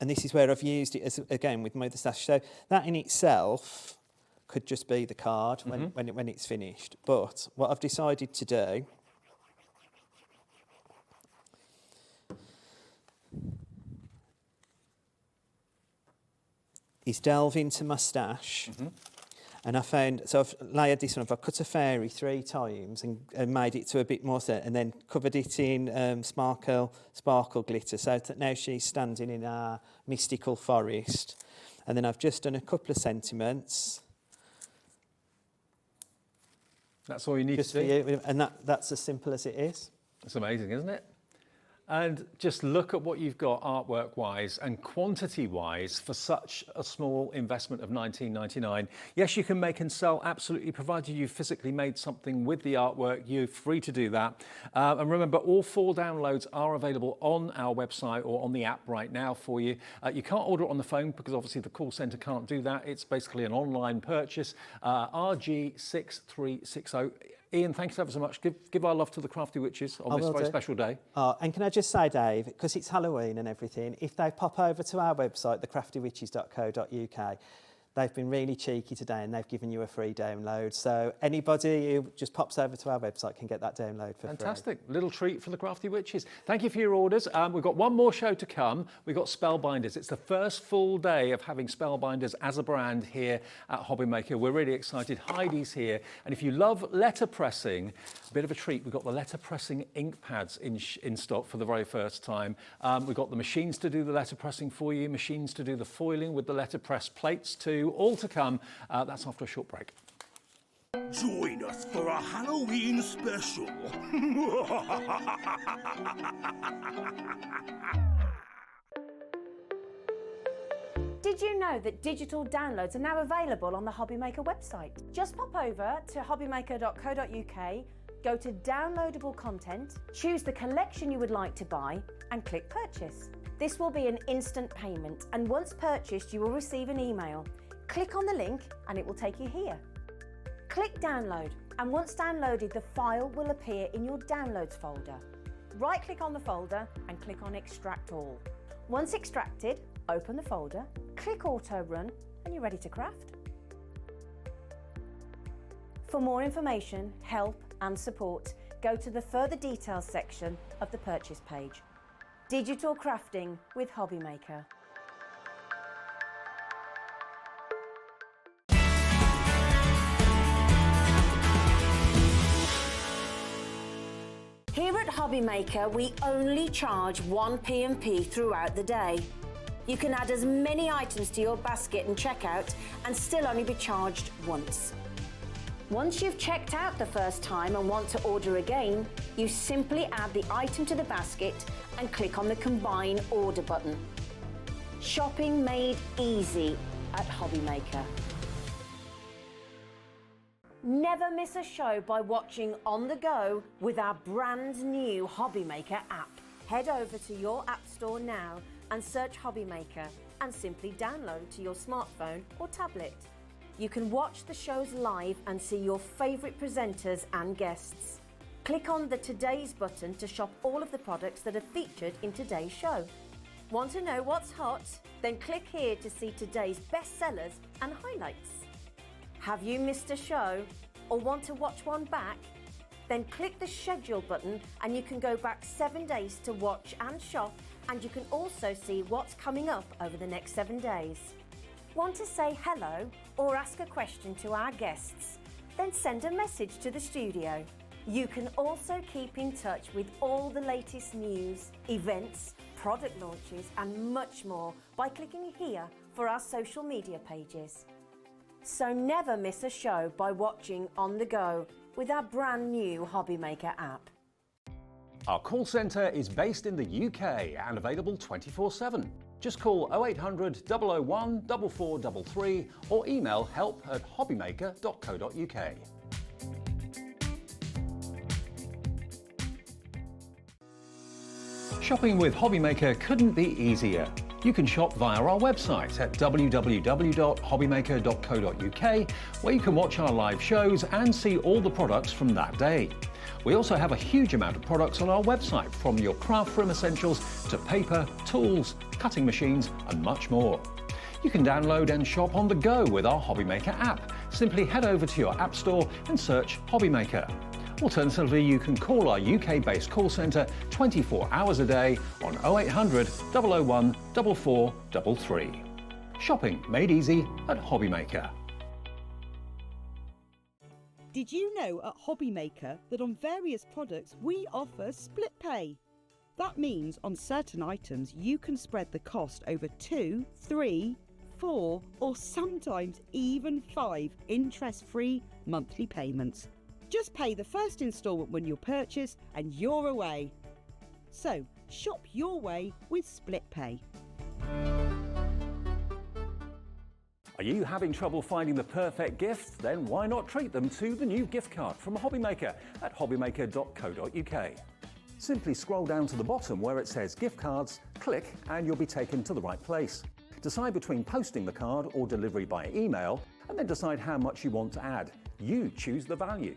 J: this is where I've used it, as, again, with my other stash. So that in itself could just be the card when it's finished. But what I've decided to do is delve into my stash. And I found, so I've layered this one, I've cut a fairy 3 times and made it to a bit more set, and then covered it in sparkle glitter, so that now she's standing in our mystical forest. And then I've just done a couple of sentiments.
C: That's all you need to
J: For
C: do.
J: you, and that's as simple as it is.
C: It's amazing, isn't it? And just look at what you've got artwork-wise and quantity-wise for such a small investment of $19.99. Yes, you can make and sell, absolutely, provided you've physically made something with the artwork. You're free to do that. And remember, all 4 downloads are available on our website or on the app right now for you. You can't order it on the phone because obviously the call centre can't do that. It's basically an online purchase. RG6360. Ian, thanks ever so much. Give our love to the Crafty Witches on this very special day.
J: And can I just say, Dave, because it's Halloween and everything, if they pop over to our website, thecraftywitches.co.uk, they've been really cheeky today and they've given you a free download. So anybody who just pops over to our website can get that download for free.
C: Fantastic. Little treat for the Crafty Witches. Thank you for your orders. We've got one more show to come. We've got Spellbinders. It's the first full day of having Spellbinders as a brand here at HobbyMaker. We're really excited. Heidi's here. And if you love letterpressing, a bit of a treat. We've got the letterpressing ink pads in stock for the very first time. We've got the machines to do the letterpressing for you, machines to do the foiling with the letterpress plates too. All to come. That's after a short break.
F: Join us for a Halloween special.
I: Did you know that digital downloads are now available on the HobbyMaker website? Just pop over to hobbymaker.co.uk, go to downloadable content, choose the collection you would like to buy, and click purchase. This will be an instant payment, and once purchased, you will receive an email. Click on the link and it will take you here. Click download, and once downloaded, the file will appear in your downloads folder. Right click on the folder and click on extract all. Once extracted, open the folder, click auto run, and you're ready to craft. For more information, help and support, go to the further details section of the purchase page. Digital crafting with HobbyMaker. Here at HobbyMaker, we only charge 1 P&P throughout the day. You can add as many items to your basket and checkout and still only be charged once. Once you've checked out the first time and want to order again, you simply add the item to the basket and click on the Combine Order button. Shopping made easy at HobbyMaker. Never miss a show by watching on the go with our brand new HobbyMaker app. Head over to your app store now and search HobbyMaker and simply download to your smartphone or tablet. You can watch the shows live and see your favourite presenters and guests. Click on the Today's button to shop all of the products that are featured in today's show. Want to know what's hot? Then click here to see today's bestsellers and highlights. Have you missed a show or want to watch one back? Then click the schedule button and you can go back 7 days to watch and shop, and you can also see what's coming up over the next 7 days. Want to say hello or ask a question to our guests? Then send a message to the studio. You can also keep in touch with all the latest news, events, product launches and much more by clicking here for our social media pages. So never miss a show by watching on the go with our brand new HobbyMaker app.
C: Our call centre is based in the UK and available 24/7. Just call 0800 001 4433 or email help@hobbymaker.co.uk. Shopping with HobbyMaker couldn't be easier. You can shop via our website at www.hobbymaker.co.uk, where you can watch our live shows and see all the products from that day. We also have a huge amount of products on our website, from your craft room essentials to paper, tools, cutting machines and much more. You can download and shop on the go with our HobbyMaker app. Simply head over to your app store and search HobbyMaker. Alternatively, you can call our UK-based call centre 24 hours a day on 0800 001 4433. Shopping made easy at HobbyMaker.
L: Did you know at HobbyMaker that on various products we offer split pay? That means on certain items you can spread the cost over 2, 3, 4 or sometimes even 5 interest-free monthly payments. Just pay the first instalment when you purchase and you're away. So, shop your way with Split Pay.
C: Are you having trouble finding the perfect gift? Then why not treat them to the new gift card from HobbyMaker at hobbymaker.co.uk. Simply scroll down to the bottom where it says gift cards, click and you'll be taken to the right place. Decide between posting the card or delivery by email, and then decide how much you want to add. You choose the value.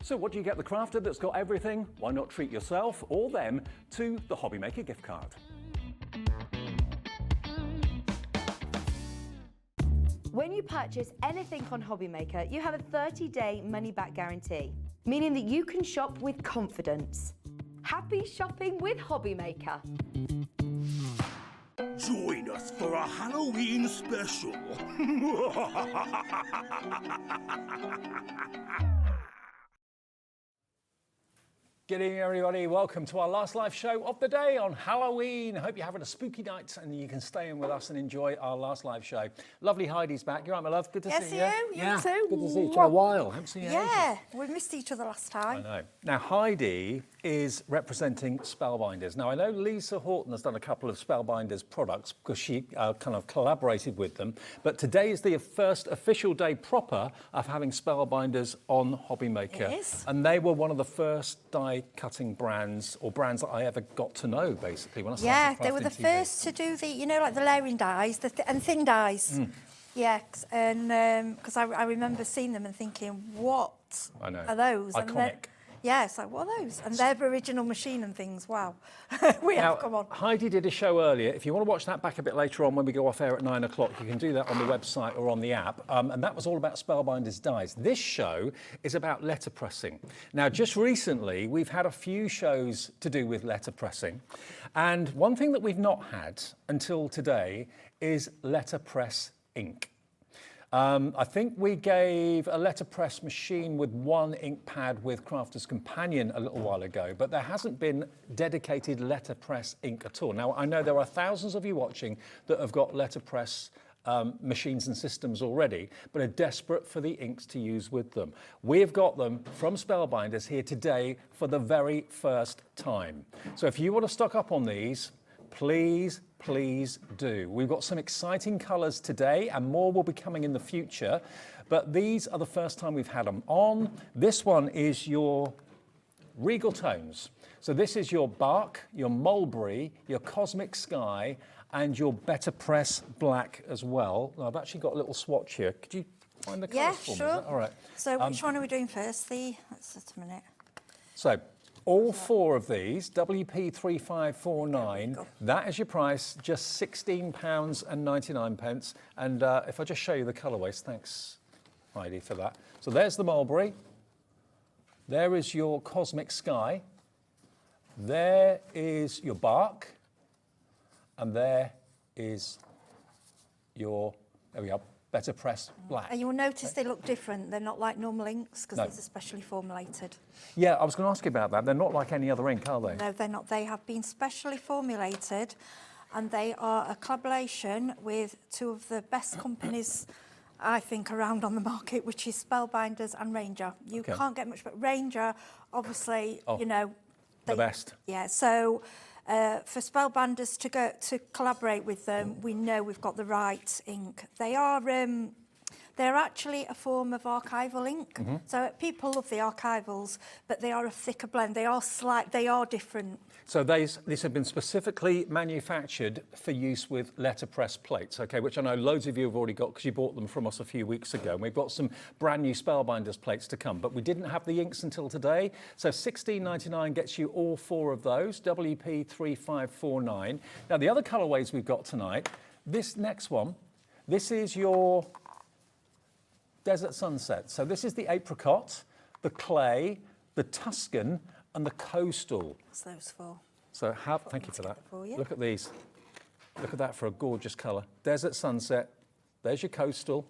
C: So what do you get the crafter that's got everything? Why not treat yourself or them to the HobbyMaker gift card?
I: When you purchase anything on HobbyMaker, you have a 30-day money-back guarantee, meaning that you can shop with confidence. Happy shopping with HobbyMaker.
F: Join us for a Halloween special.
C: Good evening, everybody. Welcome to our last live show of the day on Halloween. Hope you're having a spooky night and you can stay in with us and enjoy our last live show. Lovely Heidi's back. You're right, my love. Good to see you.
K: You too.
C: Good to see you. It's been a while. Haven't seen you in ages.
K: Yeah, we missed each other last time.
C: I know. Now, Heidi is representing Spellbinders. Now, I know Lisa Horton has done a couple of Spellbinders products because she kind of collaborated with them. But today is the first official day proper of having Spellbinders on HobbyMaker.
K: It is.
C: And they were one of the first die-cutting brands, or brands that I ever got to know, basically, when I started
K: Yeah, they were
C: crafting
K: the
C: TV.
K: first to do the, you know, like the layering dies and thin dies. Yeah, and because I remember seeing them and thinking, what
C: I know.
K: are those? And
C: Iconic.
K: yeah, it's like, what are those? And their original machine and things, wow. Come on.
C: Heidi did a show earlier. If you want to watch that back a bit later on when we go off air at 9 o'clock, you can do that on the website or on the app. And that was all about Spellbinders dies. This show is about letterpressing. Now, just recently, we've had a few shows to do with letterpressing. And one thing that we've not had until today is letterpress ink. I think we gave a letterpress machine with one ink pad with Crafter's Companion a little while ago, but there hasn't been dedicated letterpress ink at all. Now, I know there are thousands of you watching that have got letterpress machines and systems already, but are desperate for the inks to use with them. We've got them from Spellbinders here today for the very first time. So if you want to stock up on these, please do. We've got some exciting colours today and more will be coming in the future, but these are the first time we've had them on. This one is your Regal Tones. So this is your Bark, your Mulberry, your Cosmic Sky and your Better Press Black as well. Now, I've actually got a little swatch here. Could you find the colours for me? Is
K: sure.
C: that all right?
K: So which one are we doing first? Let's just a minute.
C: So all four of these, WP3549, that is your price, just £16.99. And if I just show you the colourways, thanks, Heidi, for that. So there's the Mulberry. There is your Cosmic Sky. There is your Bark. And there is your, there we are, Better Press Black.
K: And you'll notice they look different. They're not like normal inks because these are specially formulated.
C: Yeah, I was going to ask you about that. They're not like any other ink, are they?
K: No, they're not. They have been specially formulated and they are a collaboration with two of the best companies, I think, around on the market, which is Spellbinders and Ranger. You can't get much, but Ranger, obviously, you know...
C: the best.
K: Yeah, so... for Spellbinders to collaborate with them, we know we've got the right ink. They are They're actually a form of archival ink.
C: Mm-hmm.
K: So people love the archivals, but they are a thicker blend. They are different.
C: So these have been specifically manufactured for use with letterpress plates, okay, which I know loads of you have already got because you bought them from us a few weeks ago. And we've got some brand new Spellbinders plates to come, but we didn't have the inks until today. So $16.99 gets you all 4 of those, WP3549. Now, the other colourways we've got tonight, this next one, this is your Desert Sunset. So this is the apricot, the clay, the Tuscan, and the coastal.
K: What's those for?
C: So thank you for that.
K: For you.
C: Look at these. Look at that for a gorgeous colour. Desert Sunset, there's your coastal,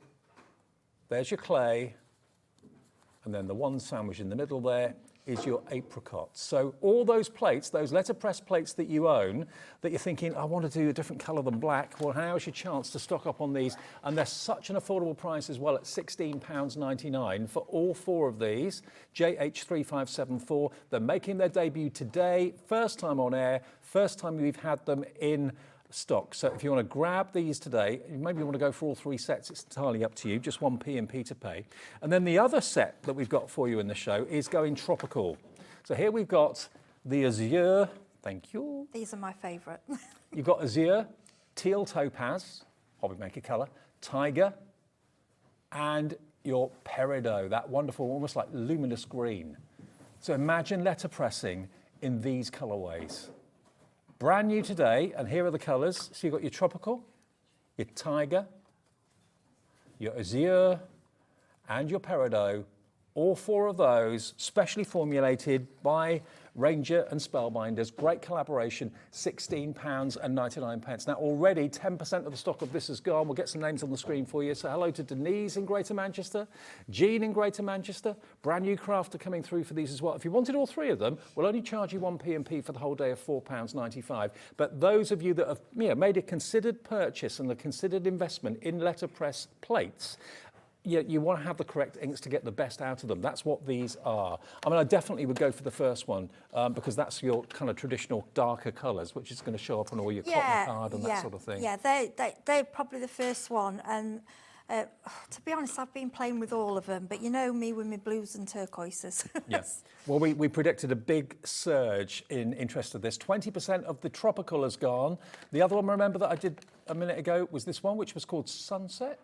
C: there's your clay, and then the one sandwich in the middle there is your apricot. So all those plates, those letterpress plates that you own, that you're thinking, I want to do a different colour than black, well, now's your chance to stock up on these. And they're such an affordable price as well at £16.99 for all 4 of these, JH3574. They're making their debut today, first time on air, first time we've had them in stock. So if you want to grab these today, maybe you want to go for all 3 sets, it's entirely up to you, just one P&P to pay. And then the other set that we've got for you in the show is going tropical. So here we've got the azure, thank you.
K: These are my favourite.
C: You've got azure, teal topaz, HobbyMaker colour, tiger, and your peridot, that wonderful, almost like luminous green. So imagine letterpressing in these colourways. Brand new today, and here are the colours. So you've got your tropical, your tiger, your azure, and your peridot. All 4 of those specially formulated by Ranger and Spellbinders. Great collaboration, £16.99. Now already 10% of the stock of this is gone. We'll get some names on the screen for you. So hello to Denise in Greater Manchester, Jean in Greater Manchester, brand new crafter coming through for these as well. If you wanted all 3 of them, we'll only charge you one P&P for the whole day of £4.95. But those of you that have made a considered purchase and a considered investment in letterpress plates, you want to have the correct inks to get the best out of them. That's what these are. I mean, I definitely would go for the first one because that's your kind of traditional darker colours, which is going to show up on all your cotton card and that sort of thing.
K: Yeah, they're probably the first one. And to be honest, I've been playing with all of them, but you know me with my blues and turquoises.
C: Yes. Well, we predicted a big surge in interest of this. 20% of the tropical has gone. The other one, remember, that I did a minute ago was this one, which was called Sunset.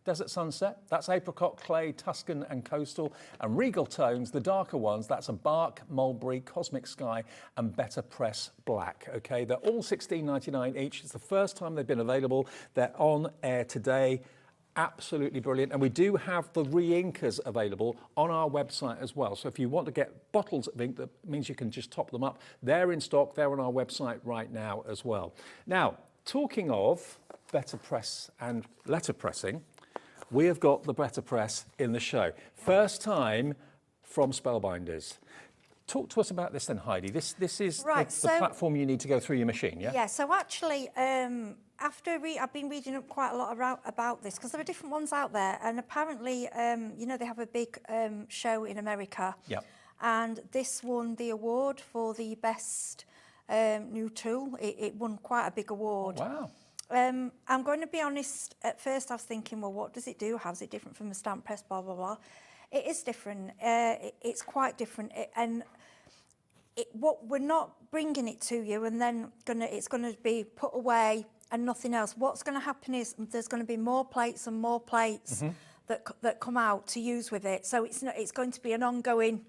C: Desert Sunset, that's apricot, clay, Tuscan and coastal. And regal tones, the darker ones, that's a bark, mulberry, cosmic sky and better press black, okay? They're all $16.99 each. It's the first time they've been available. They're on air today. Absolutely brilliant. And we do have the re-inkers available on our website as well. So if you want to get bottles of ink, that means you can just top them up. They're in stock. They're on our website right now as well. Now, talking of better press and letterpressing, we have got the better press in the show. First time from Spellbinders. Talk to us about this then, Heidi. This is
K: right,
C: the platform you need to go through your machine, yeah?
K: Yeah, so actually, I've been reading up quite a lot about this because there are different ones out there, and apparently, they have a big show in America.
C: Yep.
K: And this won the award for the best new tool. It won quite a big award.
C: Oh, wow.
K: I'm going to be honest, at first I was thinking, well, what does it do? How's it different from a stamp press, blah, blah, blah. It is different. It's quite different. What we're not bringing it to you and then it's going to be put away and nothing else. What's going to happen is there's going to be more plates and more plates that come out to use with it. So it's going to be an ongoing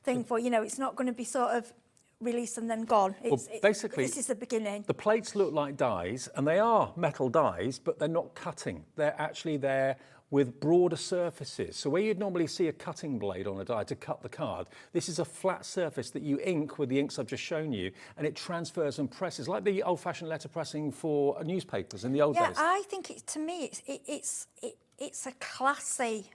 K: thing for, it's not going to be sort of released and then gone.
C: Basically,
K: this is the beginning.
C: The plates look like dies, and they are metal dies, but they're not cutting. They're actually there with broader surfaces. So where you'd normally see a cutting blade on a die to cut the card, this is a flat surface that you ink with the inks I've just shown you, and it transfers and presses, like the old-fashioned letterpressing for newspapers in the old days.
K: Yeah, I think to me it's a classy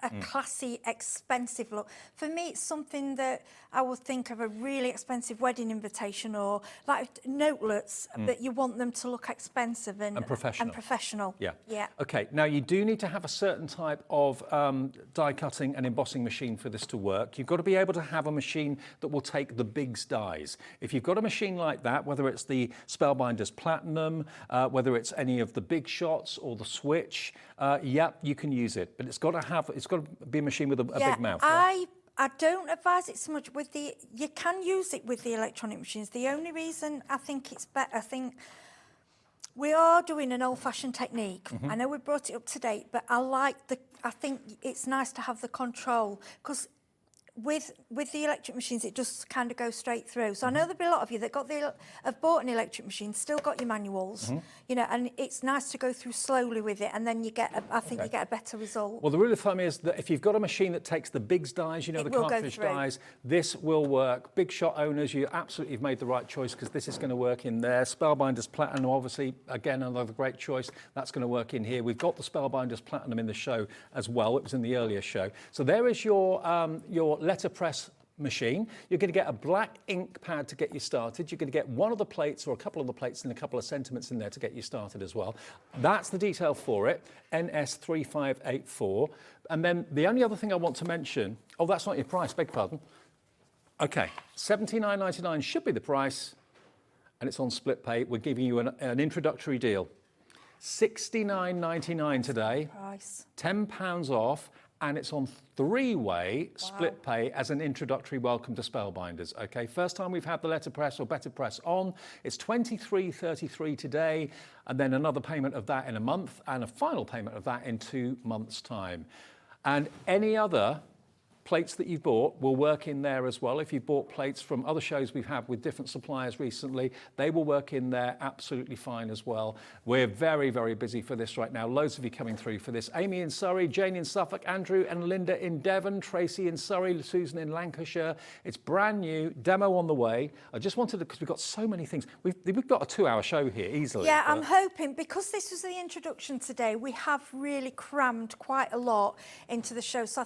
K: a classy, expensive look. For me, it's something that I would think of a really expensive wedding invitation, or like notelets, but you want them to look expensive and professional.
C: Yeah.
K: Yeah.
C: Okay, now you do need to have a certain type of die cutting and embossing machine for this to work. You've got to be able to have a machine that will take the big dies. If you've got a machine like that, whether it's the Spellbinders Platinum, whether it's any of the big shots or the Switch, you can use it, but it's got to be a machine with a big mouth.
K: I don't advise it so much with the. You can use it with the electronic machines. The only reason I think it's better, I think we are doing an old-fashioned technique. I know we brought it up to date, but I think it's nice to have the control, because with the electric machines, it just kind of goes straight through. So I know there'll be a lot of you that have bought an electric machine, still got your manuals, you know, and it's nice to go through slowly with it, and then you get, you get a better result.
C: Well, the rule of thumb is that if you've got a machine that takes the big dies, you know, the cartridge dies, this will work. Big shot owners, you absolutely have made the right choice, because this is going to work in there. Spellbinders Platinum, obviously, again, another great choice. That's going to work in here. We've got the Spellbinders Platinum in the show as well. It was in the earlier show. So there is your letterpress machine. You're going to get a black ink pad to get you started. You're going to get one of the plates or a couple of the plates and a couple of sentiments in there to get you started as well. That's the detail for it, NS3584. And then the only other thing I want to mention, oh, that's not your price, beg your pardon. Okay, $79.99 should be the price, and it's on split pay. We're giving you an introductory deal. $69.99 today,
K: Price.
C: £10 off, and it's on three-way split pay as an introductory welcome to Spellbinders. Okay, first time we've had the letterpress or better press on, it's $23.33 today, and then another payment of that in a month, and a final payment of that in 2 months' time. And any other plates that you've bought will work in there as well. If you've bought plates from other shows we've had with different suppliers recently, they will work in there absolutely fine as well. We're very, very busy for this right now. Loads of you coming through for this. Amy in Surrey, Jane in Suffolk, Andrew and Linda in Devon, Tracy in Surrey, Susan in Lancashire. It's brand new, demo on the way. I just wanted to, because we've got so many things. We've got a 2-hour show here easily.
K: Yeah, I'm hoping, because this was the introduction today, we have really crammed quite a lot into the show. So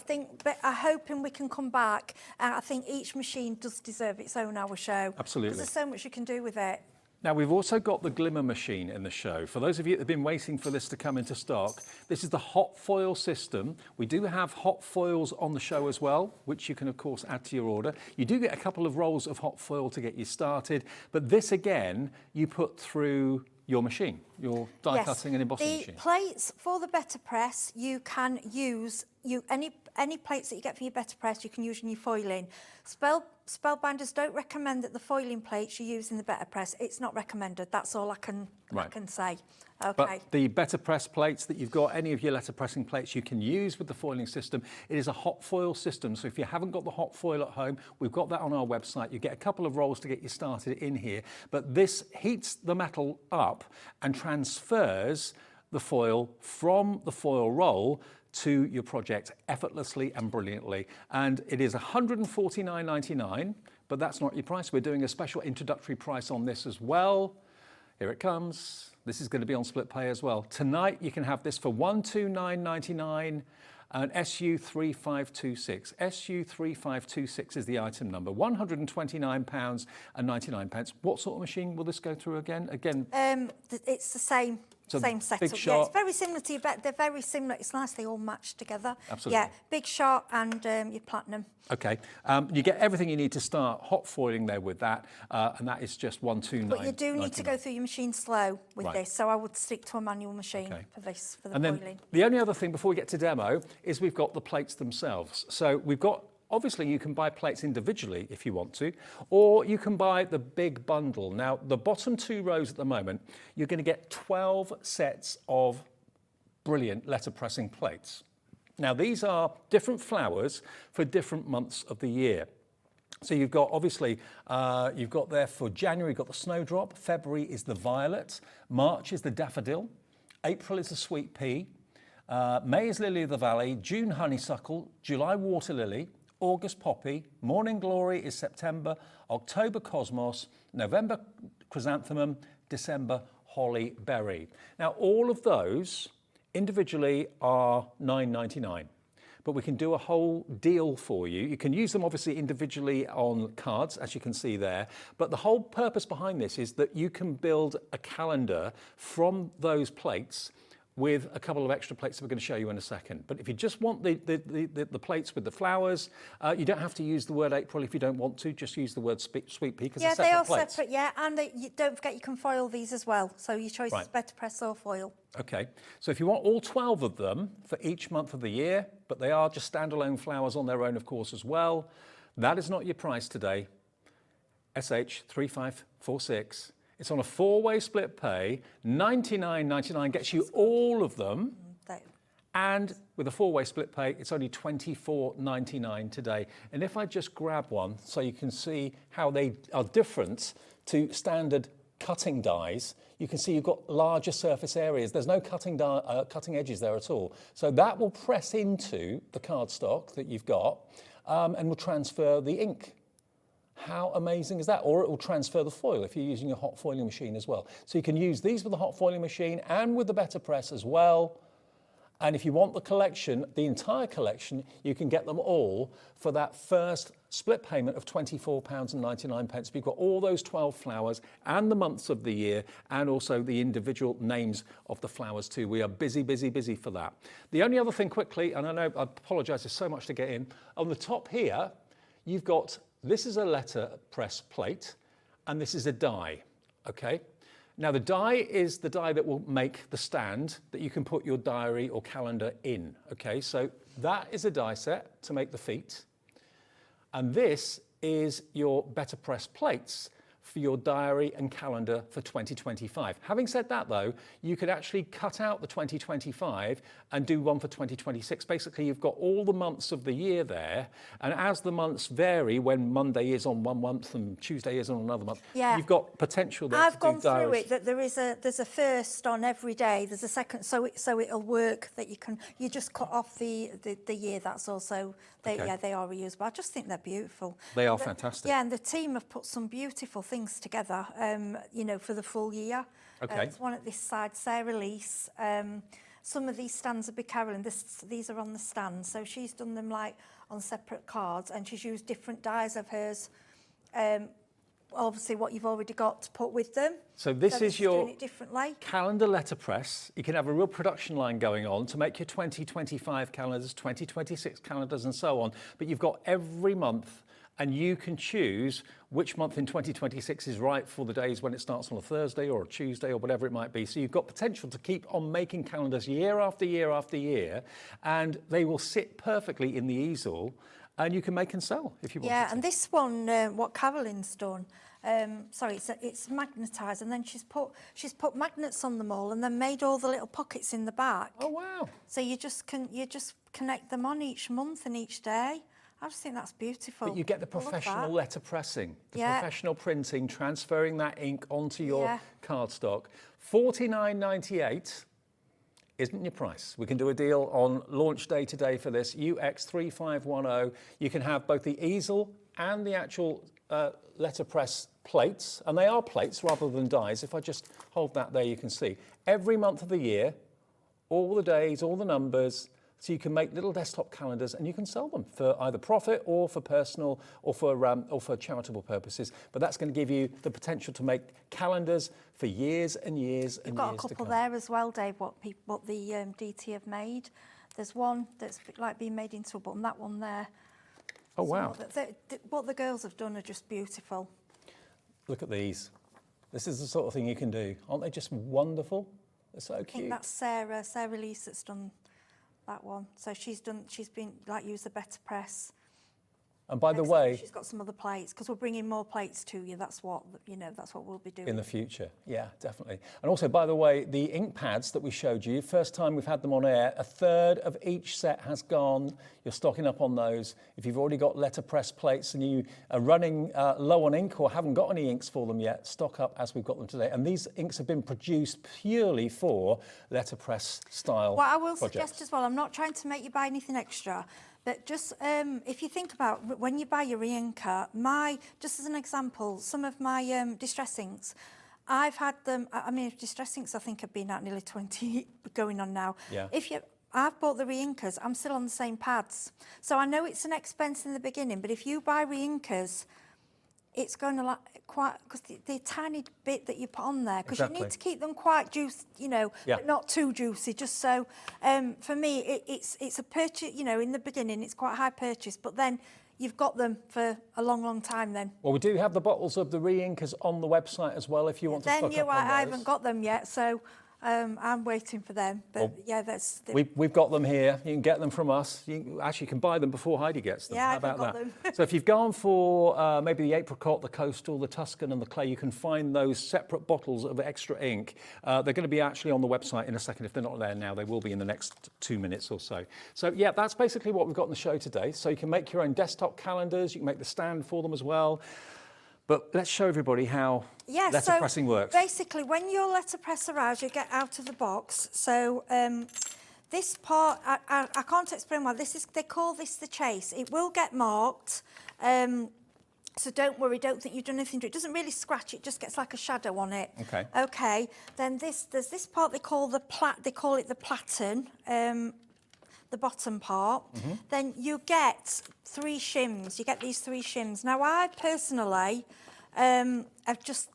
K: I hope we can come back. I think each machine does deserve its own hour show.
C: Absolutely.
K: Because there's so much you can do with it.
C: Now, we've also got the glimmer machine in the show. For those of you that have been waiting for this to come into stock, this is the hot foil system. We do have hot foils on the show as well, which you can, of course, add to your order. You do get a couple of rolls of hot foil to get you started. But this, again, you put through your machine, your die cutting and embossing machine.
K: The plates for the better press, you can use any plates that you get for your better press, you can use in your foiling. Spellbinders don't recommend that the foiling plates you use in the better press. It's not recommended. That's all I can say. Okay.
C: But the better press plates that you've got, any of your letter pressing plates you can use with the foiling system. It is a hot foil system. So if you haven't got the hot foil at home, we've got that on our website. You get a couple of rolls to get you started in here. But this heats the metal up and transfers the foil from the foil roll to your project effortlessly and brilliantly. And it is $149.99, but that's not your price. We're doing a special introductory price on this as well. Here it comes. This is going to be on split pay as well. Tonight you can have this for $129.99 and SU3526. SU3526 is the item number. £129.99. What sort of machine will this go through again?
K: It's the same.
C: So
K: same setup.
C: big shot.
K: Yeah, it's very similar to your they're very similar. It's nice they all match together.
C: Absolutely.
K: Yeah, big shot and your platinum.
C: Okay, you get everything you need to start hot foiling there with that, and that is just $129.99.
K: But you do need to go through your machine slow with this, so I would stick to a manual machine for this, for the foiling.
C: Then the only other thing before we get to demo is we've got the plates themselves. So we've got, obviously you can buy plates individually if you want to, or you can buy the big bundle. Now, the bottom 2 rows at the moment, you're going to get 12 sets of brilliant letter pressing plates. Now, these are different flowers for different months of the year. So you've got, obviously, you've got there for January, you've got the snowdrop, February is the violet, March is the daffodil, April is the sweet pea, May is lily of the valley, June honeysuckle, July water lily, August poppy, morning glory is September, October cosmos, November chrysanthemum, December holly berry. Now, all of those individually are $9.99. but we can do a whole deal for you. You can use them obviously individually on cards, as you can see there, but the whole purpose behind this is that you can build a calendar from those plates with a couple of extra plates that we're going to show you in a second. But if you just want the plates with the flowers, you don't have to use the word April if you don't want to. Just use the word sweet pea because
K: yeah,
C: they're separate
K: they are
C: plates.
K: separate. Yeah, and you don't forget you can foil these as well. So your choice is better press or foil.
C: Okay, so if you want all 12 of them for each month of the year, but they are just standalone flowers on their own, of course, as well, that is not your price today. SH3546. It's on a 4-way split pay. $99.99 gets you all of them. And with a 4-way split pay, it's only $24.99 today. And if I just grab one so you can see how they are different to standard cutting dies, you can see you've got larger surface areas. There's no cutting edges there at all. So that will press into the cardstock that you've got and will transfer the ink. How amazing is that? Or it will transfer the foil if you're using a hot foiling machine as well. So you can use these with the hot foiling machine and with the better press as well. And if you want the collection, the entire collection, you can get them all for that first split payment of £24.99. But you've got all those 12 flowers and the months of the year and also the individual names of the flowers too. We are busy, busy, busy for that. The only other thing quickly, and I know I apologise, there's so much to get in. On the top here, you've got, this is a letterpress plate and this is a die, okay? Now the die is the die that will make the stand that you can put your diary or calendar in, okay? So that is a die set to make the feet. And this is your better press plates for your diary and calendar for 2025. Having said that though, you could actually cut out the 2025 and do one for 2026. Basically, you've got all the months of the year there, and as the months vary, when Monday is on one month and Tuesday is on another month, you've got potential there.
K: I've gone through it that there's a first on every day, there's a second, so it'll work that you just cut off the year. That's also they are reusable. I just think they're beautiful.
C: They are fantastic.
K: Yeah, and the team have put some beautiful things together, you know, for the full year.
C: Okay.
K: There's one at this side, Sarah Lease. Some of these stands are by Carolyn. These are on the stand, so she's done them like on separate cards, and she's used different dies of hers. Obviously, what you've already got to put with them.
C: So this is your
K: doing it differently.
C: calendar letterpress. You can have a real production line going on to make your 2025 calendars, 2026 calendars, and so on. But you've got every month, and you can choose which month in 2026 is right for the days when it starts on a Thursday or a Tuesday or whatever it might be. So you've got potential to keep on making calendars year after year after year, and they will sit perfectly in the easel, and you can make and sell if you want.
K: Yeah, and this one, what Carolyn's done, it's magnetised, and then she's put magnets on them all, and then made all the little pockets in the back.
C: Oh wow!
K: So you just connect them on each month and each day. I just think that's beautiful.
C: But you get the professional letter pressing, the professional printing, transferring that ink onto your cardstock. $49.98 isn't your price. We can do a deal on launch day today for this, UX3510. You can have both the easel and the actual letterpress plates, and they are plates rather than dies. If I just hold that there, you can see. Every month of the year, all the days, all the numbers, so you can make little desktop calendars and you can sell them for either profit or for personal or for charitable purposes. But that's going to give you the potential to make calendars for years and years and years to come.
K: You've got a couple there as well, Dave, what the DT have made. There's one that's like being made into a button, that one there.
C: Oh, wow.
K: What the girls have done are just beautiful.
C: Look at these. This is the sort of thing you can do. Aren't they just wonderful? They're so cute.
K: I think that's Sarah Lease that's done that one. So she's been like use the better press.
C: And by the way,
K: she's got some other plates because we're bringing more plates to you. That's what we'll be doing
C: in the future. Yeah, definitely. And also, by the way, the ink pads that we showed you, first time we've had them on air, a third of each set has gone. You're stocking up on those. If you've already got letterpress plates and you are running low on ink or haven't got any inks for them yet, stock up as we've got them today. And these inks have been produced purely for letterpress style
K: What I will
C: projects.
K: suggest as well, I'm not trying to make you buy anything extra. But just if you think about when you buy your e-inker, just as an example, some of my distress inks, I've had them. I mean, distress inks I think have been out nearly 20 going on now.
C: Yeah.
K: I've bought the reinkers, I'm still on the same pads. So I know it's an expense in the beginning, but if you buy reinkers, it's going to like quite, because the tiny bit that you put on there, because you need to keep them quite juicy, you know, but not too juicy, just so, for me, it's a purchase, you know, in the beginning, it's quite a high purchase, but then you've got them for a long, long time then.
C: Well, we do have the bottles of the re-inkers on the website as well if you want to stock up on those.
K: I haven't got them yet, so I'm waiting for them. But
C: well,
K: yeah, that's...
C: We've got them here. You can get them from us. You actually can buy them before Heidi gets them.
K: Yeah,
C: How about
K: I've got
C: that?
K: them.
C: So if you've gone for maybe the apricot, the coastal, the Tuscan and the clay, you can find those separate bottles of extra ink. They're going to be actually on the website in a second. If they're not there now, they will be in the next 2 minutes or so. So yeah, that's basically what we've got in the show today. So you can make your own desktop calendars. You can make the stand for them as well. But let's show everybody how letterpressing works.
K: Basically, when your letterpress arrives, you get out of the box. So this part, I can't explain why. They call this the chase. It will get marked. So don't worry, don't think you've done anything to it. It doesn't really scratch, it just gets like a shadow on it.
C: Okay.
K: Okay. Then there's this part they call it the platen. The bottom part, then you get 3 shims. You get these 3 shims. Now, I personally have just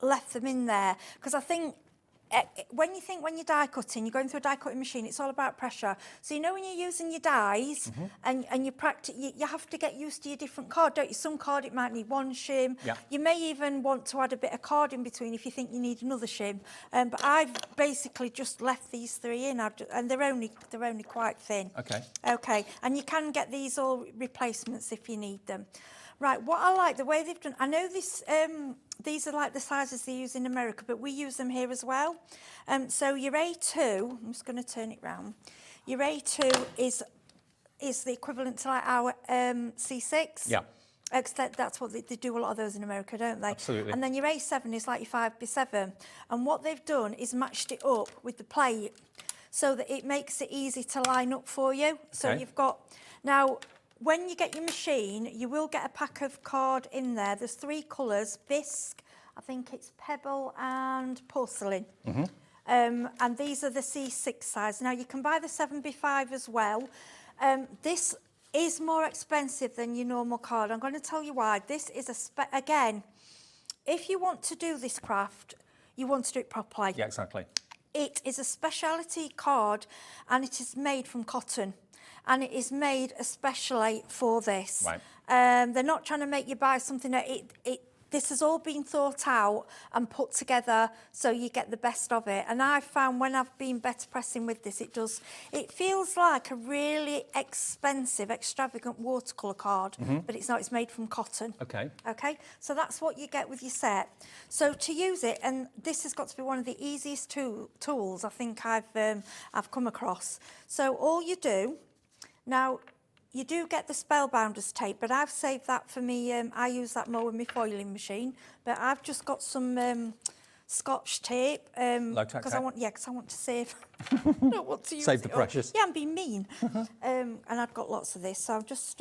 K: left them in there because I think when you're die cutting, you're going through a die cutting machine, it's all about pressure. So you know when you're using your dies and you practice, you have to get used to your different card, don't you? Some card it might need 1 shim. Yeah. You may even want to add a bit of card in between if you think you need another shim. But I've basically just left these 3 in, and they're only quite thin.
C: Okay.
K: Okay, and you can get these all replacements if you need them. Right, what I like, the way they've done, I know this, these are like the sizes they use in America, but we use them here as well. So your A2, I'm just going to turn it round. Your A2 is the equivalent to like our C6. Yeah. That's what they do a lot of those in America, don't they?
C: Absolutely.
K: And then your A7 is like your 5x7. And what they've done is matched it up with the plate so that it makes it easy to line up for you. So you've got, now, when you get your machine, you will get a pack of card in there. There's 3 colours, bisque, I think it's pebble and porcelain. And these are the C6 size. Now, you can buy the 7x5 as well. This is more expensive than your normal card. I'm going to tell you why. This is again, if you want to do this craft, you want to do it properly.
C: Yeah, exactly.
K: It is a speciality card and it is made from cotton. And it is made especially for this. Right. They're not trying to make you buy something that this has all been thought out and put together so you get the best of it. And I've found when I've been better pressing with this, it feels like a really expensive, extravagant watercolour card, but it's not, it's made from cotton. Okay. Okay, so that's what you get with your set. So to use it, and this has got to be one of the easiest tools I think I've come across. So all you do, now, you do get the Spellbinders tape, but I've saved that for me. I use that more with my foiling machine, but I've just got some Scotch tape. Because I want to save. I don't want to use
C: save the precious.
K: Yeah, I'm being mean. And I've got lots of this, so I'm just.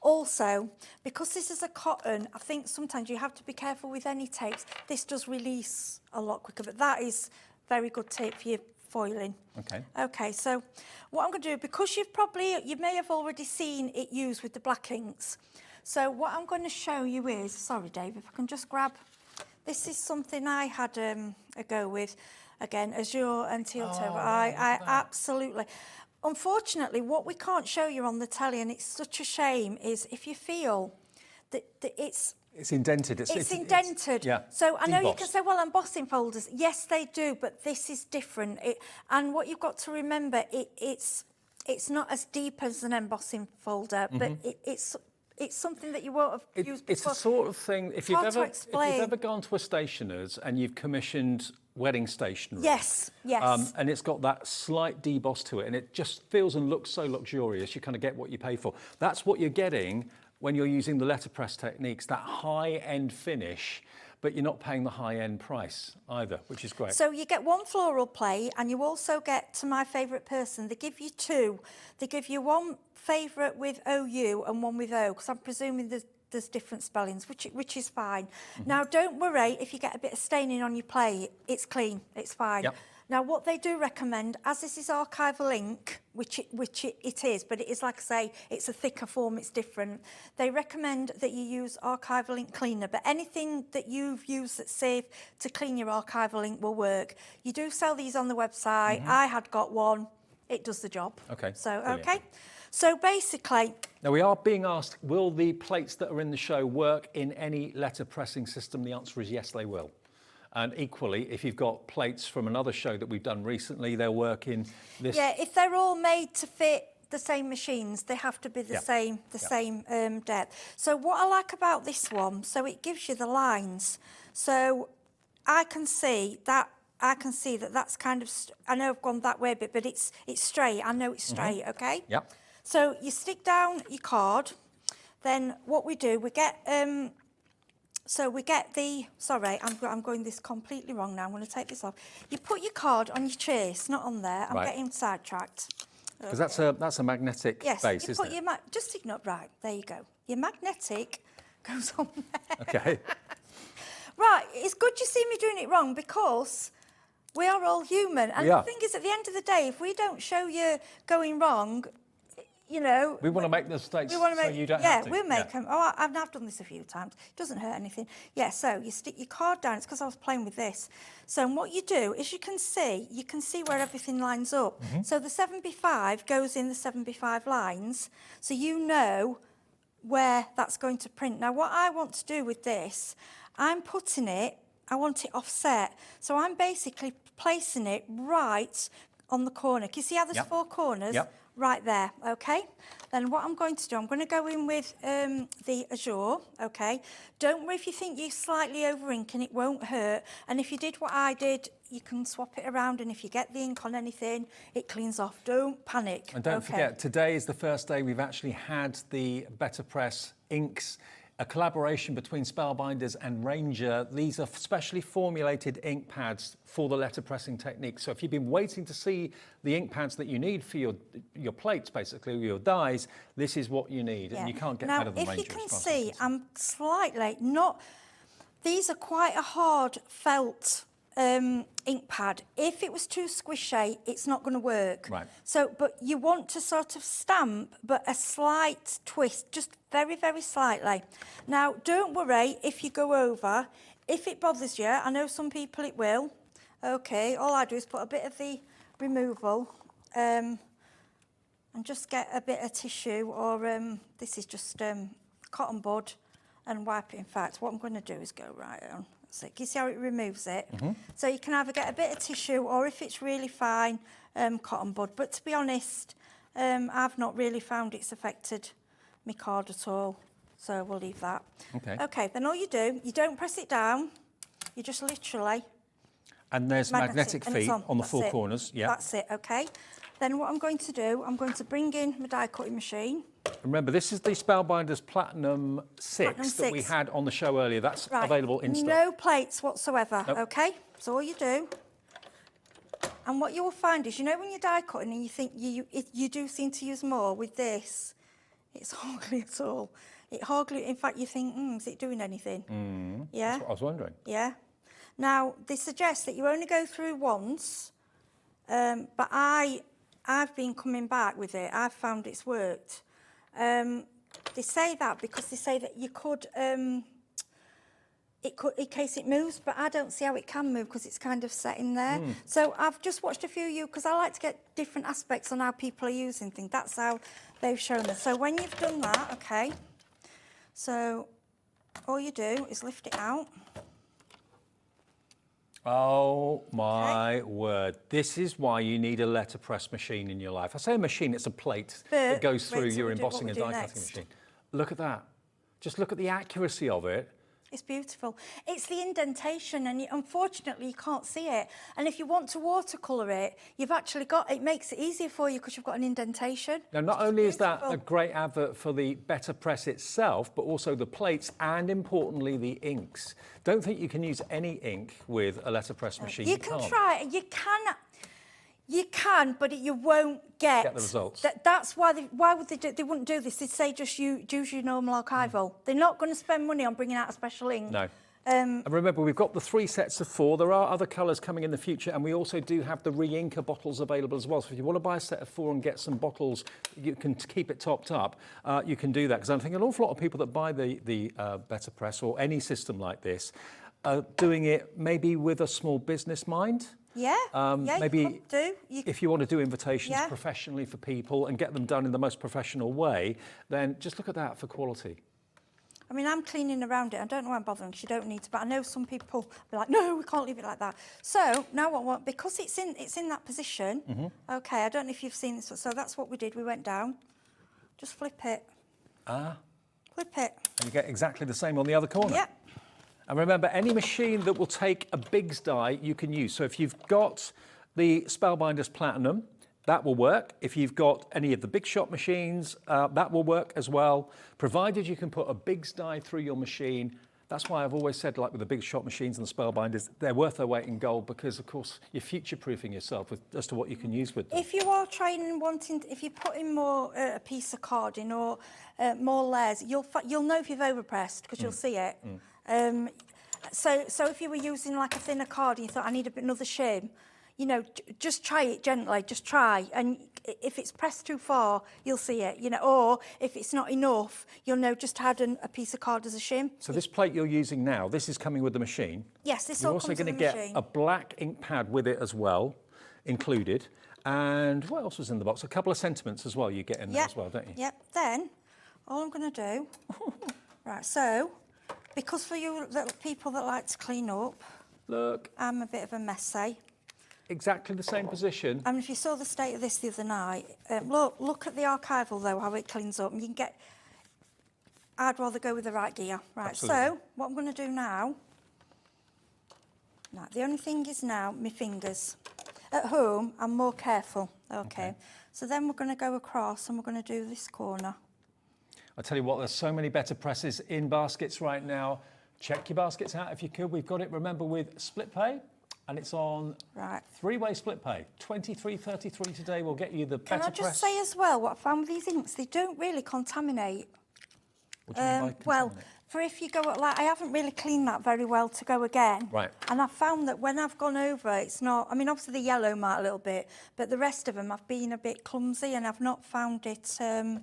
K: Also, because this is a cotton, I think sometimes you have to be careful with any tapes. This does release a lot quicker, but that is very good tape for your foiling. Okay. Okay, so what I'm going to do, because you may have already seen it used with the black inks. So what I'm going to show you is, sorry Dave, if I can just grab, this is something I had a go with, again, Azure and Teal Taupe. I absolutely, unfortunately, what we can't show you on the telly, and it's such a shame, is if you feel that it's
C: indented.
K: It's indented.
C: Yeah.
K: So I know you can say, well, embossing folders. Yes, they do, but this is different. And what you've got to remember, it's not as deep as an embossing folder, but it's something that you won't have used before.
C: It's the sort of thing, if you've ever gone to a stationer's and you've commissioned wedding stationery.
K: Yes, yes.
C: And it's got that slight deboss to it, and it just feels and looks so luxurious. You kind of get what you pay for. That's what you're getting when you're using the letterpress techniques, that high-end finish, but you're not paying the high-end price either, which is great.
K: So you get 1 floral plate, and you also get, to my favourite person, they give you 2. They give you 1 favourite with OU and 1 with O, because I'm presuming there's different spellings, which is fine. Now, don't worry if you get a bit of staining on your plate. It's clean. It's fine. Yep. Now, what they do recommend, as this is archival ink, which it is, but it is, like I say, it's a thicker form, it's different. They recommend that you use archival ink cleaner, but anything that you've used that's safe to clean your archival ink will work. You do sell these on the website. I had got one. It does the job.
C: Okay.
K: So,
C: Brilliant.
K: okay. So basically...
C: Now, we are being asked, will the plates that are in the show work in any letter pressing system? The answer is yes, they will. And equally, if you've got plates from another show that we've done recently, they'll work in this.
K: Yeah, if they're all made to fit the same machines, they have to be the same depth. So what I like about this one, so it gives you the lines. So I can see that that's kind of, I know I've gone that way a bit, but it's straight. I know it's straight, okay?
C: Yep.
K: So you stick down your card. Then what we do, we get sorry, I'm going this completely wrong now. I'm going to take this off. You put your card on your chase, not on there. I'm getting sidetracked.
C: Because that's a magnetic base, isn't it?
K: Just ignore, right, there you go. Your magnetic goes on there.
C: Okay.
K: Right, it's good you see me doing it wrong because we are all human. And the thing is, at the end of the day, if we don't show you going wrong, you know...
C: We want to make the mistakes so you don't have to.
K: Yeah, we'll make them. Oh, I've done this a few times. It doesn't hurt anything. Yeah, so you stick your card down. It's because I was playing with this. So what you do is you can see where everything lines up. So the 7x5 goes in the 7x5 lines, so you know where that's going to print. Now, what I want to do with this, I want it offset. So I'm basically placing it right on the corner. Can you see how there's 4 corners? Right there, okay? Then what I'm going to do, I'm going to go in with the Azure, okay? Don't worry if you think you're slightly over inking, it won't hurt. And if you did what I did, you can swap it around, and if you get the ink on anything, it cleans off. Don't panic.
C: And don't forget, today is the first day we've actually had the Better Press inks, a collaboration between Spellbinders and Ranger. These are specially formulated ink pads for the letter pressing technique. So if you've been waiting to see the ink pads that you need for your plates, basically, your dies, this is what you need. And you can't get better than Ranger.
K: Now, if you can see, I'm slightly not... These are quite a hard felt ink pad. If it was too squishy, it's not going to work.
C: Right.
K: So, but you want to sort of stamp, but a slight twist, just very, very slightly. Now, don't worry if you go over. If it bothers you, I know some people it will. Okay, all I do is put a bit of the removal and just get a bit of tissue, or this is just cotton bud, and wipe it. In fact, what I'm going to do is go right on. So you see how it removes it? So you can either get a bit of tissue, or if it's really fine, cotton bud. But to be honest, I've not really found it's affected my card at all. So we'll leave that.
C: Okay.
K: Okay, then all you do, you don't press it down. You just literally...
C: And there's magnetic
K: and it's
C: feet on the 4 corners. Yeah.
K: That's it, okay. Then what I'm going to do, I'm going to bring in my die cutting machine.
C: Remember, this is the Spellbinders Platinum 6 that we had on the show earlier. That's available in stock.
K: No plates whatsoever, okay? So all you do, and what you will find is, you know when you're die cutting and you think you do seem to use more with this, it's hardly at all. It hardly, in fact, you think, is it doing anything? Yeah?
C: That's what I was wondering.
K: Yeah. Now, they suggest that you only go through once, but I've been coming back with it. I've found it's worked. They say that because they say that you could, in case it moves, but I don't see how it can move because it's kind of set in there. So I've just watched a few because I like to get different aspects on how people are using things. That's how they've shown us. So when you've done that, okay, so all you do is lift it out.
C: Oh my word. This is why you need a letterpress machine in your life. I say a machine, it's a plate that goes through your embossing and die cutting machine. Look at that. Just look at the accuracy of it.
K: It's beautiful. It's the indentation, and unfortunately you can't see it. And if you want to watercolour it, you've actually got, it makes it easier for you because you've got an indentation.
C: Now, not only is that a great advert for the Better Press itself, but also the plates and, importantly, the inks. Don't think you can use any ink with a letterpress machine.
K: You can try it. You can, but you won't get
C: the results.
K: That's why why would they do? They wouldn't do this. They'd say just use your normal archival. They're not going to spend money on bringing out a special ink.
C: No. And remember, we've got the 3 sets of 4. There are other colours coming in the future, and we also do have the re-inker bottles available as well. So if you want to buy a set of 4 and get some bottles, you can keep it topped up, you can do that. Because I think an awful lot of people that buy the Better Press or any system like this are doing it maybe with a small business mind.
K: Yeah,
C: maybe
K: you could do.
C: If you want to do invitations professionally for people and get them done in the most professional way, then just look at that for quality.
K: I mean, I'm cleaning around it. I don't know why I'm bothering, because you don't need to, but I know some people be like, no, we can't leave it like that. So now what, because it's in that position, okay, I don't know if you've seen this, so that's what we did. We went down, just flip it. Flip it.
C: And you get exactly the same on the other corner.
K: Yep.
C: And remember, any machine that will take a Biggs die, you can use. So if you've got the Spellbinders Platinum, that will work. If you've got any of the big shot machines, that will work as well, provided you can put a Biggs die through your machine. That's why I've always said, like with the big shot machines and the Spellbinders, they're worth their weight in gold because, of course, you're future-proofing yourself as to what you can use with them.
K: If you are trying and wanting, if you put in more a piece of card in or more layers, you'll know if you've overpressed because you'll see it. So if you were using like a thinner card and you thought, I need another shim, you know, just try it gently, just try. And if it's pressed too far, you'll see it, you know, or if it's not enough, you'll know just to add a piece of card as a shim.
C: So this plate you're using now, this is coming with the machine.
K: Yes, this
C: You're
K: all
C: also
K: comes with
C: going
K: the
C: to get
K: machine.
C: a black ink pad with it as well, included. And what else was in the box? A couple of sentiments as well you get in there as well, don't you?
K: Yep, then all I'm going to do, right, so, because for you little people that like to clean up,
C: look,
K: I'm a bit of a messy.
C: Exactly the same position.
K: And if you saw the state of this the other night, look at the archival though, how it cleans up. And you can get, I'd rather go with the right gear. Right,
C: Absolutely.
K: so what I'm going to do now, the only thing is now my fingers. At home, I'm more careful. Okay. So then we're going to go across and we're going to do this corner.
C: I tell you what, there's so many Better Presses in baskets right now. Check your baskets out if you could. We've got it, remember, with split pay. And it's on 3-way split pay. 23.33 today will get you the Better Press.
K: Can I just say as well, what I found with these inks, they don't really contaminate.
C: What do you mean by contaminate?
K: Well, for if you go, like, I haven't really cleaned that very well to go again.
C: Right.
K: And I've found that when I've gone over, it's not, I mean, obviously the yellow might a little bit, but the rest of them I've been a bit clumsy and I've not found it to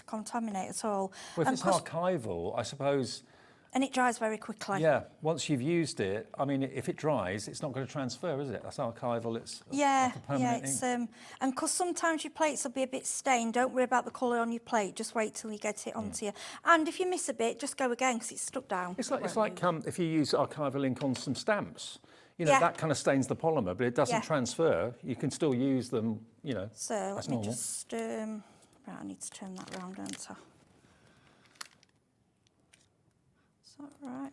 K: contaminate at all.
C: Well, if it's archival, I suppose...
K: And it dries very quickly.
C: Yeah, once you've used it, I mean, if it dries, it's not going to transfer, is it? That's archival, it's like a permanent
K: it's,
C: ink.
K: and because sometimes your plates will be a bit stained, don't worry about the colour on your plate, just wait till you get it onto you. And if you miss a bit, just go again, because it's stuck down.
C: It's like if you use archival ink on some stamps, you know, that kind of stains the polymer, but it doesn't transfer. You can still use them, you know,
K: so
C: that's
K: let me
C: normal.
K: just, right, I need to turn that round, don't I? Is that right?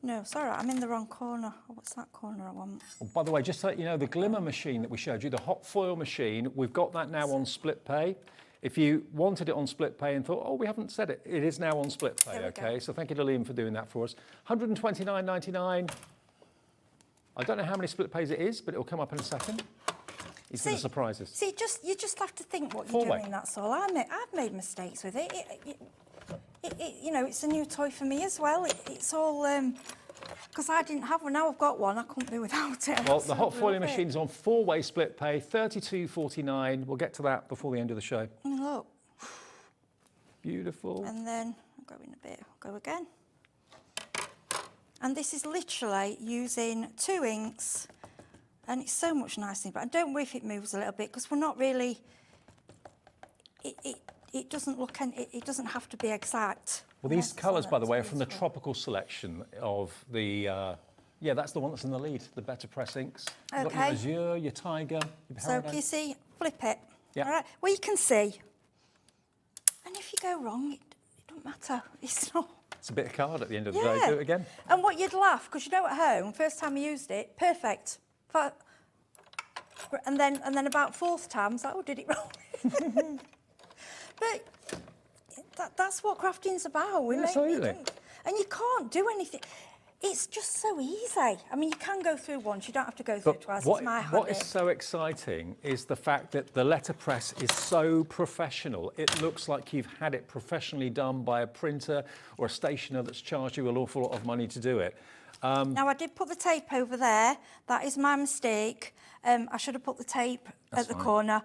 K: No, sorry, I'm in the wrong corner. Oh, what's that corner I want?
C: Well, by the way, just so you know, the glimmer machine that we showed you, the hot foil machine, we've got that now on split pay. If you wanted it on split pay and thought, oh, we haven't said it, it is now on split pay, okay? So thank you to Liam for doing that for us. £129.99. I don't know how many split pays it is, but it'll come up in a second. It's going to surprise us.
K: See, you just have to think what you're doing, that's all. I've made mistakes with it. You know, it's a new toy for me as well. It's all, because I didn't have one, now I've got one, I couldn't do without it.
C: Well, the hot foiling machine is on 4-way split pay, £32.49. We'll get to that before the end of the show.
K: Look.
C: Beautiful.
K: And then, I'll go in a bit, go again. And this is literally using 2 inks, and it's so much nicer, but I don't worry if it moves a little bit, because we're not really, it doesn't look, it doesn't have to be exact.
C: Well, these colours, by the way, are from the tropical selection of the, yeah, that's the one that's in the lead, the Better Press inks. You've got your azure, your tiger, your
K: So can you see, flip it.
C: Yeah.
K: All right, well, you can see. And if you go wrong, it doesn't matter. It's not.
C: It's a bit of card at the end of the day. Do it again.
K: And what you'd laugh, because you know at home, first time I used it, perfect. And then about 4th time, I was like, oh, did it wrong? But that's what crafting's about.
C: Absolutely.
K: And you can't do anything. It's just so easy. I mean, you can go through once, you don't have to go through twice. It's my habit.
C: What is so exciting is the fact that the letterpress is so professional. It looks like you've had it professionally done by a printer or a stationer that's charged you an awful lot of money to do it.
K: Now, I did put the tape over there. That is my mistake. I should have put the tape at the corner.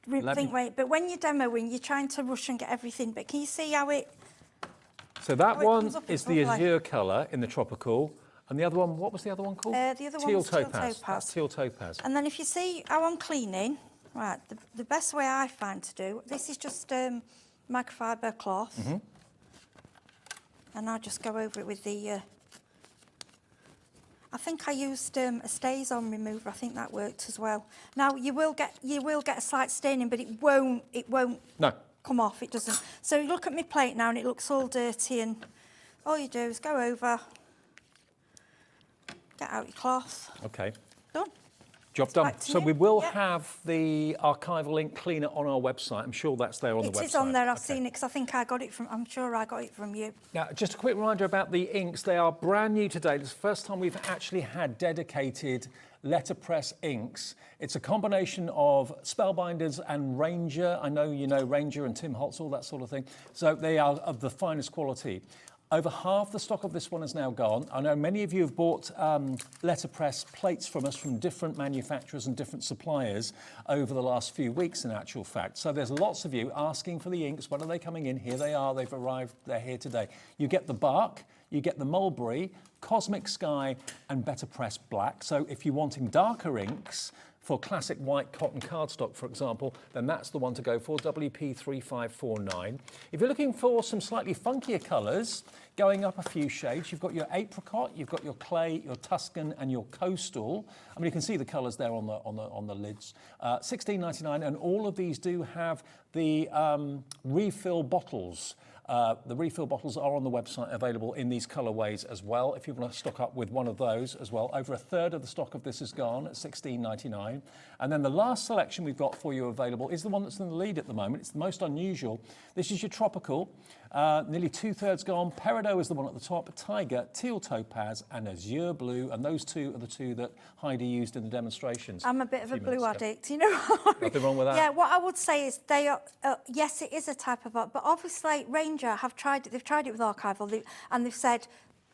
K: But when you're demoing, you're trying to rush and get everything. But can you see how it...
C: So that one is the azure colour in the tropical. And the other one, what was the other one called?
K: The other one was teal topaz.
C: That's teal topaz.
K: And then if you see how I'm cleaning, right, the best way I find to do, this is just microfiber cloth. And I'll just go over it with the... I think I used a stays-on remover. I think that worked as well. Now you will get a slight staining, but it won't come off. It doesn't. So you look at my plate now, and it looks all dirty. And all you do is go over, get out your cloth.
C: Okay.
K: Done.
C: Job done. So we will have the archival ink cleaner on our website. I'm sure that's there on the website.
K: It is on there. I've seen it because I think I got it from. I'm sure I got it from you.
C: Now, just a quick reminder about the inks. They are brand new today. It's the first time we've actually had dedicated letterpress inks. It's a combination of Spellbinders and Ranger. I know you know Ranger and Tim Holtz, all that sort of thing. So they are of the finest quality. Over half the stock of this one is now gone. I know many of you have bought letterpress plates from us from different manufacturers and different suppliers over the last few weeks, in actual fact. So there's lots of you asking for the inks. When are they coming in? Here they are. They've arrived. They're here today. You get the bark, you get the mulberry, cosmic sky, and better press black. So if you're wanting darker inks, for classic white cotton cardstock, for example, then that's the one to go for, WP3549. If you're looking for some slightly funkier colours, going up a few shades, you've got your apricot, you've got your clay, your Tuscan, and your coastal. I mean, you can see the colours there on the lids. $16.99, and all of these do have the refill bottles. The refill bottles are on the website, available in these colourways as well. If you want to stock up with one of those as well, over a third of the stock of this is gone at $16.99. And then the last selection we've got for you available is the one that's in the lead at the moment. It's the most unusual. This is your tropical, nearly 2/3 gone. Peridot is the one at the top, tiger, teal topaz, and azure blue. And those two are the two that Heidi used in the demonstrations.
K: I'm a bit of a blue addict, you know.
C: Nothing wrong with that.
K: Yeah, what I would say is they are, yes, it is a type of art, but obviously Ranger have tried it. They've tried it with archival, and they've said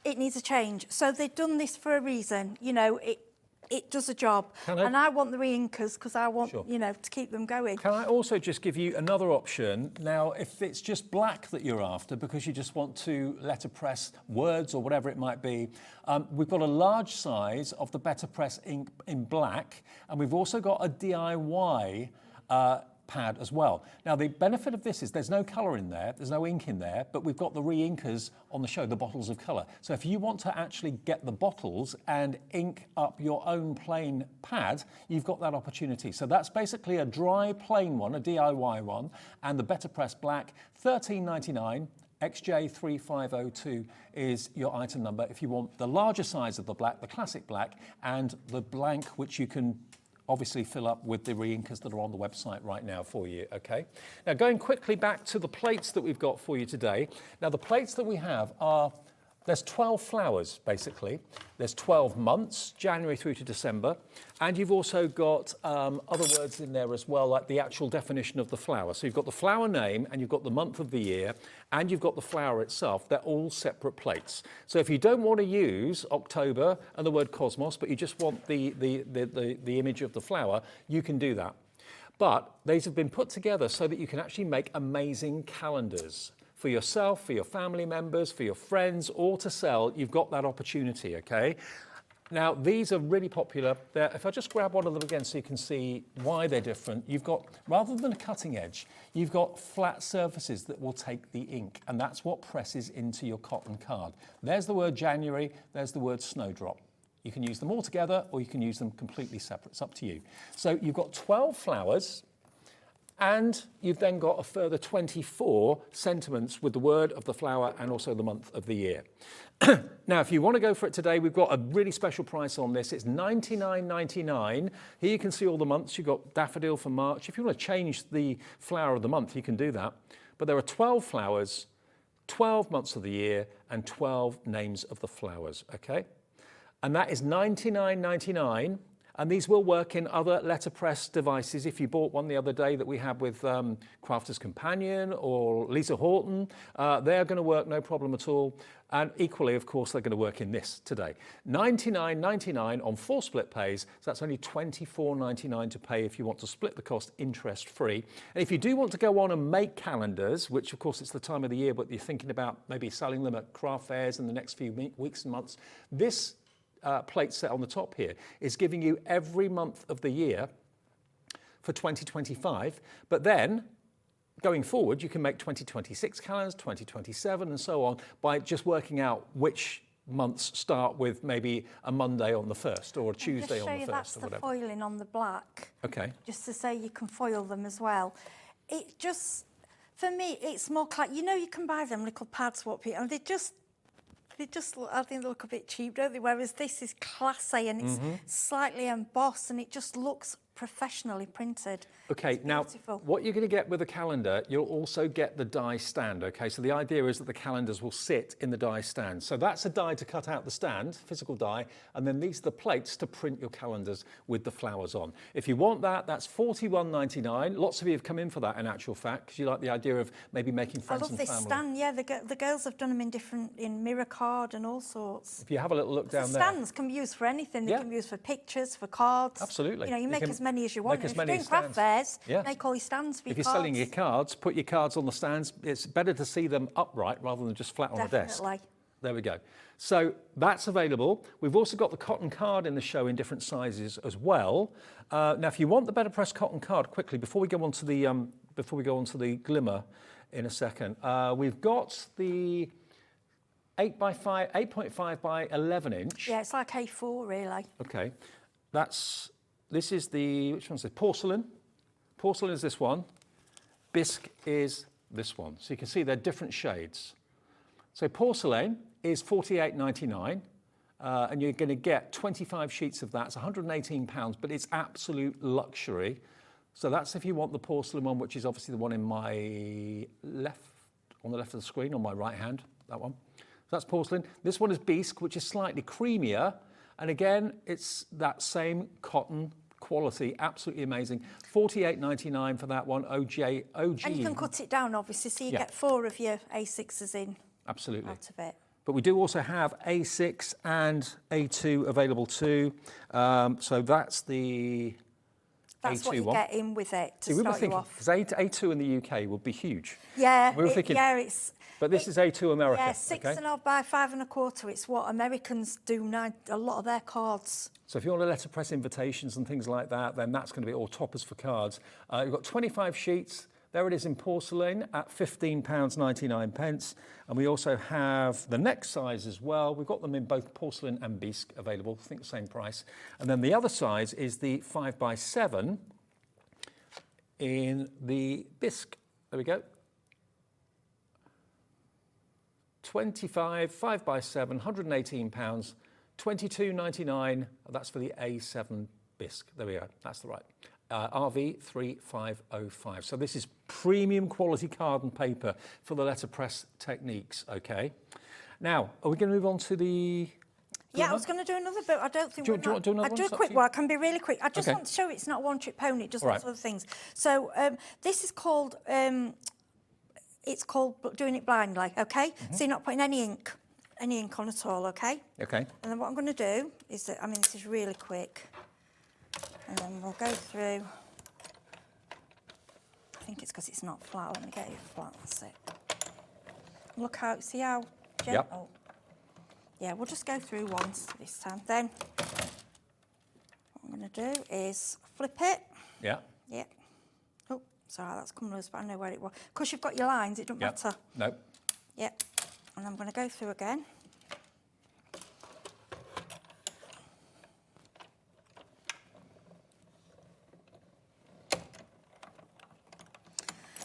K: it needs a change. So they've done this for a reason. You know, it does a job. And I want the re-inkers because I want, you know, to keep them going.
C: Can I also just give you another option? Now, if it's just black that you're after because you just want to letterpress words or whatever it might be, we've got a large size of the Better Press ink in black, and we've also got a DIY pad as well. Now, the benefit of this is there's no colour in there, there's no ink in there, but we've got the re-inkers on the show, the bottles of colour. So if you want to actually get the bottles and ink up your own plain pad, you've got that opportunity. So that's basically a dry plain one, a DIY one, and the Better Press Black, $13.99. XJ3502 is your item number if you want the larger size of the black, the classic black, and the blank, which you can obviously fill up with the re-inkers that are on the website right now for you, okay? Now, going quickly back to the plates that we've got for you today. Now, the plates that we have are, there's 12 flowers, basically. There's 12 months, January through to December. And you've also got other words in there as well, like the actual definition of the flower. So you've got the flower name, and you've got the month of the year, and you've got the flower itself. They're all separate plates. So if you don't want to use October and the word cosmos, but you just want the image of the flower, you can do that. But these have been put together so that you can actually make amazing calendars. For yourself, for your family members, for your friends, or to sell, you've got that opportunity, okay? Now, these are really popular. If I just grab one of them again so you can see why they're different, you've got, rather than a cutting edge, you've got flat surfaces that will take the ink, and that's what presses into your cotton card. There's the word January, there's the word snowdrop. You can use them all together, or you can use them completely separate. It's up to you. So you've got 12 flowers, and you've then got a further 24 sentiments with the word of the flower and also the month of the year. Now, if you want to go for it today, we've got a really special price on this. It's $99.99. Here you can see all the months. You've got daffodil for March. If you want to change the flower of the month, you can do that. But there are 12 flowers, 12 months of the year, and 12 names of the flowers, okay? And that is $99.99. And these will work in other letterpress devices. If you bought one the other day that we had with Crafter's Companion or Lisa Horton, they're going to work no problem at all. And equally, of course, they're going to work in this today. $99.99 on 4 split pays. So that's only $24.99 to pay if you want to split the cost interest-free. And if you do want to go on and make calendars, which of course it's the time of the year, but you're thinking about maybe selling them at craft fairs in the next few weeks and months, this plate set on the top here is giving you every month of the year for 2025, but then going forward you can make 2026 calendars, 2027 and so on by just working out which months start with maybe a Monday on the 1st or a Tuesday on the 1st
K: That's
C: or
K: the
C: whatever.
K: foiling on the black.
C: Okay.
K: Just to say you can foil them as well. It just, for me, it's more like, you know, you can buy them little pads, and they just look, I think they look a bit cheap, don't they? Whereas this is classy and it's slightly embossed and it just looks professionally printed.
C: Okay,
K: It's
C: now
K: beautiful.
C: what you're going to get with a calendar, you'll also get the die stand, okay? So the idea is that the calendars will sit in the die stand. So that's a die to cut out the stand, physical die, and then these are the plates to print your calendars with the flowers on. If you want that, that's $41.99. Lots of you have come in for that in actual fact, because you like the idea of maybe making
K: I
C: friends
K: love
C: and
K: this
C: family.
K: stand, yeah, the girls have done them in mirror card and all sorts.
C: If you have a little look
K: The
C: down there.
K: stands can be used for anything. They
C: Yeah.
K: can be used for pictures, for cards.
C: Absolutely.
K: You know, you make
C: can
K: as many as you want.
C: make as
K: If you're
C: many
K: doing craft
C: stands.
K: fairs, make all your stands for your
C: If you're
K: cards.
C: selling your cards, put your cards on the stands. It's better to see them upright rather than just flat on a desk.
K: Definitely.
C: There we go. So that's available. We've also got the cotton card in the show in different sizes as well. Now, if you want the Better Press cotton card, quickly before we go on to the glimmer in a second, we've got the 8.5 by 11 inch.
K: Yeah, it's like A4 really.
C: Okay, this is the, which one's it? Porcelain. Porcelain is this one. Bisque is this one. So you can see they're different shades. So porcelain is $48.99, and you're going to get 25 sheets of that. It's £118, but it's absolute luxury. So that's if you want the porcelain one, which is obviously the one in my left, on the left of the screen, on my right hand, that one. So that's porcelain. This one is bisque, which is slightly creamier. And again, it's that same cotton quality, absolutely amazing. $48.99 for that one, OG.
K: And you can cut it down, obviously, so you get 4 of your A6s in.
C: Absolutely.
K: Out of it.
C: But we do also have A6 and A2 available too. So that's the
K: That's
C: A2
K: what you
C: one.
K: get in with it to
C: We were
K: start you
C: thinking,
K: off.
C: because A2 in the UK would be huge.
K: Yeah,
C: We were thinking,
K: it's...
C: but this is A2 America.
K: Yeah, 6.5 by 5.25. It's what Americans do now, a lot of their cards.
C: So if you want to letterpress invitations and things like that, then that's going to be all toppers for cards. You've got 25 sheets. There it is in porcelain at £15.99. And we also have the next size as well. We've got them in both porcelain and bisque available, I think the same price. And then the other size is the 5 by 7 in the bisque. There we go. 25, 5 by 7, £118, £22.99. That's for the A7 bisque. There we go. That's the right. RV3505. So this is premium quality card and paper for the letterpress techniques, okay? Now, are we going to move on to the...
K: Yeah, I was going to do another bit. I don't think
C: Do you want to do another
K: I'll
C: one?
K: do a
C: It's up
K: quick
C: to you.
K: one. I can be really quick. I just
C: Okay.
K: want to show it's not a one-trick pony. It does
C: All
K: lots
C: right.
K: of other things. So this is called... it's called doing it blindly, okay? So you're not putting any ink on at all, okay?
C: Okay.
K: And then what I'm going to do is that, I mean, this is really quick. And then we'll go through. I think it's because it's not flat. Let me get it flat. That's it. Look how, see how gentle?
C: Yep.
K: Yeah, we'll just go through once this time. Then what I'm going to do is flip it.
C: Yeah.
K: Yeah. Oh, sorry, that's come loose, but I know where it was. Because you've got your lines, it doesn't
C: Yep.
K: matter.
C: No.
K: Yep. And I'm going to go through again.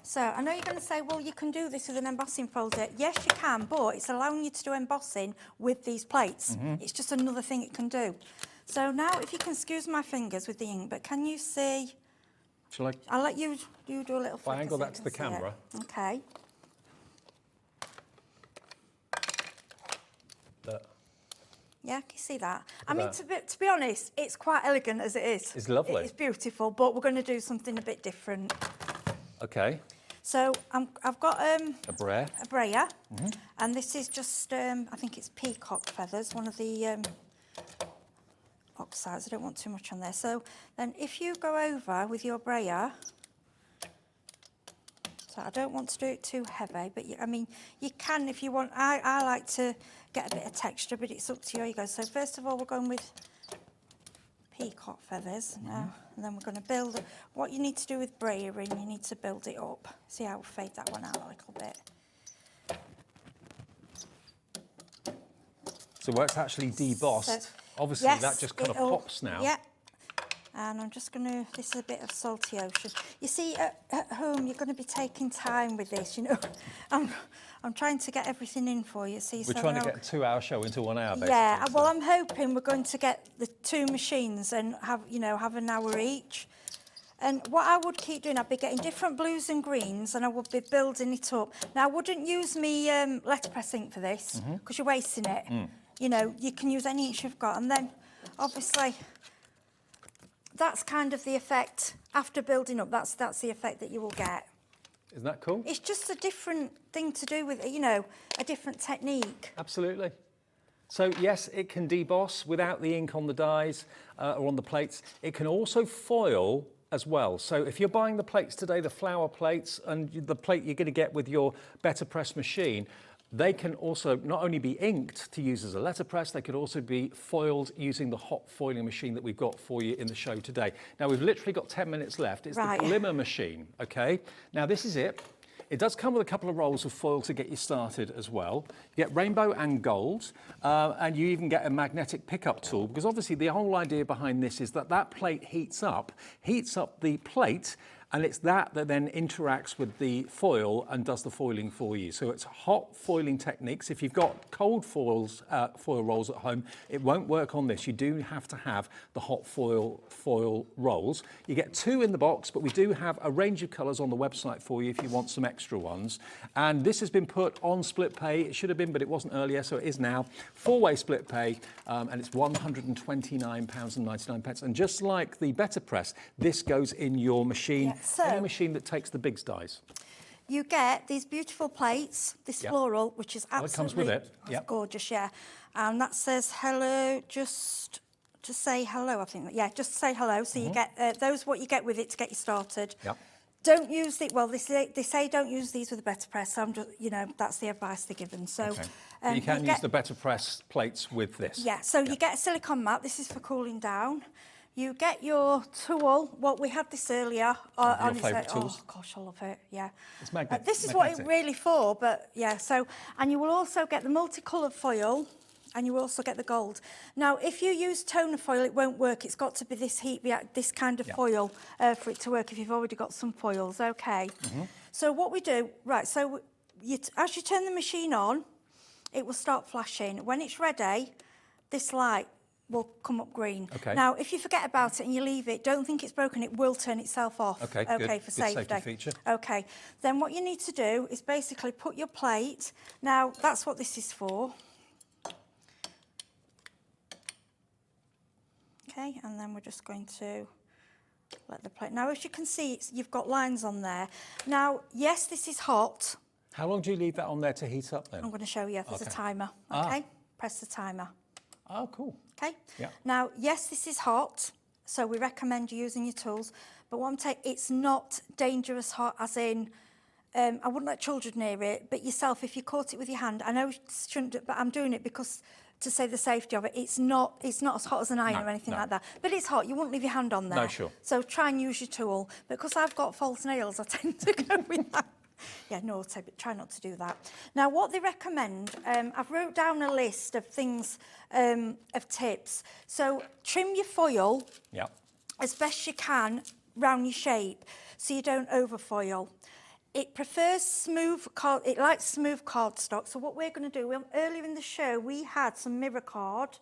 K: So I know you're going to say, well, you can do this with an embossing folder. Yes, you can, but it's allowing you to do embossing with these plates. It's just another thing it can do. So now, if you can excuse my fingers with the ink, but can you see?
C: Shall I?
K: I'll let you do a little.
C: If I
K: flicker
C: angle
K: so
C: that
K: you
C: to the
K: can see it.
C: camera.
K: Okay. Yeah, can you see that? I mean, to be honest, it's quite elegant as it is.
C: It's lovely.
K: It's beautiful, but we're going to do something a bit different.
C: Okay.
K: So I've got
C: a brayer.
K: A brayer, and this is just I think it's peacock feathers, one of the oxides. I don't want too much on there. So then, if you go over with your brayer. So I don't want to do it too heavy, but I mean, you can if you want. I like to get a bit of texture, but it's up to you. Here you go. So first of all, we're going with peacock feathers now, and then we're going to build. What you need to do with brayering, you need to build it up. See how we fade that one out a little bit.
C: So where it's actually debossed,
K: So,
C: obviously
K: yes,
C: that just kind of
K: it'll-
C: pops now.
K: Yeah. And I'm just going to, this is a bit of salty ocean. You see, at home, you're going to be taking time with this, you know. I'm trying to get everything in for you. See,
C: We're trying to get a 2-hour show into 1 hour, basically.
K: Yeah, well, I'm hoping we're going to get the 2 machines and have an hour each. And what I would keep doing, I'd be getting different blues and greens, and I would be building it up. Now, I wouldn't use me letterpress ink for this, because you're wasting it. You know, you can use any ink you've got, and then, obviously, that's kind of the effect, after building up, that's the effect that you will get.
C: Isn't that cool?
K: It's just a different thing to do with, you know, a different technique.
C: Absolutely. So yes, it can deboss without the ink on the dies or on the plates. It can also foil as well. So if you're buying the plates today, the flower plates and the plate you're going to get with your Better Press machine, they can also not only be inked to use as a letterpress, they could also be foiled using the hot foiling machine that we've got for you in the show today. Now, we've literally got 10 minutes left. It's the glimmer machine, okay? Now, this is it. It does come with a couple of rolls of foil to get you started as well. You get rainbow and gold, and you even get a magnetic pickup tool, because obviously the whole idea behind this is that that plate heats up the plate, and it's that then interacts with the foil and does the foiling for you. So it's hot foiling techniques. If you've got cold foil rolls at home, it won't work on this. You do have to have the hot foil rolls. You get 2 in the box, but we do have a range of colours on the website for you if you want some extra ones. And this has been put on split pay. It should have been, but it wasn't earlier, so it is now. 4-way split pay, and it's £129.99. And just like the Better Press, this goes in your machine.
K: Yeah. So,
C: any machine that takes the big dies.
K: You get these beautiful plates, this floral, which is absolutely
C: it comes with it.
K: Gorgeous, yeah. And that says hello, just say hello, I think. Yeah, just say hello. So you get, those what you get with it to get you started.
C: Yep.
K: Don't use the, well, they say don't use these with a Better Press, so I'm just, you know, that's the advice they're given. So
C: okay. You can use the Better Press plates with this.
K: Yeah, so you get a silicone mat. This is for cooling down. You get your tool. Well, we had this earlier.
C: Your favourite tools?
K: Oh, gosh, I love it, yeah.
C: It's magnetic.
K: This is what it's really for, but yeah, so, and you will also get the multicoloured foil, and you will also get the gold. Now, if you use toner foil, it won't work. It's got to be this this kind of foil for it to work if you've already got some foils, okay. So what we do, right, so as you turn the machine on, it will start flashing. When it's ready, this light will come up green.
C: Okay.
K: Now, if you forget about it and you leave it, don't think it's broken, it will turn itself off.
C: Okay,
K: okay,
C: good.
K: for
C: Good
K: safety
C: feature.
K: Okay, then what you need to do is basically put your plate, now that's what this is for. Okay, and then we're just going to let the plate, now as you can see, you've got lines on there. Now, yes, this is hot.
C: How long do you leave that on there to heat up then?
K: I'm going to show you, there's a timer, okay? Press the timer.
C: Oh, cool.
K: Okay.
C: Yeah.
K: Now, yes, this is hot, so we recommend you using your tools. But what I'm saying, it's not dangerous hot, as in, I wouldn't let children near it. But yourself, if you caught it with your hand, I know you shouldn't, but I'm doing it because to save the safety of it. It's not as hot as an iron or anything like that. But it's hot. You wouldn't leave your hand on there.
C: No, sure.
K: So try and use your tool. But because I've got false nails, I tend to go with that. Yeah, naughty, but try not to do that. Now, what they recommend, I've wrote down a list of things, of tips. So trim your foil as best you can round your shape so you don't overfoil. It prefers smooth, it likes smooth cardstock. So what we're going to do, earlier in the show, we had some mirror card.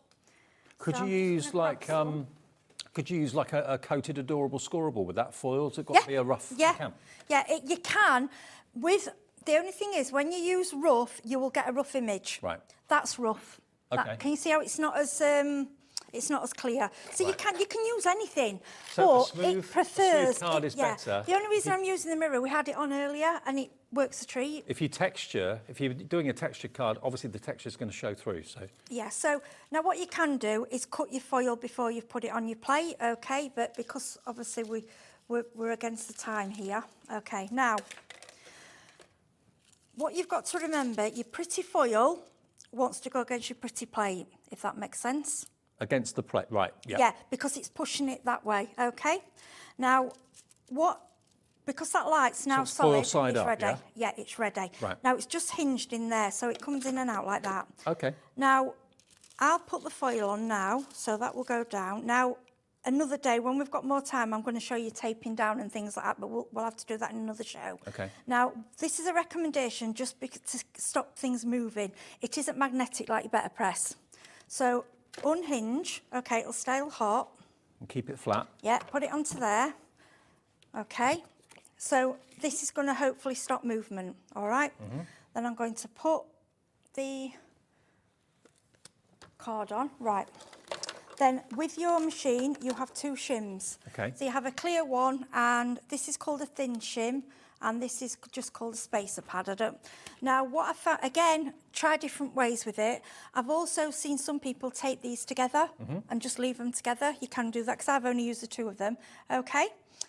C: Could you use like a coated adorable scoreable with that foil? Has it got to be a rough camp?
K: Yeah, you can. The only thing is, when you use rough, you will get a rough image.
C: Right.
K: That's rough.
C: Okay.
K: Can you see how it's not as clear? So you can use anything,
C: So
K: but it prefers.
C: smooth card is better.
K: The only reason I'm using the mirror, we had it on earlier, and it works a treat.
C: If you're doing a textured card, obviously the texture is going to show through. So
K: Yeah. So now what you can do is cut your foil before you've put it on your plate. Okay, but because obviously we're against the time here. Okay. Now, what you've got to remember, your pretty foil wants to go against your pretty plate, if that makes sense.
C: against the plate, right? Yeah.
K: Yeah, because it's pushing it that way. Okay. Now, because that light's now
C: it's foil
K: solid,
C: side
K: it's
C: up,
K: ready.
C: yeah?
K: Yeah, it's ready.
C: Right.
K: Now it's just hinged in there, so it comes in and out like that.
C: Okay.
K: Now, I'll put the foil on now, so that will go down. Now, another day, when we've got more time, I'm going to show you taping down and things like that, but we'll have to do that in another show.
C: Okay.
K: Now, this is a recommendation just to stop things moving. It isn't magnetic like your better press. So, unhinge. Okay, it'll stay hot.
C: And keep it flat.
K: Yeah, put it onto there. Okay. So, this is going to hopefully stop movement, all right?
C: Mm-hmm.
K: Then I'm going to put the card on. Right. Then with your machine, you have two shims.
C: Okay.
K: So you have a clear one, and this is called a thin shim, and this is just called a spacer pad. Now, what I found, again, try different ways with it. I've also seen some people tape these together and just leave them together. You can do that, because I've only used the two of them. Okay.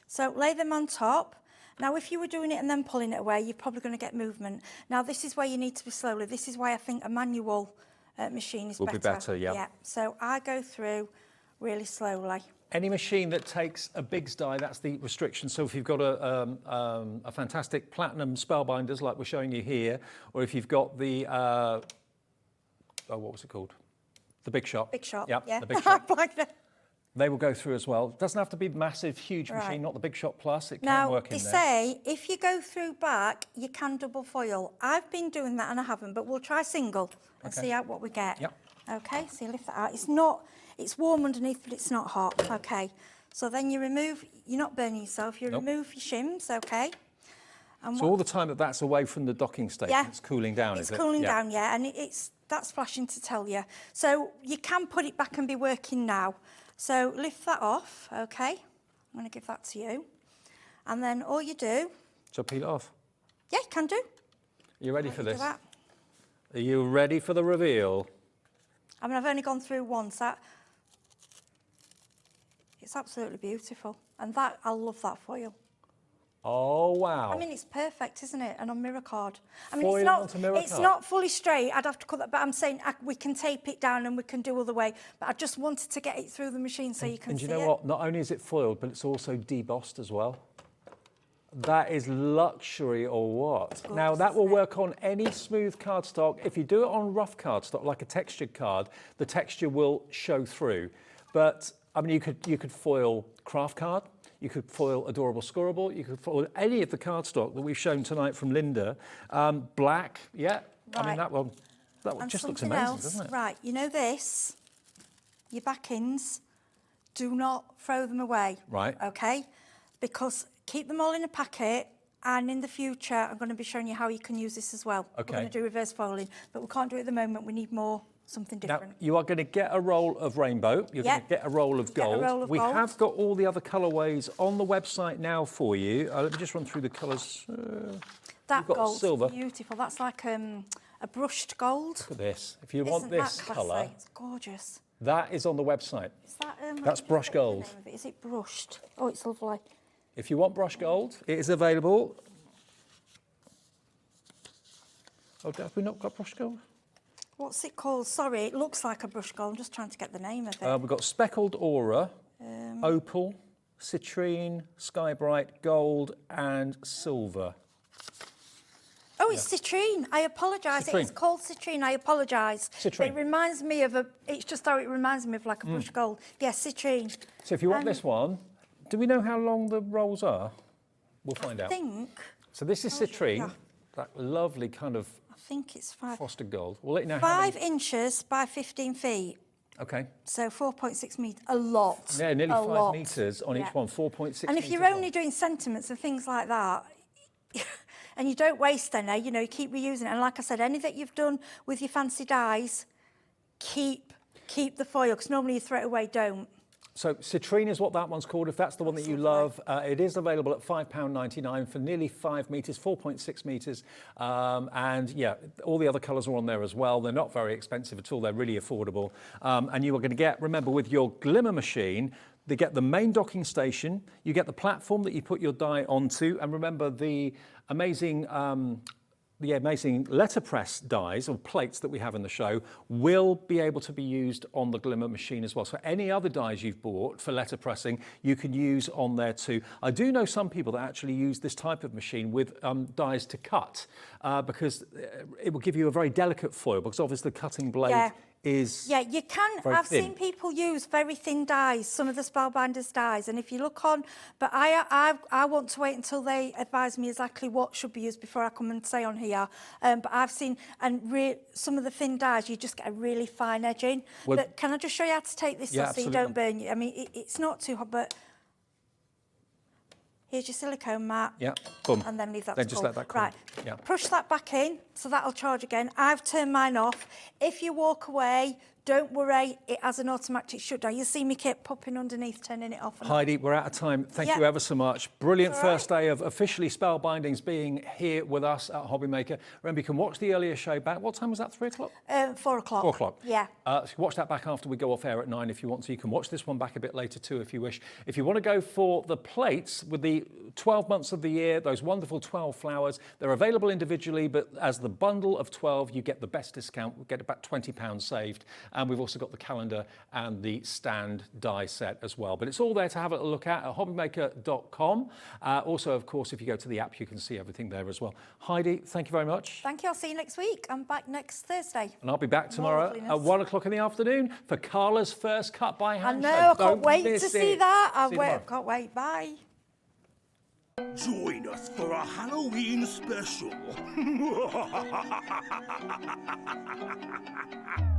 K: So lay them on top. Now, if you were doing it and then pulling it away, you're probably going to get movement. Now, this is where you need to be slowly. This is why I think a manual machine is
C: Will
K: better.
C: be better, yeah.
K: Yeah. So I go through really slowly.
C: Any machine that takes a Biggs die, that's the restriction. So if you've got a fantastic platinum spellbinders like we're showing you here, or if you've got the, what was it called? The Big Shot.
K: Big Shot,
C: Yep,
K: yeah.
C: the Big Shot.
K: Like that.
C: They will go through as well. Doesn't have to be massive, huge
K: Right.
C: machine, not the Big Shot Plus. It can
K: Now,
C: work in
K: they
C: there.
K: say if you go through back, you can double foil. I've been doing that and I haven't, but we'll try single and
C: Okay.
K: see out what we get.
C: Yep.
K: Okay, so you lift that out. It's warm underneath, but it's not hot. Okay, so then you remove, you're not burning yourself, you
C: Nope.
K: remove your shims, okay? And
C: So all the time that's away from the docking station,
K: Yeah.
C: it's cooling down, is it?
K: It's cooling down, yeah, and that's flashing to tell you. So you can put it back and be working now. So lift that off, okay? I'm going to give that to you. And then all you do...
C: So peel it off.
K: Yeah, you can do.
C: Are you ready
K: Let
C: for
K: you do
C: this?
K: that.
C: Are you ready for the reveal?
K: I mean, I've only gone through once. It's absolutely beautiful. And I love that foil.
C: Oh, wow.
K: I mean, it's perfect, isn't it? And on mirror card. I mean,
C: Foil onto mirror
K: it's
C: card.
K: not fully straight. I'd have to cut that, but I'm saying we can tape it down and we can do other way. But I just wanted to get it through the machine so you can
C: And
K: see
C: you know
K: it.
C: what? Not only is it foiled, but it's also debossed as well. That is luxury or what? Now, that will work on any smooth cardstock. If you do it on rough cardstock, like a textured card, the texture will show through. But, I mean, you could foil craft card, you could foil Adorable Scorable, you could foil any of the cardstock that we've shown tonight from Linda. Black, yeah. I mean,
K: Right.
C: that
K: And
C: just looks
K: something
C: amazing,
K: else,
C: doesn't it?
K: Right, you know this, your backings, do not throw them away.
C: Right.
K: Okay? Because keep them all in a packet, and in the future, I'm going to be showing you how you can use this as well.
C: Okay.
K: We're going to do reverse foiling, but we can't do it at the moment. We need something
C: Now,
K: different.
C: you are going to get a roll of rainbow. You're
K: Yeah.
C: going to get a roll of
K: Get a
C: gold.
K: roll of
C: we
K: gold.
C: have got all the other colourways on the website now for you. Let me just run through the colours.
K: That
C: you've got
K: gold's
C: silver.
K: beautiful. That's like a brushed gold.
C: Look at this. If you
K: Isn't
C: want this
K: that classy?
C: colour,
K: It's gorgeous.
C: that is on the website.
K: Is that,
C: That's brushed gold.
K: What's the name of it? Is it brushed? Oh, it's lovely.
C: If you want brush gold, it is available. Oh, have we not got brush gold?
K: What's it called? Sorry, it looks like a brushed gold. I'm just trying to get the name of it.
C: We've got speckled aura, opal, citrine, sky bright, gold, and silver.
K: Oh, it's citrine. I apologise.
C: Citrine.
K: It's called citrine. I apologise.
C: Citrine.
K: It reminds me of it's just how it reminds me of like a brushed gold. Yes, citrine.
C: So if you want this one, do we know how long the rolls are? We'll find
K: I
C: out.
K: think,
C: So this is citrine,
K: yeah.
C: that lovely kind of
K: I think it's
C: frosted gold. We'll let you know how
K: 5
C: many.
K: inches by 15 feet.
C: Okay.
K: So 4.6 metres. A lot.
C: Yeah, nearly
K: a
C: 5
K: lot.
C: metres on
K: Yeah.
C: each one, 4.6
K: And if you're
C: metres
K: only
C: long.
K: doing sentiments and things like that, and you don't waste any, you keep reusing it. And like I said, any that you've done with your fancy dyes, keep the foil, because normally you throw it away, don't.
C: So citrine is what that one's called, if that's the one that you love. It is available at £5.99 for nearly 5 metres, 4.6 metres. And yeah, all the other colours are on there as well. They're not very expensive at all. They're really affordable. And you are going to get, remember, with your glimmer machine, they get the main docking station, you get the platform that you put your die onto, and remember the amazing letterpress dies or plates that we have in the show will be able to be used on the glimmer machine as well. So any other dies you've bought for letterpressing, you can use on there too. I do know some people that actually use this type of machine with dies to cut because it will give you a very delicate foil, because obviously the cutting blade is
K: you can. I've seen people use very thin dies, some of the Spellbinders dies, and if you look on, but I want to wait until they advise me exactly what should be used before I come and say on here. But I've seen, and some of the thin dies, you just get a really fine edging.
C: Well,
K: but can I just show you how to take this off so you don't burn you? I mean, it's not too hot, but here's your silicone mat.
C: Yeah, boom.
K: And then leave that
C: Then
K: to
C: just
K: cool.
C: let that cool.
K: Right,
C: Yeah.
K: push that back in, so that'll charge again. I've turned mine off. If you walk away, don't worry, it has an automatic shutdown. You'll see me keep popping underneath, turning it off. And
C: Heidi, we're out of time. Thank you ever so much. Brilliant
K: All
C: first day of officially Spellbindings being here with us at HobbyMaker. Remember, you can watch the earlier show back. What time was that, 3 o'clock?
K: 4 o'clock.
C: 4 o'clock.
K: Yeah.
C: So watch that back after we go off air at 9 if you want to. You can watch this one back a bit later too if you wish. If you want to go for the plates with the 12 months of the year, those wonderful 12 flowers, they're available individually, but as the bundle of 12, you get the best discount. We get about £20 saved. And we've also got the calendar and the stand die set as well. But it's all there to have a look at hobbymaker.com. Also, of course, if you go to the app, you can see everything there as well. Heidi, thank you very much.
K: Thank you. I'll see you next week. I'm back next Thursday.
C: And I'll be back tomorrow at 1 o'clock in the afternoon for Carla's first cut by hand.
K: I know, I can't wait to see that. I can't wait. Bye.
F: Join us for a Halloween special.